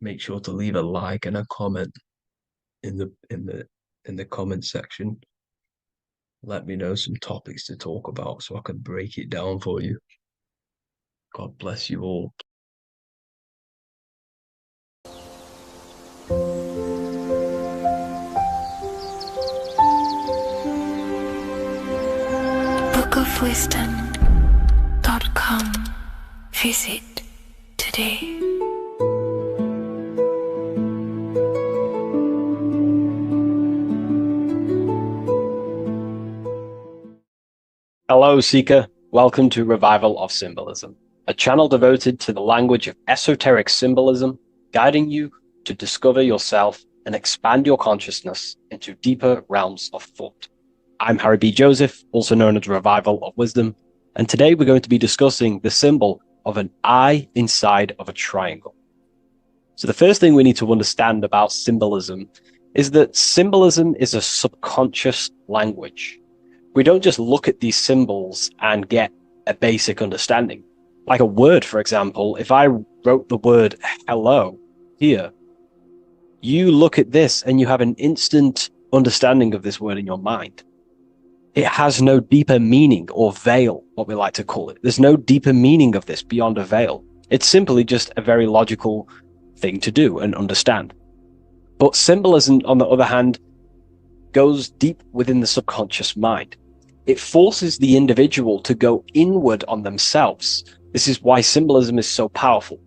Make sure to leave a like and a comment in the comment section. Let me know some topics to talk about so I can break it down for you. God bless you all. worldofwisdom.com. Visit today. Hello, Seeker. Welcome to Revival of Symbolism, a channel devoted to the language of esoteric symbolism, guiding you to discover yourself and expand your consciousness into deeper realms of thought. I'm Harry B. Joseph, also known as Revival of Wisdom, and today we're going to be discussing the symbol of an eye inside of a triangle. So the first thing we need to understand about symbolism is that symbolism is a subconscious language. We don't just look at these symbols and get a basic understanding. Like a word, for example, if I wrote the word hello here, you look at this and you have an instant understanding of this word in your mind. It has no deeper meaning, or veil, what we like to call it. There's no deeper meaning of this beyond a veil. It's simply just a very logical thing to do and understand. But symbolism, on the other hand, goes deep within the subconscious mind. It forces the individual to go inward on themselves. This is why symbolism is so powerful.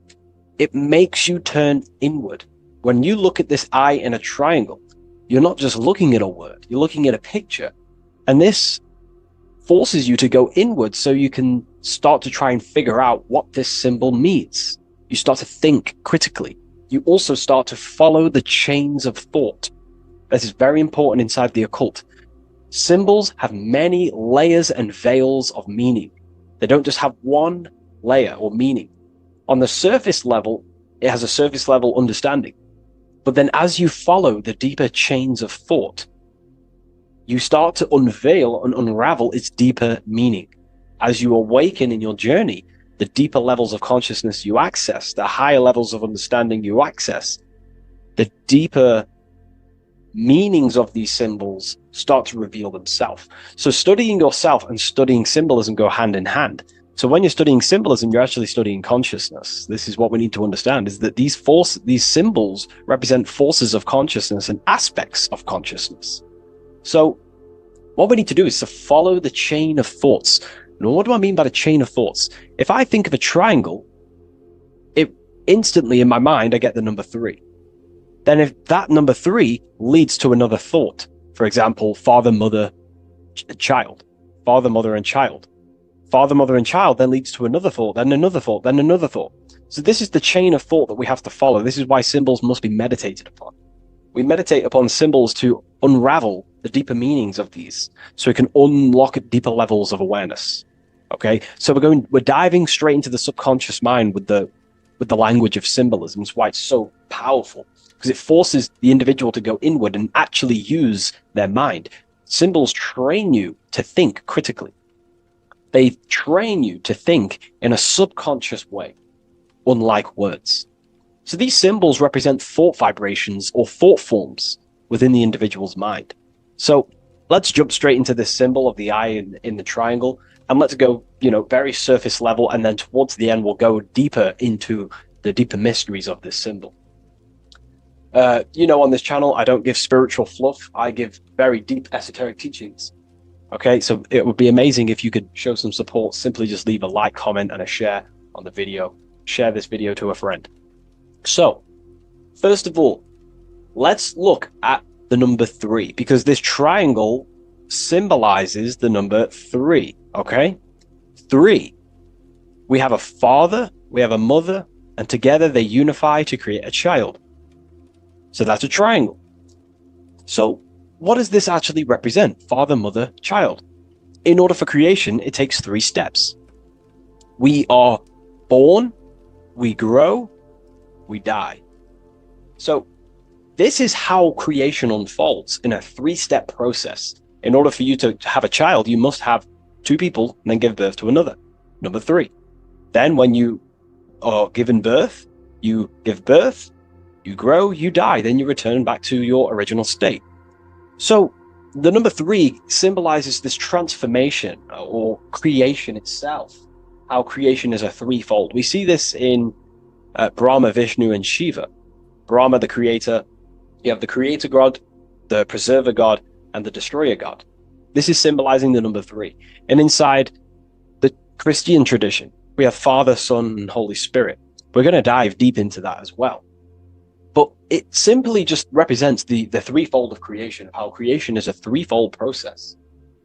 It makes you turn inward. When you look at this eye in a triangle, you're not just looking at a word, you're looking at a picture. And this forces you to go inward so you can start to try and figure out what this symbol means. You start to think critically. You also start to follow the chains of thought. This is very important inside the occult. Symbols have many layers and veils of meaning. They don't just have one layer or meaning. On the surface level, it has a surface level understanding. But then as you follow the deeper chains of thought, you start to unveil and unravel its deeper meaning. As you awaken in your journey, the deeper levels of consciousness you access, the higher levels of understanding you access, the deeper meanings of these symbols start to reveal themselves. So studying yourself and studying symbolism go hand in hand. So when you're studying symbolism, you're actually studying consciousness. This is what we need to understand, is that these symbols represent forces of consciousness and aspects of consciousness. So what we need to do is to follow the chain of thoughts. Now, what do I mean by the chain of thoughts? If I think of a triangle, it instantly in my mind, I get the number 3. Then if that number 3 leads to another thought, for example, father, mother, child, father, mother, and child. Father, mother, and child then leads to another thought, then another thought, then another thought. So this is the chain of thought that we have to follow. This is why symbols must be meditated upon. We meditate upon symbols to unravel the deeper meanings of these, so we can unlock deeper levels of awareness. Okay, so we're diving straight into the subconscious mind with the language of symbolism. That's why it's so powerful, because it forces the individual to go inward and actually use their mind. Symbols train you to think critically. They train you to think in a subconscious way, unlike words. So these symbols represent thought vibrations or thought forms within the individual's mind. So let's jump straight into this symbol of the eye in the triangle, and let's go, very surface level, and then towards the end, we'll go deeper into the deeper mysteries of this symbol. On this channel, I don't give spiritual fluff. I give very deep esoteric teachings. Okay, so it would be amazing if you could show some support. Simply just leave a like, comment, and a share on the video. Share this video to a friend. So, first of all, let's look at the number 3, because this triangle symbolizes the number 3, okay? 3. We have a father, we have a mother, and together they unify to create a child. So that's a triangle. So what does this actually represent? Father, mother, child. In order for creation, it takes 3 steps. We are born, we grow, we die. So this is how creation unfolds in a 3-step process. In order for you to have a child, you must have 2 people and then give birth to another. Number 3. Then when you are given birth, you give birth, you grow, you die, then you return back to your original state. So the number 3 symbolizes this transformation or creation itself, how creation is a 3-fold. We see this in Brahma, Vishnu, and Shiva. Brahma, the creator, you have the creator god, the preserver god, and the destroyer god. This is symbolizing the number 3. And inside Christian tradition, we have Father, Son, and Holy Spirit. We're going to dive deep into that as well. But it simply just represents the threefold of creation, how creation is a threefold process.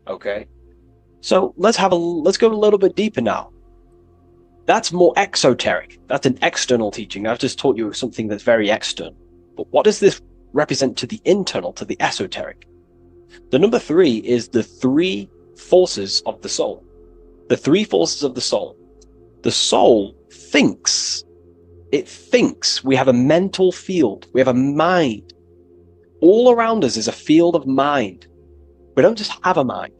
Okay? So let's go a little bit deeper now. That's more exoteric. That's an external teaching. I've just taught you something that's very external. But what does this represent to the internal, to the esoteric? The number 3 is the 3 forces of the soul. The 3 forces of the soul. The soul thinks. It thinks. We have a mental field. We have a mind. All around us is a field of mind. We don't just have a mind.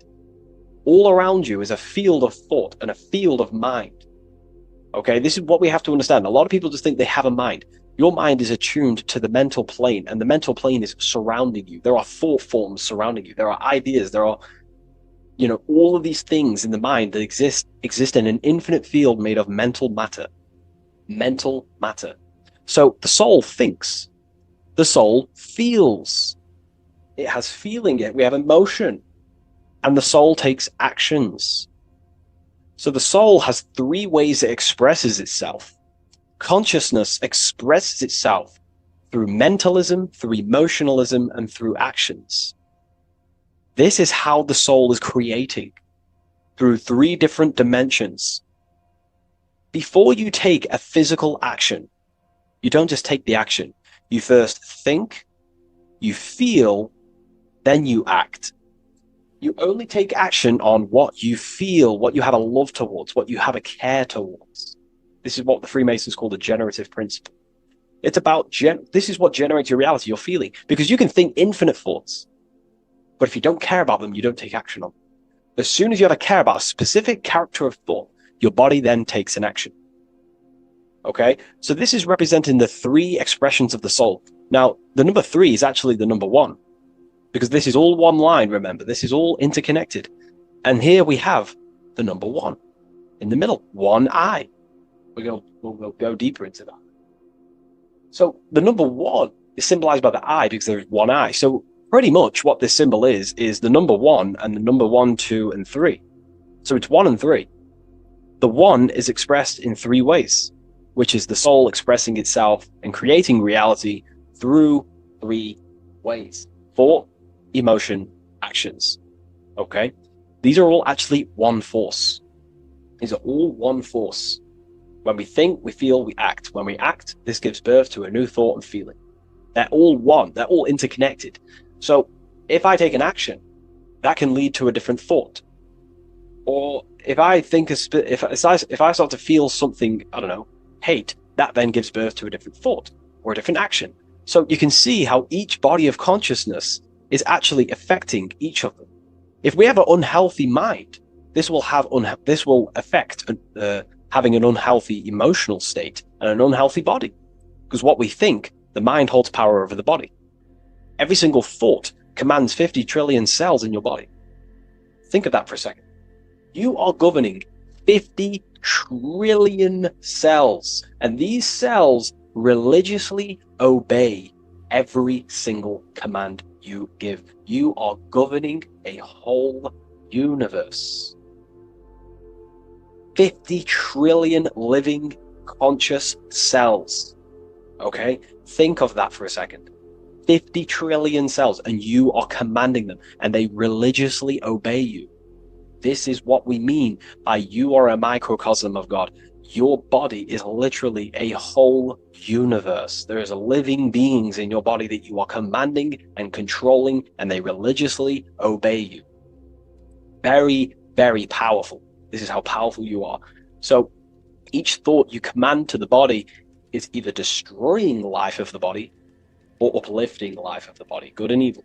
All around you is a field of thought and a field of mind. Okay, this is what we have to understand. A lot of people just think they have a mind. Your mind is attuned to the mental plane, and the mental plane is surrounding you. There are thought forms surrounding you. There are ideas. There are, all of these things in the mind that exist in an infinite field made of mental matter. Mental matter. So the soul thinks. The soul feels. It has feeling. We have emotion. And the soul takes actions. So the soul has 3 ways it expresses itself. Consciousness expresses itself through mentalism, through emotionalism, and through actions. This is how the soul is creating, through 3 different dimensions. Before you take a physical action, you don't just take the action. You first think, you feel, then you act. You only take action on what you feel, what you have a love towards, what you have a care towards. This is what the Freemasons call the generative principle. It's about, this is what generates your reality, your feeling. Because you can think infinite thoughts, but if you don't care about them, you don't take action on them. As soon as you have a care about a specific character of thought, your body then takes an action. Okay? So this is representing the 3 expressions of the soul. Now, the number 3 is actually the number 1. Because this is all one line, remember. This is all interconnected. And here we have the number 1 in the middle, one eye. We'll go deeper into that. So the number 1 is symbolized by the eye because there is one eye. So pretty much what this symbol is the number 1 and the number 1, 2, and 3. So it's 1 and 3. The 1 is expressed in 3 ways, which is the soul expressing itself and creating reality through 3 ways. Thought, emotion, actions. Okay? These are all actually one force. These are all one force. When we think, we feel, we act. When we act, this gives birth to a new thought and feeling. They're all one. They're all interconnected. So if I take an action, that can lead to a different thought. Or if I think, if I start to feel something, I don't know, hate, that then gives birth to a different thought or a different action. So you can see how each body of consciousness is actually affecting each of them. If we have an unhealthy mind, this will affect having an unhealthy emotional state and an unhealthy body. Because what we think, the mind holds power over the body. Every single thought commands 50 trillion cells in your body. Think of that for a second. You are governing 50 trillion cells, and these cells religiously obey every single command you give. You are governing a whole universe. 50 trillion living conscious cells. Okay? Think of that for a second. 50 trillion cells, and you are commanding them, and they religiously obey you. This is what we mean by you are a microcosm of God. Your body is literally a whole universe. There is living beings in your body that you are commanding and controlling, and they religiously obey you. Very, very powerful. This is how powerful you are. So each thought you command to the body is either destroying the life of the body or uplifting the life of the body, good and evil.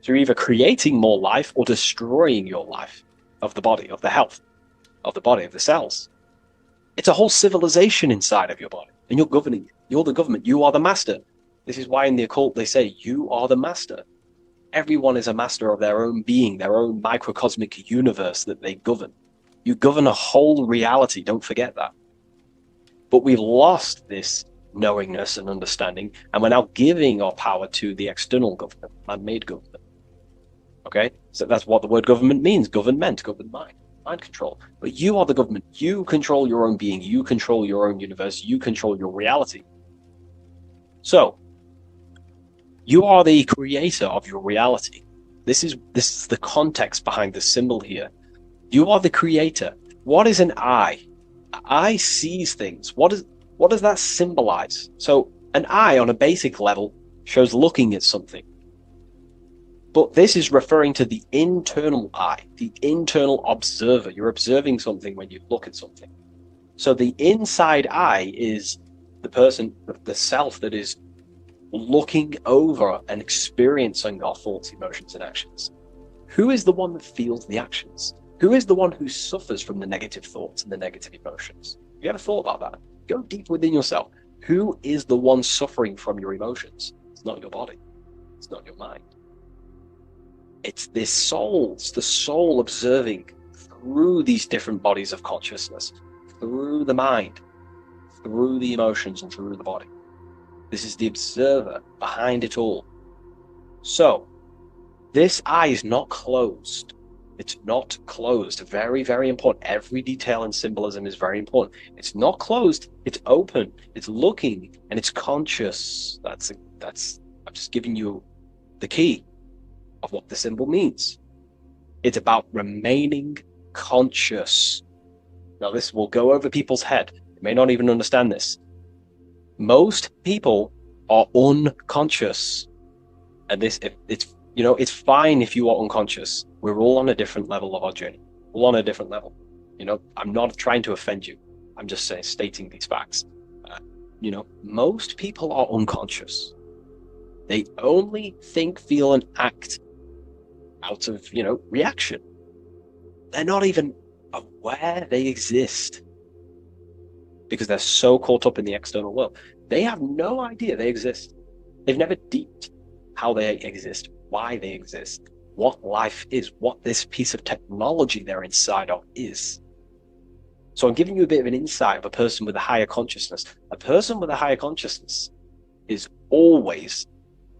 So you're either creating more life or destroying your life of the body, of the health, of the body, of the cells. It's a whole civilization inside of your body, and you're governing it. You're the government. You are the master. This is why in the occult they say, you are the master. Everyone is a master of their own being, their own microcosmic universe that they govern. You govern a whole reality, don't forget that. But we've lost this knowingness and understanding, and we're now giving our power to the external government, man-made government. Okay? So that's what the word government means, government, governed mind. mind control. But you are the government. You control your own being. You control your own universe. You control your reality. So, you are the creator of your reality. This is the context behind the symbol here. You are the creator. What is an eye? An eye sees things. What does that symbolize? So, an eye on a basic level shows looking at something. But this is referring to the internal eye, the internal observer. You're observing something when you look at something. So the inside eye is the person, the self that is looking over and experiencing our thoughts, emotions, and actions. Who is the one that feels the actions? Who is the one who suffers from the negative thoughts and the negative emotions? Have you ever thought about that? Go deep within yourself. Who is the one suffering from your emotions? It's not your body. It's not your mind. It's this soul. It's the soul observing through these different bodies of consciousness, through the mind, through the emotions, and through the body. This is the observer behind it all. So, this eye is not closed. It's not closed. Very, very important. Every detail in symbolism is very important. It's not closed. It's open. It's looking, and it's conscious. I'm just giving you the key of what the symbol means. It's about remaining conscious. Now, this will go over people's head. They may not even understand this. Most people are unconscious, and it's fine if you are unconscious. We're all on a different level of our journey. All on a different level. I'm not trying to offend you. I'm just stating these facts. Most people are unconscious. They only think, feel, and act out of, reaction. They're not even aware they exist because they're so caught up in the external world. They have no idea they exist. They've never deeped how they exist, why they exist, what life is, what this piece of technology they're inside of is. So I'm giving you a bit of an insight of a person with a higher consciousness. A person with a higher consciousness is always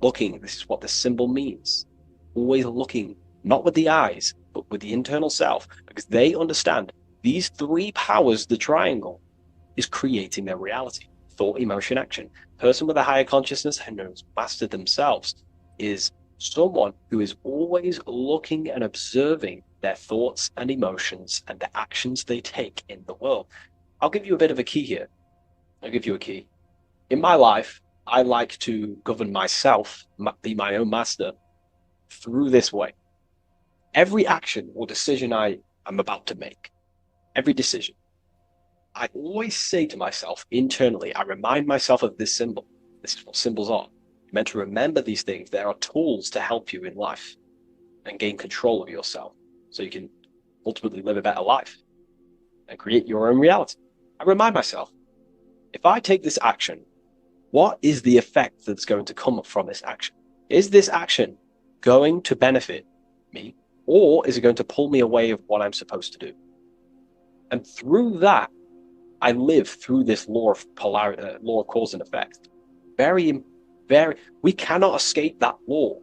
looking. This is what the symbol means. Always looking, not with the eyes, but with the internal self, because they understand these three powers, the triangle, is creating their reality. Thought, emotion, action. Person with a higher consciousness and has mastered themselves is someone who is always looking and observing their thoughts and emotions and the actions they take in the world. I'll give you a bit of a key here. I'll give you a key. In my life, I like to govern myself, be my own master, through this way. Every action or decision I am about to make, every decision, I always say to myself internally, I remind myself of this symbol. This is what symbols are. You're meant to remember these things. There are tools to help you in life and gain control of yourself so you can ultimately live a better life and create your own reality. I remind myself, if I take this action, what is the effect that's going to come from this action? Is this action going to benefit me, or is it going to pull me away of what I'm supposed to do? And through that, I live through this law of polarity, law of cause and effect. We cannot escape that law.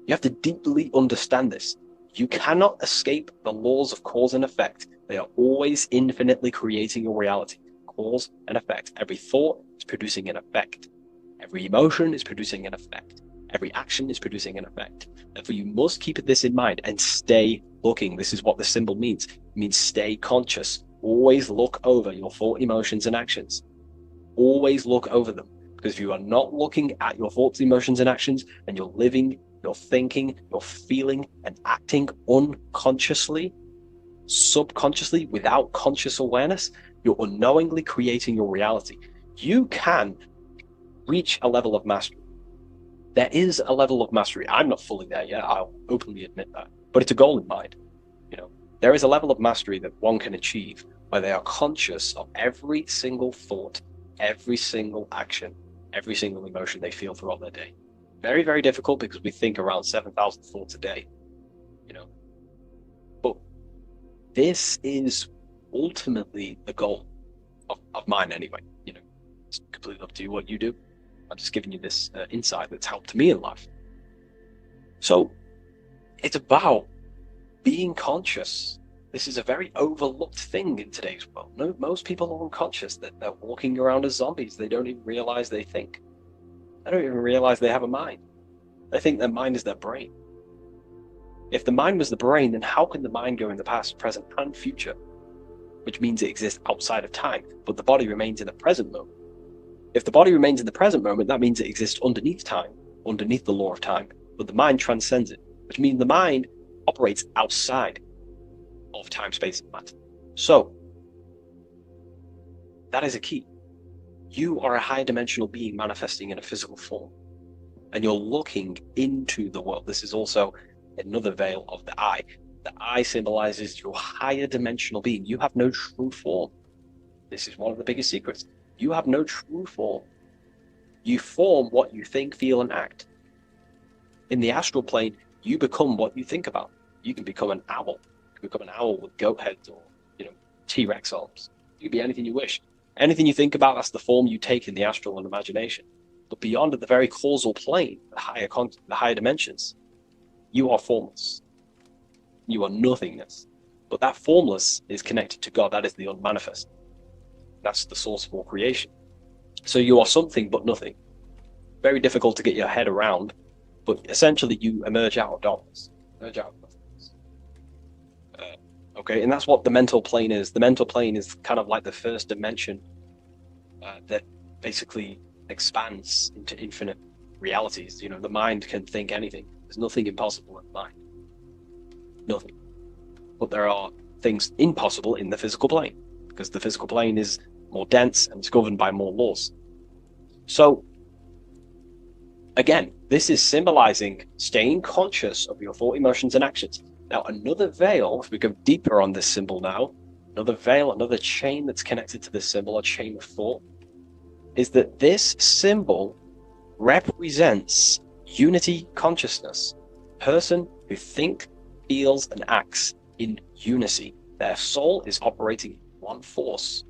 You have to deeply understand this. You cannot escape the laws of cause and effect. They are always infinitely creating your reality. Cause and effect. Every thought is producing an effect. Every emotion is producing an effect. Every action is producing an effect. Therefore, you must keep this in mind and stay looking. This is what the symbol means. It means stay conscious. Always look over your thought, emotions, and actions. Always look over them. Because if you are not looking at your thoughts, emotions, and actions, and you're living, you're thinking, you're feeling, and acting unconsciously, subconsciously, without conscious awareness, you're unknowingly creating your reality. You can reach a level of mastery. There is a level of mastery. I'm not fully there yet. I'll openly admit that. But it's a goal in mind. There is a level of mastery that one can achieve where they are conscious of every single thought, every single action, every single emotion they feel throughout their day. Very, very difficult because we think around 7,000 thoughts a day, But this is ultimately the goal of mine anyway. It's completely up to you what you do. I'm just giving you this insight that's helped me in life. So it's about being conscious. This is a very overlooked thing in today's world. No, most people are unconscious, that they're walking around as zombies. They don't even realize they think. They don't even realize they have a mind. They think their mind is their brain. If the mind was the brain, then how can the mind go in the past, present, and future? Which means it exists outside of time, but the body remains in the present moment. If the body remains in the present moment, that means it exists underneath time, underneath the law of time, but the mind transcends it, which means the mind operates outside of time, space, and matter. So, that is a key. You are a high dimensional being manifesting in a physical form, and you're looking into the world. This is also another veil of the eye. The eye symbolizes your higher dimensional being. You have no true form. This is one of the biggest secrets. You have no true form. You form what you think, feel, and act. In the astral plane, you become what you think about. You can become an owl. You can become an owl with goat heads or, T-Rex arms. You can be anything you wish. Anything you think about, that's the form you take in the astral and imagination. But beyond the very causal plane, the higher dimensions, you are formless. You are nothingness. But that formless is connected to God. That is the unmanifest. That's the source of all creation. So you are something but nothing. Very difficult to get your head around, but essentially you emerge out of darkness. Emerge out of nothingness. Okay, and that's what the mental plane is. The mental plane is kind of like the first dimension that basically expands into infinite realities. The mind can think anything. There's nothing impossible in the mind. Nothing. But there are things impossible in the physical plane, because the physical plane is more dense and it's governed by more laws. So, again, this is symbolizing staying conscious of your thought, emotions, and actions. Now, another veil, if we go deeper on this symbol now, another veil, another chain that's connected to this symbol, a chain of thought, is that this symbol represents unity consciousness. Person who thinks, feels, and acts in unity. Their soul is operating in one force.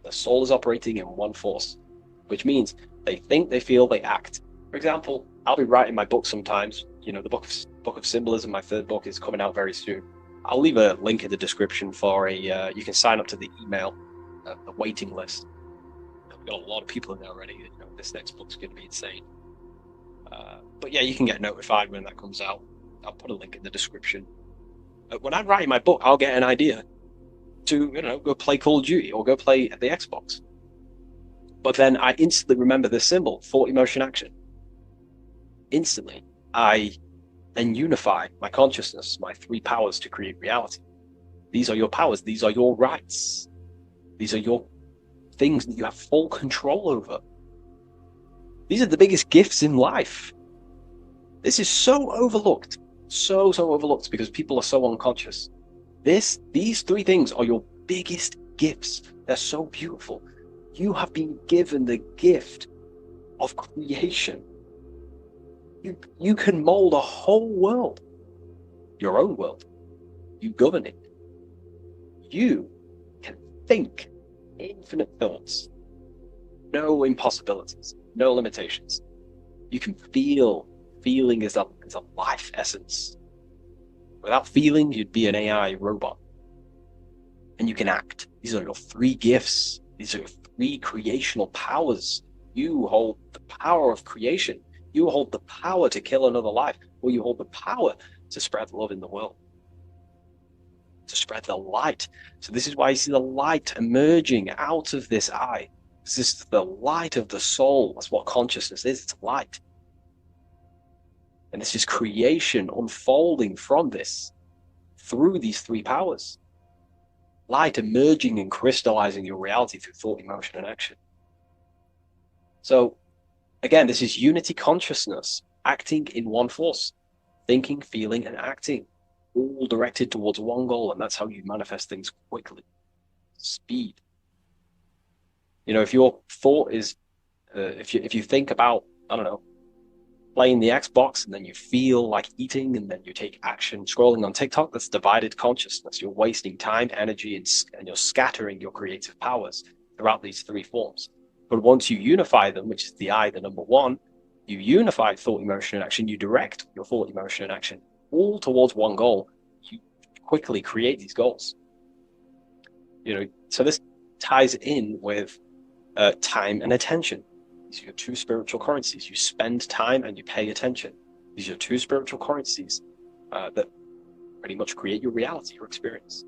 Their soul is operating in one force, which means they think, they feel, they act. For example, I'll be writing my book sometimes. The book of Symbolism, my third book, is coming out very soon. I'll leave a link in the description for you can sign up to the email, the waiting list. We've got a lot of people in there already. This next book's going to be insane. But yeah, you can get notified when that comes out. I'll put a link in the description. When I'm writing my book, I'll get an idea to, go play Call of Duty or go play the Xbox. But then I instantly remember this symbol, thought, emotion, action. Instantly, I then unify my consciousness, my three powers to create reality. These are your powers. These are your rights. These are your things that you have full control over. These are the biggest gifts in life. This is so overlooked. So overlooked because people are so unconscious. These three things are your biggest gifts. They're so beautiful. You have been given the gift of creation. You can mold a whole world. Your own world. You govern it. You can think infinite thoughts. No impossibilities. No limitations. You can feel. Feeling is a life essence. Without feeling, you'd be an AI robot. And you can act. These are your three gifts. These are your three creational powers. You hold the power of creation. You hold the power to kill another life. Or you hold the power to spread love in the world. To spread the light. So this is why you see the light emerging out of this eye. This is the light of the soul. That's what consciousness is. It's light. And this is creation unfolding from this through these three powers. Light emerging and crystallizing your reality through thought, emotion, and action. So, again, this is unity consciousness, acting in one force, thinking, feeling, and acting, all directed towards one goal, and that's how you manifest things quickly. Speed. If your thought is, if you think about, playing the Xbox, and then you feel like eating, and then you take action scrolling on TikTok, that's divided consciousness. You're wasting time, energy, and you're scattering your creative powers throughout these three forms. But once you unify them, which is the I, the number one, you unify thought, emotion, and action, you direct your thought, emotion, and action all towards one goal. You quickly create these goals. So this ties in with time and attention. These are your two spiritual currencies. You spend time and you pay attention. These are your two spiritual currencies that pretty much create your reality, your experience.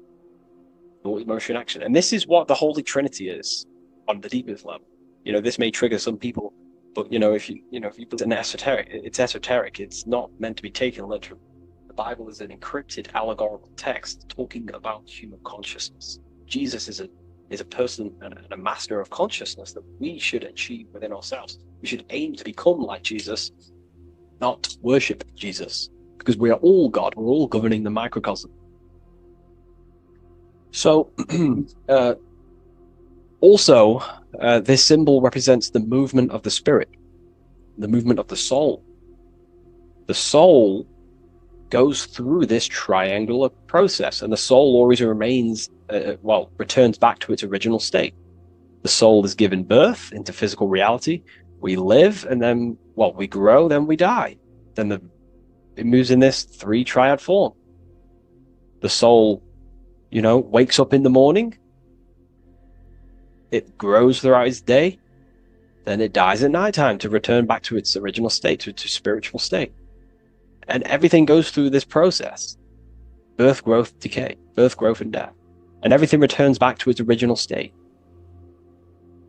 Thought, emotion, action. And this is what the Holy Trinity is on the deepest level. This may trigger some people, but if you put it in esoteric, it's esoteric. It's not meant to be taken literally. The Bible is an encrypted allegorical text talking about human consciousness. Jesus is a person and a master of consciousness that we should achieve within ourselves. We should aim to become like Jesus, not worship Jesus, because we are all God. We're all governing the microcosm. So, also, this symbol represents the movement of the spirit, the movement of the soul. The soul goes through this triangular process, and the soul always remains, returns back to its original state. The soul is given birth into physical reality. We live, and then, we grow, then we die. Then it moves in this three triad form. The soul, wakes up in the morning. It grows throughout its day. Then it dies at nighttime to return back to its original state, to its spiritual state. And everything goes through this process. Birth, growth, decay. Birth, growth, and death. And everything returns back to its original state.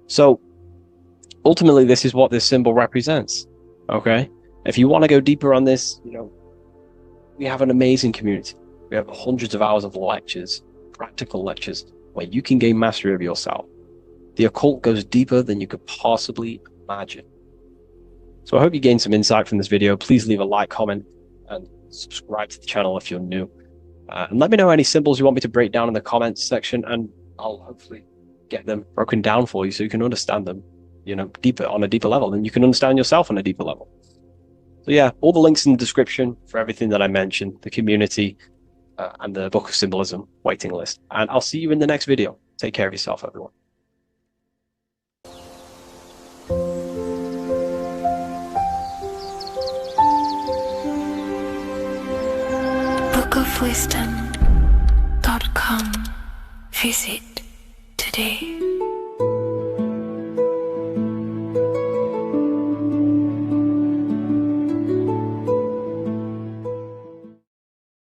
So, ultimately, this is what this symbol represents. Okay? If you want to go deeper on this, we have an amazing community. We have hundreds of hours of lectures, practical lectures, where you can gain mastery of yourself. The occult goes deeper than you could possibly imagine. So I hope you gained some insight from this video. Please leave a like, comment, and subscribe to the channel if you're new. And let me know any symbols you want me to break down in the comments section, and I'll hopefully get them broken down for you so you can understand them, deeper, on a deeper level, and you can understand yourself on a deeper level. So yeah, all the links in the description for everything that I mentioned, the community, and the Book of Symbolism waiting list. And I'll see you in the next video. Take care of yourself, everyone. bookofwisdom.com. Visit today.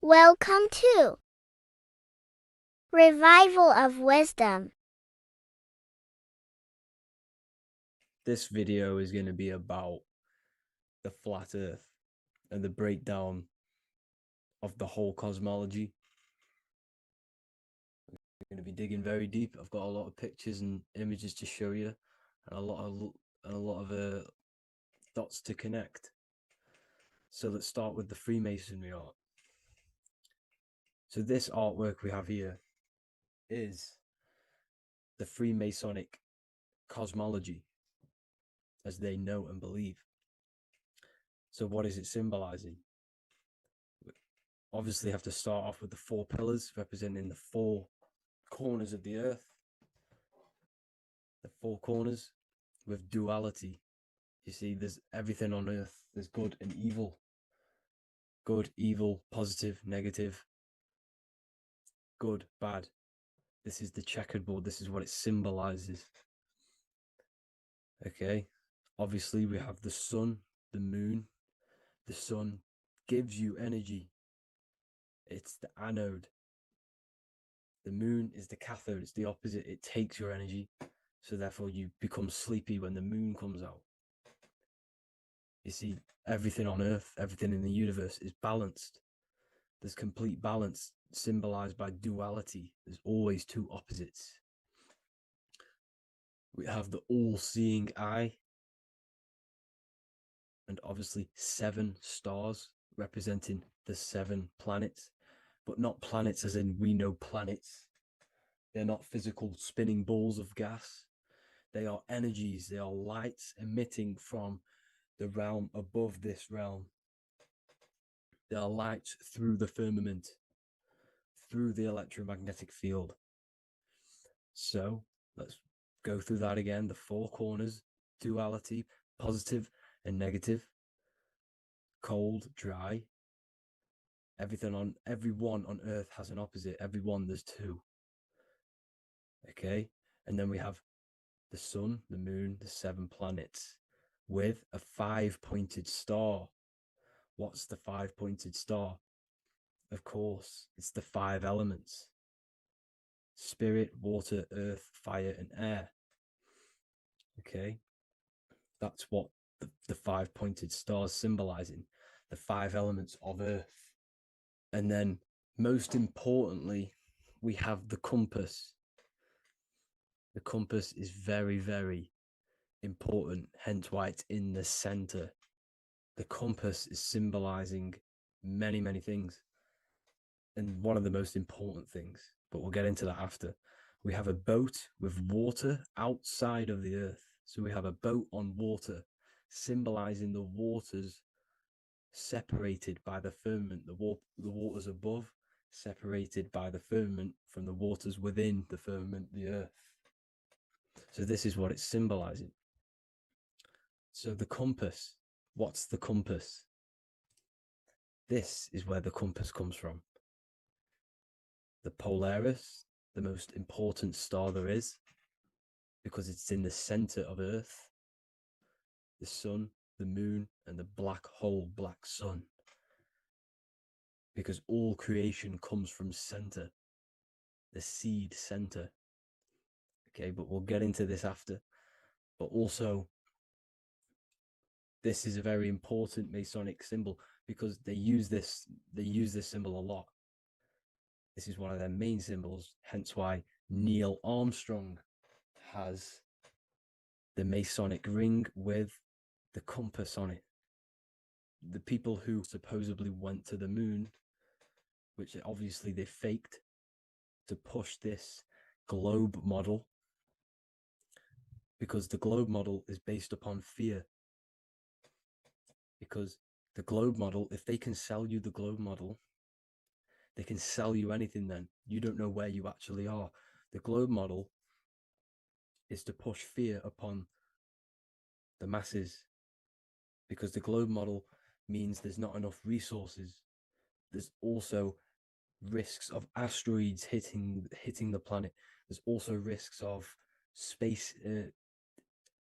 Welcome to Revival of Wisdom. This video is going to be about the flat earth and the breakdown of the whole cosmology. We're going to be digging very deep. I've got a lot of pictures and images to show you, and a lot of dots to connect. So let's start with the Freemasonry art. So this artwork we have here is the Freemasonic cosmology, as they know and believe. So what is it symbolizing? We obviously have to start off with the four pillars representing the four corners of the earth. The four corners with duality. You see, there's everything on earth. There's good and evil. Good, evil, positive, negative. Good, bad. This is the checkerboard. This is what it symbolizes. Okay. Obviously, we have the sun, the moon. The sun gives you energy. It's the anode. The moon is the cathode. It's the opposite. It takes your energy. So therefore, you become sleepy when the moon comes out. You see, everything on Earth, everything in the universe is balanced. There's complete balance, symbolized by duality. There's always two opposites. We have the all-seeing eye, and obviously 7 stars representing the 7 planets, but not planets as in we know planets. They're not physical spinning balls of gas. They are energies. They are lights emitting from the realm above this realm. They are lights through the firmament, through the electromagnetic field. So let's go through that again. The 4 corners, duality, positive and negative, cold, dry, Everyone on Earth has an opposite. Everyone, there's two. Okay, and then we have the sun, the moon, the 7 planets with a 5-pointed star. What's the 5-pointed star? Of course, it's the 5 elements: spirit, water, earth, fire, and air. Okay, that's what the 5-pointed star is symbolizing, the 5 elements of Earth. And then, most importantly, we have the compass. The compass is very, very important, hence why it's in the center. The compass is symbolizing many, many things. And one of the most important things, but we'll get into that after. We have a boat with water outside of the Earth. So we have a boat on water, symbolizing the waters separated by the firmament, the waters above, separated by the firmament from the waters within the firmament, the Earth. So this is what it's symbolizing. So the compass, what's the compass? This is where the compass comes from. The Polaris, the most important star there is, because it's in the center of Earth, the sun, the moon, and the black hole, black sun. Because all creation comes from center, the seed center. Okay, but we'll get into this after. But also, this is a very important Masonic symbol because they use this symbol a lot. This is one of their main symbols, hence why Neil Armstrong has the Masonic ring with the compass on it. The people who supposedly went to the moon, which obviously they faked to push this globe model, because the globe model is based upon fear. Because the globe model, if they can sell you the globe model, they can sell you anything then. You don't know where you actually are. The globe model is to push fear upon the masses, because the globe model means there's not enough resources. There's also risks of asteroids hitting the planet. There's also risks of space,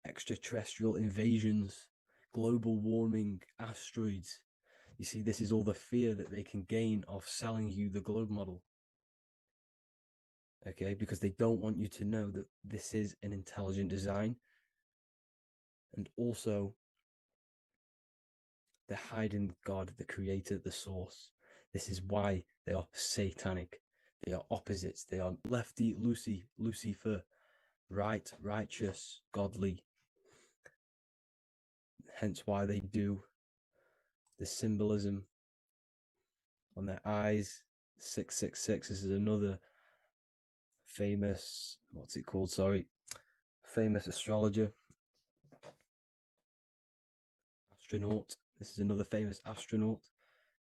extraterrestrial invasions, global warming, asteroids. You see, this is all the fear that they can gain off selling you the globe model. Okay, because they don't want you to know that this is an intelligent design. And also, they're hiding God, the creator, the source. This is why they are satanic. They are opposites. They are lefty, Lucifer, right, righteous, godly. Hence why they do the symbolism on their eyes. 666. This is another famous, what's it called? Sorry. Famous astrologer. Astronaut. This is another famous astronaut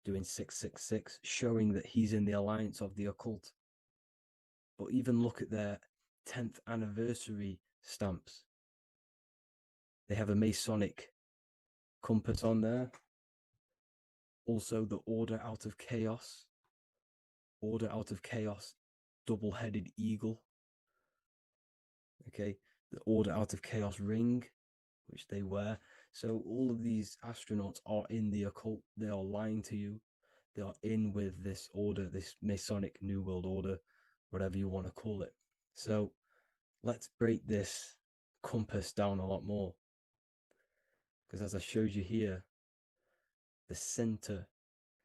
doing 666, showing that he's in the alliance of the occult. But even look at their 10th anniversary stamps. They have a Masonic compass on there. Also, the Order Out of Chaos. Order Out of Chaos, double-headed eagle. Okay, the Order Out of Chaos ring, which they wear. So all of these astronauts are in the occult. They are lying to you. They are in with this order, this Masonic New World Order, whatever you want to call it. So let's break this compass down a lot more. Because as I showed you here, the center,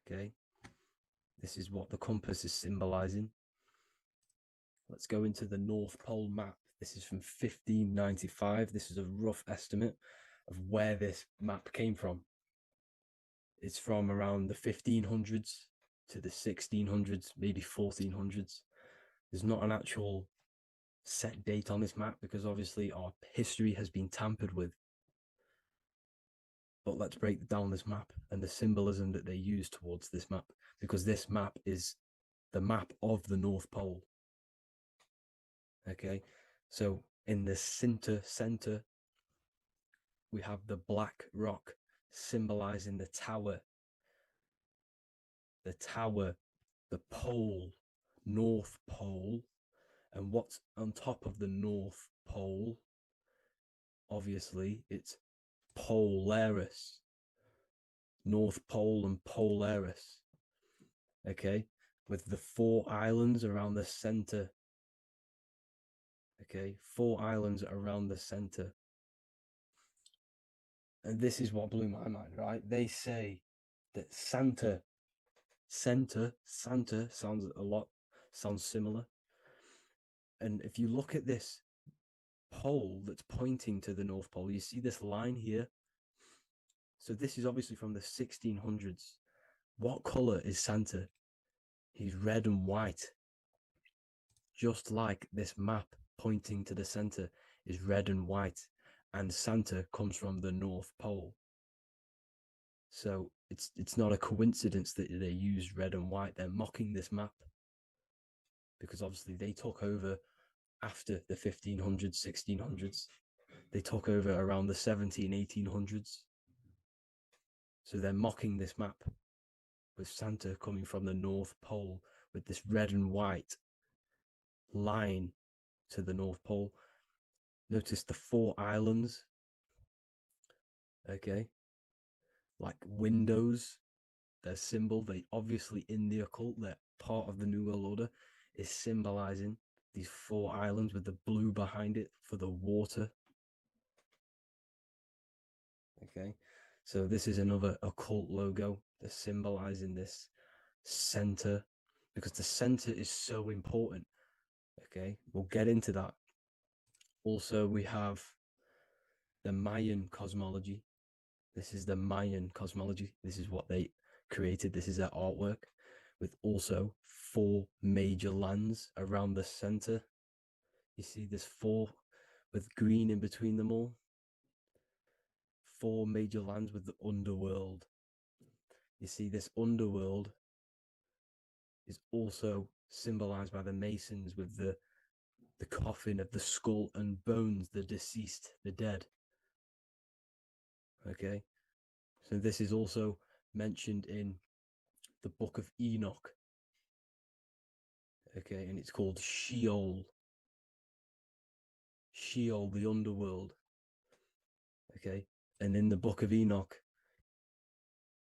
okay, this is what the compass is symbolizing. Let's go into the North Pole map. This is from 1595. This is a rough estimate of where this map came from. It's from around the 1500s to the 1600s, maybe 1400s. There's not an actual set date on this map because obviously our history has been tampered with. But let's break down this map and the symbolism that they use towards this map, because this map is the map of the North Pole. Okay, so in the center, we have the black rock symbolizing the tower. the tower, the pole, North Pole, and what's on top of the North Pole? Obviously, it's Polaris. North Pole and Polaris. Okay, with the 4 islands around the center. Okay, 4 islands around the center. And this is what blew my mind, right? They say that Santa sounds similar. And if you look at this pole that's pointing to the North Pole, you see this line here. So this is obviously from the 1600s. What color is Santa? He's red and white. Just like this map pointing to the center is red and white, and Santa comes from the North Pole. So it's not a coincidence that they used red and white. They're mocking this map because obviously they took over after the 1500s, 1600s. They took over around the 1800s. So they're mocking this map with Santa coming from the North Pole with this red and white line to the North Pole. Notice the 4 islands. Okay. Like windows, their symbol, they obviously in the occult, they're part of the New World Order, is symbolizing these 4 islands with the blue behind it for the water. Okay, so this is another occult logo. They're symbolizing this center because the center is so important. Okay, we'll get into that. Also, we have the Mayan cosmology. This is the Mayan cosmology. This is what they created. This is their artwork with also 4 major lands around the center. You see this 4 with green in between them all. 4 major lands with the underworld. You see this underworld is also symbolized by the Masons with the coffin of the skull and bones, the deceased, the dead. Okay, so this is also mentioned in the book of Enoch. Okay, and it's called Sheol. Sheol, the underworld. Okay, and in the book of Enoch,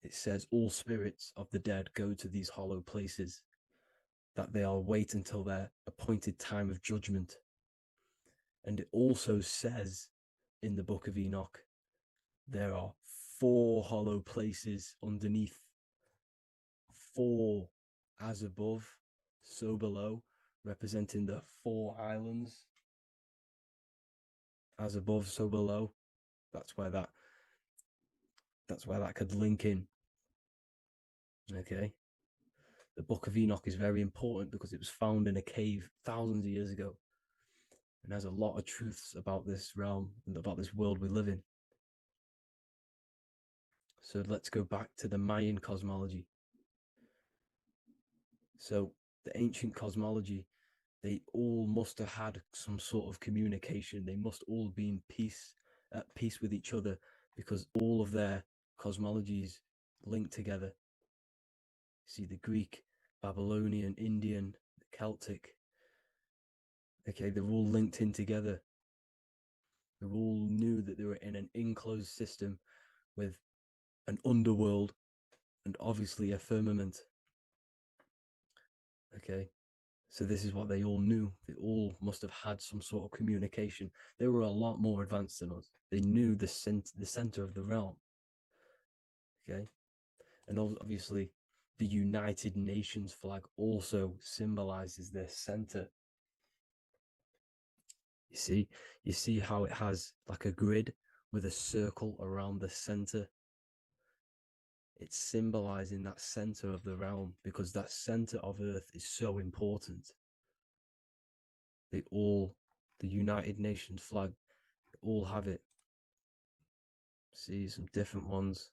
it says all spirits of the dead go to these hollow places, that they are wait until their appointed time of judgment. And it also says in the book of Enoch, there are 4 hollow places underneath. 4 as above, so below, representing the 4 islands. As above, so below. That's where that could link in. Okay. The Book of Enoch is very important because it was found in a cave thousands of years ago and has a lot of truths about this realm and about this world we live in. So let's go back to the Mayan cosmology. So the ancient cosmology, they all must have had some sort of communication. They must all be in peace, at peace with each other, because all of their cosmologies link together. See the Greek, Babylonian, Indian, the Celtic. Okay, they're all linked in together. They all knew that they were in an enclosed system with an underworld and obviously a firmament. Okay, so this is what they all knew. They all must have had some sort of communication. They were a lot more advanced than us. They knew the center of the realm. Okay, and obviously the United Nations flag also symbolizes their center. You see how it has like a grid with a circle around the center. It's symbolizing that center of the realm because that center of Earth is so important. The United Nations flag, all have it. See, some different ones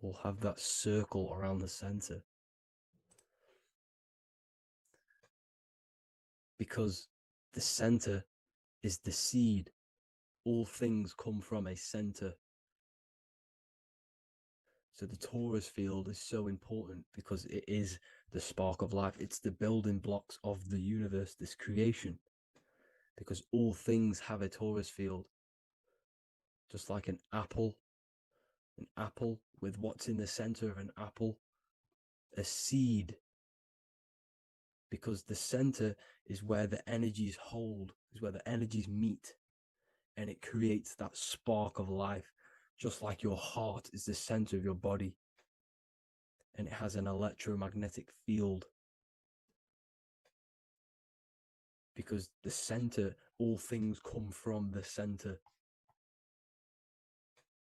will have that circle around the center. Because the center is the seed. All things come from a center. So the torus field is so important because it is the spark of life. It's the building blocks of the universe, this creation, because all things have a torus field. Just like an apple with what's in the center of an apple, a seed, because the center is where the energies hold, is where the energies meet, and it creates that spark of life, just like your heart is the center of your body, and it has an electromagnetic field. Because the center, all things come from the center.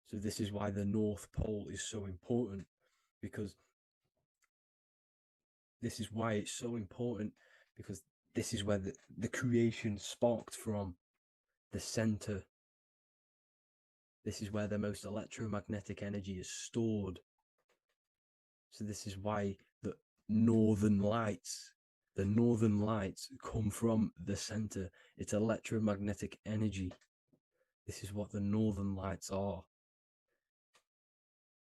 So this is why the North Pole is so important, because this is why it's so important, because this is where the creation sparked from, the center. This is where the most electromagnetic energy is stored. So this is why the northern lights come from the center. It's electromagnetic energy. This is what the northern lights are.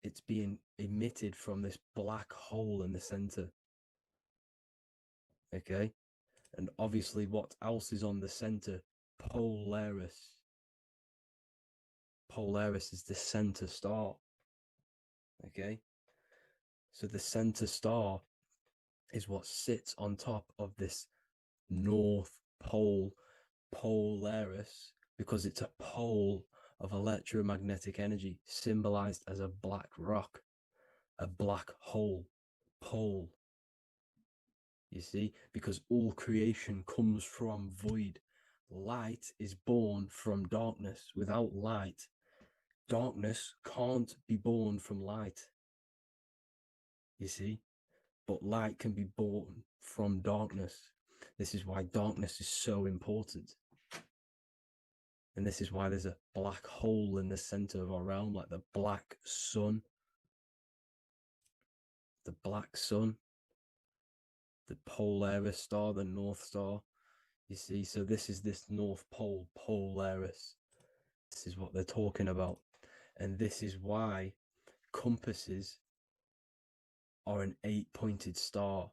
It's being emitted from this black hole in the center. Okay? And obviously what else is on the center? Polaris. Polaris is the center star. Okay? So the center star is what sits on top of this North Pole, Polaris, because it's a pole of electromagnetic energy, symbolized as a black rock, a black hole, pole. You see, because all creation comes from void. Light is born from darkness. Without light, darkness can't be born from light. You see, but light can be born from darkness. This is why darkness is so important. And this is why there's a black hole in the center of our realm, like the black sun. The black sun. The Polaris star, the North Star. You see, so this is this North Pole, Polaris. This is what they're talking about. And this is why compasses are an 8-pointed star,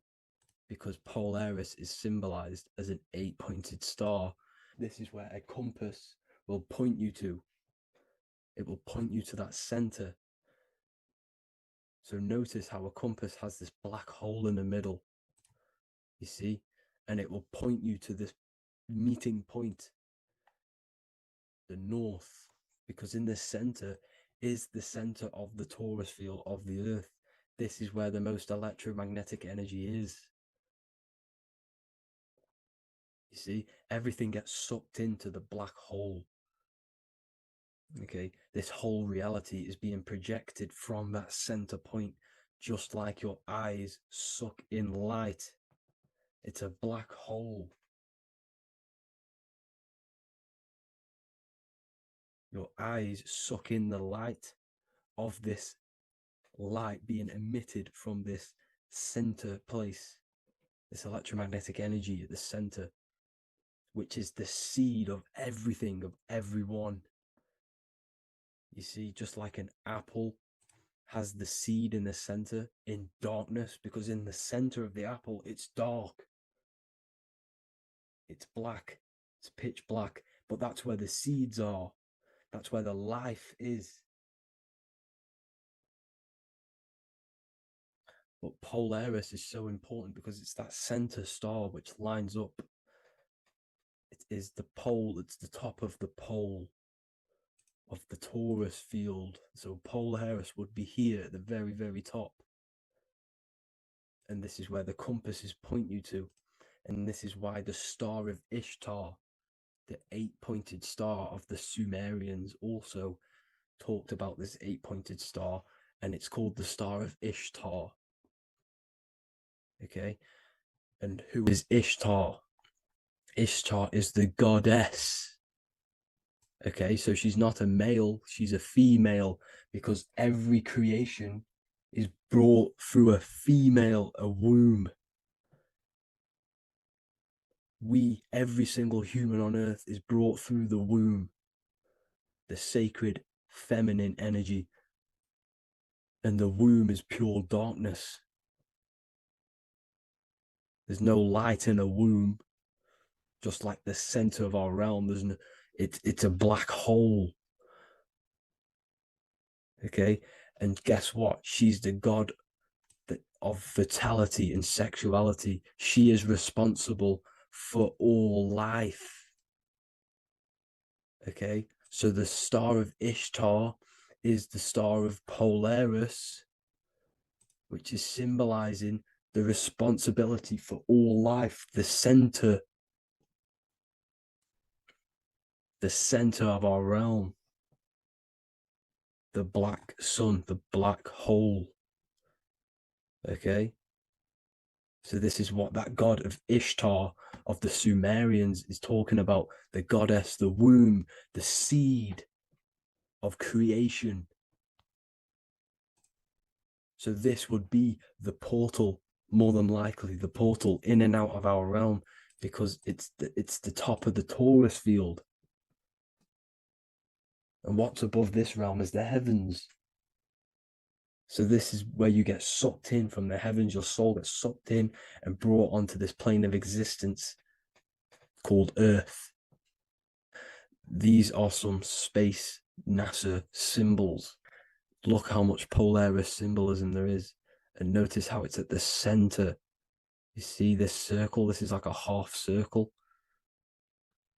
because Polaris is symbolized as an 8-pointed star. This is where a compass will point you to. It will point you to that center. So notice how a compass has this black hole in the middle, you see, and it will point you to this meeting point, the north, because in the center is the center of the torus field of the earth. This is where the most electromagnetic energy is. You see, everything gets sucked into the black hole. Okay, this whole reality is being projected from that center point, just like your eyes suck in light. It's a black hole. Your eyes suck in the light of this light being emitted from this center place, this electromagnetic energy at the center, which is the seed of everything, of everyone. You see, just like an apple has the seed in the center in darkness, because in the center of the apple, it's dark. It's black. It's pitch black. But that's where the seeds are. That's where the life is. But Polaris is so important because it's that center star which lines up. It is the pole, it's the top of the pole of the torus field. So Polaris would be here at the very, very top. And this is where the compasses point you to. And this is why the star of Ishtar, the 8-pointed star of the Sumerians, also talked about this 8-pointed star, and it's called the star of Ishtar. Okay, and who is Ishtar? Ishtar is the goddess. Okay, so she's not a male, she's a female, because every creation is brought through a female, a womb. Every single human on earth is brought through the womb, the sacred feminine energy. And the womb is pure darkness. There's no light in a womb, just like the center of our realm. There's no, it's a black hole. Okay, and guess what? She's the god of vitality and sexuality. She is responsible for all life. Okay, so the star of Ishtar is the star of Polaris, which is symbolizing the responsibility for all life, the center of our realm, the black sun, the black hole. Okay, so this is what that god of Ishtar of the Sumerians is talking about, the goddess, the womb, the seed of creation. So this would be the portal, more than likely the portal in and out of our realm, because it's the top of the Taurus field. And what's above this realm is the heavens. So this is where you get sucked in from the heavens. Your soul gets sucked in and brought onto this plane of existence called Earth. These are some space NASA symbols. Look how much Polaris symbolism there is. And notice how it's at the center. You see this circle? This is like a half circle.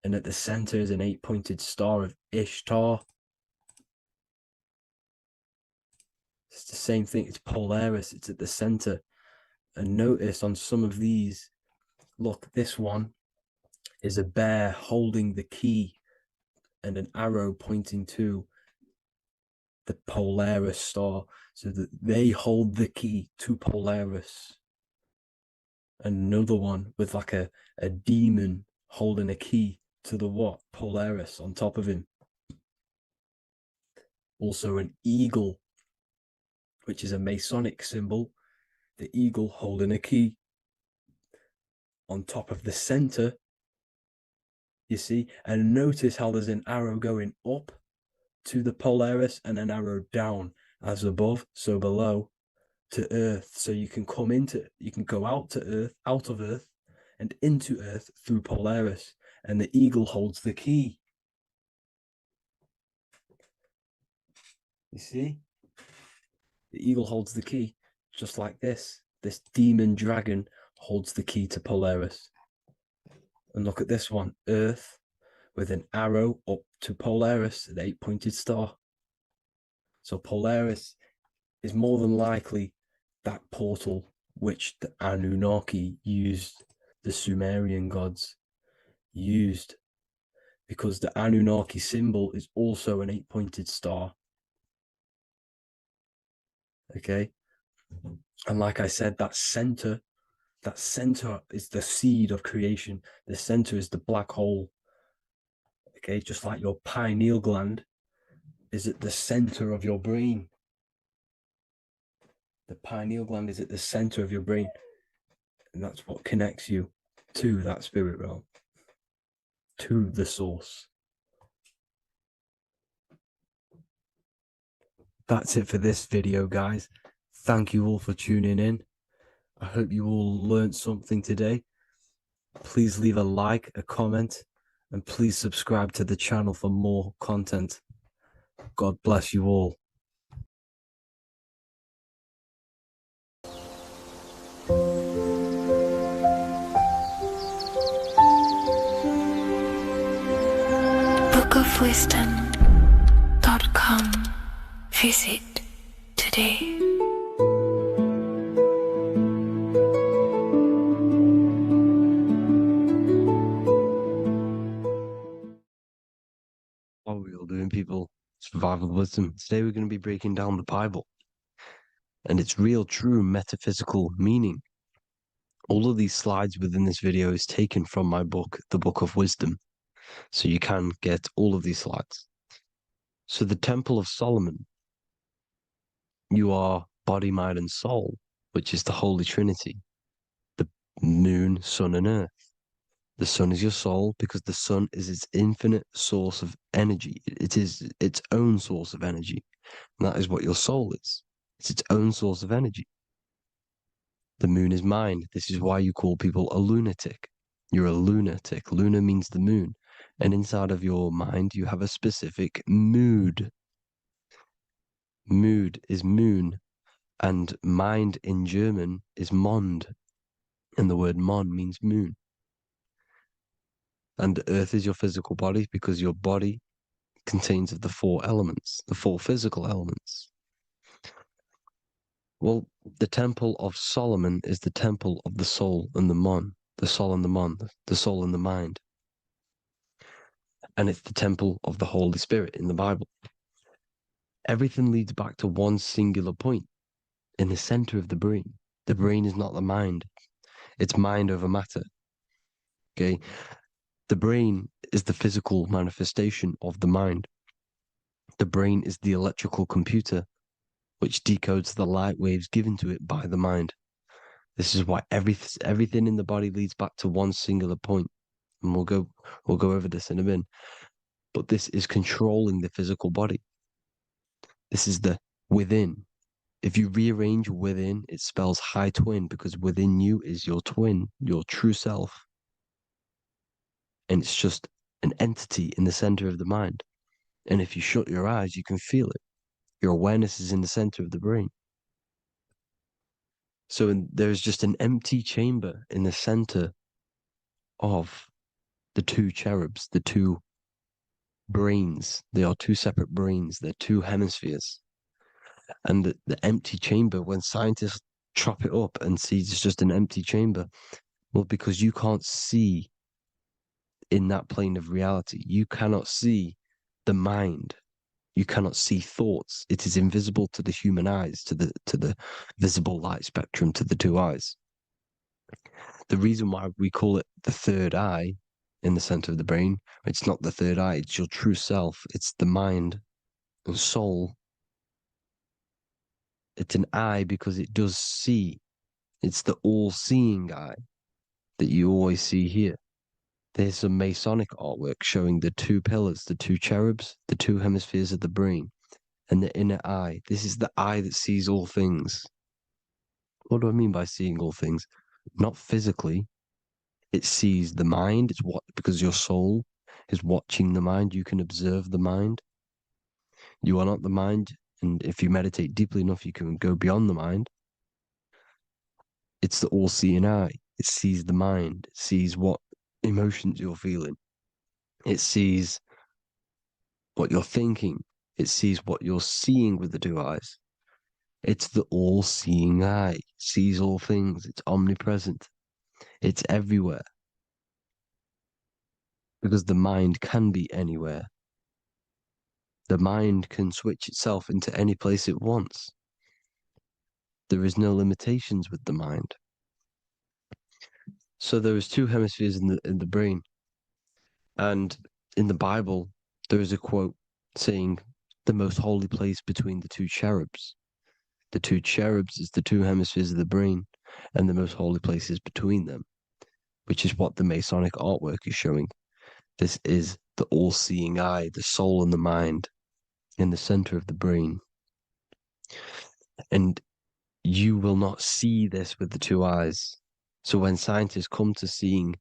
And at the center is an 8-pointed star of Ishtar. It's the same thing. It's Polaris. It's at the center. And notice on some of these, look, this one is a bear holding the key and an arrow pointing to the Polaris star, so that they hold the key to Polaris. Another one with like a demon holding a key to the what? Polaris on top of him. Also an eagle, which is a Masonic symbol. The eagle holding a key on top of the center. You see, and notice how there's an arrow going up to the Polaris and an arrow down, as above, so below, to Earth. So you can go out to Earth, out of Earth, and into Earth through Polaris. And the eagle holds the key. You see? The eagle holds the key, just like this. This demon dragon holds the key to Polaris. And look at this one, Earth, with an arrow up to Polaris, an 8-pointed star. So Polaris is more than likely that portal which the Anunnaki used, the Sumerian gods used, because the Anunnaki symbol is also an 8-pointed star. Okay, and like I said, that center is the seed of creation. The center is the black hole. Okay, just like your pineal gland is at the center of your brain. The pineal gland is at the center of your brain, and that's what connects you to that spirit realm, to the source. That's it for this video, guys. Thank you all for tuning in. I hope you all learned something today. Please leave a like, a comment, and please subscribe to the channel for more content. God bless you all. bookofwisdom.com. Visit today. What are we all doing, people? Survival wisdom. Today we're going to be breaking down the Bible and its real, true metaphysical meaning. All of these slides within this video is taken from my book, The Book of Wisdom. So you can get all of these slides. So the Temple of Solomon, you are body, mind, and soul, which is the Holy Trinity, the moon, sun, and earth. The sun is your soul because the sun is its infinite source of energy. It is its own source of energy. And that is what your soul is. It's its own source of energy. The moon is mind. This is why you call people a lunatic. You're a lunatic. Luna means the moon. And inside of your mind, you have a specific mood. Mood is moon. And mind in German is Mond. And the word Mond means moon. And Earth is your physical body because your body contains of the four elements, the four physical elements. Well, the temple of Solomon is the temple of the soul and the mon, the soul and the mon, the soul and the mind. And it's the temple of the Holy Spirit in the Bible. Everything leads back to one singular point in the center of the brain. The brain is not the mind. It's mind over matter. Okay? The brain is the physical manifestation of the mind. The brain is the electrical computer which decodes the light waves given to it by the mind. This is why everything in the body leads back to one singular point. And we'll go over this in a minute. But this is controlling the physical body. This is the within. If you rearrange within, it spells high twin because within you is your twin, your true self. And it's just an entity in the center of the mind. And if you shut your eyes, you can feel it. Your awareness is in the center of the brain. So there's just an empty chamber in the center of the two cherubs, the two brains. They are two separate brains. They're two hemispheres. And the empty chamber, when scientists chop it up and see it's just an empty chamber, well, because you can't see in that plane of reality. You cannot see the mind. You cannot see thoughts. It is invisible to the human eyes, to the visible light spectrum, to the two eyes. The reason why we call it the third eye in the center of the brain, it's not the third eye, it's your true self. It's the mind and soul. It's an eye because it does see. It's the all-seeing eye that you always see here. There's some Masonic artwork showing the two pillars, the two cherubs, the two hemispheres of the brain, and the inner eye. This is the eye that sees all things. What do I mean by seeing all things? Not physically. It sees the mind. It's what, because your soul is watching the mind. You can observe the mind. You are not the mind. And if you meditate deeply enough, you can go beyond the mind. It's the all-seeing eye. It sees the mind. It sees what emotions you're feeling. It sees what you're thinking. It sees what you're seeing with the two eyes. It's the all-seeing eye. It sees all things. It's omnipresent. It's everywhere. Because the mind can be anywhere. The mind can switch itself into any place it wants. There is no limitations with the mind. So there is two hemispheres in the brain. And in the Bible, there is a quote saying the most holy place between the two cherubs. The two cherubs is the two hemispheres of the brain, and the most holy place is between them, which is what the Masonic artwork is showing. This is the all-seeing eye, the soul and the mind in the center of the brain. And you will not see this with the two eyes. So when scientists come to seeing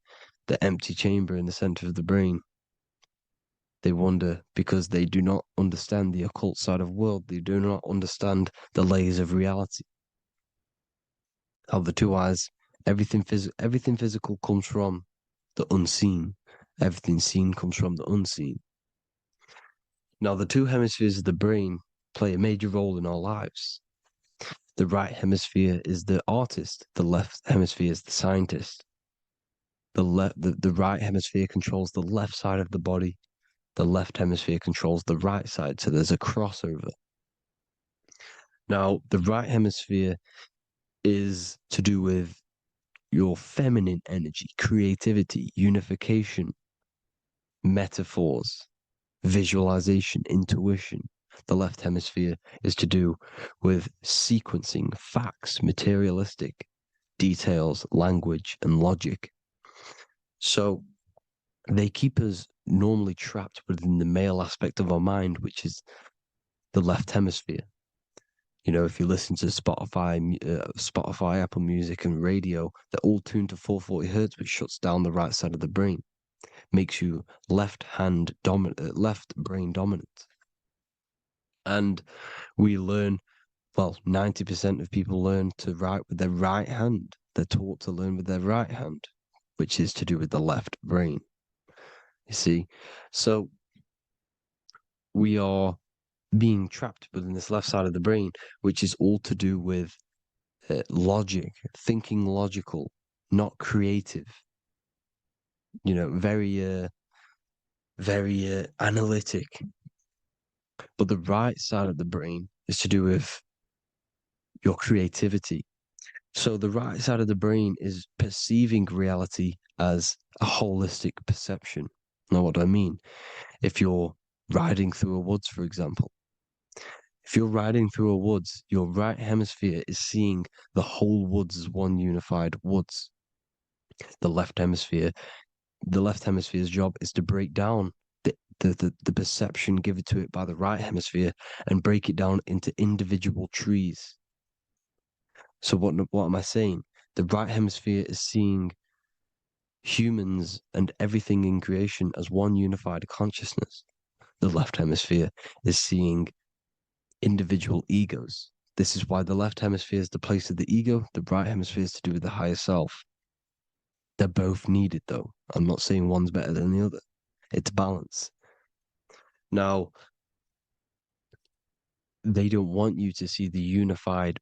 the empty chamber in the center of the brain, they wonder because they do not understand the occult side of the world. They do not understand the layers of reality. How the two eyes, everything physical comes from the unseen. Everything seen comes from the unseen. Now, the two hemispheres of the brain play a major role in our lives. The right hemisphere is the artist. The left hemisphere is the scientist. The right hemisphere controls the left side of the body. The left hemisphere controls the right side. So there's a crossover. Now, the right hemisphere is to do with your feminine energy, creativity, unification, metaphors, visualization, intuition. The left hemisphere is to do with sequencing, facts, materialistic details, language, and logic. So they keep us normally trapped within the male aspect of our mind, which is the left hemisphere. You know, if you listen to Spotify, Apple Music, and radio, they're all tuned to 440 hertz, which shuts down the right side of the brain, makes you left brain dominant. And we learn, well, 90% of people learn to write with their right hand. They're taught to learn with their right hand, which is to do with the left brain. You see, so we are being trapped within this left side of the brain, which is all to do with logic, thinking logical, not creative. You know, very analytic. But the right side of the brain is to do with your creativity. So the right side of the brain is perceiving reality as a holistic perception. Now, what do I mean? If you're riding through a woods, for example, if you're riding through a woods, your right hemisphere is seeing the whole woods as one unified woods. The left hemisphere's job is to break down the perception given to it by the right hemisphere and break it down into individual trees. So what am I saying? The right hemisphere is seeing humans and everything in creation as one unified consciousness. The left hemisphere is seeing individual egos. This is why the left hemisphere is the place of the ego, the right hemisphere is to do with the higher self. They're both needed, though. I'm not saying one's better than the other. It's balance. Now, they don't want you to see the unified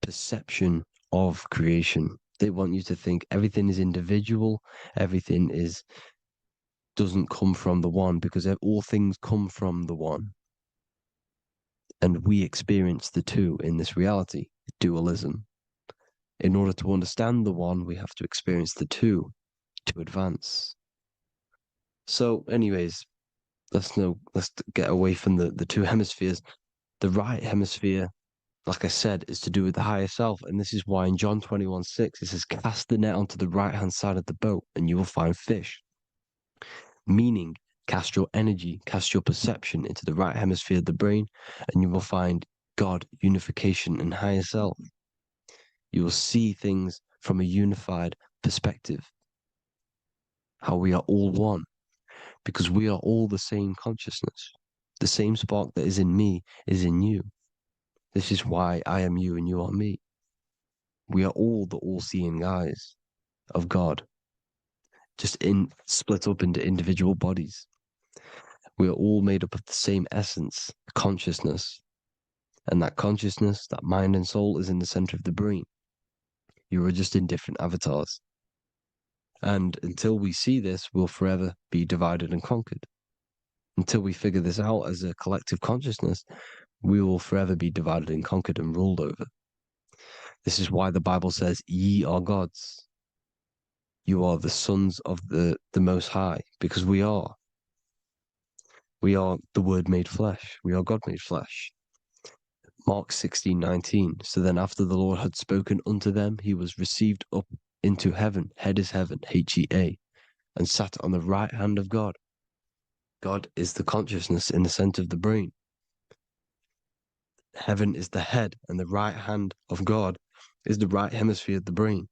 perception of creation. They want you to think everything is individual, everything doesn't come from the one, because all things come from the one. And we experience the two in this reality, dualism. In order to understand the one, we have to experience the two to advance. So, anyways, let's get away from the two hemispheres. The right hemisphere, like I said, is to do with the higher self. And this is why in John 21:6, it says, cast the net onto the right-hand side of the boat and you will find fish. Meaning, cast your energy, cast your perception into the right hemisphere of the brain, and you will find God, unification, and higher self. You will see things from a unified perspective. How we are all one. Because we are all the same consciousness. The same spark that is in me is in you. This is why I am you and you are me. We are all the all-seeing eyes of God, just split up into individual bodies. We are all made up of the same essence, consciousness. And that consciousness, that mind and soul, is in the center of the brain. You are just in different avatars. And until we see this, we'll forever be divided and conquered. Until we figure this out as a collective consciousness, we will forever be divided and conquered and ruled over. This is why the Bible says, ye are gods. You are the sons of the Most High, because we are. We are the Word made flesh. We are God made flesh. Mark 16:19. So then after the Lord had spoken unto them, he was received up into heaven, head is heaven, H-E-A, and sat on the right hand of God. God is the consciousness in the center of the brain. Heaven is the head, and the right hand of God is the right hemisphere of the brain,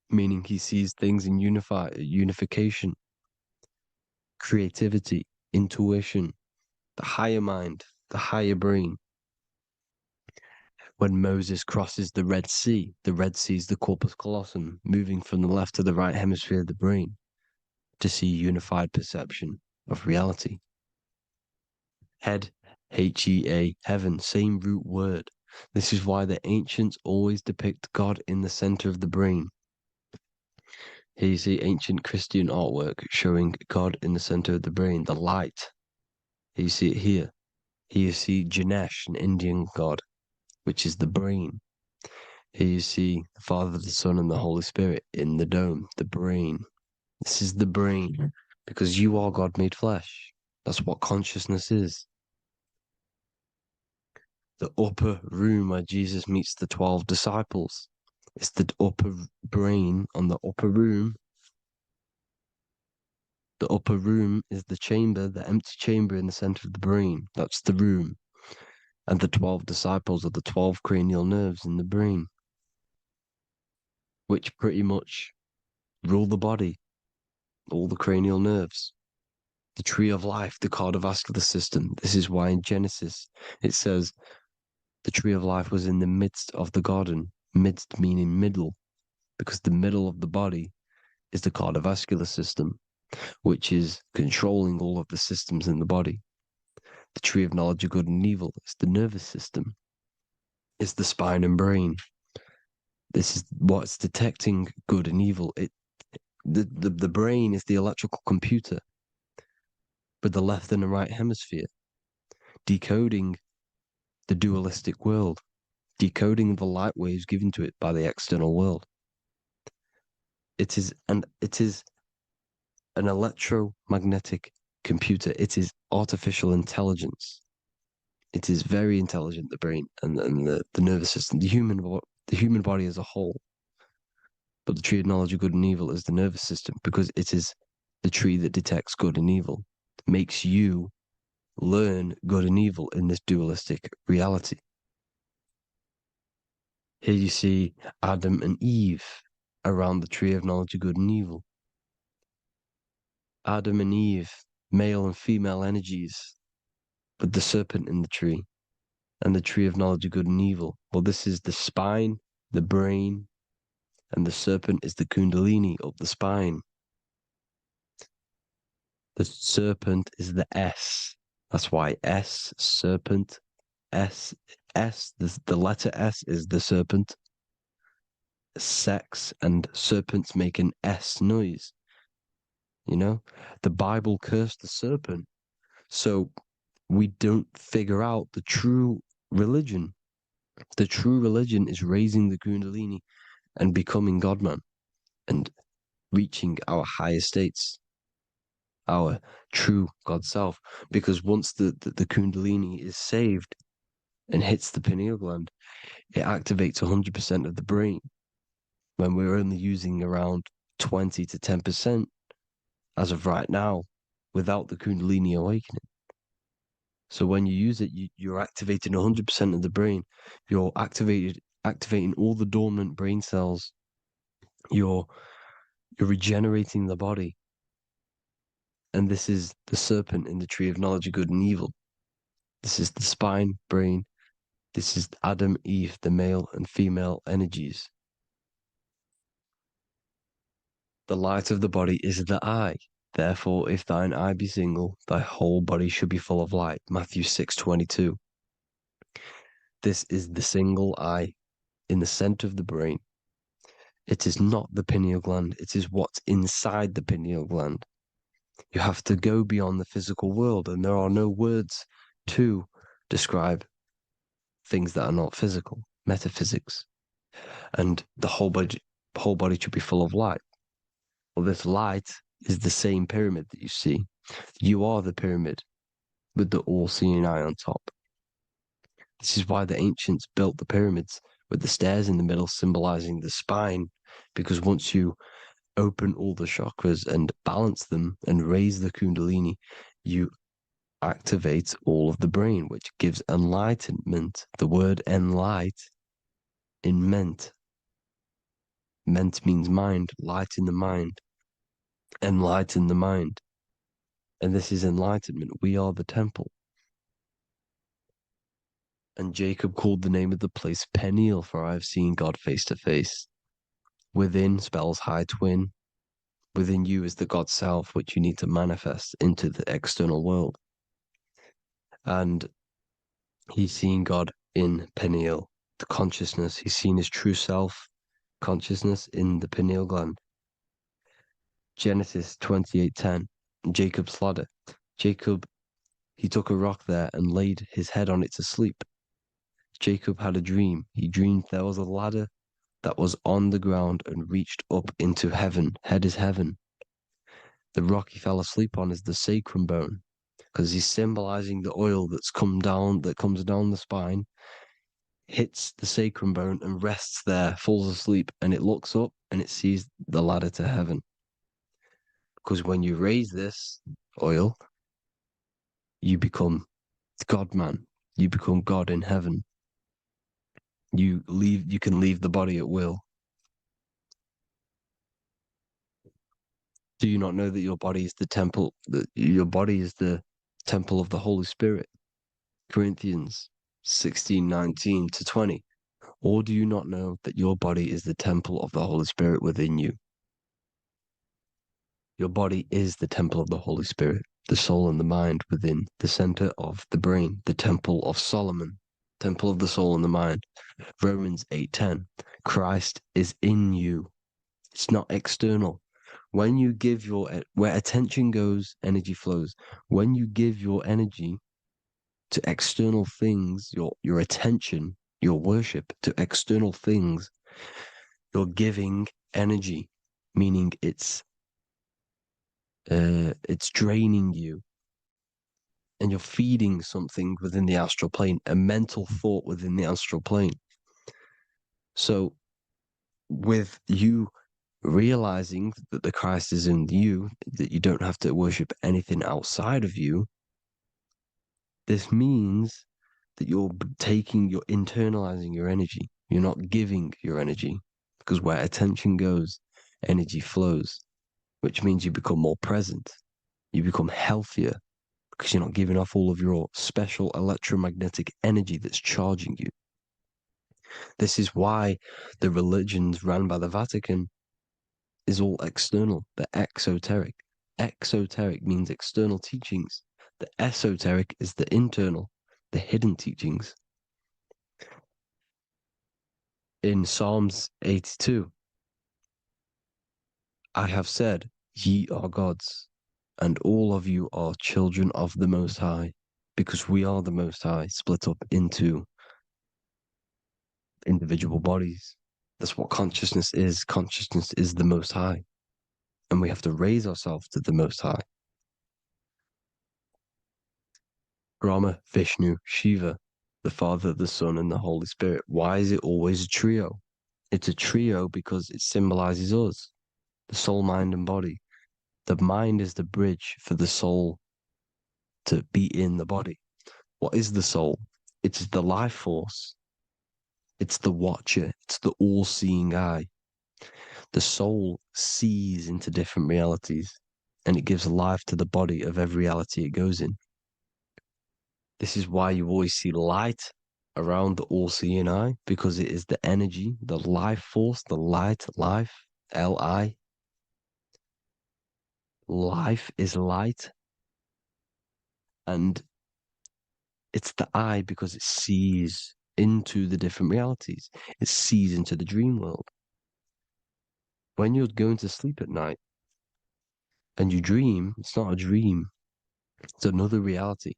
meaning he sees things in unification, creativity, intuition, the higher mind, the higher brain. When Moses crosses the Red Sea is the corpus callosum, moving from the left to the right hemisphere of the brain to see unified perception of reality. Head, H-E-A, heaven, same root word. This is why the ancients always depict God in the center of the brain. Here you see ancient Christian artwork showing God in the center of the brain, the light. Here you see it here. Here you see Ganesh, an Indian god, which is the brain. Here you see the Father, the Son, and the Holy Spirit in the dome, the brain. This is the brain, because you are God made flesh. That's what consciousness is. The upper room where Jesus meets the 12 disciples. It's the upper brain on the upper room. The upper room is the chamber, the empty chamber in the center of the brain. That's the room. And the 12 disciples are the 12 cranial nerves in the brain, which pretty much rule the body, all the cranial nerves. The tree of life, the cardiovascular system. This is why in Genesis it says the tree of life was in the midst of the garden. Midst meaning middle, because the middle of the body is the cardiovascular system, which is controlling all of the systems in the body. The tree of knowledge of good and evil is the nervous system. It's the spine and brain. This is what's detecting good and evil. The brain is the electrical computer with the left and the right hemisphere, decoding the dualistic world, decoding the light waves given to it by the external world. It is an electromagnetic computer. It is artificial intelligence. It is very intelligent, the brain and the nervous system, the human body as a whole. But the tree of knowledge of good and evil is the nervous system, because it is the tree that detects good and evil, makes you learn good and evil in this dualistic reality. Here you see Adam and Eve around the tree of knowledge of good and evil. Adam and Eve, male and female energies, with the serpent in the tree, and the tree of knowledge of good and evil. Well, this is the spine, the brain, and the serpent is the Kundalini up the spine. The serpent is the S. That's why S, serpent, S, the letter S is the serpent. Sex and serpents make an S noise. You know, the Bible cursed the serpent. So we don't figure out the true religion. The true religion is raising the Kundalini and becoming God-man and reaching our higher states, our true God self. Because once the Kundalini is saved and hits the pineal gland, it activates 100% of the brain, when we're only using around 20 to 10% as of right now without the Kundalini awakening. So when you use it, you're activating 100% of the brain. You're activating all the dormant brain cells. You're regenerating the body. And this is the serpent in the tree of knowledge of good and evil. This is the spine, brain. This is Adam, Eve, the male and female energies. The light of the body is the eye. Therefore, if thine eye be single, thy whole body should be full of light. Matthew 6:22. This is the single eye in the center of the brain. It is not the pineal gland. It is what's inside the pineal gland. You have to go beyond the physical world, and there are no words to describe things that are not physical, metaphysics. And the whole body should be full of light. Well, this light is the same pyramid that you see. You are the pyramid with the all-seeing eye on top. This is why the ancients built the pyramids with the stairs in the middle symbolizing the spine, because once you open all the chakras and balance them and raise the Kundalini, you activate all of the brain, which gives enlightenment. The word enlight in ment. Ment means mind, light in the mind. Enlighten the mind. And this is enlightenment. We are the temple. And Jacob called the name of the place Peniel, for I have seen God face to face. Within spells high twin. Within you is the God self, which you need to manifest into the external world. And he's seen God in Peniel, the consciousness. He's seen his true self consciousness in the pineal gland. Genesis 28:10, Jacob's ladder. Jacob, he took a rock there and laid his head on it to sleep. Jacob had a dream. He dreamed there was a ladder that was on the ground and reached up into heaven. Head is heaven. The rock he fell asleep on is the sacrum bone, because he's symbolizing the oil that comes down the spine, hits the sacrum bone and rests there, falls asleep, and it looks up and it sees the ladder to heaven. Because when you raise this oil, you become God-man. You become God in heaven. You can leave the body at will. Do you not know that your body is the temple, that your body is the temple of the Holy Spirit? Corinthians 16:19-20. Or do you not know that your body is the temple of the Holy Spirit within you? Your body is the temple of the Holy Spirit, the soul and the mind within the center of the brain, the temple of Solomon, temple of the soul and the mind. Romans 8:10. Christ is in you. It's not external. When you give where attention goes, energy flows. When you give your energy to external things, your attention, your worship to external things, you're giving energy, meaning it's draining you, and you're feeding something within the astral plane, a mental thought within the astral plane. So with you realizing that the Christ is in you, that you don't have to worship anything outside of you, this means that you're internalizing your energy. You're not giving your energy, because where attention goes, energy flows, which means you become more present. You become healthier because you're not giving off all of your special electromagnetic energy that's charging you. This is why the religions run by the Vatican is all external. They're exoteric. Exoteric means external teachings. The esoteric is the internal, the hidden teachings. In Psalms 82, I have said, ye are gods, and all of you are children of the Most High, because we are the Most High, split up into individual bodies. That's what consciousness is. Consciousness is the Most High, and we have to raise ourselves to the Most High. Brahma, Vishnu, Shiva, the Father, the Son, and the Holy Spirit. Why is it always a trio? It's a trio because it symbolizes us, the soul, mind, and body. The mind is the bridge for the soul to be in the body. What is the soul? It's the life force. It's the watcher. It's the all-seeing eye. The soul sees into different realities, and it gives life to the body of every reality it goes in. This is why you always see light around the all-seeing eye, because it is the energy, the life force, the light, life, L-I. Life is light. And it's the eye because it sees into the different realities. It sees into the dream world. When you're going to sleep at night and you dream, it's not a dream. It's another reality.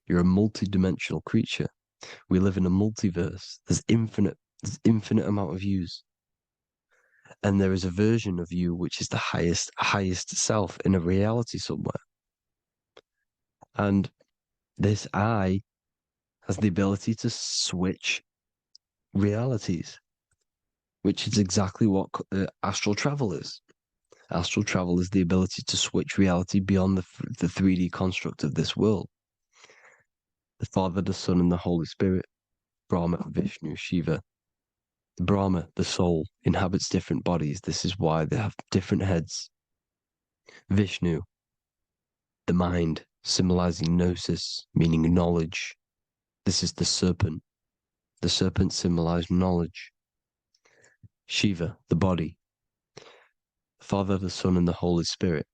You're a multi-dimensional creature. We live in a multiverse. There's infinite amount of yous. And there is a version of you which is the highest self in a reality somewhere. And this eye has the ability to switch realities, which is exactly what astral travel is. Astral travel is the ability to switch reality beyond the 3D construct of this world. The Father, the Son, and the Holy Spirit, Brahma, Vishnu, Shiva. The Brahma, the soul, inhabits different bodies. This is why they have different heads. Vishnu, the mind, symbolizing gnosis, meaning knowledge. This is the serpent. The serpent symbolized knowledge. Shiva, the body. Father, the Son, and the Holy Spirit.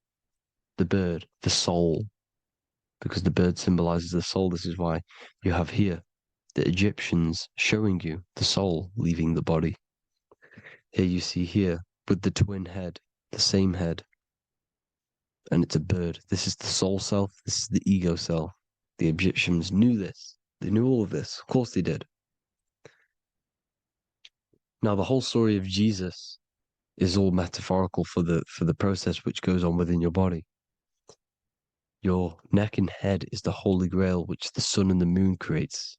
The bird, the soul, because the bird symbolizes the soul. This is why you have here the Egyptians showing you the soul leaving the body. Here you see here with the twin head, the same head, and it's a bird. This is the soul self. This is the ego self. The Egyptians knew this. They knew all of this. Of course they did. Now the whole story of Jesus is all metaphorical for the process which goes on within your body. Your neck and head is the Holy Grail, which the sun and the moon creates.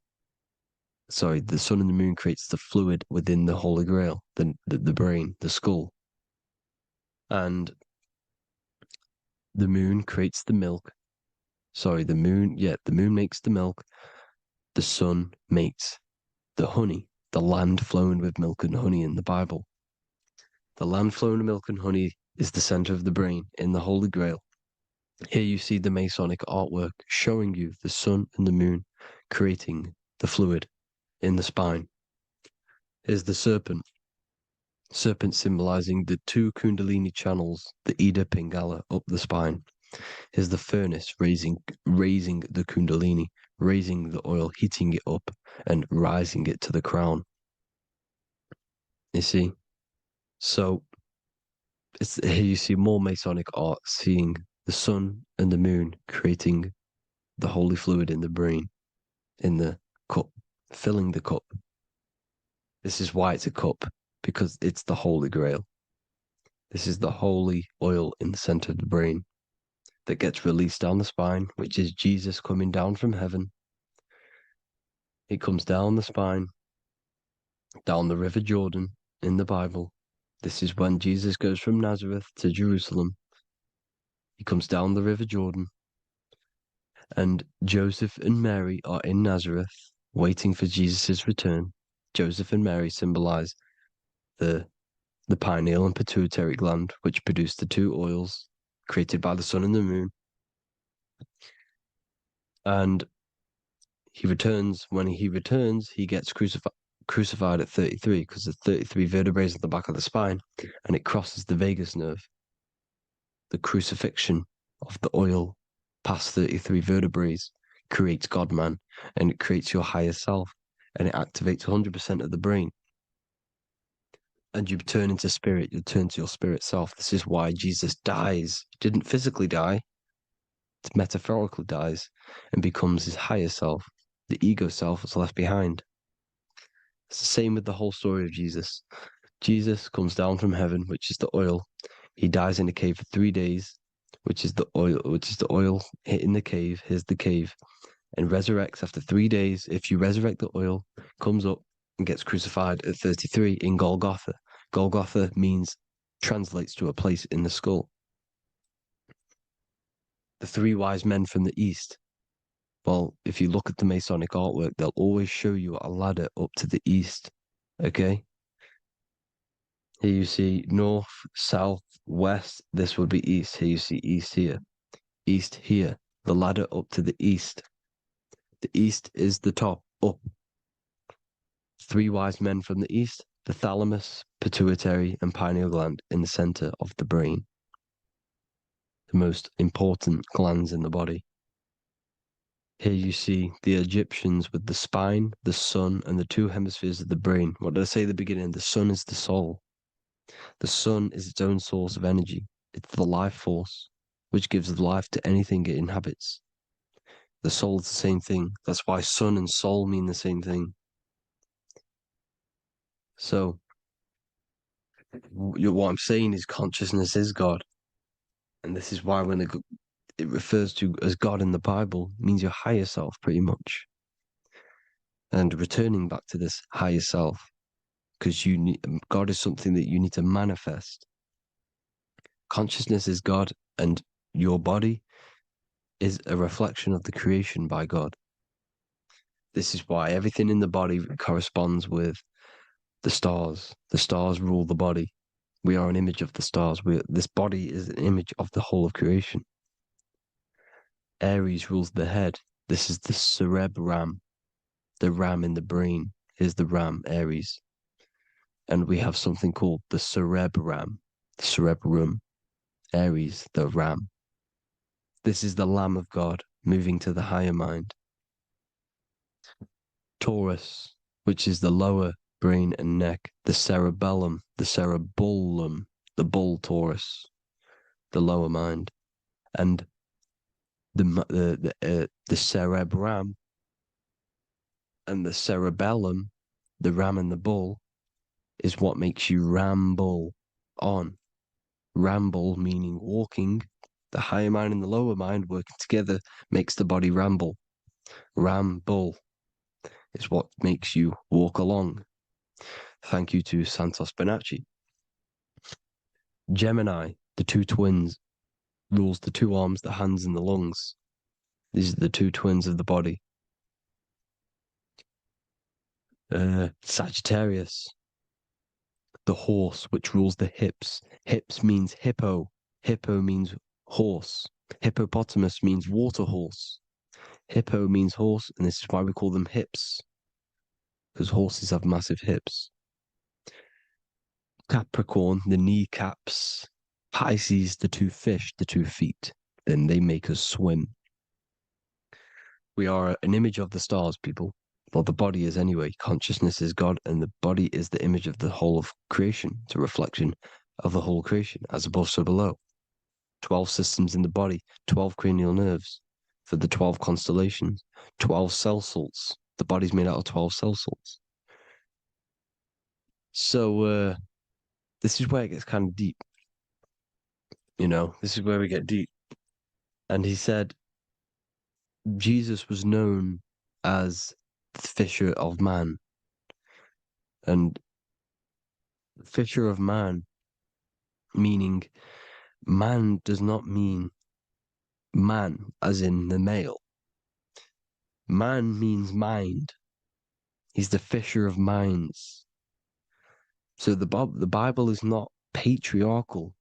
Sorry, the sun and the moon creates the fluid within the Holy Grail, the brain, the skull. And the moon creates the milk. Sorry, the moon makes the milk. the sun makes the honey, the land flowing with milk and honey in the Bible. The land flowing with milk and honey is the center of the brain in the Holy Grail. Here you see the Masonic artwork showing you the sun and the moon creating the fluid in the spine. Here's the serpent. Serpent symbolizing the two Kundalini channels, the Ida Pingala up the spine. Here's the furnace raising the Kundalini, raising the oil, heating it up, and rising it to the crown. You see? So here you see more Masonic art, seeing the sun and the moon creating the holy fluid in the brain, in the cup, filling the cup. This is why it's a cup, because it's the Holy Grail. This is the holy oil in the center of the brain that gets released down the spine, which is Jesus coming down from heaven. It comes down the spine, down the River Jordan in the Bible. This is when Jesus goes from Nazareth to Jerusalem. He comes down the River Jordan, and Joseph and Mary are in Nazareth waiting for Jesus' return. Joseph and Mary symbolize the pineal and pituitary gland, which produce the two oils created by the sun and the moon. And he returns. When he returns, he gets crucified at 33, because there's 33 vertebrae at the back of the spine, and it crosses the vagus nerve. The crucifixion of the oil past 33 vertebrae creates God-man, and it creates your higher self, and it activates 100% of the brain. And you turn into spirit, you turn to your spirit self. This is why Jesus dies. He didn't physically die, it metaphorically dies, and becomes his higher self. The ego self is left behind. It's the same with the whole story of Jesus. Jesus comes down from heaven, which is the oil. He dies in a cave for 3 days, which is the oil hitting the cave. Here's the cave, and resurrects after 3 days. If you resurrect the oil, comes up and gets crucified at 33 in Golgotha. Golgotha translates to a place in the skull. The three wise men from the east. Well, if you look at the Masonic artwork, they'll always show you a ladder up to the east. Okay? Here you see north, south, west. This would be east. Here you see east here. East here. The ladder up to the east. The east is the top, up. Three wise men from the east. The thalamus, pituitary, and pineal gland in the center of the brain. The most important glands in the body. Here you see the Egyptians with the spine, the sun, and the two hemispheres of the brain. What did I say at the beginning? The sun is the soul. The sun is its own source of energy. It's the life force, which gives life to anything it inhabits. The soul is the same thing. That's why sun and soul mean the same thing. So, what I'm saying is consciousness is God. And this is why when it refers to as God in the Bible, means your higher self, pretty much. And returning back to this higher self, because God is something that you need to manifest. Consciousness is God, and your body is a reflection of the creation by God. This is why everything in the body corresponds with the stars. The stars rule the body. We are an image of the stars. This body is an image of the whole of creation. Aries rules the head. This is the cerebrum, the ram in the brain. Here's the ram, Aries. And we have something called the cerebrum, Aries, the ram. This is the Lamb of God moving to the higher mind. Taurus, which is the lower brain and neck, the cerebellum, the bull Taurus, the lower mind, and the cerebrum and the cerebellum, the ram and the bull, is what makes you ramble on. Ramble meaning walking. The higher mind and the lower mind working together makes the body ramble. Ramble is what makes you walk along. Thank you to Santos Bonacci. Gemini, the two twins, rules the two arms, the hands, and the lungs. These are the two twins of the body. Sagittarius, the horse, which rules the hips. Hips means hippo. Hippo means horse. Hippopotamus means water horse. Hippo means horse, and this is why we call them hips, because horses have massive hips. Capricorn, the kneecaps. Pisces, the two fish, the 2 feet. Then they make us swim. We are an image of the stars, people. Well, the body is anyway. Consciousness is God, and the body is the image of the whole of creation. It's a reflection of the whole creation, as above, so below. 12 systems in the body, 12 cranial nerves for the 12 constellations, 12 cell salts. The body's made out of 12 cell salts. So, this is where it gets kind of deep. You know, this is where we get deep. And he said Jesus was known as the fisher of man. And fisher of man, meaning man does not mean man as in the male. Man means mind. He's the fisher of minds. So the Bible is not patriarchal.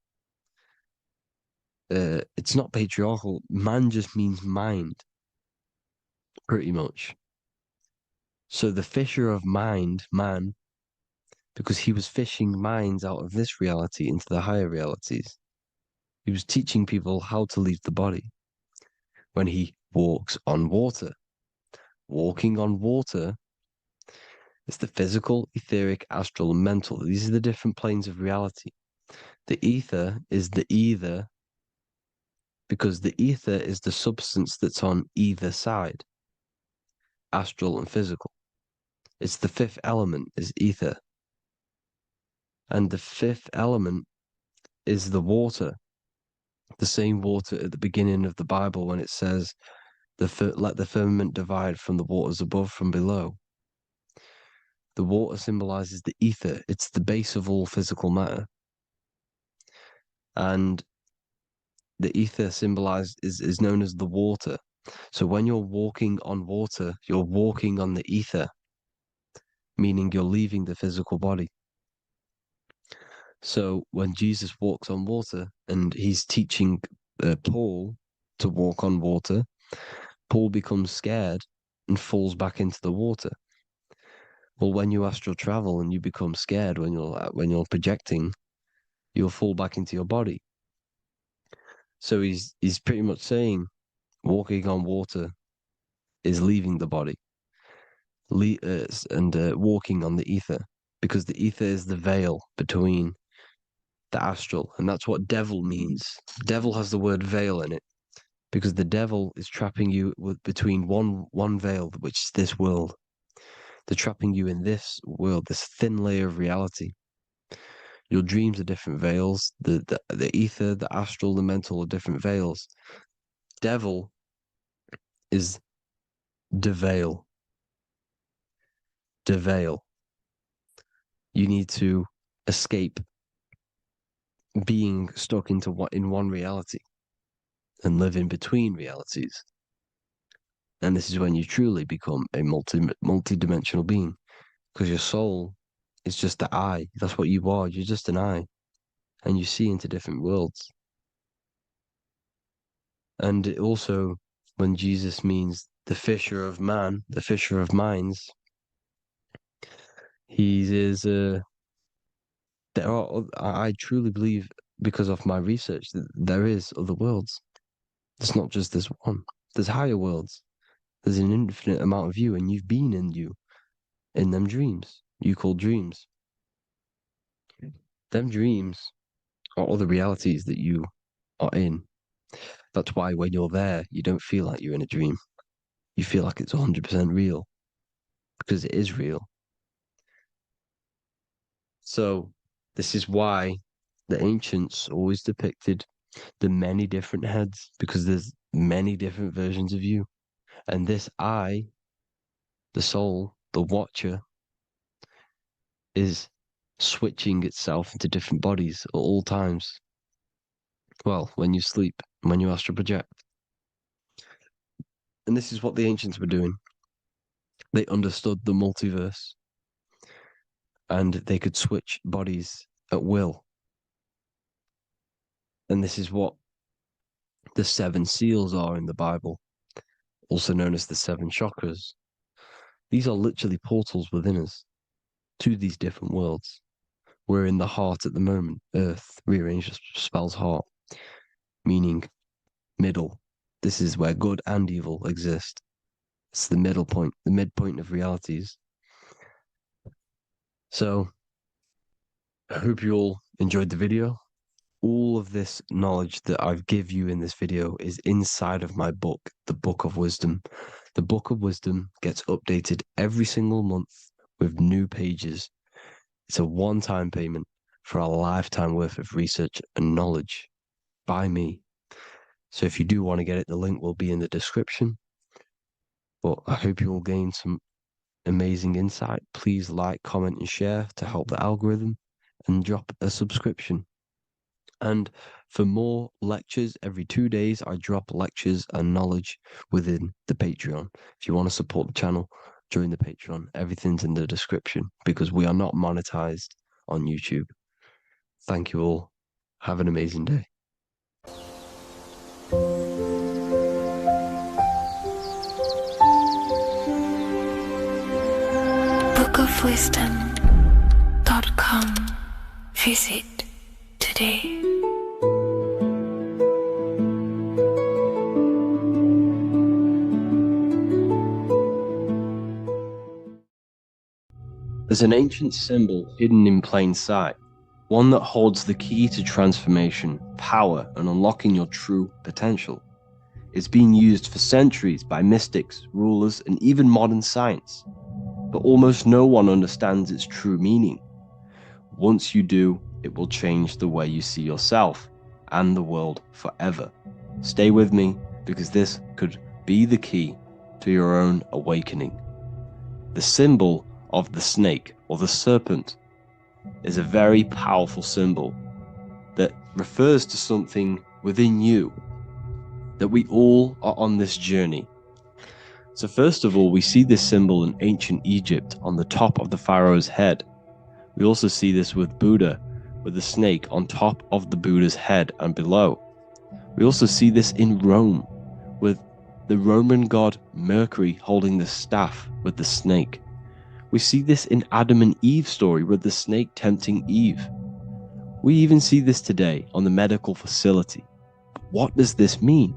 It's not patriarchal. Man just means mind, pretty much. So the fisher of mind, man, because he was fishing minds out of this reality into the higher realities. He was teaching people how to leave the body when he walks on water. Walking on water is the physical, etheric, astral, and mental. These are the different planes of reality. The ether is the either, because the ether is the substance that's on either side, astral and physical. It's the 5th element, is ether. And the 5th element is the water. The same water at the beginning of the Bible when it says, let the firmament divide from the waters above from below. The water symbolizes the ether. It's the base of all physical matter. And the ether symbolized is known as the water. So when you're walking on water, you're walking on the ether, meaning you're leaving the physical body. So when Jesus walks on water and he's teaching Paul to walk on water, Paul becomes scared and falls back into the water. Well, when you astral travel and you become scared when you're projecting, you'll fall back into your body. So he's pretty much saying walking on water is leaving the body, and walking on the ether, because the ether is the veil between the astral, and that's what devil means. Devil has the word veil in it, because the devil is trapping you between one veil, which is this world. They're trapping you in this world, this thin layer of reality. Your dreams are different veils. The ether, the astral, the mental are different veils. Devil is deveil. Deveil. You need to escape being stuck in one reality and live in between realities. And this is when you truly become a multi-dimensional being, because your soul is just the eye. That's what you are. You're just an eye, and you see into different worlds. And it also, when Jesus means the fisher of man, the fisher of minds, he is I truly believe, because of my research, that there is other worlds. It's not just this one. There's higher worlds. There's an infinite amount of you, and you've been in them dreams you call dreams. Them dreams are other realities that you are in. That's why when you're there, you don't feel like you're in a dream. You feel like it's 100% real, because it is real. So this is why the ancients always depicted the many different heads, because there's many different versions of you. And this I, the soul, the watcher, is switching itself into different bodies at all times. Well, when you sleep, when you astral project. And this is what the ancients were doing. They understood the multiverse. and they could switch bodies at will. And this is what the 7 seals are in the Bible, also known as the 7 chakras. These are literally portals within us to these different worlds. We're in the heart at the moment. Earth rearranged spells heart, meaning middle. This is where good and evil exist. It's the middle point, the midpoint of realities. So I hope you all enjoyed the video. All of this knowledge that I've give you in this video is inside of my book, the Book of Wisdom. The Book of Wisdom gets updated every single month with new pages. It's a one-time payment for a lifetime worth of research and knowledge by me. So if you do want to get it, the link will be in the description. But I hope you all gain some amazing insight. Please like, comment, and share to help the algorithm, and drop a subscription. And for more lectures, every 2 days, I drop lectures and knowledge within the Patreon. If you want to support the channel, join the Patreon. Everything's in the description because we are not monetized on YouTube. Thank you all. Have an amazing day. bookofwisdom.com. Visit today. There's an ancient symbol hidden in plain sight, one that holds the key to transformation, power, and unlocking your true potential. It's been used for centuries by mystics, rulers, and even modern science, but almost no one understands its true meaning. Once you do, it will change the way you see yourself and the world forever. Stay with me, because this could be the key to your own awakening. The symbol of the snake, or the serpent, is a very powerful symbol that refers to something within you, that we all are on this journey. So first of all, we see this symbol in ancient Egypt on the top of the pharaoh's head. We also see this with Buddha, with the snake on top of the Buddha's head and below. We also see this in Rome, with the Roman god Mercury holding the staff with the snake. We see this in Adam and Eve's story with the snake tempting Eve. We even see this today on the medical facility. But what does this mean?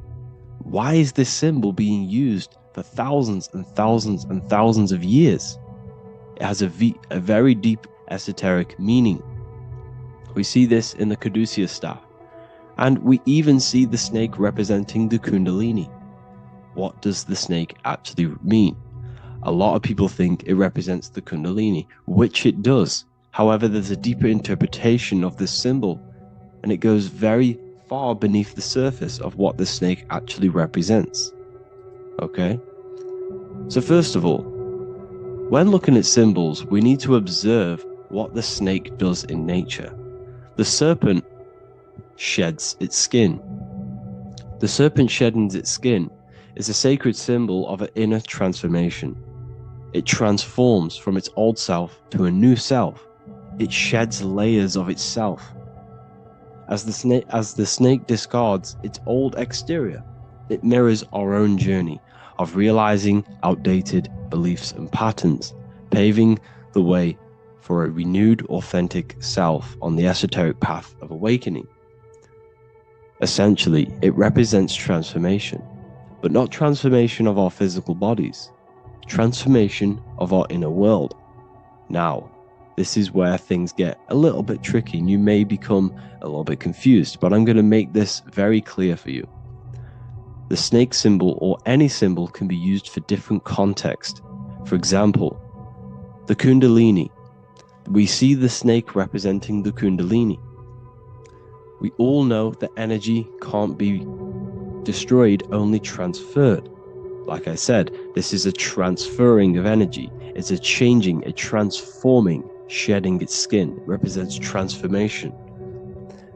Why is this symbol being used for thousands and thousands and thousands of years? It has a very deep esoteric meaning. We see this in the Caduceus staff, and we even see the snake representing the Kundalini. What does the snake actually mean? A lot of people think it represents the Kundalini, which it does. However, there's a deeper interpretation of this symbol, and it goes very far beneath the surface of what the snake actually represents. Okay? So first of all, when looking at symbols, we need to observe what the snake does in nature. The serpent sheds its skin. The serpent shedding its skin is a sacred symbol of an inner transformation. It transforms from its old self to a new self. It sheds layers of itself. As the snake discards its old exterior, it mirrors our own journey of realizing outdated beliefs and patterns, paving the way for a renewed, authentic self on the esoteric path of awakening. Essentially, it represents transformation, but not transformation of our physical bodies, transformation of our inner world. Now, this is where things get a little bit tricky and you may become a little bit confused, but I'm going to make this very clear for you. The snake symbol, or any symbol, can be used for different contexts. For example, the Kundalini. We see the snake representing the Kundalini. We all know that energy can't be destroyed, only transferred. Like I said, this is a transferring of energy. It's a changing, a transforming, shedding its skin. It represents transformation.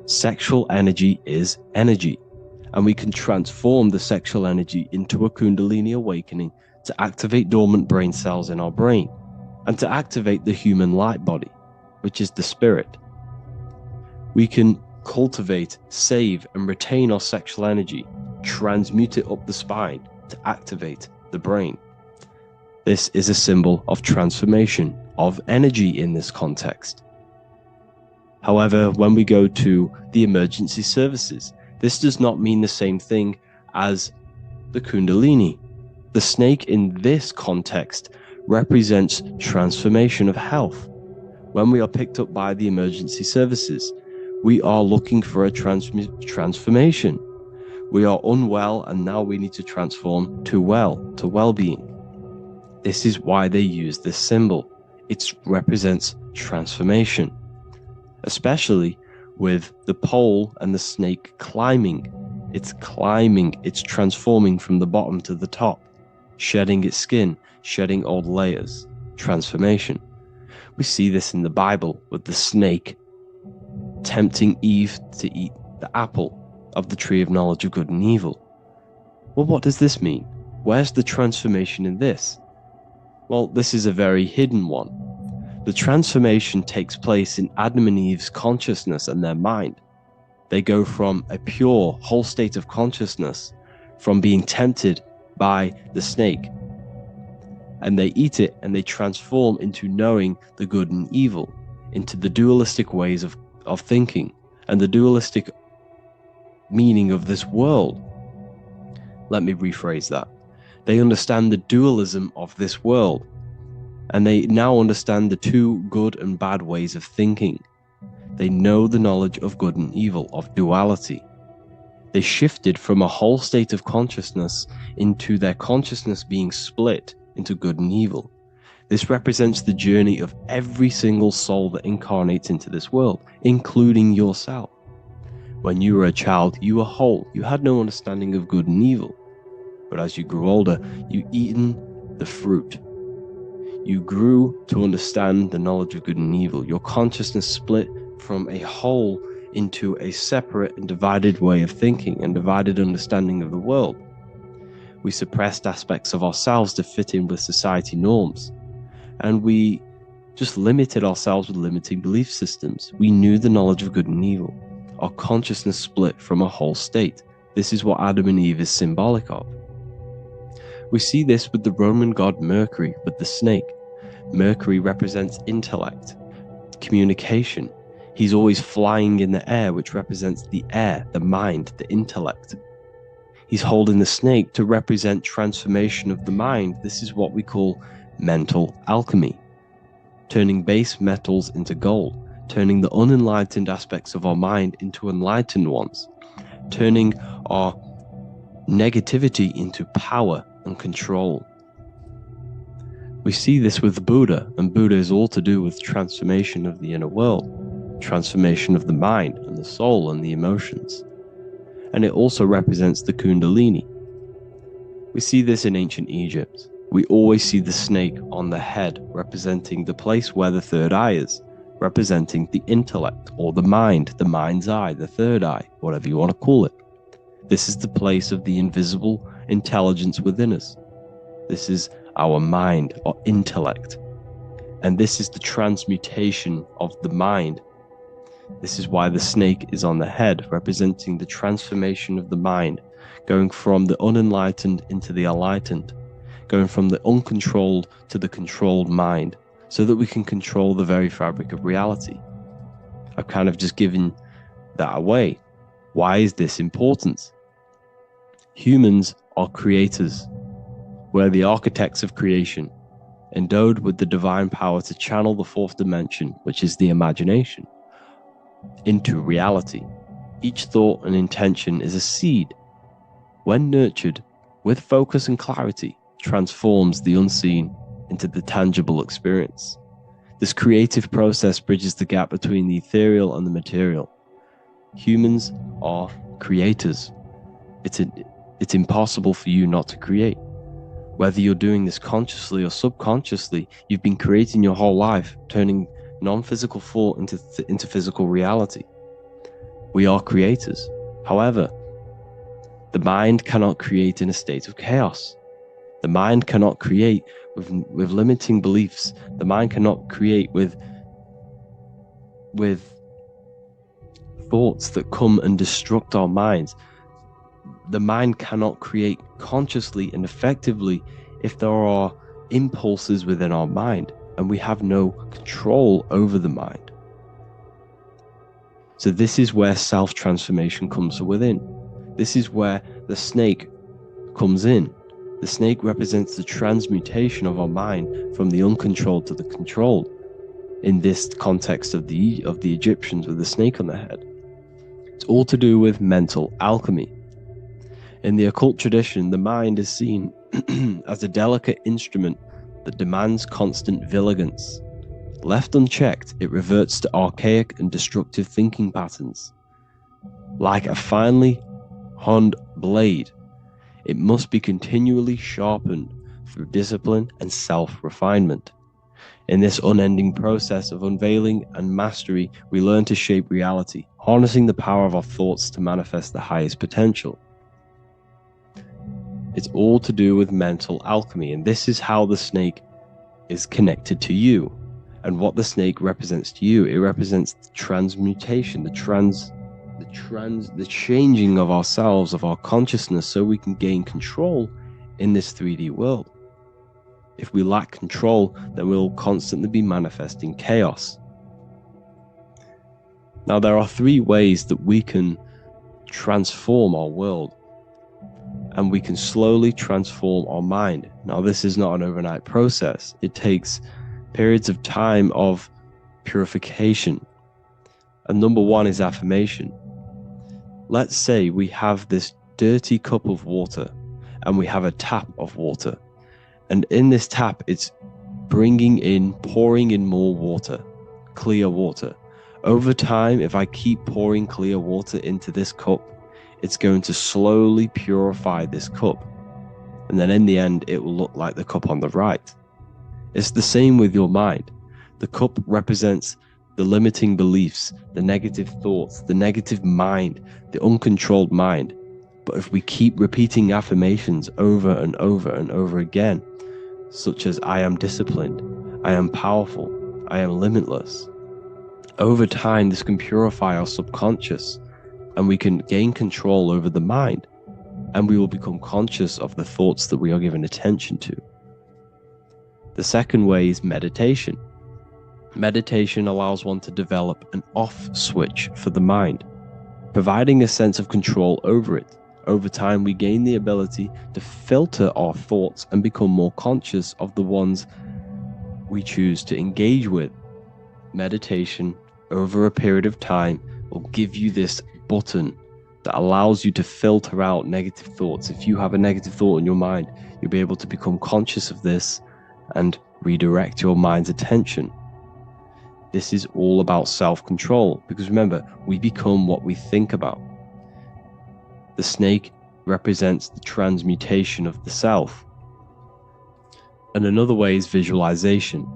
Sexual energy is energy, and we can transform the sexual energy into a Kundalini awakening to activate dormant brain cells in our brain and to activate the human light body. which is the spirit. We can cultivate, save, and retain our sexual energy, transmute it up the spine to activate the brain. This is a symbol of transformation of energy in this context. However, when we go to the emergency services, this does not mean the same thing as the Kundalini. The snake in this context represents transformation of health. When we are picked up by the emergency services, we are looking for a transformation. We are unwell and now we need to transform to well-being. This is why they use this symbol. It represents transformation, especially with the pole and the snake climbing. It's climbing, it's transforming from the bottom to the top, shedding its skin, shedding old layers, transformation. We see this in the Bible with the snake tempting Eve to eat the apple of the tree of knowledge of good and evil. Well, what does this mean? Where's the transformation in this? Well, this is a very hidden one. The transformation takes place in Adam and Eve's consciousness and their mind. They go from a pure, whole state of consciousness, from being tempted by the snake, and they eat it and they transform into knowing the good and evil, into the dualistic ways of thinking and the dualistic meaning of this world. Let me rephrase that. They understand the dualism of this world, and they now understand the two good and bad ways of thinking. They know the knowledge of good and evil, of duality. They shifted from a whole state of consciousness into their consciousness being split into good and evil. This represents the journey of every single soul that incarnates into this world, including yourself. When you were a child, you were whole. You had no understanding of good and evil. But as you grew older, you eaten the fruit. You grew to understand the knowledge of good and evil. Your consciousness split from a whole into a separate and divided way of thinking and divided understanding of the world. We suppressed aspects of ourselves to fit in with society norms. And we just limited ourselves with limiting belief systems. We knew the knowledge of good and evil. Our consciousness split from a whole state. This is what Adam and Eve is symbolic of. We see this with the Roman god Mercury, with the snake. Mercury represents intellect, communication. He's always flying in the air, which represents the air, the mind, the intellect. He's holding the snake to represent transformation of the mind. This is what we call mental alchemy, turning base metals into gold, turning the unenlightened aspects of our mind into enlightened ones, turning our negativity into power and control. We see this with Buddha, and Buddha is all to do with transformation of the inner world, transformation of the mind and the soul and the emotions. And it also represents the Kundalini. We see this in ancient Egypt. We always see the snake on the head, representing the place where the third eye is, representing the intellect or the mind's eye, the third eye, whatever you want to call it. This is the place of the invisible intelligence within us. This is our mind or intellect. And this is the transmutation of the mind. This is why the snake is on the head, representing the transformation of the mind, going from the unenlightened into the enlightened, going from the uncontrolled to the controlled mind, so that we can control the very fabric of reality. I've kind of just given that away. Why is this important? Humans are creators. We're the architects of creation, endowed with the divine power to channel the fourth dimension, which is the imagination, into reality. Each thought and intention is a seed. When nurtured with focus and clarity, transforms the unseen into the tangible experience. This creative process bridges the gap between the ethereal and the material. Humans are creators. It's impossible for you not to create. Whether you're doing this consciously or subconsciously, you've been creating your whole life, turning non-physical thought into physical reality. We are creators. However, the mind cannot create in a state of chaos. The mind cannot create with limiting beliefs. The mind cannot create with with thoughts that come and destruct our minds. The mind cannot create consciously and effectively if there are impulses within our mind and we have no control over the mind. So this is where self-transformation comes from within. This is where the snake comes in. The snake represents the transmutation of our mind from the uncontrolled to the controlled. In this context of the Egyptians with the snake on their head. It's all to do with mental alchemy. In the occult tradition, the mind is seen as a delicate instrument that demands constant vigilance. Left unchecked, it reverts to archaic and destructive thinking patterns. Like a finely honed blade, it must be continually sharpened through discipline and self-refinement. In this unending process of unveiling and mastery, we learn to shape reality, harnessing the power of our thoughts to manifest the highest potential. It's all to do with mental alchemy, and this is how the snake is connected to you. And what the snake represents to you, it represents the transmutation, the changing of ourselves, of our consciousness, so we can gain control in this 3D world. If we lack control, then we'll constantly be manifesting chaos. Now, there are 3 ways that we can transform our world, and we can slowly transform our mind. Now, this is not an overnight process. It takes periods of time of purification. And number 1 is affirmation. Let's say we have this dirty cup of water, and we have a tap of water. And in this tap, it's pouring in more water, clear water. Over time, if I keep pouring clear water into this cup, it's going to slowly purify this cup. And then in the end, it will look like the cup on the right. It's the same with your mind. The cup represents the limiting beliefs, the negative thoughts, the negative mind, the uncontrolled mind. But if we keep repeating affirmations over and over and over again, such as I am disciplined, I am powerful, I am limitless, over time this can purify our subconscious and we can gain control over the mind, and we will become conscious of the thoughts that we are giving attention to. The second way is meditation. Meditation allows one to develop an off switch for the mind, providing a sense of control over it. Over time, we gain the ability to filter our thoughts and become more conscious of the ones we choose to engage with. Meditation, over a period of time, will give you this button that allows you to filter out negative thoughts. If you have a negative thought in your mind, you'll be able to become conscious of this and redirect your mind's attention. This is all about self-control, because remember, we become what we think about. The snake represents the transmutation of the self. And another way is visualization.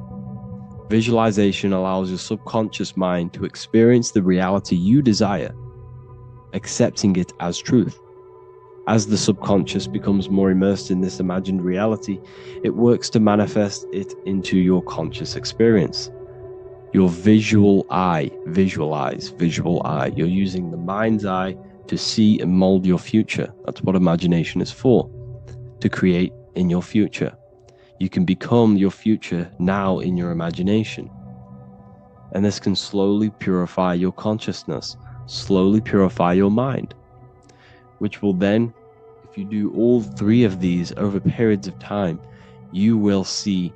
Visualization allows your subconscious mind to experience the reality you desire, accepting it as truth. As the subconscious becomes more immersed in this imagined reality, it works to manifest it into your conscious experience. Your visual eye, visual eye. You're using the mind's eye to see and mold your future. That's what imagination is for, to create in your future. You can become your future now in your imagination. And this can slowly purify your consciousness, slowly purify your mind, which will then, if you do all 3 of these over periods of time, you will see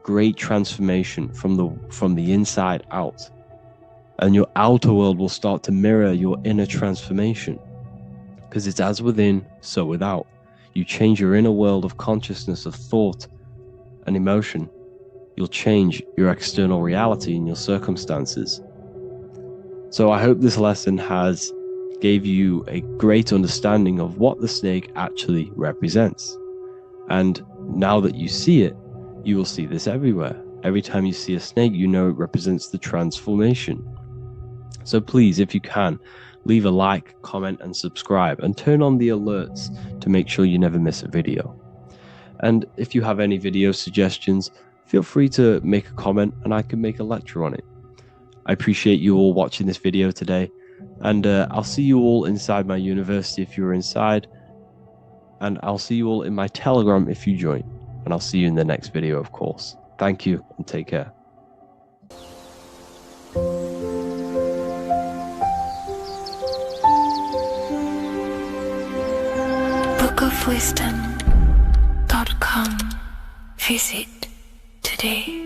great transformation from the inside out. And your outer world will start to mirror your inner transformation, because it's as within, so without. You change your inner world of consciousness, of thought and emotion, you'll change your external reality and your circumstances. So I hope this lesson has gave you a great understanding of what the snake actually represents. And now that you see it, you will see this everywhere. Every time you see a snake, you know it represents the transformation. So please, if you can, leave a like, comment, and subscribe, and turn on the alerts to make sure you never miss a video. And if you have any video suggestions, feel free to make a comment and I can make a lecture on it. I appreciate you all watching this video today. And I'll see you all inside my university if you're inside. And I'll see you all in my Telegram if you join. And I'll see you in the next video, of course. Thank you and take care. bookofwisdom.com. Visit today.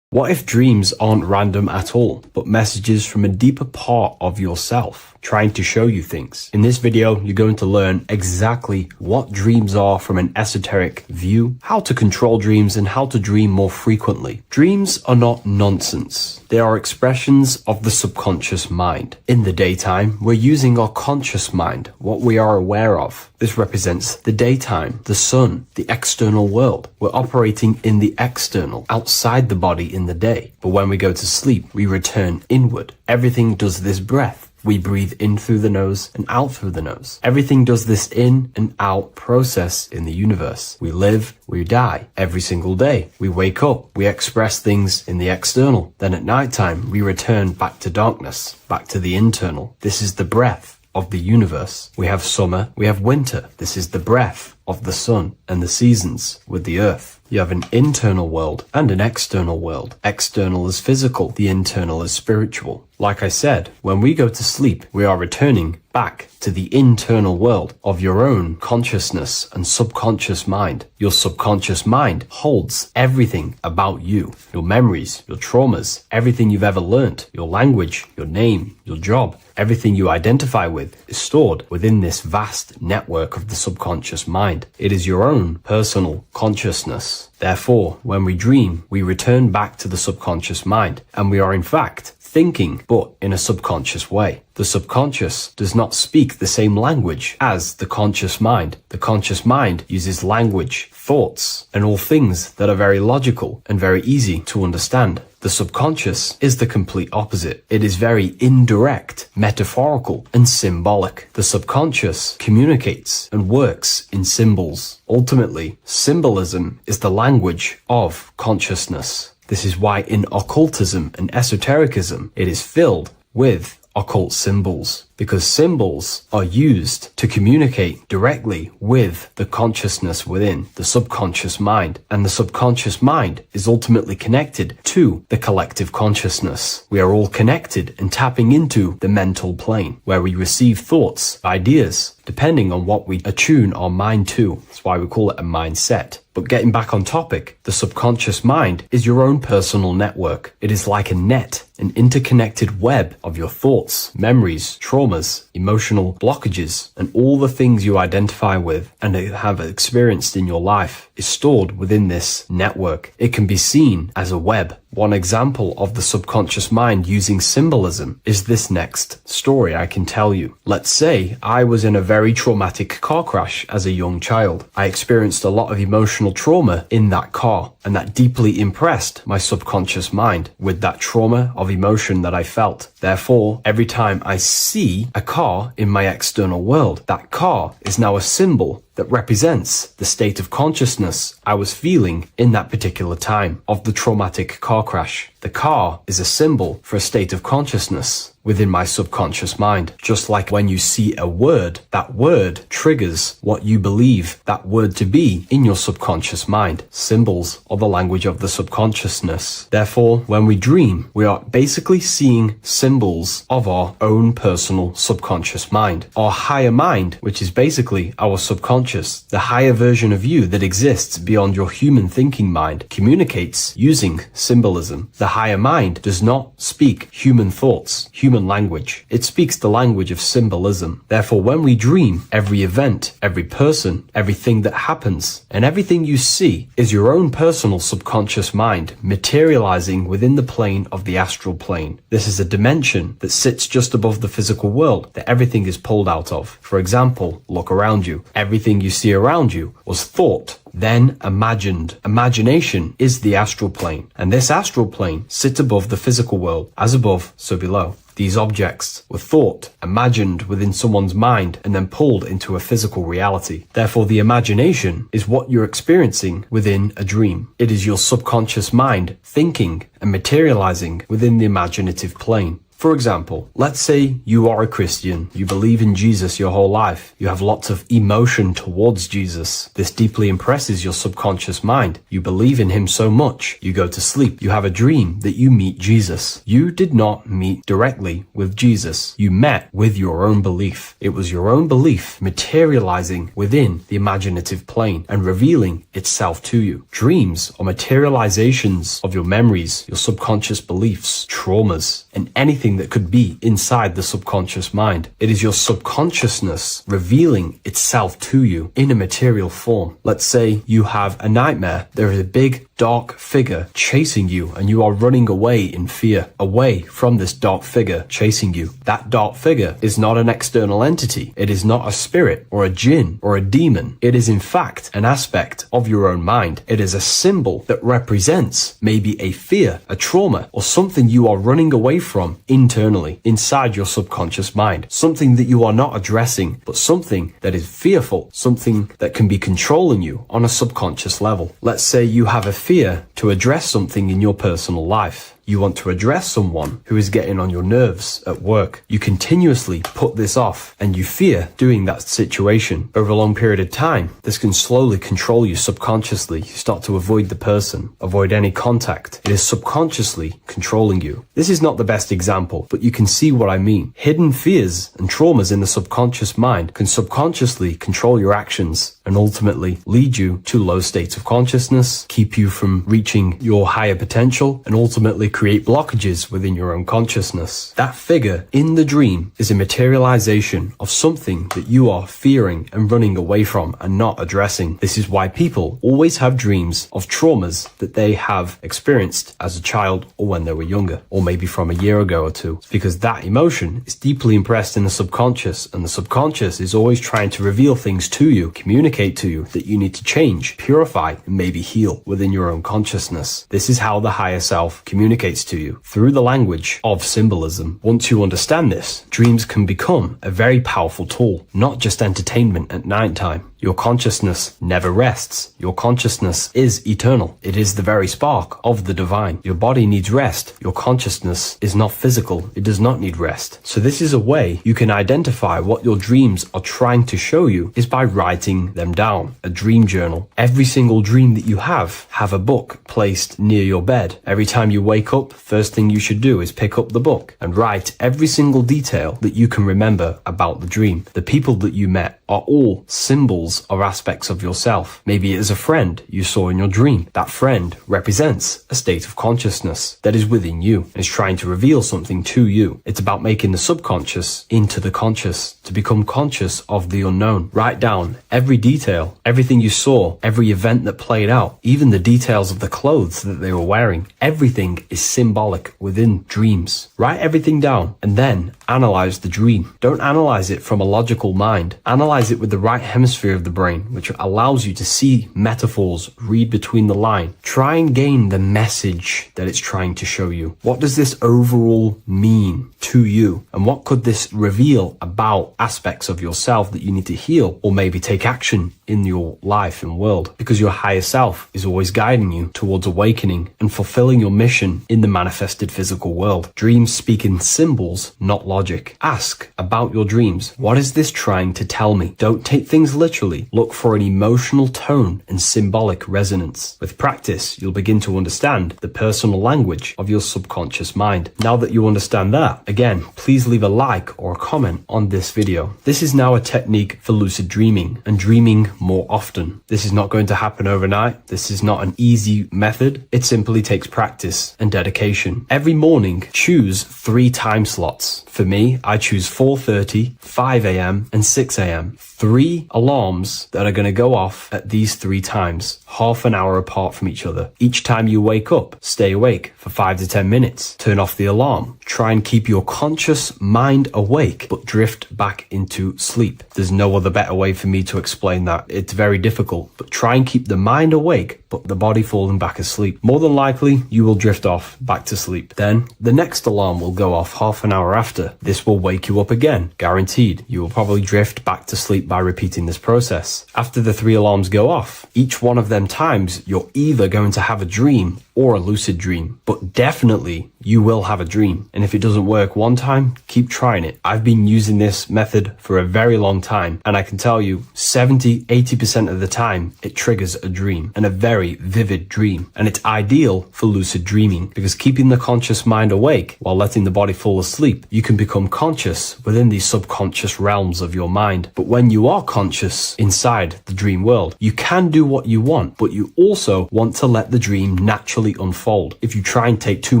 What if dreams aren't random at all, but messages from a deeper part of yourself, trying to show you things? In this video, you're going to learn exactly what dreams are from an esoteric view, how to control dreams, and how to dream more frequently. Dreams are not nonsense. They are expressions of the subconscious mind. In the daytime, we're using our conscious mind, what we are aware of. This represents the daytime, the sun, the external world. We're operating in the external, outside the body in the day. But when we go to sleep, we return inward. Everything does this breath. We breathe in through the nose and out through the nose. Everything does this in and out process in the universe. We live, we die every single day. We wake up, we express things in the external. Then at nighttime, we return back to darkness, back to the internal. This is the breath of the universe. We have summer, we have winter. This is the breath of the sun and the seasons with the earth. You have an internal world and an external world. External is physical, the internal is spiritual. Like I said, when we go to sleep, we are returning back to the internal world of your own consciousness and subconscious mind. Your subconscious mind holds everything about you, your memories, your traumas, everything you've ever learnt, your language, your name, your job, everything you identify with is stored within this vast network of the subconscious mind. It is your own personal consciousness. Therefore, when we dream, we return back to the subconscious mind, and we are in fact thinking, but in a subconscious way. The subconscious does not speak the same language as the conscious mind. The conscious mind uses language, thoughts, and all things that are very logical and very easy to understand. The subconscious is the complete opposite. It is very indirect, metaphorical, and symbolic. The subconscious communicates and works in symbols. Ultimately, symbolism is the language of consciousness. This is why in occultism and esotericism, it is filled with occult symbols, because symbols are used to communicate directly with the consciousness within, the subconscious mind. And the subconscious mind is ultimately connected to the collective consciousness. We are all connected and tapping into the mental plane, where we receive thoughts, ideas, depending on what we attune our mind to. That's why we call it a mindset. But getting back on topic, the subconscious mind is your own personal network. It is like a net, an interconnected web of your thoughts, memories, traumas, emotional blockages, and all the things you identify with and have experienced in your life is stored within this network. It can be seen as a web. One example of the subconscious mind using symbolism is this next story I can tell you. Let's say I was in a very traumatic car crash as a young child. I experienced a lot of emotional trauma in that car, and that deeply impressed my subconscious mind with that trauma of emotion that I felt. Therefore, every time I see a car in my external world, that car is now a symbol that represents the state of consciousness I was feeling in that particular time of the traumatic car crash. The car is a symbol for a state of consciousness within my subconscious mind. Just like when you see a word, that word triggers what you believe that word to be in your subconscious mind. Symbols are the language of the subconsciousness. Therefore, when we dream, we are basically seeing symbols of our own personal subconscious mind. Our higher mind, which is basically our subconscious, the higher version of you that exists beyond your human thinking mind, communicates using symbolism. The higher mind does not speak human thoughts, human language. It speaks the language of symbolism. Therefore, when we dream, every event, every person, everything that happens, and everything you see is your own personal subconscious mind materializing within the plane of the astral plane. This is a dimension that sits just above the physical world that everything is pulled out of. For example, look around you. Everything you see around you was thought, then imagined. Imagination is the astral plane, and this astral plane sits above the physical world. As above, so below. These objects were thought, imagined within someone's mind, and then pulled into a physical reality. Therefore, the imagination is what you're experiencing within a dream. It is your subconscious mind thinking and materializing within the imaginative plane. For example, let's say you are a Christian, you believe in Jesus your whole life, you have lots of emotion towards Jesus. This deeply impresses your subconscious mind. You believe in him so much, you go to sleep, you have a dream that you meet Jesus. You did not meet directly with Jesus. You met with your own belief. It was your own belief materializing within the imaginative plane and revealing itself to you. Dreams are materializations of your memories, your subconscious beliefs, traumas, and anything that could be inside the subconscious mind. It is your subconsciousness revealing itself to you in a material form. Let's say you have a nightmare. There is a big dark figure chasing you and you are running away in fear, away from this dark figure chasing you. That dark figure is not an external entity. It is not a spirit or a jinn or a demon. It is in fact an aspect of your own mind. It is a symbol that represents maybe a fear, a trauma, or something you are running away from internally, inside your subconscious mind. Something that you are not addressing, but something that is fearful, something that can be controlling you on a subconscious level. Let's say you have a fear to address something in your personal life. You want to address someone who is getting on your nerves at work. You continuously put this off and you fear doing that situation. Over a long period of time, this can slowly control you subconsciously. You start to avoid the person, avoid any contact. It is subconsciously controlling you. This is not the best example, but you can see what I mean. Hidden fears and traumas in the subconscious mind can subconsciously control your actions and ultimately lead you to low states of consciousness, keep you from reaching your higher potential, and ultimately create blockages within your own consciousness. That figure in the dream is a materialization of something that you are fearing and running away from and not addressing. This is why people always have dreams of traumas that they have experienced as a child or when they were younger, or maybe from a year ago or two. It's because that emotion is deeply impressed in the subconscious, and the subconscious is always trying to reveal things to you, communicate to you that you need to change, purify, and maybe heal within your own consciousness. This is how the higher self communicates to you through the language of symbolism. Once you understand this, dreams can become a very powerful tool, not just entertainment at night time. Your consciousness never rests. Your consciousness is eternal. It is the very spark of the divine. Your body needs rest. Your consciousness is not physical. It does not need rest. So this is a way you can identify what your dreams are trying to show you is by writing them down. A dream journal. Every single dream that you have a book placed near your bed. Every time you wake up, first thing you should do is pick up the book and write every single detail that you can remember about the dream. The people that you met are all symbols or aspects of yourself. Maybe it is a friend you saw in your dream. That friend represents a state of consciousness that is within you and is trying to reveal something to you. It's about making the subconscious into the conscious, to become conscious of the unknown. Write down every detail, everything you saw, every event that played out, even the details of the clothes that they were wearing. Everything is symbolic within dreams. Write everything down and then analyze the dream. Don't analyze it from a logical mind. Analyze it with the right hemisphere of the brain, which allows you to see metaphors, read between the line. Try and gain the message that it's trying to show you. What does this overall mean to you? And what could this reveal about aspects of yourself that you need to heal or maybe take action in your life and world? Because your higher self is always guiding you towards awakening and fulfilling your mission in the manifested physical world. Dreams speak in symbols, not logic. Ask about your dreams. What is this trying to tell me? Don't take things literally. Look for an emotional tone and symbolic resonance. With practice, you'll begin to understand the personal language of your subconscious mind. Now that you understand that, again, please leave a like or a comment on this video. This is now a technique for lucid dreaming and dreaming more often. This is not going to happen overnight. This is not an easy method. It simply takes practice and dedication. Every morning, choose 3 time slots. For me, I choose 4:30, 5 a.m. and 6 a.m. 3 alarms that are going to go off at these 3 times, half an hour apart from each other. Each time you wake up, stay awake for 5 to 10 minutes. Turn off the alarm. Try and keep your conscious mind awake, but drift back into sleep. There's no other better way for me to explain that. It's very difficult, but try and keep the mind awake, but the body falling back asleep. More than likely, you will drift off back to sleep. Then, the next alarm will go off half an hour after. This will wake you up again, guaranteed. You will probably drift back to sleep by repeating this process. After the 3 alarms go off, each one of them times, you're either going to have a dream or a lucid dream, but definitely you will have a dream. And if it doesn't work one time, keep trying it. I've been using this method for a very long time, and I can tell you 70-80% of the time it triggers a dream, and a very vivid dream. And it's ideal for lucid dreaming because keeping the conscious mind awake while letting the body fall asleep, you can become conscious within these subconscious realms of your mind. But when you are conscious inside the dream world, you can do what you want, but you also want to let the dream naturally unfold. If you try and take too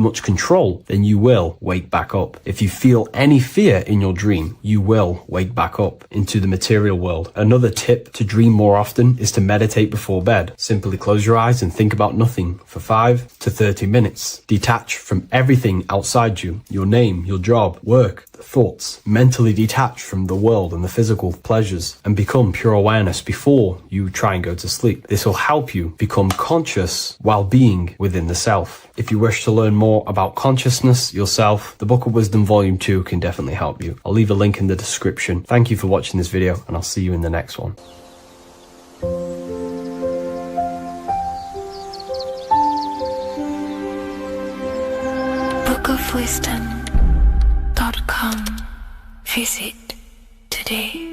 much control, then you will wake back up. If you feel any fear in your dream, you will wake back up into the material world. Another tip to dream more often is to meditate before bed. Simply close your eyes and think about nothing for 5 to 30 minutes. Detach from everything outside you, your name, your job, work, thoughts. Mentally detach from the world and the physical pleasures and become pure awareness before you try and go to sleep. This will help you become conscious while being within the self. If you wish to learn more about consciousness, yourself, the Book of Wisdom Volume 2 can definitely help you. I'll leave a link in the description. Thank you for watching this video, and I'll see you in the next one. bookofwisdom.com. Visit today.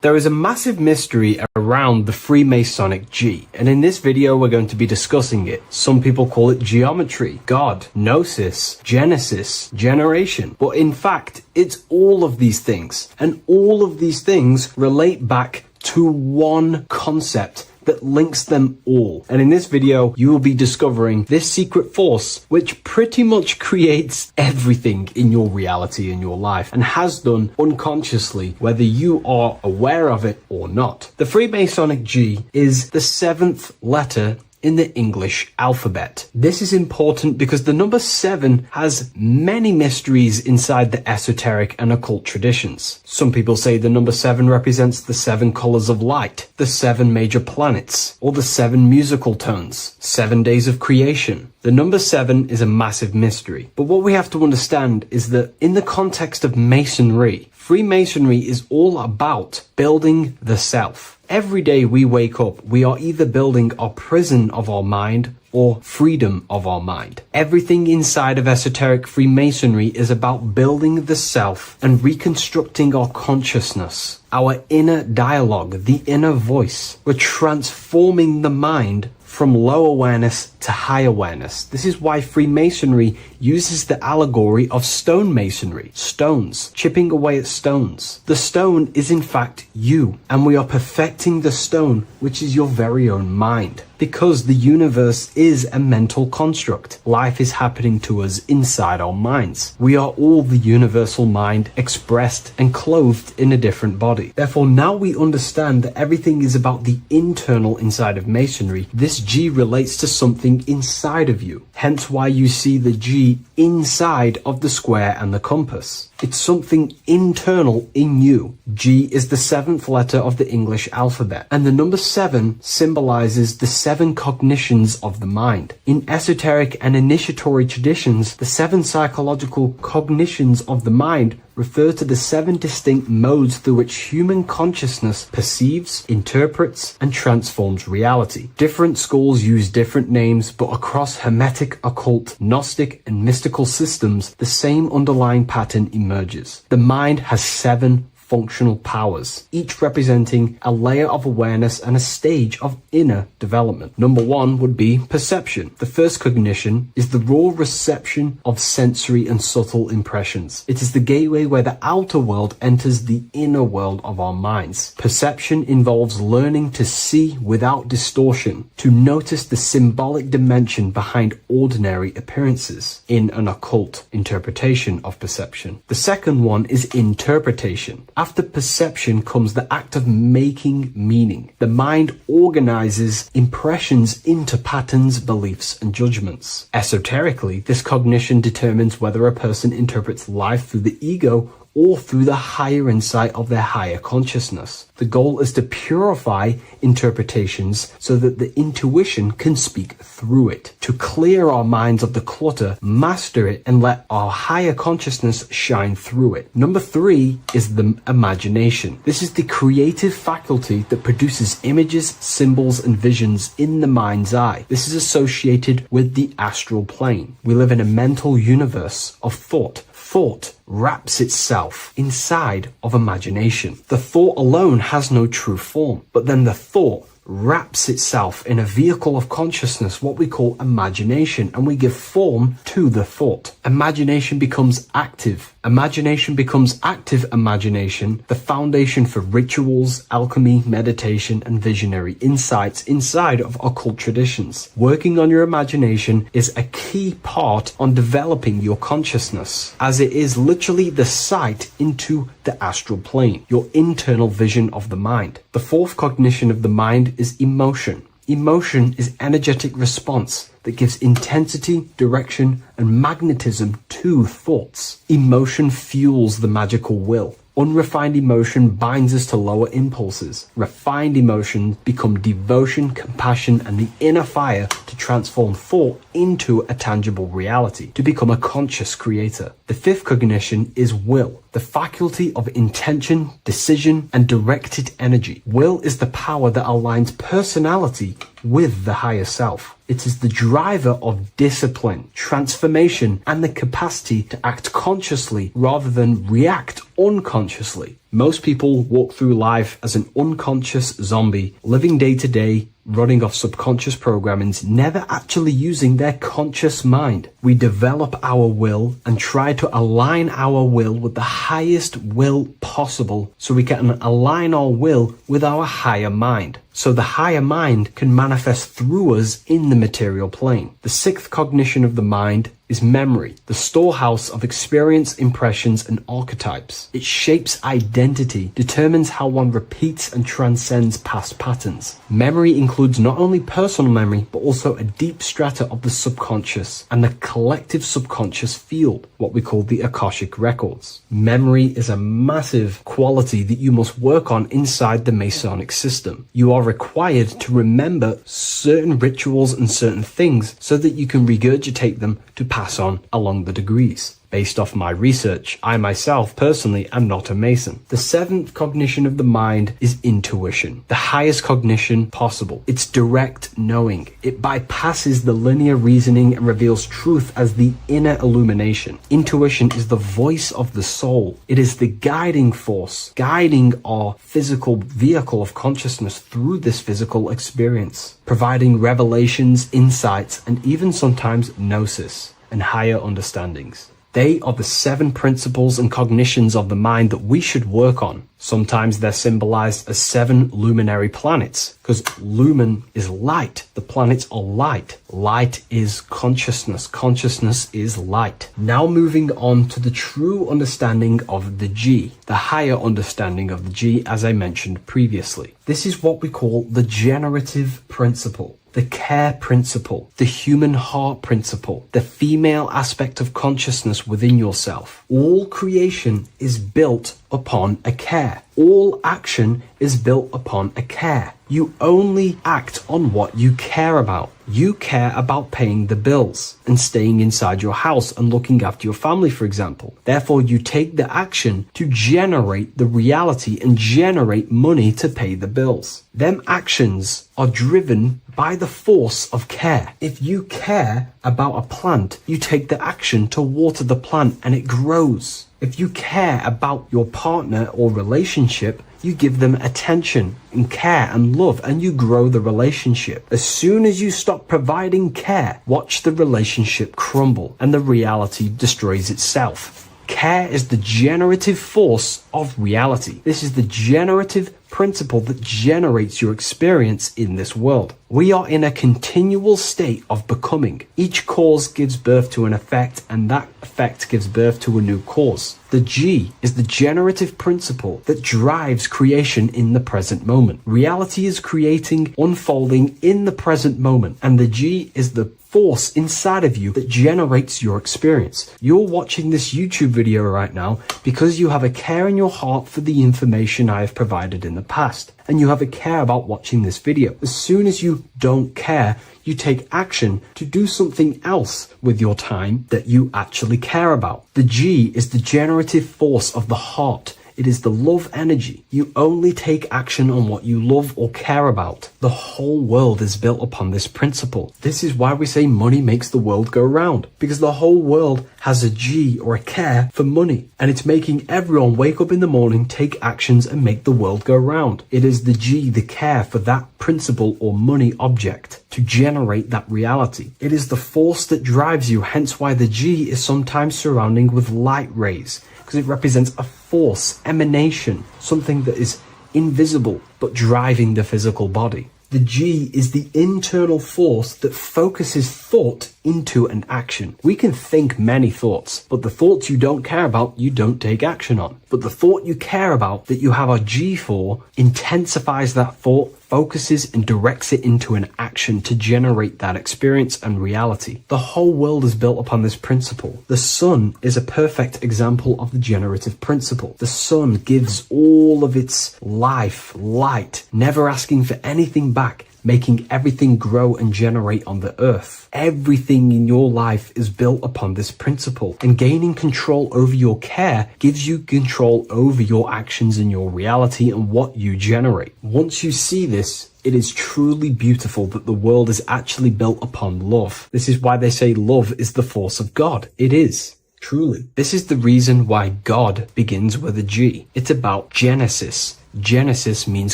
There is a massive mystery around the Freemasonic G, and in this video we're going to be discussing it. Some people call it geometry, God, gnosis, genesis, generation, but in fact it's all of these things, and all of these things relate back to one concept that links them all. And in this video, you will be discovering this secret force, which pretty much creates everything in your reality in your life, and has done unconsciously, whether you are aware of it or not. The Freemasonic G is the 7th letter in the English alphabet. This is important because the number 7 has many mysteries inside the esoteric and occult traditions. Some people say the number 7 represents the 7 colors of light, the 7 major planets, or the 7 musical tones, 7 days of creation. The number 7 is a massive mystery. But what we have to understand is that in the context of Masonry, Freemasonry is all about building the self. Every day we wake up, we are either building our prison of our mind or freedom of our mind. Everything inside of esoteric Freemasonry is about building the self and reconstructing our consciousness, our inner dialogue, the inner voice. We're transforming the mind from low awareness to high awareness. This is why Freemasonry uses the allegory of stonemasonry, stones, chipping away at stones. The stone is in fact you, and we are perfecting the stone, which is your very own mind. Because the universe is a mental construct. Life is happening to us inside our minds. We are all the universal mind expressed and clothed in a different body. Therefore, now we understand that everything is about the internal inside of Masonry. This G relates to something inside of you. Hence why you see the G inside of the square and the compass. It's something internal in you. G is the 7th letter of the English alphabet, and the number 7 symbolizes the 7 cognitions of the mind. In esoteric and initiatory traditions, the 7 psychological cognitions of the mind refer to the 7 distinct modes through which human consciousness perceives, interprets, and transforms reality. Different schools use different names, but across Hermetic, occult, Gnostic, and mystical systems, the same underlying pattern emerges. The mind has 7 functional powers, each representing a layer of awareness and a stage of inner development. Number 1 would be perception. The first cognition is the raw reception of sensory and subtle impressions. It is the gateway where the outer world enters the inner world of our minds. Perception involves learning to see without distortion, to notice the symbolic dimension behind ordinary appearances in an occult interpretation of perception. The second one is interpretation. After perception comes the act of making meaning. The mind organizes impressions into patterns, beliefs, and judgments. Esoterically, this cognition determines whether a person interprets life through the ego or through the higher insight of their higher consciousness. The goal is to purify interpretations so that the intuition can speak through it, to clear our minds of the clutter, master it, and let our higher consciousness shine through it. Number 3 is the imagination. This is the creative faculty that produces images, symbols, and visions in the mind's eye. This is associated with the astral plane. We live in a mental universe of thought. Thought wraps itself inside of imagination. The thought alone has no true form, but then the thought wraps itself in a vehicle of consciousness, what we call imagination, and we give form to the thought. Imagination becomes active. Imagination becomes active imagination, the foundation for rituals, alchemy, meditation, and visionary insights inside of occult traditions. Working on your imagination is a key part on developing your consciousness, as it is literally the sight into the astral plane, your internal vision of the mind. The 4th cognition of the mind is emotion. Emotion is energetic response that gives intensity, direction, and magnetism to thoughts. Emotion fuels the magical will. Unrefined emotion binds us to lower impulses. Refined emotions become devotion, compassion, and the inner fire to transform thought into a tangible reality, to become a conscious creator. The 5th cognition is will, the faculty of intention, decision, and directed energy. Will is the power that aligns personality with the higher self. It is the driver of discipline, transformation, and the capacity to act consciously rather than react unconsciously. Most people walk through life as an unconscious zombie, living day to day, running off subconscious programmings, never actually using their conscious mind. We develop our will and try to align our will with the highest will possible so we can align our will with our higher mind. So the higher mind can manifest through us in the material plane. The 6th cognition of the mind is memory, the storehouse of experience, impressions, and archetypes. It shapes identity, determines how one repeats and transcends past patterns. Memory includes not only personal memory, but also a deep strata of the subconscious and the collective subconscious field, what we call the Akashic records. Memory is a massive quality that you must work on inside the Masonic system. You are required to remember certain rituals and certain things so that you can regurgitate them to pass on along the degrees. Based off my research, I myself personally am not a Mason. The 7th cognition of the mind is intuition, the highest cognition possible. It's direct knowing. It bypasses the linear reasoning and reveals truth as the inner illumination. Intuition is the voice of the soul. It is the guiding force, guiding our physical vehicle of consciousness through this physical experience, providing revelations, insights, and even sometimes gnosis and higher understandings. They are the 7 principles and cognitions of the mind that we should work on. Sometimes they're symbolized as 7 luminary planets, because lumen is light. The planets are light. Light is consciousness. Consciousness is light. Now moving on to the true understanding of the G, the higher understanding of the G, as I mentioned previously. This is what we call the generative principle, the care principle, the human heart principle, the female aspect of consciousness within yourself. All creation is built upon a care. All action is built upon a care. You only act on what you care about. You care about paying the bills and staying inside your house and looking after your family, for example. Therefore, you take the action to generate the reality and generate money to pay the bills. Them actions are driven by the force of care. If you care about a plant, you take the action to water the plant and it grows. If you care about your partner or relationship, you give them attention and care and love, and you grow the relationship. As soon as you stop providing care, watch the relationship crumble and the reality destroys itself. Care is the generative force of reality. This is the generative principle that generates your experience in this world. We are in a continual state of becoming. Each cause gives birth to an effect, and that effect gives birth to a new cause. The G is the generative principle that drives creation in the present moment. Reality is creating, unfolding in the present moment, and the G is the force inside of you that generates your experience. You're watching this YouTube video right now because you have a care in your heart for the information I have provided in the past, and you have a care about watching this video. As soon as you don't care, you take action to do something else with your time that you actually care about. The G is the generative force of the heart. It is the love energy. You only take action on what you love or care about. The whole world is built upon this principle. This is why we say money makes the world go round, because the whole world has a G or a care for money, and it's making everyone wake up in the morning, take actions, and make the world go round. It is the G, the care for that principle or money object to generate that reality. It is the force that drives you, hence why the G is sometimes surrounding with light rays, because it represents a force, emanation, something that is invisible but driving the physical body. The G is the internal force that focuses thought into an action. We can think many thoughts, but the thoughts you don't care about, you don't take action on. But the thought you care about, that you have a G for, intensifies that thought, focuses and directs it into an action to generate that experience and reality. The whole world is built upon this principle. The sun is a perfect example of the generative principle. The sun gives all of its life, light, never asking for anything back, making everything grow and generate on the earth. Everything in your life is built upon this principle, and gaining control over your care gives you control over your actions and your reality and what you generate. Once you see this, it is truly beautiful that the world is actually built upon love. This is why they say love is the force of God. It is. Truly. This is the reason why God begins with a G. It's about Genesis. Genesis means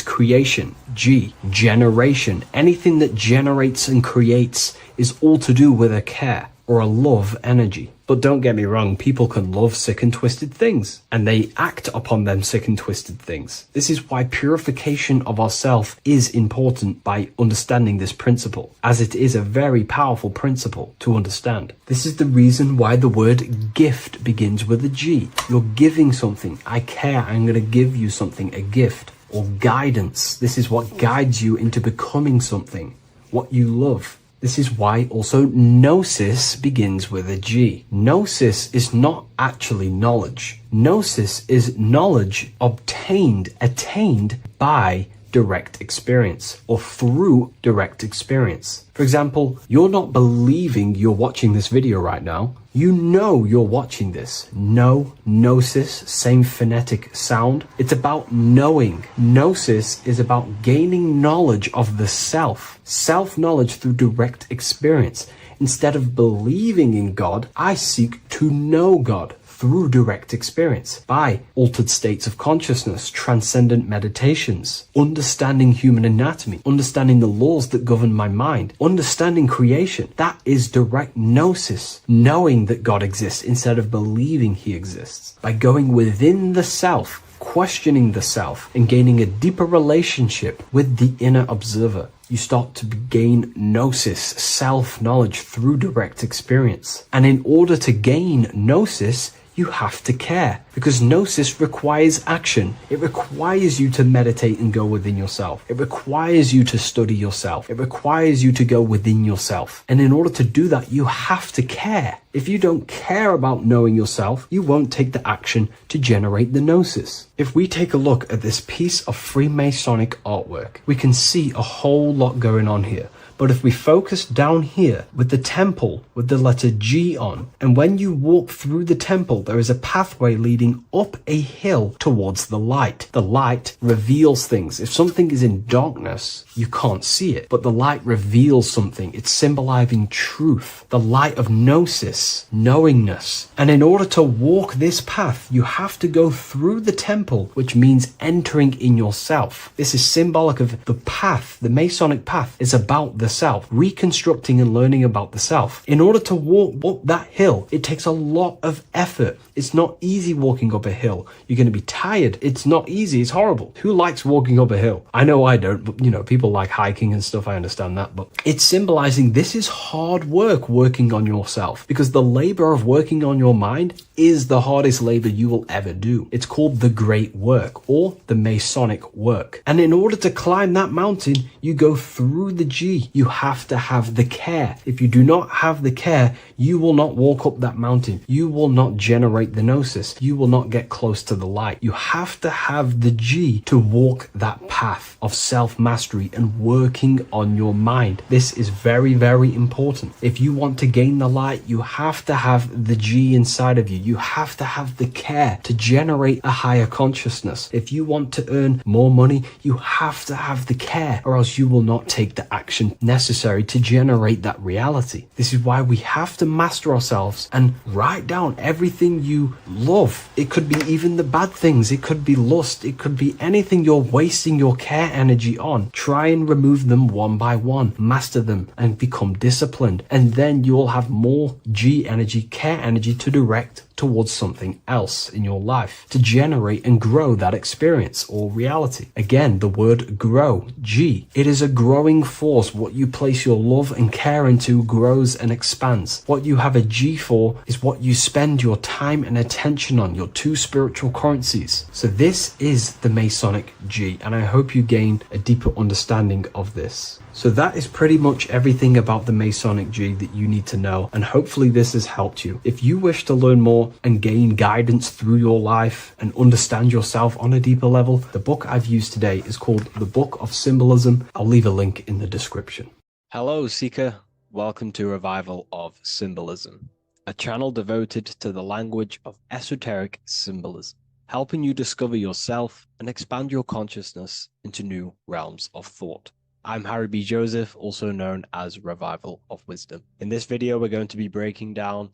creation. G, generation. Anything that generates and creates is all to do with a care or a love energy. But don't get me wrong, people can love sick and twisted things, and they act upon them sick and twisted things. This is why purification of ourself is important by understanding this principle, as it is a very powerful principle to understand. This is the reason why the word gift begins with a G. You're giving something. I care, I'm going to give you something, a gift. Or guidance. This is what guides you into becoming something, what you love. This is why also gnosis begins with a G. Gnosis is not actually knowledge. Gnosis is knowledge attained by direct experience or through direct experience. For example, you're not believing you're watching this video right now. You know you're watching this. Gnosis, same phonetic sound. It's about knowing. Gnosis is about gaining knowledge of the self. Self-knowledge through direct experience. Instead of believing in God, I seek to know God through direct experience, by altered states of consciousness, transcendent meditations, understanding human anatomy, understanding the laws that govern my mind, understanding creation. That is direct gnosis, knowing that God exists instead of believing he exists. By going within the self, questioning the self, and gaining a deeper relationship with the inner observer, you start to gain gnosis, self-knowledge through direct experience. And in order to gain gnosis, you have to care, because gnosis requires action. It requires you to meditate and go within yourself. It requires you to study yourself. It requires you to go within yourself. And in order to do that, you have to care. If you don't care about knowing yourself, you won't take the action to generate the gnosis. If we take a look at this piece of Freemasonic artwork, we can see a whole lot going on here. But if we focus down here with the temple with the letter G on, and when you walk through the temple, there is a pathway leading up a hill towards the light. The light reveals things. If something is in darkness, you can't see it, but the light reveals something. It's symbolizing truth, the light of gnosis, knowingness. And in order to walk this path, you have to go through the temple, which means entering in yourself. This is symbolic of the path. The Masonic path is about the the self, reconstructing and learning about the self. In order to walk up that hill, it takes a lot of effort. It's not easy walking up a hill. You're going to be tired. It's not easy. It's horrible. Who likes walking up a hill? I know I don't, but you know, people like hiking and stuff. I understand that, but it's symbolizing this is hard work working on yourself, because the labor of working on your mind is the hardest labor you will ever do. It's called the great work, or the Masonic work. And in order to climb that mountain, you go through the G. You have to have the care. If you do not have the care, you will not walk up that mountain. You will not generate the gnosis. You will not get close to the light. You have to have the G to walk that path of self-mastery and working on your mind. This is very, very important. If you want to gain the light, you have to have the G inside of you. You have to have the care to generate a higher consciousness. If you want to earn more money, you have to have the care, or else you will not take the action necessary to generate that reality. This is why we have to master ourselves and write down everything you love. It could be even the bad things. It could be lust. It could be anything you're wasting your care energy on. Try and remove them one by one. Master them and become disciplined. And then you'll have more G energy, care energy to direct towards something else in your life to generate and grow that experience or reality. Again, the word grow, G. It is a growing force. What you place your love and care into grows and expands. What you have a G for is what you spend your time and attention on, your two spiritual currencies. So this is the Masonic G, and I hope you gain a deeper understanding of this. So that is pretty much everything about the Masonic G that you need to know, and hopefully this has helped you. If you wish to learn more and gain guidance through your life and understand yourself on a deeper level, the book I've used today is called The Book of Symbolism. I'll leave a link in the description. Hello, Seeker. Welcome to Revival of Symbolism, a channel devoted to the language of esoteric symbolism, helping you discover yourself and expand your consciousness into new realms of thought. I'm Harry B. Joseph, also known as Revival of Wisdom. In this video, we're going to be breaking down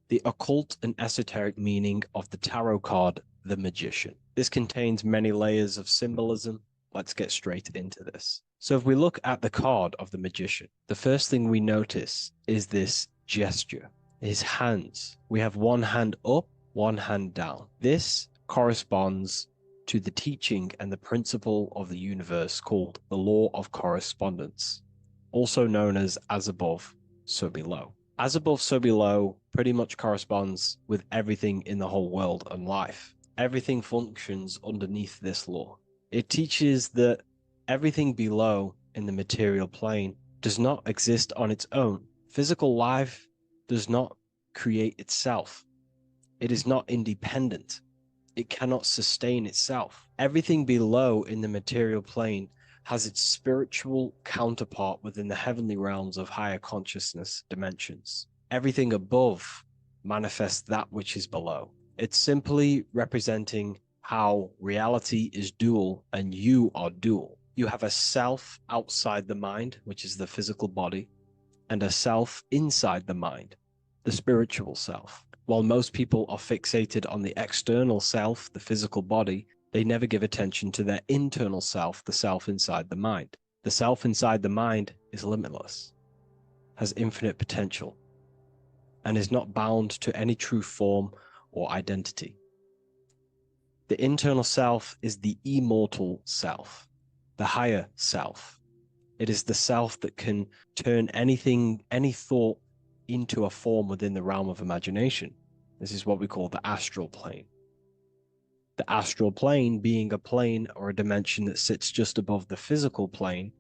the occult and esoteric meaning of the tarot card, the Magician. This contains many layers of symbolism. Let's get straight into this. So if we look at the card of the Magician, the first thing we notice is this gesture, his hands. We have one hand up, one hand down. This corresponds to the teaching and the principle of the universe called the law of correspondence, also known as above, so below. As above, so below pretty much corresponds with everything in the whole world and life. Everything functions underneath this law. It teaches that everything below in the material plane does not exist on its own. Physical life does not create itself. It is not independent. It cannot sustain itself. Everything below in the material plane has its spiritual counterpart within the heavenly realms of higher consciousness dimensions. Everything above manifests that which is below. It's simply representing how reality is dual and you are dual. You have a self outside the mind, which is the physical body, and a self inside the mind, the spiritual self. While most people are fixated on the external self, the physical body, they never give attention to their internal self, the self inside the mind. The self inside the mind is limitless, has infinite potential, and is not bound to any true form or identity. The internal self is the immortal self, the higher self. It is the self that can turn anything, any thought, into a form within the realm of imagination. This is what we call the astral plane. The astral plane being a plane or a dimension that sits just above the physical plane,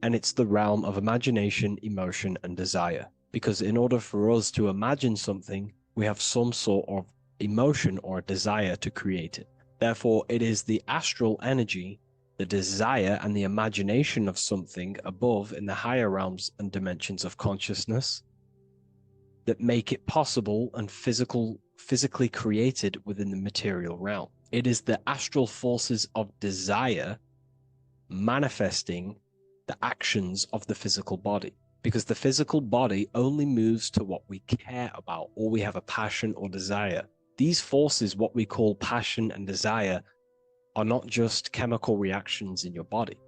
and it's the realm of imagination, emotion, and desire. Because in order for us to imagine something, we have some sort of emotion or desire to create it. Therefore, it is the astral energy, the desire and the imagination of something above in the higher realms and dimensions of consciousness that make it possible and physically created within the material realm. It is the astral forces of desire manifesting the actions of the physical body, because the physical body only moves to what we care about, or we have a passion or desire. These forces, what we call passion and desire, are not just chemical reactions in your body.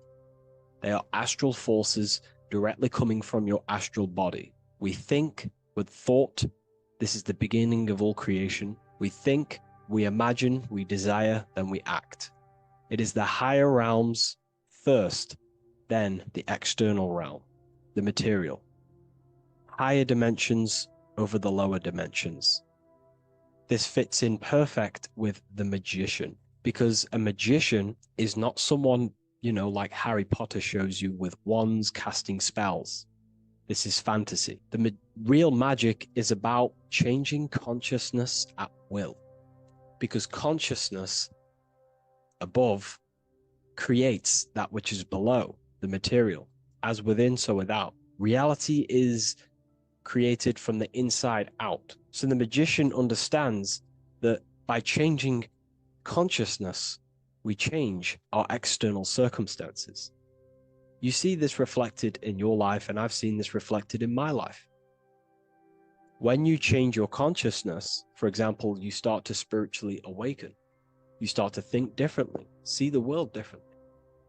They are astral forces directly coming from your astral body. We think with thought. This is the beginning of all creation. We think, we imagine, we desire, then we act. It is the higher realms first, then the external realm, the material. Higher dimensions over the lower dimensions. This fits in perfect with the magician, because a magician is not someone, like Harry Potter shows you with wands casting spells. This is fantasy. The real magic is about changing consciousness at will, because consciousness above creates that which is below, the material, as within, so without. Reality is created from the inside out. So the magician understands that by changing consciousness, we change our external circumstances. You see this reflected in your life, and I've seen this reflected in my life. When you change your consciousness, for example, you start to spiritually awaken. You start to think differently, see the world differently.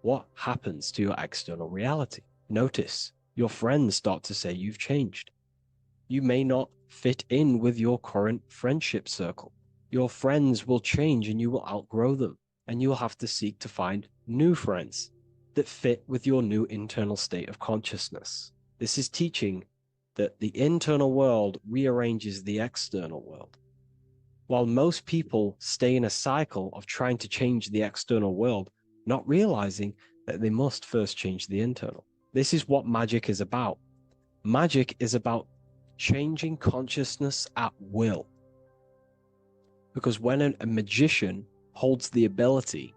What happens to your external reality? Notice your friends start to say you've changed. You may not fit in with your current friendship circle. Your friends will change and you will outgrow them, and you will have to seek to find new friends that fit with your new internal state of consciousness. This is teaching that the internal world rearranges the external world. While most people stay in a cycle of trying to change the external world, not realizing that they must first change the internal. This is what magic is about. Magic is about changing consciousness at will. Because when a magician holds the ability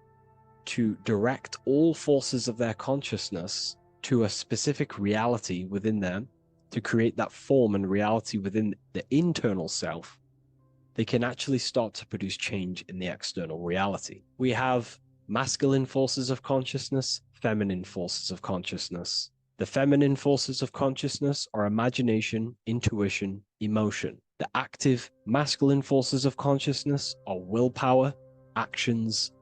to direct all forces of their consciousness to a specific reality within them, to create that form and reality within the internal self, they can actually start to produce change in the external reality. We have masculine forces of consciousness, feminine forces of consciousness. The feminine forces of consciousness are imagination, intuition, emotion. The active masculine forces of consciousness are willpower, actions,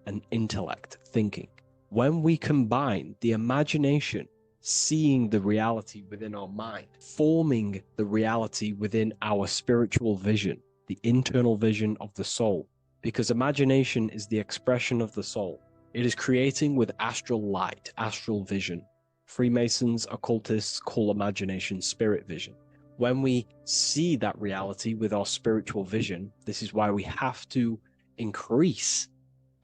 and intellect, thinking. When we combine the imagination, seeing the reality within our mind, forming the reality within our spiritual vision, the internal vision of the soul, because imagination is the expression of the soul. It is creating with astral light, astral vision. Freemasons, occultists call imagination spirit vision. When we see that reality with our spiritual vision, this is why we have to increase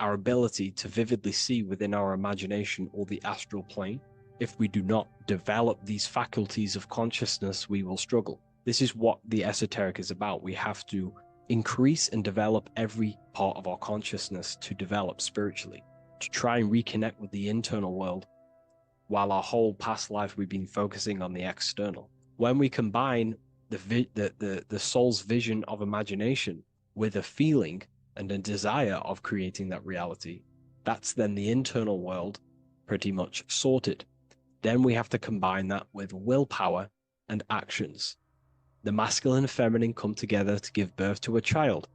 our ability to vividly see within our imagination or the astral plane. If we do not develop these faculties of consciousness, we will struggle. This is what the esoteric is about. We have to increase and develop every part of our consciousness to develop spiritually, to try and reconnect with the internal world, while our whole past life we've been focusing on the external. When we combine the soul's vision of imagination with a feeling and a desire of creating that reality, that's then the internal world pretty much sorted. Then we have to combine that with willpower and actions. The masculine and feminine come together to give birth to a child.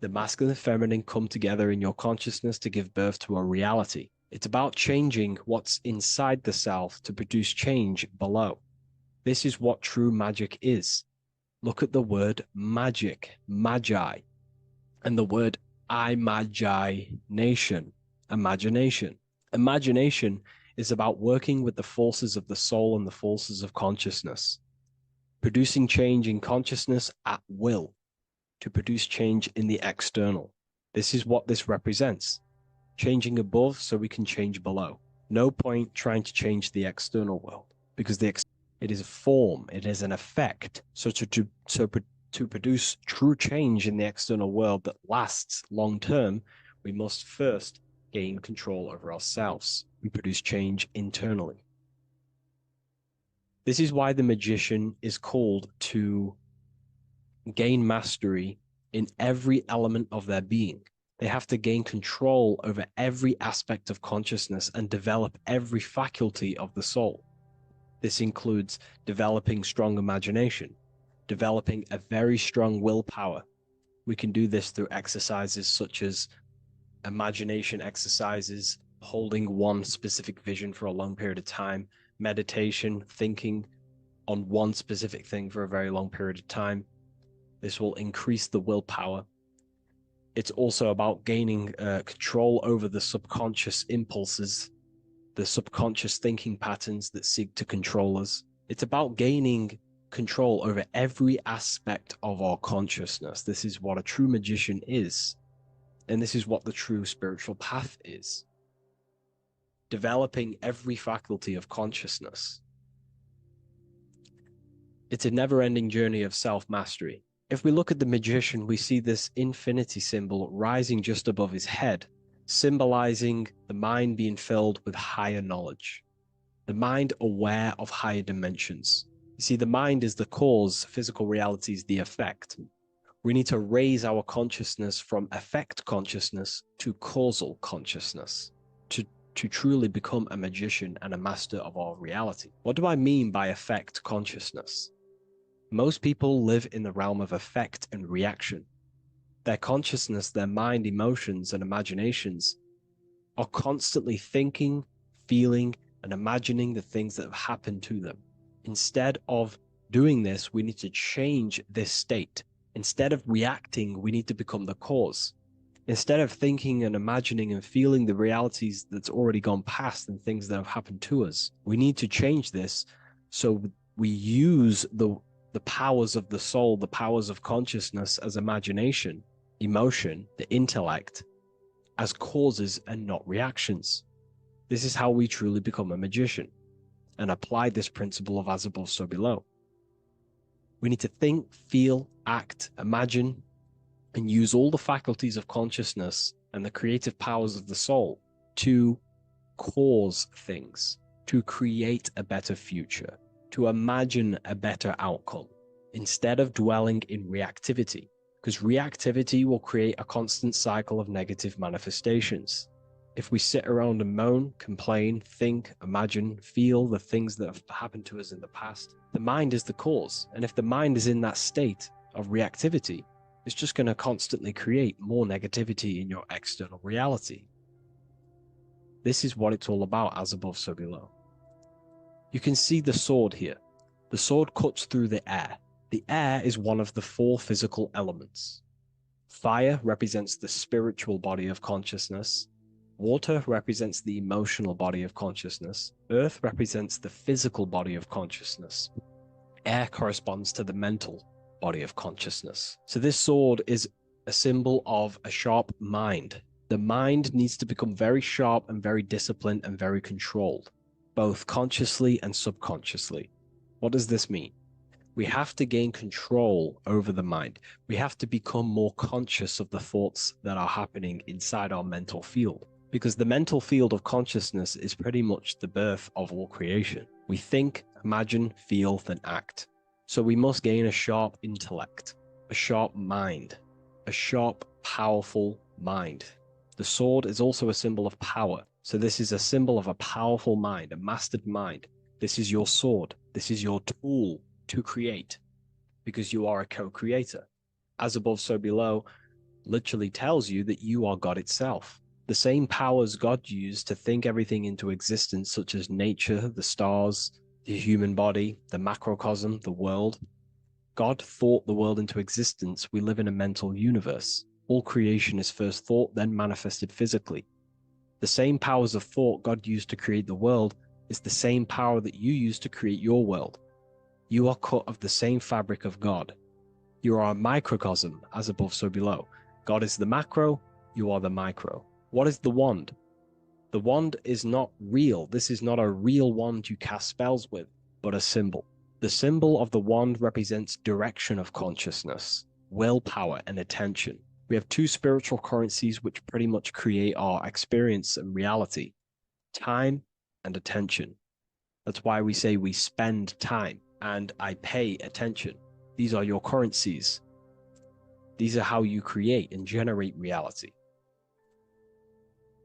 The masculine and feminine come together in your consciousness to give birth to a reality. It's about changing what's inside the self to produce change below. This is what true magic is. Look at the word magic, magi, and the word imagination, imagination. Imagination is about working with the forces of the soul and the forces of consciousness, producing change in consciousness at will to produce change in the external. This is what this represents. Changing above so we can change below. No point trying to change the external world, because it is a form, it is an effect. So to produce true change in the external world that lasts long term, we must first gain control over ourselves and produce change internally. This is why the magician is called to gain mastery in every element of their being. They have to gain control over every aspect of consciousness and develop every faculty of the soul. This includes developing strong imagination, developing a very strong willpower. We can do this through exercises such as imagination exercises, holding one specific vision for a long period of time, meditation, thinking on one specific thing for a very long period of time. This will increase the willpower. It's also about gaining control over the subconscious impulses, the subconscious thinking patterns that seek to control us. It's about gaining control over every aspect of our consciousness. This is what a true magician is. And this is what the true spiritual path is. Developing every faculty of consciousness. It's a never-ending journey of self-mastery. If we look at the magician, we see this infinity symbol rising just above his head, symbolizing the mind being filled with higher knowledge. The mind aware of higher dimensions. You see, the mind is the cause, physical reality is the effect. We need to raise our consciousness from effect consciousness to causal consciousness to truly become a magician and a master of our reality. What do I mean by effect consciousness? Most people live in the realm of effect and reaction. Their consciousness, their mind, emotions, and imaginations are constantly thinking, feeling, and imagining the things that have happened to them. Instead of doing this, we need to change this state. Instead of reacting, we need to become the cause. Instead of thinking and imagining and feeling the realities that's already gone past and things that have happened to us, we need to change this so we use the powers of the soul, the powers of consciousness as imagination, emotion, the intellect, as causes and not reactions. This is how we truly become a magician and apply this principle of as above, so below. We need to think, feel, act, imagine, and use all the faculties of consciousness and the creative powers of the soul to cause things, to create a better future, to imagine a better outcome, instead of dwelling in reactivity, because reactivity will create a constant cycle of negative manifestations. If we sit around and moan, complain, think, imagine, feel the things that have happened to us in the past, the mind is the cause. And if the mind is in that state of reactivity, it's just going to constantly create more negativity in your external reality. This is what it's all about, as above, so below. You can see the sword here. The sword cuts through the air. The air is one of the 4 physical elements. Fire represents the spiritual body of consciousness. Water represents the emotional body of consciousness. Earth represents the physical body of consciousness. Air corresponds to the mental body of consciousness. So this sword is a symbol of a sharp mind. The mind needs to become very sharp and very disciplined and very controlled, both consciously and subconsciously. What does this mean? We have to gain control over the mind. We have to become more conscious of the thoughts that are happening inside our mental field, because the mental field of consciousness is pretty much the birth of all creation. We think, imagine, feel, then act. So we must gain a sharp intellect, a sharp mind, a sharp, powerful mind. The sword is also a symbol of power. So this is a symbol of a powerful mind, a mastered mind. This is your sword. This is your tool to create, because you are a co-creator. As above, so below literally tells you that you are God itself. The same powers God used to think everything into existence, such as nature, the stars, the human body, the macrocosm, the world. God thought the world into existence. We live in a mental universe. All creation is first thought, then manifested physically. The same powers of thought God used to create the world is the same power that you use to create your world. You are cut of the same fabric of God. You are a microcosm, as above, so below. God is the macro, you are the micro. What is the wand? The wand is not real. This is not a real wand you cast spells with, but a symbol. The symbol of the wand represents direction of consciousness, willpower, and attention. We have 2 spiritual currencies which pretty much create our experience and reality: time and attention. That's why we say we spend time and I pay attention. These are your currencies. These are how you create and generate reality.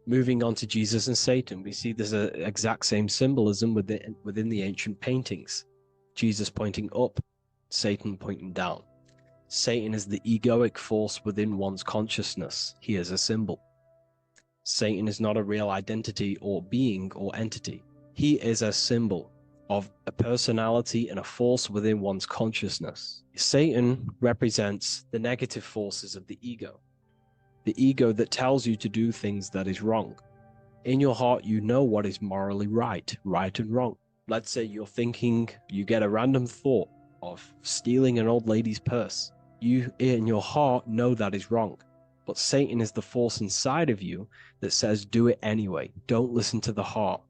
Moving on to Jesus and Satan, we see there's an exact same symbolism within the ancient paintings. Jesus pointing up, Satan pointing down. Satan is the egoic force within one's consciousness. He is a symbol. Satan is not a real identity or being or entity. He is a symbol. of a personality and a force within one's consciousness. Satan represents the negative forces of the ego that tells you to do things that is wrong. In your heart, you know what is morally right and wrong. Let's say you're thinking, you get a random thought of stealing an old lady's purse. You, in your heart, know that is wrong. But Satan is the force inside of you that says, do it anyway. Don't listen to the heart.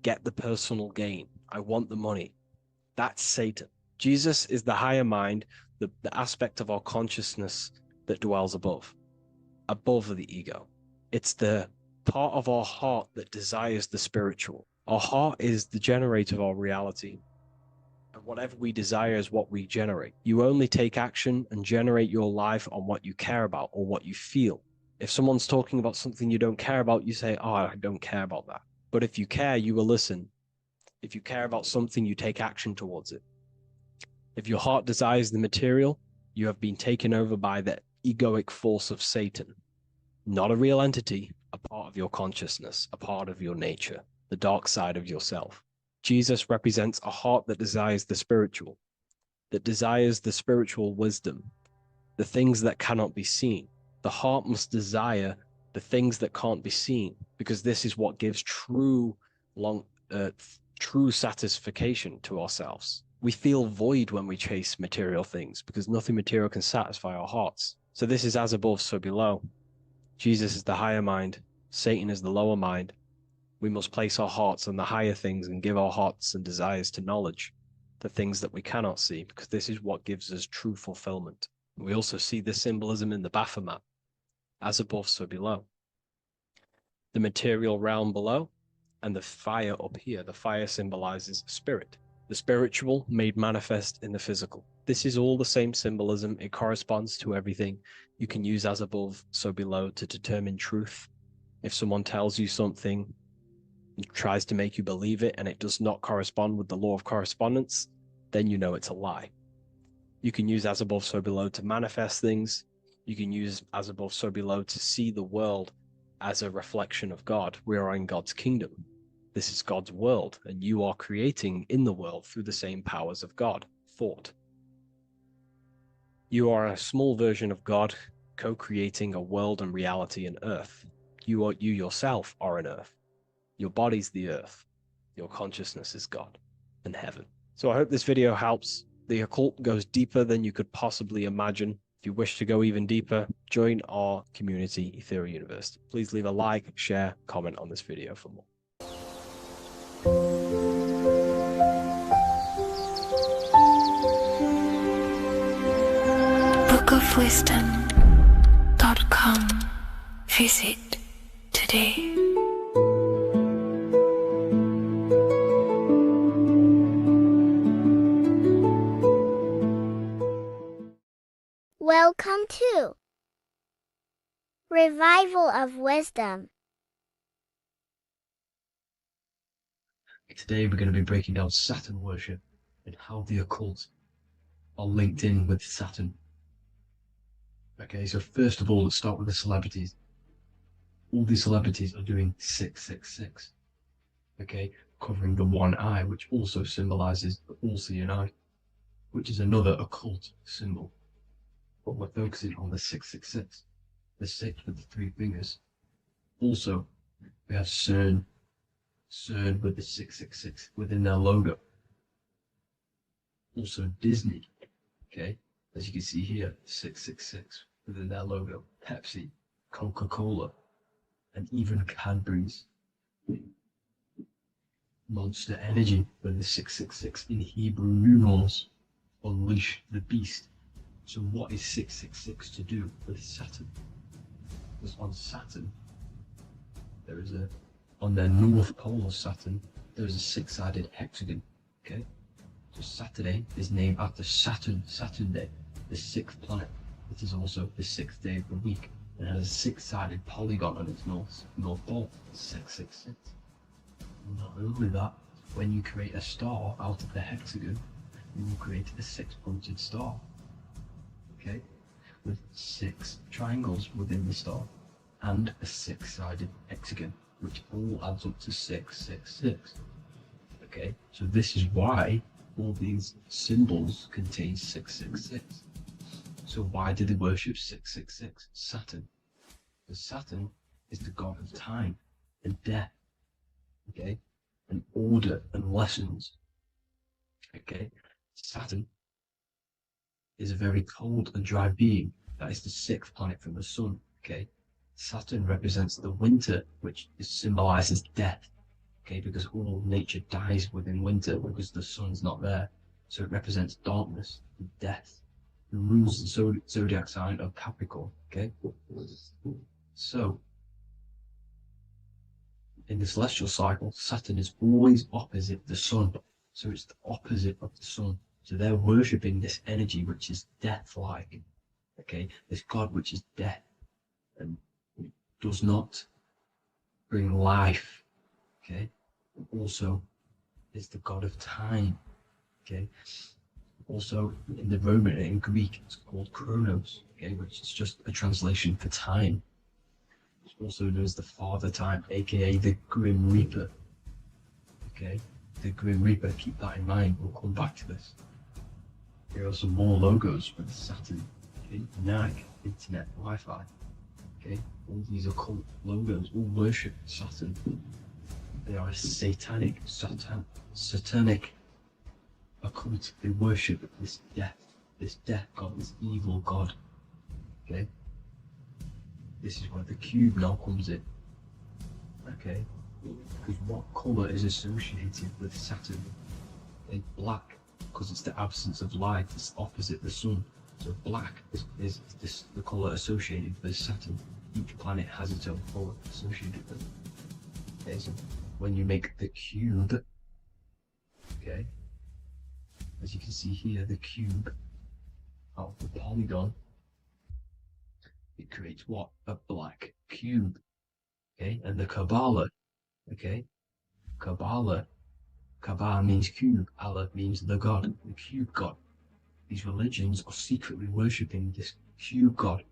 Get the personal gain. I want the money. That's Satan. Jesus is the higher mind, the aspect of our consciousness that dwells above the ego. It's the part of our heart that desires the spiritual. Our heart is the generator of our reality. And whatever we desire is what we generate. You only take action and generate your life on what you care about or what you feel. If someone's talking about something you don't care about, you say, oh, I don't care about that. But if you care, you will listen. If you care about something, you take action towards it. If your heart desires the material, you have been taken over by the egoic force of Satan. Not a real entity, a part of your consciousness, a part of your nature, the dark side of yourself. Jesus represents a heart that desires the spiritual wisdom, the things that cannot be seen. The heart must desire the things that can't be seen, because this is what gives true satisfaction to ourselves. We feel void when we chase material things because nothing material can satisfy our hearts. So this is as above, so below. Jesus is the higher mind. Satan is the lower mind. We must place our hearts on the higher things and give our hearts and desires to knowledge, the things that we cannot see, because this is what gives us true fulfillment. We also see this symbolism in the Baphomet, as above, so below. The material realm below and the fire up here. The fire symbolizes spirit, the spiritual made manifest in the physical. This is all the same symbolism. It corresponds to everything. You can use as above, so below to determine truth. If someone tells you something, tries to make you believe it, and it does not correspond with the law of correspondence, then you know it's a lie. You can use as above, so below to manifest things. You can use as above, so below to see the world as a reflection of God. We are in God's kingdom. This is God's world, and you are creating in the world through the same powers of God, thought. You are a small version of God, co-creating a world and reality in earth. You yourself are an earth. Your body's the earth. Your consciousness is God and heaven. So I hope this video helps. The occult goes deeper than you could possibly imagine. If you wish to go even deeper, join our community, Ethereal University. Please leave a like, share, comment on this video for more. bookofwisdom.com. Visit today. Welcome to Revival of Wisdom. Today we're going to be breaking down Saturn worship and how the occult are linked in with Saturn. Okay, so first of all, let's start with the celebrities. All the celebrities are doing 666. Okay, covering the one eye, which also symbolizes the all-seeing eye, which is another occult symbol. But we're focusing on the 666, the 6 with the 3 fingers. Also, we have CERN with the 666 within their logo. Also Disney, okay, as you can see here, 666 within their logo. Pepsi, Coca-Cola, and even Cadbury's. Monster Energy with the 666 in Hebrew numerals. Unleash the beast. So what is 666 to do with Saturn? Because on Saturn, there is on the north pole of Saturn, there is a 6-sided hexagon, okay? So Saturday is named after Saturn Day, the 6th planet. It is also the 6th day of the week, and has a 6-sided polygon on its north pole, 666. Not only that, when you create a star out of the hexagon, you will create a 6-pointed star. Okay, with 6 triangles within the star and a 6-sided hexagon, which all adds up to 666. Okay, so this is why all these symbols contain 666. So why do they worship 666? Saturn. Because Saturn is the god of time and death, okay, and order and lessons. Okay, Saturn is a very cold and dry being. That is the 6th planet from the sun. Okay, Saturn represents the winter, which symbolizes death. Okay, because all nature dies within winter because the sun's not there. So it represents darkness and death. It rules the zodiac sign of Capricorn. Okay, so in the celestial cycle, Saturn is always opposite the sun. So it's the opposite of the sun. So they're worshipping this energy which is death-like. Okay, this god which is death and does not bring life. Okay, also is the god of time. Okay, also in the Roman and in Greek it's called Chronos. Okay, which is just a translation for time. It's also known as the Father Time, aka the Grim Reaper. Okay, the Grim Reaper. Keep that in mind. We'll come back to this. Here are some more logos with Saturn. Okay, Nike, Internet, Wi-Fi. Okay, all these occult logos all worship Saturn. They are a satanic occult. They worship this death god, this evil god. Okay, this is where the cube now comes in. Okay, because what color is associated with Saturn? Okay, black, because it's the absence of light. It's opposite the sun. So black is the color associated with Saturn. Each planet has its own color associated with it. Okay, so when you make the cube, okay, as you can see here, the cube out of the polygon, it creates what? A black cube. Okay, and the Kabbalah, okay, Kabbalah means cube, Allah means the god, the cube god. These religions are secretly worshipping this cube god,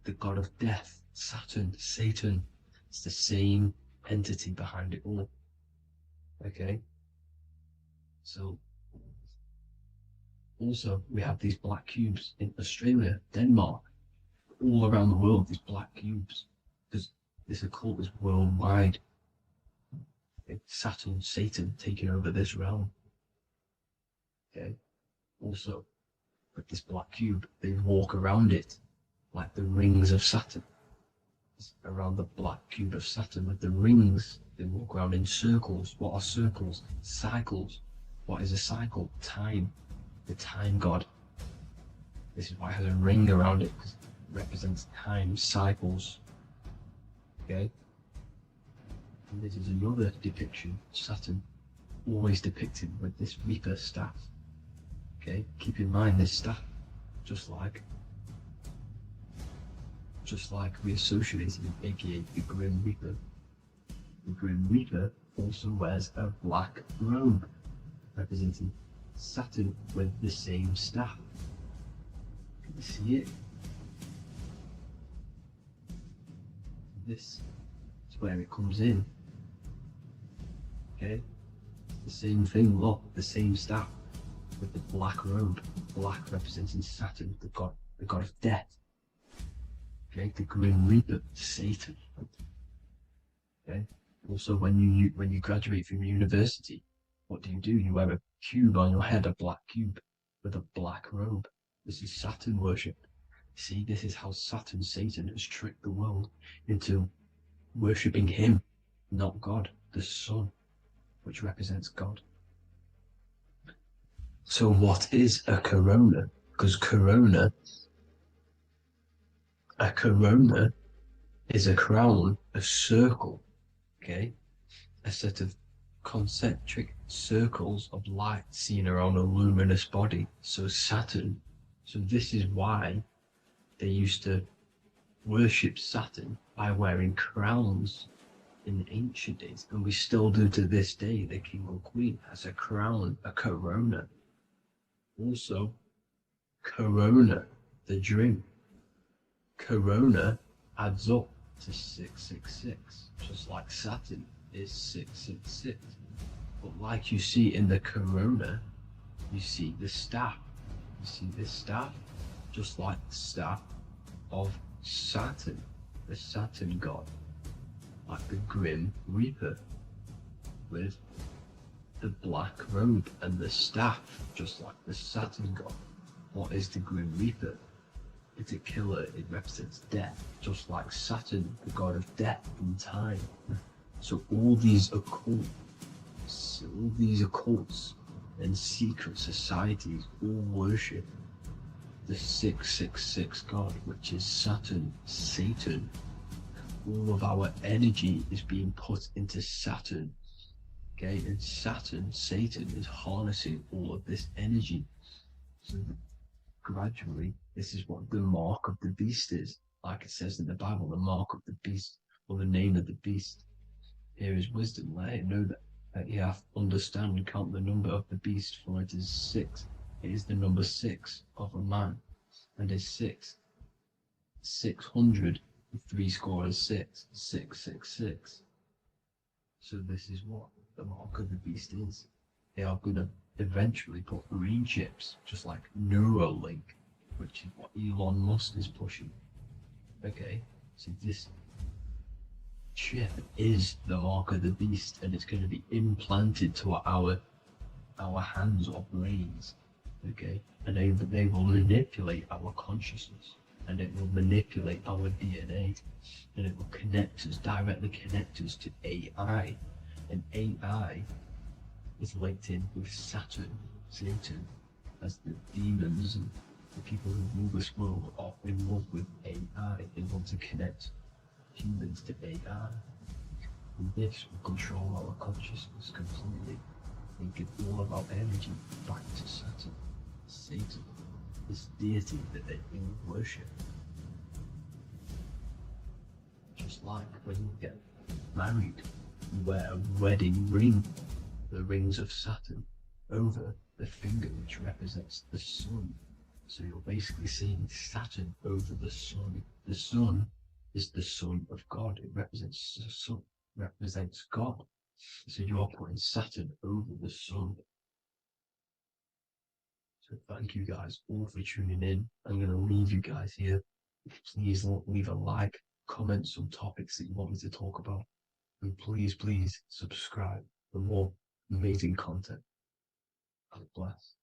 the god of death, Saturn, Satan. It's the same entity behind it all. Okay, so also we have these black cubes in Australia, Denmark, all around the world, these black cubes, because this occult is worldwide. It's Saturn, Satan taking over this realm. Okay, also with this black cube, they walk around it like the rings of Saturn. It's around the black cube of Saturn with the rings, they walk around in circles. What are circles? Cycles. What is a cycle? Time. The time god. This is why it has a ring around it, because it represents time, cycles. Okay, and this is another depiction of Saturn, always depicted with this Reaper staff. Okay, keep in mind this staff, just like we associated it, aka the Grim Reaper. The Grim Reaper also wears a black robe, representing Saturn with the same staff. Can you see it? This is where it comes in. Okay, the same thing, look, the same staff with the black robe, black representing Saturn, the god of death. Okay, the Grim Reaper, Satan. Okay, also when you graduate from university, what do? You wear a cube on your head, a black cube with a black robe. This is Saturn worship. See, this is how Saturn, Satan, has tricked the world into worshipping him, not God, the sun, which represents God. So what is a corona? Because a corona is a crown, a circle, okay? A set of concentric circles of light seen around a luminous body. So Saturn. So this is why they used to worship Saturn by wearing crowns in ancient days, and we still do to this day. The king or queen has a crown, a corona. Also, corona, the drink. Corona adds up to 666, just like Saturn is 666. But like you see in the corona, you see the staff. You see this staff, just like the staff of Saturn, the Saturn god, like the Grim Reaper, with the black robe and the staff, just like the Saturn god. What is the Grim Reaper? It's a killer, it represents death, just like Saturn, the god of death and time. So all these occults and secret societies all worship the 666 god, which is Saturn, Satan. All of our energy is being put into Saturn. Okay, and Saturn, Satan, is harnessing all of this energy. So gradually, this is what the mark of the beast is. Like it says in the Bible, the mark of the beast, or the name of the beast. Here is wisdom. Let it know that you have to understand and count the number of the beast, for it is 6. It is the number 6 of a man, and is 600, 3 score is 6, 666. So this is what the mark of the beast is. They are going to eventually put green chips, just like Neuralink, which is what Elon Musk is pushing. Okay, so this chip is the mark of the beast, and it's going to be implanted to our hands or brains. Okay, and they will manipulate our consciousness, and it will manipulate our DNA, and it will directly connect us to AI, and AI is linked in with Saturn, Satan, as the demons and the people who rule this world are in love with AI. They want to connect humans to AI. And this will control our consciousness completely and give all of our energy back to Saturn, Satan, this deity that they all worship. Just like when you get married, you wear a wedding ring, the rings of Saturn, over the finger, which represents the sun. So you're basically seeing Saturn over the sun. The sun is the son of God. It represents the sun, represents God. So you're putting Saturn over the sun. So thank you guys all for tuning in. I'm going to leave you guys here. Please leave a like, comment some topics that you want me to talk about. And please subscribe for more amazing content. God bless.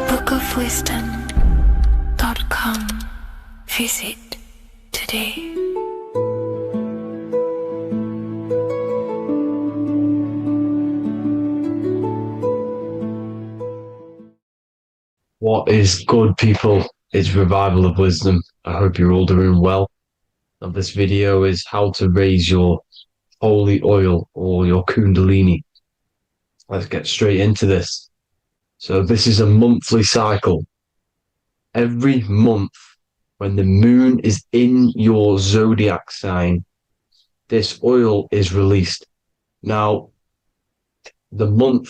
bookofwisdom.com. Visit today. What is good, people? It's Revival of Wisdom. I hope you're all doing well. Now, this video is how to raise your holy oil or your Kundalini. Let's get straight into this. So this is a monthly cycle. Every month, when the moon is in your zodiac sign, this oil is released. Now, the moon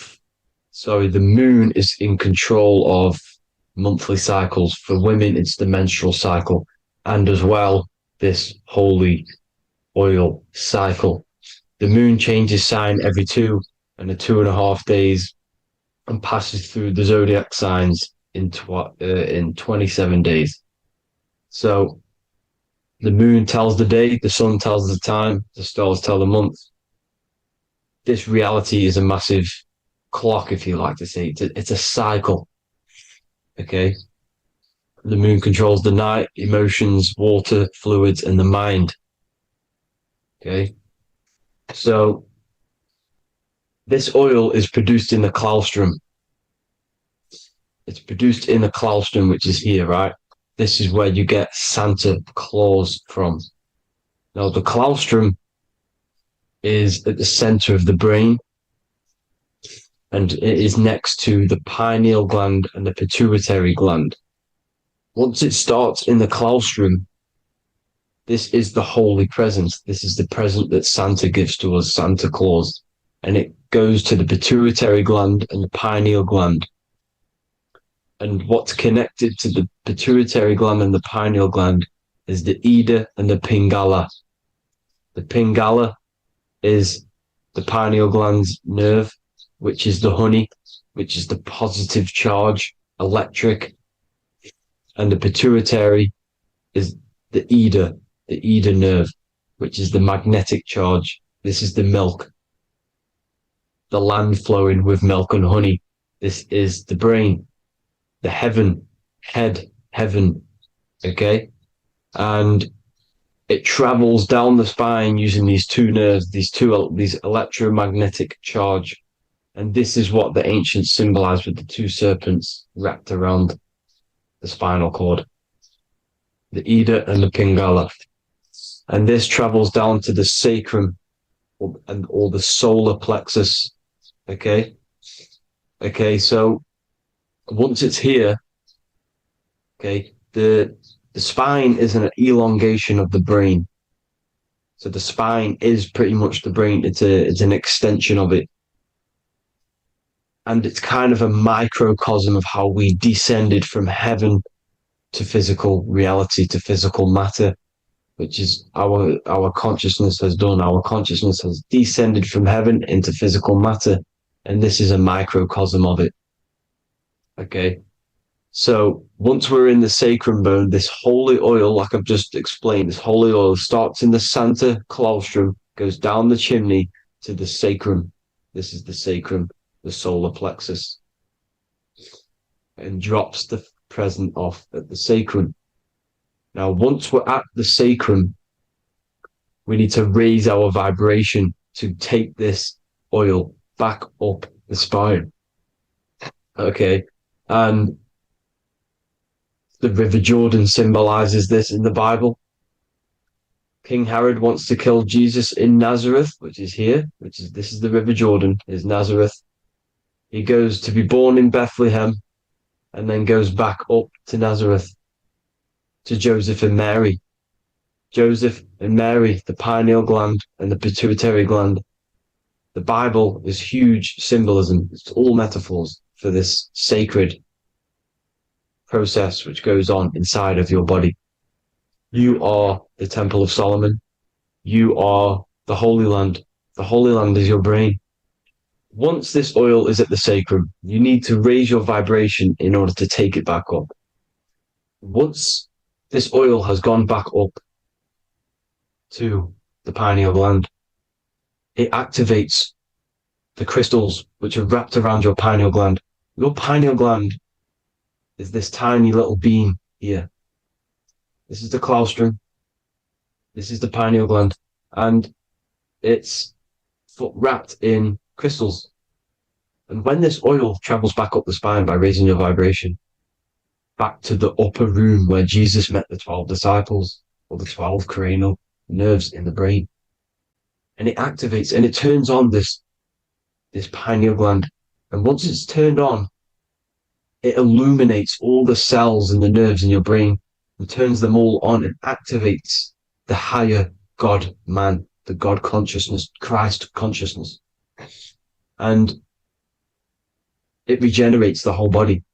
is in control of monthly cycles. For women, it's the menstrual cycle, and as well, this holy oil cycle. The moon changes sign every 2 and 2.5 days and passes through the zodiac signs in 27 days. So the moon tells the day, the sun tells the time, the stars tell the month. This reality is a massive clock, if you like to say. It's a cycle. Okay. The moon controls the night, emotions, water, fluids, and the mind. Okay. So this oil is produced in the claustrum. It's produced in the claustrum, which is here, right? This is where you get Santa Claus from. Now, the claustrum is at the center of the brain, and it is next to the pineal gland and the pituitary gland. Once it starts in the claustrum, this is the holy present. This is the present that Santa gives to us, Santa Claus. And it goes to the pituitary gland and the pineal gland. And what's connected to the pituitary gland and the pineal gland is the Ida and the Pingala. The Pingala is the pineal gland's nerve, which is the honey, which is the positive charge, electric. And the pituitary is the Ida nerve, which is the magnetic charge. This is the milk, the land flowing with milk and honey. This is the brain, the heaven, heaven, okay? And it travels down the spine using these two nerves, these electromagnetic charge. And this is what the ancients symbolized with the two serpents wrapped around the spinal cord, the Ida and the Pingala. And this travels down to the sacrum or the solar plexus. Okay. So once it's here, okay, the spine is an elongation of the brain. So the spine is pretty much the brain. It's an extension of it. And it's kind of a microcosm of how we descended from heaven to physical reality, to physical matter, which is our consciousness has done. Our consciousness has descended from heaven into physical matter. And this is a microcosm of it. Okay. So once we're in the sacrum bone, this holy oil, like I've just explained, this holy oil starts in the Santa claustrum, goes down the chimney to the sacrum. This is the sacrum, the solar plexus, and drops the present off at the sacrum. Now, once we're at the sacrum, we need to raise our vibration to take this oil back up the spine. Okay. And the River Jordan symbolizes this in the Bible. King Herod wants to kill Jesus in Nazareth, which is here, this is the River Jordan, is Nazareth. He goes to be born in Bethlehem and then goes back up to Nazareth to Joseph and Mary. Joseph and Mary, the pineal gland and the pituitary gland. The Bible is huge symbolism. It's all metaphors for this sacred process which goes on inside of your body. You are the Temple of Solomon. You are the Holy Land. The Holy Land is your brain. Once this oil is at the sacrum, you need to raise your vibration in order to take it back up. Once this oil has gone back up to the pineal gland, it activates the crystals which are wrapped around your pineal gland. Your pineal gland is this tiny little beam here. This is the claustrum. This is the pineal gland. And it's wrapped in crystals. And when this oil travels back up the spine by raising your vibration, back to the upper room where Jesus met the 12 disciples, or the 12 cranial nerves in the brain, and it activates and it turns on this pineal gland. And once it's turned on, it illuminates all the cells and the nerves in your brain and turns them all on and activates the higher God man, the God consciousness, Christ consciousness. And it regenerates the whole body.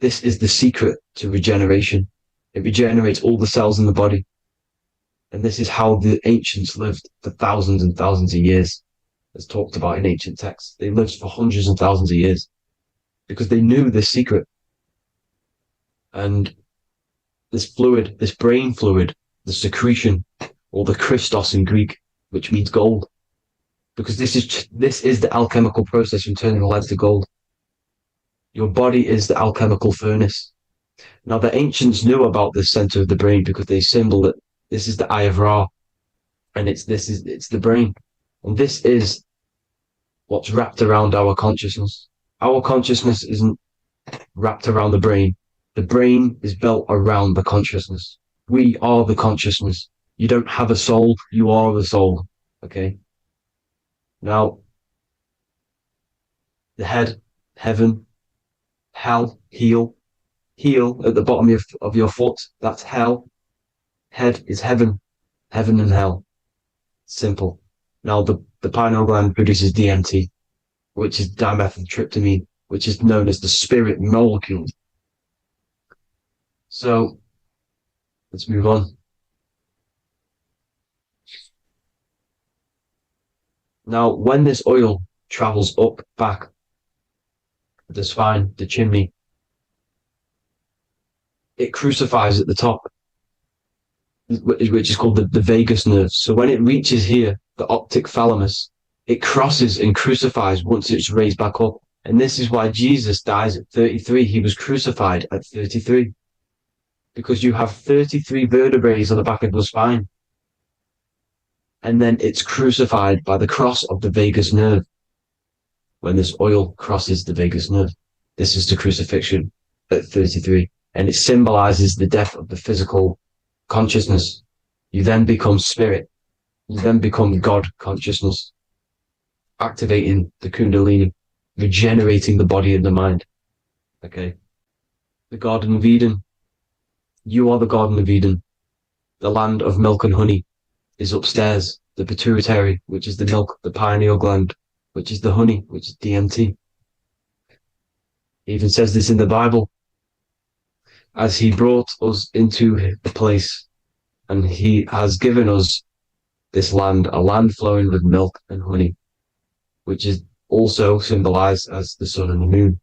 This is the secret to regeneration. It regenerates all the cells in the body. And this is how the ancients lived for thousands and thousands of years, as talked about in ancient texts. They lived for hundreds and thousands of years because they knew this secret. And this fluid, this brain fluid, the secretion, or the Christos in Greek, which means gold, because this is the alchemical process from turning lead to gold. Your body is the alchemical furnace. Now, the ancients knew about this center of the brain because they symboled it. This is the Eye of Ra, and it's the brain. And this is what's wrapped around our consciousness. Our consciousness isn't wrapped around the brain. The brain is built around the consciousness. We are the consciousness. You don't have a soul, you are the soul. Okay? Now, the head, heaven, hell, heel at the bottom of your foot, that's hell. Head is heaven and hell. Simple. Now, the pineal gland produces DMT, which is dimethyltryptamine, which is known as the spirit molecule. So let's move on. Now, when this oil travels up, back, the spine, the chimney, it crucifies at the top, which is called the vagus nerve. So when it reaches here, the optic thalamus, it crosses and crucifies once it's raised back up. And this is why Jesus dies at 33. He was crucified at 33. Because you have 33 vertebrae on the back of the spine. And then it's crucified by the cross of the vagus nerve. When this oil crosses the vagus nerve, this is the crucifixion at 33. And it symbolizes the death of the physical consciousness. You then become spirit. You then become God consciousness, activating the Kundalini, regenerating the body and the mind. Okay. The Garden of Eden. You are the Garden of Eden. The land of milk and honey is upstairs. The pituitary, which is the milk, the pineal gland, which is the honey, which is DMT. It even says this in the Bible. As he brought us into the place, and he has given us this land, a land flowing with milk and honey, which is also symbolized as the sun and the moon.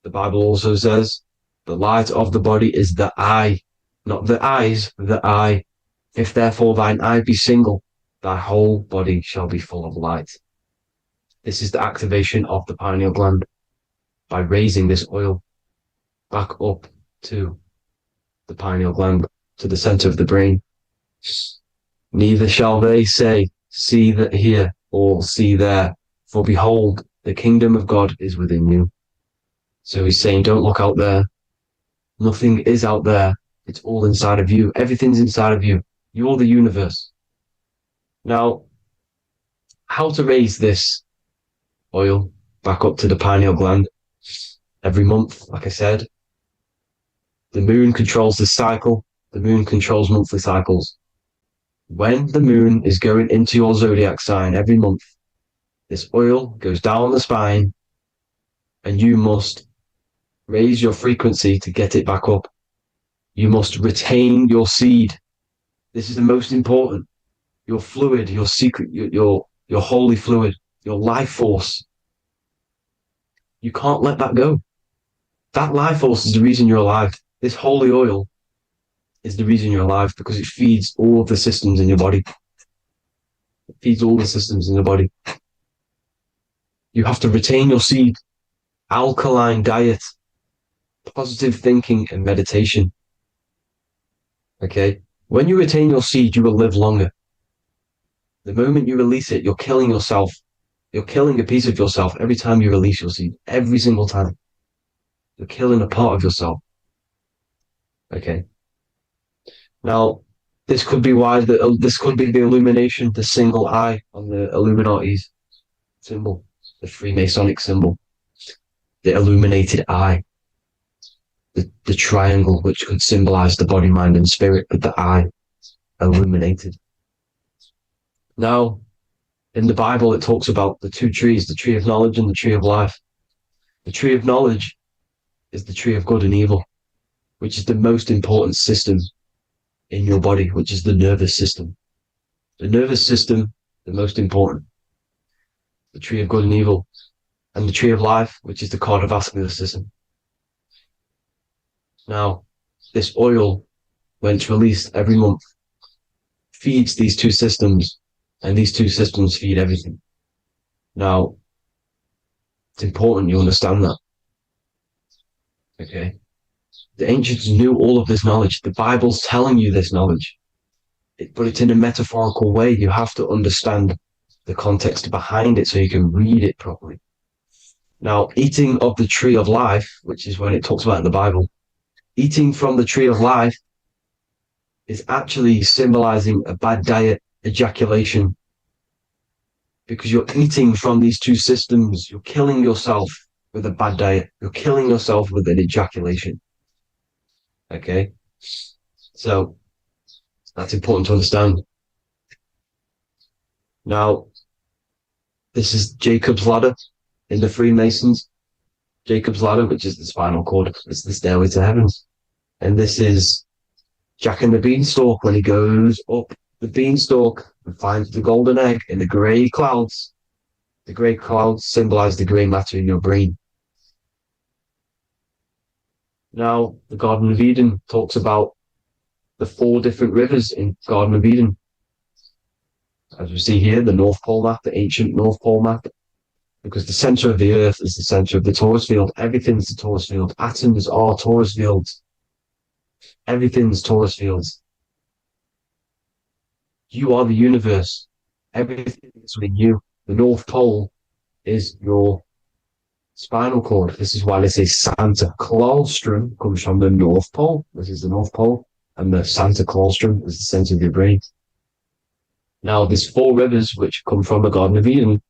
The Bible also says, the light of the body is the eye, not the eyes, the eye. If therefore thine eye be single, thy whole body shall be full of light. This is the activation of the pineal gland by raising this oil back up to the pineal gland, to the center of the brain. Neither shall they say, see that here, or see there, for behold, the kingdom of God is within you. So he's saying, don't look out there. Nothing is out there. It's all inside of you. Everything's inside of you. You're the universe. Now, how to raise this oil back up to the pineal gland? Every month, like I said. The moon controls the cycle. The moon controls monthly cycles. When the moon is going into your zodiac sign every month, this oil goes down the spine and you must raise your frequency to get it back up. You must retain your seed. This is the most important. Your fluid, your secret, your holy fluid, your life force. You can't let that go. That life force is the reason you're alive. This holy oil is the reason you're alive, because it feeds all of the systems in your body. It feeds all the systems in your body. You have to retain your seed, alkaline diet, positive thinking and meditation. Okay? When you retain your seed, you will live longer. The moment you release it, you're killing yourself. You're killing a piece of yourself every time you release your seed. Every single time. You're killing a part of yourself. Okay? Now, this could be why this could be the illumination, the single eye on the Illuminati's symbol, the Freemasonic symbol, the illuminated eye, the triangle, which could symbolize the body, mind, and spirit, but the eye illuminated. Now, in the Bible, it talks about the two trees, the tree of knowledge and the tree of life. The tree of knowledge is the tree of good and evil, which is the most important system in your body, which is the nervous system. The nervous system, the most important. The tree of good and evil. And the tree of life, which is the cardiovascular system. Now, this oil, when it's released every month, feeds these two systems, and these two systems feed everything. Now, it's important you understand that. Okay? The ancients knew all of this knowledge. The Bible's telling you this knowledge. But it's in a metaphorical way. You have to understand the context behind it so you can read it properly. Now, eating of the tree of life, which is when it talks about in the Bible, eating from the tree of life is actually symbolizing a bad diet, ejaculation. Because you're eating from these two systems. You're killing yourself with a bad diet. You're killing yourself with an ejaculation. Okay? So, that's important to understand. Now, this is Jacob's ladder in the Freemasons. Jacob's ladder, which is the spinal cord. It's the stairway to heavens. And this is Jack and the Beanstalk when he goes up the beanstalk and finds the golden egg in the grey clouds. The grey clouds symbolize the grey matter in your brain. Now, the Garden of Eden talks about the 4 different rivers in Garden of Eden. As we see here, the North Pole map, the ancient North Pole map, because the center of the earth is the center of the torus field. Everything's the torus field. Atoms are torus fields. Everything's torus fields. You are the universe. Everything is within you. The North Pole is your spinal cord. This is why they say Santa Claustrum comes from the North Pole. This is the North Pole. And the Santa Claustrum is the center of your brain. Now, there's 4 rivers which come from the Garden of Eden.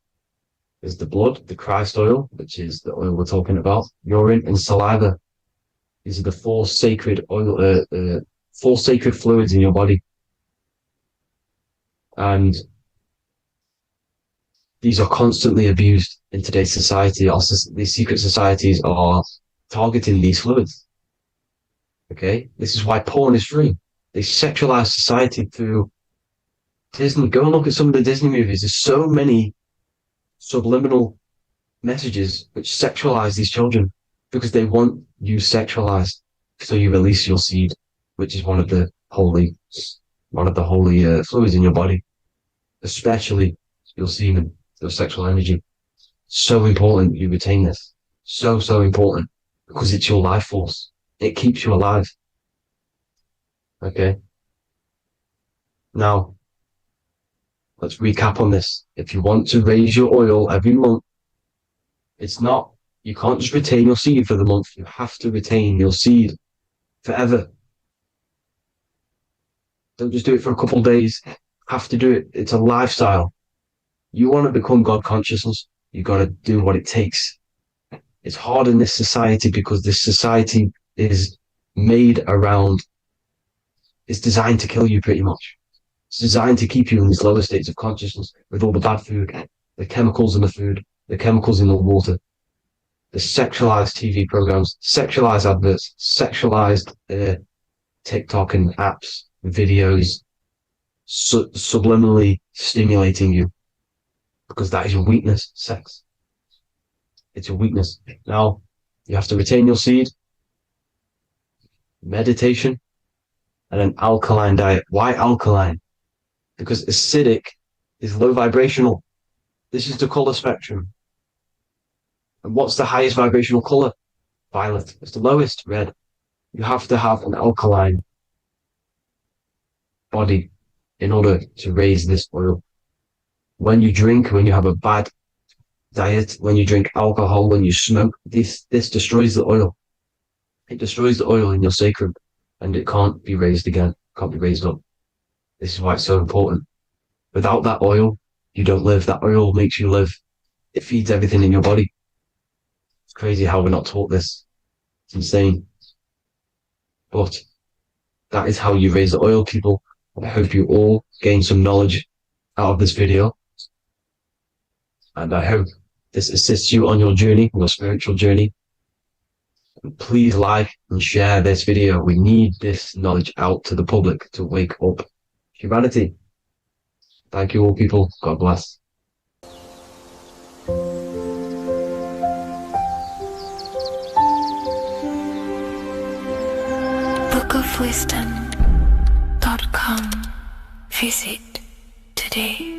There's the blood, the Christ oil, which is the oil we're talking about, urine, and saliva. These are the 4 sacred oil, 4 sacred fluids in your body. And these are constantly abused in today's society. These secret societies are targeting these fluids. Okay? This is why porn is free. They sexualize society through Disney. Go and look at some of the Disney movies. There's so many subliminal messages which sexualize these children because they want you sexualized. So you release your seed, which is one of the holy fluids in your body, especially your semen, your sexual energy. So important you retain this. So important because it's your life force. It keeps you alive. Okay. Now, let's recap on this. If you want to raise your oil every month, you can't just retain your seed for the month. You have to retain your seed forever. Don't just do it for a couple of days. Have to do it. It's a lifestyle. You want to become God consciousness, you got to do what it takes. It's hard in this society because this society is made around, it's designed to kill you pretty much. It's designed to keep you in these lower states of consciousness with all the bad food, the chemicals in the food, the chemicals in the water, the sexualized TV programs, sexualized adverts, sexualized TikTok and apps, videos, subliminally stimulating you. Because that is your weakness, sex. It's your weakness. Now, you have to retain your seed, meditation, and an alkaline diet. Why alkaline? Because acidic is low vibrational. This is the color spectrum. And what's the highest vibrational color? Violet. It's the lowest, red. You have to have an alkaline body in order to raise this oil. When you drink, when you have a bad diet, when you drink alcohol, when you smoke, this destroys the oil. It destroys the oil in your sacrum and it can't be raised again, can't be raised up. This is why it's so important. Without that oil, you don't live. That oil makes you live. It feeds everything in your body. It's crazy how we're not taught this. It's insane. But that is how you raise the oil, people. I hope you all gain some knowledge out of this video. And I hope this assists you on your journey, your spiritual journey. And please like and share this video. We need this knowledge out to the public to wake up humanity. Thank you all, people. God bless. bookofwisdom.com. Visit today.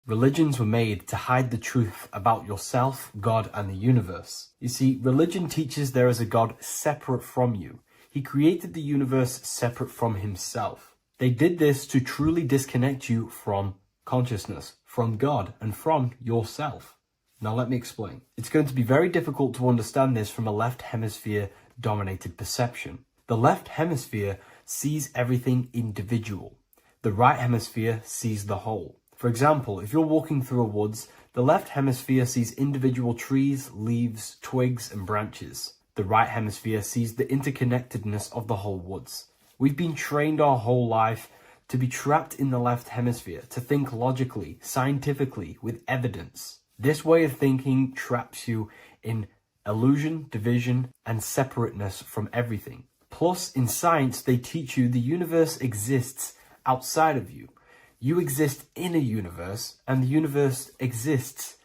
Religions were made to hide the truth about yourself, God, and the universe. You see, religion teaches there is a God separate from you. He created the universe separate from himself. They did this to truly disconnect you from consciousness, from God, and from yourself. Now let me explain. It's going to be very difficult to understand this from a left hemisphere dominated perception. The left hemisphere sees everything individual. The right hemisphere sees the whole. For example, if you're walking through a woods, the left hemisphere sees individual trees, leaves, twigs, and branches. The right hemisphere sees the interconnectedness of the whole woods. We've been trained our whole life to be trapped in the left hemisphere, to think logically, scientifically, with evidence. This way of thinking traps you in illusion, division, and separateness from everything. Plus, in science, they teach you the universe exists outside of you. You exist in a universe, and the universe exists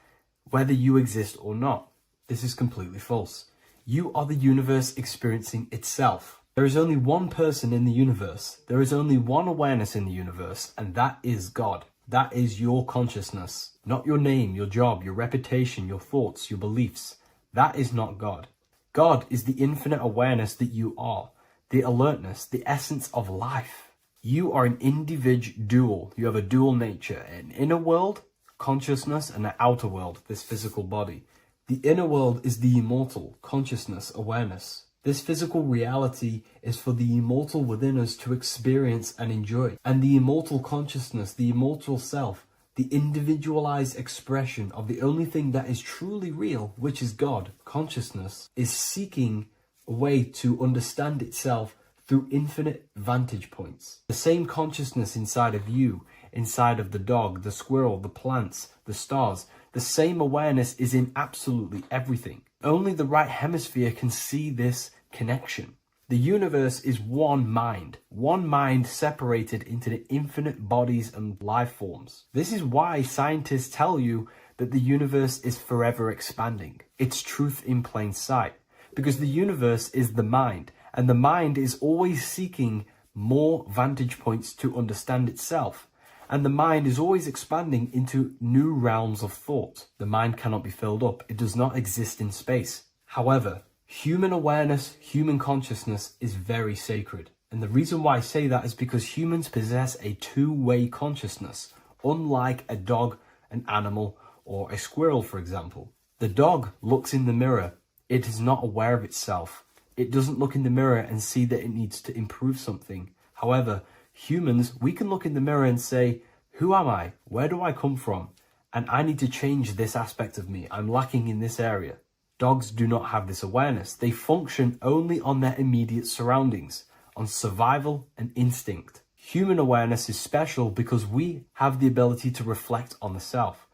whether you exist or not. This is completely false. You are the universe experiencing itself. There is only one person in the universe. There is only one awareness in the universe, and that is God. That is your consciousness. Not your name, your job, your reputation, your thoughts, your beliefs. That is not God. God is the infinite awareness that you are, the alertness, the essence of life. You are an individual. You have a dual nature, an inner world, consciousness, and an outer world, this physical body. The inner world is the immortal, consciousness, awareness. This physical reality is for the immortal within us to experience and enjoy. And the immortal consciousness, the immortal self, the individualized expression of the only thing that is truly real, which is God, consciousness, is seeking a way to understand itself through infinite vantage points. The same consciousness inside of you, inside of the dog, the squirrel, the plants, the stars, the same awareness is in absolutely everything. Only the right hemisphere can see this connection. The universe is one mind separated into the infinite bodies and life forms. This is why scientists tell you that the universe is forever expanding. It's truth in plain sight. Because the universe is the mind, and the mind is always seeking more vantage points to understand itself. And the mind is always expanding into new realms of thought. The mind cannot be filled up. It does not exist in space. However, human awareness, human consciousness is very sacred. And the reason why I say that is because humans possess a two-way consciousness, unlike a dog, an animal, or a squirrel, for example. The dog looks in the mirror. It is not aware of itself. It doesn't look in the mirror and see that it needs to improve something. However, humans, we can look in the mirror and say, who am I? Where do I come from? And I need to change this aspect of me. I'm lacking in this area. Dogs do not have this awareness. They function only on their immediate surroundings, on survival and instinct. Human awareness is special because we have the ability to reflect on the self.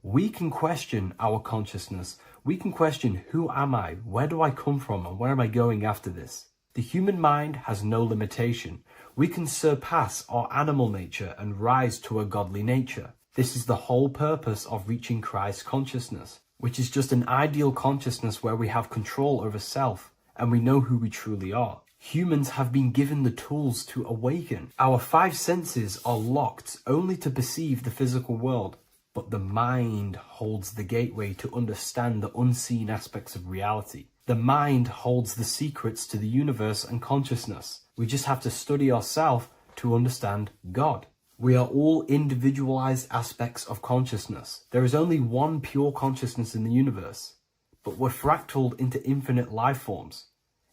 We can question our consciousness. We can question, who am I? Where do I come from? And where am I going after this? The human mind has no limitation. We can surpass our animal nature and rise to a godly nature. This is the whole purpose of reaching Christ consciousness, which is just an ideal consciousness where we have control over self and we know who we truly are. Humans have been given the tools to awaken. Our five senses are locked only to perceive the physical world, but the mind holds the gateway to understand the unseen aspects of reality. The mind holds the secrets to the universe and consciousness. We just have to study ourselves to understand God. We are all individualized aspects of consciousness. There is only one pure consciousness in the universe, but we're fractaled into infinite life forms,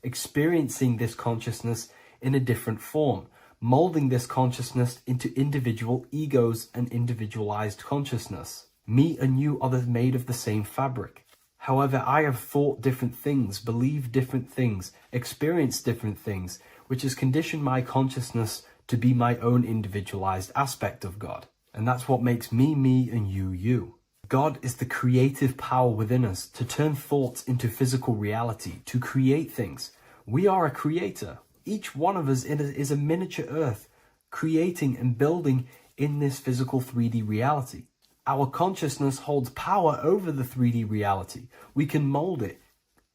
experiencing this consciousness in a different form, molding this consciousness into individual egos and individualized consciousness. Me and you are made of the same fabric. However, I have thought different things, believed different things, experienced different things, which has conditioned my consciousness to be my own individualized aspect of God. And that's what makes me, me, and you, you. God is the creative power within us to turn thoughts into physical reality, to create things. We are a creator. Each one of us is a miniature earth, creating and building in this physical 3D reality. Our consciousness holds power over the 3D reality. We can mold it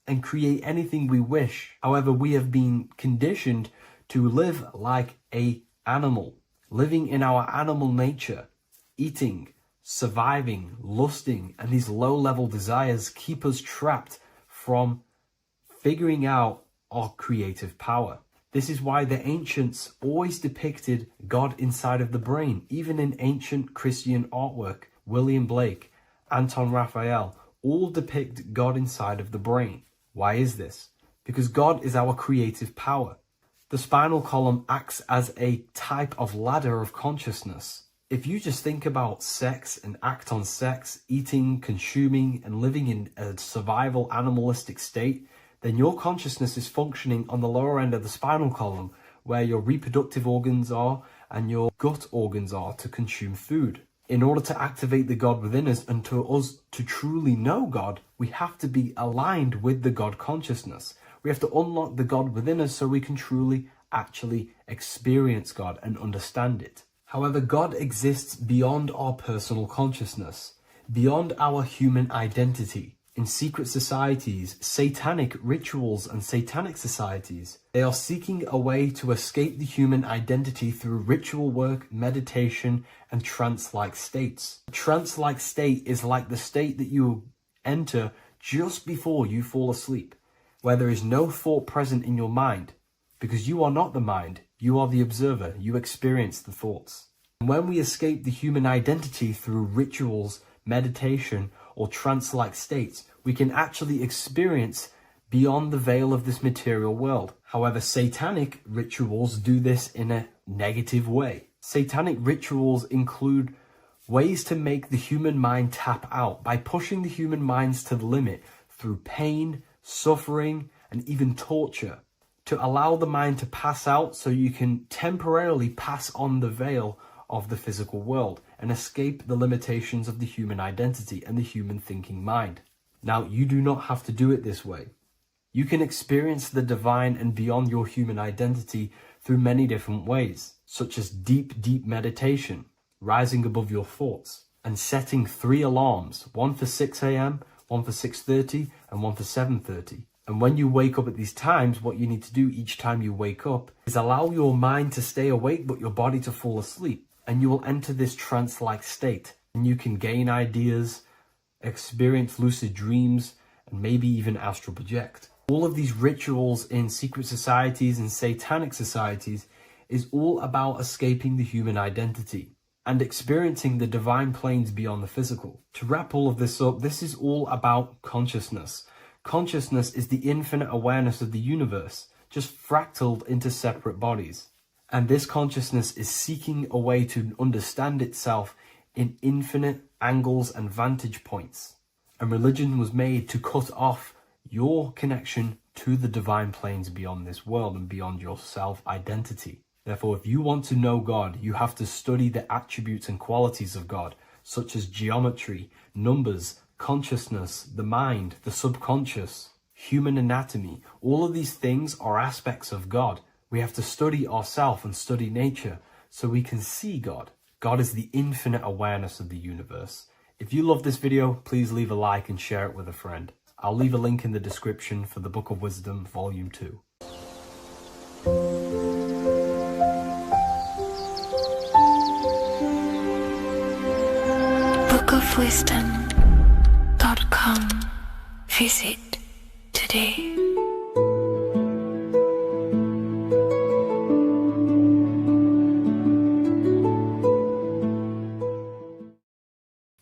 and create anything we wish. However, we have been conditioned to live like an animal, living in our animal nature, eating, surviving, lusting, and these low-level desires keep us trapped from figuring out our creative power. This is why the ancients always depicted God inside of the brain. Even in ancient Christian artwork, William Blake, Anton Raphael, all depict God inside of the brain. Why is this? Because God is our creative power. The spinal column acts as a type of ladder of consciousness. If you just think about sex and act on sex, eating, consuming, and living in a survival animalistic state, then your consciousness is functioning on the lower end of the spinal column, where your reproductive organs are and your gut organs are to consume food. In order to activate the God within us and to us to truly know God, we have to be aligned with the God consciousness. We have to unlock the God within us so we can truly actually experience God and understand it. However, God exists beyond our personal consciousness, beyond our human identity. In secret societies, satanic rituals and satanic societies, they are seeking a way to escape the human identity through ritual work, meditation, and trance-like states. A trance-like state is like the state that you enter just before you fall asleep, where there is no thought present in your mind, because you are not the mind, you are the observer, you experience the thoughts. And when we escape the human identity through rituals, meditation, or trance-like states, we can actually experience beyond the veil of this material world. However, satanic rituals do this in a negative way. Satanic rituals include ways to make the human mind tap out by pushing the human minds to the limit through pain, suffering, and even torture, to allow the mind to pass out so you can temporarily pass on the veil of the physical world and escape the limitations of the human identity and the human thinking mind. Now, you do not have to do it this way. You can experience the divine and beyond your human identity through many different ways, such as deep, deep meditation, rising above your thoughts, and setting 3 alarms, one for 6 a.m., one for 6:30, and one for 7:30. And when you wake up at these times, what you need to do each time you wake up is allow your mind to stay awake but your body to fall asleep. And you will enter this trance-like state. And you can gain ideas, experience lucid dreams, and maybe even astral project. All of these rituals in secret societies and satanic societies is all about escaping the human identity and experiencing the divine planes beyond the physical. To wrap all of this up, this is all about consciousness. Consciousness is the infinite awareness of the universe, just fractaled into separate bodies. And this consciousness is seeking a way to understand itself in infinite angles and vantage points. And religion was made to cut off your connection to the divine planes beyond this world and beyond your self-identity. Therefore, if you want to know God, you have to study the attributes and qualities of God, such as geometry, numbers, consciousness, the mind, the subconscious, human anatomy. All of these things are aspects of God. We have to study ourselves and study nature so we can see God. God is the infinite awareness of the universe. If you love this video, please leave a like and share it with a friend. I'll leave a link in the description for the Book of Wisdom, Volume 2. bookofwisdom.com. Visit today.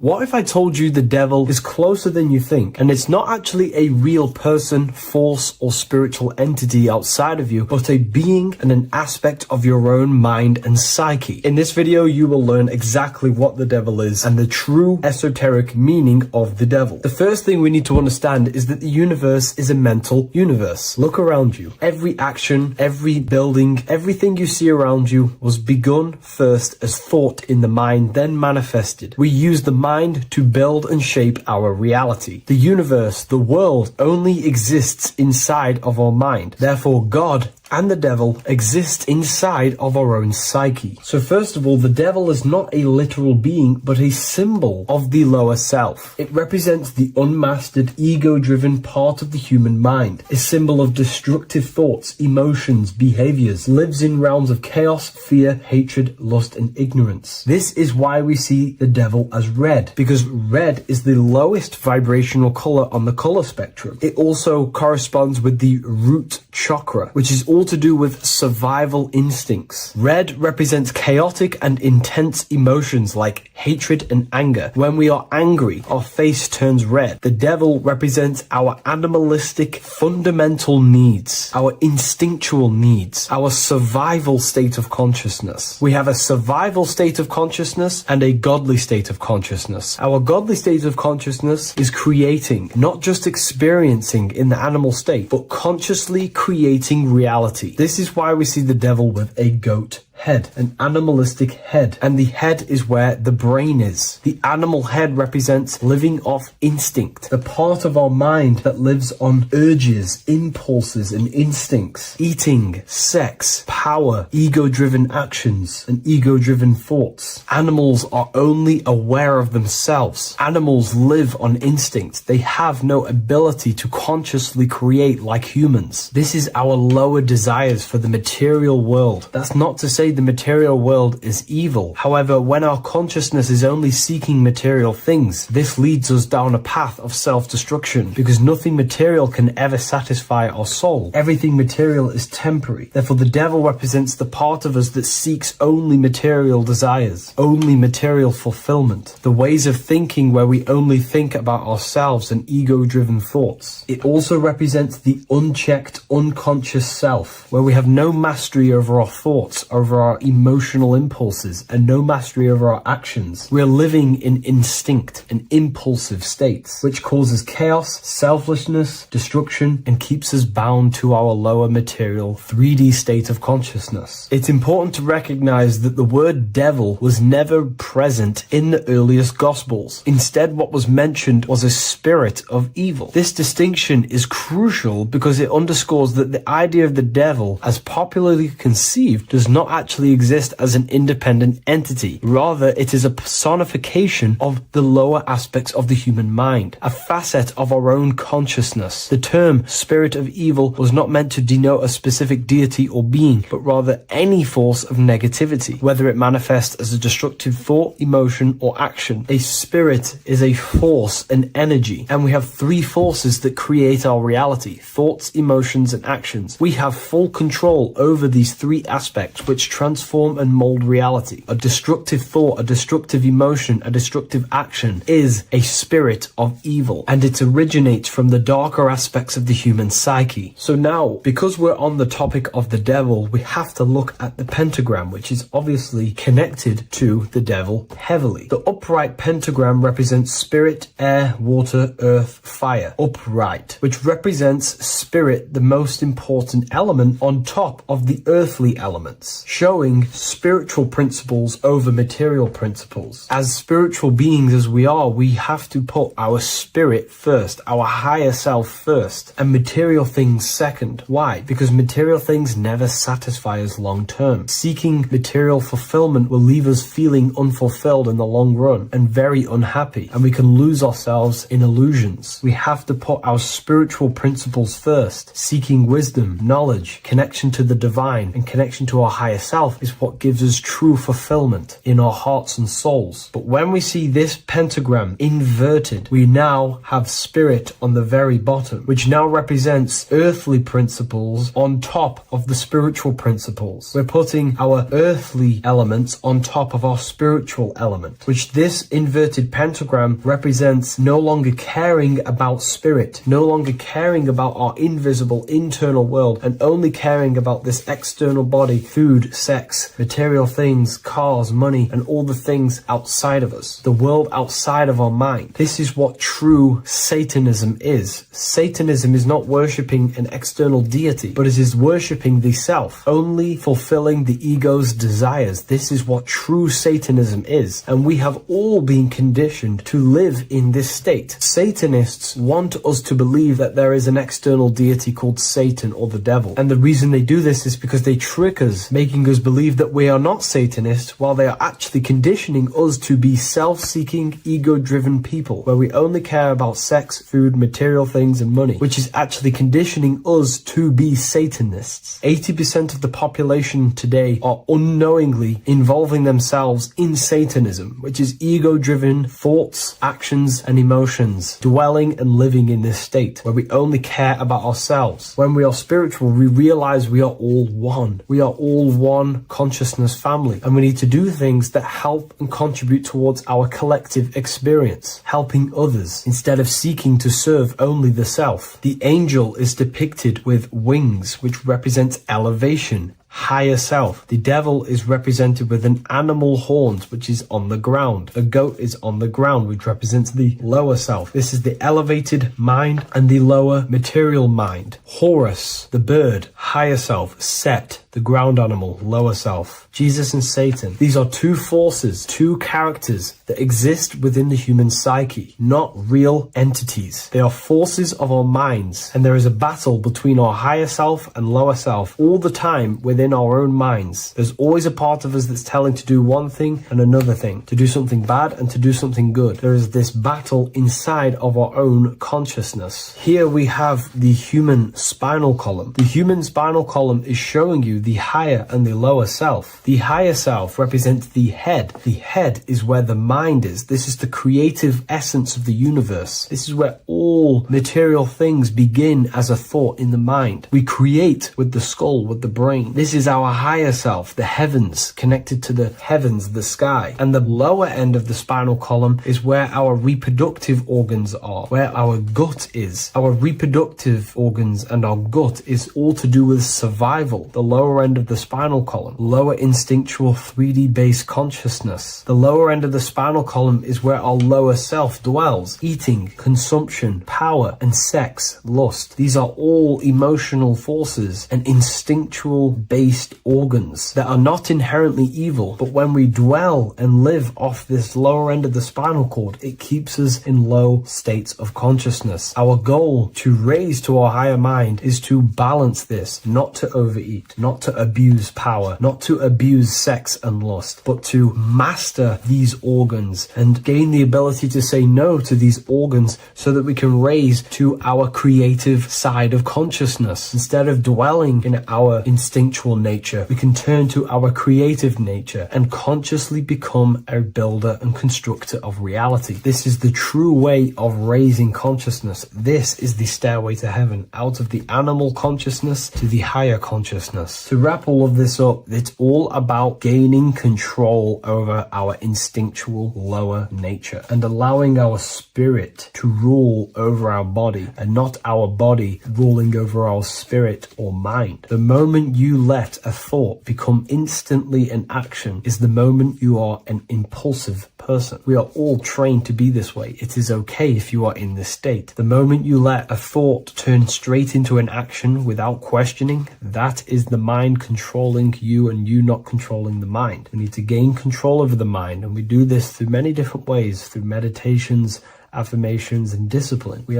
What if I told you the devil is closer than you think, and it's not actually a real person, force, or spiritual entity outside of you, but a being and an aspect of your own mind and psyche? In this video, you will learn exactly what the devil is and the true esoteric meaning of the devil. The first thing we need to understand is that the universe is a mental universe. Look around you. Every action, every building, everything you see around you was begun first as thought in the mind, then manifested. We use the mind to build and shape our reality. The universe, the world, only exists inside of our mind. Therefore, God and the devil exist inside of our own psyche. So first of all, the devil is not a literal being, but a symbol of the lower self. It represents the unmastered, ego-driven part of the human mind, a symbol of destructive thoughts, emotions, behaviors, lives in realms of chaos, fear, hatred, lust, and ignorance. This is why we see the devil as red, because red is the lowest vibrational color on the color spectrum. It also corresponds with the root chakra, which is all to do with survival instincts. Red represents chaotic and intense emotions like hatred and anger. When we are angry, our face turns red. The devil represents our animalistic fundamental needs, our instinctual needs, our survival state of consciousness. We have a survival state of consciousness and a godly state of consciousness. Our godly state of consciousness is creating, not just experiencing in the animal state, but consciously creating reality. This is why we see the devil with a goat head, an animalistic head, and the head is where the brain is. The animal head represents living off instinct, the part of our mind that lives on urges, impulses, and instincts, eating, sex, power, ego-driven actions, and ego-driven thoughts. Animals are only aware of themselves. Animals live on instinct. They have no ability to consciously create like humans. This is our lower desires for the material world. That's not to say the material world is evil. However, when our consciousness is only seeking material things, this leads us down a path of self-destruction, because nothing material can ever satisfy our soul. Everything material is temporary. Therefore, the devil represents the part of us that seeks only material desires, only material fulfillment, the ways of thinking where we only think about ourselves and ego-driven thoughts. It also represents the unchecked, unconscious self, where we have no mastery over our thoughts, over our emotional impulses, and no mastery over our actions. We are living in instinct and impulsive states, which causes chaos, selflessness, destruction, and keeps us bound to our lower material 3D state of consciousness. It's important to recognize that the word devil was never present in the earliest Gospels. Instead, what was mentioned was a spirit of evil. This distinction is crucial because it underscores that the idea of the devil, as popularly conceived, does not actually exist as an independent entity. Rather, it is a personification of the lower aspects of the human mind, a facet of our own consciousness. The term spirit of evil was not meant to denote a specific deity or being, but rather any force of negativity, whether it manifests as a destructive thought, emotion, or action. A spirit is a force, an energy, and we have three forces that create our reality: thoughts, emotions, and actions. We have full control over these three aspects which transform and mold reality. A destructive thought, a destructive emotion, a destructive action is a spirit of evil, and it originates from the darker aspects of the human psyche. So now, because we're on the topic of the devil, we have to look at the pentagram, which is obviously connected to the devil heavily. The upright pentagram represents spirit, air, water, earth, fire. Upright, which represents spirit, the most important element on top of the earthly elements, showing spiritual principles over material principles. As spiritual beings as we are, we have to put our spirit first, our higher self first, and material things second. Why? Because material things never satisfy us long term. Seeking material fulfillment will leave us feeling unfulfilled in the long run and very unhappy, and we can lose ourselves in illusions. We have to put our spiritual principles first. Seeking wisdom, knowledge, connection to the divine, and connection to our higher self is what gives us true fulfillment in our hearts and souls. But when we see this pentagram inverted, we now have spirit on the very bottom, which now represents earthly principles on top of the spiritual principles. We're putting our earthly elements on top of our spiritual element, which this inverted pentagram represents no longer caring about spirit, no longer caring about our invisible internal world, and only caring about this external body, food, sex, material things, cars, money, and all the things outside of us, the world outside of our mind. This is what true Satanism is. Satanism is not worshipping an external deity, but it is worshipping the self, only fulfilling the ego's desires. This is what true Satanism is, and we have all been conditioned to live in this state. Satanists want us to believe that there is an external deity called Satan or the devil, and the reason they do this is because they trick us, making us believe that we are not Satanists, while they are actually conditioning us to be self-seeking, ego-driven people, where we only care about sex, food, material things, and money, which is actually conditioning us to be Satanists. 80% of the population today are unknowingly involving themselves in Satanism, which is ego-driven thoughts, actions, and emotions, dwelling and living in this state where we only care about ourselves. When we are spiritual, we realize we are all one. We are all one consciousness family, and we need to do things that help and contribute towards our collective experience, helping others, instead of seeking to serve only the self. The angel is depicted with wings, which represents elevation, higher self. The devil is represented with an animal horns, which is on the ground. A goat is on the ground, which represents the lower self. This is the elevated mind and the lower material mind. Horus, the bird, higher self. Set, the ground animal, lower self, Jesus and Satan. These are two forces, two characters that exist within the human psyche, not real entities. They are forces of our minds, and there is a battle between our higher self and lower self all the time within our own minds. There's always a part of us that's telling to do one thing and another thing, to do something bad and to do something good. There is this battle inside of our own consciousness. Here we have the human spinal column. The human spinal column is showing you the higher and the lower self. The higher self represents the head. The head is where the mind is. This is the creative essence of the universe. This is where all material things begin as a thought in the mind. We create with the skull, with the brain. This is our higher self, the heavens, connected to the heavens, the sky. And the lower end of the spinal column is where our reproductive organs are, where our gut is. Our reproductive organs and our gut is all to do with survival. The lower end of the spinal column, lower instinctual 3D based consciousness. The lower end of the spinal column is where our lower self dwells. Eating, consumption, power, and sex, lust. These are all emotional forces and instinctual based organs that are not inherently evil, but when we dwell and live off this lower end of the spinal cord, it keeps us in low states of consciousness. Our goal to raise to our higher mind is to balance this, not to overeat, not to abuse power, not to abuse sex and lust, but to master these organs and gain the ability to say no to these organs so that we can raise to our creative side of consciousness. Instead of dwelling in our instinctual nature, we can turn to our creative nature and consciously become a builder and constructor of reality. This is the true way of raising consciousness. This is the stairway to heaven, out of the animal consciousness to the higher consciousness. To wrap all of this up, it's all about gaining control over our instinctual lower nature and allowing our spirit to rule over our body and not our body ruling over our spirit or mind. The moment you let a thought become instantly an action is the moment you are an impulsive person. We are all trained to be this way. It is okay if you are in this state. The moment you let a thought turn straight into an action without questioning, that is the mind controlling you and you not controlling the mind. We need to gain control over the mind, and we do this through many different ways, through meditations, affirmations, and discipline. We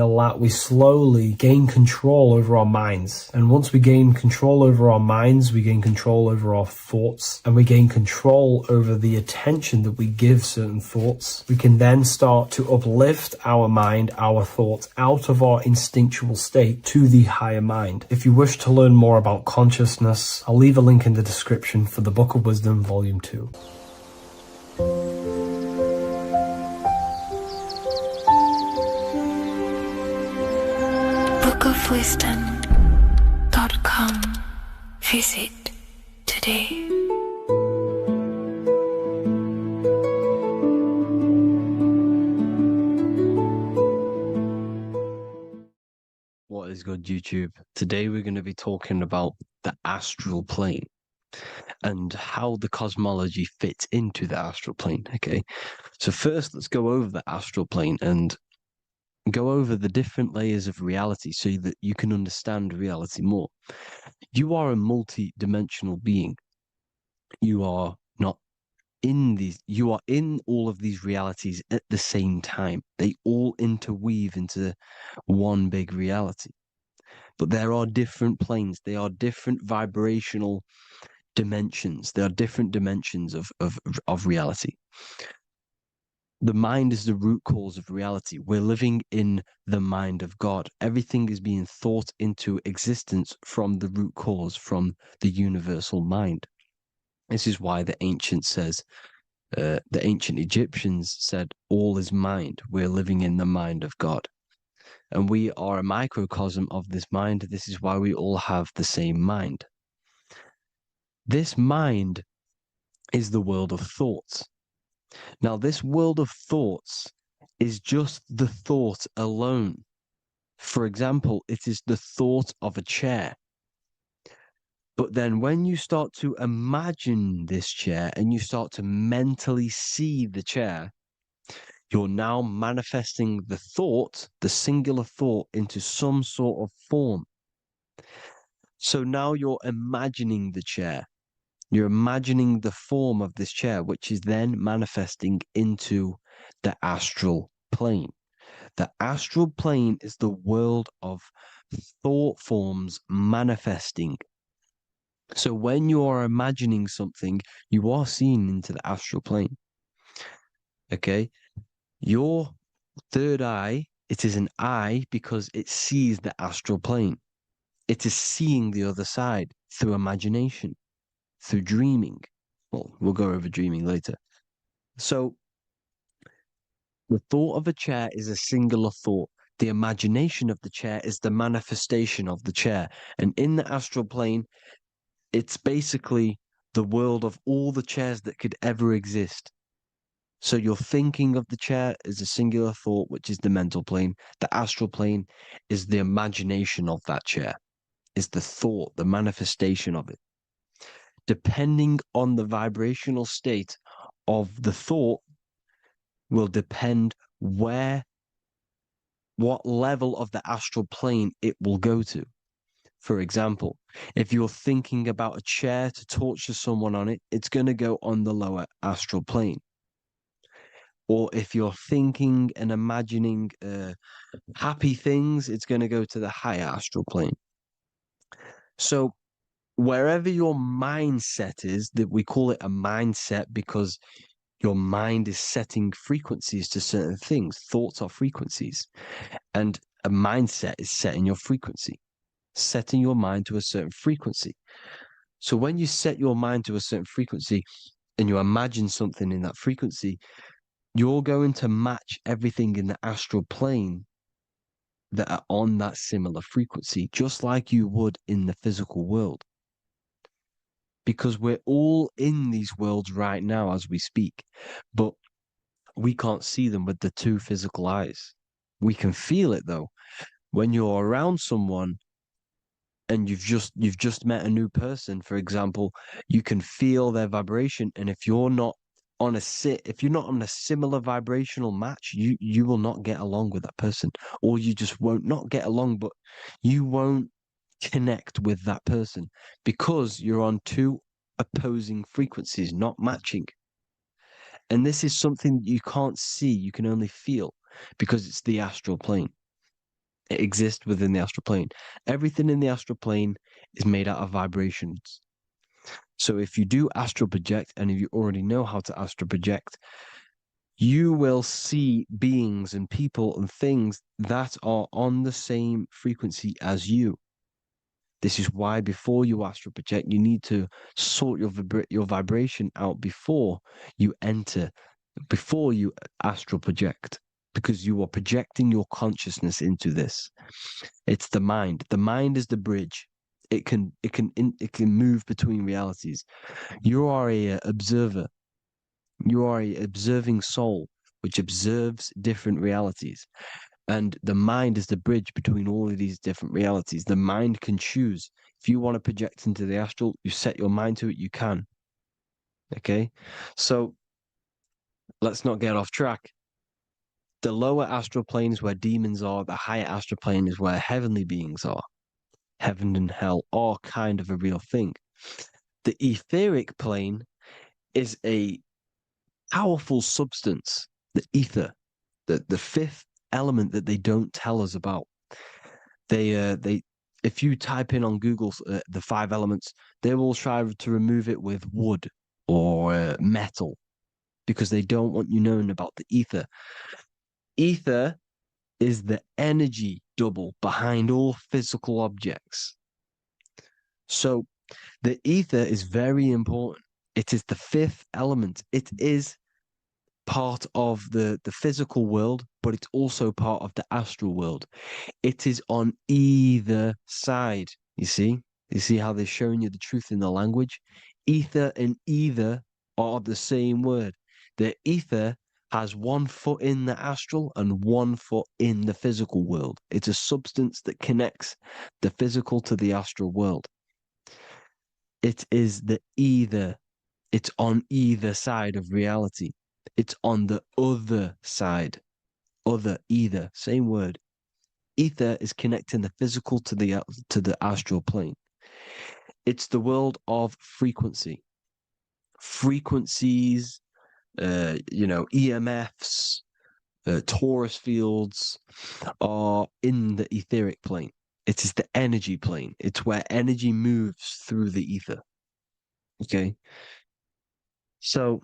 slowly gain control over our minds. And once we gain control over our minds, we gain control over our thoughts, and we gain control over the attention that we give certain thoughts. We can then start to uplift our mind, our thoughts, out of our instinctual state to the higher mind. If you wish to learn more about consciousness, I'll leave a link in the description for the Book of Wisdom, Volume 2. bookofwisdom.com. Visit today. What is good, YouTube? Today we're going to be talking about the astral plane and how the cosmology fits into the astral plane. Okay, so first let's go over the astral plane and go over the different layers of reality so that you can understand reality more. You are a multi-dimensional being. You are not in these, you are in all of these realities at the same time. They all interweave into one big reality. But there are different planes. They are different vibrational dimensions. There are different dimensions of reality. The mind is the root cause of reality. We're living in the mind of God. Everything is being thought into existence from the root cause, from the universal mind. This is why the ancient Egyptians said, all is mind. We're living in the mind of God. And we are a microcosm of this mind. This is why we all have the same mind. This mind is the world of thoughts. Now, this world of thoughts is just the thought alone. For example, it is the thought of a chair. But then when you start to imagine this chair and you start to mentally see the chair, you're now manifesting the thought, the singular thought, into some sort of form. So now you're imagining the chair. You're imagining the form of this chair, which is then manifesting into the astral plane. The astral plane is the world of thought forms manifesting. So when you are imagining something, you are seeing into the astral plane. Okay? Your third eye, it is an eye because it sees the astral plane. It is seeing the other side through imagination, through dreaming. Well, we'll go over dreaming later. So the thought of a chair is a singular thought. The imagination of the chair is the manifestation of the chair. And in the astral plane, it's basically the world of all the chairs that could ever exist. So you're thinking of the chair as a singular thought, which is the mental plane. The astral plane is the imagination of that chair, is the thought, the manifestation of it. Depending on the vibrational state of the thought will depend what level of the astral plane it will go to. For example, if you're thinking about a chair to torture someone on it, it's going to go on the lower astral plane. Or if you're thinking and imagining happy things, it's going to go to the higher astral plane. So wherever your mindset is, that we call it a mindset because your mind is setting frequencies to certain things. Thoughts are frequencies. And a mindset is setting your frequency, setting your mind to a certain frequency. So when you set your mind to a certain frequency and you imagine something in that frequency, you're going to match everything in the astral plane that are on that similar frequency, just like you would in the physical world. Because we're all in these worlds right now as we speak, but we can't see them with the two physical eyes. We can feel it though. When you're around someone and you've just met a new person, for example, you can feel their vibration, and if you're not on a similar vibrational match, you will not get along with that person, or you just won't not get along, but you won't connect with that person because you're on two opposing frequencies, not matching. And this is something that you can't see, you can only feel because it's the astral plane. It exists within the astral plane. Everything in the astral plane is made out of vibrations. So if you do astral project, and if you already know how to astral project, you will see beings and people and things that are on the same frequency as you. This is why before you astral project, you need to sort your vibration out before you astral project, because you are projecting your consciousness into this. It's the mind. The mind is the bridge. It can move between realities. You are a observer. You are a observing soul which observes different realities. And the mind is the bridge between all of these different realities. The mind can choose. If you want to project into the astral, you set your mind to it, you can. Okay? So let's not get off track. The lower astral plane is where demons are. The higher astral plane is where heavenly beings are. Heaven and hell are kind of a real thing. The etheric plane is a powerful substance, the ether, the fifth element that they don't tell us about. If you type in on Google the 5 elements, they will try to remove it with wood or metal because they don't want you knowing about the ether. Ether is the energy double behind all physical objects. So the ether is very important. It is the 5th element. It is part of the physical world, but it's also part of the astral world. It is on either side. You see how they're showing you the truth in the language? Ether and either are the same word. The ether has 1 foot in the astral and 1 foot in the physical world. It's a substance that connects the physical to the astral world. It is the either. It's on either side of reality. It's on the other side. Other, either, same word. Ether is connecting the physical to the astral plane. It's the world of frequency. Frequencies, EMFs, torus fields are in the etheric plane. It is the energy plane. It's where energy moves through the ether. Okay. So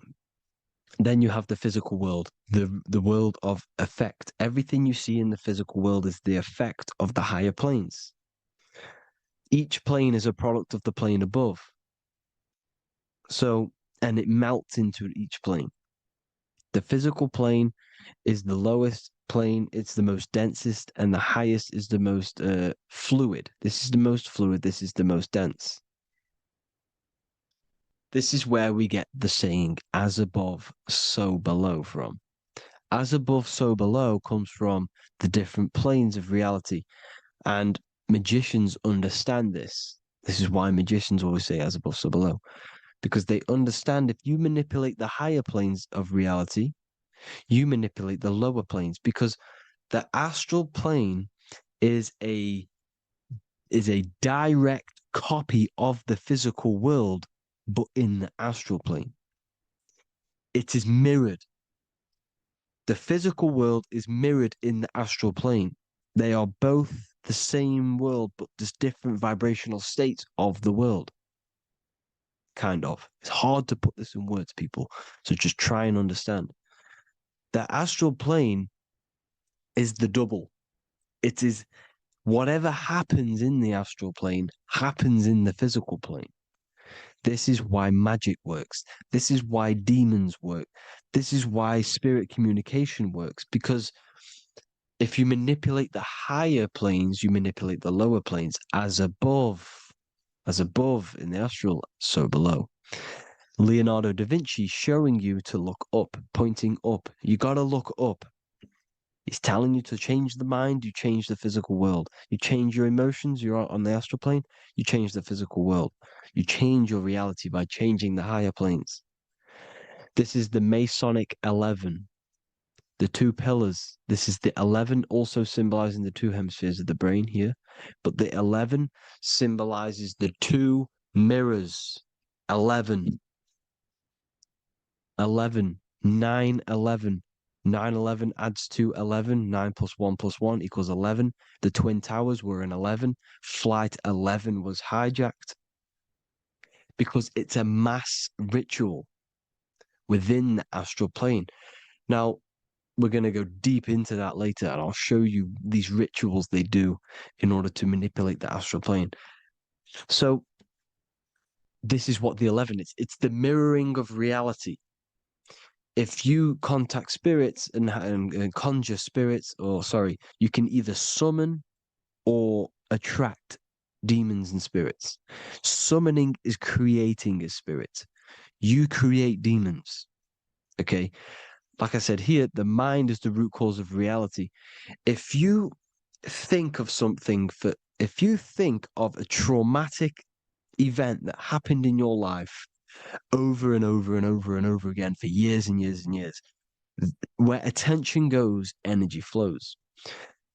then you have the physical world, the world of effect. Everything you see in the physical world is the effect of the higher planes. Each plane is a product of the plane above. So, and it melts into each plane. The physical plane is the lowest plane, it's the most densest, and the highest is the most fluid. This is the most fluid, this is the most dense. This is where we get the saying, as above, so below from. As above, so below comes from the different planes of reality. And magicians understand this. This is why magicians always say as above, so below. Because they understand if you manipulate the higher planes of reality, you manipulate the lower planes. Because the astral plane is a direct copy of the physical world, but in the astral plane. It is mirrored. The physical world is mirrored in the astral plane. They are both the same world, but just different vibrational states of the world. Kind of. It's hard to put this in words, people. So just try and understand. The astral plane is the double. It is whatever happens in the astral plane happens in the physical plane. This is why magic works. This is why demons work. This is why spirit communication works. Because if you manipulate the higher planes, you manipulate the lower planes. As above in the astral, so below. Leonardo da Vinci showing you to look up, pointing up. You got to look up. He's telling you to change the mind, you change the physical world. You change your emotions, you're on the astral plane, you change the physical world. You change your reality by changing the higher planes. This is the Masonic 11, the two pillars. This is the 11, also symbolizing the two hemispheres of the brain here. But the 11 symbolizes the two mirrors. 11, 9, 11. 9, 11 adds to 11. 9 plus 1 plus 1 equals 11. The Twin Towers were in 11. Flight 11 was hijacked. Because it's a mass ritual within the astral plane. Now, we're going to go deep into that later, and I'll show you these rituals they do in order to manipulate the astral plane. So, this is what the 11 is. It's the mirroring of reality. If you contact spirits and conjure spirits, you can either summon or attract demons and spirits. Summoning is creating a spirit. You create demons. Okay? Like I said here, the mind is the root cause of reality. If you think of if you think of a traumatic event that happened in your life over and over and over and over again for years and years and years, where attention goes, energy flows.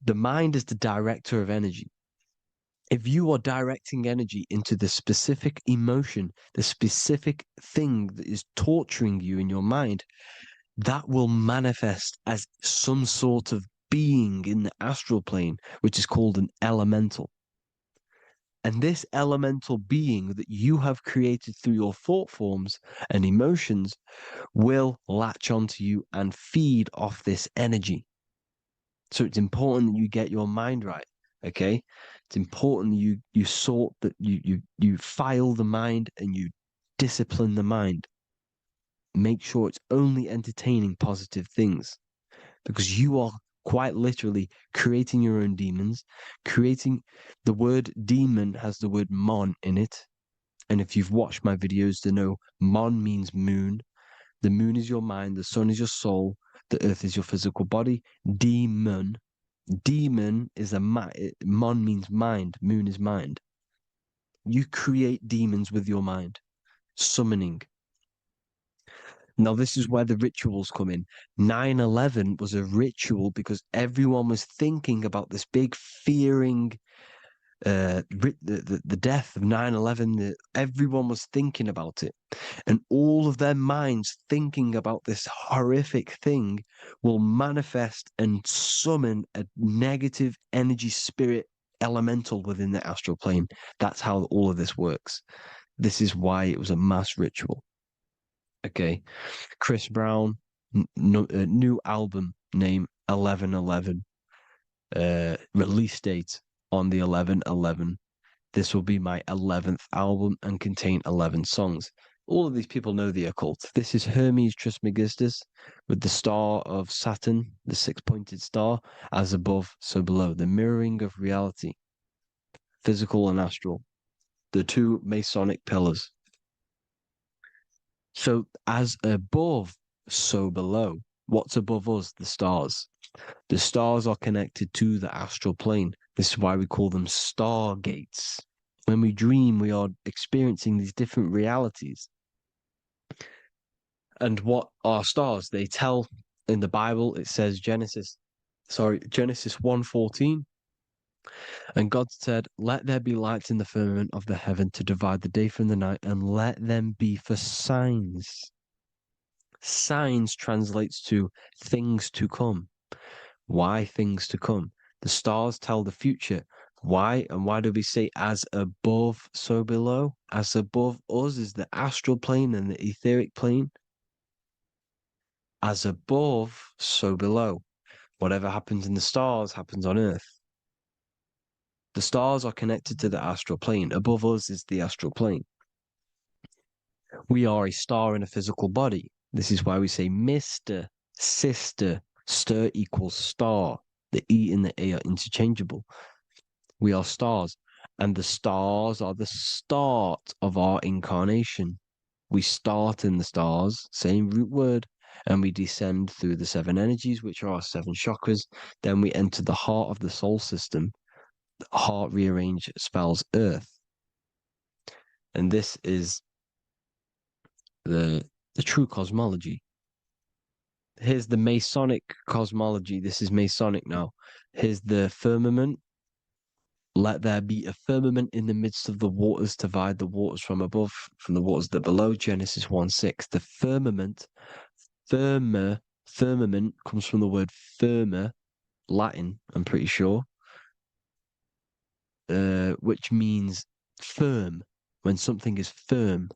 The mind is the director of energy. If you are directing energy into the specific emotion, the specific thing that is torturing you in your mind, that will manifest as some sort of being in the astral plane, which is called an elemental. And this elemental being that you have created through your thought forms and emotions will latch onto you and feed off this energy. So it's important that you get your mind right, okay? It's important that you sort that you file the mind and you discipline the mind. Make sure it's only entertaining positive things, because you are quite literally creating your own demons. The word demon has the word mon in it. And if you've watched my videos to know, mon means moon. The moon is your mind, the sun is your soul, the earth is your physical body. Demon is mon means mind, moon is mind. You create demons with your mind. Summoning. Now, this is where the rituals come in. 9/11 was a ritual because everyone was thinking about this big fearing the death of 9/11, everyone was thinking about it. And all of their minds thinking about this horrific thing will manifest and summon a negative energy spirit elemental within the astral plane. That's how all of this works. This is why it was a mass ritual. Okay. Chris Brown, new album name 11/11. Release date on the 11/11. This will be my 11th album and contain 11 songs. All of these people know the occult. This is Hermes Trismegistus with the star of Saturn, the six-pointed star, as above, so below. The mirroring of reality, physical and astral, the two Masonic pillars. So as above, so below. What's above us? The stars. The stars are connected to the astral plane. This is why we call them stargates. When we dream, we are experiencing these different realities. And what are stars? They tell in the Bible, it says Genesis 1:14. And God said, "Let there be lights in the firmament of the heaven to divide the day from the night, and let them be for signs." Signs translates to things to come. Why things to come? The stars tell the future. Why? And why do we say as above, so below? As above us is the astral plane and the etheric plane. As above, so below. Whatever happens in the stars happens on Earth. The stars are connected to the astral plane. Above us is the astral plane. We are a star in a physical body. This is why we say Mr., sister, stir equals star. The E and the A are interchangeable. We are stars, and the stars are the start of our incarnation. We start in the stars, same root word, and we descend through the seven energies, which are our seven chakras. Then we enter the heart of the soul system. The heart rearranged spells earth. And this is the true cosmology. Here's the Masonic cosmology. This is Masonic now. Here's the firmament. Let there be a firmament in the midst of the waters to divide the waters from above, from the waters that below. Genesis 1:6. The firmament, firmament comes from the word firma, Latin, I'm pretty sure, which means firm. When something is firm,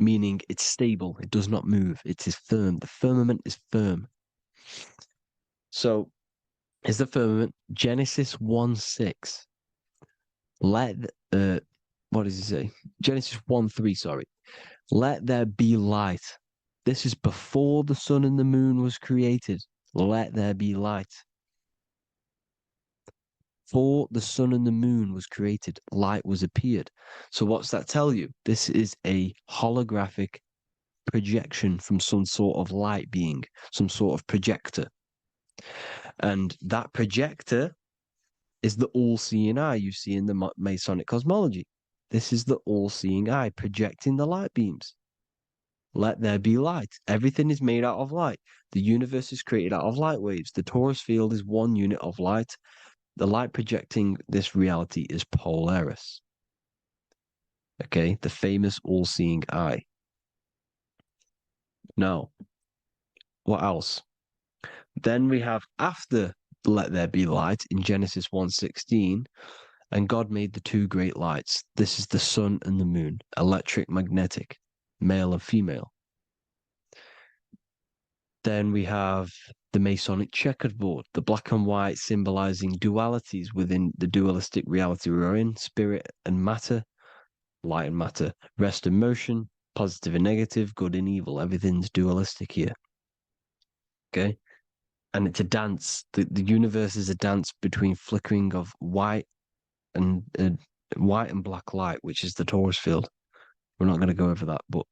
meaning it's stable, it does not move, it is firm. The firmament is firm. So, is the firmament Genesis 1:6. What does it say? Genesis 1:3, sorry. Let there be light. This is before the sun and the moon was created. Let there be light. Before the sun and the moon was created, light was appeared. So what's that tell you? This is a holographic projection from some sort of light being, some sort of projector. And that projector is the all-seeing eye you see in the Masonic cosmology. This is the all-seeing eye projecting the light beams. Let there be light. Everything is made out of light. The universe is created out of light waves. The torus field is one unit of light. The light projecting this reality is Polaris. Okay, the famous all-seeing eye. Now, what else? Then we have after let there be light in Genesis 1:16, and God made the two great lights. This is the sun and the moon, electric, magnetic, male and female. Then we have the Masonic checkerboard, the black and white symbolizing dualities within the dualistic reality we're in, spirit and matter, light and matter, rest and motion, positive and negative, good and evil. Everything's dualistic here. Okay? And it's a dance. The universe is a dance between flickering of white and black light, which is the torus field. We're not going to go over that, but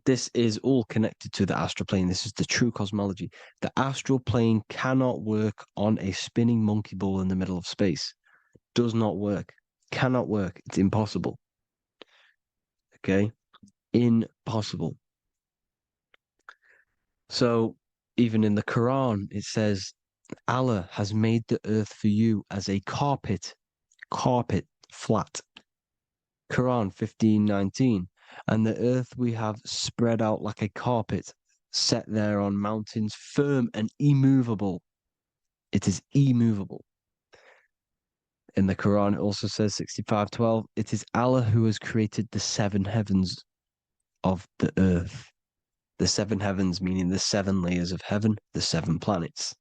this is all connected to the astral plane. This is the true cosmology. The astral plane cannot work on a spinning monkey ball in the middle of space. Does not work. Cannot work. It's impossible. Okay? Impossible. So, even in the Quran, it says, Allah has made the earth for you as a carpet, flat. Quran 15:19. And the earth we have spread out like a carpet, set there on mountains, firm and immovable. It is immovable. In the Quran, it also says 65:12, it is Allah who has created the 7 heavens of the earth. The 7 heavens meaning the 7 layers of heaven, the 7 planets.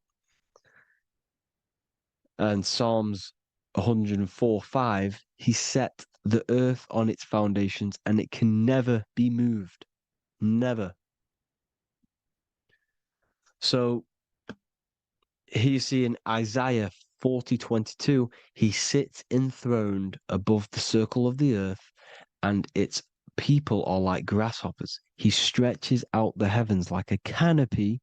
And Psalms 104:5, he set the earth on its foundations and it can never be moved. Never. So here you see in Isaiah 40:22, he sits enthroned above the circle of the earth, and its people are like grasshoppers. He stretches out the heavens like a canopy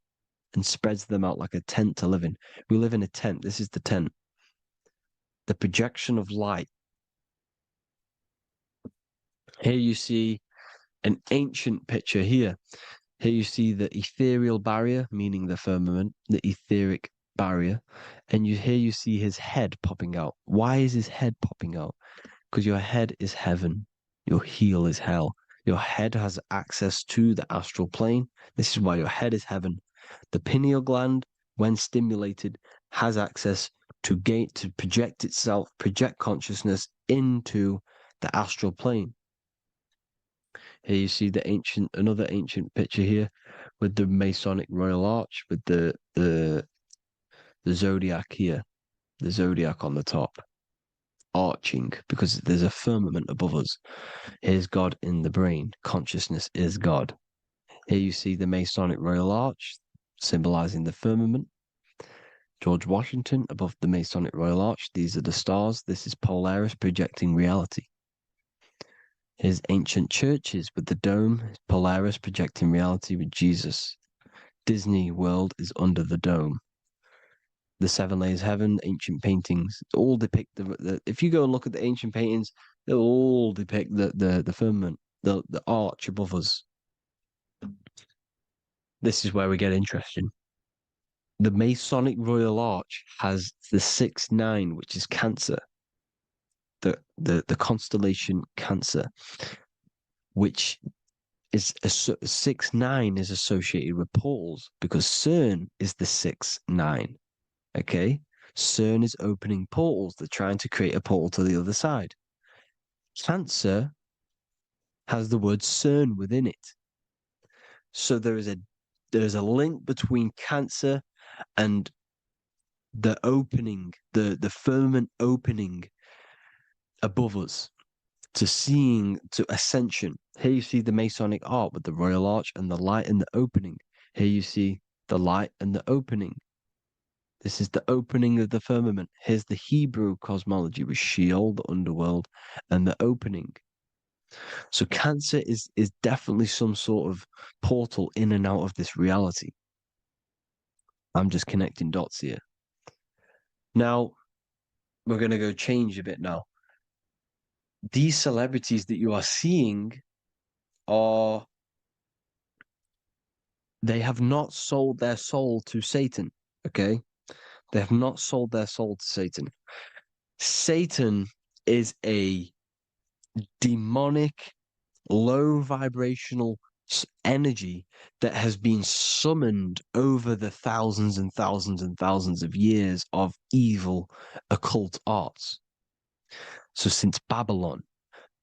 and spreads them out like a tent to live in. We live in a tent. This is the tent. The projection of light. Here you see an ancient picture here. Here you see the ethereal barrier, meaning the firmament, the etheric barrier, and here you see his head popping out. Why is his head popping out? Because your head is heaven, your heel is hell. Your head has access to the astral plane. This is why your head is heaven. The pineal gland, when stimulated, has access to project itself, project consciousness into the astral plane. Here you see another ancient picture here with the Masonic Royal Arch, with the zodiac here, the zodiac on the top, arching, because there's a firmament above us. Here's God in the brain. Consciousness is God. Here you see the Masonic Royal Arch, symbolizing the firmament. George Washington above the Masonic Royal Arch. These are the stars. This is Polaris projecting reality. Here's ancient churches with the dome. Polaris projecting reality with Jesus. Disney World is under the dome. The 7 layers of heaven, ancient paintings, all depict if you go and look at the ancient paintings, they'll all depict the firmament, the arch above us. This is where we get interesting. The Masonic Royal Arch has the 6-9, which is Cancer. The constellation Cancer, which is 6-9 is associated with portals, because CERN is the 6-9. Okay, CERN is opening portals. They're trying to create a portal to the other side. Cancer has the word CERN within it, so there is a link between Cancer and the opening, the firmament opening above us to Ascension. Here you see the Masonic art with the Royal Arch and the light and the opening. Here you see the light and the opening. This is the opening of the firmament. Here's the Hebrew cosmology with Sheol, the underworld, and the opening. So Cancer is definitely some sort of portal in and out of this reality. I'm just connecting dots here. Now, we're going to go change a bit now. These celebrities that you are seeing they have not sold their soul to Satan, okay? They have not sold their soul to Satan. Satan is a demonic, low vibrational energy that has been summoned over the thousands and thousands and thousands of years of evil occult arts. So since Babylon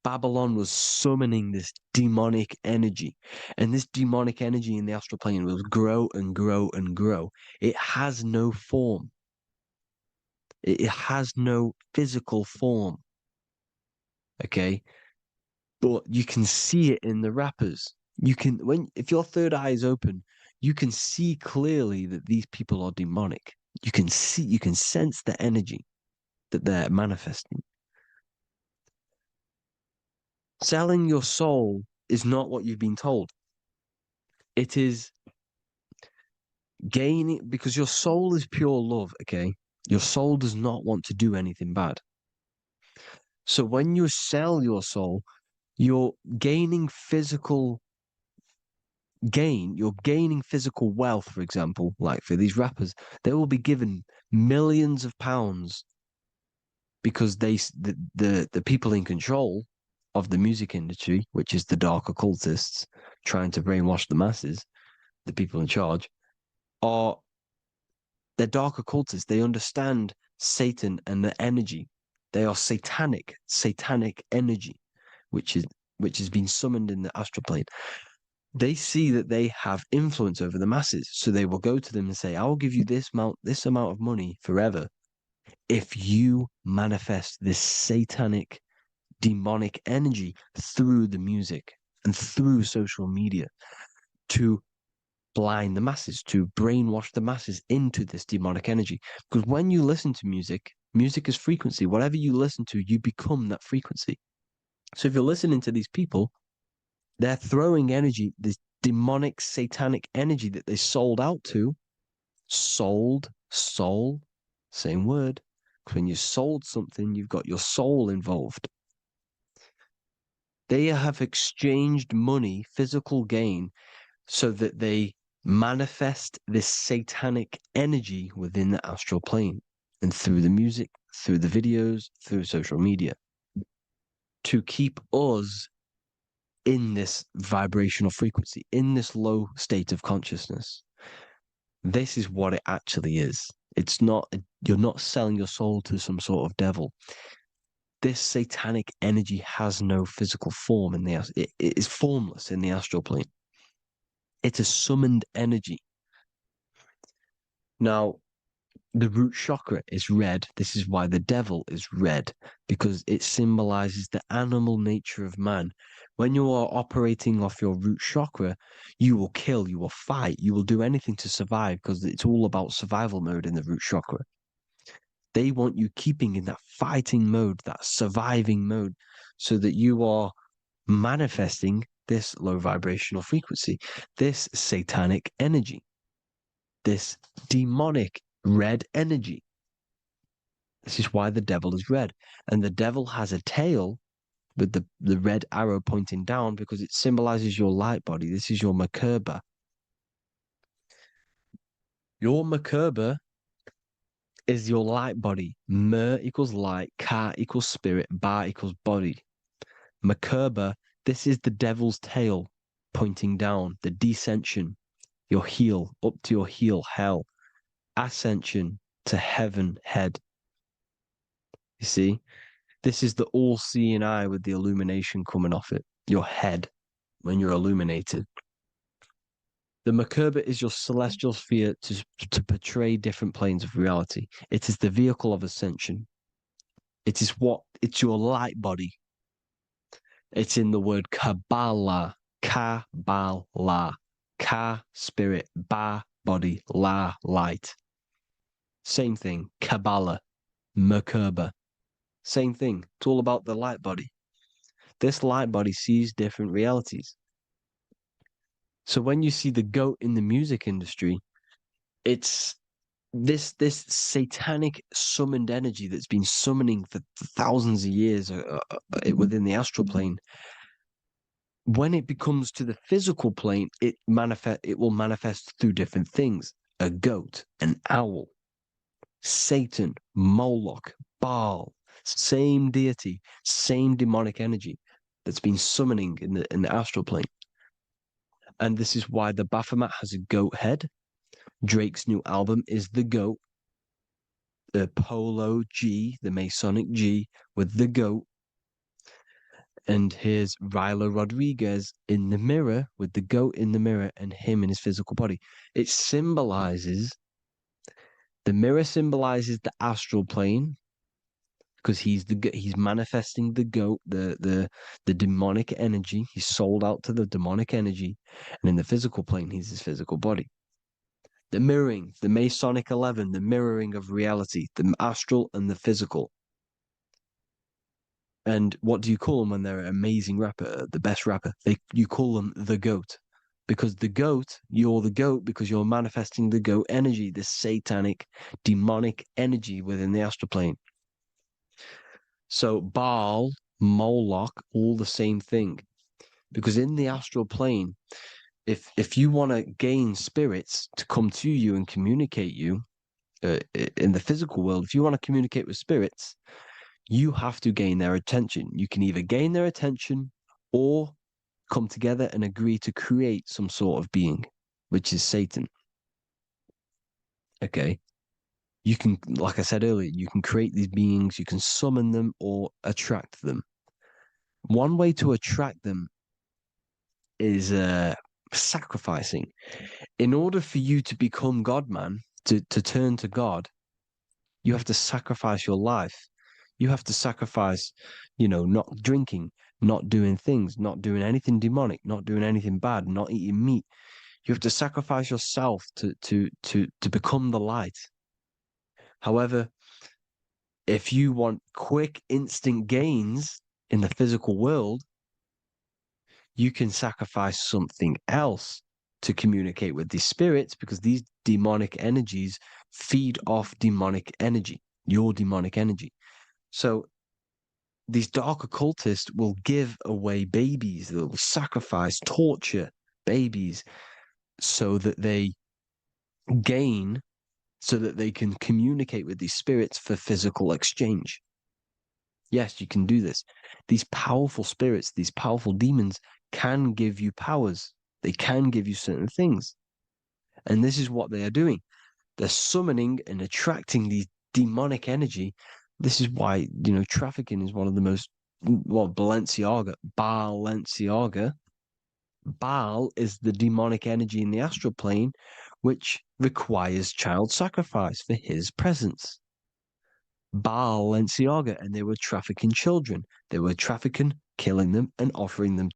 was summoning this demonic energy, and this demonic energy in the astral plane will grow and grow and grow. It has no form. It has no physical form. Okay? But you can see it in the rappers. If your third eye is open, you can see clearly that these people are demonic. You can sense the energy that they're manifesting. Selling your soul is not what you've been told. It is gaining, because your soul is pure love, okay? Your soul does not want to do anything bad. So when you sell your soul, you're gaining physical you're gaining physical wealth, for example, like for these rappers, they will be given millions of pounds because the people in control of the music industry, which is the dark occultists trying to brainwash the masses, the people in charge, they're dark occultists. They understand Satan and the energy. They are satanic energy, which has been summoned in the astral plane. They see that they have influence over the masses, so they will go to them and say, "I will give you this amount of money forever if you manifest this satanic, demonic energy through the music and through social media to blind the masses, to brainwash the masses into this demonic energy." Because when you listen to music, music is frequency. Whatever you listen to, you become that frequency. So if you're listening to these people, they're throwing energy, this demonic, satanic energy that they sold out to. Sold, soul, same word. When you sold something, you've got your soul involved. They have exchanged money, physical gain, so that they manifest this satanic energy within the astral plane and through the music, through the videos, through social media to keep us in this vibrational frequency, in this low state of consciousness. This is what it actually is. It's not, you're not selling your soul to some sort of devil. This satanic energy has no physical form it is formless in the astral plane. It's a summoned energy. Now, the root chakra is red. This is why the devil is red, because it symbolizes the animal nature of man. When you are operating off your root chakra, you will kill, you will fight, you will do anything to survive, because it's all about survival mode in the root chakra. They want you keeping in that fighting mode, that surviving mode, so that you are manifesting this low vibrational frequency, this satanic energy, this demonic red energy. This is why the devil is red. And the devil has a tail with the red arrow pointing down because it symbolizes your light body. This is your Merkaba. Your Merkaba is your light body. Mer equals light, Ka equals spirit, Ba equals body. Merkaba, this is the devil's tail pointing down, the descension, your heel, up to your heel, hell. Ascension to heaven, head. You see? This is the all-seeing eye with the illumination coming off it. Your head, when you're illuminated. The Merkaba is your celestial sphere to portray different planes of reality. It is the vehicle of ascension. It's your light body. It's in the word Kabbalah. Kabbalah. Ka, spirit. Ba, body. La, light. Same thing. Kabbalah. Merkaba. Same thing. It's all about the light body. This light body sees different realities. So when you see the goat in the music industry, it's this satanic summoned energy that's been summoning for thousands of years within the astral plane. When it becomes to the physical plane, it will manifest through different things. A goat, an owl, Satan, Moloch, Baal, same deity, same demonic energy that's been summoning in the astral plane. And this is why the Baphomet has a goat head. Drake's new album is the goat. The Polo G, the Masonic G, with the goat. And here's Rilo Rodriguez in the mirror, with the goat in the mirror and him in his physical body. It symbolizes, the mirror symbolizes the astral plane, because he's manifesting the goat, the demonic energy. He's sold out to the demonic energy, and in the physical plane, he's his physical body. The mirroring, the Masonic 11, the mirroring of reality, the astral and the physical. And what do you call them when they're an amazing rapper, the best rapper? You call them the goat, because the goat, you're the goat because you're manifesting the goat energy, the satanic, demonic energy within the astral plane. So Baal, Moloch, all the same thing. Because in the astral plane, if you want to gain spirits to come to you and communicate you in the physical world, if you want to communicate with spirits, you have to gain their attention. You can either gain their attention or come together and agree to create some sort of being, which is Satan. Okay. You can, like I said earlier, you can create these beings, you can summon them or attract them. One way to attract them is sacrificing. In order for you to become God, man, to turn to God, you have to sacrifice your life. You have to sacrifice, not drinking, not doing things, not doing anything demonic, not doing anything bad, not eating meat. You have to sacrifice yourself to become the light. However, if you want quick, instant gains in the physical world, you can sacrifice something else to communicate with these spirits, because these demonic energies feed off demonic energy, your demonic energy. So these dark occultists will give away babies, they'll sacrifice, torture babies so that they gain, so that they can communicate with these spirits for physical exchange. Yes, you can do this. These powerful spirits, these powerful demons can give you powers. They can give you certain things. And this is what they are doing. They're summoning and attracting these demonic energy. This is why, trafficking is one of the most, Balenciaga. Baal is the demonic energy in the astral plane, which requires child sacrifice for his presence. Balenciaga, and they were trafficking children. They were trafficking, killing them, and offering them